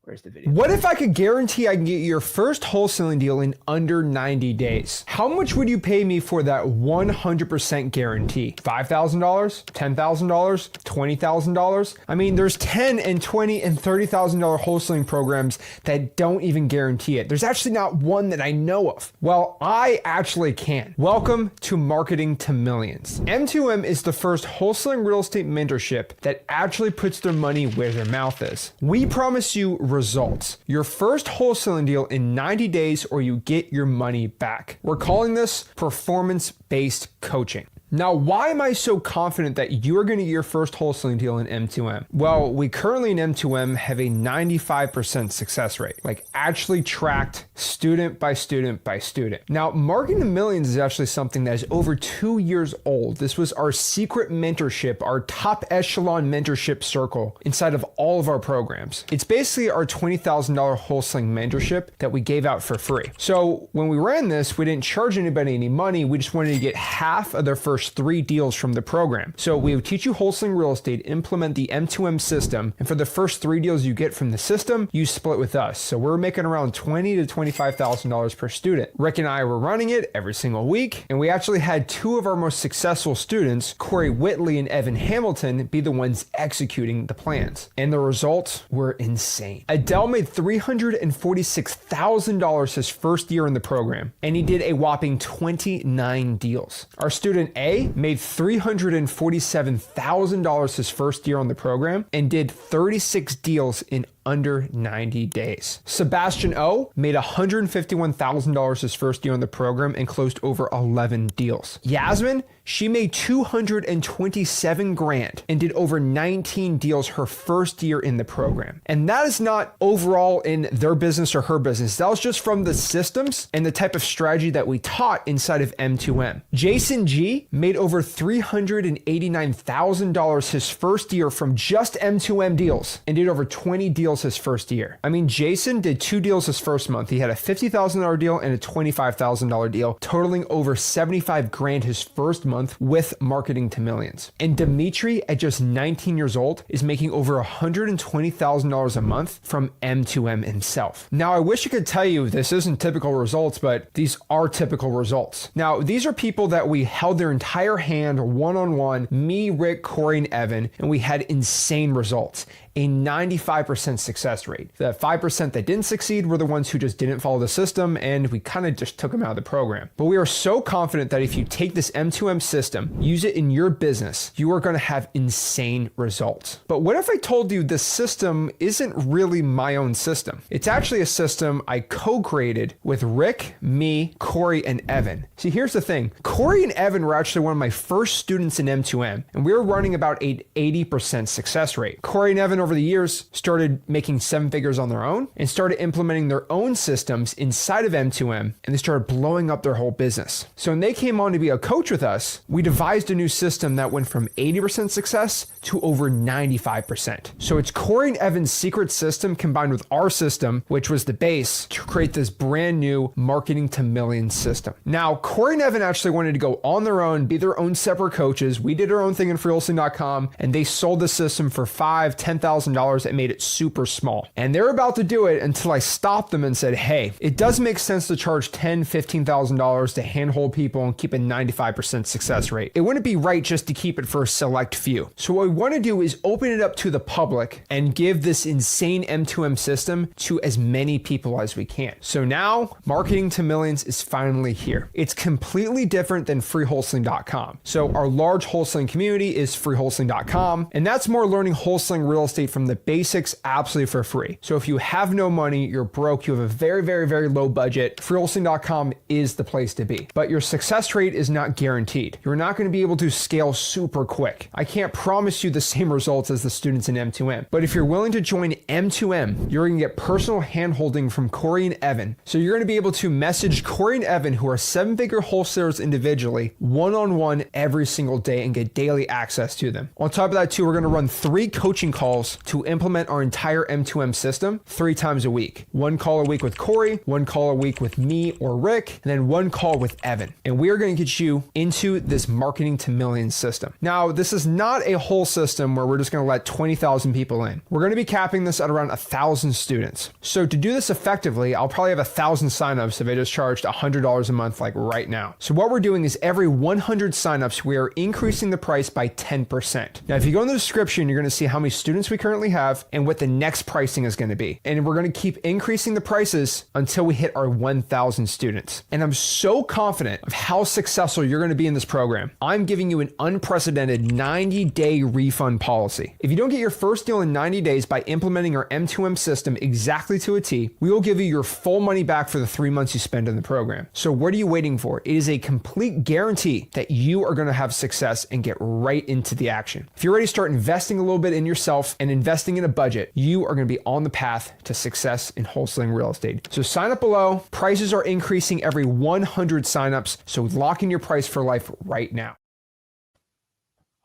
Where's the video? What if I could guarantee I can get your first wholesaling deal in under 90 days? How much would you pay me for that 100% guarantee? $5,000? $10,000? $20,000? I mean, there's $10 and $20 and $30,000 wholesaling programs that don't even guarantee it. There's actually not one that I know of. Well, I actually can. Welcome to Marketing to Millions. M2M is the first wholesaling real estate mentorship that actually puts their money where their mouth is. We promise you results. Your first wholesaling deal in 90 days or you get your money back. We're calling this performance-based coaching. Now, why am I so confident that you're going to get your first wholesaling deal in M2M? Well, we currently in M2M have a 95% success rate, like actually tracked student by student by student. Now, Marketing to Millions is actually something that is over 2 years old. This was our secret mentorship, our top echelon mentorship circle inside of all of our programs. It's basically our $20,000 wholesaling mentorship that we gave out for free. So when we ran this, we didn't charge anybody any money. We just wanted to get half of their first 3 deals from the program. So we would teach you wholesaling real estate, implement the M2M system, and for the first 3 deals you get from the system, you split with us. So we're making around $20,000 to $25,000 per student. Rick and I were running it every single week, and we actually had 2 of our most successful students, Corey Whitley and Evan Hamilton, be the ones executing the plans. And the results were insane. Adele made $346,000 his first year in the program, and he did a whopping 29 deals. Our student A made $347,000 his first year on the program and did 36 deals in under 90 days. Sebastian O made $151,000 his first year on the program and closed over 11 deals. Yasmin, she made $227,000 and did over 19 deals her first year in the program. And that is not overall in their business or her business. That was just from the systems and the type of strategy that we taught inside of M2M. Jason G made over $389,000 his first year from just M2M deals and did over 20 deals his first year. I mean, Jason did 2 deals his first month. He had a $50,000 deal and a $25,000 deal, totaling over $75,000 his first month with Marketing to Millions. And Dimitri, at just 19 years old, is making over $120,000 a month from M2M himself. Now, I wish I could tell you this isn't typical results, but these are typical results. Now, these are people that we held their entire hand one-on-one, me, Rick, Corey, and Evan, and we had insane results. A 95% success rate. The 5% that didn't succeed were the ones who just didn't follow the system, and we kind of just took them out of the program. But we are so confident that if you take this M2M system, use it in your business, you are going to have insane results. But what if I told you this system isn't really my own system? It's actually a system I co-created with Rick, me, Corey, and Evan. See, here's the thing. Corey and Evan were actually one of my first students in M2M, and we were running about an 80% success rate. Corey and Evan over the years started making 7 figures on their own and started implementing their own systems inside of M2M, and they started blowing up their whole business. So when they came on to be a coach with us, we devised a new system that went from 80% success to over 95%. So it's Corey and Evan's secret system combined with our system, which was the base, to create this brand new Marketing to Millions system. Now, Corey and Evan actually wanted to go on their own, be their own separate coaches. We did our own thing in freewholesaling.com, and they sold the system for $5,000, $10,000 and made it super small. And they're about to do it until I stopped them and said, hey, it does make sense to charge $10,000, $15,000 to handhold people and keep a 95% success rate. It wouldn't be right just to keep it for a select few. So what we want to do is open it up to the public and give this insane M2M system to as many people as we can. So now Marketing to Millions is finally here. It's completely different than freewholesaling.com. So our large wholesaling community is freewholesaling.com, and that's more learning wholesaling real estate from the basics absolutely for free. So if you have no money, you're broke, you have a very, very, very low budget, freewholesaling.com is the place to be. But your success rate is not guaranteed. You're not going to be able to scale super quick. I can't promise you the same results as the students in M2M. But if you're willing to join M2M, you're going to get personal handholding from Corey and Evan. So you're going to be able to message Corey and Evan, who are 7-figure wholesalers individually, one-on-one every single day and get daily access to them. On top of that too, we're going to run 3 coaching calls to implement our entire M2M system 3 times a week. 1 call a week with Corey, 1 call a week with me or Rick, and then 1 call with Evan. And we are going to get you into this Marketing to Millions system. Now, this is not a whole system where we're just going to let 20,000 people in. We're going to be capping this at around 1,000 students. So to do this effectively, I'll probably have 1,000 signups if I just charged $100 a month like right now. So what we're doing is every 100 signups, we are increasing the price by 10%. Now, if you go in the description, you're going to see how many students we we currently have and what the next pricing is going to be. And we're going to keep increasing the prices until we hit our 1,000 students. And I'm so confident of how successful you're going to be in this program. I'm giving you an unprecedented 90-day refund policy. If you don't get your first deal in 90 days by implementing our M2M system exactly to a T, we will give you your full money back for the 3 months you spend in the program. So what are you waiting for? It is a complete guarantee that you are going to have success and get right into the action. If you're ready to start investing a little bit in yourself and investing in a budget, you are going to be on the path to success in wholesaling real estate. So sign up below. Prices are increasing every 100 signups. So lock in your price for life right now.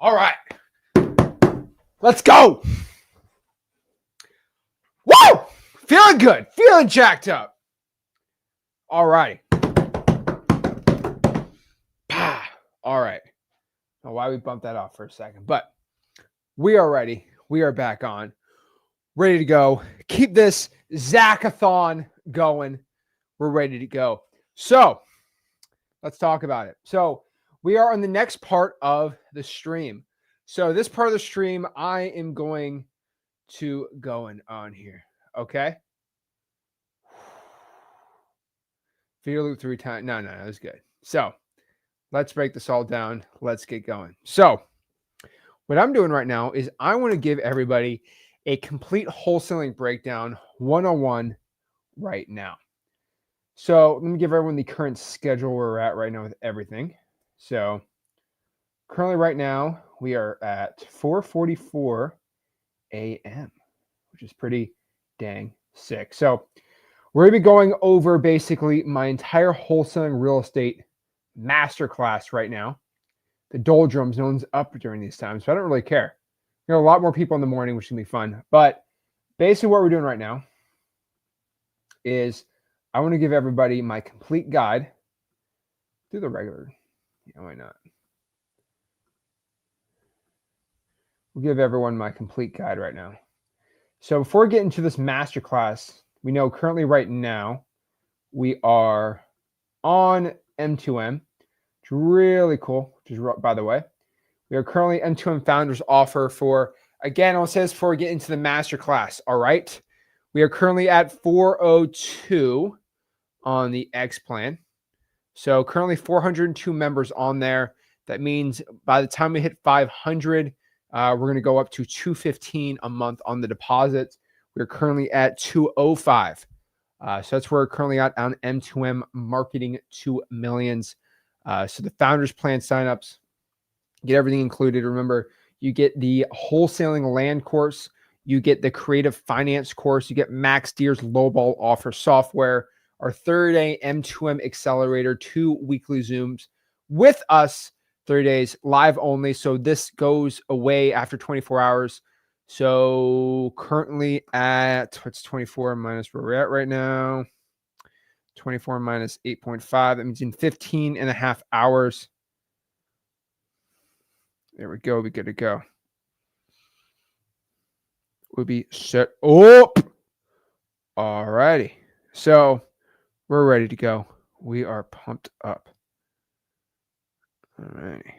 All right. Let's go. Woo! Feeling good. Feeling jacked up. All right. All right. Now, why we bumped that off for a second, but we are ready. We are back on, ready to go. Keep this Zackathon going. We're ready to go. So let's talk about it. So we are on the next part of the stream. So this part of the stream, I am going to go on here. Okay. Video loop 3 times. No, that was good. So let's break this all down. Let's get going. So what I'm doing right now is I want to give everybody a complete wholesaling breakdown 101 right now. So let me give everyone the current schedule where we're at right now with everything. So currently right now we are at 4:44 a.m., which is pretty dang sick. So we're going to be going over basically my entire wholesaling real estate masterclass right now. The doldrums, no one's up during these times, so I don't really care. You know, a lot more people in the morning, which can be fun. But basically what we're doing right now is I want to give everybody my complete guide. Do the regular. Yeah, why not? We'll give everyone my complete guide right now. So before we get into this masterclass, we know currently right now we are on M2M. It's really cool, which is, by the way, we are currently M2M Founders offer for, again, I'll say this before we get into the masterclass, all right? We are currently at 402 on the X plan. So currently 402 members on there. That means by the time we hit 500, we're going to go up to 215 a month on the deposits. We're currently at 205. So that's where we're currently at on M2M marketing to millions. So the Founders Plan signups, get everything included. Remember, you get the wholesaling land course, you get the creative finance course, you get Max Deer's lowball offer software, our 30-day M2M accelerator, 2 weekly Zooms with us, 30 days live only. So this goes away after 24 hours. So currently at what's 24 minus where we're at right now? 24 minus 8.5. That means in 15 and a half hours. There we go. We'll be good to go. We'll be set up. All righty. So we're ready to go. We are pumped up. All righty.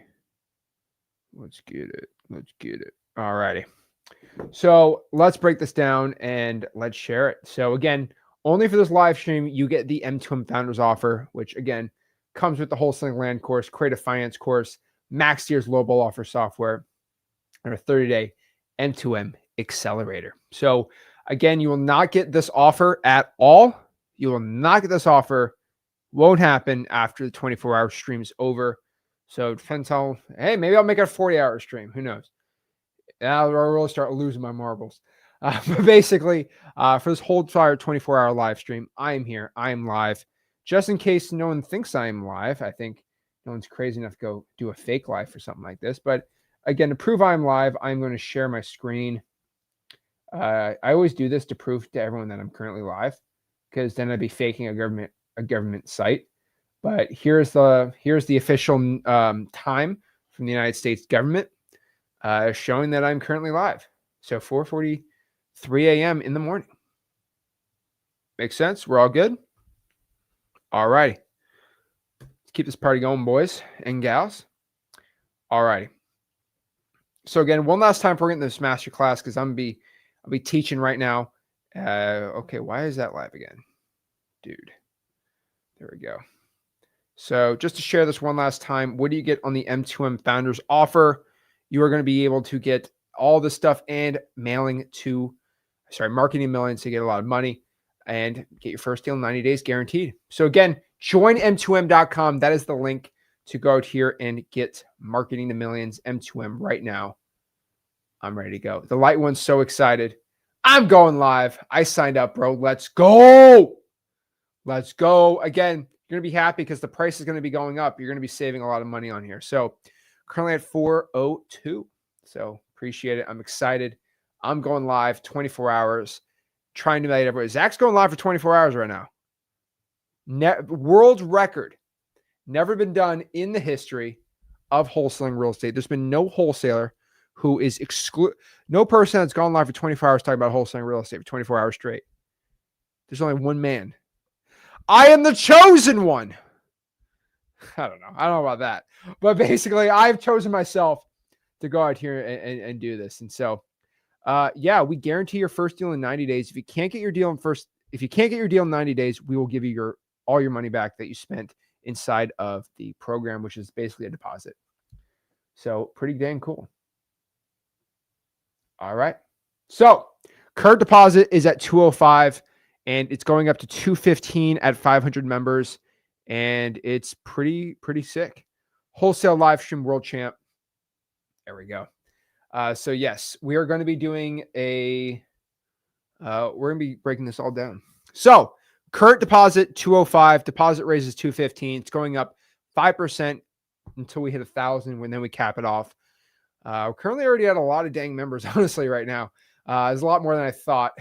Let's get it. Let's get it. All righty. So let's break this down and let's share it. So again, only for this live stream, you get the M2M Founders offer, which again comes with the wholesaling land course, creative finance course, Max Deer's lowball offer software, and a 30-day M2M accelerator. So again, you will not get this offer at all. You will not get this offer. Won't happen after the 24-hour stream is over. So it depends how, hey, maybe I'll make it a 40-hour stream. Who knows? I'll really start losing my marbles. But basically, for this whole entire 24-hour live stream, I am here. I am live. Just in case no one thinks I am live, I think no one's crazy enough to go do a fake live for something like this. But again, to prove I'm live, I'm going to share my screen. I always do this to prove to everyone that I'm currently live, because then I'd be faking a government site. But here's the official time from the United States government, showing that I'm currently live. So 4:43 a.m. in the morning. Makes sense? We're all good? All righty. Let's keep this party going, boys and gals. All righty. So again, one last time for getting this master class because I'll be teaching right now. Okay, why is that live again, dude? There we go. So just to share this one last time, what do you get on the M2M Founders offer? You are going to be able to get all this stuff and marketing millions to get a lot of money and get your first deal in 90 days guaranteed. So again, join m2m.com. That is the link to go out here and get marketing to millions M2M right now. I'm ready to go. The light one's so excited. I'm going live. I signed up, bro. Let's go. Let's go. Again, you're going to be happy because the price is going to be going up. You're going to be saving a lot of money on here. So currently at 402. So appreciate it. I'm excited. I'm going live 24 hours, trying to make everybody. Zach's going live for 24 hours right now. World record. Never been done in the history of wholesaling real estate. There's been no wholesaler who is no person that's gone live for 24 hours talking about wholesaling real estate for 24 hours straight. There's only one man. I am the chosen one. I don't know about that. But basically, I've chosen myself to go out here and do this. And so, we guarantee your first deal in 90 days. If you can't get your deal in 90 days, we will give you all your money back that you spent inside of the program, which is basically a deposit. So pretty dang cool. All right. So current deposit is at 205 and it's going up to 215 at 500 members. And it's pretty sick. Wholesale live stream world champ. There we go. So yes, we are going to be doing we're going to be breaking this all down. So current deposit 205, deposit raises 215. It's going up 5% until we hit 1,000, when then we cap it off. We're currently already at a lot of dang members, honestly, right now. There's a lot more than I thought,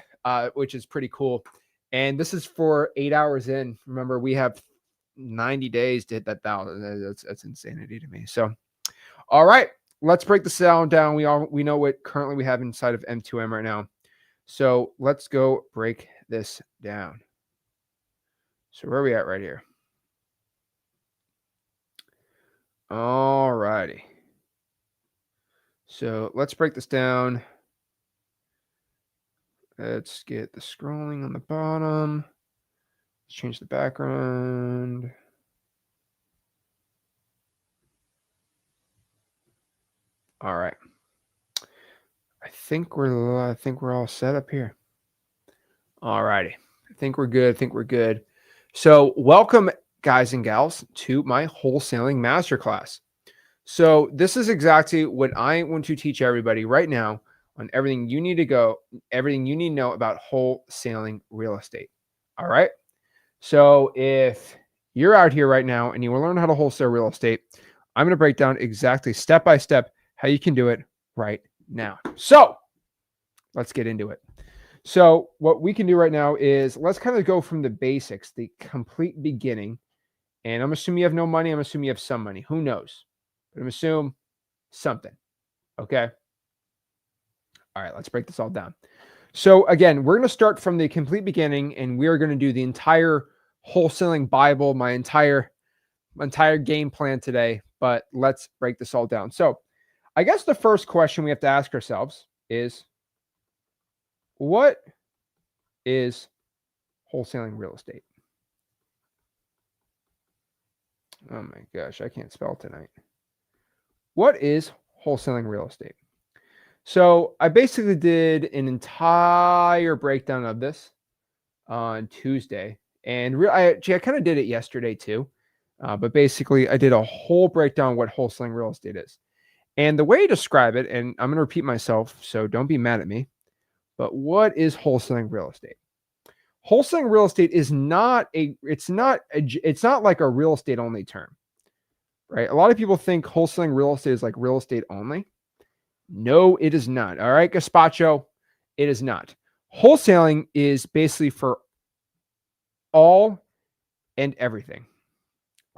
which is pretty cool. And this is for 8 hours in. Remember, we have 90 days to hit that 1,000. That's insanity to me. So, all right, let's break the sound down. We know what currently we have inside of M2M right now. So let's go break this down. So where are we at right here? All righty. So let's break this down. Let's get the scrolling on the bottom. Let's change the background. All right. I think we're all set up here. All righty. I think we're good. So welcome, guys and gals, to my wholesaling masterclass. So this is exactly what I want to teach everybody right now on everything you need to know about wholesaling real estate. All right. So if you're out here right now and you want to learn how to wholesale real estate, I'm going to break down exactly step by step how you can do it right now. So let's get into it. So what we can do right now is let's kind of go from the basics, the complete beginning. And I'm assuming you have no money. I'm assuming you have some money. Who knows? But I'm assuming something. Okay. All right, let's break this all down. So again, we're going to start from the complete beginning, and we are going to do the entire wholesaling Bible, my entire game plan today. But let's break this all down. So I guess the first question we have to ask ourselves is, what is wholesaling real estate? Oh my gosh, I can't spell tonight. What is wholesaling real estate? So I basically did an entire breakdown of this on Tuesday, and I kind of did it yesterday too. But basically, I did a whole breakdown of what wholesaling real estate is. And the way to describe it, and I'm going to repeat myself, so don't be mad at me, but what is wholesaling real estate? Wholesaling real estate is it's not like a real estate only term, right? A lot of people think wholesaling real estate is like real estate only. No, it is not. All right, Gaspacho, it is not. Wholesaling is basically for all and everything.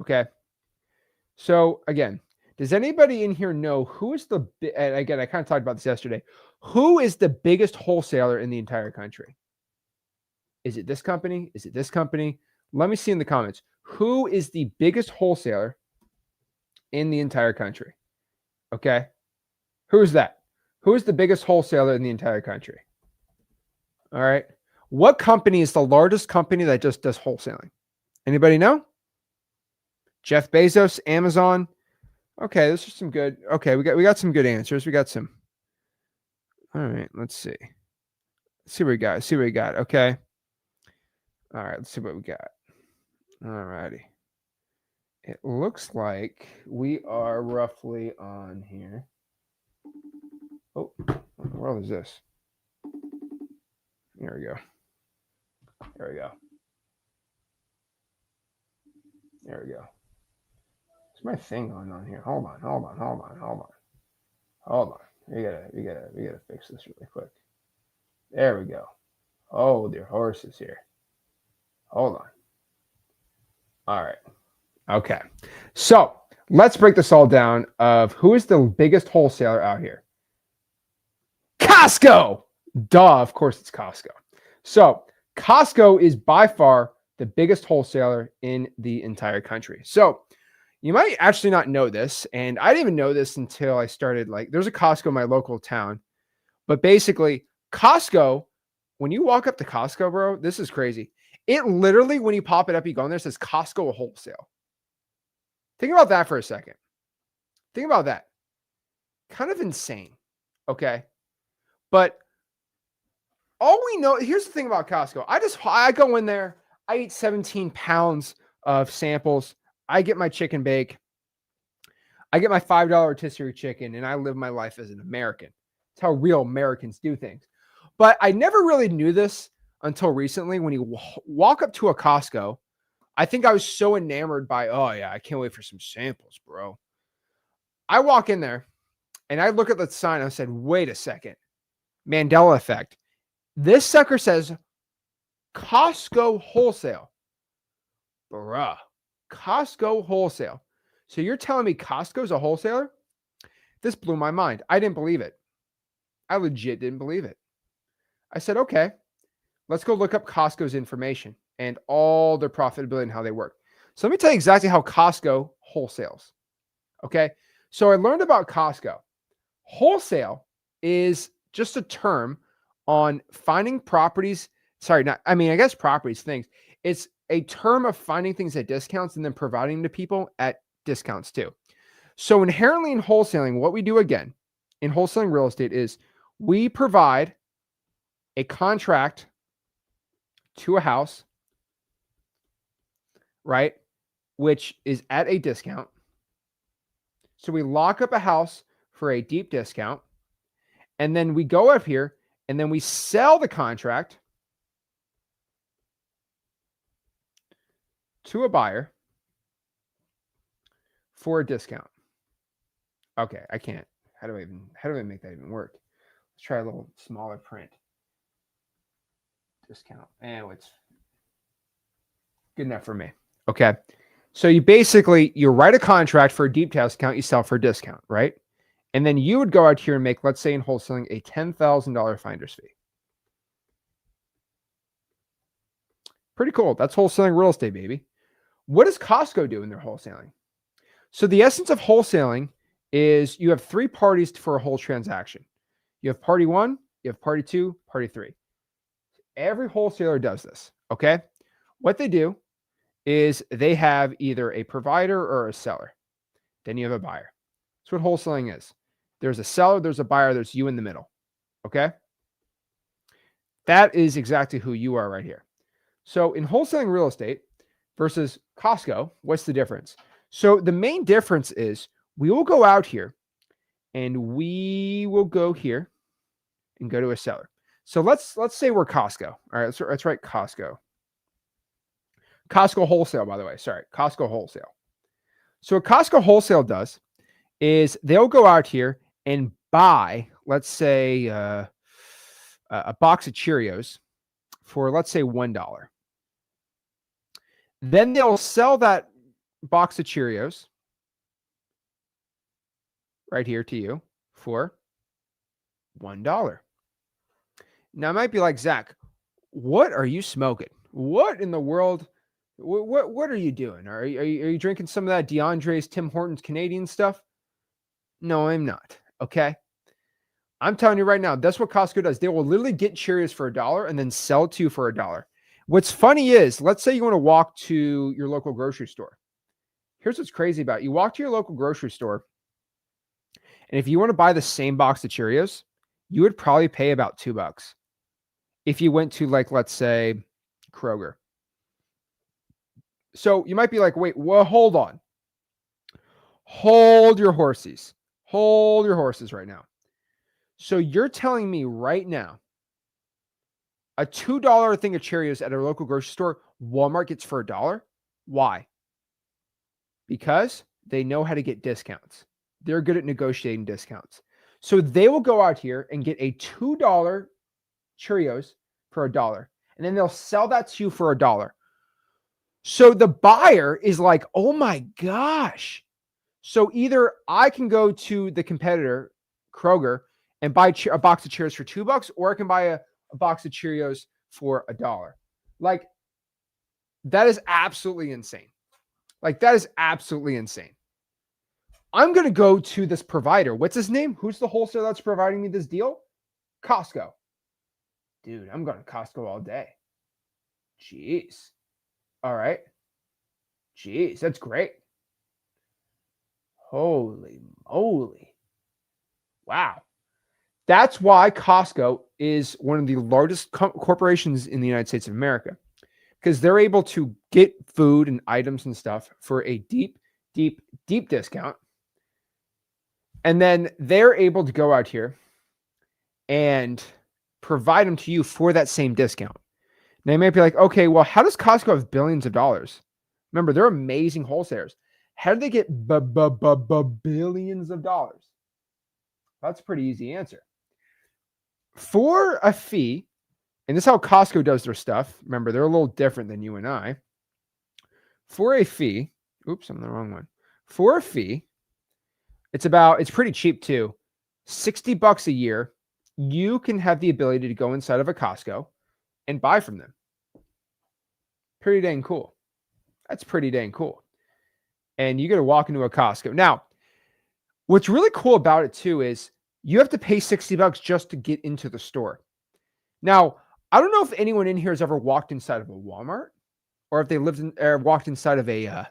Okay. So again, does anybody in here know who is and again, I kind of talked about this yesterday. Who is the biggest wholesaler in the entire country? Is it this company? Is it this company? Let me see in the comments. Who is the biggest wholesaler in the entire country? Okay. Who is that? Who is the biggest wholesaler in the entire country? All right. What company is the largest company that just does wholesaling? Anybody know? Jeff Bezos, Amazon. Okay, this is some good. Okay, we got some good answers. We got some. All right, let's see. See what we got. See what we got. Okay. All right, let's see what we got. All righty. It looks like we are roughly on here. Oh, what in the world is this? There we go. There we go. There we go. What's my thing going on here? Hold on. We gotta fix this really quick. There we go. Hold your horses here. Hold on. All right. Okay. So let's break this all down of who is the biggest wholesaler out here. Costco. Duh, of course it's Costco. So Costco is by far the biggest wholesaler in the entire country. So you might actually not know this, and I didn't even know this until I started, like, there's a Costco in my local town, but basically Costco, when you walk up to Costco, bro, this is crazy. It literally, when you pop it up, you go in there, it says Costco wholesale. Think about that for a second. Think about that. Kind of insane. Okay. But all we know, here's the thing about Costco. I go in there, I eat 17 pounds of samples. I get my chicken bake. I get my $5 rotisserie chicken, and I live my life as an American. It's how real Americans do things. But I never really knew this until recently. When you walk up to a Costco, I think I was so enamored by, oh yeah, I can't wait for some samples, bro. I walk in there and I look at the sign. I said, wait a second. Mandela effect. This sucker says Costco wholesale. Bruh. Costco wholesale. So you're telling me Costco's a wholesaler? This blew my mind. I didn't believe it. I legit didn't believe it. I said, okay, let's go look up Costco's information and all their profitability and how they work. So let me tell you exactly how Costco wholesales. Okay. So I learned about Costco. Wholesale is just a term on finding properties. I guess properties, things. It's a term of finding things at discounts and then providing them to people at discounts too. So inherently in wholesaling, what we do again in wholesaling real estate is we provide a contract to a house, right? Which is at a discount. So we lock up a house for a deep discount. And then we go up here and then we sell the contract to a buyer for a discount. Okay, I can't. How do I make that even work? Let's try a little smaller print. Discount. And it's good enough for me. Okay. So you write a contract for a deep discount, you sell for a discount, right? And then you would go out here and make, let's say in wholesaling, a $10,000 finder's fee. Pretty cool. That's wholesaling real estate, baby. What does Costco do in their wholesaling? So the essence of wholesaling is you have three parties for a whole transaction. You have party one, you have party two, party three. Every wholesaler does this, okay? What they do is they have either a provider or a seller. Then you have a buyer. That's what wholesaling is. There's a seller, there's a buyer, there's you in the middle, okay? That is exactly who you are right here. So in wholesaling real estate versus Costco, what's the difference? So the main difference is we will go out here and we will go here and go to a seller. So let's say we're Costco. All right, let's write Costco. Costco wholesale, by the way. Sorry, Costco wholesale. So what Costco wholesale does is they'll go out here and buy, let's say, a box of Cheerios for, let's say, $1. Then they'll sell that box of Cheerios right here to you for $1. Now, I might be like, Zach, what are you smoking? What in the world? What are you doing? Are you drinking some of that DeAndre's Tim Hortons Canadian stuff? No, I'm not. Okay. I'm telling you right now, that's what Costco does. They will literally get Cheerios for $1 and then sell it to you for $1. What's funny is, let's say you want to walk to your local grocery store. Here's what's crazy about it. You walk to your local grocery store, and if you want to buy the same box of Cheerios, you would probably pay about $2. If you went to, like, let's say Kroger. So you might be like, wait, well, hold on. Hold your horses. Hold your horses right now. So you're telling me right now, a $2 thing of Cheerios at a local grocery store, Walmart gets for $1? Why? Because they know how to get discounts. They're good at negotiating discounts. So they will go out here and get a $2 Cheerios for $1, and then they'll sell that to you for $1. So the buyer is like, oh my gosh. So either I can go to the competitor, Kroger, and buy a box of Cheerios for $2, or I can buy a box of Cheerios for $1. Like, that is absolutely insane. Like, that is absolutely insane. I'm going to go to this provider. What's his name? Who's the wholesaler that's providing me this deal? Costco. Dude, I'm going to Costco all day. Jeez. All right. Jeez, that's great. Holy moly. Wow. That's why Costco is one of the largest corporations in the United States of America, because they're able to get food and items and stuff for a deep, deep, deep discount. And then they're able to go out here and provide them to you for that same discount. Now you might be like, okay, well, how does Costco have billions of dollars? Remember, they're amazing wholesalers. How do they get billions of dollars? That's a pretty easy answer. For a fee, and this is how Costco does their stuff. Remember, they're a little different than you and I. For a fee, oops, I'm the wrong one. For a fee, it's pretty cheap too. $60 a year. You can have the ability to go inside of a Costco and buy from them. Pretty dang cool. That's pretty dang cool. And you get to walk into a Costco. Now, what's really cool about it too is you have to pay $60 just to get into the store. Now, I don't know if anyone in here has ever walked inside of a Walmart, or if they lived in or walked inside of a I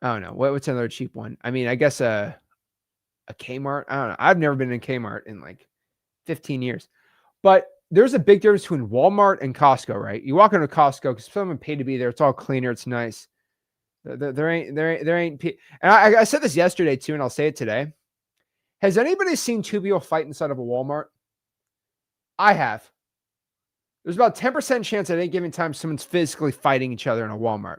don't know, what's another cheap one? I mean, I guess a Kmart. I don't know. I've never been in Kmart in like 15 years. But there's a big difference between Walmart and Costco, right? You walk into Costco because someone paid to be there. It's all cleaner. It's nice. There ain't. And I said this yesterday too, and I'll say it today. Has anybody seen two people fight inside of a Walmart? I have. There's about 10% chance at any given time someone's physically fighting each other in a Walmart.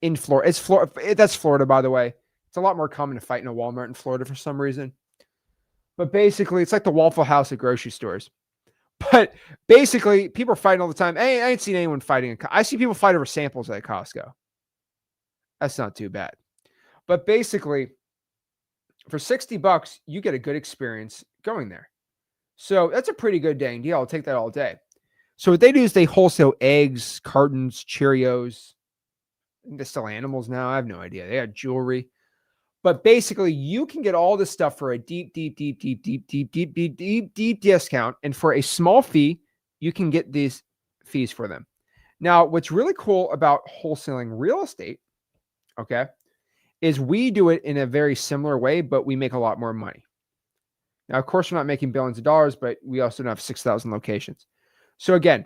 In Florida, it's Florida. That's Florida, by the way. It's a lot more common to fight in a Walmart in Florida for some reason. But basically, it's like the Waffle House at grocery stores. But basically, people are fighting all the time. I ain't seen anyone fighting. I see people fight over samples at Costco. That's not too bad. But basically, for $60, you get a good experience going there. So that's a pretty good dang deal. I'll take that all day. So what they do is they wholesale eggs, cartons, Cheerios. I think they sell animals now. I have no idea. They have jewelry. But basically, you can get all this stuff for a deep discount. And for a small fee, you can get these fees for them. Now, what's really cool about wholesaling real estate, okay, is we do it in a very similar way, but we make a lot more money. Now, of course, we're not making billions of dollars, but we also don't have 6,000 locations. So again,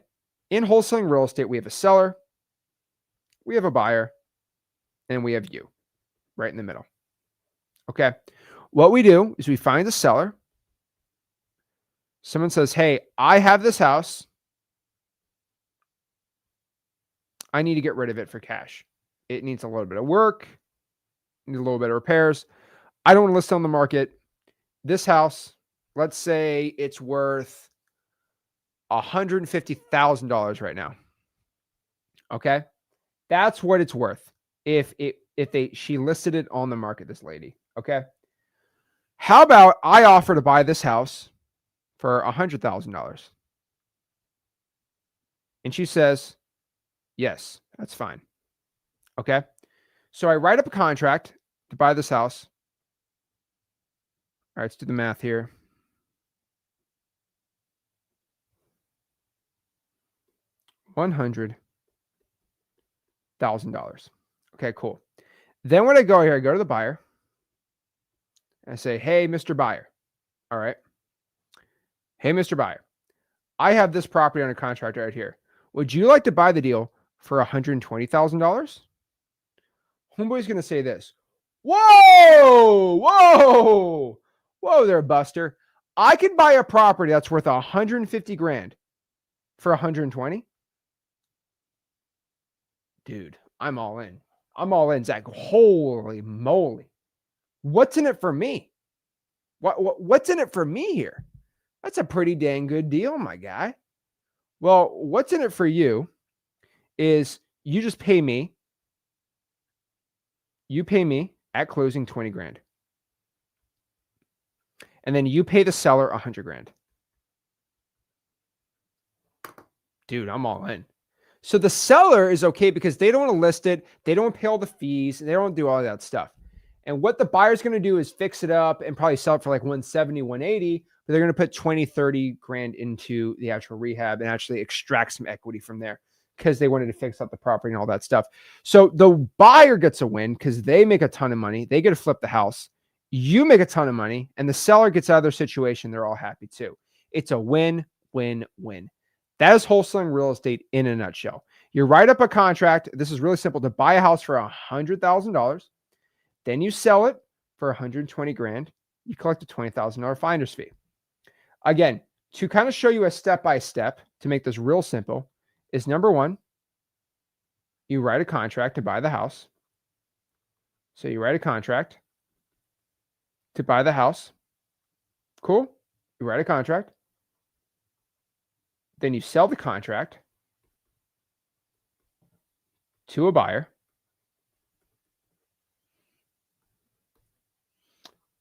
in wholesaling real estate, we have a seller, we have a buyer, and we have you right in the middle. Okay. What we do is we find a seller. Someone says, hey, I have this house. I need to get rid of it for cash. It needs a little bit of work, needs a little bit of repairs. I don't want to list it on the market. This house, let's say it's worth $150,000 right now. Okay. That's what it's worth. She listed it on the market, this lady. Okay. How about I offer to buy this house for $100,000? And she says, yes, that's fine. Okay. So I write up a contract to buy this house. All right, let's do the math here. $100,000. Okay, cool. Then when I go here, I go to the buyer. And I say, hey, Mr. Buyer. All right. Hey, Mr. Buyer, I have this property under contract right here. Would you like to buy the deal for $120,000? Homeboy's going to say this. Whoa, whoa, whoa there, Buster. I can buy a property that's worth 150 grand for 120. Dude, I'm all in. I'm all in, Zach. Holy moly. What's in it for me? What's in it for me here? That's a pretty dang good deal, my guy. Well, what's in it for you is you just pay me. You pay me at closing 20 grand. And then you pay the seller 100 grand. Dude, I'm all in. So the seller is okay because they don't want to list it. They don't pay all the fees. They don't do all that stuff. And what the buyer's going to do is fix it up and probably sell it for like 170, 180. But they're going to put 20, 30 grand into the actual rehab and actually extract some equity from there because they wanted to fix up the property and all that stuff. So the buyer gets a win because they make a ton of money. They get to flip the house. You make a ton of money and the seller gets out of their situation. They're all happy too. It's a win, win, win. That is wholesaling real estate in a nutshell. You write up a contract. This is really simple to buy a house for $100,000. Then you sell it for 120 grand. You collect a $20,000 finder's fee. Again, to kind of show you a step-by-step to make this real simple is number one, you write a contract to buy the house. So you write a contract to buy the house. Cool. You write a contract. Then you sell the contract to a buyer.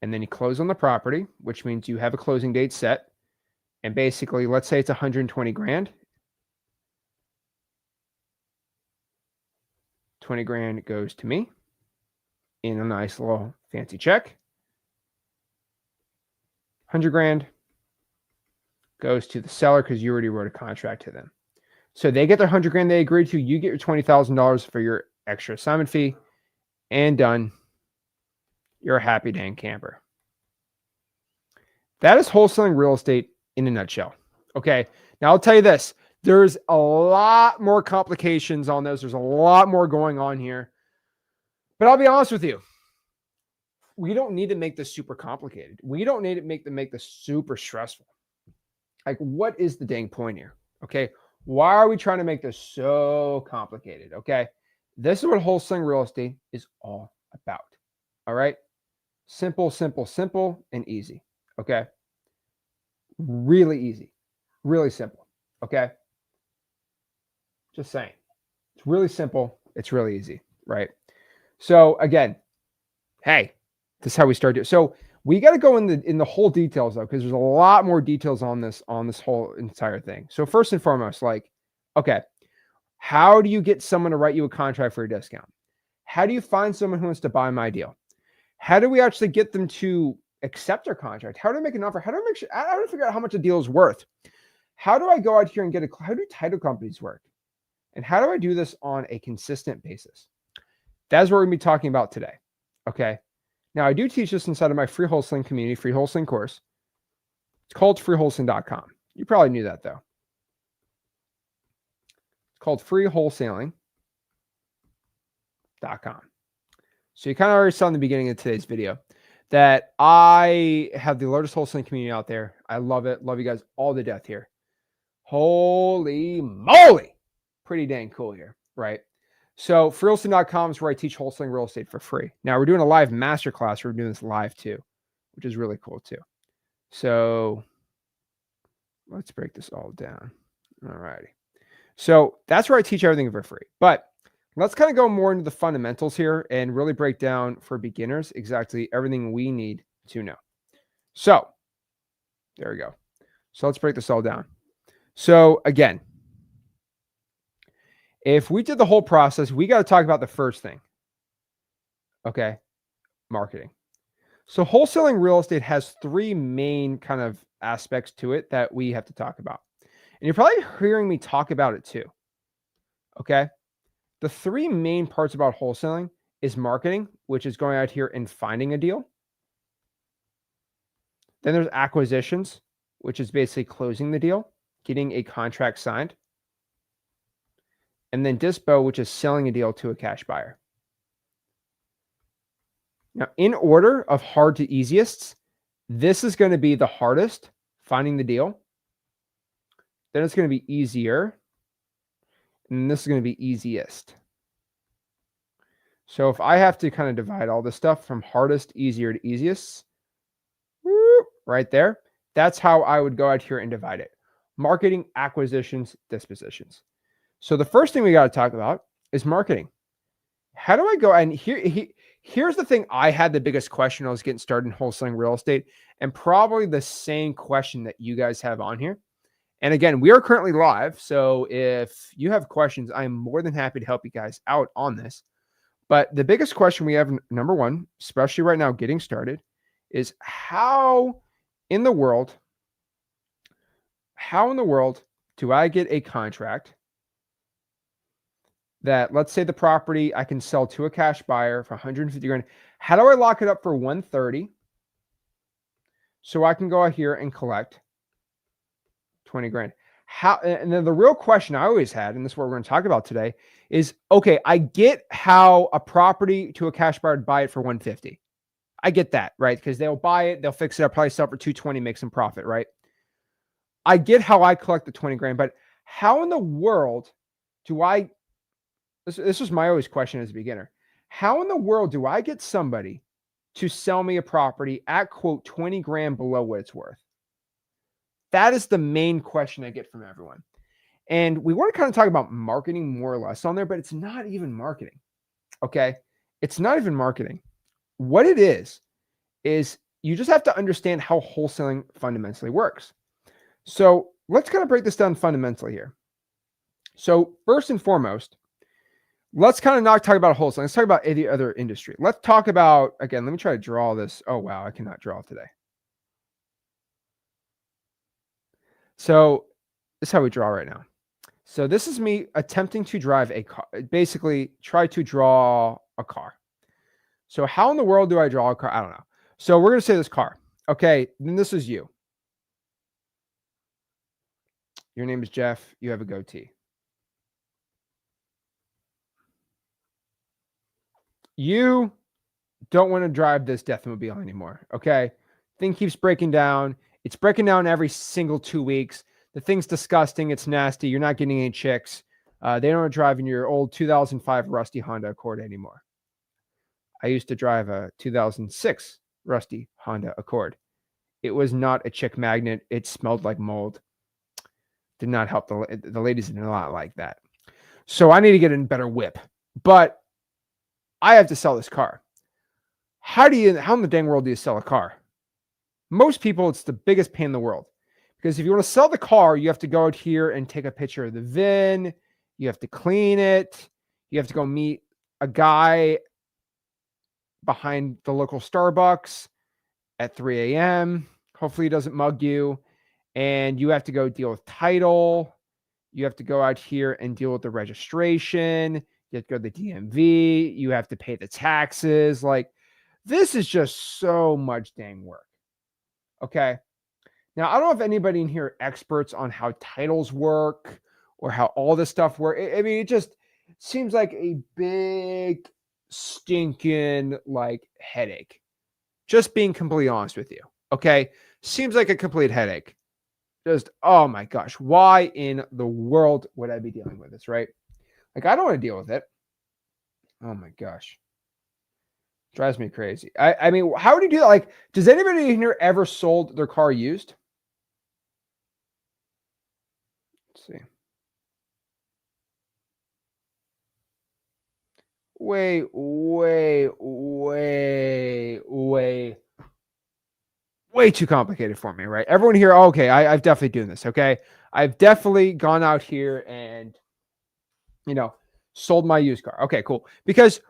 And then you close on the property, which means you have a closing date set. And basically, let's say it's 120 grand. 20 grand goes to me in a nice little fancy check. 100 grand goes to the seller because you already wrote a contract to them. So they get their 100 grand they agreed to. You get your $20,000 for your extra assignment fee, and done. You're a happy dang camper. That is wholesaling real estate in a nutshell. Okay. Now I'll tell you this. There's a lot more complications on this. There's a lot more going on here. But I'll be honest with you. We don't need to make this super complicated. We don't need to make this super stressful. Like, what is the dang point here? Okay. Why are we trying to make this so complicated? Okay. This is what wholesaling real estate is all about. All right. Simple, simple, simple, and easy. Okay. Really easy. Really simple. Okay. Just saying. It's really simple. It's really easy. Right. So again, hey, this is how we start doing. So we got to go in the whole details though, because there's a lot more details on this whole entire thing. So first and foremost, like, okay, how do you get someone to write you a contract for a discount? How do you find someone who wants to buy my deal? How do we actually get them to accept our contract? How do I make an offer? How do I figure out how much a deal is worth? How do I go out here and how do title companies work? And how do I do this on a consistent basis? That's what we're going to be talking about today. Okay. Now, I do teach this inside of my free wholesaling community, free wholesaling course. It's called freewholesaling.com. You probably knew that, though. It's called freewholesaling.com. So you kind of already saw in the beginning of today's video that I have the largest wholesaling community out there. I love it. Love you guys all to death here. Holy moly. Pretty dang cool here, right? So freewholesaling.com is where I teach wholesaling real estate for free. Now we're doing a live masterclass. We're doing this live too, which is really cool too. So let's break this all down. All righty. So that's where I teach everything for free. But let's kind of go more into the fundamentals here and really break down for beginners exactly everything we need to know. So there we go. So let's break this all down. So again, if we did the whole process, we got to talk about the first thing. Okay. Marketing. So wholesaling real estate has three main kind of aspects to it that we have to talk about. And you're probably hearing me talk about it too. Okay. The three main parts about wholesaling is marketing, which is going out here and finding a deal. Then there's acquisitions, which is basically closing the deal, getting a contract signed. And then dispo, which is selling a deal to a cash buyer. Now, in order of hard to easiest, this is going to be the hardest, finding the deal. Then it's going to be easier. And this is going to be easiest. So if I have to kind of divide all this stuff from hardest, easier to easiest, right there, that's how I would go out here and divide it. Marketing, acquisitions, dispositions. So the first thing we got to talk about is marketing. How do I go? And here's the thing. I had the biggest question. I was getting started in wholesaling real estate, and probably the same question that you guys have on here. And again, we are currently live. So if you have questions, I'm more than happy to help you guys out on this. But the biggest question we have, number one, especially right now getting started, is how in the world do I get a contract that, let's say the property I can sell to a cash buyer for 150 grand. How do I lock it up for 130 so I can go out here and collect 20 grand? How? And then the real question I always had, and this is what we're going to talk about today, is, okay, I get how a property to a cash buyer would buy it for 150. I get that, right? Because they'll buy it, they'll fix it up, probably sell it for 220, make some profit, right? I get how I collect the 20 grand, but how in the world do I, this was my always question as a beginner, how in the world do I get somebody to sell me a property at, quote, 20 grand below what it's worth? That is the main question I get from everyone. And we want to kind of talk about marketing more or less on there, but it's not even marketing. Okay. It's not even marketing. What it is you just have to understand how wholesaling fundamentally works. So let's kind of break this down fundamentally here. So first and foremost, let's kind of not talk about wholesaling. Let's talk about any other industry. Let's talk about, again, let me try to draw this. Oh, wow. I cannot draw today. So this is how we draw right now. So this is me attempting to drive a car, basically try to draw a car. So how in the world do I draw a car? I don't know. So we're going to say this car. Okay. Then this is you. Your name is Jeff. You have a goatee. You don't want to drive this Deathmobile anymore. Okay. Thing keeps breaking down. It's breaking down every single 2 weeks. The thing's disgusting. It's nasty. You're not getting any chicks. They don't want to drive in your old 2005 rusty Honda Accord anymore. I used to drive a 2006 rusty Honda Accord. It was not a chick magnet. It smelled like mold. Did not help. The ladies did not like that. So I need to get a better whip. But I have to sell this car. How in the dang world do you sell a car? Most people, it's the biggest pain in the world. Because if you want to sell the car, you have to go out here and take a picture of the VIN. You have to clean it. You have to go meet a guy behind the local Starbucks at 3 a.m. Hopefully he doesn't mug you. And you have to go deal with title. You have to go out here and deal with the registration. You have to go to the DMV. You have to pay the taxes. Like, this is just so much dang work. Okay. Now, I don't know if anybody in here are experts on how titles work or how all this stuff works. I mean, it just seems like a big stinking headache. Just being completely honest with you. Okay. Seems like a complete headache. Just, oh my gosh, why in the world would I be dealing with this, right? Like, I don't want to deal with it. Oh my gosh. Drives me crazy. I mean, how would you do that? Like, does anybody in here ever sold their car used? Let's see. Way too complicated for me, right? Everyone here, okay, I've definitely done this, okay? I've definitely gone out here and, sold my used car. Okay, cool. Because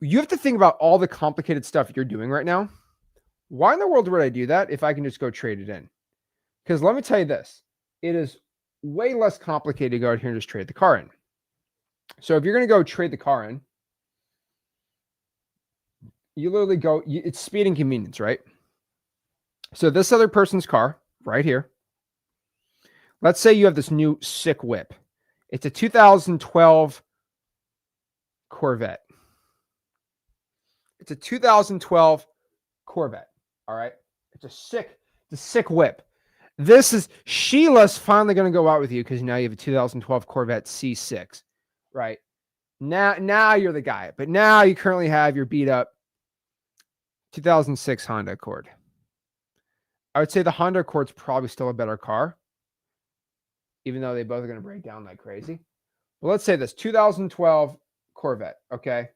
you have to think about all the complicated stuff you're doing right now. Why in the world would I do that if I can just go trade it in? Because let me tell you this, it is way less complicated to go out here and just trade the car in. So if you're going to go trade the car in, you literally go, it's speed and convenience, right? So this other person's car right here, let's say you have this new sick whip. It's a 2012 Corvette. It's a 2012 Corvette. All right. It's a sick whip. Sheila's finally going to go out with you because now you have a 2012 Corvette C6, right? Now you're the guy, but now you currently have your beat up 2006 Honda Accord. I would say the Honda Accord's probably still a better car, even though they both are going to break down like crazy. But let's say this 2012 Corvette. Okay.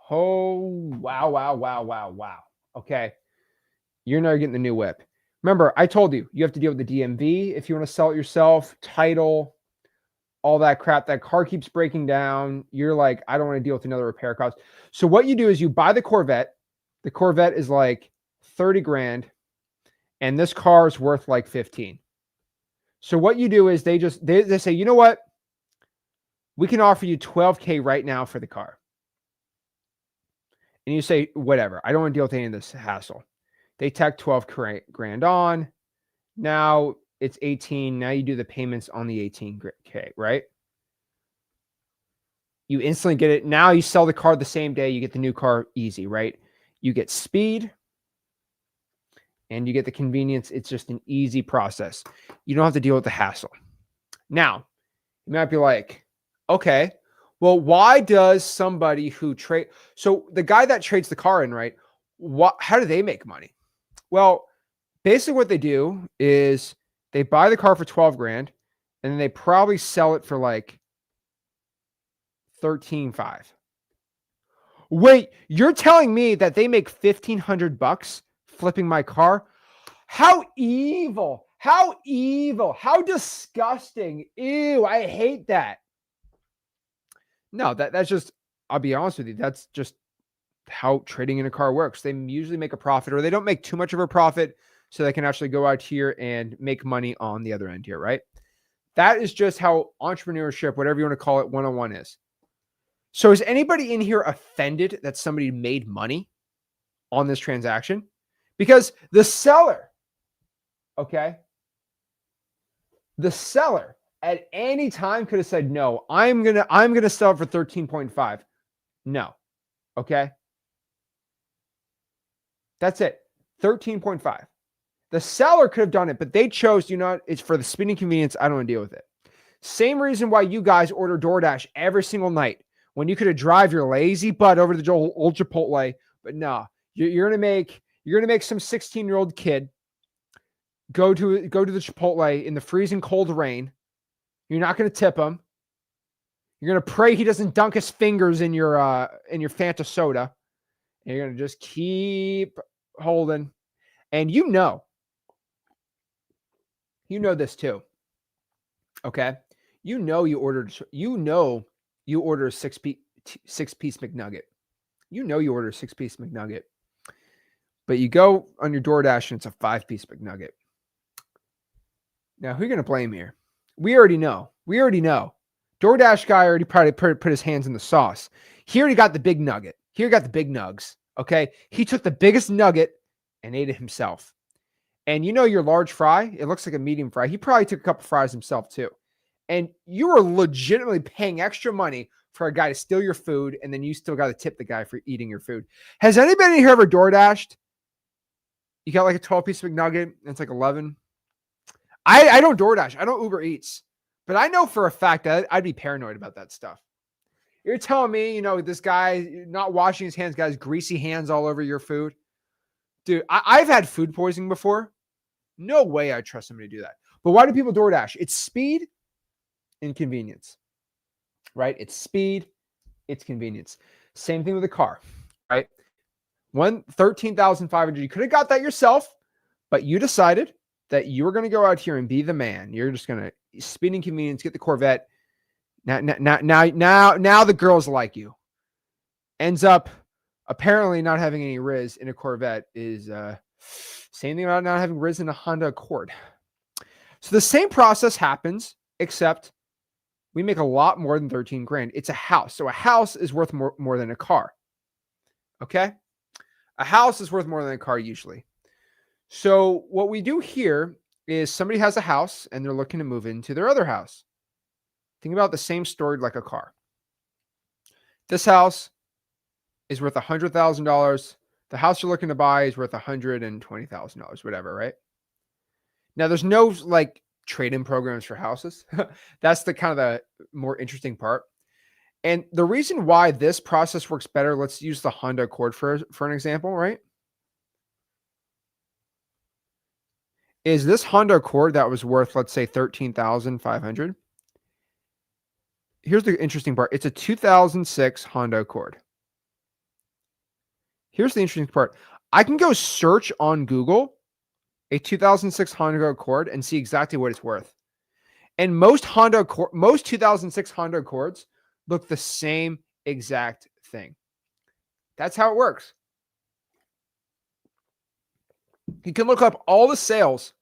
Oh, wow. Okay. You're not getting the new whip. Remember, I told you, you have to deal with the DMV if you want to sell it yourself, title, all that crap. That car keeps breaking down. You're like, I don't want to deal with another repair cost. So what you do is you buy the Corvette. The Corvette is like 30 grand, and this car is worth like 15. So what you do is they say, you know what? We can offer you 12K right now for the car. And you say, whatever. I don't want to deal with any of this hassle. They tack 12 grand on. Now it's 18. Now you do the payments on the 18K, right? You instantly get it. Now you sell the car the same day. You get the new car easy, right? You get speed and you get the convenience. It's just an easy process. You don't have to deal with the hassle. Now, you might be like, okay, well, why does somebody who trade? So the guy that trades the car in, right? How do they make money? Well, basically what they do is they buy the car for 12 grand and then they probably sell it for like 13.5. Wait, you're telling me that they make $1,500 flipping my car? How evil. How disgusting. Ew, I hate that. No, that's just, I'll be honest with you, that's just how trading in a car works. They usually make a profit, or they don't make too much of a profit, so they can actually go out here and make money on the other end here, right? That is just how entrepreneurship, whatever you want to call it, 101 is. So is anybody in here offended that somebody made money on this transaction? Because the seller, okay, the seller at any time could have said, no, I'm gonna sell it for 13.5. No. Okay. That's it. 13.5. The seller could have done it, but they chose, it's for the speeding convenience. I don't want to deal with it. Same reason why you guys order DoorDash every single night when you could have drive your lazy butt over to the old Chipotle. But no, you're gonna make some 16-year-old kid go to the Chipotle in the freezing cold rain. You're not gonna tip him. You're gonna pray he doesn't dunk his fingers in your Fanta soda. And you're gonna just keep holding. And you know this too. Okay. You ordered a six-piece McNugget. You order a 6-piece McNugget. But you go on your DoorDash and it's a 5-piece McNugget. Now, who are you going to blame here? We already know. DoorDash guy already probably put his hands in the sauce. He already got the big nugget. He got the big nugs. Okay. He took the biggest nugget and ate it himself. And your large fry, it looks like a medium fry. He probably took a couple fries himself too. And you were legitimately paying extra money for a guy to steal your food, and then you still got to tip the guy for eating your food. Has anybody here ever DoorDashed? You got like a 12-piece McNugget, and it's like 11. I don't DoorDash. I don't Uber Eats. But I know for a fact that I'd be paranoid about that stuff. You're telling me, this guy not washing his hands, got his greasy hands all over your food? Dude, I've had food poisoning before. No way I trust somebody to do that. But why do people DoorDash? It's speed and convenience, right? It's speed, it's convenience. Same thing with a car, right? 13,500. You could have got that yourself, but you decided that you were going to go out here and be the man. You're just going to speed and convenience, get the Corvette. Now the girls like you. Ends up apparently not having any Riz in a Corvette is same thing about not having Riz in a Honda Accord. So the same process happens, except We make a lot more than 13 grand. It's a house. So a house is worth more than a car. Okay? A house is worth more than a car usually. So what we do here is somebody has a house and they're looking to move into their other house. Think about the same story like a car. This house is worth $100,000. The house you're looking to buy is worth $120,000, whatever, right? Now, there's no like trade-in programs for houses. That's the kind of the more interesting part. And the reason why this process works better, let's use the Honda Accord for an example, right? Is this Honda Accord that was worth, let's say, $13,500. Here's the interesting part. It's a 2006 Honda Accord. Here's the interesting part. I can go search on Google a 2006 Honda Accord and see exactly what it's worth. And most 2006 Honda Accords look the same exact thing. That's how it works. You can look up all the sales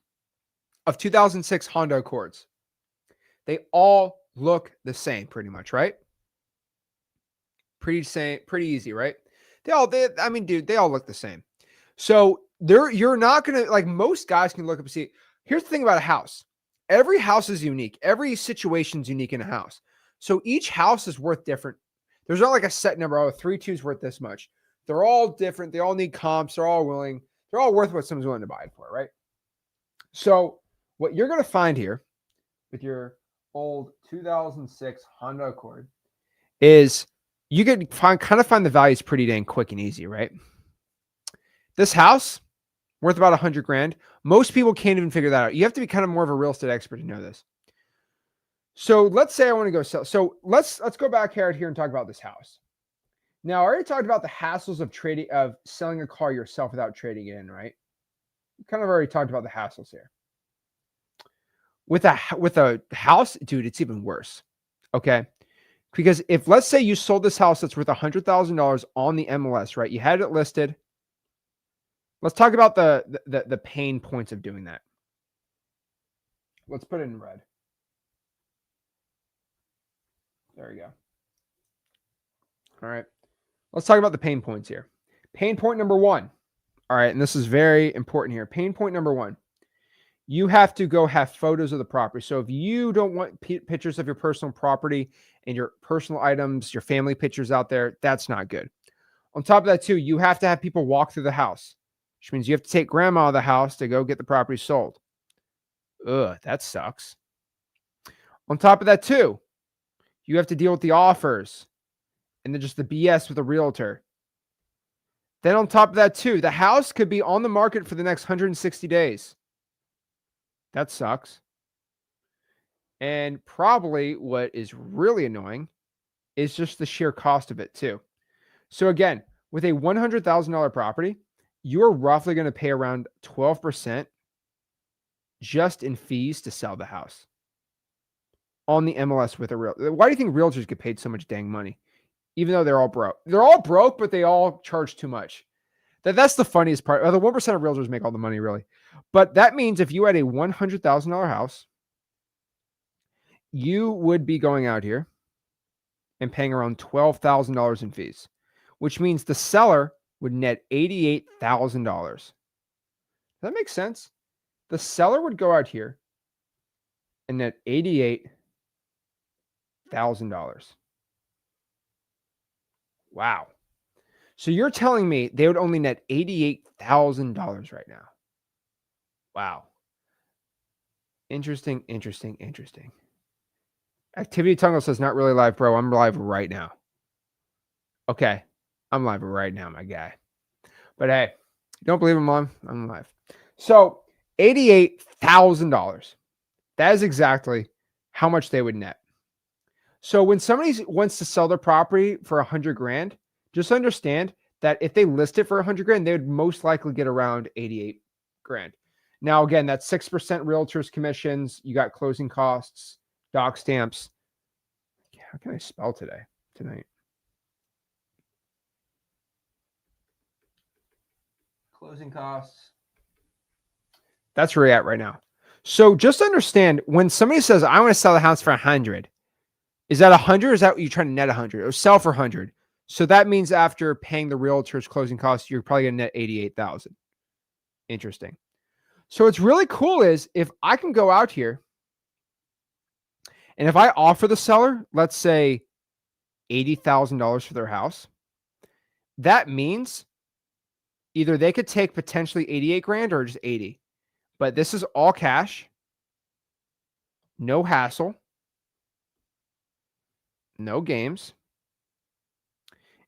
of 2006 Honda Accords. They all look the same pretty much, right? Pretty easy, right? They all look the same. So you're not going to, like, most guys can look up and see. Here's the thing about a house. Every house is unique. Every situation is unique in a house. So each house is worth different. There's not like a set number. Oh, 3-2 is worth this much. They're all different. They all need comps. They're all worth what someone's willing to buy it for, right? So what you're going to find here with your old 2006 Honda Accord is you could find the values pretty dang quick and easy, right? This house worth about $100,000. Most people can't even figure that out. You have to be kind of more of a real estate expert to know this. So let's say I want to go sell. So let's go back here and talk about this house. Now, I already talked about the hassles of selling a car yourself without trading it in, right? Kind of already talked about the hassles here. With a house, dude, it's even worse. Okay? Because if, let's say you sold this house that's worth $100,000 on the MLS, right? You had it listed. Let's talk about the pain points of doing that. Let's put it in red. There we go. All right. Let's talk about the pain points here. Pain point number 1. All right. And this is very important here. Pain point number 1. You have to go have photos of the property. So if you don't want pictures of your personal property and your personal items, your family pictures out there, that's not good. On top of that too, you have to have people walk through the house, which means you have to take grandma out of the house to go get the property sold. Ugh, that sucks. On top of that too, you have to deal with the offers and then just the BS with a realtor. Then on top of that too, the house could be on the market for the next 160 days. That sucks. And probably what is really annoying is just the sheer cost of it too. So again, with a $100,000 property, you're roughly going to pay around 12% just in fees to sell the house on the MLS with a real. Why do you think realtors get paid so much dang money? Even though they're all broke. They're all broke, but they all charge too much. That's the funniest part. The 1% of realtors make all the money, really. But that means if you had a $100,000 house, you would be going out here and paying around $12,000 in fees, which means the seller would net $88,000. Does that make sense? The seller would go out here and net $88,000. Wow. So you're telling me they would only net $88,000 right now. Wow. Interesting. Activity Tungle says not really live, bro. I'm live right now. Okay. I'm live right now, my guy. But hey, don't believe I'm on? I'm live. So $88,000. That is exactly how much they would net. So when somebody wants to sell their property for $100,000, just understand that if they list it for $100,000, they would most likely get around $88,000. Now, again, that's 6% realtors commissions. You got closing costs, doc stamps. How can I spell tonight? Closing costs. That's where you're at right now. So just understand when somebody says, I want to sell the house for $100,000, Is that 100? Or is that what you're trying to net 100 or sell for 100? So that means after paying the realtor's closing costs, you're probably going to net 88,000. Interesting. So what's really cool is if I can go out here and if I offer the seller, let's say $80,000 for their house, that means either they could take potentially 88 grand or just 80. But this is all cash, no hassle, no games.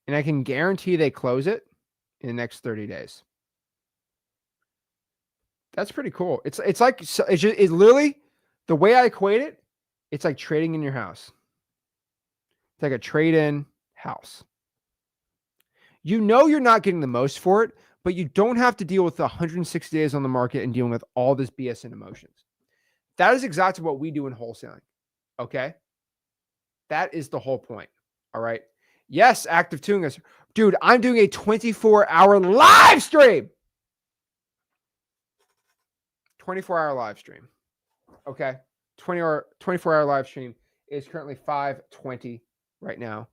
And I can guarantee they close it in the next 30 days. That's pretty cool. It's like it's literally the way I equate it. It's like trading in your house. It's like a trade-in house. You know you're not getting the most for it, but you don't have to deal with the 160 days on the market and dealing with all this BS and emotions. That is exactly what we do in wholesaling. Okay, that is the whole point. All right. Yes, active tuning us, dude. I'm doing a 24-hour live stream. 24-hour live stream. Okay. 24-hour live stream is currently 5:20 right now.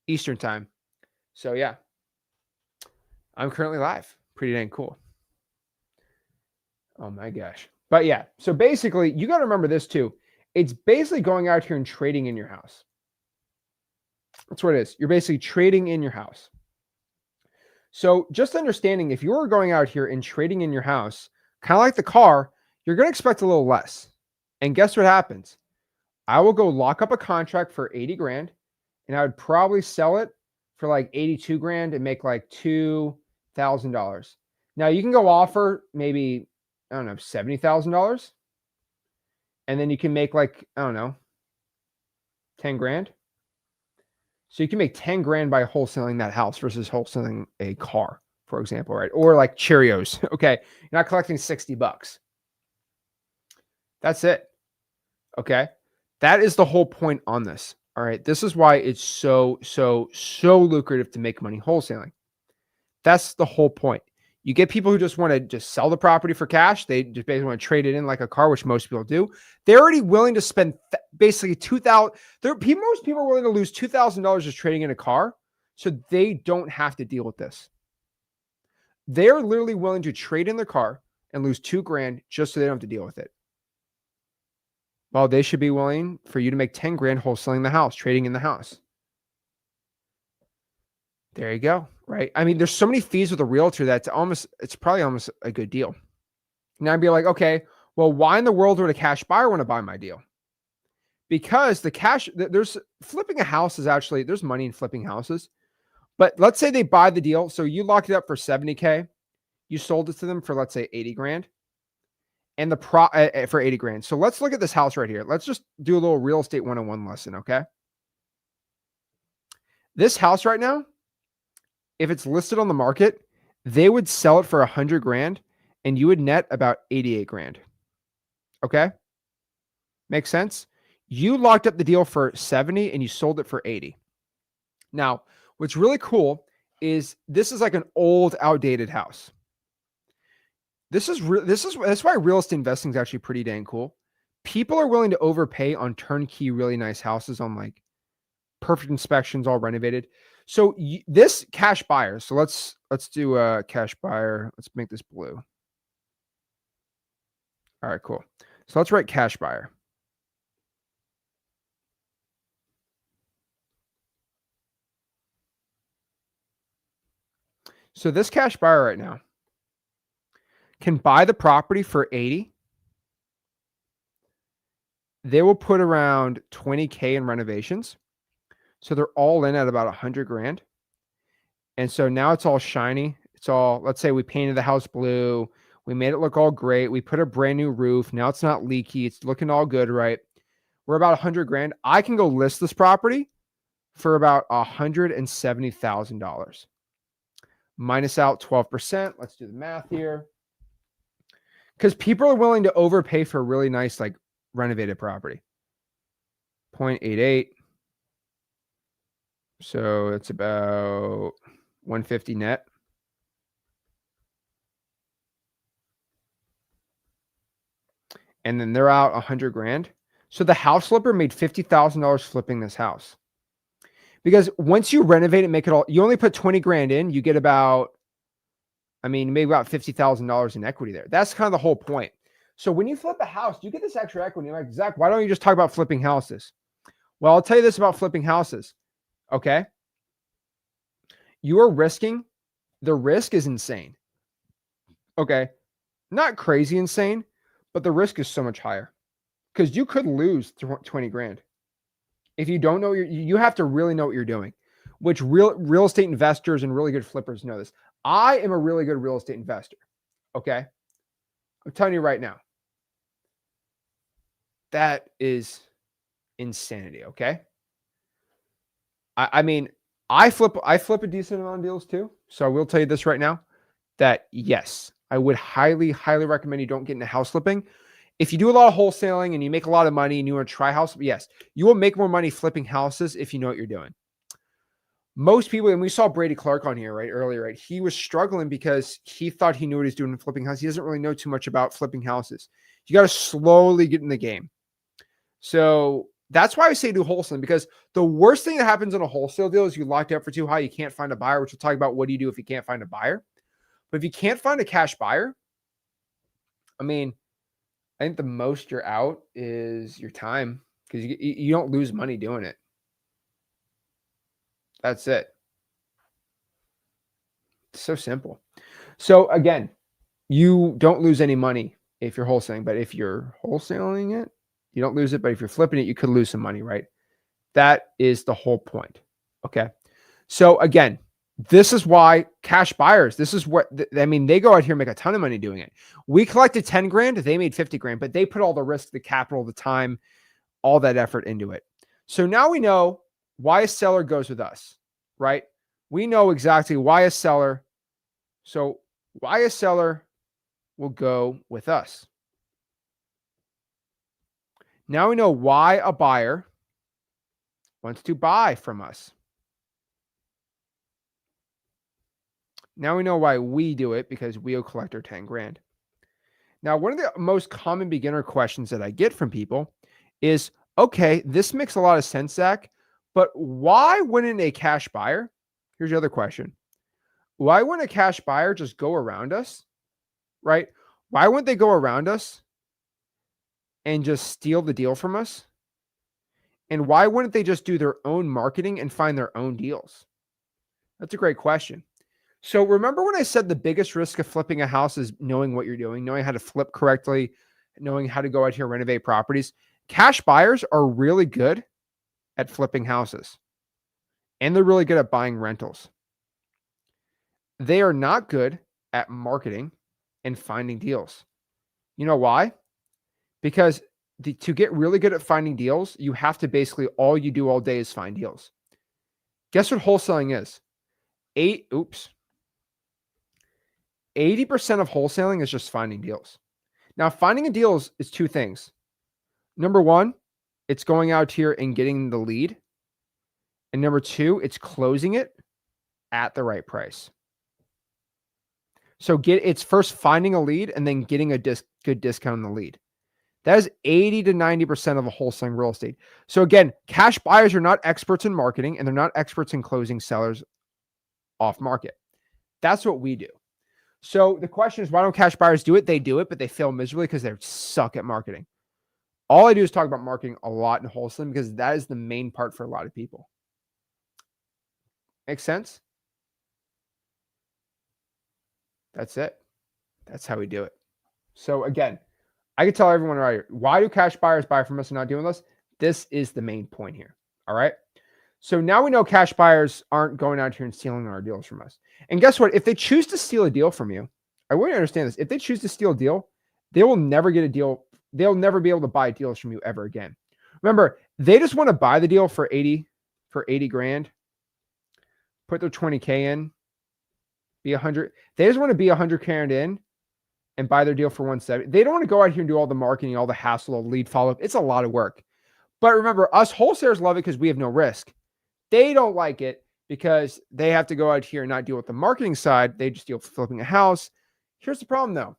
Eastern time. So yeah. I'm currently live. Pretty dang cool. Oh my gosh. But yeah. So basically, you got to remember this too. It's basically going out here and trading in your house. That's what it is. You're basically trading in your house. So just understanding if you're going out here and trading in your house, kind of like the car, you're going to expect a little less. And guess what happens? I will go lock up a contract for 80 grand and I would probably sell it for like 82 grand and make like $2,000. Now you can go offer maybe, I don't know, $70,000. And then you can make like, I don't know, 10 grand. So you can make 10 grand by wholesaling that house versus wholesaling a car, for example, right? Or like Cheerios. Okay. You're not collecting $60. That's it. Okay. That is the whole point on this. All right. This is why it's so lucrative to make money wholesaling. That's the whole point. You get people who just want to just sell the property for cash. They just basically want to trade it in like a car, which most people do. They're already willing to spend basically $2,000. Most people are willing to lose $2,000 just trading in a car, so they don't have to deal with this. They're literally willing to trade in their car and lose $2,000 just so they don't have to deal with it. Well, they should be willing for you to make 10 grand wholesaling the house, trading in the house. There you go. Right. I mean, there's so many fees with a realtor that's it's probably almost a good deal. Now I'd be like, okay, well, why in the world would a cash buyer want to buy my deal? Because there's flipping a house is actually, there's money in flipping houses. But let's say they buy the deal. So you locked it up for 70K. You sold it to them for, let's say, 80 grand. And for 80 grand. So let's look at this house right here. Let's just do a little real estate 101 lesson. Okay. This house right now, if it's listed on the market, they would sell it for 100 grand and you would net about 88 grand. Okay. Makes sense. You locked up the deal for 70 and you sold it for 80. Now, what's really cool is this is like an old, outdated house. That's why real estate investing is actually pretty dang cool. People are willing to overpay on turnkey, really nice houses on like perfect inspections, all renovated. So this cash buyer. So let's do a cash buyer. Let's make this blue. All right, cool. So let's write cash buyer. So this cash buyer right now can buy the property for 80. They will put around 20K in renovations. So they're all in at about 100 grand. And so now it's all shiny. It's all, let's say we painted the house blue. We made it look all great. We put a brand new roof. Now it's not leaky. It's looking all good, right? We're about 100 grand. I can go list this property for about $170,000. Minus out 12%. Let's do the math here. Because people are willing to overpay for a really nice, like, renovated property. 0.88. So it's about 150 net. And then they're out 100 grand. So the house flipper made $50,000 flipping this house. Because once you renovate it, make it all, you only put 20 grand in, you get about, I mean, maybe about $50,000 in equity there. That's kind of the whole point. So when you flip a house, you get this extra equity. You're like, Zach, why don't you just talk about flipping houses? Well, I'll tell you this about flipping houses. Okay. You are risking, the risk is insane. Okay. Not crazy insane, but the risk is so much higher because you could lose 20 grand. If you don't know, you have to really know what you're doing, which real estate investors and really good flippers know this. I am a really good real estate investor. Okay. I'm telling you right now. That is insanity. Okay. I mean, I flip a decent amount of deals too. So I will tell you this right now that yes, I would highly, highly recommend you don't get into house flipping. If you do a lot of wholesaling and you make a lot of money and you want to try house, yes, you will make more money flipping houses if you know what you're doing. Most people, and we saw Brady Clark on here, right, earlier, right? He was struggling because he thought he knew what he was doing in flipping houses. He doesn't really know too much about flipping houses. You got to slowly get in the game. So that's why I say do wholesaling, because the worst thing that happens in a wholesale deal is you locked up for too high. You can't find a buyer, which we'll talk about. What do you do if you can't find a buyer? But if you can't find a cash buyer, I mean, I think the most you're out is your time because you don't lose money doing it. That's it. It's so simple. So again, you don't lose any money if you're wholesaling, but if you're wholesaling it, you don't lose it. But if you're flipping it, you could lose some money, right? That is the whole point. Okay. So again, this is why cash buyers, this is what, I mean, they go out here and make a ton of money doing it. We collected 10 grand, they made 50 grand, but they put all the risk, the capital, the time, all that effort into it. So now we know why a seller goes with us, right? We know exactly why a seller, so why a seller will go with us. Now we know why a buyer wants to buy from us. Now we know why we do it, because we'll collect our 10 grand. Now, one of the most common beginner questions that I get from people is, okay, this makes a lot of sense, Zach, but why wouldn't a cash buyer, here's the other question. Why wouldn't a cash buyer just go around us, right? Why wouldn't they go around us and just steal the deal from us? And why wouldn't they just do their own marketing and find their own deals? That's a great question. So remember when I said the biggest risk of flipping a house is knowing what you're doing, knowing how to flip correctly, knowing how to go out here and renovate properties. Cash buyers are really good at flipping houses, and they're really good at buying rentals. They are not good at marketing and finding deals. You know why? Because to get really good at finding deals, you have to basically, all you do all day is find deals. Guess what wholesaling is? 80% of wholesaling is just finding deals. Now, finding a deal is two things. Number one, it's going out here and getting the lead. And number two, it's closing it at the right price. So it's first finding a lead and then getting a good discount on the lead. That is 80 to 90% of a wholesaling real estate. So again, cash buyers are not experts in marketing, and they're not experts in closing sellers off market. That's what we do. So the question is, why don't cash buyers do it? They do it, but they fail miserably because they suck at marketing. All I do is talk about marketing a lot in wholesaling because that is the main part for a lot of people. Make sense? That's it. That's how we do it. So again, I can tell everyone right here, why do cash buyers buy from us and not deal with us? This is the main point here. All right. So now we know cash buyers aren't going out here and stealing our deals from us. And guess what? If they choose to steal a deal from you, I want you to understand this. If they choose to steal a deal, they will never get a deal. They'll never be able to buy deals from you ever again. Remember, they just want to buy the deal for 80 grand, put their 20K in, be 100. They just want to be 100 grand in and buy their deal for 170. They don't want to go out here and do all the marketing, all the hassle, all the lead follow-up. It's a lot of work. But remember, us wholesalers love it because we have no risk. They don't like it because they have to go out here and not deal with the marketing side. They just deal with flipping a house. Here's the problem, though.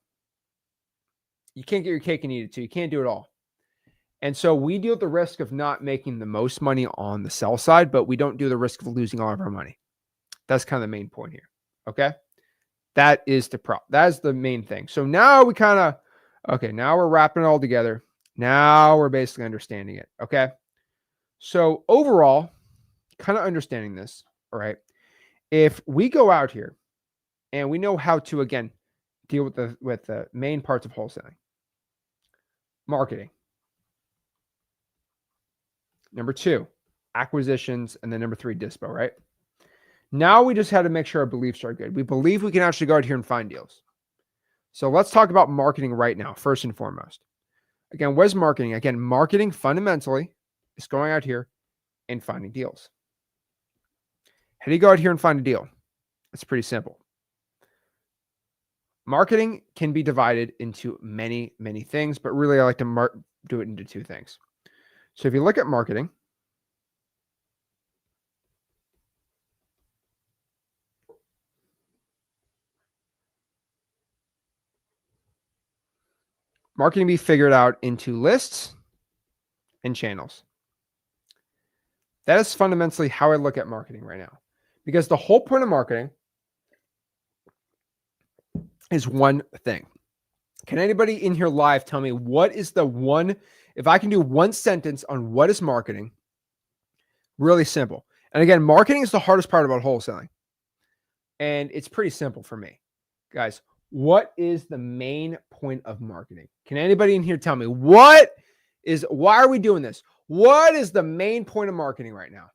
You can't get your cake and eat it too. You can't do it all. And so we deal with the risk of not making the most money on the sell side, but we don't do the risk of losing all of our money. That's kind of the main point here. Okay. That is that is the main thing. So now we kind of, okay, now we're wrapping it all together. Now we're basically understanding it. Okay. So overall, kind of understanding this, all right. If we go out here and we know how to, again, deal with the main parts of wholesaling, marketing. Number 2, acquisitions, and then number 3, dispo, right? Now we just had to make sure our beliefs are good. We believe we can actually go out here and find deals. So let's talk about marketing right now, first and foremost. Again, what is marketing? Again, marketing fundamentally is going out here and finding deals. How do you go out here and find a deal? It's pretty simple. Marketing can be divided into many, many things, but really I like to do it into 2 things. So if you look at marketing, marketing can be figured out into lists and channels. That is fundamentally how I look at marketing right now. Because the whole point of marketing is one thing. Can anybody in here live tell me what is the one, if I can do one sentence on what is marketing? Really simple. And again, marketing is the hardest part about wholesaling. And it's pretty simple for me. Guys, what is the main point of marketing? Can anybody in here tell me why are we doing this? What is the main point of marketing right now?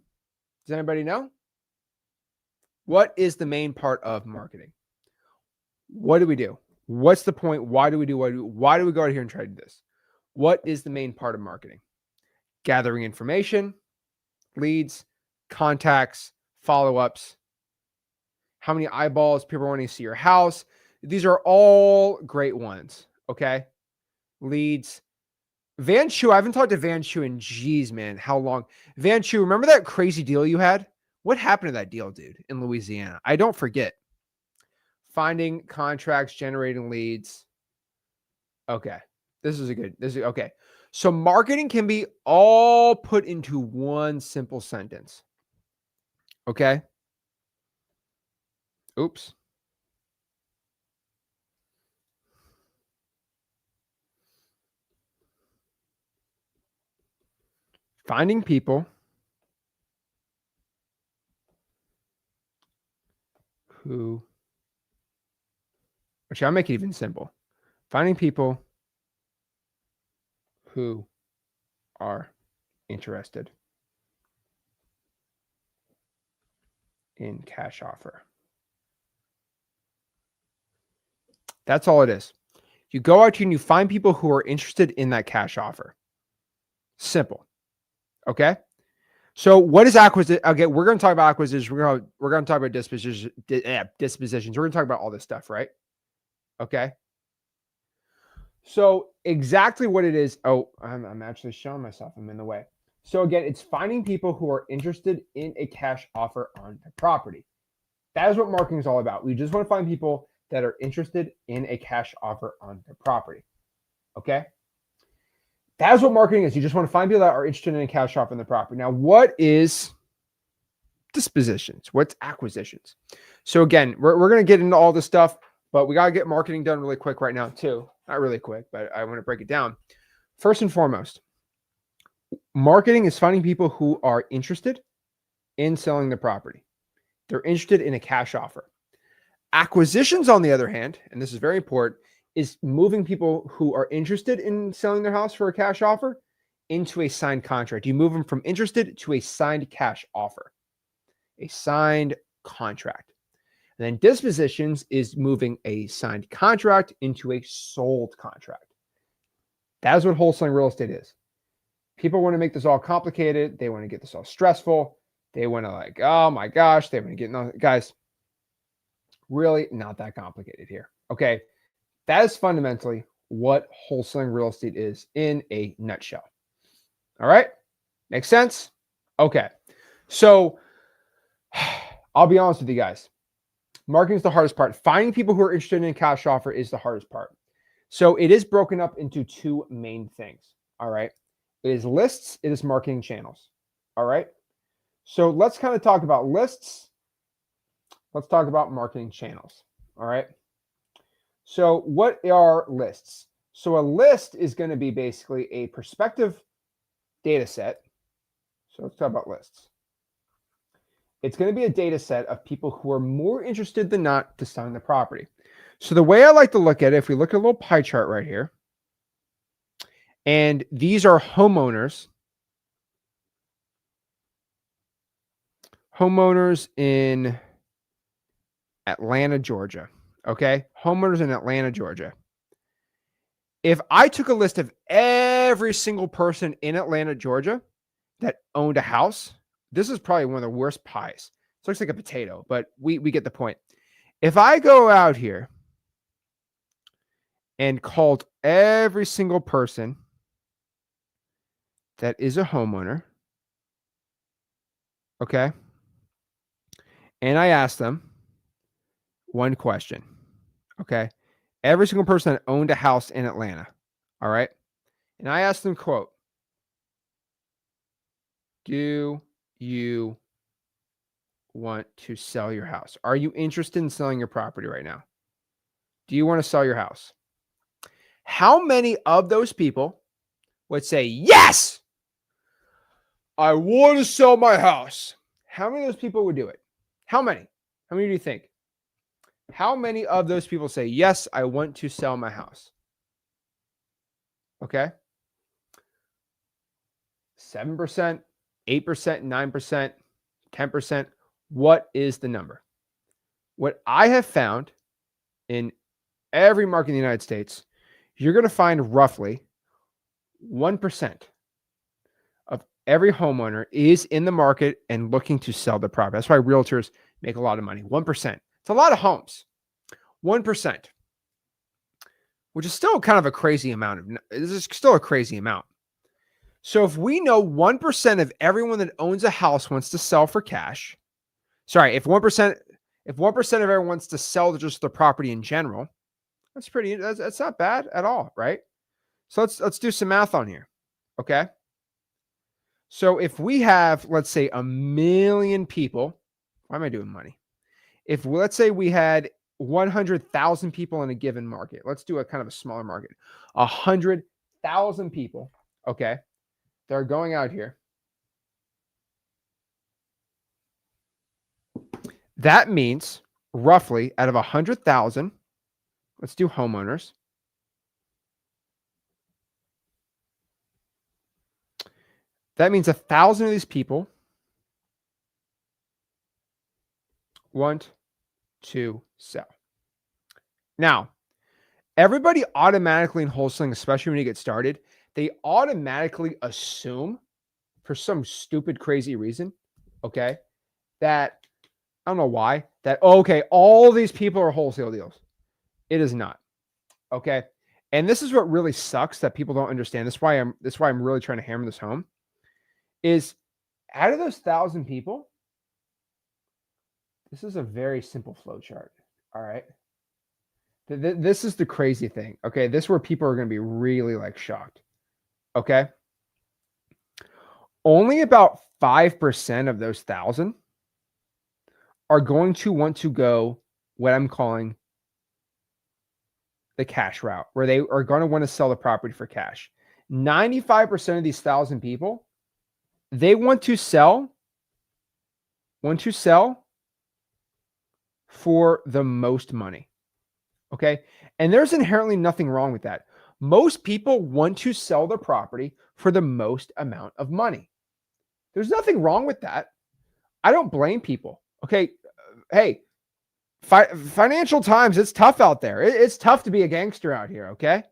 Does anybody know? What is the main part of marketing? What do we do? What's the point? Why do we go out here and try to do this? What is the main part of marketing? Gathering information, leads, contacts, follow-ups, how many eyeballs people are wanting to see your house. These are all great ones. Okay. Leads. Van Chu, I haven't talked to Van Chu in geez, man. How long? Van Chu, remember that crazy deal you had? What happened to that deal, dude, in Louisiana? I don't forget. Finding contracts, generating leads. Okay. This is okay. So marketing can be all put into one simple sentence. Okay. Oops. Finding people who, actually, I'll make it even simple. Finding people who are interested in cash offer. That's all it is. You go out here and you find people who are interested in that cash offer. Simple. Okay. So what is acquisition? Okay, we're going to talk about acquisitions. We're going to talk about dispositions. We're going to talk about all this stuff, right? Okay. So exactly what it is. Oh, I'm actually showing myself. I'm in the way. So again, it's finding people who are interested in a cash offer on the property. That is what marketing is all about. We just want to find people that are interested in a cash offer on the property. Okay. That is what marketing is. You just want to find people that are interested in a cash offer on the property. Now, what is dispositions? What's acquisitions? So again, we're going to get into all this stuff, but we got to get marketing done really quick right now too. Not really quick, but I want to break it down. First and foremost, marketing is finding people who are interested in selling the property. They're interested in a cash offer. Acquisitions, on the other hand, and this is very important, is moving people who are interested in selling their house for a cash offer into a signed contract. You move them from interested to a signed cash offer, a signed contract. And then dispositions is moving a signed contract into a sold contract. That is what wholesaling real estate is. People want to make this all complicated. They want to get this all stressful. They want to like, oh my gosh, they want to get, no, guys, really not that complicated here. Okay. That is fundamentally what wholesaling real estate is in a nutshell. All right. Makes sense? Okay. So I'll be honest with you guys. Marketing is the hardest part. Finding people who are interested in a cash offer is the hardest part. So it is broken up into 2 main things. All right. It is lists. It is marketing channels. All right. So let's kind of talk about lists. Let's talk about marketing channels. All right. So what are lists? So a list is going to be basically a prospective data set. So let's talk about lists. It's going to be a data set of people who are more interested than not to selling the property. So the way I like to look at it, if we look at a little pie chart right here, and these are homeowners in Atlanta, Georgia. Okay. Homeowners in Atlanta, Georgia. If I took a list of every single person in Atlanta, Georgia that owned a house, this is probably one of the worst pies. It looks like a potato, but we get the point. If I go out here and called every single person that is a homeowner, okay, and I asked them one question, okay, every single person that owned a house in Atlanta, all right, and I asked them, quote, do you want to sell your house? Are you interested in selling your property right now? Do you want to sell your house? How many of those people would say, yes, I want to sell my house? How many of those people would do it? How many? How many do you think? How many of those people say, yes, I want to sell my house? Okay. 7%, 8%, 9%, 10%. What is the number? What I have found in every market in the United States, you're going to find roughly 1% of every homeowner is in the market and looking to sell the property. That's why realtors make a lot of money. 1%. It's a lot of homes. 1%, which is still kind of a crazy amount. This is still a crazy amount. So if we know 1% of everyone that owns a house wants to sell for cash, sorry, if 1% of everyone wants to sell just the property in general, that's not bad at all, right? So let's do some math on here. Okay. So if we have, let's say, 1 million people, why am I doing money? If let's say we had 100,000 people in a given market, let's do a kind of a smaller market, 100,000 people, okay, that are going out here. That means roughly out of 100,000, let's do homeowners. That means 1,000 of these people want to sell. Now, everybody automatically in wholesaling, especially when you get started, they automatically assume for some stupid, crazy reason, okay, that I don't know why, that, okay, all these people are wholesale deals. It is not. Okay. And this is what really sucks that people don't understand. That's why I'm really trying to hammer this home. Is out of those 1,000 people, this is a very simple flow chart. All right. This is the crazy thing. Okay. This is where people are going to be really like shocked. Okay. Only about 5% of those 1,000 are going to want to go what I'm calling the cash route, where they are going to want to sell the property for cash. 95% of these 1,000 people, they want to sell for the most money. Okay. And there's inherently nothing wrong with that. Most people want to sell their property for the most amount of money. There's nothing wrong with that. I don't blame people. Okay. Hey, financial times, it's tough out there. It's tough to be a gangster out here. Okay.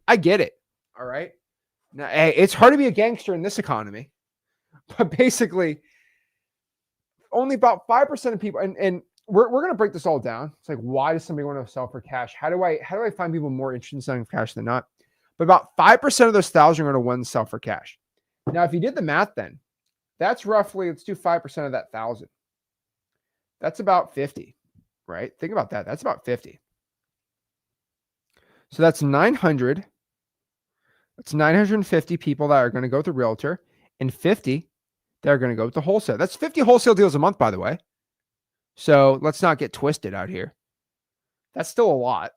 I get it. All right. Now, hey, it's hard to be a gangster in this economy, but basically only about 5% of people, and we're going to break this all down. It's like, why does somebody want to sell for cash? How do I find people more interested in selling for cash than not? But about 5% of those 1,000 are going to want to sell for cash. Now, if you did the math, then that's roughly, let's do 5% of that 1,000. That's about 50, right? Think about that. That's about 50. So that's 900 That's 950 people that are going to go with the realtor and 50 that are going to go with the wholesale. That's 50 wholesale deals a month, by the way. So let's not get twisted out here. That's still a lot.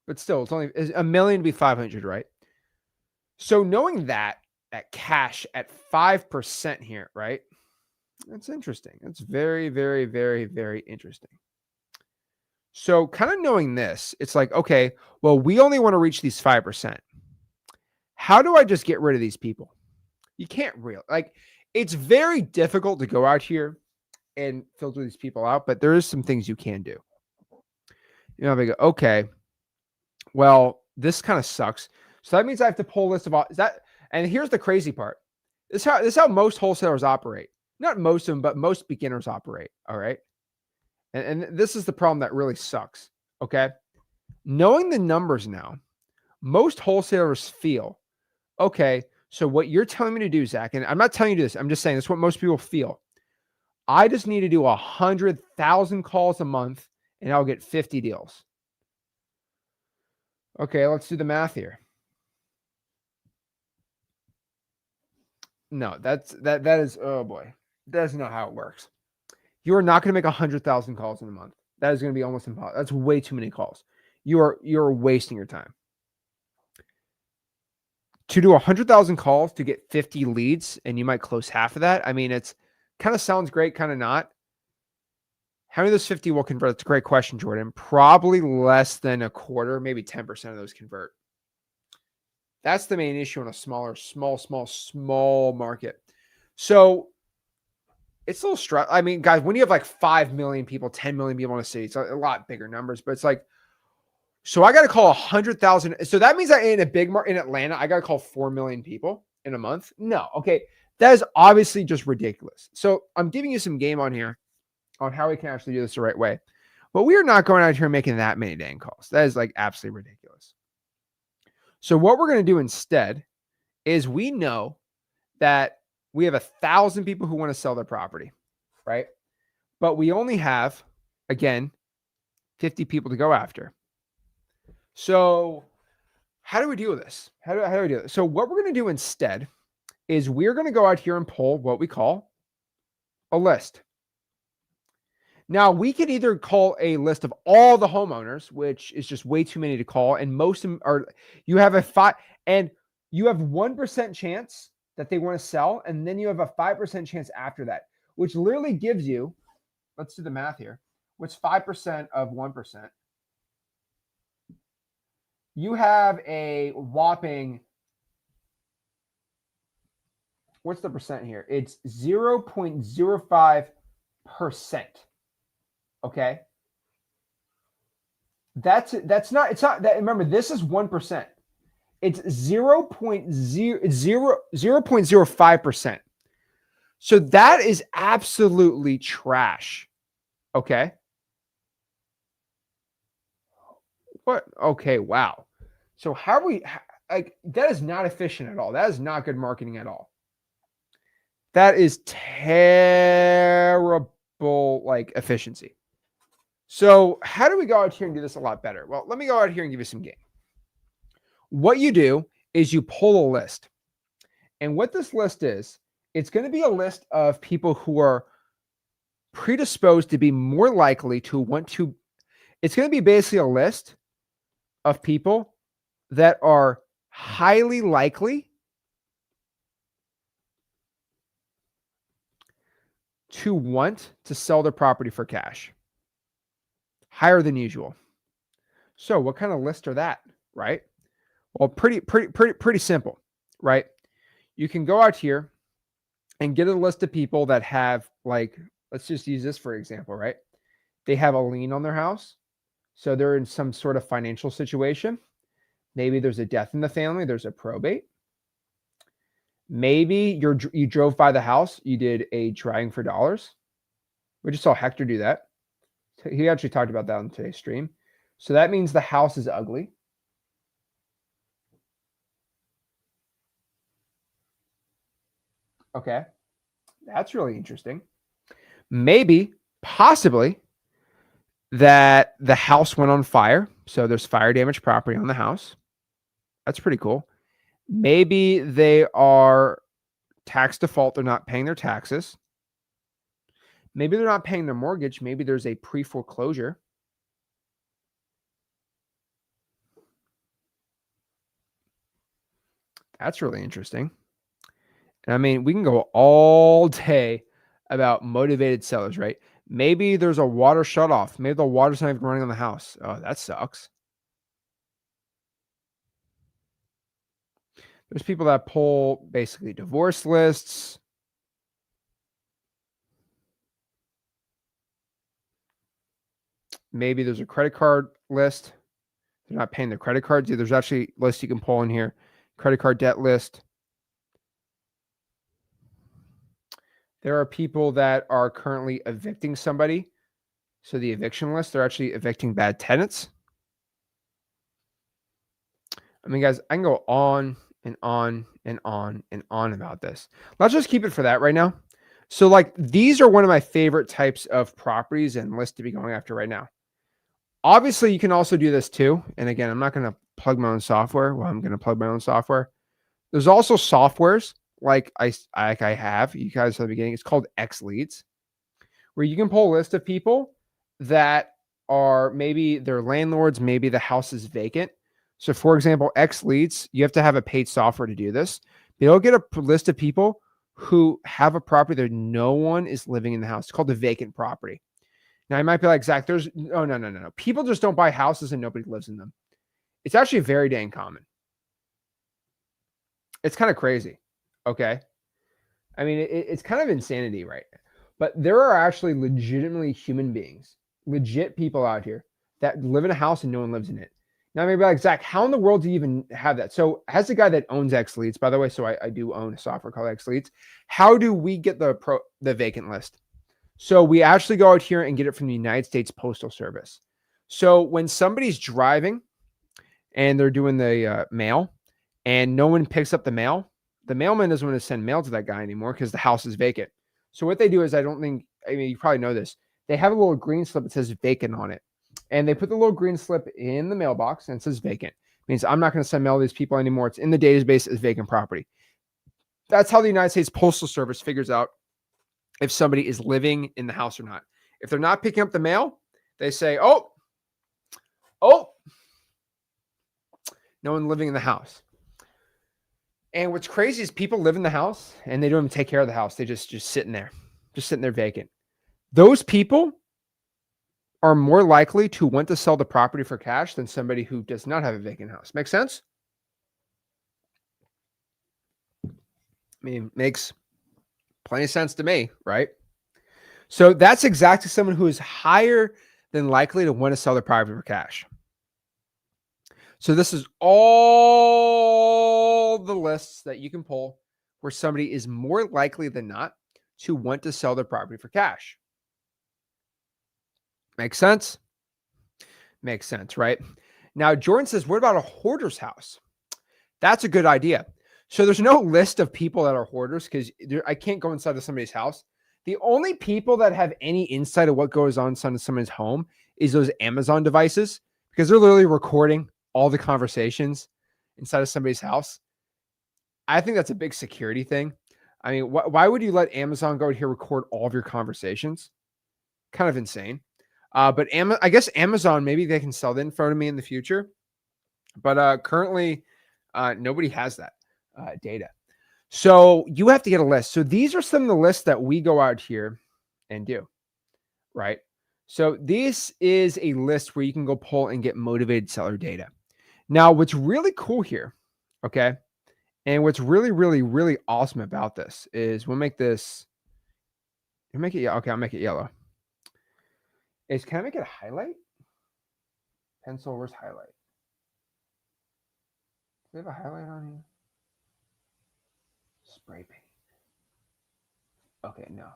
But still, it's only a million to be 500, right? So knowing that at cash at 5% here, right? That's interesting. That's very, very, very, very interesting. So kind of knowing this, it's like, okay, well, we only want to reach these 5%. How do I just get rid of these people? You can't really, like, it's very difficult to go out here and filter these people out, but there is some things you can do. You know, they go, okay, well, this kind of sucks. So that means I have to pull a list of all is that. And here's the crazy part. This is how most wholesalers operate. Not most of them, but most beginners operate. All right. And this is the problem that really sucks. Okay. Knowing the numbers now, most wholesalers feel, okay, so what you're telling me to do, Zach, and I'm not telling you this, I'm just saying this is what most people feel. I just need to do 100,000 calls a month and I'll get 50 deals. Okay, let's do the math here. No, that is, oh boy, that's not how it works. You are not going to make 100,000 calls in a month. That is going to be almost impossible. That's way too many calls. You're wasting your time. To do 100,000 calls to get 50 leads, and you might close half of that. I mean, it's kind of sounds great, kind of not. How many of those 50 will convert? That's a great question, Jordan. Probably less than a quarter, maybe 10% of those convert. That's the main issue in a small market. So it's a little stress. I mean, guys, when you have like 5 million people, 10 million people in a city, it's a lot bigger numbers, but it's like, so I got to call 100,000. So that means that in a big market in Atlanta, I got to call 4 million people in a month. No. Okay. That is obviously just ridiculous. So I'm giving you some game on here on how we can actually do this the right way. But we are not going out here making that many dang calls. That is like absolutely ridiculous. So what we're going to do instead is we know that we have 1,000 people who want to sell their property, right? But we only have, again, 50 people to go after. So how do we deal with this? How do we do this? So what we're going to do instead is we're going to go out here and pull what we call a list. Now, we can either call a list of all the homeowners, which is just way too many to call. And most of them are, you have a 1% chance that they want to sell. And then you have a 5% chance after that, which literally gives you, let's do the math here. What's 5% of 1%? You have a whopping, what's the percent here? It's 0.05%. Okay. It's not that, remember, this is 1%. It's 0.05%. So that is absolutely trash. Okay. What? Okay. Wow. So how are we, like, that is not efficient at all. That is not good marketing at all. That is terrible, like, efficiency. So how do we go out here and do this a lot better? Well, let me go out here and give you some game. What you do is you pull a list. And what this list is, it's going to be a list of people who are predisposed to be more likely to want to, it's going to be basically a list of people that are highly likely to want to sell their property for cash. Higher than usual. So what kind of list are that, right? Well, pretty simple, right? You can go out here and get a list of people that have, like, let's just use this for example, right? They have a lien on their house. So they're in some sort of financial situation. Maybe there's a death in the family. There's a probate. Maybe you drove by the house. You did a trying for dollars. We just saw Hector do that. He actually talked about that on today's stream. So that means the house is ugly. Okay. That's really interesting. Maybe, possibly, that the house went on fire. So there's fire damage property on the house. That's pretty cool. Maybe they are tax default. They're not paying their taxes. Maybe they're not paying their mortgage. Maybe there's a pre-foreclosure. That's really interesting. And I mean, we can go all day about motivated sellers, right? Maybe there's a water shutoff. Maybe the water's not even running on the house. Oh, that sucks. There's people that pull basically divorce lists. Maybe there's a credit card list. They're not paying their credit cards. There's actually lists you can pull in here. Credit card debt list. There are people that are currently evicting somebody. So the eviction list, they're actually evicting bad tenants. I mean, guys, I can go on and on and on and on about this. Let's just keep it for that right now. So like these are one of my favorite types of properties and lists to be going after right now. Obviously, you can also do this too. And again, I'm not going to plug my own software. Well, I'm going to plug my own software. There's also softwares like I have, you guys at the beginning. It's called X Leads, where you can pull a list of people that are maybe they're landlords, maybe the house is vacant. So for example, X Leads, you have to have a paid software to do this. They'll get a list of people who have a property that no one is living in the house. It's called the vacant property. Now you might be like, Zach, there's no. People just don't buy houses and nobody lives in them. It's actually very dang common. It's kind of crazy. Okay. I mean, it's kind of insanity, right? But there are actually legitimately human beings, legit people out here that live in a house and no one lives in it. Now, maybe like, Zach, how in the world do you even have that? So as a guy that owns X Leads, by the way, so I do own a software called X Leads. How do we get the vacant list? So we actually go out here and get it from the United States Postal Service. So when somebody's driving and they're doing the mail and no one picks up the mail, the mailman doesn't want to send mail to that guy anymore because the house is vacant. So what they do is, I mean, you probably know this. They have a little green slip that says vacant on it. And they put the little green slip in the mailbox and it says vacant. It means I'm not going to send mail to these people anymore. It's in the database as vacant property. That's how the United States Postal Service figures out if somebody is living in the house or not. If they're not picking up the mail, they say, oh, no one living in the house. And what's crazy is people live in the house and they don't even take care of the house. They just sitting there vacant. Those people are more likely to want to sell the property for cash than somebody who does not have a vacant house. Make sense? I mean, makes plenty of sense to me, right? So that's exactly someone who is higher than likely to want to sell their property for cash. So this is all the lists that you can pull where somebody is more likely than not to want to sell their property for cash. Makes sense? Makes sense, right? Now, Jordan says, what about a hoarder's house? That's a good idea. So there's no list of people that are hoarders because I can't go inside of somebody's house. The only people that have any insight of what goes on inside of someone's home is those Amazon devices because they're literally recording all the conversations inside of somebody's house. I think that's a big security thing. I mean, why would you let Amazon go here record all of your conversations? Kind of insane. But I guess Amazon, maybe they can sell the info to me in the future. But currently, nobody has that data. So you have to get a list. So these are some of the lists that we go out here and do, right? So this is a list where you can go pull and get motivated seller data. Now, what's really cool here, okay, and what's really, really, really awesome about this is we'll make this, okay, I'll make it yellow. Can I make it a highlight? Pencil, where's highlight? Do they have a highlight on here? Spray paint. Okay, no.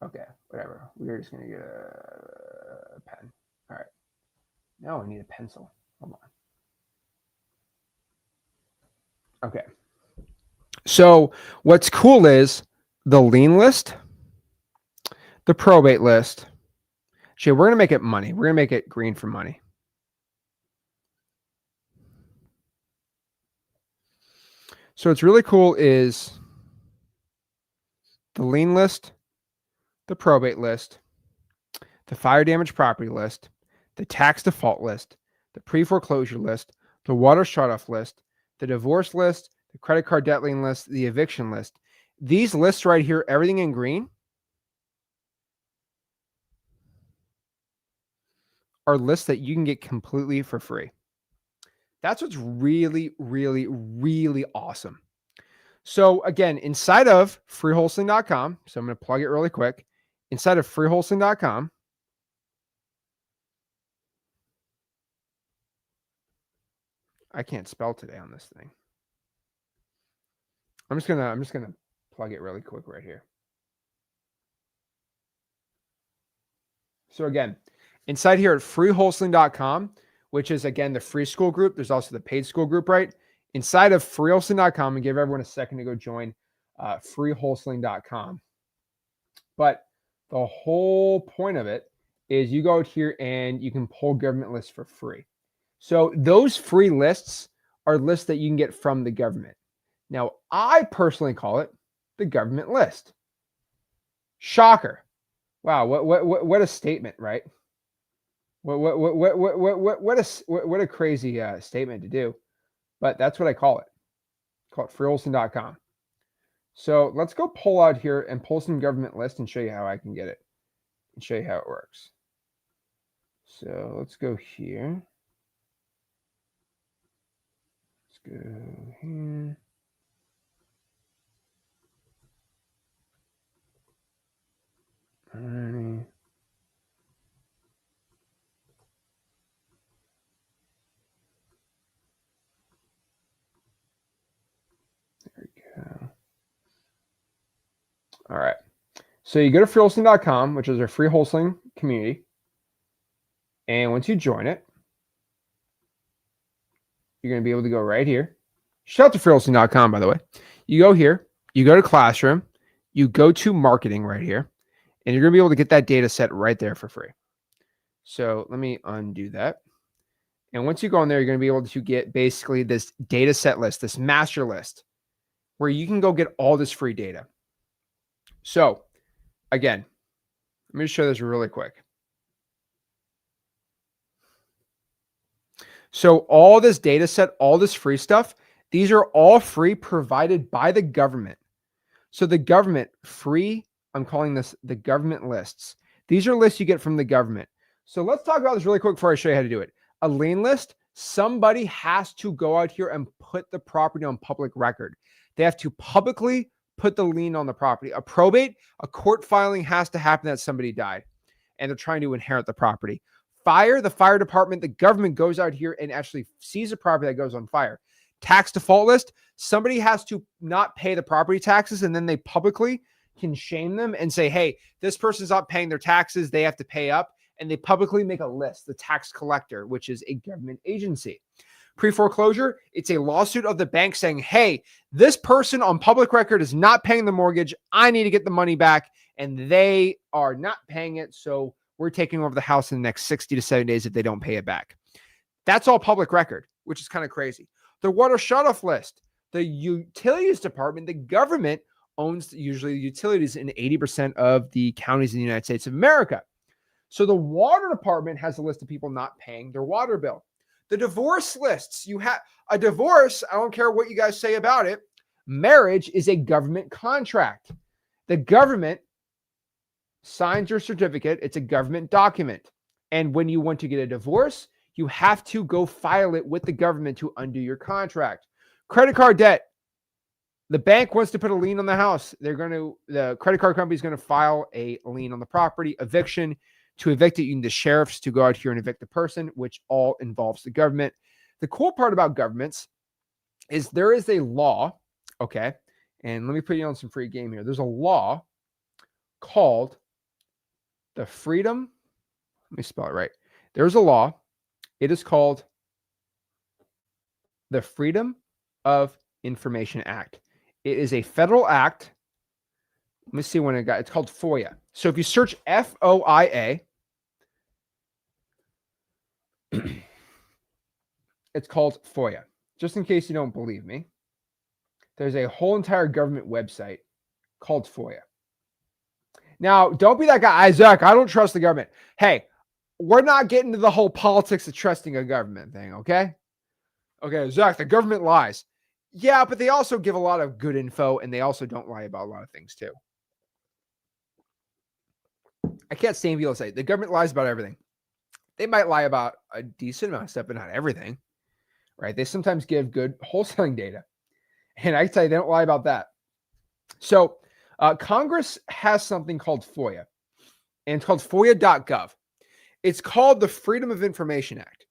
Okay, whatever. We're just going to get a pen. All right. Now I need a pencil. Hold on. Okay. So what's cool is the lien list, the probate list. Actually, we're going to make it money. We're going to make it green for money. So what's really cool is the lien list, the probate list, the fire damage property list, the tax default list, the pre-foreclosure list, the water shut-off list, the divorce list, the credit card debt lien list, the eviction list. These lists right here, everything in green, are lists that you can get completely for free. That's what's really, really, really awesome. So again, inside of freewholesaling.com, so I'm going to plug it really quick. Inside of freewholesaling.com, I can't spell today on this thing. I'm just gonna plug it really quick right here. So again, inside here at freewholesaling.com, which is again the free school group, there's also the paid school group, right? Inside of freewholesaling.com, and give everyone a second to go join freewholesaling.com. But the whole point of it is you go out here and you can pull government lists for free. So those free lists are lists that you can get from the government. Now, I personally call it the government list. Shocker. Wow, what a statement, right? What a crazy statement to do. But that's what I call it. Call it freeholston.com. So let's go pull out here and pull some government list and show you how I can get it and show you how it works. So let's go here. Let's go here. Alrighty. There we go. All right. So you go to freeholston.com, which is our free wholesaling community. And once you join it, you're going to be able to go right here. Shout out to freeholston.com, by the way. You go here, you go to classroom, you go to marketing right here, and you're going to be able to get that data set right there for free. So let me undo that. And once you go in there, you're going to be able to get basically this data set list, this master list, where you can go get all this free data. So again, let me just show this really quick. So all this data set, all this free stuff, these are all free, provided by the government. So the government, free, I'm calling this the government lists. These are lists you get from the government. So let's talk about this really quick before I show you how to do it. A lien list, somebody has to go out here and put the property on public record. They have to publicly put the lien on the property. A probate, a court filing has to happen that somebody died and they're trying to inherit the property. Fire, the fire department, the government goes out here and actually sees a property that goes on fire. Tax default list, somebody has to not pay the property taxes and then they publicly can shame them and say, hey, this person's not paying their taxes. They have to pay up. And they publicly make a list, the tax collector, which is a government agency. Pre-foreclosure, it's a lawsuit of the bank saying, hey, this person on public record is not paying the mortgage. I need to get the money back. And they are not paying it. So we're taking over the house in the next 60 to 70 days if they don't pay it back. That's all public record, which is kind of crazy. The water shutoff list, the utilities department, the government owns usually the utilities in 80% of the counties in the United States of America. So the water department has a list of people not paying their water bill. The divorce lists, you have a divorce. I don't care what you guys say about it. Marriage is a government contract. The government signs your certificate. It's a government document. And when you want to get a divorce, you have to go file it with the government to undo your contract. Credit card debt. The bank wants to put a lien on the house. The credit card company is going to file a lien on the property. Eviction. To evict it, you need the sheriffs to go out here and evict the person, which all involves the government. The cool part about governments is there is a law, okay? And let me put you on some free game here. There's a law called the Freedom. Let me spell it right. There's a law. It is called the Freedom of Information Act. It is a federal act. Let me see when it got. It's called FOIA. So if you search FOIA, it's called FOIA. Just in case you don't believe me, there's a whole entire government website called FOIA. Now, don't be that guy, Isaac. I don't trust the government. Hey, we're not getting to the whole politics of trusting a government thing, okay? Okay, Zach, the government lies. Yeah, but they also give a lot of good info, and they also don't lie about a lot of things too. I can't stand people say the government lies about everything. They might lie about a decent amount of stuff, but not everything, right? They sometimes give good wholesaling data. And I can tell you, they don't lie about that. So Congress has something called FOIA, and it's called FOIA.gov. It's called the Freedom of Information Act.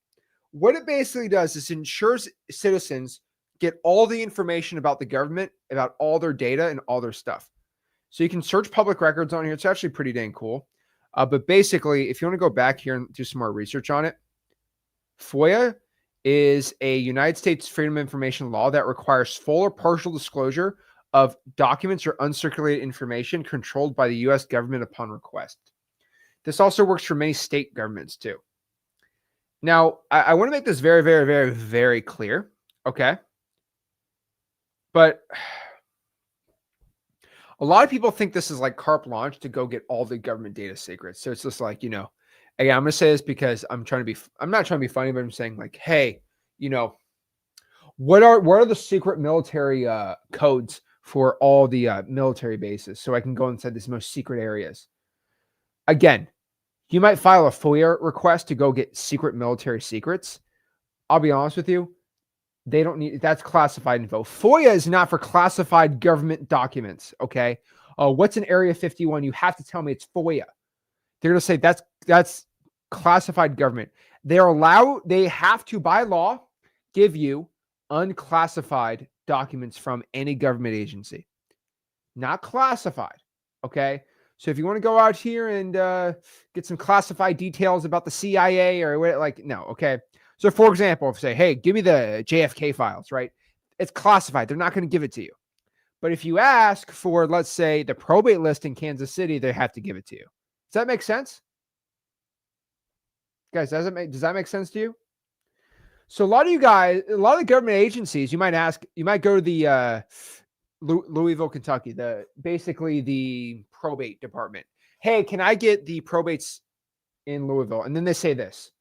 What it basically does is ensures citizens get all the information about the government, about all their data and all their stuff. So you can search public records on here. It's actually pretty dang cool. But basically, if you want to go back here and do some more research on it, FOIA is a United States Freedom of Information law that requires full or partial disclosure of documents or uncirculated information controlled by the U.S. government upon request. This also works for many state governments too. Now, I want to make this very, very, very, very clear, okay? But a lot of people think this is like carte blanche to go get all the government data secrets. So it's just like, again, I'm going to say this because I'm not trying to be funny, but I'm saying like, hey, what are the secret military codes for all the military bases so I can go inside these most secret areas? Again, you might file a FOIA request to go get secret military secrets. I'll be honest with you. They don't need, that's classified info. FOIA is not for classified government documents. Okay. What's in Area 51? You have to tell me it's FOIA. They're going to say that's classified government. They have to, by law, give you unclassified documents from any government agency, not classified. Okay. So if you want to go out here and get some classified details about the CIA or what, no. Okay. So for example, if say, hey, give me the JFK files, right? It's classified. They're not going to give it to you. But if you ask for, let's say, the probate list in Kansas City, they have to give it to you. Does that make sense? Guys, does that make sense to you? So a lot of the government agencies, you might go to the Louisville, Kentucky, basically the probate department. Hey, can I get the probates in Louisville? And then they say this.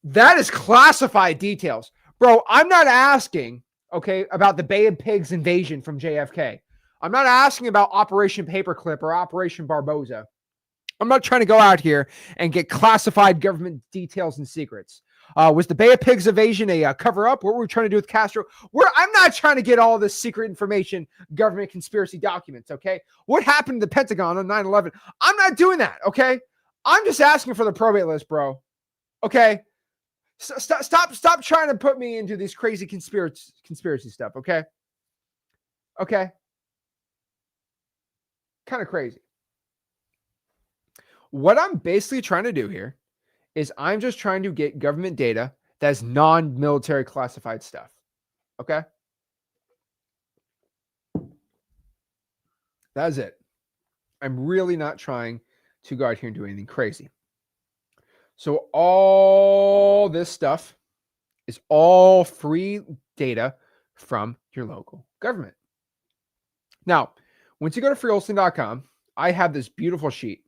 That is classified details. Bro, I'm not asking, okay, about the Bay of Pigs invasion from JFK. I'm not asking about Operation Paperclip or Operation Barboza. I'm not trying to go out here and get classified government details and secrets. Was the Bay of Pigs invasion a cover-up? What were we trying to do with Castro? I'm not trying to get all this secret information, government conspiracy documents, okay? What happened to the Pentagon on 9/11? I'm not doing that, okay? I'm just asking for the probate list, bro. Okay? Stop trying to put me into these crazy conspiracy stuff, okay? Okay? Kind of crazy. What I'm basically trying to do here is I'm just trying to get government data that's non-military classified stuff. Okay? That's it. I'm really not trying to go out here and do anything crazy. So all this stuff is all free data from your local government. Now, once you go to freewholesaling.com, I have this beautiful sheet.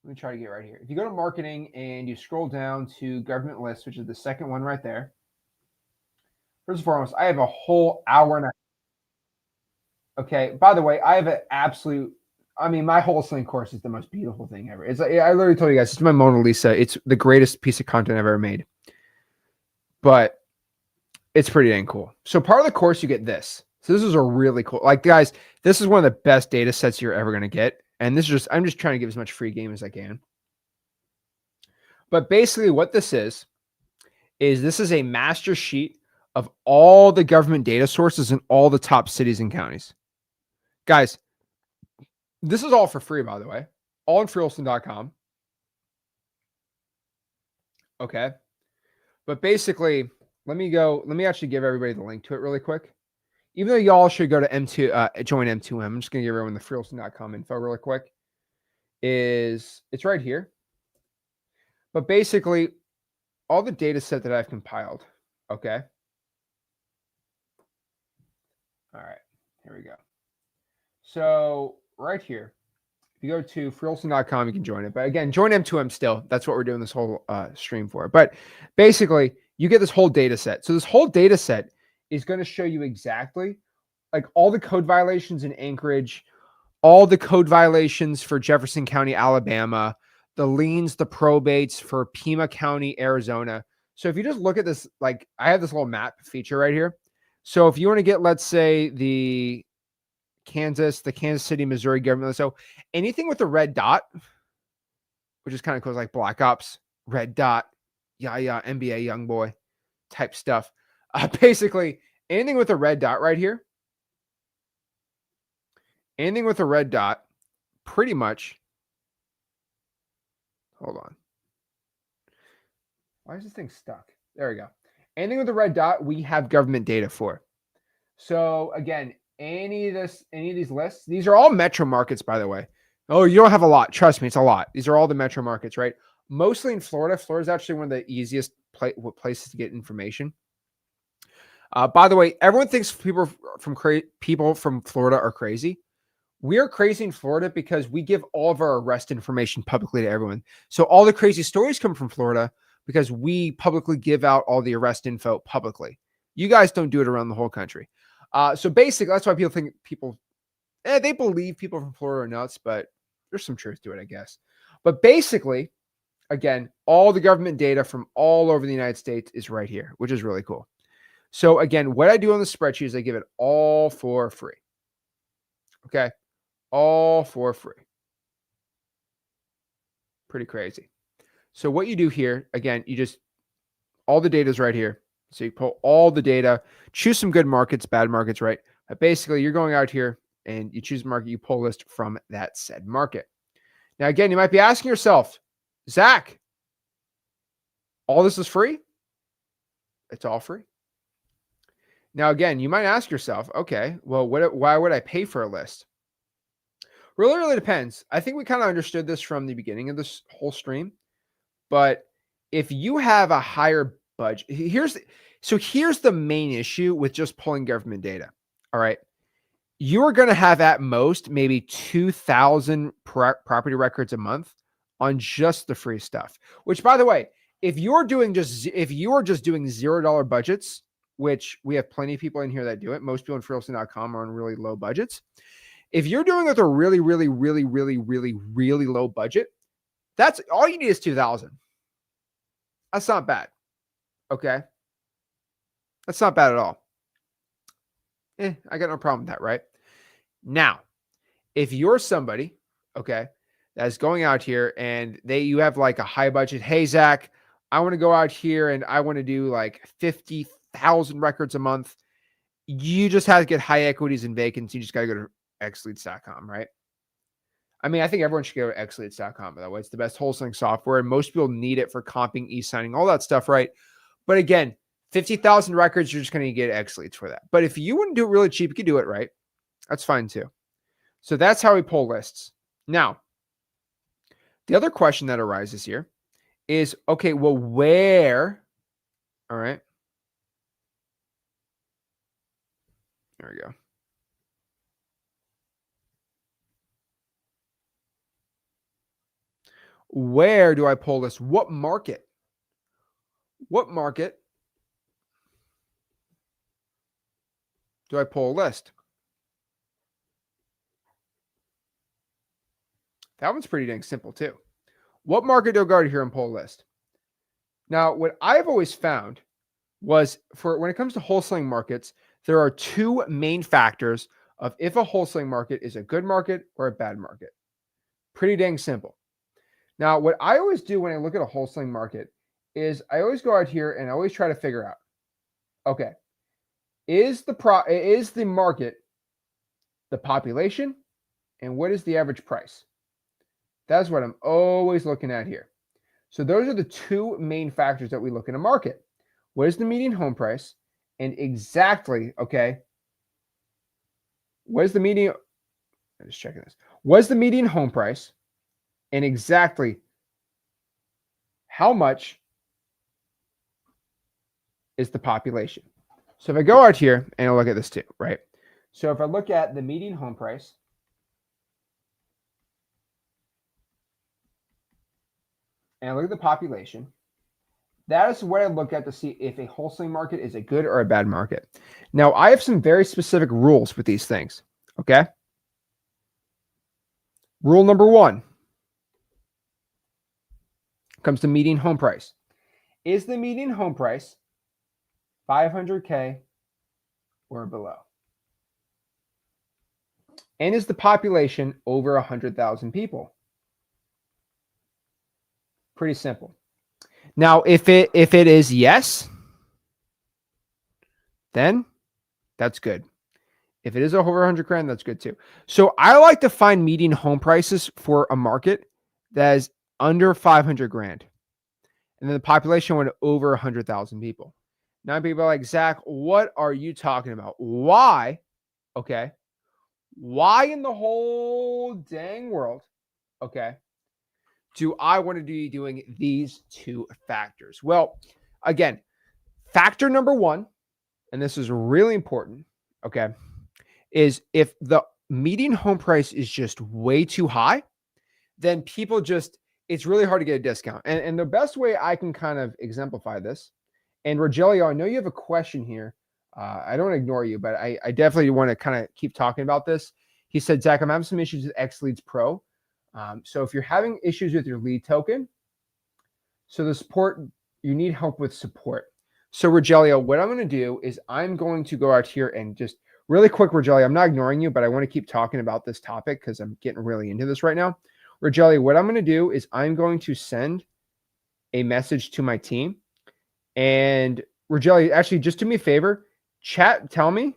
Let me try to get right here. If you go to marketing and you scroll down to government list, which is the second one right there. First and foremost, I have a whole hour and a half. Okay. By the way, I have an absolute, my wholesaling course is the most beautiful thing ever. I literally told you guys, it's my Mona Lisa. It's the greatest piece of content I've ever made. But it's pretty dang cool. So part of the course, you get this. So this is a really cool, guys, this is one of the best data sets you're ever going to get. And I'm just trying to give as much free game as I can. But basically what this is this is a master sheet of all the government data sources in all the top cities and counties. Guys, this is all for free, by the way. All on freewholesaling.com. Okay. But basically, let me actually give everybody the link to it really quick. Even though y'all should go to join M2M, I'm just going to give everyone the freewholesaling.com info really quick. It's right here. But basically, all the data set that I've compiled, okay? All right, here we go. So right here, if you go to freewholesaling.com, you can join it. But again, join M2M still. That's what we're doing this whole stream for. But basically, you get this whole data set. So this whole data set is going to show you exactly like all the code violations in Anchorage, all the code violations for Jefferson County, Alabama, the liens, the probates for Pima County, Arizona. So if you just look at this, like I have this little map feature right here. So if you want to get, let's say, the Kansas City, Missouri government. So anything with a red dot, which is kind of cool, like Black Ops, red dot, yeah, NBA young boy type stuff. Basically, anything with a red dot right here, anything with a red dot, pretty much. Hold on. Why is this thing stuck? There we go. Anything with a red dot, we have government data for. So again, any of these lists, these are all metro markets, by the way. Oh, you don't have a lot. Trust me, it's a lot. These are all the metro markets, right? Mostly in Florida. Florida is actually one of the easiest places to get information. By the way, everyone thinks people from Florida are crazy. We are crazy in Florida because we give all of our arrest information publicly to everyone. So all the crazy stories come from Florida because we publicly give out all the arrest info publicly. You guys don't do it around the whole country. So basically, that's why they believe people from Florida are nuts, but there's some truth to it, I guess. But basically, again, all the government data from all over the United States is right here, which is really cool. So again, what I do on the spreadsheet is I give it all for free. Okay. All for free. Pretty crazy. So what you do here, again, all the data is right here. So you pull all the data, choose some good markets, bad markets, right? But basically, you're going out here and you choose a market, you pull a list from that said market. Now, again, you might be asking yourself, Zach, all this is free? It's all free. Now, again, you might ask yourself, okay, well, why would I pay for a list? Really depends. I think we kind of understood this from the beginning of this whole stream. But if you have a higher budget, here's the main issue with just pulling government data. All right. You're going to have at most maybe 2,000 property records a month on just the free stuff, which, by the way, if you are just doing $0 budgets, which we have plenty of people in here that do it. Most people in freewholesaling.com are on really low budgets. If you're doing it with a really low budget, that's all you need is 2,000. That's not bad. Okay. That's not bad at all. I got no problem with that, right? Now, if you're somebody, okay, that's going out here and you have like a high budget, hey, Zach, I want to go out here and I want to do like 50,000 records a month. You just have to get high equities and vacancies. You just got to go to xleads.com, right? I mean, I think everyone should go to xleads.com, by the way. It's the best wholesaling software, and most people need it for comping, e-signing, all that stuff, right? But again, 50,000 records, you're just going to get xleads for that. But if you wouldn't do it really cheap, you could do it right. That's fine too. So that's how we pull lists. Now, the other question that arises here is, okay, well, where? All right. There we go. Where do I pull this? What market? What market do I pull a list? That one's pretty dang simple too. What market do I go to here and pull a list? Now, what I've always found was when it comes to wholesaling markets, there are two main factors of if a wholesaling market is a good market or a bad market. Pretty dang simple. Now, what I always do when I look at a wholesaling market is I always go out here and I always try to figure out, okay, is the market the population and what is the average price? That's what I'm always looking at here. So those are the two main factors that we look in a market. What is the median home price? And exactly, okay, what is the median? I'm just checking this. What is the median home price? And exactly how much is the population? So if I go out here and I look at this too, right? So if I look at the median home price, and I look at the population, that is what I look at to see if a wholesaling market is a good or a bad market. Now, I have some very specific rules with these things, okay? Rule number 1 comes to median home price. Is the median home price $500K or below? And is the population over 100,000 people? Pretty simple. Now, if it is yes, then that's good. If it is over 100 grand, that's good too. So I like to find median home prices for a market that is under 500 grand. And then the population went over 100,000 people. Now people are like, Zach, what are you talking about? Why? Okay. Why in the whole dang world, okay, do I want to be doing these 2 factors? Well, again, factor number 1, and this is really important, okay, is if the median home price is just way too high, then people just, it's really hard to get a discount. And the best way I can kind of exemplify this, and Rogelio, I know you have a question here. I don't ignore you, but I definitely want to kind of keep talking about this. He said, Zach, I'm having some issues with X Leads Pro. So if you're having issues with your lead token, so the support, you need help with support. So Rogelio, what I'm going to do is I'm going to go out here and just really quick, Rogelio, I'm not ignoring you, but I want to keep talking about this topic because I'm getting really into this right now. Rogelio, what I'm going to do is I'm going to send a message to my team. And Rogelio, actually, just do me a favor. Chat, tell me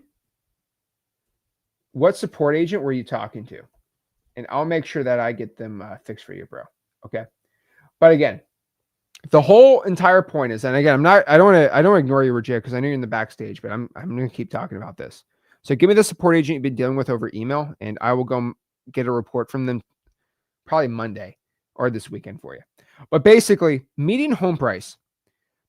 what support agent were you talking to? And I'll make sure that I get them fixed for you, bro. Okay. But again, the whole entire point is, and again, I don't ignore you, Rogelio, because I know you're in the backstage, but I'm going to keep talking about this. So give me the support agent you've been dealing with over email, and I will go get a report from them probably Monday or this weekend for you. But basically, median home price.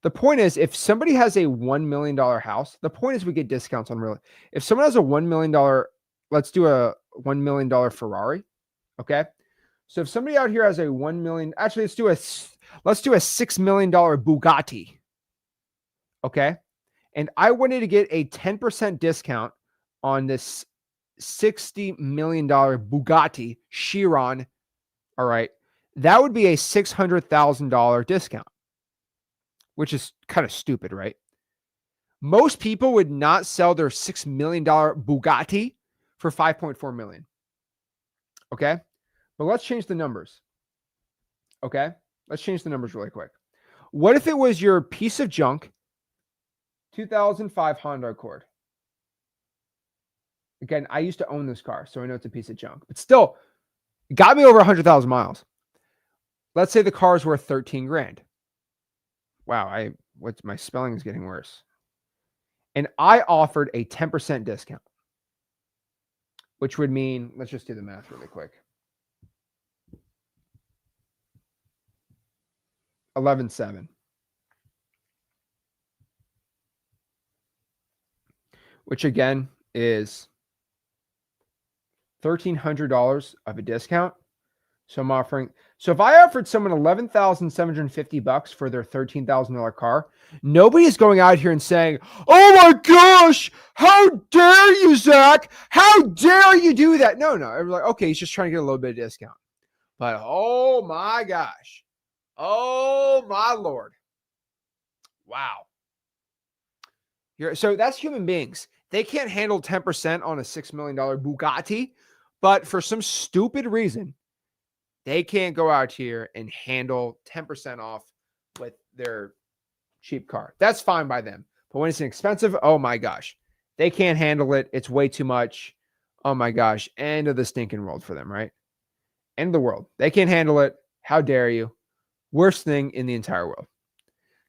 The point is, if somebody has a $1 million house, the point is we get discounts on real. If someone has a $1 million, let's do a $1 million Ferrari. Okay. So if somebody out here has a 1 million, actually let's do a $6 million Bugatti. Okay. And I wanted to get a 10% discount on this $60 million Bugatti Chiron. All right. That would be a $600,000 discount, which is kind of stupid, right? Most people would not sell their $6 million Bugatti for $5.4 million. Okay. But let's change the numbers. Okay. Let's change the numbers really quick. What if it was your piece of junk 2005 Honda Accord? Again, I used to own this car, so I know it's a piece of junk, but still, it got me over 100,000 miles. Let's say the car is worth 13 grand. Wow, my spelling is getting worse. And I offered a 10% discount, which would mean, let's just do the math really quick. 11.7. Which again is $1,300 of a discount. So I'm offering. So if I offered someone $11,750 for their $13,000 car, nobody is going out here and saying, "Oh my gosh, how dare you, Zach? How dare you do that?" No. I'm like, okay, he's just trying to get a little bit of discount. But oh my gosh, oh my Lord, wow. So that's human beings. They can't handle 10% on a $6 million Bugatti, but for some stupid reason, they can't go out here and handle 10% off with their cheap car. That's fine by them. But when it's an expensive, oh my gosh, they can't handle it. It's way too much. Oh my gosh. End of the stinking world for them, right? End of the world. They can't handle it. How dare you? Worst thing in the entire world.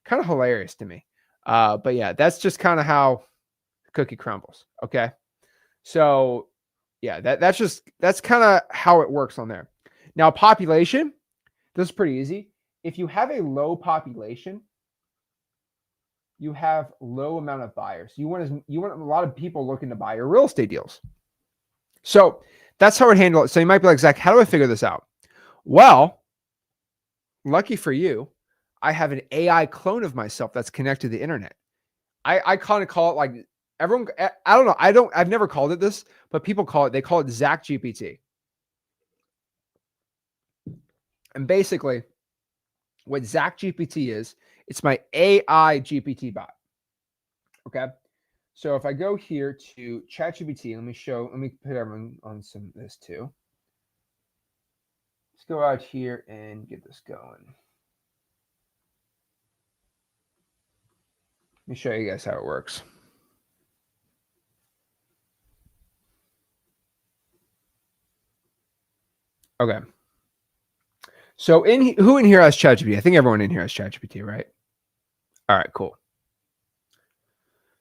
Kind of hilarious to me. But yeah, that's just kind of how the cookie crumbles. Okay. So yeah, that's kind of how it works on there. Now, population, this is pretty easy. If you have a low population, you have low amount of buyers. You want a lot of people looking to buy your real estate deals. So that's how I handle it. So you might be like, Zach, how do I figure this out? Well, lucky for you, I have an AI clone of myself that's connected to the internet. I kind of call it like everyone, I don't know. I've never called it this, but people they call it Zach GPT. And basically what Zach GPT is, it's my AI GPT bot. Okay. So if I go here to ChatGPT, let me put everyone on some of this too. Let's go out here and get this going. Let me show you guys how it works. Okay. So who in here has ChatGPT? I think everyone in here has ChatGPT, right? All right, cool.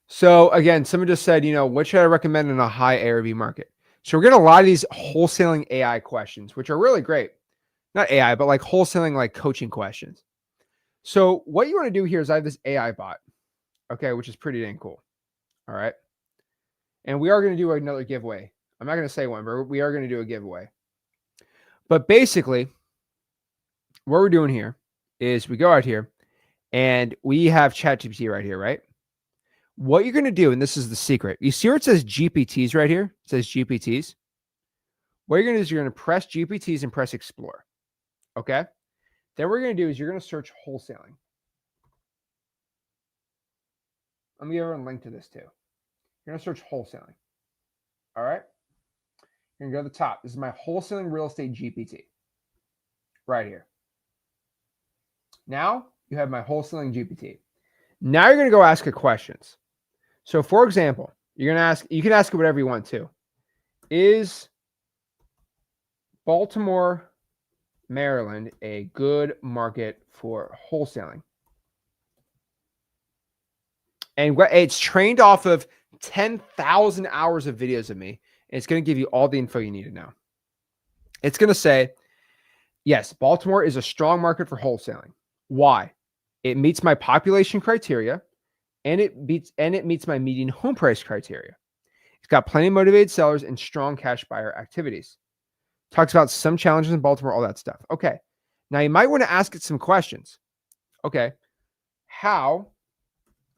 So again, someone just said, what should I recommend in a high ARV market? So we're getting a lot of these wholesaling AI questions, which are really great. Not AI, but like wholesaling, like coaching questions. So what you want to do here is I have this AI bot, okay, which is pretty dang cool. All right. And we are going to do another giveaway. I'm not going to say one, but we are going to do a giveaway. But basically, what we're doing here is we go out here and we have ChatGPT right here, right? What you're going to do, and this is the secret. You see where it says GPTs right here? It says GPTs. What you're going to do is you're going to press GPTs and press explore. Okay. Then what we're going to do is you're going to search wholesaling. I'm going to give everyone a link to this too. You're going to search wholesaling. All right. You're going to go to the top. This is my wholesaling real estate GPT right here. Now you have my wholesaling GPT. Now you're going to go ask it questions. So for example, you can ask it whatever you want to. Is Baltimore, Maryland a good market for wholesaling? And it's trained off of 10,000 hours of videos of me. And it's going to give you all the info you need to know. It's going to say, yes, Baltimore is a strong market for wholesaling. Why? It meets my population criteria and it meets my median home price criteria. It's got plenty of motivated sellers and strong cash buyer activities. Talks about some challenges in Baltimore, all that stuff. Okay. Now you might want to ask it some questions. Okay. How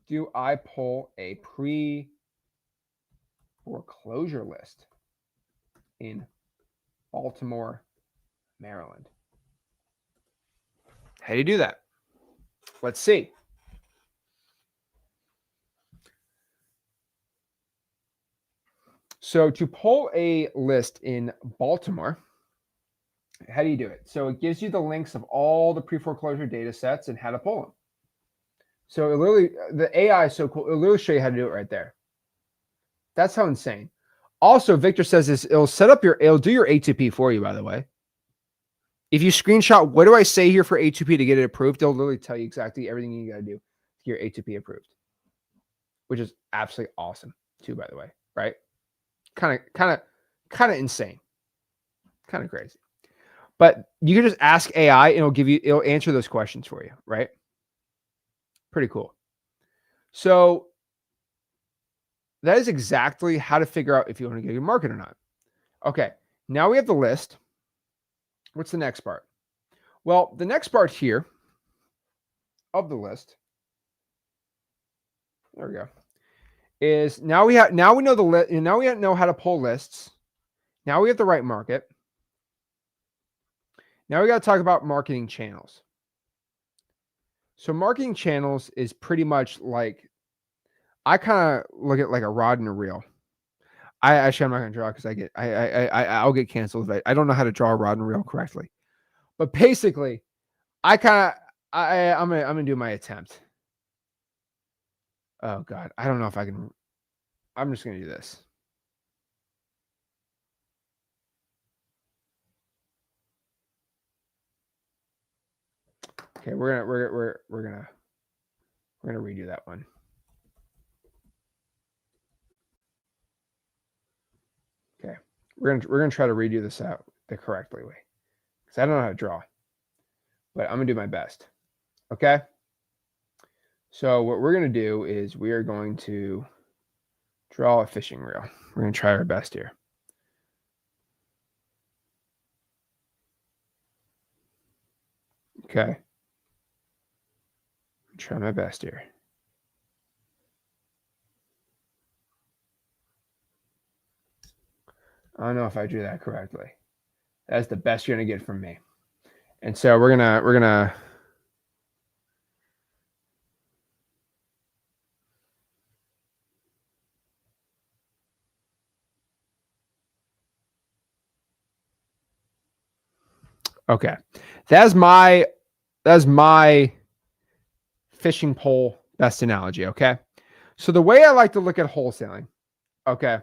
do I pull a pre-foreclosure list in Baltimore, Maryland? How do you do that? Let's see. So to pull a list in Baltimore, how do you do it? So it gives you the links of all the pre-foreclosure data sets and how to pull them. So it literally, the AI is so cool. It'll literally show you how to do it right there. That's how insane. Also, Victor says this, it'll do your A2P for you, by the way. If you screenshot, what do I say here for A2P to get it approved? They'll literally tell you exactly everything you got to do to get your A2P approved, which is absolutely awesome too, by the way, right? Kind of insane, kind of crazy. But you can just ask AI and it'll answer those questions for you, right? Pretty cool. So that is exactly how to figure out if you want to get a market or not. Okay, now we have the list. What's the next part? Well, the next part here of the list, there we go, is now we know the list, and now we know how to pull lists. Now we have the right market. Now we got to talk about marketing channels. So marketing channels is pretty much like, I kind of look at like a rod and a reel. I'm not going to draw because I'll get canceled if I don't know how to draw a rod and reel correctly. But basically, I'm gonna do my attempt. Oh God, I don't know if I can. I'm just gonna do this. Okay, we're gonna redo that one. Okay, we're gonna try to redo this out the correctly way because I don't know how to draw, but I'm gonna do my best. Okay. So what we're going to do is we are going to draw a fishing reel. We're going to try our best here. Okay. Try my best here. I don't know if I drew that correctly. That's the best you're going to get from me. And so we're going to okay. That's my fishing pole best analogy, okay? So the way I like to look at wholesaling, okay,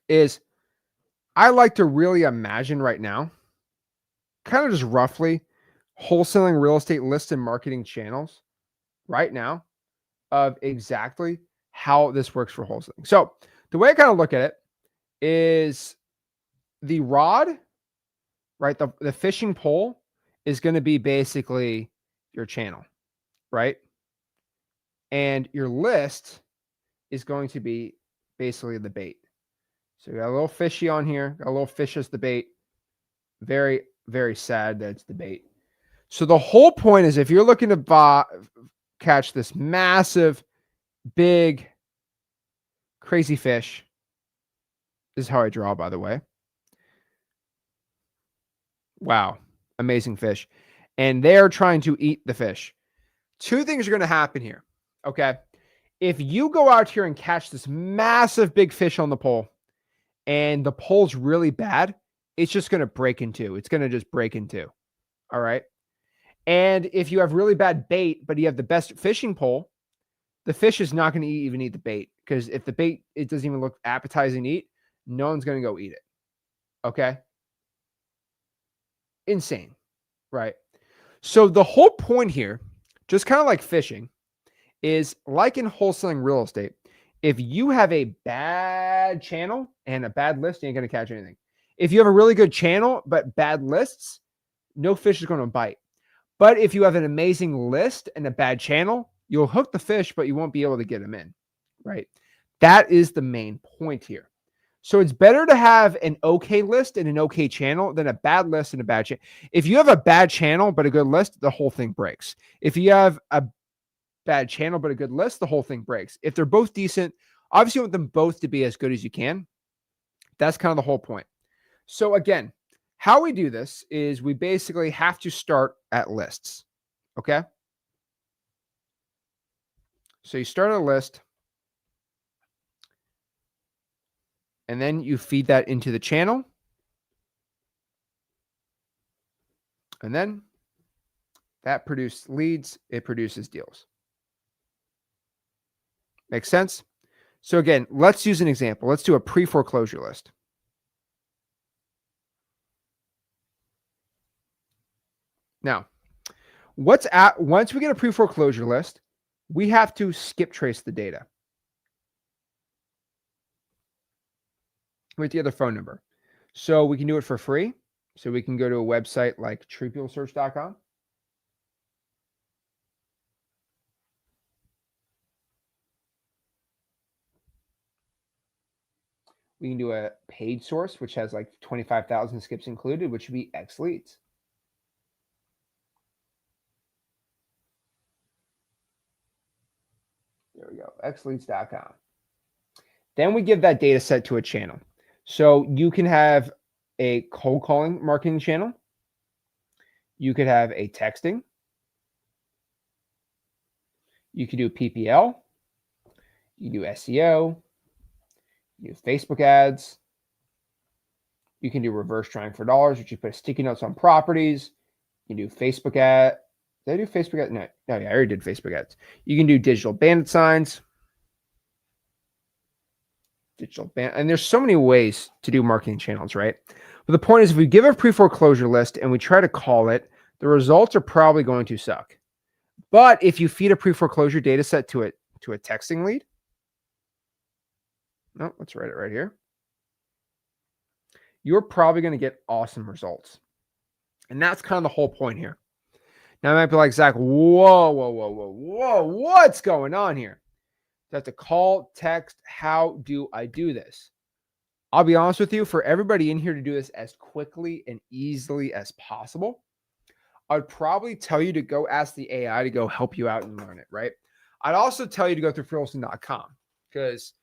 is I like to really imagine right now, kind of just roughly, wholesaling real estate lists and marketing channels right now of exactly how this works for wholesaling. So the way I kind of look at it is the rod, right? The fishing pole is going to be basically your channel, right? And your list is going to be basically the bait. So we got a little fishy on here, got a little fish as the bait. Very, very sad that it's the bait. So the whole point is if you're looking to catch this massive, big, crazy fish, this is how I draw, by the way. Wow, amazing fish. And they're trying to eat the fish. Two things are going to happen here, okay? If you go out here and catch this massive, big fish on the pole, and the pole's really bad, it's just going to break in two. It's going to just break in two. All right. And if you have really bad bait, but you have the best fishing pole, the fish is not going to even eat the bait, because if the bait, it doesn't even look appetizing to eat, no one's going to go eat it. Okay. Insane. Right. So the whole point here, just kind of like fishing, is like in wholesaling real estate. If you have a bad channel and a bad list, you ain't going to catch anything. If you have a really good channel, but bad lists, no fish is going to bite. But if you have an amazing list and a bad channel, you'll hook the fish, but you won't be able to get them in, right? That is the main point here. So it's better to have an okay list and an okay channel than a bad list and a bad channel. If you have a bad channel, but a good list, the whole thing breaks. If you have a bad channel, but a good list, the whole thing breaks. If they're both decent, obviously you want them both to be as good as you can. That's kind of the whole point. So again, how we do this is we basically have to start at lists. Okay. So you start a list and then you feed that into the channel. And then that produces leads. It produces deals. Makes sense? So again, let's use an example. Let's do a pre-foreclosure list. Now, once we get a pre-foreclosure list, we have to skip trace the data with the other phone number. So we can do it for free. So we can go to a website like treepeoplesearch.com. We can do a paid source, which has like 25,000 skips included, which would be X leads. There we go, xleads.com. Then we give that data set to a channel. So you can have a cold calling marketing channel. You could have a texting. You could do PPL. You do SEO. You do Facebook ads. You can do reverse trying for dollars, which you put sticky notes on properties. You can do Facebook ad. Did I do Facebook ads? No, yeah, I already did Facebook ads. You can do digital bandit signs. And there's so many ways to do marketing channels, right? But the point is, if we give a pre-foreclosure list and we try to call it, the results are probably going to suck. But if you feed a pre-foreclosure data set to a texting lead, no, let's write it right here. You're probably going to get awesome results. And that's kind of the whole point here. Now I might be like, Zach, whoa, what's going on here? Do I have to call, text? How do I do this? I'll be honest with you, for everybody in here to do this as quickly and easily as possible, I'd probably tell you to go ask the AI to go help you out and learn it, right? I'd also tell you to go through wholesaling.com because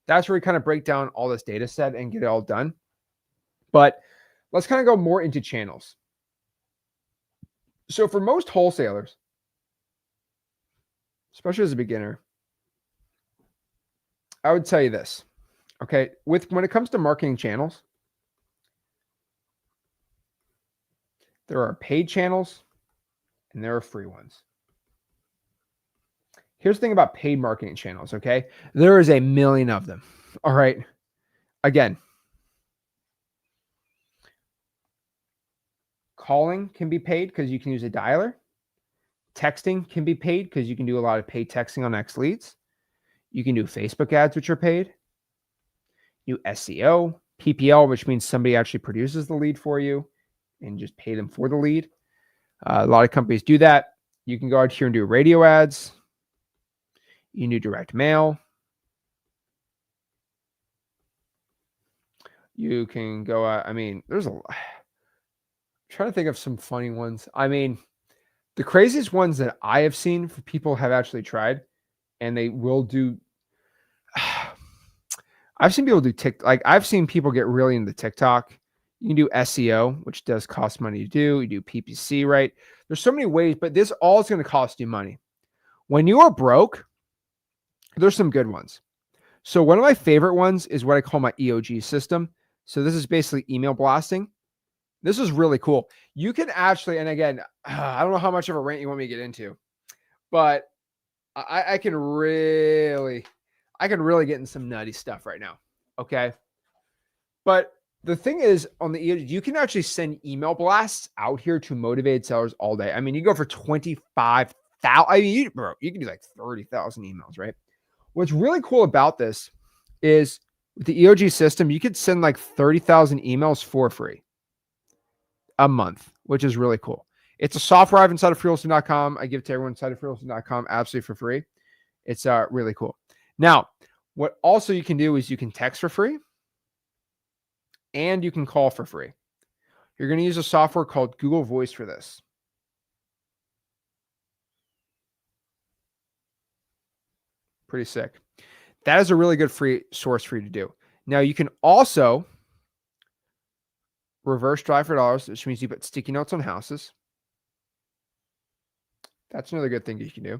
that's where we kind of break down all this data set and get it all done. But let's kind of go more into channels. So for most wholesalers, especially as a beginner, I would tell you this, okay? When it comes to marketing channels, there are paid channels and there are free ones. Here's the thing about paid marketing channels, okay? There is a million of them, all right? Again, calling can be paid because you can use a dialer. Texting can be paid because you can do a lot of paid texting on X leads. You can do Facebook ads, which are paid. You SEO, PPL, which means somebody actually produces the lead for you and just pay them for the lead. A lot of companies do that. You can go out here and do radio ads. You can do direct mail. You can go out. I mean, there's I'm trying to think of some funny ones. I mean, the craziest ones that I have seen for people have actually tried, and they will do. I've seen people do TikTok. Like I've seen people get really into TikTok. You can do SEO, which does cost money to do. You do PPC, right? There's so many ways, but this all is going to cost you money. When you are broke, there's some good ones. So one of my favorite ones is what I call my EOG system. So this is basically email blasting. This is really cool. You can actually, and again, I don't know how much of a rant you want me to get into, but I can really get in some nutty stuff right now. Okay. But the thing is, on the EOG, you can actually send email blasts out here to motivated sellers all day. I mean, you go for 25,000. I mean, you can do like 30,000 emails, right? What's really cool about this is with the EOG system, you could send like 30,000 emails for free a month, which is really cool. It's a software I have inside of freeholston.com. I give it to everyone inside of freeholston.com absolutely for free. It's really cool. Now, what also you can do is you can text for free and you can call for free. You're going to use a software called Google Voice for this. Pretty sick. That is a really good free source for you to do. Now, you can also reverse drive for dollars, which means you put sticky notes on houses. That's another good thing you can do.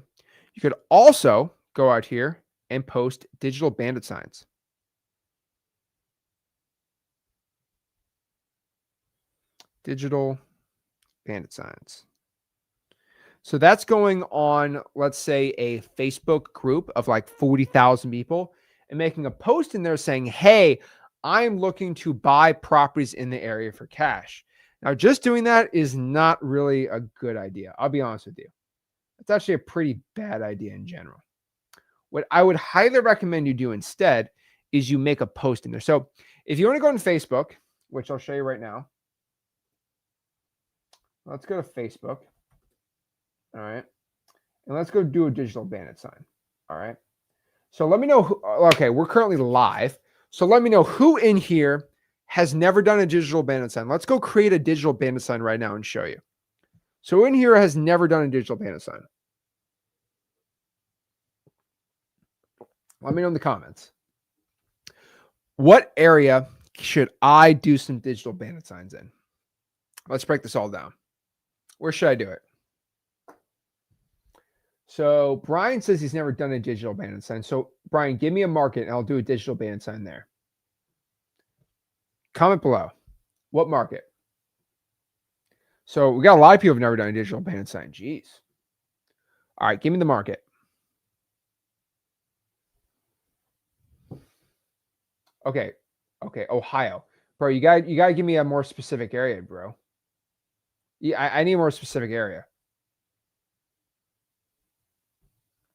You could also go out here and post digital bandit signs. Digital bandit signs. So that's going on, let's say, a Facebook group of like 40,000 people and making a post in there saying, hey, I'm looking to buy properties in the area for cash. Now, just doing that is not really a good idea. I'll be honest with you. It's actually a pretty bad idea in general. What I would highly recommend you do instead is you make a post in there. So if you want to go on Facebook, which I'll show you right now. Let's go to Facebook. All right. And let's go do a digital bandit sign. All right. So let me know who, okay, we're currently live. So let me know who in here has never done a digital bandit sign. Let's go create a digital bandit sign right now and show you. So in here has never done a digital bandit sign. Let me know in the comments. What area should I do some digital bandit signs in? Let's break this all down. Where should I do it? So Brian says he's never done a digital bandit sign. So Brian, give me a market and I'll do a digital bandit sign there. Comment below. What market? So we got a lot of people who've never done a digital bandit sign. Jeez. All right, give me the market. Okay. Okay, Ohio. Bro, you got to give me a more specific area, bro. Yeah, I need a more specific area.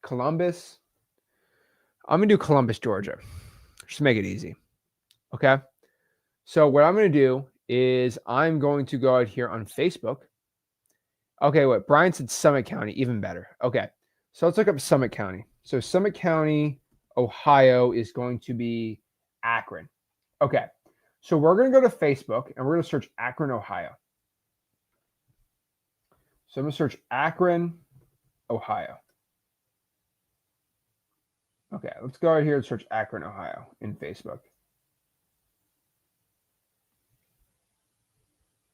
Columbus. I'm going to do Columbus, Georgia. Just to make it easy. Okay. So what I'm going to do is I'm going to go out here on Facebook. Okay, wait. Brian said Summit County, even better. Okay, so let's look up Summit County. So Summit County, Ohio is going to be Akron. Okay, so we're going to go to Facebook and we're going to search Akron, Ohio. So I'm going to search Akron, Ohio. Okay, let's go right here and search Akron, Ohio in Facebook.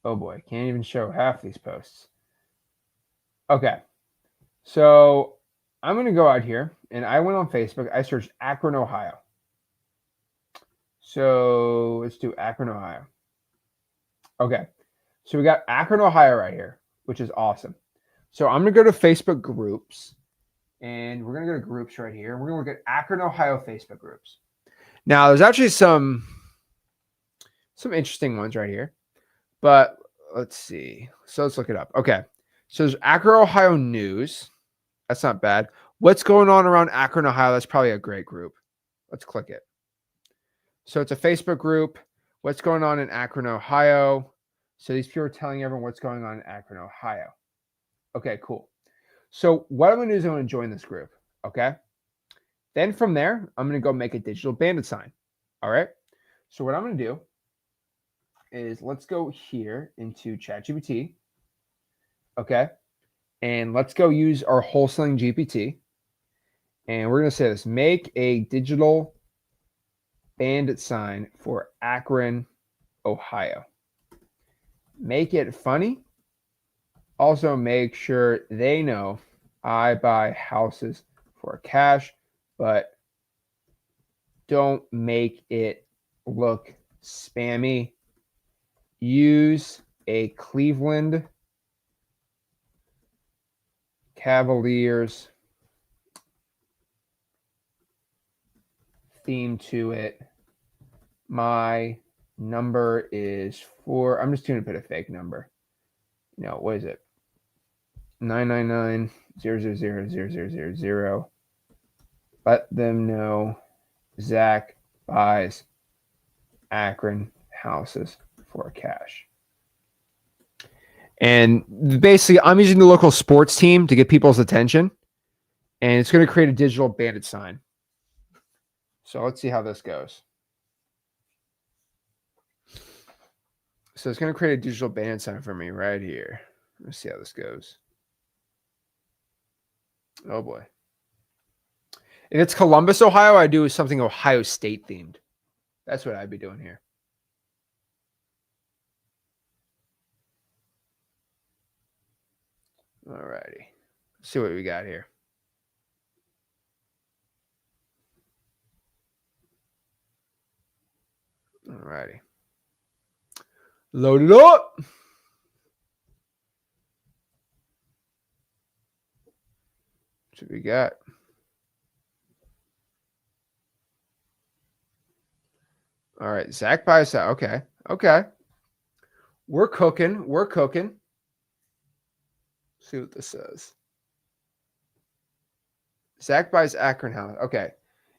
Oh boy, can't even show half these posts. Okay, so I'm going to go out here and I went on Facebook. I searched Akron, Ohio. So let's do Akron, Ohio. Okay, so we got Akron, Ohio right here, which is awesome. So I'm going to go to Facebook groups and we're going to go to groups right here. We're going to look at Akron, Ohio Facebook groups. Now, there's actually some interesting ones right here, but let's see. So let's look it up. Okay, so there's Akron, Ohio news. That's not bad. What's going on around Akron, Ohio? That's probably a great group. Let's click it. So it's a Facebook group. What's going on in Akron, Ohio? So these people are telling everyone what's going on in Akron, Ohio. Okay, cool. So what I'm going to do is I'm going to join this group. Okay. Then from there, I'm going to go make a digital bandit sign. All right. So what I'm going to do is let's go here into ChatGPT. Okay. And let's go use our wholesaling GPT. And we're going to say this: make a digital bandit sign for Akron, Ohio. Make it funny. Also, make sure they know I buy houses for cash, but don't make it look spammy. Use a Cleveland Cavaliers theme to it. My number is 4. I'm just going to put a fake number. No, what is it? 999-000-0000. Let them know Zach buys Akron houses for cash. And basically, I'm using the local sports team to get people's attention. And it's going to create a digital bandit sign. So let's see how this goes. So it's going to create a digital bandit sign for me right here. Let's see how this goes. Oh boy. If it's Columbus, Ohio, I do something Ohio State themed. That's what I'd be doing here. All righty. Let's see what we got here. All righty. Load it up. What we got? All right. Zach buys that. Okay. Okay. We're cooking. We're cooking. See what this says. Zach buys Akron house. Okay.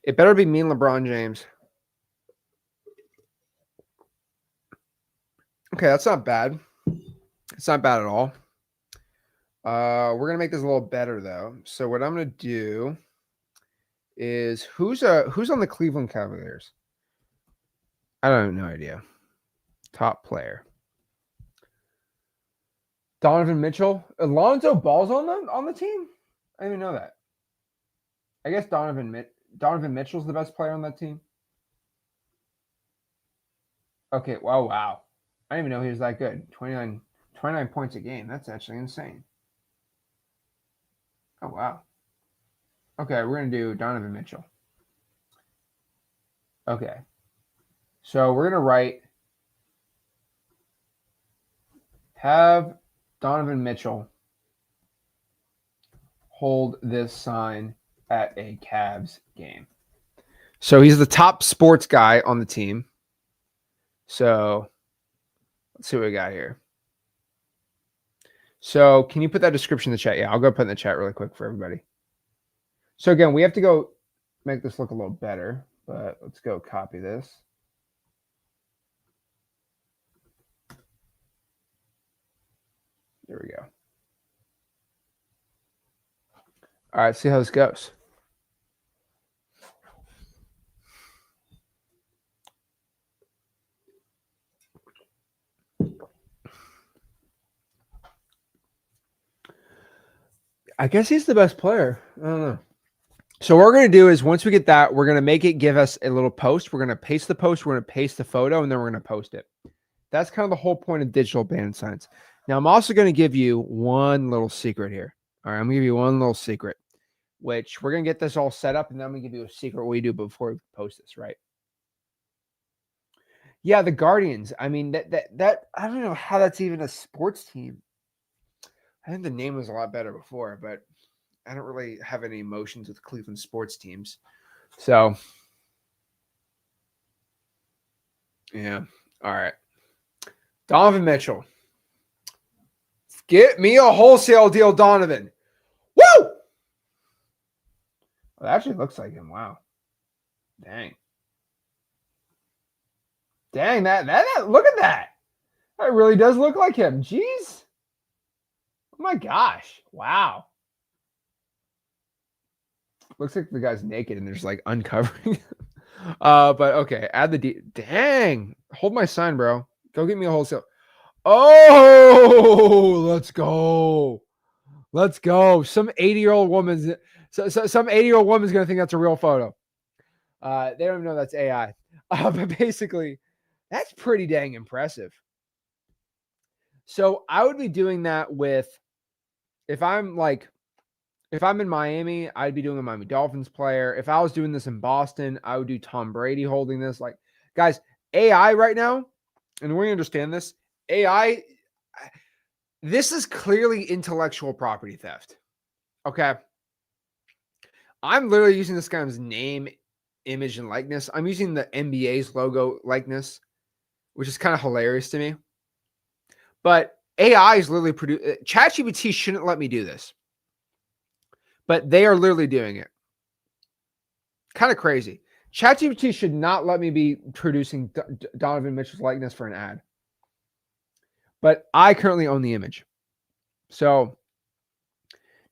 It better be me and LeBron James. Okay, that's not bad. It's not bad at all. We're gonna make this a little better though. So what I'm gonna do is who's on the Cleveland Cavaliers? I don't have no idea. Top player. Donovan Mitchell. Alonzo Ball's on the team? I didn't even know that. I guess Donovan Mitchell's the best player on that team. Okay, wow. I didn't even know he was that good. 29 points a game. That's actually insane. Oh, wow. Okay, we're going to do Donovan Mitchell. Okay. So we're going to write, have Donovan Mitchell hold this sign at a Cavs game. So he's the top sports guy on the team. So let's see what we got here. So can you put that description in the chat? Yeah, I'll go put in the chat really quick for everybody. So again, we have to go make this look a little better, but let's go copy this. There we go. All right, see how this goes. I guess he's the best player. I don't know. So what we're going to do is once we get that, we're going to make it give us a little post. We're going to paste the post. We're going to paste the photo, and then we're going to post it. That's kind of the whole point of digital band signs. Now, I'm also going to give you one little secret here. All right, I'm going to give you one little secret, which we're going to get this all set up, and then I'm going to give you a secret what we do before we post this, right? Yeah, the Guardians. I mean, that I don't know how that's even a sports team. I think the name was a lot better before, but I don't really have any emotions with Cleveland sports teams. So, yeah. All right. Donovan Mitchell. Get me a wholesale deal, Donovan. Woo! Well, that actually looks like him. Wow. Dang. Dang, that look at that. That really does look like him. Jeez. Oh my gosh. Wow. Looks like the guy's naked and there's like uncovering. But okay, add the dang. Hold my sign, bro. Go get me a wholesale. Oh, let's go. Let's go. Some 80-year-old woman's some 80-year-old woman's gonna think that's a real photo. They don't even know that's AI. But basically, that's pretty dang impressive. So I would be doing that with if I'm in Miami, I'd be doing a Miami Dolphins player. If I was doing this in Boston, I would do Tom Brady holding this. Like, guys, AI right now, and we understand this, AI, this is clearly intellectual property theft. Okay. I'm literally using this guy's name, image, and likeness. I'm using the NBA's logo likeness, which is kind of hilarious to me. But AI is literally ChatGPT shouldn't let me do this. But they are literally doing it. Kind of crazy. ChatGPT should not let me be producing Donovan Mitchell's likeness for an ad. But I currently own the image. So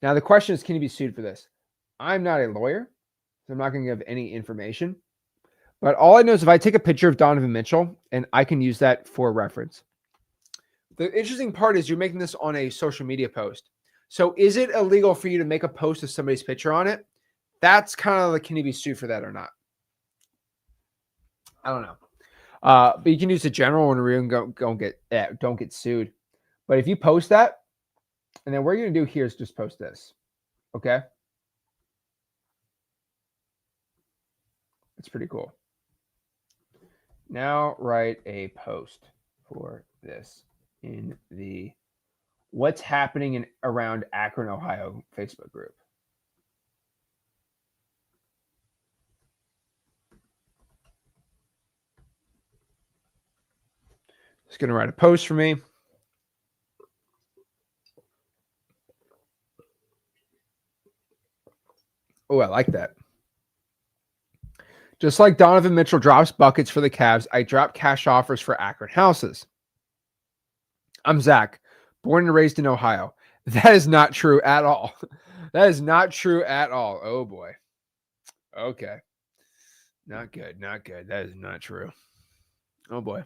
now the question is, can you be sued for this? I'm not a lawyer, so I'm not going to give any information. But all I know is if I take a picture of Donovan Mitchell and I can use that for reference. The interesting part is you're making this on a social media post. So is it illegal for you to make a post with somebody's picture on it? That's kind of like, can you be sued for that or not? I don't know. But you can use the general one and don't get sued. But if you post that, and then what you're going to do here is just post this. Okay? It's pretty cool. Now write a post for this in the What's Happening around Akron, Ohio Facebook group. It's going to write a post for me. Oh, I like that. Just like Donovan Mitchell drops buckets for the Cavs, I drop cash offers for Akron houses. I'm Zach, born and raised in Ohio. That is not true at all. That is not true at all. Oh, boy. Okay. Not good. Not good. That is not true. Oh, boy.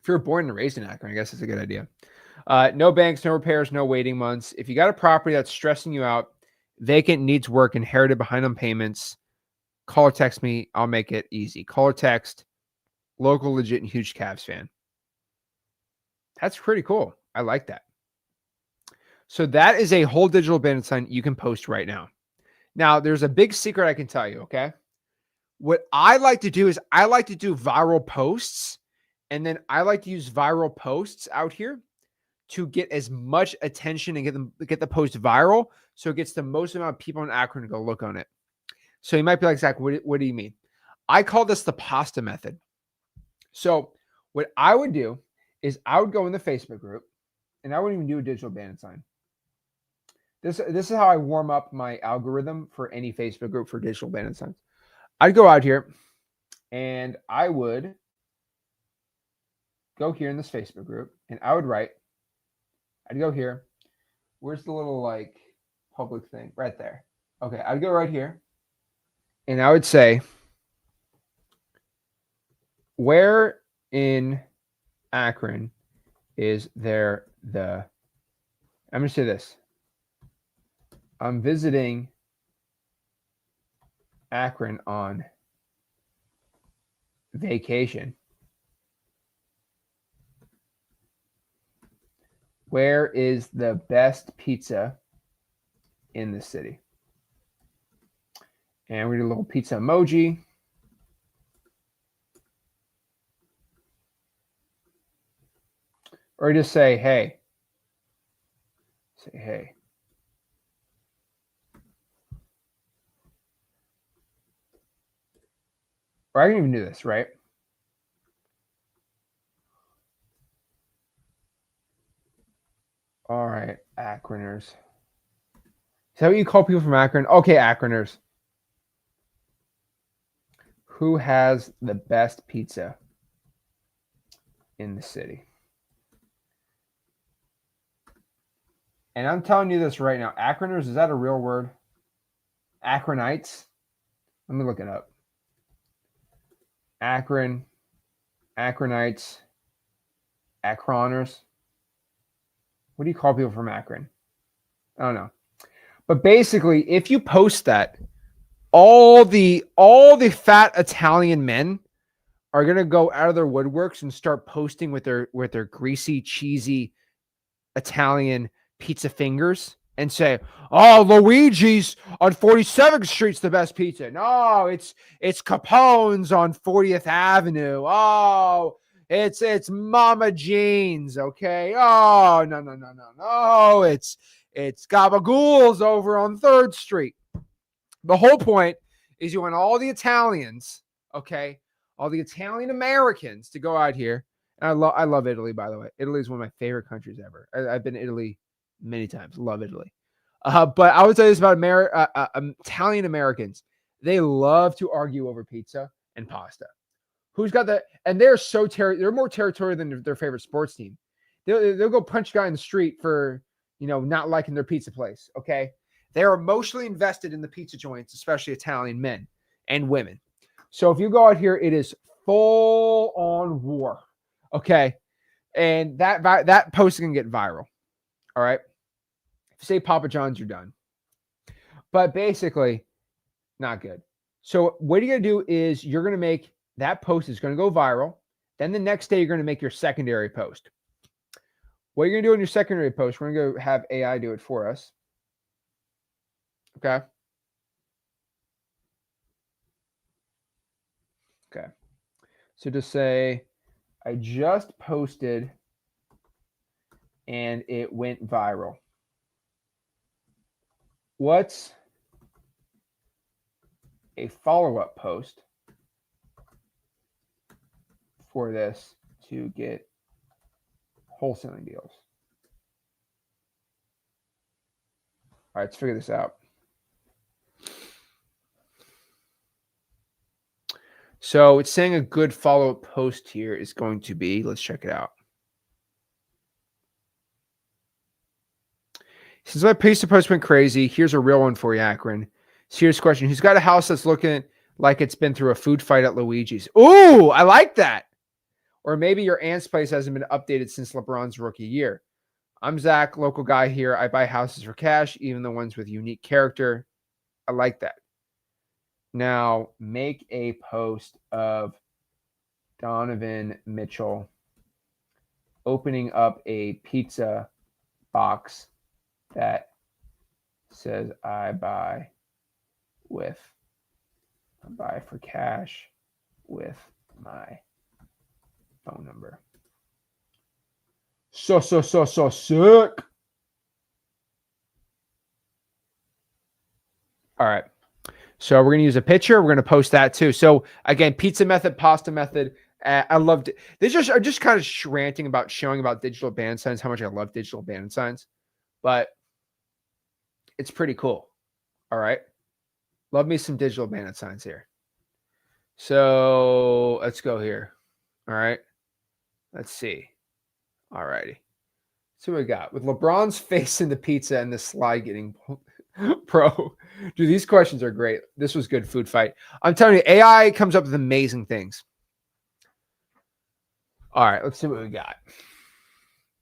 If you're born and raised in Akron, I guess it's a good idea. No banks, no repairs, no waiting months. If you got a property that's stressing you out, vacant, needs work, inherited, behind on payments, call or text me. I'll make it easy. Call or text, local, legit, and huge Cavs fan. That's pretty cool. I like that. So that is a whole digital bandit sign you can post right now. Now, there's a big secret I can tell you, okay? What I like to do is I like to do viral posts, and then I like to use viral posts out here to get as much attention and get the post viral so it gets the most amount of people in Akron to go look on it. So you might be like, Zach, what do you mean? I call this the pasta method. So what I would do is I would go in the Facebook group, and I wouldn't even do a digital bandit sign. This is how I warm up my algorithm for any Facebook group for digital bandit signs. I'd go out here, and I would go here in this Facebook group, and I would write, I'd go here, Where's the little like public thing? Right there. Okay, I'd go right here. And I would say, where in Akron is there the, I'm going to say this. I'm visiting Akron on vacation. Where is the best pizza in the city? And we do a little pizza emoji. Or just say, hey. Say, hey. Or I can even do this, right? All right, Akroners. Is that what you call people from Akron? Okay, Akroners. Who has the best pizza in the city? And I'm telling you this right now. Akroners, is that a real word? Akronites? Let me look it up. Akron, Akronites, Akroners. What do you call people from Akron? I don't know. But basically, if you post that, all the fat Italian men are gonna go out of their woodworks and start posting with their greasy, cheesy Italian pizza fingers and say, "Oh, Luigi's on 47th Street's the best pizza." No, it's Capone's on 40th Avenue. Oh, it's Mama Jean's. Okay. Oh, no. It's Gabagool's over on 3rd Street. The whole point is you want all the Italians, okay, all the Italian Americans to go out here. And I love Italy, by the way. Italy is one of my favorite countries ever. I've been to Italy many times. Love Italy. But I would say this about Italian Americans. They love to argue over pizza and pasta. Who's got that? And they're they're more territorial than their favorite sports team. They'll go punch a guy in the street for, not liking their pizza place. Okay. They're emotionally invested in the pizza joints, especially Italian men and women. So if you go out here, it is full on war. Okay. And that post can get viral. All right. If you say Papa John's, you're done. But basically, not good. So what you're going to do is you're going to make that post is going to go viral. Then the next day, you're going to make your secondary post. What you're going to do in your secondary post, we're going to go have AI do it for us. Okay. Okay. So just say, I just posted and it went viral. What's a follow-up post for this to get wholesaling deals? All right, let's figure this out. So it's saying a good follow-up post here is going to be, let's check it out. Since my pizza post went crazy, here's a real one for you, Akron. Serious question. Who's got a house that's looking like it's been through a food fight at Luigi's? Ooh, I like that. Or maybe your aunt's place hasn't been updated since LeBron's rookie year. I'm Zach, local guy here. I buy houses for cash, even the ones with unique character. I like that. Now, make a post of Donovan Mitchell opening up a pizza box that says, I buy for cash with my phone number. So sick. All right. So we're going to use a picture. We're going to post that too. So again, pizza method, pasta method. I loved it. They are just kind of ranting about showing about digital band signs, how much I love digital band signs, but it's pretty cool. All right. Love me some digital band signs here. So let's go here. All right. Let's see. All righty. see what we got with LeBron's face in the pizza and the slide getting pro. Dude, these questions are great. This was good food fight. I'm telling you, AI comes up with amazing things. All right, let's see what we got.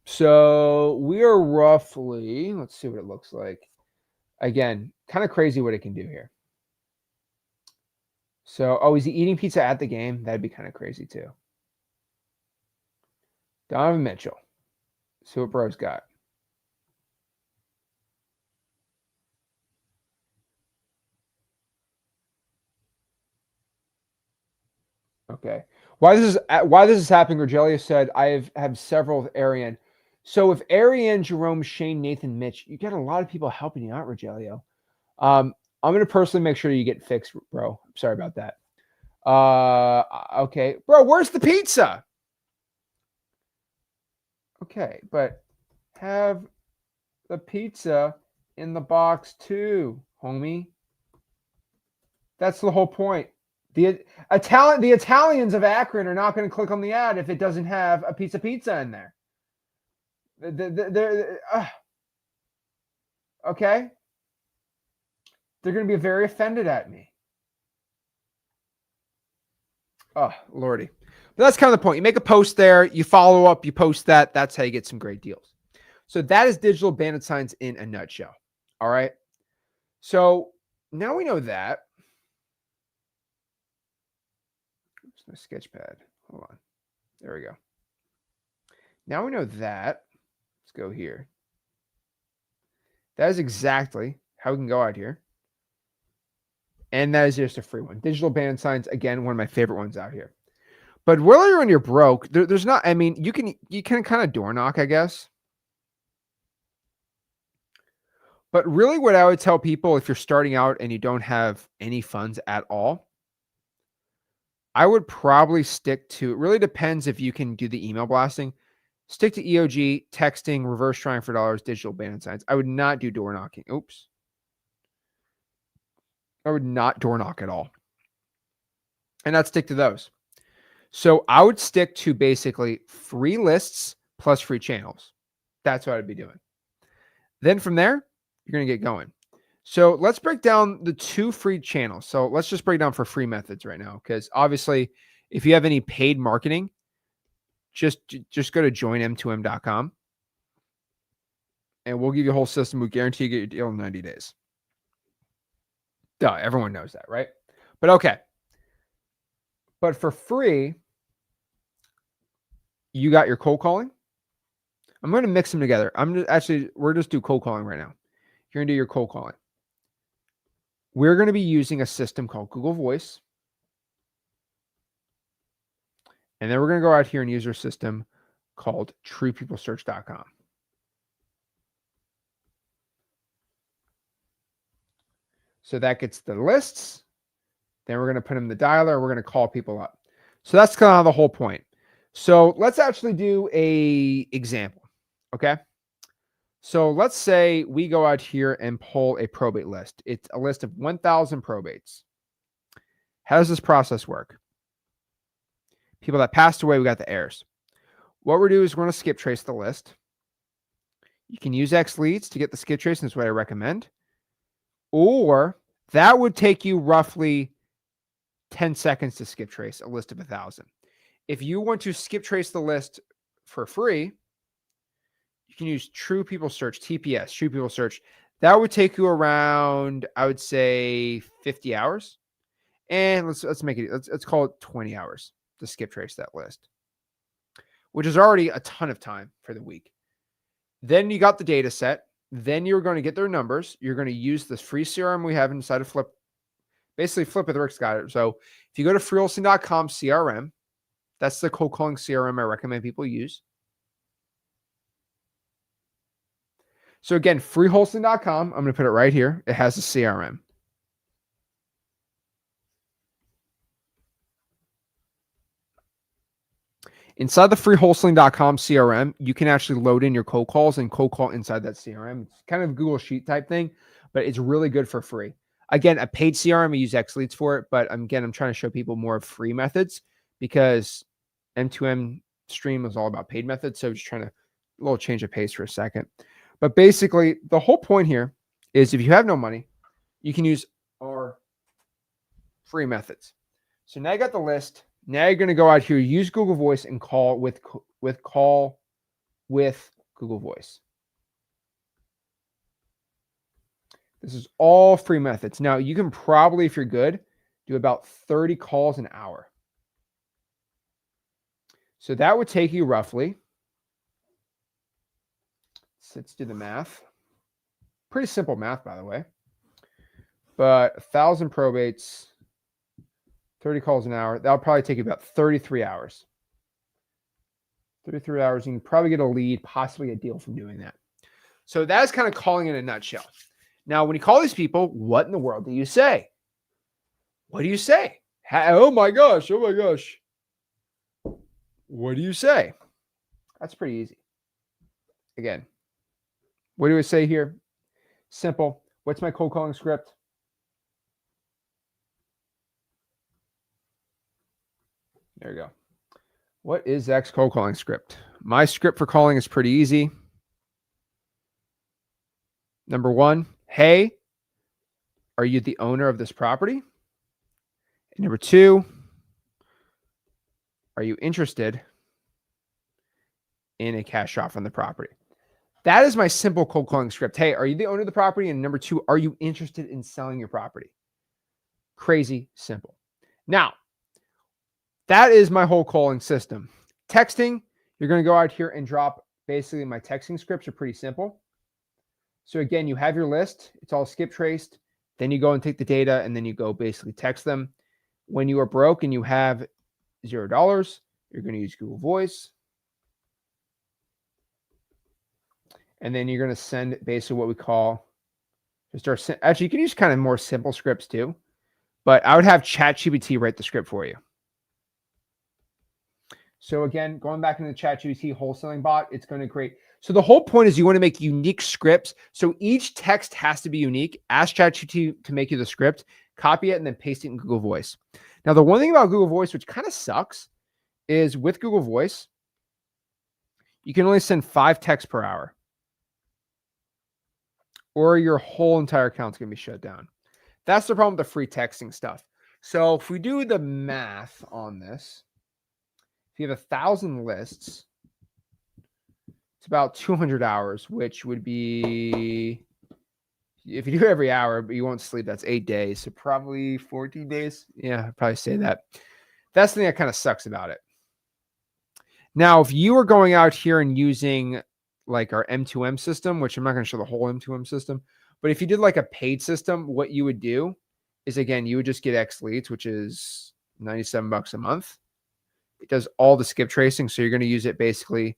So we are roughly, let's see what it looks like. Again, kind of crazy what it can do here. So, oh, is he eating pizza at the game? That'd be kind of crazy too. Donovan Mitchell. See what bro's got. Okay. Why this is happening? Rogelio said I have several with Arian. So if Arian, Jerome, Shane, Nathan, Mitch, you got a lot of people helping you out, Rogelio. I'm gonna personally make sure you get fixed, bro. Sorry about that. Okay, bro, where's the pizza? Okay, but have the pizza in the box too, homie. That's the whole point. The Italians of Akron are not going to click on the ad if it doesn't have a piece of pizza in there. Okay? They're going to be very offended at me. Oh, Lordy. But that's kind of the point. You make a post there, you follow up, you post that. That's how you get some great deals. So that is digital bandit signs in a nutshell. All right? So now we know that. My sketch pad. Hold on. There we go. Now we know that. Let's go here. That is exactly how we can go out here. And that is just a free one. Digital band signs, again, one of my favorite ones out here. But really when you're broke, there's not, I mean, you can kind of door knock, I guess. But really what I would tell people if you're starting out and you don't have any funds at all, I would probably stick to, it really depends if you can do the email blasting. Stick to EOG, texting, reverse trying for dollars, digital bandit signs. I would not do door knocking. Oops. I would not door knock at all. And I'd stick to those. So I would stick to basically free lists plus free channels. That's what I'd be doing. Then from there, you're going to get going. So let's break down the 2 free channels. So let's just break down for free methods right now. Because obviously, if you have any paid marketing, just go to joinm2m.com. And we'll give you a whole system. We guarantee you get your deal in 90 days. Duh, everyone knows that, right? But okay. But for free, you got your cold calling. I'm going to mix them together. We're just do cold calling right now. You're going to do your cold calling. We're going to be using a system called Google Voice. And then we're going to go out here and use our system called truepeoplesearch.com. So that gets the lists. Then we're going to put in the dialer. We're going to call people up. So that's kind of the whole point. So let's actually do a example. Okay. So let's say we go out here and pull a probate list. It's a list of 1,000 probates. How does this process work? People that passed away, we got the heirs. What we're doing is we're going to skip trace the list. You can use X leads to get the skip trace. That's what I recommend. Or that would take you roughly 10 seconds to skip trace a list of 1,000. If you want to skip trace the list for free, you can use True People Search, TPS, True People Search. That would take you around, I would say, 50 hours. And let's make it, let's call it 20 hours to skip trace that list, which is already a ton of time for the week. Then you got the data set. Then you're going to get their numbers. You're going to use this free CRM we have inside of Flip. Basically, Flip with Rick's got it. So if you go to freewholesaling.com CRM, that's the cold calling CRM I recommend people use. So again, freewholesaling.com. I'm going to put it right here. It has a CRM. Inside the freewholesaling.com CRM, you can actually load in your cold calls and cold call inside that CRM. It's kind of a Google Sheet type thing, but it's really good for free. Again, a paid CRM, I use X Leads for it, but again, I'm trying to show people more of free methods because M2M stream is all about paid methods. So just trying to a little change of pace for a second. But basically, the whole point here is if you have no money, you can use our free methods. So now you got the list. Now you're going to go out here, use Google Voice, and call with Google Voice. This is all free methods. Now you can probably, if you're good, do about 30 calls an hour. So that would take you roughly, let's do the math. Pretty simple math, by the way. But 1,000 probates, 30 calls an hour, that'll probably take you about 33 hours. 33 hours, you can probably get a lead, possibly a deal from doing that. So that's kind of calling in a nutshell. Now, when you call these people, what in the world do you say? What do you say? Oh my gosh, oh my gosh. What do you say? That's pretty easy. Again, what do I say here? Simple. What's my cold calling script? There you go. What is Zach's cold calling script? My script for calling is pretty easy. Number one, hey, are you the owner of this property? And number two, are you interested in a cash offer on the property? That is my simple cold calling script. Hey, are you the owner of the property? And number two, are you interested in selling your property? Crazy simple. Now, that is my whole calling system. Texting, you're going to go out here and drop basically my texting scripts are pretty simple. So again, you have your list. It's all skip traced. Then you go and take the data and then you go basically text them. When you are broke and you have $0, you're going to use Google Voice. And then you're going to send basically what we call actually, you can use kind of more simple scripts too, but I would have ChatGPT write the script for you. So again, going back into the ChatGPT wholesaling bot, it's going to create. So the whole point is you want to make unique scripts. So each text has to be unique. Ask ChatGPT to make you the script, copy it, and then paste it in Google Voice. Now, the one thing about Google Voice, which kind of sucks, is with Google Voice, you can only send 5 texts per hour, or your whole entire account's going to be shut down. That's the problem with the free texting stuff. So if we do the math on this, if you have 1,000 lists, it's about 200 hours, which would be, if you do it every hour, but you won't sleep, that's 8 days. So probably 14 days. Yeah, I'd probably say that. That's the thing that kind of sucks about it. Now, if you were going out here and using like our M2M system, which I'm not going to show the whole M2M system, but if you did like a paid system, what you would do is, again, you would just get X leads, which is $97 a month. It does all the skip tracing. So you're going to use it basically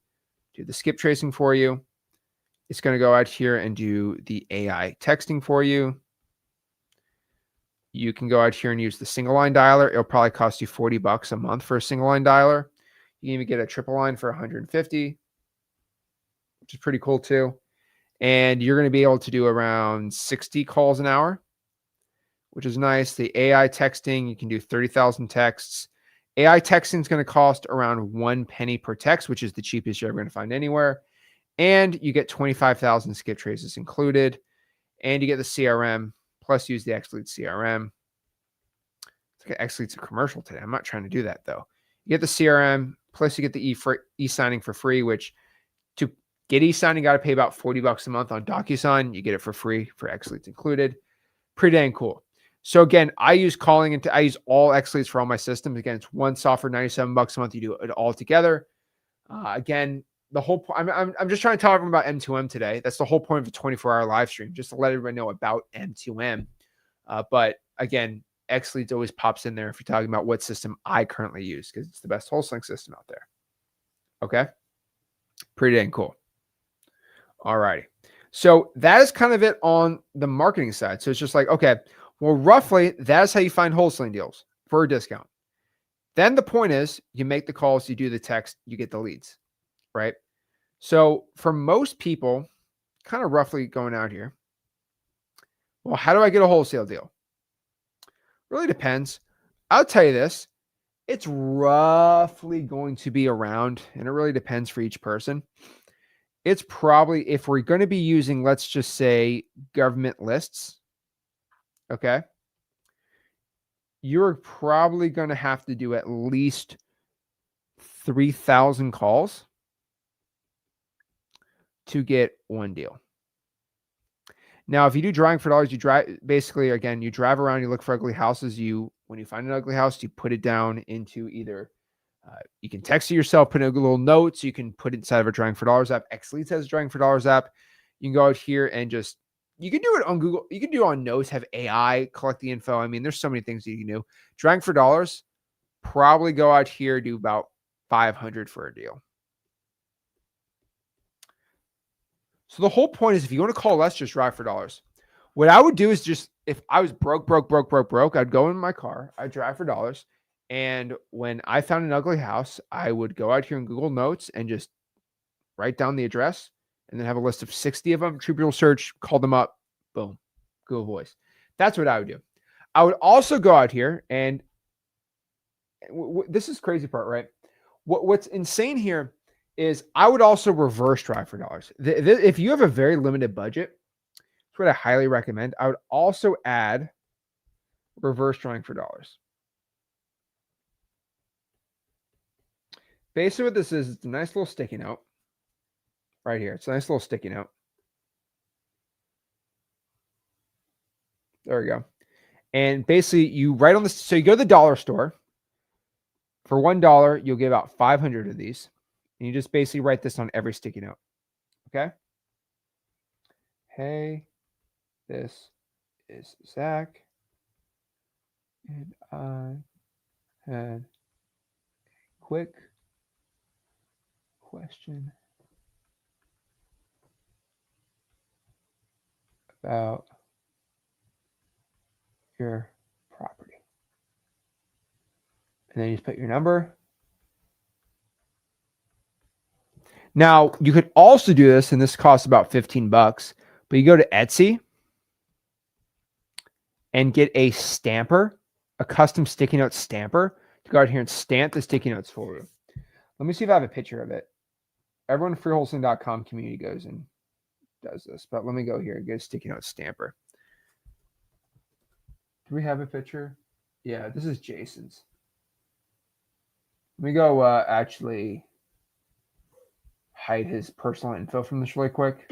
do the skip tracing for you. It's going to go out here and do the AI texting for you. You can go out here and use the single line dialer. It'll probably cost you $40 a month for a single line dialer. You can even get a triple line for $150, which is pretty cool too. And you're going to be able to do around 60 calls an hour, which is nice. The AI texting, you can do 30,000 texts. AI texting is going to cost around 1 penny per text, which is the cheapest you're ever going to find anywhere. And you get 25,000 skip traces included. And you get the CRM, plus use the XLead CRM. Let's get XLead's a commercial today. I'm not trying to do that though. You get the CRM, plus you get the e-signing for free, which to get e-signing, you got to pay about $40 a month on DocuSign. You get it for free for XLeads included. Pretty dang cool. So again, I use all XLeads for all my systems. Again, it's one software, $97 a month. You do it all together. Again, the whole point, I'm just trying to talk about M2M today. That's the whole point of a 24-hour live stream, just to let everybody know about M2M. But again, XLeads always pops in there if you're talking about what system I currently use, because it's the best wholesaling system out there. Okay. Pretty dang cool. All righty. So that is kind of it on the marketing side. So it's just like, okay, well, roughly that's how you find wholesaling deals for a discount. Then the point is you make the calls, you do the text, you get the leads, right? So for most people, kind of roughly going out here, well, how do I get a wholesale deal? Really depends. I'll tell you this, it's roughly going to be around, and it really depends for each person. it's probably, if we're going to be using, let's just say, government lists, okay, you're probably going to have to do at least 3,000 calls to get one deal. Now, if you do drawing for dollars, you drive, basically, again, you drive around, you look for ugly houses. When you find an ugly house, you put it down into either, you can text it yourself, put in a little notes. You can put it inside of a drawing for dollars app. XLeads has a drawing for dollars app. You can go out here and just, you can do it on Google. You can do it on Notes, have AI collect the info. I mean, there's so many things that you can do. Drawing for dollars, probably go out here, do about 500 for a deal. So the whole point is, if you want to call less, just drive for dollars. What I would do is just, if I was broke, I'd go in my car, I'd drive for dollars. And when I found an ugly house, I would go out here in Google Notes and just write down the address and then have a list of 60 of them. True people search, call them up, boom, Google Voice. That's what I would do. I would also go out here and this is crazy part, right? What's insane here is I would also reverse drive for dollars. If you have a very limited budget, that's what I highly recommend. I would also add reverse drawing for dollars. Basically what this is, it's a nice little sticky note right here. It's a nice little sticky note. There we go. And basically you write on this. So you go to the dollar store. For $1, you'll give out 500 of these. And you just basically write this on every sticky note. Okay. Hey, this is Zach. And I had a quick question about your property. And then you just put your number. Now, you could also do this, and this costs about $15, but you go to Etsy and get a stamper, a custom sticky note stamper, to go out here and stamp the sticky notes for you. Let me see if I have a picture of it. Everyone at freewholesaling.com community goes and does this, but let me go here and get a sticky note stamper. Do we have a picture? Yeah, this is Jason's. Let me go actually hide his personal info from this really quick.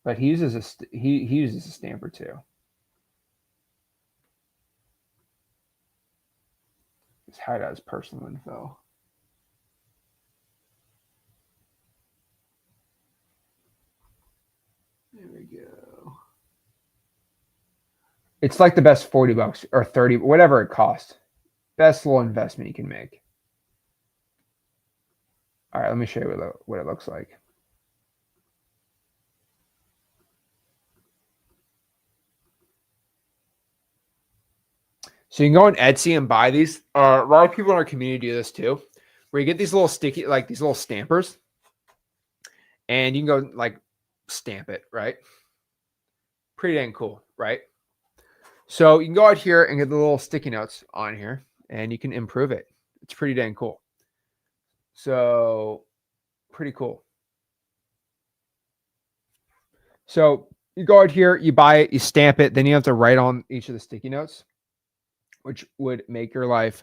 But he uses he uses a stamper too. Let's hide out his personal info. There we go. It's like the best $40 or 30, whatever it costs. Best little investment you can make. All right, let me show you what it looks like. So you can go on Etsy and buy these. A lot of people in our community do this too, where you get these little sticky, like these little stampers, and you can go like stamp it, right? Pretty dang cool, right? So you can go out here and get the little sticky notes on here, and you can improve it. It's pretty dang cool. So pretty cool. So you go out here, you buy it, you stamp it, then you have to write on each of the sticky notes, which would make your life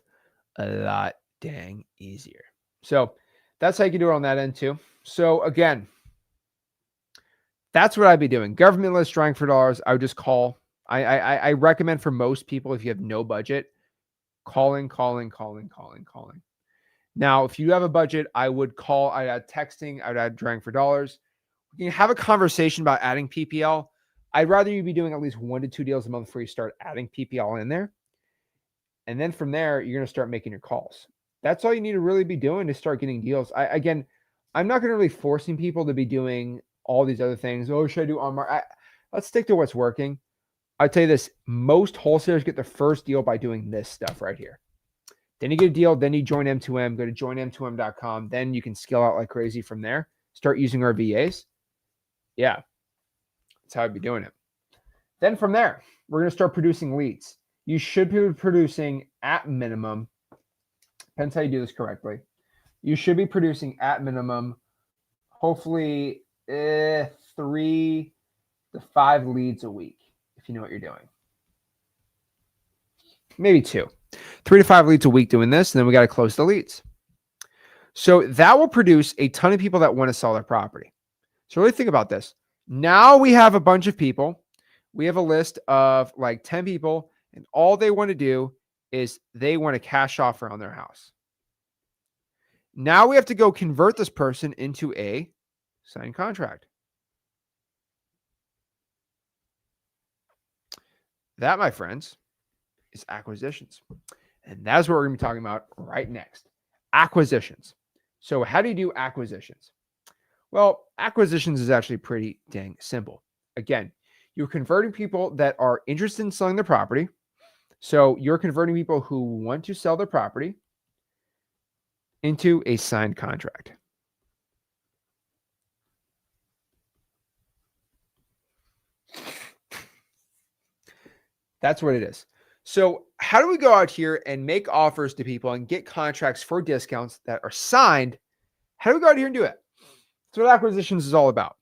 a lot dang easier. So that's how you can do it on that end too. So again, that's what I'd be doing. Government list drawing for dollars. I would just call. I recommend for most people, if you have no budget, calling. Now, if you have a budget, I would call. I'd add texting. I'd add drawing for dollars. We can have a conversation about adding PPL. I'd rather you be doing at least 1 to 2 deals a month before you start adding PPL in there. And then from there, you're going to start making your calls. That's all you need to really be doing to start getting deals. I'm not going to really forcing people to be doing all these other things. Oh, should I do on market? Let's stick to what's working. I'll tell you this. Most wholesalers get their first deal by doing this stuff right here. Then you get a deal. Then you join M2M. Go to joinm2m.com. Then you can scale out like crazy from there. Start using our VAs. Yeah. That's how I'd be doing it. Then from there, we're going to start producing leads. You should be producing at minimum. Depends how you do this correctly. You should be producing at minimum hopefully 3 to 5 leads a week, if you know what you're doing. Maybe 2. 3 to 5 leads a week doing this, and then we got to close the leads. So that will produce a ton of people that want to sell their property. So really think about this. Now we have a bunch of people. We have a list of like 10 people, and all they want to do is they want a cash offer on their house. Now we have to go convert this person into a signed contract. That, my friends, is acquisitions. And that's what we're going to be talking about right next. Acquisitions. So how do you do acquisitions? Well, acquisitions is actually pretty dang simple. Again, you're converting people that are interested in selling their property. So you're converting people who want to sell their property into a signed contract. That's what it is. So how do we go out here and make offers to people and get contracts for discounts that are signed? How do we go out here and do it? That's what acquisitions is all about.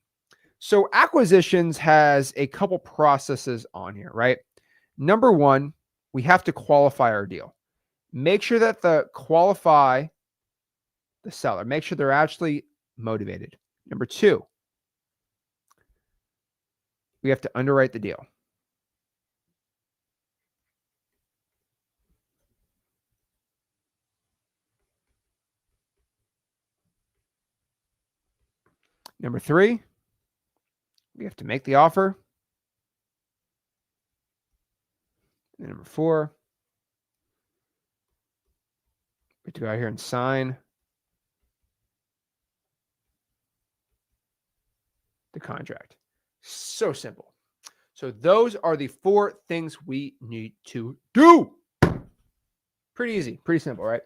So acquisitions has a couple processes on here, right? Number one, we have to qualify our deal. Make sure that qualify the seller. Make sure they're actually motivated. Number two, we have to underwrite the deal. Number three, we have to make the offer. And number four, we have to go out here and sign the contract. So simple. So those are the 4 things we need to do. Pretty easy, pretty simple, right?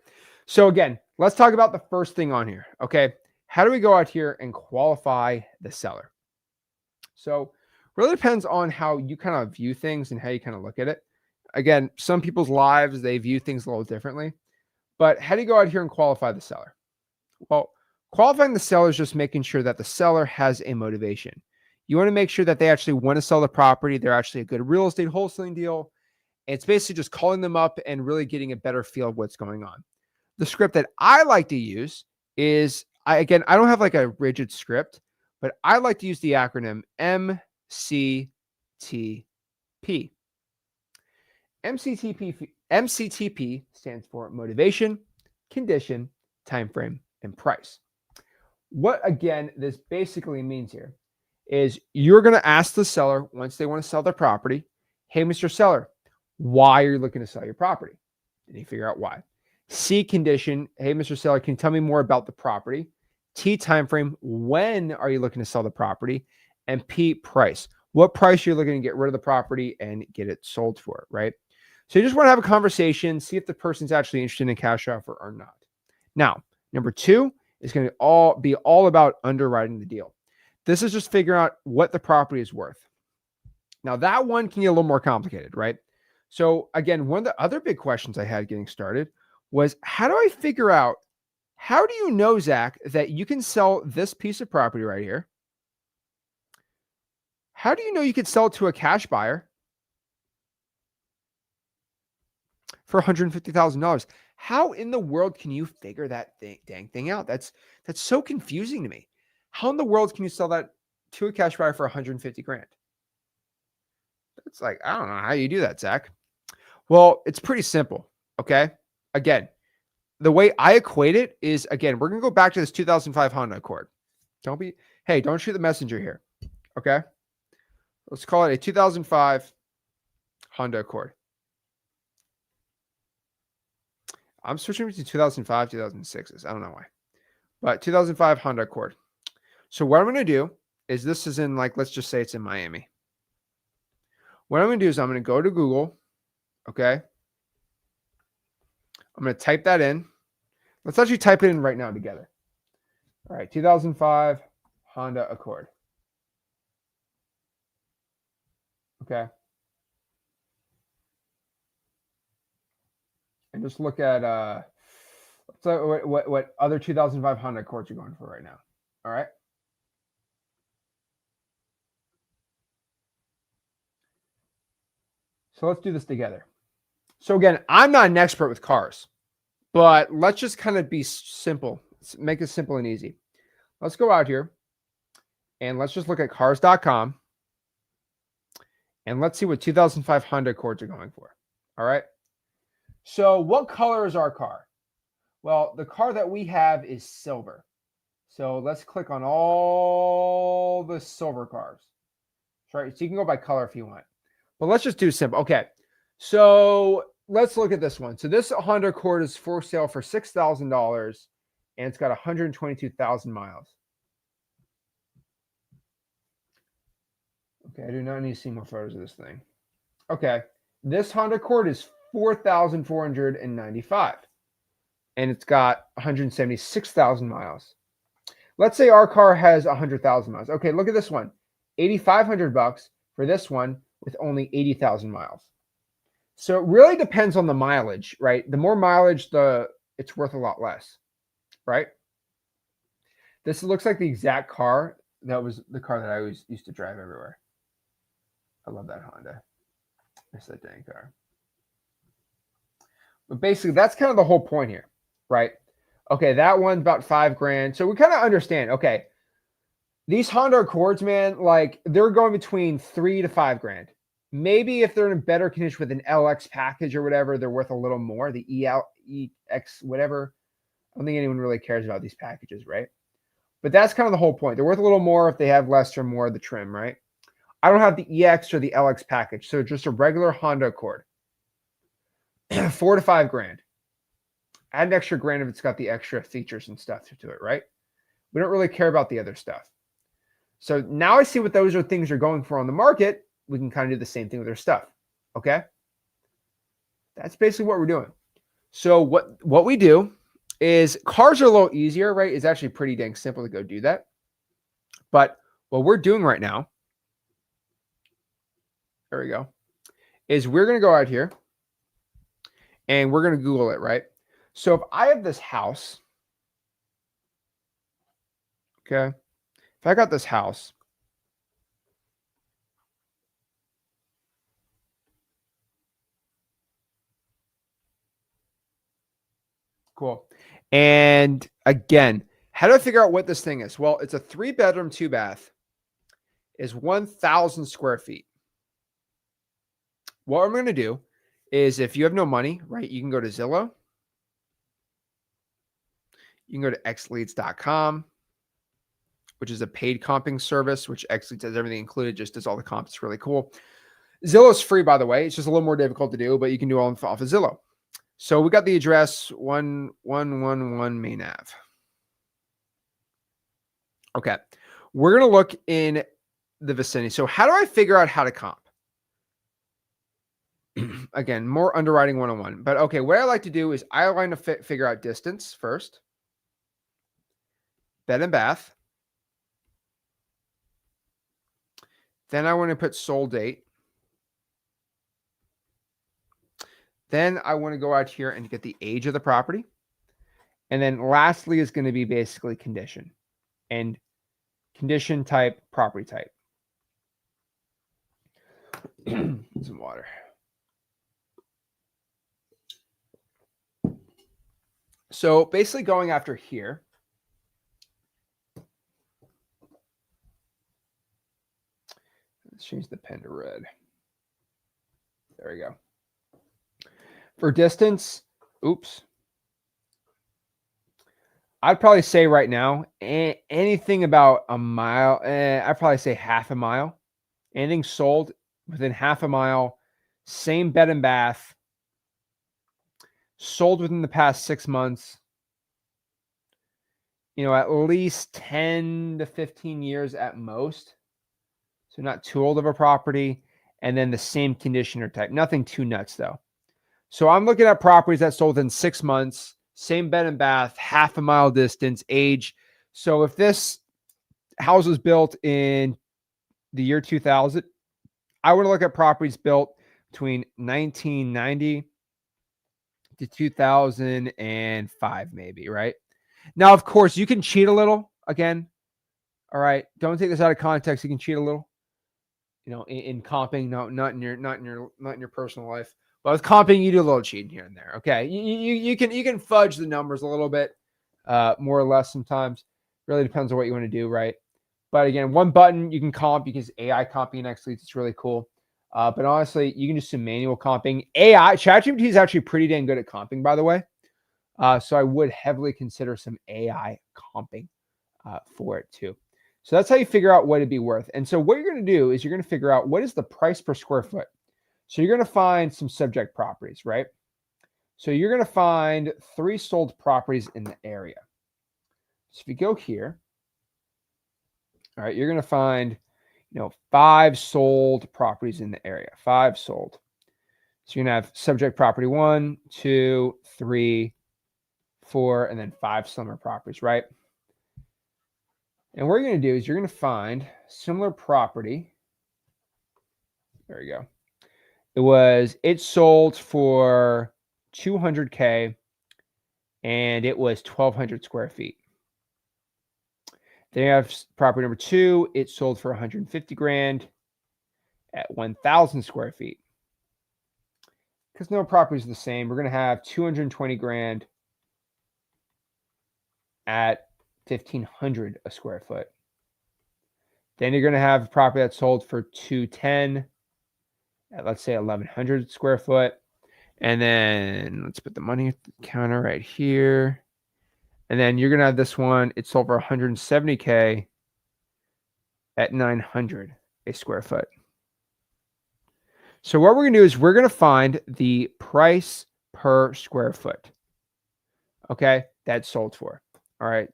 So again, let's talk about the first thing on here, okay? How do we go out here and qualify the seller? So really depends on how you kind of view things and how you kind of look at it. Again, some people's lives, they view things a little differently. But how do you go out here and qualify the seller? Well, qualifying the seller is just making sure that the seller has a motivation. You want to make sure that they actually want to sell the property. They're actually a good real estate wholesaling deal. It's basically just calling them up and really getting a better feel of what's going on. The script that I like to use is, I don't have like a rigid script, but I like to use the acronym MCTP. MCTP stands for motivation, condition, time frame, and price. What, again, this basically means here is you're going to ask the seller once they want to sell their property, hey, Mr. Seller, why are you looking to sell your property? And you figure out why. C, condition, hey, Mr. Seller, can you tell me more about the property? T, time frame, when are you looking to sell the property? And P, price, what price you're looking to get rid of the property and get it sold for, right? So you just want to have a conversation, see if the person's actually interested in a cash offer or not. Now, number 2 is going to be all about underwriting the deal. This is just figuring out what the property is worth. Now, that one can get a little more complicated, right? So again, one of the other big questions I had getting started was, how do I figure out, how do you know, Zach, that you can sell this piece of property right here? How do you know you could sell it to a cash buyer for $150,000? How in the world can you figure that dang thing out? That's so confusing to me. How in the world can you sell that to a cash buyer for 150 grand? It's like, I don't know how you do that, Zach. Well, it's pretty simple. Okay. Again, the way I equate it is, again, we're going to go back to this 2005 Honda Accord. Don't shoot the messenger here. Okay. Let's call it a 2005 Honda Accord. I'm switching between 2005, 2006s. I don't know why, but 2005 Honda Accord. So what I'm going to do is, this is in, like, let's just say it's in Miami. What I'm going to do is I'm going to go to Google. Okay. I'm going to type that in. Let's actually type it in right now together. All right. 2005 Honda Accord. Okay. And just look at what other 2005 Honda Accords you're going for right now. All right. So let's do this together. So again, I'm not an expert with cars, but let's just kind of be simple. Let's make it simple and easy. Let's go out here and let's just look at cars.com and let's see what 2005 Honda Accords are going for. All right. So what color is our car? Well, the car that we have is silver. So let's click on all the silver cars. Right. So you can go by color if you want, but let's just do simple. Okay. So let's look at this one. So this Honda Accord is for sale for $6,000 and it's got 122,000 miles. Okay. I do not need to see more photos of this thing. Okay. This Honda Accord is 4,495 and it's got 176,000 miles. Let's say our car has 100,000 miles. Okay. Look at this one. $8,500 for this one with only 80,000 miles. So it really depends on the mileage, right? The more mileage, it's worth a lot less, right? This looks like the exact car that was the car that I always used to drive everywhere. I love that Honda. It's that dang car. But basically, that's kind of the whole point here, right? Okay, that one's about $5,000. So we kind of understand, okay, these Honda Accords, man, like they're going between $3,000 to $5,000. Maybe if they're in better condition with an LX package or whatever, they're worth a little more. The EX, whatever. I don't think anyone really cares about these packages, right? But that's kind of the whole point. They're worth a little more if they have less or more of the trim, right? I don't have the EX or the LX package, so just a regular Honda Accord. $4,000 to $5,000. Add an extra grand if it's got the extra features and stuff to it, right? We don't really care about the other stuff. So now I see what those are things are going for on the market. We can kind of do the same thing with their stuff. Okay. That's basically what we're doing. So what we do is cars are a little easier, right? It's actually pretty dang simple to go do that. But what we're doing right now, there we go, is we're going to go out here and we're going to Google it, right? So if I have this house, okay, if I got this house, cool. And again, how do I figure out what this thing is? Well, it's a 3-bedroom, 2-bath. Is 1,000 square feet. What I'm going to do is if you have no money, right, you can go to Zillow. You can go to xleads.com, which is a paid comping service, which XLeads has everything included, just does all the comps. It's really cool. Zillow is free, by the way. It's just a little more difficult to do, but you can do it off of Zillow. So we got the address 1111 Main Ave. Okay. We're going to look in the vicinity. So how do I figure out how to comp? Again, more underwriting 101. But okay, what I like to do is I like to figure out distance first. Bed and bath. Then I want to put sold date. Then I want to go out here and get the age of the property. And then lastly is going to be basically condition and condition type, property type. Some water. So basically going after here. Let's change the pen to red. There we go. For distance, oops. I'd probably say right now, anything about a mile, I'd probably say half a mile. Anything sold within half a mile, same bed and bath, sold within the past 6 months, at least 10 to 15 years at most. So not too old of a property. And then the same condition or type. Nothing too nuts though. So I'm looking at properties that sold in 6 months, same bed and bath, half a mile distance, age. So if this house was built in the year 2000, I want to look at properties built between 1990 to 2005, maybe, right? Now, of course, you can cheat a little again. All right. Don't take this out of context. You can cheat a little. in comping, no, not in your personal life. But with comping, you do a little cheating here and there. Okay, you can fudge the numbers a little bit, more or less sometimes. Really depends on what you want to do, right? But again, one button you can comp because AI comping next leads. It's really cool. But honestly, you can do some manual comping. ChatGPT is actually pretty dang good at comping, by the way. So I would heavily consider some AI comping for it too. So that's how you figure out what it'd be worth. And so what you're going to do is you're going to figure out what is the price per square foot. So you're going to find some subject properties, right? So you're going to find 3 sold properties in the area. So if you go here, all right, you're going to find, 5 sold properties in the area, 5 sold. So you're going to have subject property 1, 2, 3, 4, and then 5 summer properties, right? And what you're going to do is you're going to find similar property. There you go. It sold for $200K and it was 1,200 square feet. Then you have property number 2. It sold for 150 grand at 1,000 square feet. Because no properties are the same, we're going to have 220 grand at 1,500 a square foot. Then you're going to have a property that sold for 210 at, let's say, 1,100 square foot. And then let's put the money counter right here. And then you're going to have this one. It sold for 170K at 900 a square foot. So what we're going to do is we're going to find the price per square foot. Okay, that's sold for. All right.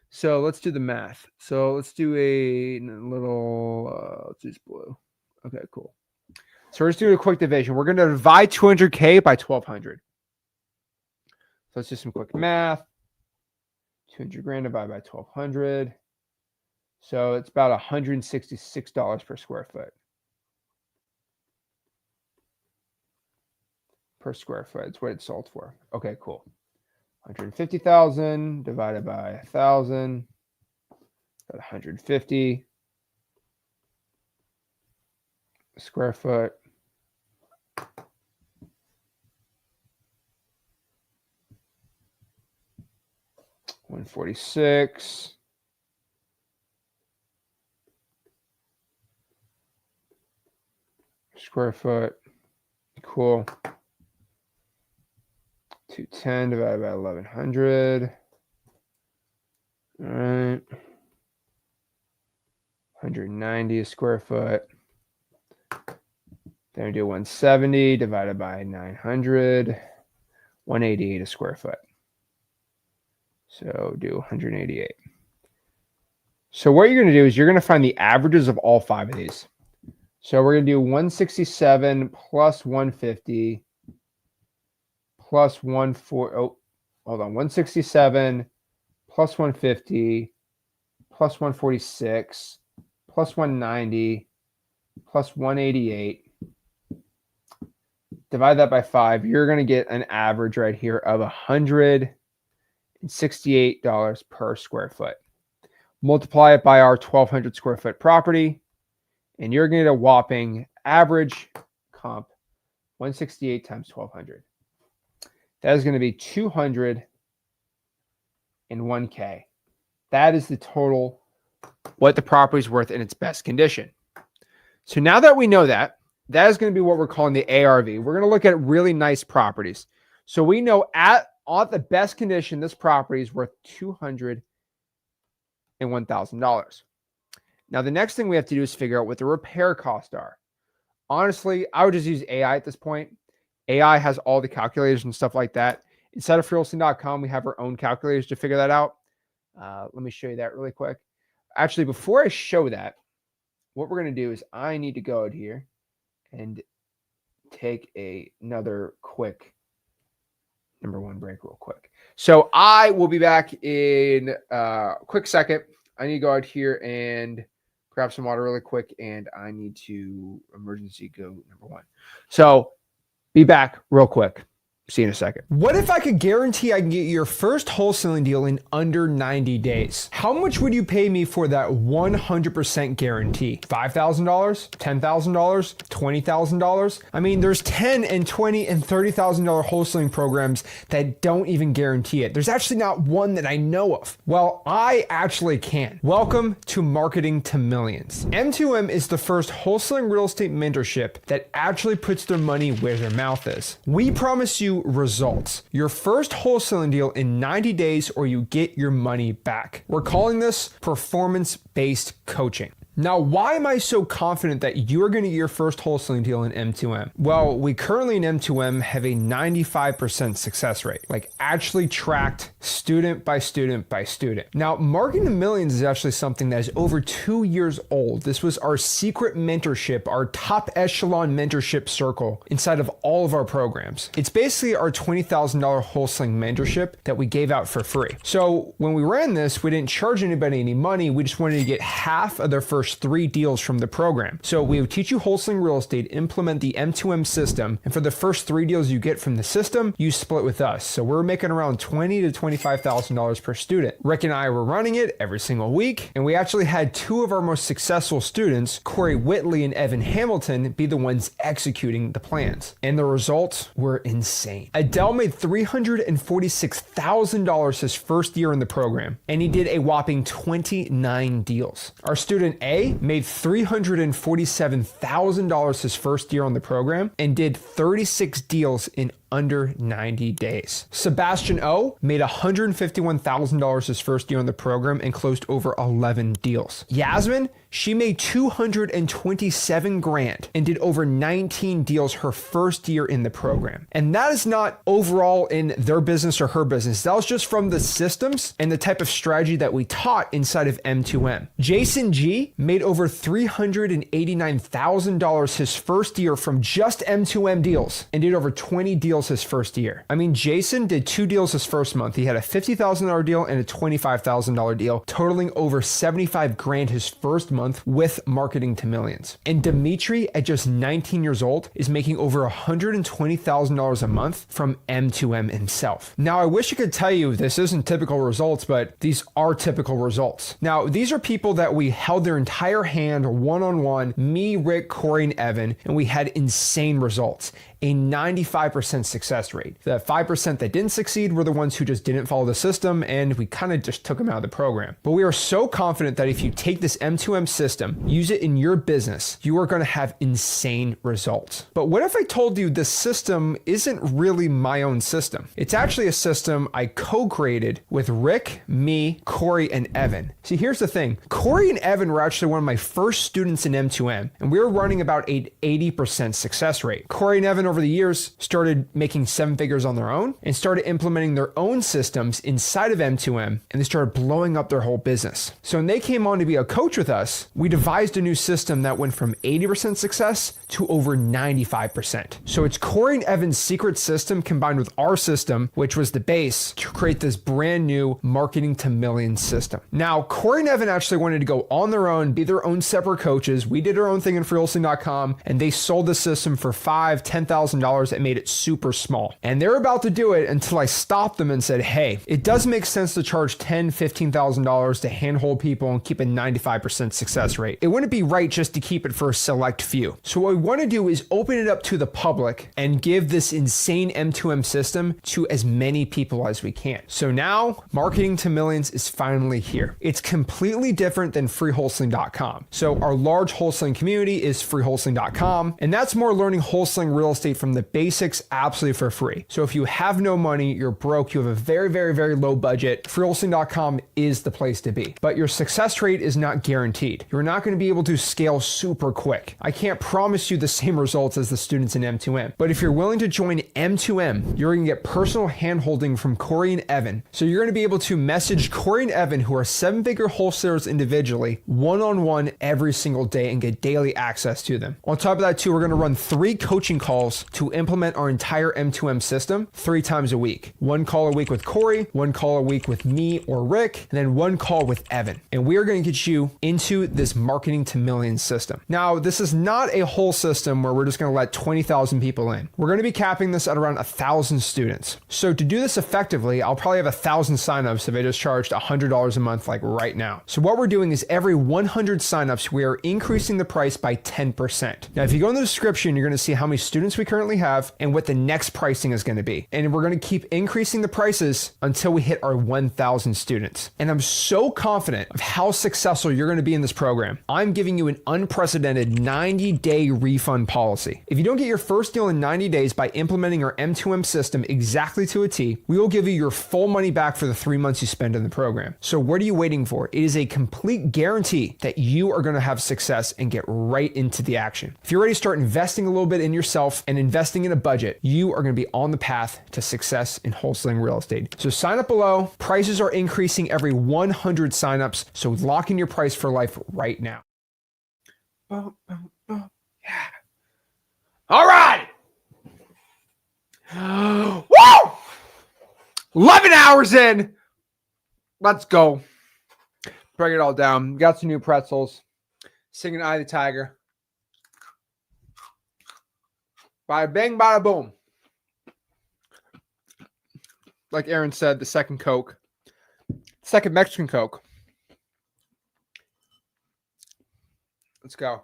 So let's do the math. So let's do a little, let's use blue. Okay, cool. So we're just doing a quick division. We're going to divide 200K by 1,200. So let's do some quick math. 200 grand divided by 1,200. So it's about $166 per square foot. Per square foot. That's what it sold for. Okay, cool. 150,000 divided by 1,000. About 150 square foot. $146. Square foot. Cool. 210 divided by 1,100. All right. 190 a square foot. Then we do 170 divided by 900. 188 a square foot. So do 188. So what you're going to do is you're going to find the averages of all 5 of these. So we're going to do 167 plus 150 plus 140. Oh, hold on. 167 plus 150 plus 146 plus 190 plus 188. Divide that by 5. You're going to get an average right here of $168 per square foot. Multiply it by our 1,200 square foot property, and you're going to get a whopping average comp 168 times 1,200. That is going to be 201K. That is the total, what the property is worth in its best condition. So now that we know that, that is going to be what we're calling the ARV. We're going to look at really nice properties. So we know at the best condition, this property is worth $201,000. Now, the next thing we have to do is figure out what the repair costs are. Honestly, I would just use AI at this point. AI has all the calculators and stuff like that. Inside of wholesaling.com, we have our own calculators to figure that out. Let me show you that really quick. Actually, before I show that, what we're going to do is I need to go out here and take another quick number 1 break real quick. So I will be back in a quick second. I need to go out here and grab some water really quick, and I need to emergency go number 1. So be back real quick. See you in a second. What if I could guarantee I can get your first wholesaling deal in under 90 days? How much would you pay me for that 100% guarantee? $5,000? $10,000? $20,000? I mean, there's $10 and $20 and $30,000 wholesaling programs that don't even guarantee it. There's actually not one that I know of. Well, I actually can. Welcome to Marketing to Millions. M2M is the first wholesaling real estate mentorship that actually puts their money where their mouth is. We promise you results. Your first wholesaling deal in 90 days or you get your money back. We're calling this performance-based coaching. Now, why am I so confident that you're going to get your first wholesaling deal in M2M? Well, we currently in M2M have a 95% success rate, like actually tracked student by student by student. Now, Marketing to Millions is actually something that is over 2 years old. This was our secret mentorship, our top echelon mentorship circle inside of all of our programs. It's basically our $20,000 wholesaling mentorship that we gave out for free. So when we ran this, we didn't charge anybody any money. We just wanted to get half of their first 3 deals from the program. So we would teach you wholesaling real estate, implement the M2M system, and for the first 3 deals you get from the system, you split with us. So we're making around $20,000 to $25,000 per student. Rick and I were running it every single week, and we actually had 2 of our most successful students, Corey Whitley and Evan Hamilton, be the ones executing the plans. And the results were insane. Adele made $346,000 his first year in the program, and he did a whopping 29 deals. Our student A made $347,000 his first year on the program and did 36 deals in under 90 days. Sebastian O made $151,000 his first year on the program and closed over 11 deals. Yasmin, she made $227,000 and did over 19 deals her first year in the program. And that is not overall in their business or her business. That was just from the systems and the type of strategy that we taught inside of M2M. Jason G made over $389,000 his first year from just M2M deals and did over 20 deals his first year. I mean, Jason did 2 deals his first month. He had a $50,000 deal and a $25,000 deal, totaling over $75,000 his first month with Marketing to Millions. And Dimitri, at just 19 years old, is making over $120,000 a month from M2M himself. Now, I wish I could tell you this isn't typical results, but these are typical results. Now, these are people that we held their entire hand one-on-one, me, Rick, Corey, and Evan, and we had insane results. A 95% success rate. The 5% that didn't succeed were the ones who just didn't follow the system, and we kind of just took them out of the program. But we are so confident that if you take this M2M system, use it in your business, you are going to have insane results. But what if I told you this system isn't really my own system? It's actually a system I co-created with Rick, me, Corey, and Evan. See, here's the thing. Corey and Evan were actually one of my first students in M2M, and we were running about an 80% success rate. Corey and Evan over the years started making 7 figures on their own and started implementing their own systems inside of M2M, and they started blowing up their whole business. So when they came on to be a coach with us, we devised a new system that went from 80% success to over 95%. So it's Corey and Evan's secret system combined with our system, which was the base, to create this brand new Marketing to Millions system. Now, Corey and Evan actually wanted to go on their own, be their own separate coaches. We did our own thing in wholesaling.com, and they sold the system for $5,000, $10,000 and made it super small. And they're about to do it until I stopped them and said, hey, it does make sense to charge $10,000, $15,000 to handhold people and keep a 95% success rate. It wouldn't be right just to keep it for a select few. So what we want to do is open it up to the public and give this insane M2M system to as many people as we can. So now Marketing to Millions is finally here. It's completely different than freewholesaling.com. So our large wholesaling community is freewholesaling.com, and that's more learning wholesaling real estate from the basics absolutely for free. So if you have no money, you're broke, you have a very, very, very low budget, freewholesaling.com is the place to be. But your success rate is not guaranteed. You're not going to be able to scale super quick. I can't promise you the same results as the students in M2M. But if you're willing to join M2M, you're going to get personal handholding from Corey and Evan. So you're going to be able to message Corey and Evan, who are 7-figure wholesalers individually, one-on-one every single day and get daily access to them. On top of that too, we're going to run 3 coaching calls to implement our entire entire M2M system 3 times a week. 1 call a week with Corey, 1 call a week with me or Rick, and then 1 call with Evan. And we are going to get you into this marketing to millions system. Now, this is not a whole system where we're just going to let 20,000 people in. We're going to be capping this at around 1,000 students. So to do this effectively, I'll probably have 1,000 signups if I just charged $100 a month like right now. So what we're doing is every 100 signups, we are increasing the price by 10%. Now, if you go in the description, you're going to see how many students we currently have and what the next pricing is going to be. And we're going to keep increasing the prices until we hit our 1,000 students. And I'm so confident of how successful you're going to be in this program. I'm giving you an unprecedented 90-day refund policy. If you don't get your first deal in 90 days by implementing our M2M system exactly to a T, we will give you your full money back for the 3 months you spend in the program. So what are you waiting for? It is a complete guarantee that you are going to have success and get right into the action. If you're ready to start investing a little bit in yourself and investing in a budget, you are going to be on the path to success in wholesaling real estate. So sign up below. Prices are increasing every 100 signups. So lock in your price for life right now. Yeah. All right. Woo! 11 hours in. Let's go. Bring it all down. Got some new pretzels. Singing Eye of the Tiger. Bada bang, bada boom. Like Aaron said, the second Coke. Second Mexican Coke. Let's go.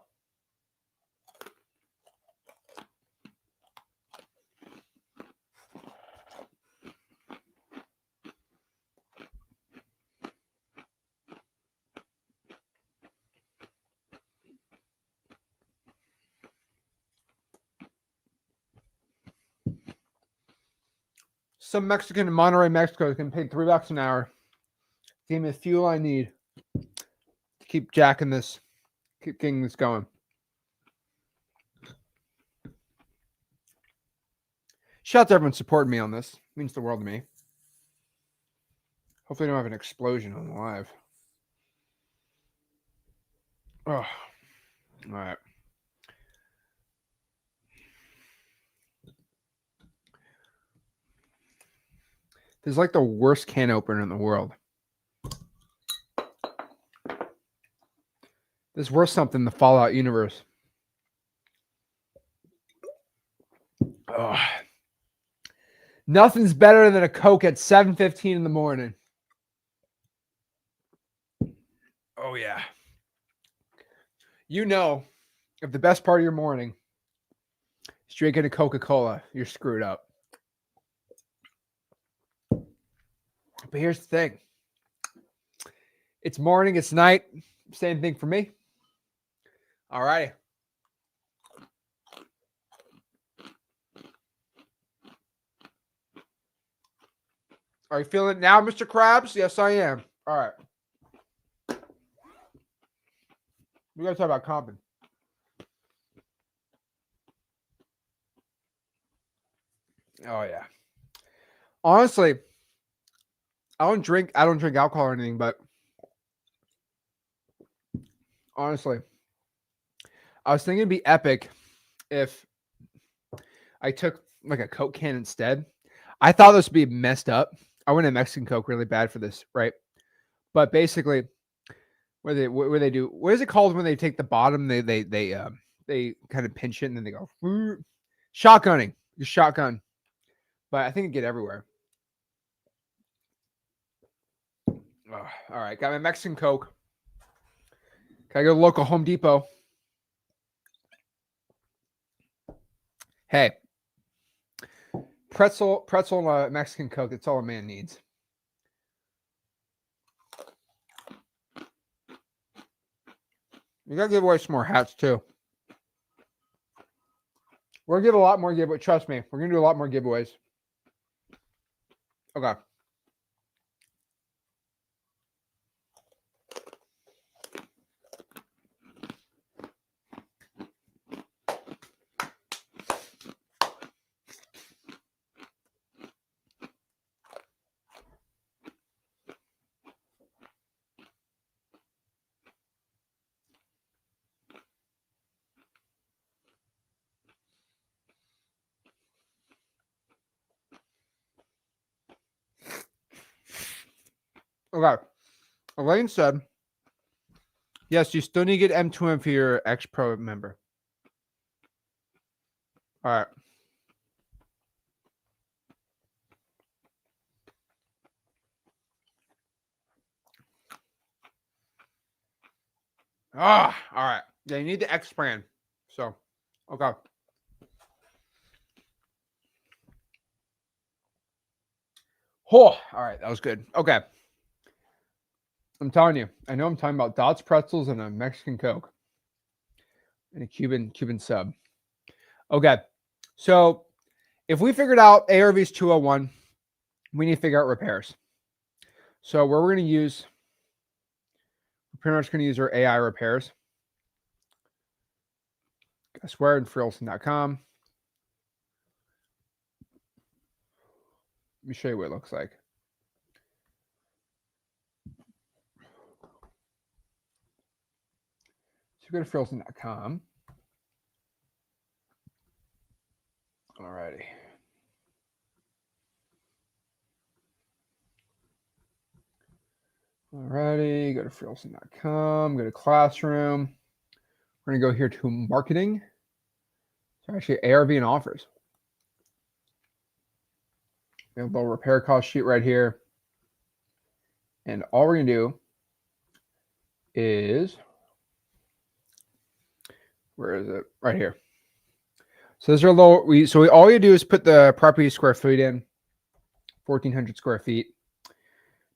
Some Mexican in Monterrey, Mexico is going to pay $3 an hour. Give me the fuel I need to keep jacking this, keep getting this going. Shout out to everyone supporting me on this. It means the world to me. Hopefully I don't have an explosion on the live. Oh, all right. This is like the worst can opener in the world. This is worth something in the Fallout universe. Oh. Nothing's better than a Coke at 7:15 in the morning. Oh, yeah. You know, if the best part of your morning is drinking a Coca-Cola, you're screwed up. But here's the thing. It's morning, it's night. Same thing for me. All right. Are you feeling it now, Mr. Krabs? Yes, I am. All right. We got to talk about comping. Oh, yeah. Honestly, I don't drink alcohol or anything, but honestly, I was thinking it'd be epic if I took like a Coke can instead. I thought this would be messed up. I went to Mexican Coke really bad for this, right? But basically, what they do, what is it called when they take the bottom? They kind of pinch it and then they go shotgunning. You shotgun, but I think it get everywhere. Oh, all right, got my Mexican Coke. Can I go to the local Home Depot? Hey, pretzel and Mexican Coke. That's all a man needs. You gotta give away some more hats too. We're gonna give a lot more giveaways. Trust me, we're gonna do a lot more giveaways. Okay. Okay. Elaine said, yes, you still need to get M2M for your X Pro member. All right. Ah, all right. Yeah, you need the X brand. So, okay. Oh, all right. That was good. Okay. I'm telling you, I know I'm talking about Dots pretzels and a Mexican Coke and a Cuban sub. Okay. So if we figured out ARV's 201, we need to figure out repairs. So where we're going to use, we're pretty much going to use our AI repairs. Guess where? In freelson.com. Let me show you what it looks like. So go to freelson.com. Alrighty. Alrighty, go to freelson.com, go to classroom. We're going to go here to marketing. So actually ARV and offers. We have a little repair cost sheet right here. And all we're going to do is, where is it? Right here. So those are low. All you do is put the property square feet in, 1,400 square feet.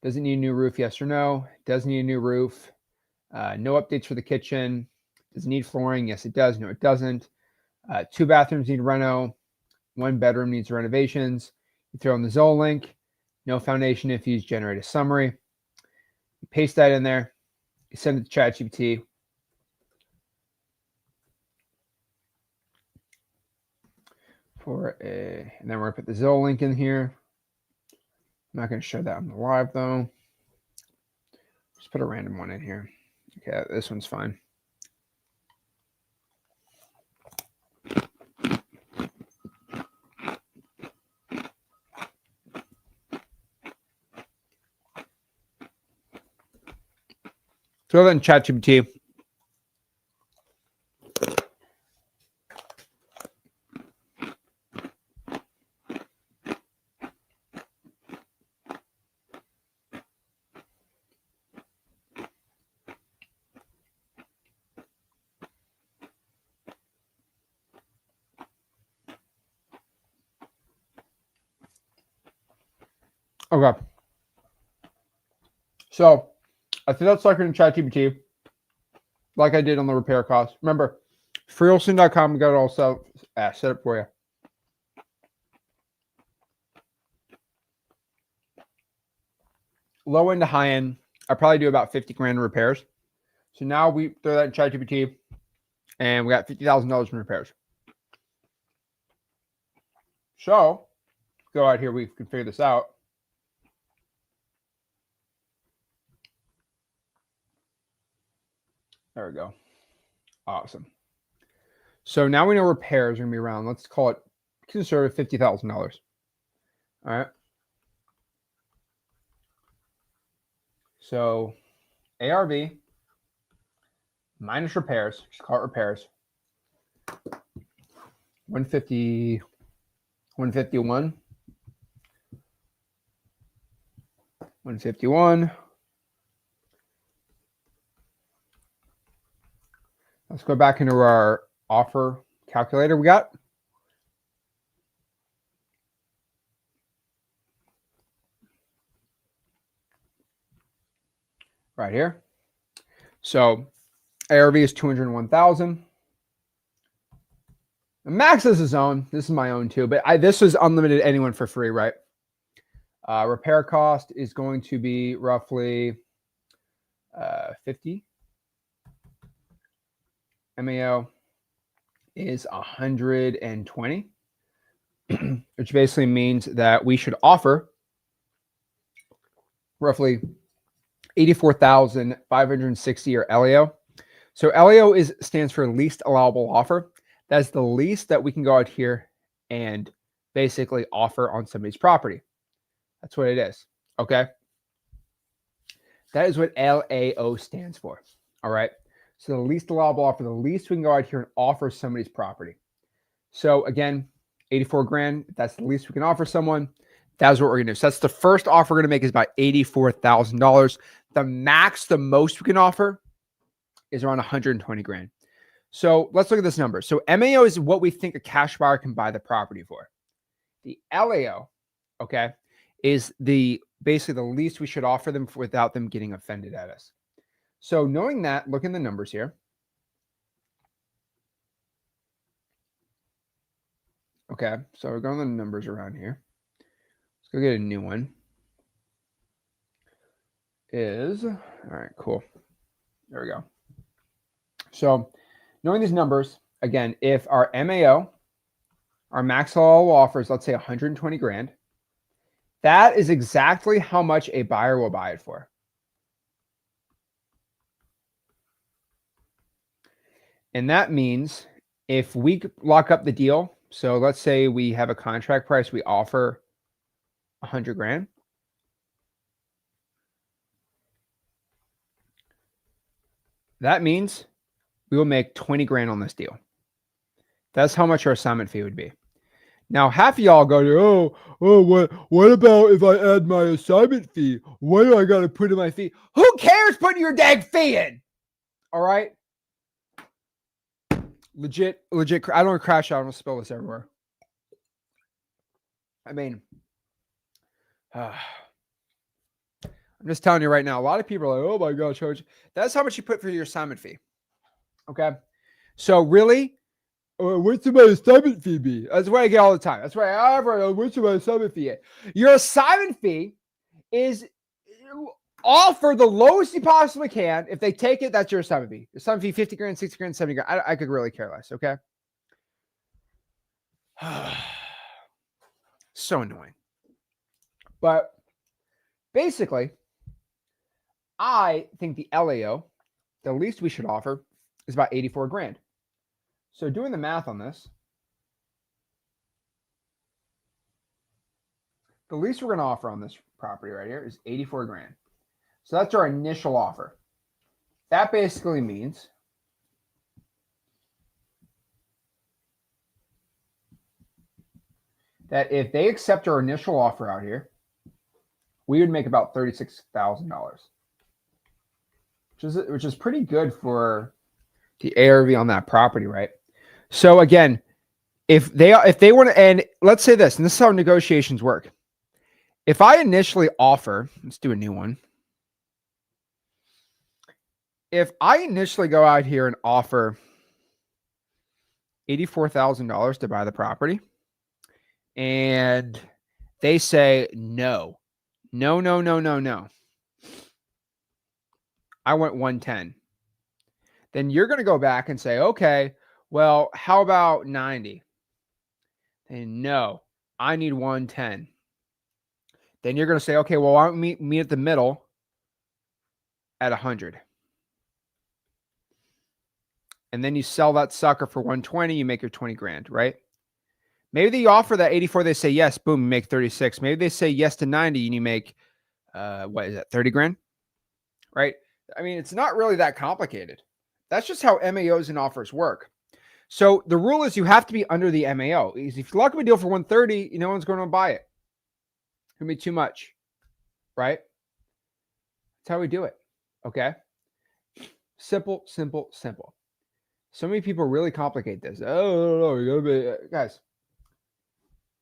Does it need a new roof? Yes or no? Does need a new roof. No updates for the kitchen. Does it need flooring? Yes, it does. No, it doesn't. 2 bathrooms need reno. 1 bedroom needs renovations. You throw in the Zoll link. No foundation if you use generate a summary. You paste that in there. You send it to ChatGPT. And then we're going to put the Zoll link in here. I'm not going to show that on the live though. Just put a random one in here. Okay, this one's fine. Throw that in ChatGPT. Okay. So I think that's like in ChatGPT, like I did on the repair cost. Remember, freelson.com, we got it all set up for you. Low end to high end, I probably do about 50 grand in repairs. So now we throw that in ChatGPT and we got $50,000 in repairs. So go out here, we can figure this out. There we go. Awesome. So now we know repairs are going to be around, let's call it conservative $50,000. All right. So ARV minus repairs, just call it repairs. 150, 151, 151. Let's go back into our offer calculator we got. Right here. So ARV is 201,000. Max is his own. This is my own too, but this is unlimited anyone for free, right? Repair cost is going to be roughly 50. MAO is 120, which basically means that we should offer roughly 84,560 or LAO. So LAO stands for least allowable offer. That's the least that we can go out here and basically offer on somebody's property. That's what it is. Okay. That is what LAO stands for. All right. So the least allowable offer, the least we can go out here and offer somebody's property. So again, 84 grand, that's the least we can offer someone. That's what we're going to do. So that's the first offer we're going to make is about $84,000. The max, the most we can offer is around 120 grand. So let's look at this number. So MAO is what we think a cash buyer can buy the property for. The LAO, okay, is basically the least we should offer them without them getting offended at us. So knowing that, look in the numbers here. Okay, so we're going the numbers around here. Let's go get a new one. All right, cool. There we go. So knowing these numbers, again, if our MAO, our max allowable offer is, let's say 120 grand, that is exactly how much a buyer will buy it for. And that means if we lock up the deal, so let's say we have a contract price, we offer 100 grand. That means we will make 20 grand on this deal. That's how much our assignment fee would be. Now, half of y'all go, what about if I add my assignment fee? What do I got to put in my fee? Who cares putting your dang fee in? All right. Legit. I don't want to crash out. I'm going to spill this everywhere. I mean, I'm just telling you right now, a lot of people are like, oh my gosh, that's how much you put for your assignment fee. Okay. So really, what's my assignment fee be? That's what I get all the time. That's why what's my assignment fee? Your assignment fee is offer the lowest you possibly can. If they take it, that's your assignment fee. Assignment fee, 50 grand, 60 grand, 70 grand. I could really care less. Okay. So annoying. But basically, I think the LAO, the least we should offer, is about 84 grand. So doing the math on this, the least we're going to offer on this property right here is 84 grand. So that's our initial offer. That basically means that if they accept our initial offer out here, we would make about $36,000, which is pretty good for the ARV on that property, right? So again, if they want to, and let's say this, and this is how negotiations work. If I initially offer, let's do a new one. If I initially go out here and offer $84,000 to buy the property, and they say no, I want 110. Then you're going to go back and say, okay, well, how about 90? And no, I need 110. Then you're going to say, okay, well, why don't we meet at the middle at 100? And then you sell that sucker for 120, you make your 20 grand, right? Maybe they offer that 84, they say yes, boom, you make 36. Maybe they say yes to 90 and you make, 30 grand, right? I mean, it's not really that complicated. That's just how MAOs and offers work. So the rule is you have to be under the MAO. If you lock up a deal for 130, no one's going to buy it. It's going to be too much, right? That's how we do it, okay? Simple. So many people really complicate this. Oh, no, you gotta be, guys,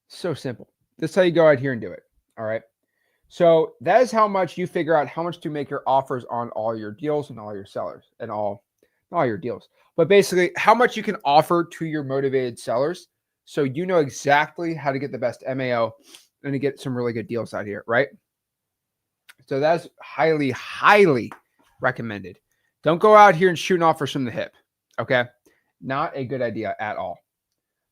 so simple. This is how you go out here and do it, all right? So that is how much you figure out how much to make your offers on all your deals and all your sellers and all your deals. But basically, how much you can offer to your motivated sellers so you know exactly how to get the best MAO and to get some really good deals out here, right? So that's highly, highly recommended. Don't go out here and shoot offers from the hip, okay? Not a good idea at all.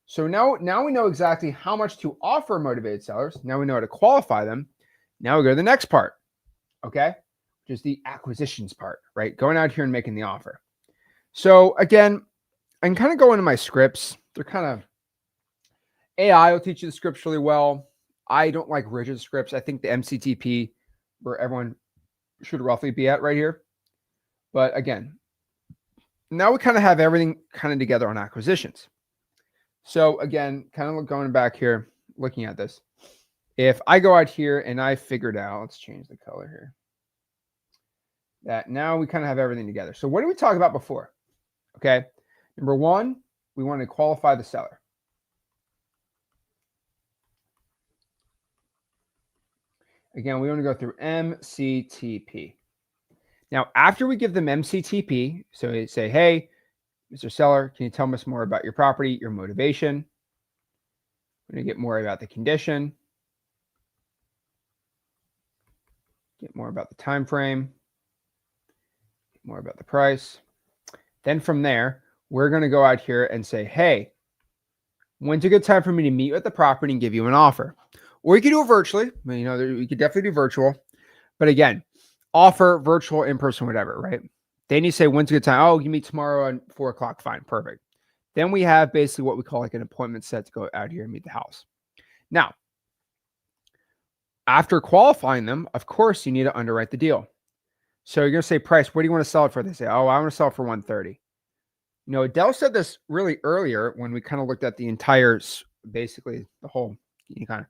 So now we know exactly how much to offer motivated sellers. Now we know how to qualify them. Now we go to the next part, okay? Which is the acquisitions part, right? Going out here and making the offer. So again, I can kind of go into my scripts. They're kind of, AI will teach you the scripts really well. I don't like rigid scripts. I think the MCTP, where everyone should roughly be at right here. But again, now we kind of have everything kind of together on acquisitions. So again, kind of going back here, looking at this. If I go out here and I figured out, let's change the color here. That now we kind of have everything together. So what did we talk about before? Okay. Number one, we want to qualify the seller. Again, we want to go through MCTP. Now, after we give them MCTP, so we say, hey, Mr. Seller, can you tell us more about your property, your motivation? We're going to get more about the condition, get more about the time frame, get more about the price. Then from there, we're going to go out here and say, hey, when's a good time for me to meet at the property and give you an offer? Or you can do it virtually. You know, you could definitely do virtual. But again, offer, virtual, in person, whatever, right? Then you say, when's a good time? Oh, you meet tomorrow at 4 o'clock. Fine, perfect. Then we have basically what we call like an appointment set to go out here and meet the house. Now, after qualifying them, of course, you need to underwrite the deal. So you're going to say, price, what do you want to sell it for? They say, oh, I want to sell it for 130. You know, Adele said this really earlier when we kind of looked at the entire, basically the whole kind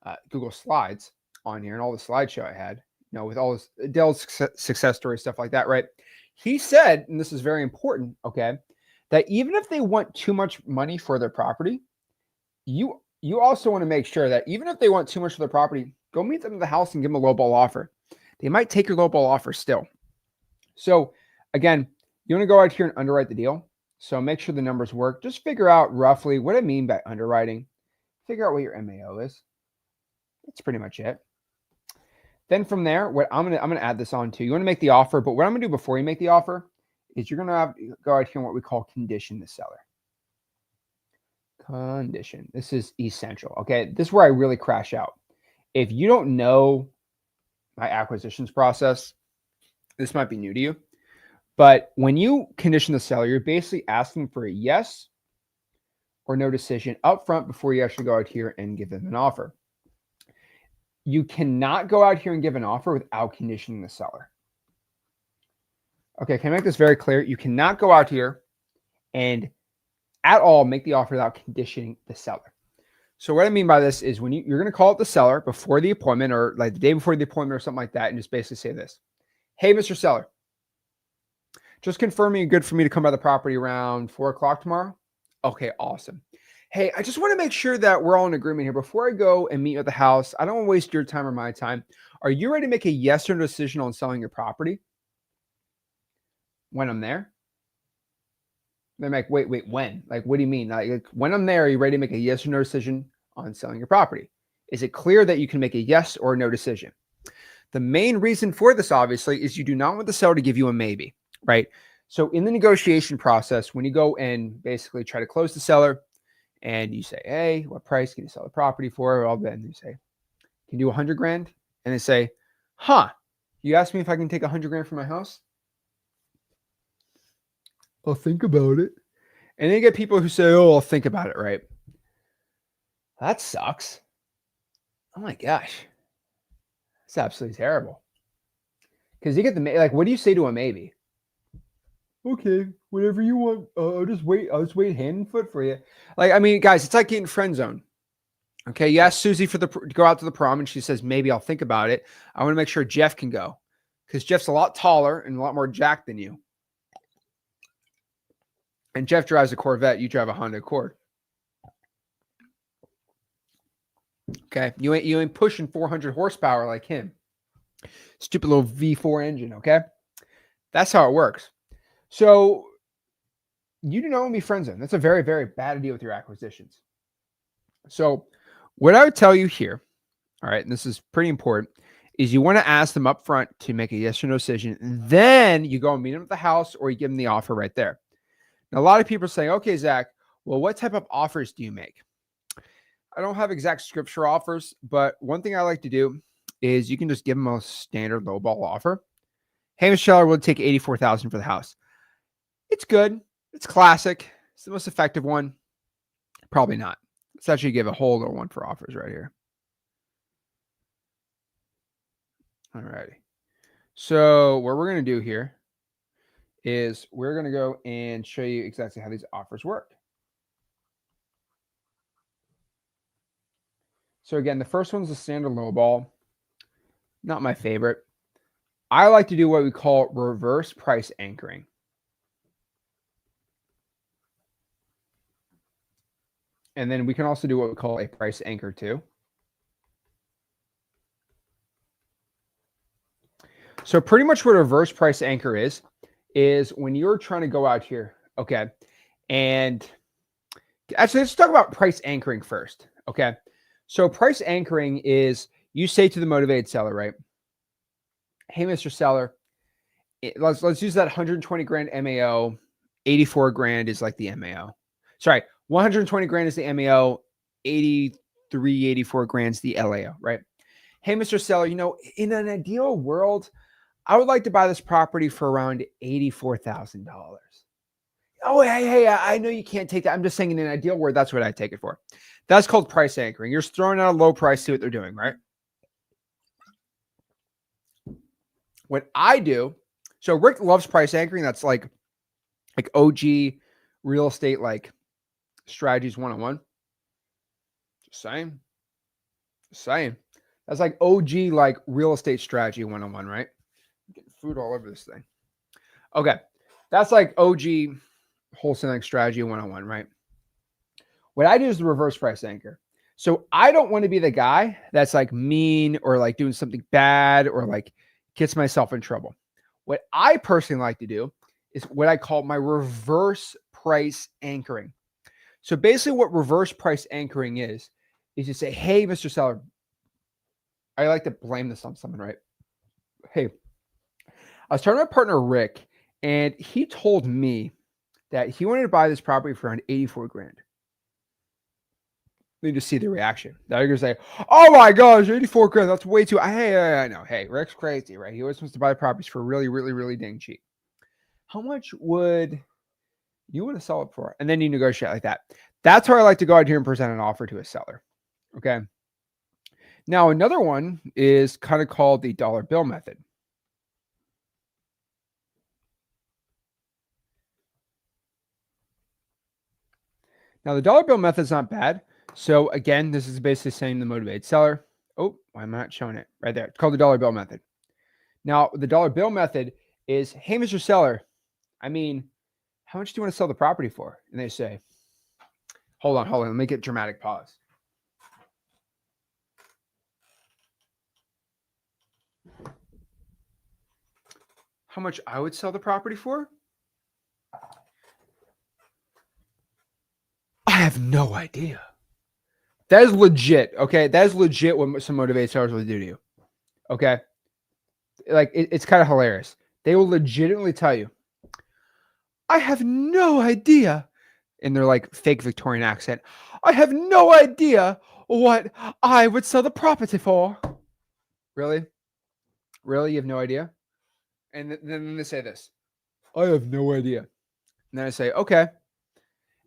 of Google Slides on here and all the slideshow I had, you know, with all this Adele's success story, stuff like that, right? He said, and this is very important, okay, that even if they want too much money for their property, you also want to make sure that even if they want too much for their property, go meet them at the house and give them a lowball offer. They might take your lowball offer still. So again, you want to go out here and underwrite the deal. So make sure the numbers work. Just figure out roughly what I mean by underwriting. Figure out what your MAO is. That's pretty much it. Then from there, what I'm gonna add this on to. You want to make the offer, but what I'm gonna do before you make the offer is you're gonna go out here and what we call condition the seller. Condition. This is essential. Okay, this is where I really crash out. If you don't know my acquisitions process, this might be new to you. But when you condition the seller, you're basically asking for a yes or no decision up front before you actually go out here and give them an offer. You cannot go out here and give an offer without conditioning the seller. Okay, can I make this very clear? You cannot go out here and at all make the offer without conditioning the seller. So what I mean by this is when you're going to call up the seller before the appointment or like the day before the appointment or something like that and just basically say this. Hey, Mr. Seller, just confirming you're good for me to come by the property around 4 o'clock tomorrow. Okay, awesome. Hey, I just want to make sure that we're all in agreement here. Before I go and meet you at the house, I don't want to waste your time or my time. Are you ready to make a yes or no decision on selling your property when I'm there? They're like, wait, when? Like, what do you mean? Like, when I'm there, are you ready to make a yes or no decision on selling your property? Is it clear that you can make a yes or no decision? The main reason for this, obviously, is you do not want the seller to give you a maybe, right? So in the negotiation process, when you go and basically try to close the seller and you say, hey, what price can you sell the property for? Well, then you say, can you do 100 grand? And they say, huh, you asked me if I can take 100 grand for my house? I'll think about it. And then you get people who say, oh, I'll think about it, right? That sucks. Oh my gosh. It's absolutely terrible. Because you get the, like, what do you say to a maybe? Okay, whatever you want. I'll just wait hand and foot for you. Like, I mean, guys, it's like getting friend zone. Okay, you ask Susie to go out to the prom and she says, maybe I'll think about it. I want to make sure Jeff can go because Jeff's a lot taller and a lot more jacked than you. And Jeff drives a Corvette. You drive a Honda Accord. Okay, you ain't pushing 400 horsepower like him. Stupid little V4 engine. Okay, that's how it works. So you do not want to be friend zone. That's a very, very bad idea with your acquisitions. So what I would tell you here, all right, and this is pretty important, is you want to ask them up front to make a yes or no decision. And then you go and meet them at the house or you give them the offer right there. Now, a lot of people are saying, okay, Zach, well, what type of offers do you make? I don't have exact scripture offers, but one thing I like to do is you can just give them a standard lowball offer. Hey, Mr. Seller, we'll take $84,000 for the house. It's good. It's classic. It's the most effective one. Probably not. Let's actually give a whole little one for offers right here. All righty. So what we're going to do here is we're going to go and show you exactly how these offers work. So again, the first one's a standard low ball. Not my favorite. I like to do what we call reverse price anchoring. And then we can also do what we call a price anchor too. So pretty much what a reverse price anchor is when you're trying to go out here, okay? And actually, let's talk about price anchoring first, okay? So price anchoring is you say to the motivated seller, right? Hey, Mr. Seller, let's use that 120 grand MAO, 84 grand is like the MAO. Sorry, 120 grand is the MAO, 83, 84 grand is the LAO, right? Hey, Mr. Seller, you know, in an ideal world, I would like to buy this property for around $84,000. Oh, hey, I know you can't take that. I'm just saying in an ideal world, that's what I take it for. That's called price anchoring. You're just throwing out a low price, see what they're doing, right? What I do, so Rick loves price anchoring. That's like OG real estate, like strategies 101. Just saying. That's like OG, like real estate strategy 101, right? I'm getting food all over this thing. Okay. That's like OG wholesaling strategy 101, right? What I do is the reverse price anchor. So I don't want to be the guy that's like mean or like doing something bad or like gets myself in trouble. What I personally like to do is what I call my reverse price anchoring. So basically what reverse price anchoring is you say, hey, Mr. Seller, I like to blame this on someone, right? Hey, I was talking to my partner, Rick, and he told me that he wanted to buy this property for around 84 grand. Need to see the reaction. Now you're gonna say, "Oh my gosh, 84 grand, that's way too." Hey, I know. Hey, Rick's crazy, right? He always wants to buy properties for really, really, really dang cheap. How much would you want to sell it for? And then you negotiate like that. That's how I like to go out here and present an offer to a seller. Okay. Now another one is kind of called the dollar bill method. Now the dollar bill method is not bad. So again, this is basically saying the motivated seller. Oh, why am I not showing it? Right there. It's called the dollar bill method. Now, the dollar bill method is, hey, Mr. Seller, I mean, how much do you want to sell the property for? And they say, hold on, let me get dramatic pause. How much I would sell the property for? I have no idea. That is legit, okay? That is legit what some motivated sellers will do to you, okay? Like, it's kind of hilarious. They will legitimately tell you, I have no idea. In their like fake Victorian accent, I have no idea what I would sell the property for. Really? Really? You have no idea? And then they say this, I have no idea. And then I say, okay.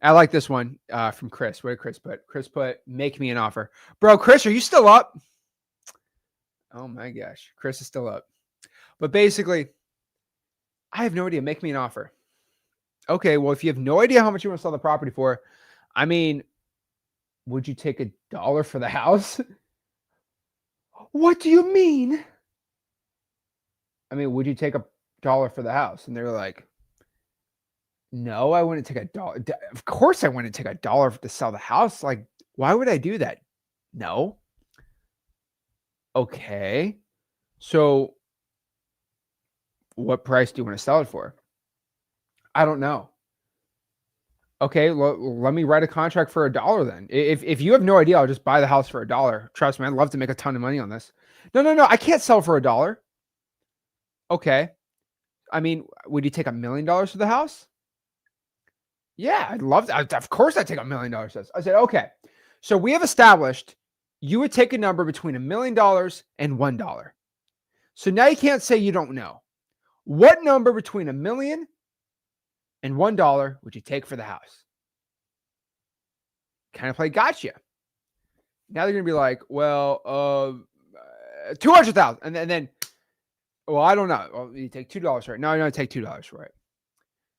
I like this one from Chris. What did Chris put? Chris put, make me an offer. Bro, Chris, are you still up? Oh my gosh. Chris is still up. But basically, I have no idea. Make me an offer. Okay, well, if you have no idea how much you want to sell the property for, I mean, would you take $1 for the house? What do you mean? I mean, would you take $1 for the house? And they're like, no, I wouldn't take $1. Of course I wouldn't take $1 to sell the house. Like, why would I do that? No. Okay. So what price do you want to sell it for? I don't know. Okay, let me write a contract for $1 then. If you have no idea, I'll just buy the house for $1. Trust me, I'd love to make a ton of money on this. No, I can't sell for $1. Okay. I mean, would you take $1 million for the house? Yeah, I'd love that. Of course I'd take $1 million. I said, okay. So we have established you would take a number between $1 million and $1. So now you can't say you don't know. What number between $1 million and $1 would you take for the house? Kind of play gotcha. Now they're gonna be like, well, 200,000, and then Well, I don't know. Well, you take $2 for it. No, take $2 for it.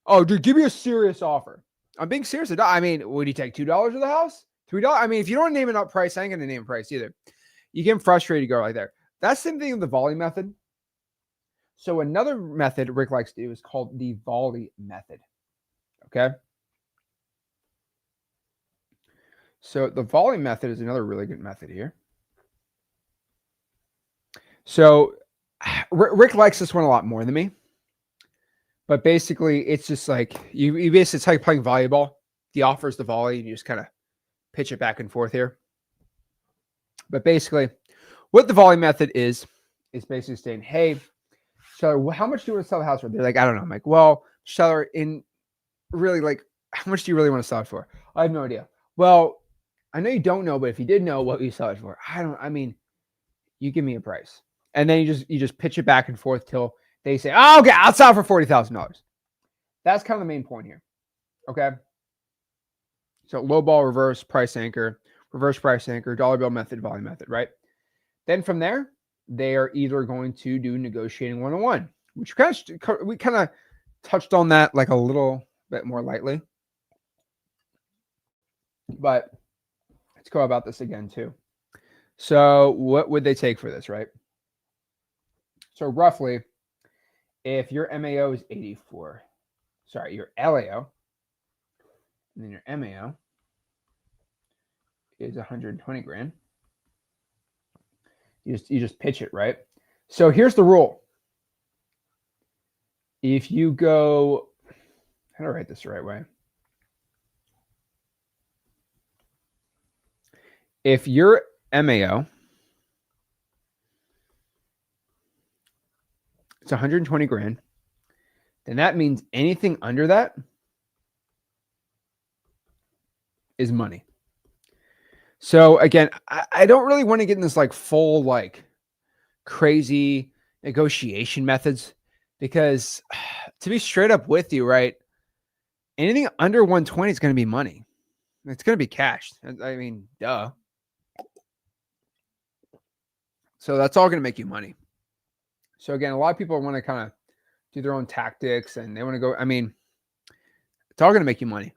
Oh, dude, give me a serious offer. I'm being serious. I mean, would you take $2 for the house? $3? I mean, if you don't name it up price, I ain't gonna name price either. You get frustrated, you go right there. That's the same thing with the volley method. So another method Rick likes to do is called the volley method. Okay. So the volley method is another really good method here. So Rick likes this one a lot more than me. But basically, it's just like you basically, it's like playing volleyball. The offer is the volley, and you just kind of pitch it back and forth here. But basically, what the volley method is basically saying, hey, seller, how much do you want to sell the house for? They're like, I don't know. I'm like, well, seller, in really, like, how much do you really want to sell it for? I have no idea. Well, I know you don't know, but if you did know, what would you sell it for? I mean, you give me a price. And then you just pitch it back and forth till they say, oh, okay, I'll sell it for $40,000. That's kind of the main point here. Okay. So low ball, reverse price anchor, dollar bill method, volume method, right? Then from there, they are either going to do negotiating 101, which we kind of touched on that like a little bit more lightly. But let's go about this again too. So what would they take for this, right? So roughly, if your MAO is 84, sorry, your LAO, and then your MAO is 120 grand. You just pitch it, right? So here's the rule. If you go, how do I write this the right way? If your MAO, it's 120 grand, then that means anything under that is money. So again, I don't really want to get in this like full, like crazy negotiation methods, because to be straight up with you, right? Anything under 120 is going to be money. It's going to be cash. I mean, duh. So that's all going to make you money. So again, a lot of people want to kind of do their own tactics and they want to go, I mean, it's all going to make you money.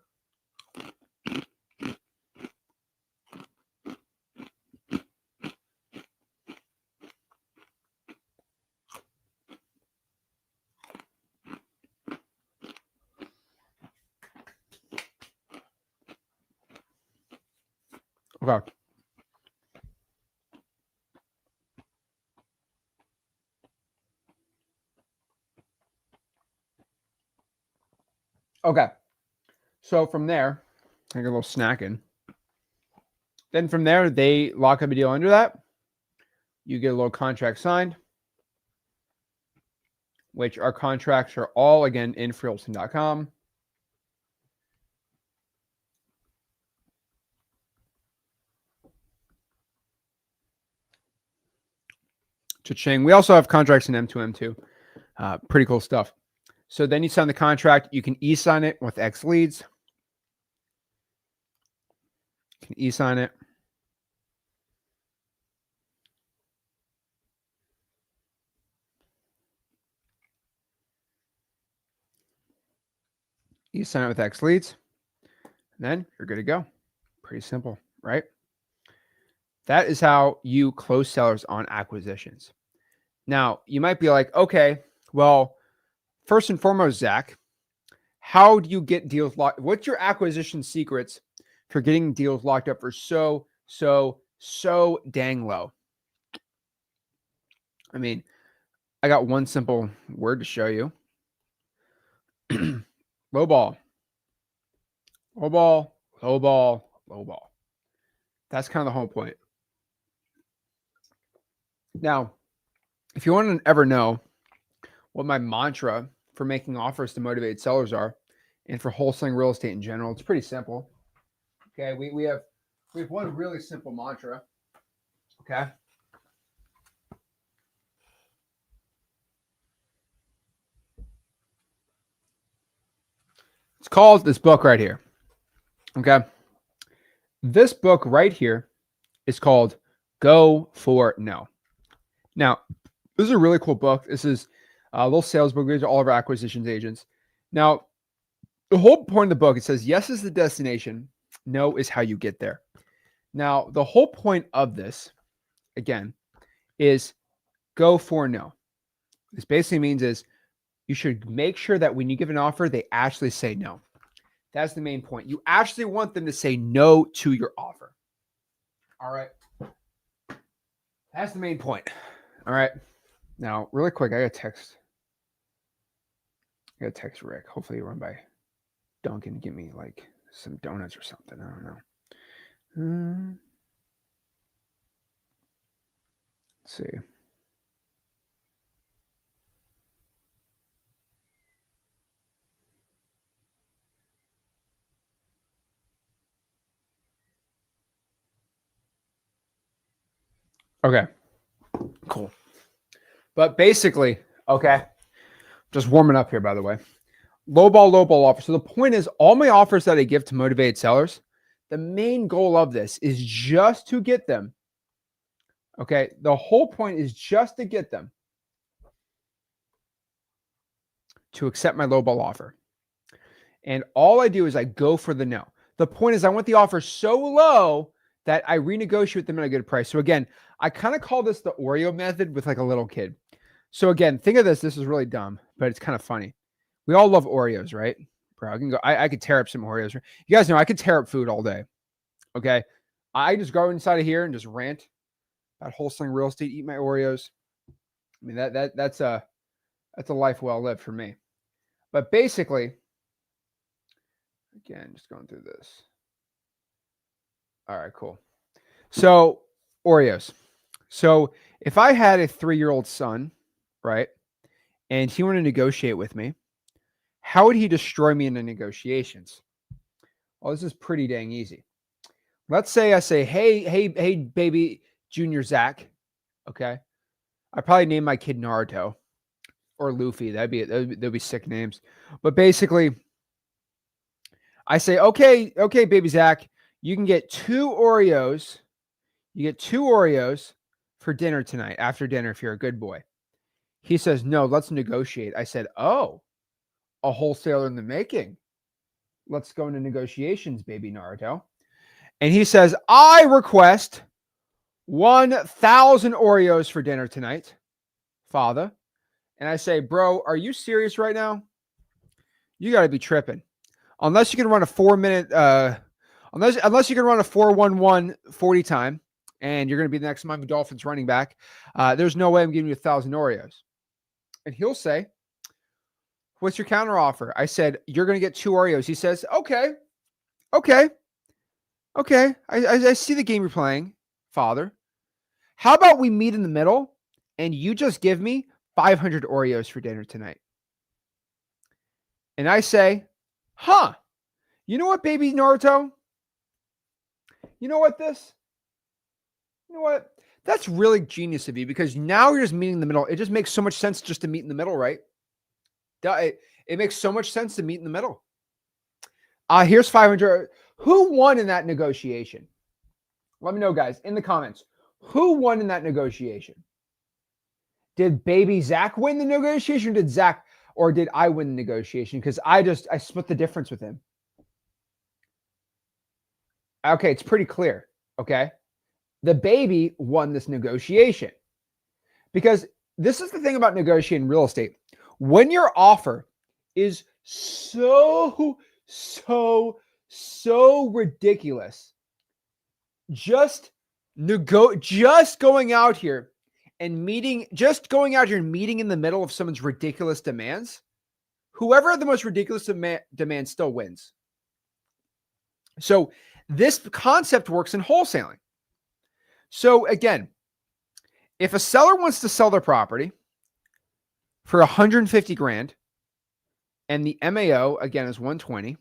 Okay. Okay. So from there, I get a little snack in. Then from there, they lock up a deal under that. You get a little contract signed, which our contracts are all, again, in freeholston.com. Cha-ching. We also have contracts in M2M too. Pretty cool stuff. So then you sign the contract. You can e-sign it with X leads. You can e-sign it. E-sign it with X leads. And then you're good to go. Pretty simple, right? That is how you close sellers on acquisitions. Now, you might be like, okay, well, first and foremost, Zach, how do you get deals locked? What's your acquisition secrets for getting deals locked up for so dang low? I mean, I got one simple word to show you. Low ball. Low ball, low ball, low ball. That's kind of the whole point. Now, if you want to ever know what my mantra for making offers to motivate sellers are, and for wholesaling real estate in general, it's pretty simple. Okay, we have one really simple mantra. Okay. It's called this book right here. Okay. This book right here is called Go for No. Now, This is a really cool book. This is a little sales book. These are all of our acquisitions agents. Now, the whole point of the book, it says, yes is the destination. No is how you get there. Now, the whole point of this, again, is go for no. This basically means is you should make sure that when you give an offer, they actually say no. That's the main point. You actually want them to say no to your offer. All right. That's the main point. All right. Now, really quick, I got to text Rick. Hopefully you run by Duncan and give me like some donuts or something. I don't know. Let's see. Okay. Cool. But basically, okay, just warming up here, by the way. Lowball offer. So the point is, all my offers that I give to motivated sellers, the main goal of this is just to get them. Okay. The whole point is just to get them to accept my lowball offer. And all I do is I go for the no. The point is I want the offer so low that I renegotiate them at a good price. So again, I kind of call this the Oreo method with like a little kid. So again, think of this. This is really dumb, but it's kind of funny. We all love Oreos, right? Bro, I could tear up some Oreos. You guys know I could tear up food all day. Okay. I just go inside of here and just rant about wholesaling real estate, eat my Oreos. I mean, that's a life well lived for me. But basically, again, just going through this. All right, cool. So Oreos. So if I had a 3-year-old son, right, and he wanted to negotiate with me, how would he destroy me in the negotiations? Well, this is pretty dang easy. Let's say I say, hey, baby, Junior Zach. Okay. I probably name my kid Naruto or Luffy. That'd be sick names. But basically, I say, okay, baby Zach, you can get 2 Oreos. You get 2 Oreos for dinner tonight, after dinner, if you're a good boy. He says, no, let's negotiate. I said, oh, a wholesaler in the making. Let's go into negotiations, baby Naruto. And he says, I request 1,000 Oreos for dinner tonight, father. And I say, bro, are you serious right now? You got to be tripping. Unless you can run a 4-minute, unless you can run a 4.11 40 time, and you're going to be the next Miami Dolphins running back, there's no way I'm giving you 1,000 Oreos. And he'll say, what's your counter offer? I said, you're going to get 2 Oreos. He says, okay. I see the game you're playing, father. How about we meet in the middle and you just give me 500 Oreos for dinner tonight? And I say, you know what, baby Naruto? You know what, that's really genius of you, because now you're just meeting in the middle. It just makes so much sense just to meet in the middle, right? It makes so much sense to meet in the middle. Here's 500. Who won in that negotiation? Let me know, guys, in the comments. Who won in that negotiation? Did baby Zach win the negotiation? Or did I win the negotiation? Because I split the difference with him. Okay, it's pretty clear. Okay. The baby won this negotiation. Because this is the thing about negotiating real estate. When your offer is so ridiculous, just going out here and meeting in the middle of someone's ridiculous demands, whoever had the most ridiculous demand still wins. So this concept works in wholesaling. So again, if a seller wants to sell their property for 150 grand and the MAO again is 120,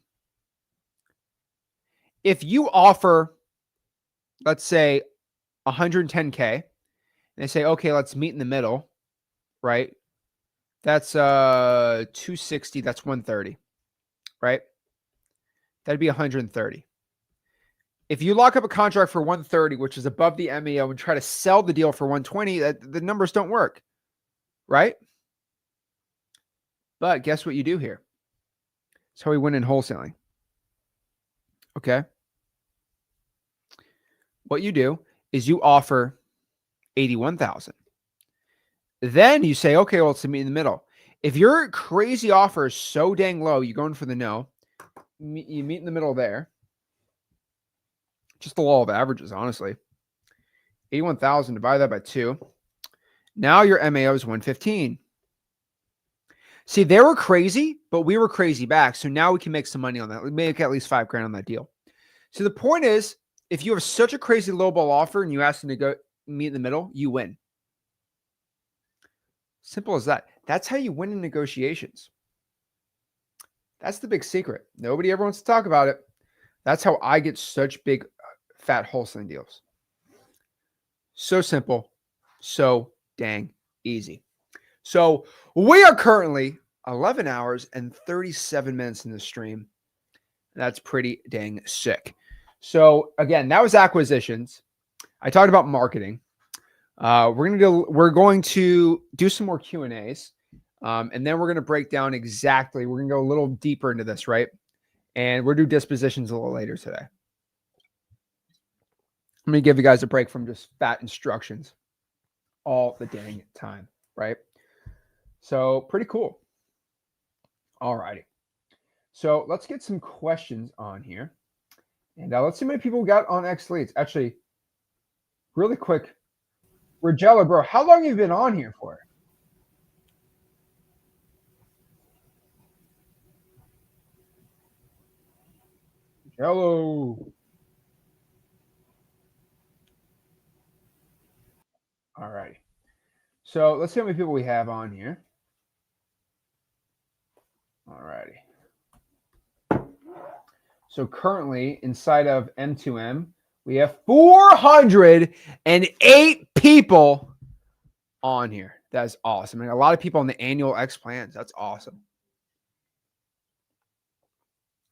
if you offer, let's say 110K, and they say, okay, let's meet in the middle, right? That's 260, that's 130, right? That'd be 130. If you lock up a contract for 130, which is above the MAO, and try to sell the deal for 120, the numbers don't work. right? But guess what you do here? That's how we win in wholesaling. Okay. What you do is you offer 81,000. Then you say, okay, well, it's to meet in the middle. If your crazy offer is so dang low, you're going for the no. You meet in the middle there. Just the law of averages, honestly. 81,000, divide that by 2. Now your MAO is 115. See, they were crazy, but we were crazy back. So now we can make some money on that. We make at least $5,000 on that deal. So the point is, if you have such a crazy lowball offer and you ask them to go meet in the middle, you win. Simple as that. That's how you win in negotiations. That's the big secret. Nobody ever wants to talk about it. That's how I get such big, fat wholesaling deals. So simple, so dang easy. So we are currently 11 hours and 37 minutes in the stream. That's pretty dang sick. So again, that was acquisitions. I talked about marketing. We're going to do some more Q&As. And then we're going to break down exactly. We're going to go a little deeper into this, right? And we'll do dispositions a little later today. I'm going to give you guys a break from just fat instructions all the dang time, right? So pretty cool. All righty. So let's get some questions on here. And let's see how many people we got on X Leads. Actually, really quick. Regella, bro, how long have you been on here for? Hello. All righty. So let's see how many people we have on here. All righty. So currently inside of M2M, we have 408 people on here. That's awesome. And a lot of people on the annual X plans. That's awesome.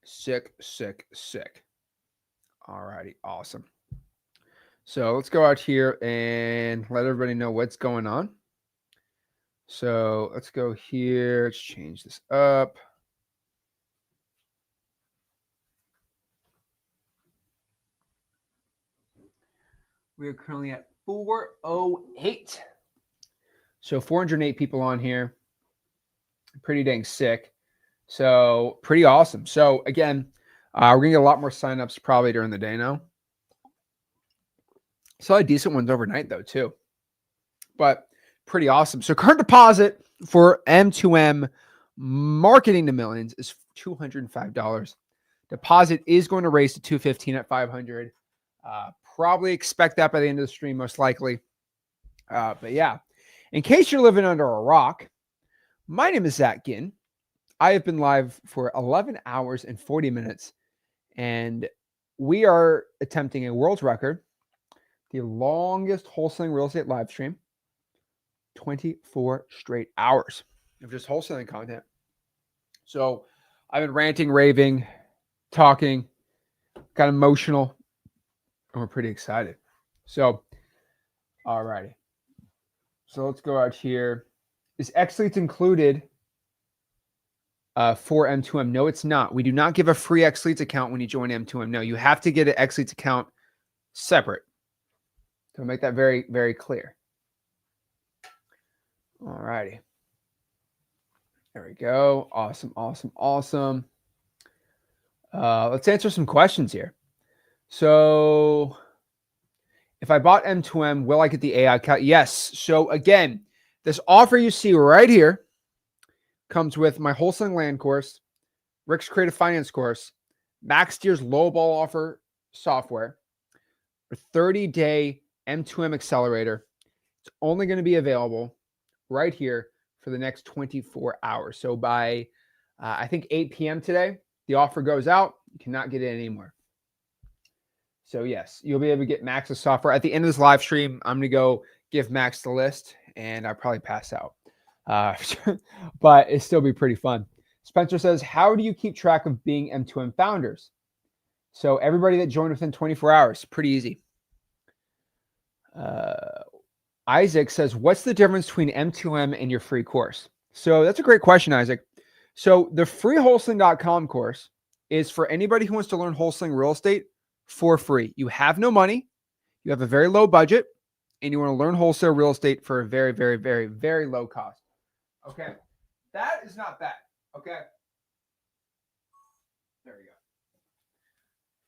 Sick, sick, sick. All righty. Awesome. So let's go out here and let everybody know what's going on. So let's go here. Let's change this up. We are currently at 408. So 408 people on here. Pretty dang sick. So pretty awesome. So again, we're going to get a lot more signups probably during the day now. Saw a decent ones overnight though too. But pretty awesome. So current deposit for M2M marketing to millions is $205. Deposit is going to raise to $215 at 500. Probably expect that by the end of the stream, most likely. But yeah, in case you're living under a rock, my name is Zach Ginn. I have been live for 11 hours and 40 minutes, and we are attempting a world record, the longest wholesaling real estate live stream, 24 straight hours of just wholesaling content. So I've been ranting, raving, talking, got emotional, and we're pretty excited. So, all righty. So let's go out here. Is X Leads included for M2M? No, it's not. We do not give a free X Leads account when you join M2M. No, you have to get an X Leads account separate. To make that very, very clear. All righty. There we go. Awesome, awesome, awesome. Let's answer some questions here. So if I bought M2M, will I get the AI cut? Yes. So again, this offer you see right here comes with my wholesaling land course, Rick's creative finance course, Max Steer's lowball offer software, a 30-day M2M accelerator. It's only going to be available right here for the next 24 hours. So by, I think 8 p.m. today, the offer goes out. You cannot get it anymore. So yes, you'll be able to get Max's software. At the end of this live stream, I'm going to go give Max the list, and I'll probably pass out. But it'll still be pretty fun. Spencer says, how do you keep track of being M2M founders? So everybody that joined within 24 hours, pretty easy. Isaac says, what's the difference between M2M and your free course? So that's a great question, Isaac. So the free wholesaling.com course is for anybody who wants to learn wholesaling real estate for free. You have no money, you have a very low budget, and you want to learn wholesale real estate for a very, very, very, very low cost. Okay. That is not bad. Okay. There we go.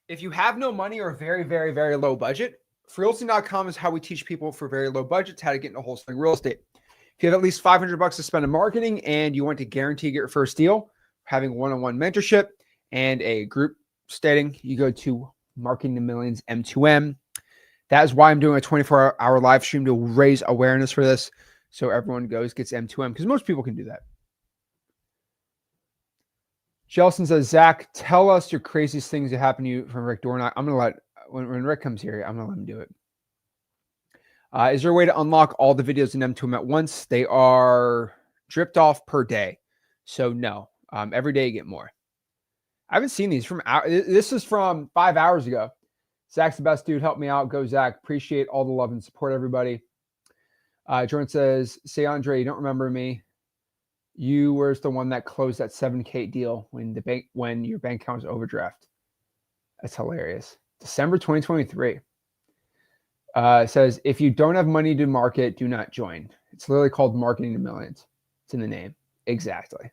If you have no money or a very, very, very low budget, freewholesaling.com is how we teach people for very low budgets how to get into wholesaling real estate. If you have at least $500 to spend in marketing and you want to guarantee get your first deal, having one-on-one mentorship and a group setting, you go to Marketing to Millions M2M. That is why I'm doing a 24-hour live stream to raise awareness for this, so everyone gets M2M, because most people can do that. Jelson says, Zach, tell us your craziest things that happened to you from Rick Dornock. I'm going to let, when Rick comes here, I'm going to let him do it. Is there a way to unlock all the videos in M2M at once? They are dripped off per day. So no, every day you get more. I haven't seen these from, this is from 5 hours ago. Zach's the best dude. Help me out. Go, Zach. Appreciate all the love and support, everybody. Jordan says, say, Andre, you don't remember me. You were the one that closed that 7K deal when your bank account was overdraft. That's hilarious. December 2023. Says, if you don't have money to market, do not join. It's literally called Marketing to Millions. It's in the name. Exactly.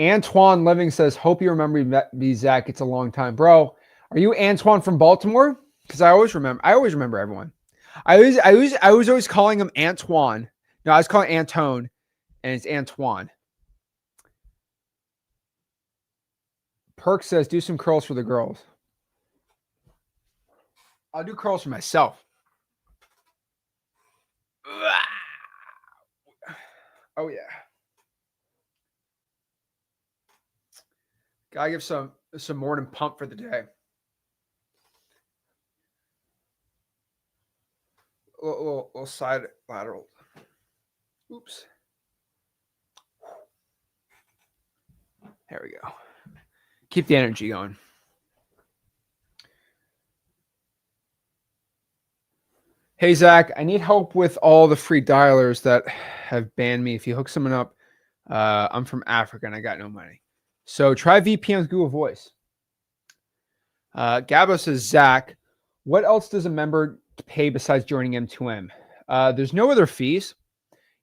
Antoine Living says, hope you remember me, Zach. It's a long time. Bro, are you Antoine from Baltimore? Because I always remember everyone. I was always calling him Antoine. No, I was calling Antone, and it's Antoine. Perk says, do some curls for the girls. I'll do curls for myself. Oh, yeah. Gotta give some morning pump for the day. A little side lateral. Oops. There we go. Keep the energy going. Hey, Zach, I need help with all the free dialers that have banned me. If you hook someone up, I'm from Africa and I got no money. So try VPN with Google Voice. Gabo says, Zach, what else does a member pay besides joining M2M? There's no other fees.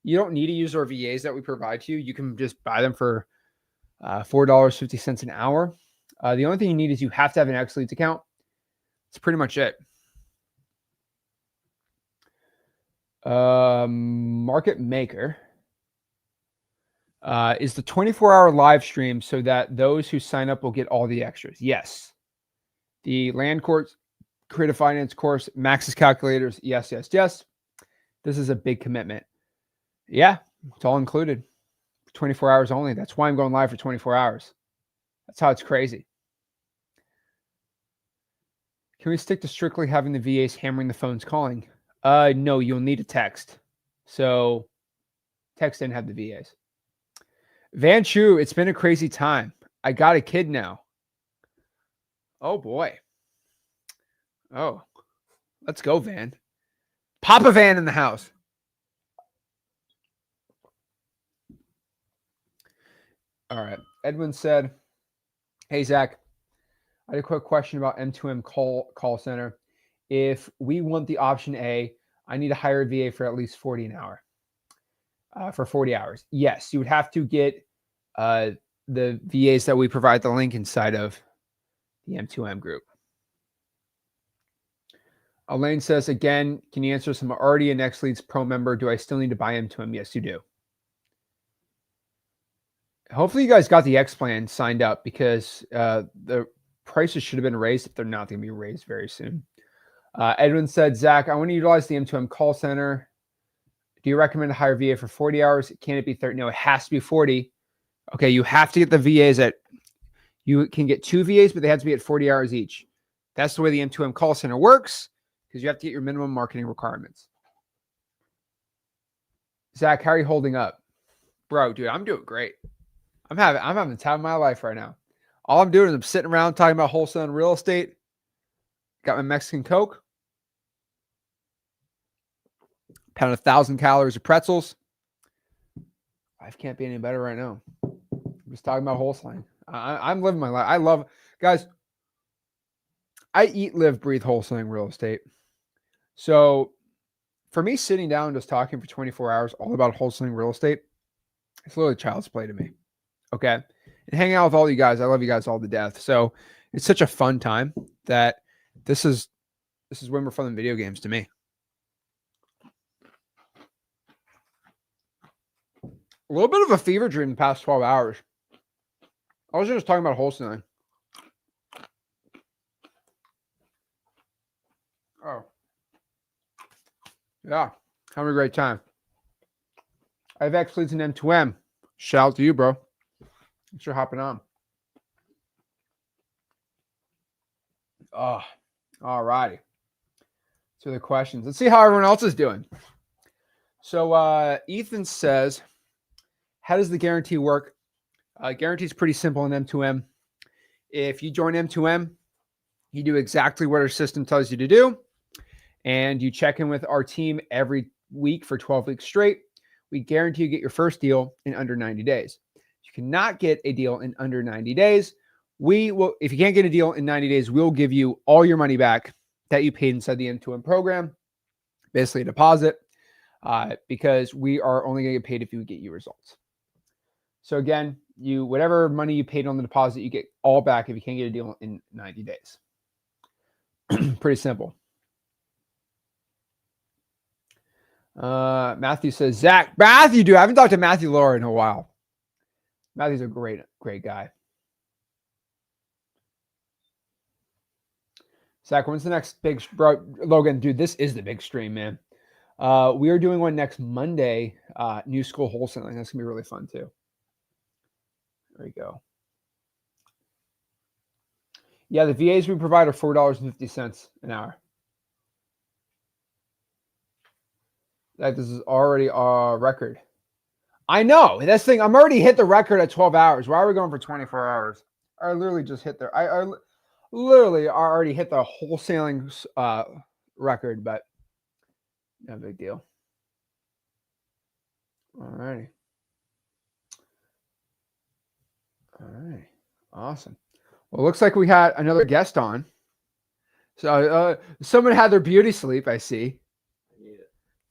You don't need to use our VAs that we provide to you. You can just buy them for $4.50 an hour. The only thing you need is you have to have an X Leads account. That's pretty much it. Market Maker is the 24-hour live stream so that those who sign up will get all the extras. Yes. The land course, creative finance course, Max's calculators. Yes, yes, yes. This is a big commitment. Yeah, it's all included. 24 hours only. That's why I'm going live for 24 hours. That's how it's crazy. Can we stick to strictly having the VAs hammering the phones calling? No, you'll need a text. So text didn't have the VAs. Van Chu, it's been a crazy time. I got a kid now. Oh boy. Oh, let's go, Van. Papa Van in the house. All right. Edwin said, hey, Zach, I had a quick question about M2M call center. If we want the option A, I need to hire a VA for at least 40 an hour for 40 hours. Yes, you would have to get the VAs that we provide the link inside of the M2M group. Elaine says, again, can you answer some already an X Leads Pro member? Do I still need to buy M2M? Yes, you do. Hopefully you guys got the X plan signed up because the prices should have been raised if they're not going to be raised very soon. Edwin said, Zach, I want to utilize the M2M call center. Do you recommend a higher VA for 40 hours? Can it be 30? No, it has to be 40. Okay, you have to get the VAs you can get 2 VAs, but they have to be at 40 hours each. That's the way the M2M call center works because you have to get your minimum marketing requirements. Zach, how are you holding up? Bro, dude, I'm doing great. I'm having the time of my life right now. All I'm doing is I'm sitting around talking about wholesale and real estate. Got my Mexican Coke. pound 1,000 calories of pretzels. Life can't be any better right now. I'm just talking about wholesaling. I'm living my life. I love, guys, I eat, live, breathe wholesaling real estate. So for me, sitting down and just talking for 24 hours all about wholesaling real estate, it's literally child's play to me. Okay. And hanging out with all you guys, I love you guys all to death. So it's such a fun time that this is way more fun than video games to me. A little bit of a fever dream the past 12 hours. I was just talking about wholesaling. Oh. Yeah. Having a great time. IVX leads an M2M. Shout out to you, bro. Thanks for hopping on. Oh, all righty. So the questions. Let's see how everyone else is doing. So Ethan says, how does the guarantee work? Guarantee is pretty simple in M2M. If you join M2M, you do exactly what our system tells you to do. And you check in with our team every week for 12 weeks straight. We guarantee you get your first deal in under 90 days. If you cannot get a deal in under 90 days, we will, if you can't get a deal in 90 days, we'll give you all your money back that you paid inside the M2M program, basically a deposit, because we are only going to get paid if you get you results. So again, whatever money you paid on the deposit, you get all back if you can't get a deal in 90 days. Pretty simple. Matthew says, Zach, Matthew, dude, I haven't talked to Matthew Laura in a while. Matthew's a great guy. Zach, when's the next big, bro? Logan, dude, this is the big stream, man. We are doing one next Monday, new school wholesaling. That's gonna be really fun too. There you go. Yeah, the VAs we provide are $4.50 an hour. That this is already a record. I know. That's the thing. I'm already hit the record at 12 hours. Why are we going for 24 hours? I literally just hit there. I literally already hit the wholesaling record, but no big deal. All righty. All right. Awesome. Well, it looks like we had another guest on. So someone had their beauty sleep, I see.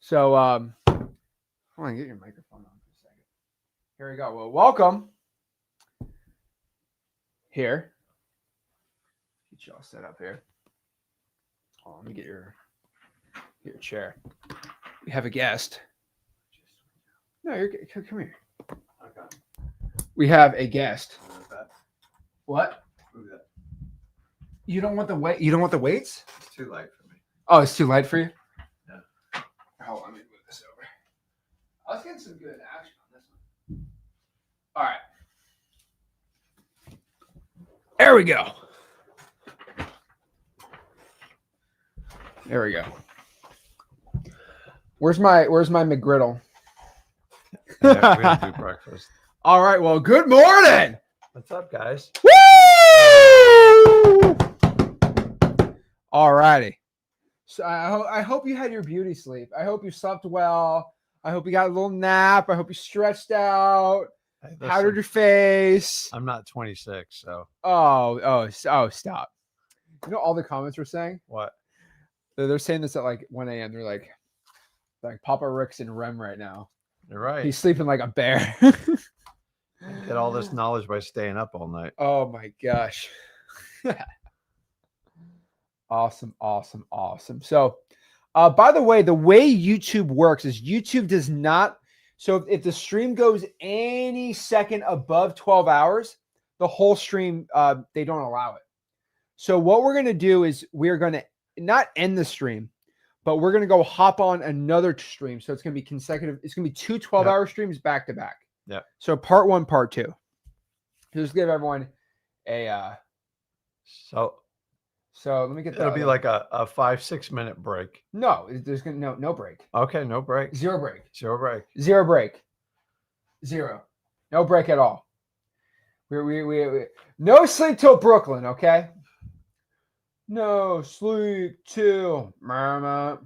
So hold on, get your microphone on for a second. Here we go. Well, welcome. Here. Get you all set up here. Oh, let me get your chair. We have a guest. No, come here. Okay. We have a guest. What? You don't want the weight? You don't want the weights? It's too light for me. Oh, it's too light for you? Yeah. Hold on, let me move this over. I was getting some good action on this one. All right. There we go. There we go. Where's my McGriddle? Yeah, we gotta do breakfast. All right. Well, good morning. What's up, guys? Woo! All righty. So I hope you had your beauty sleep. I hope you slept well. I hope you got a little nap. I hope you stretched out. Hey, Powdered your face. I'm not 26, so. Oh, stop. You know all the comments were saying? What? They're saying this at like 1 a.m. They're like Papa Rick's in REM right now. You're right. He's sleeping like a bear. Get all this knowledge by staying up all night. Oh my gosh. Awesome. So, by the way YouTube works is YouTube does not. So if the stream goes any second above 12 hours, the whole stream, they don't allow it. So what we're going to do is we're going to not end the stream, but we're going to go hop on another stream. So it's going to be consecutive. It's going to be two 12-hour streams back to back. Yeah. So part one, part two. Just give everyone a, so let me get that. It'll be like a 5-6 minute break. No, there's gonna no break. Okay, no break. Zero break. Zero break. Zero break. Zero. No break at all. We no sleep till Brooklyn, okay? No sleep till Mama.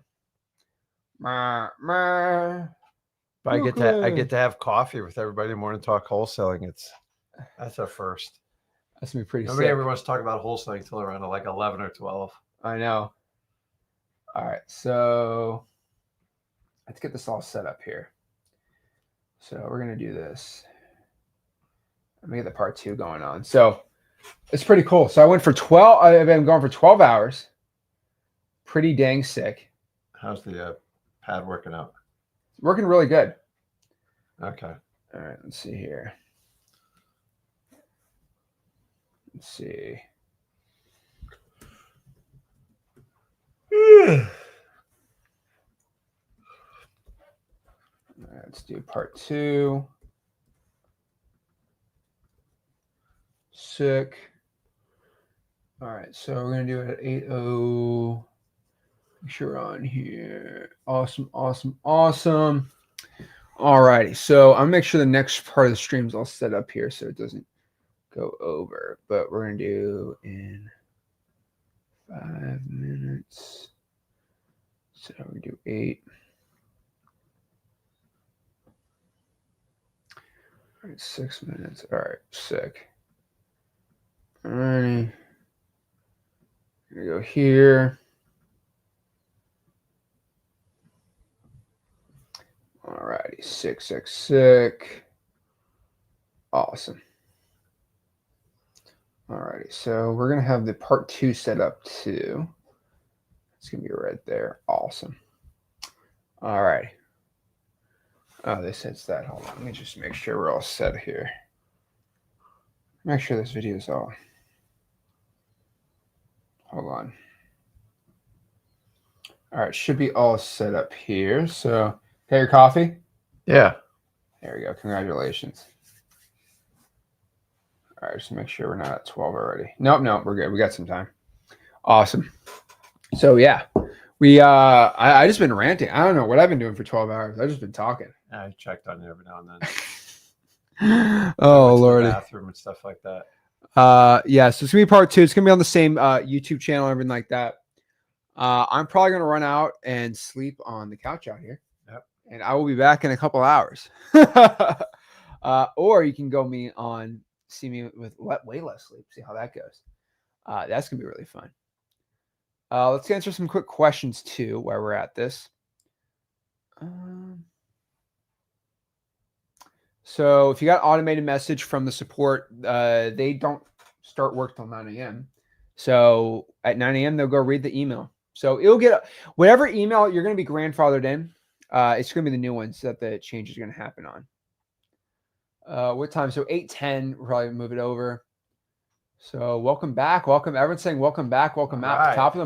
Meh. But I get to have coffee with everybody in the morning, talk wholesaling. That's a first. That's gonna be pretty Nobody sick. ever wants to talk about wholesaling until around like 11 or 12. I know. All right, so let's get this all set up here. So we're gonna do this. Let me get the part 2 going on. So it's pretty cool. So I went for 12. I've been going for 12 hours. Pretty dang sick. How's the pad working out? It's working really good. Okay. All right, let's see here. Let's see. All right, let's do part 2. Sick. All right, so we're gonna do it at 8:00. Make sure we're on here. Awesome. All righty, so I'll make sure the next part of the stream is all set up here so it doesn't go over. But we're gonna do in 5 minutes. So we do 8. All right, 6 minutes. All right, sick. All righty. Gonna go here. All righty, sick. Awesome. All righty, so we're gonna have the part 2 set up too. It's gonna be right there. Awesome. All righty. Oh, they said it's that. Hold on, let me just make sure we're all set here. Make sure this video is all. Hold on. All right, should be all set up here. So, okay, your coffee? Yeah. There we go. Congratulations. All right, just make sure we're not at 12 already. Nope, we're good. We got some time. Awesome. So yeah, I just been ranting. I don't know what I've been doing for 12 hours. I've just been talking. I checked on you every now and then. Oh Lordy. Bathroom and stuff like that. Yeah, so it's gonna be part 2. It's gonna be on the same YouTube channel, everything like that. I'm probably gonna run out and sleep on the couch out here. Yep. And I will be back in a couple hours. Or you can see me with way less sleep. See how that goes. That's gonna be really fun. Let's answer some quick questions too while we're at this. So if you got automated message from the support, they don't start work till 9 a.m. So at 9 a.m. they'll go read the email. So it'll get whatever email you're going to be grandfathered in. It's going to be the new ones that the change is going to happen on. What time? So 8:10. We'll probably move it over. So welcome back. Welcome. Everyone's saying welcome back. Welcome out. Right. Top of the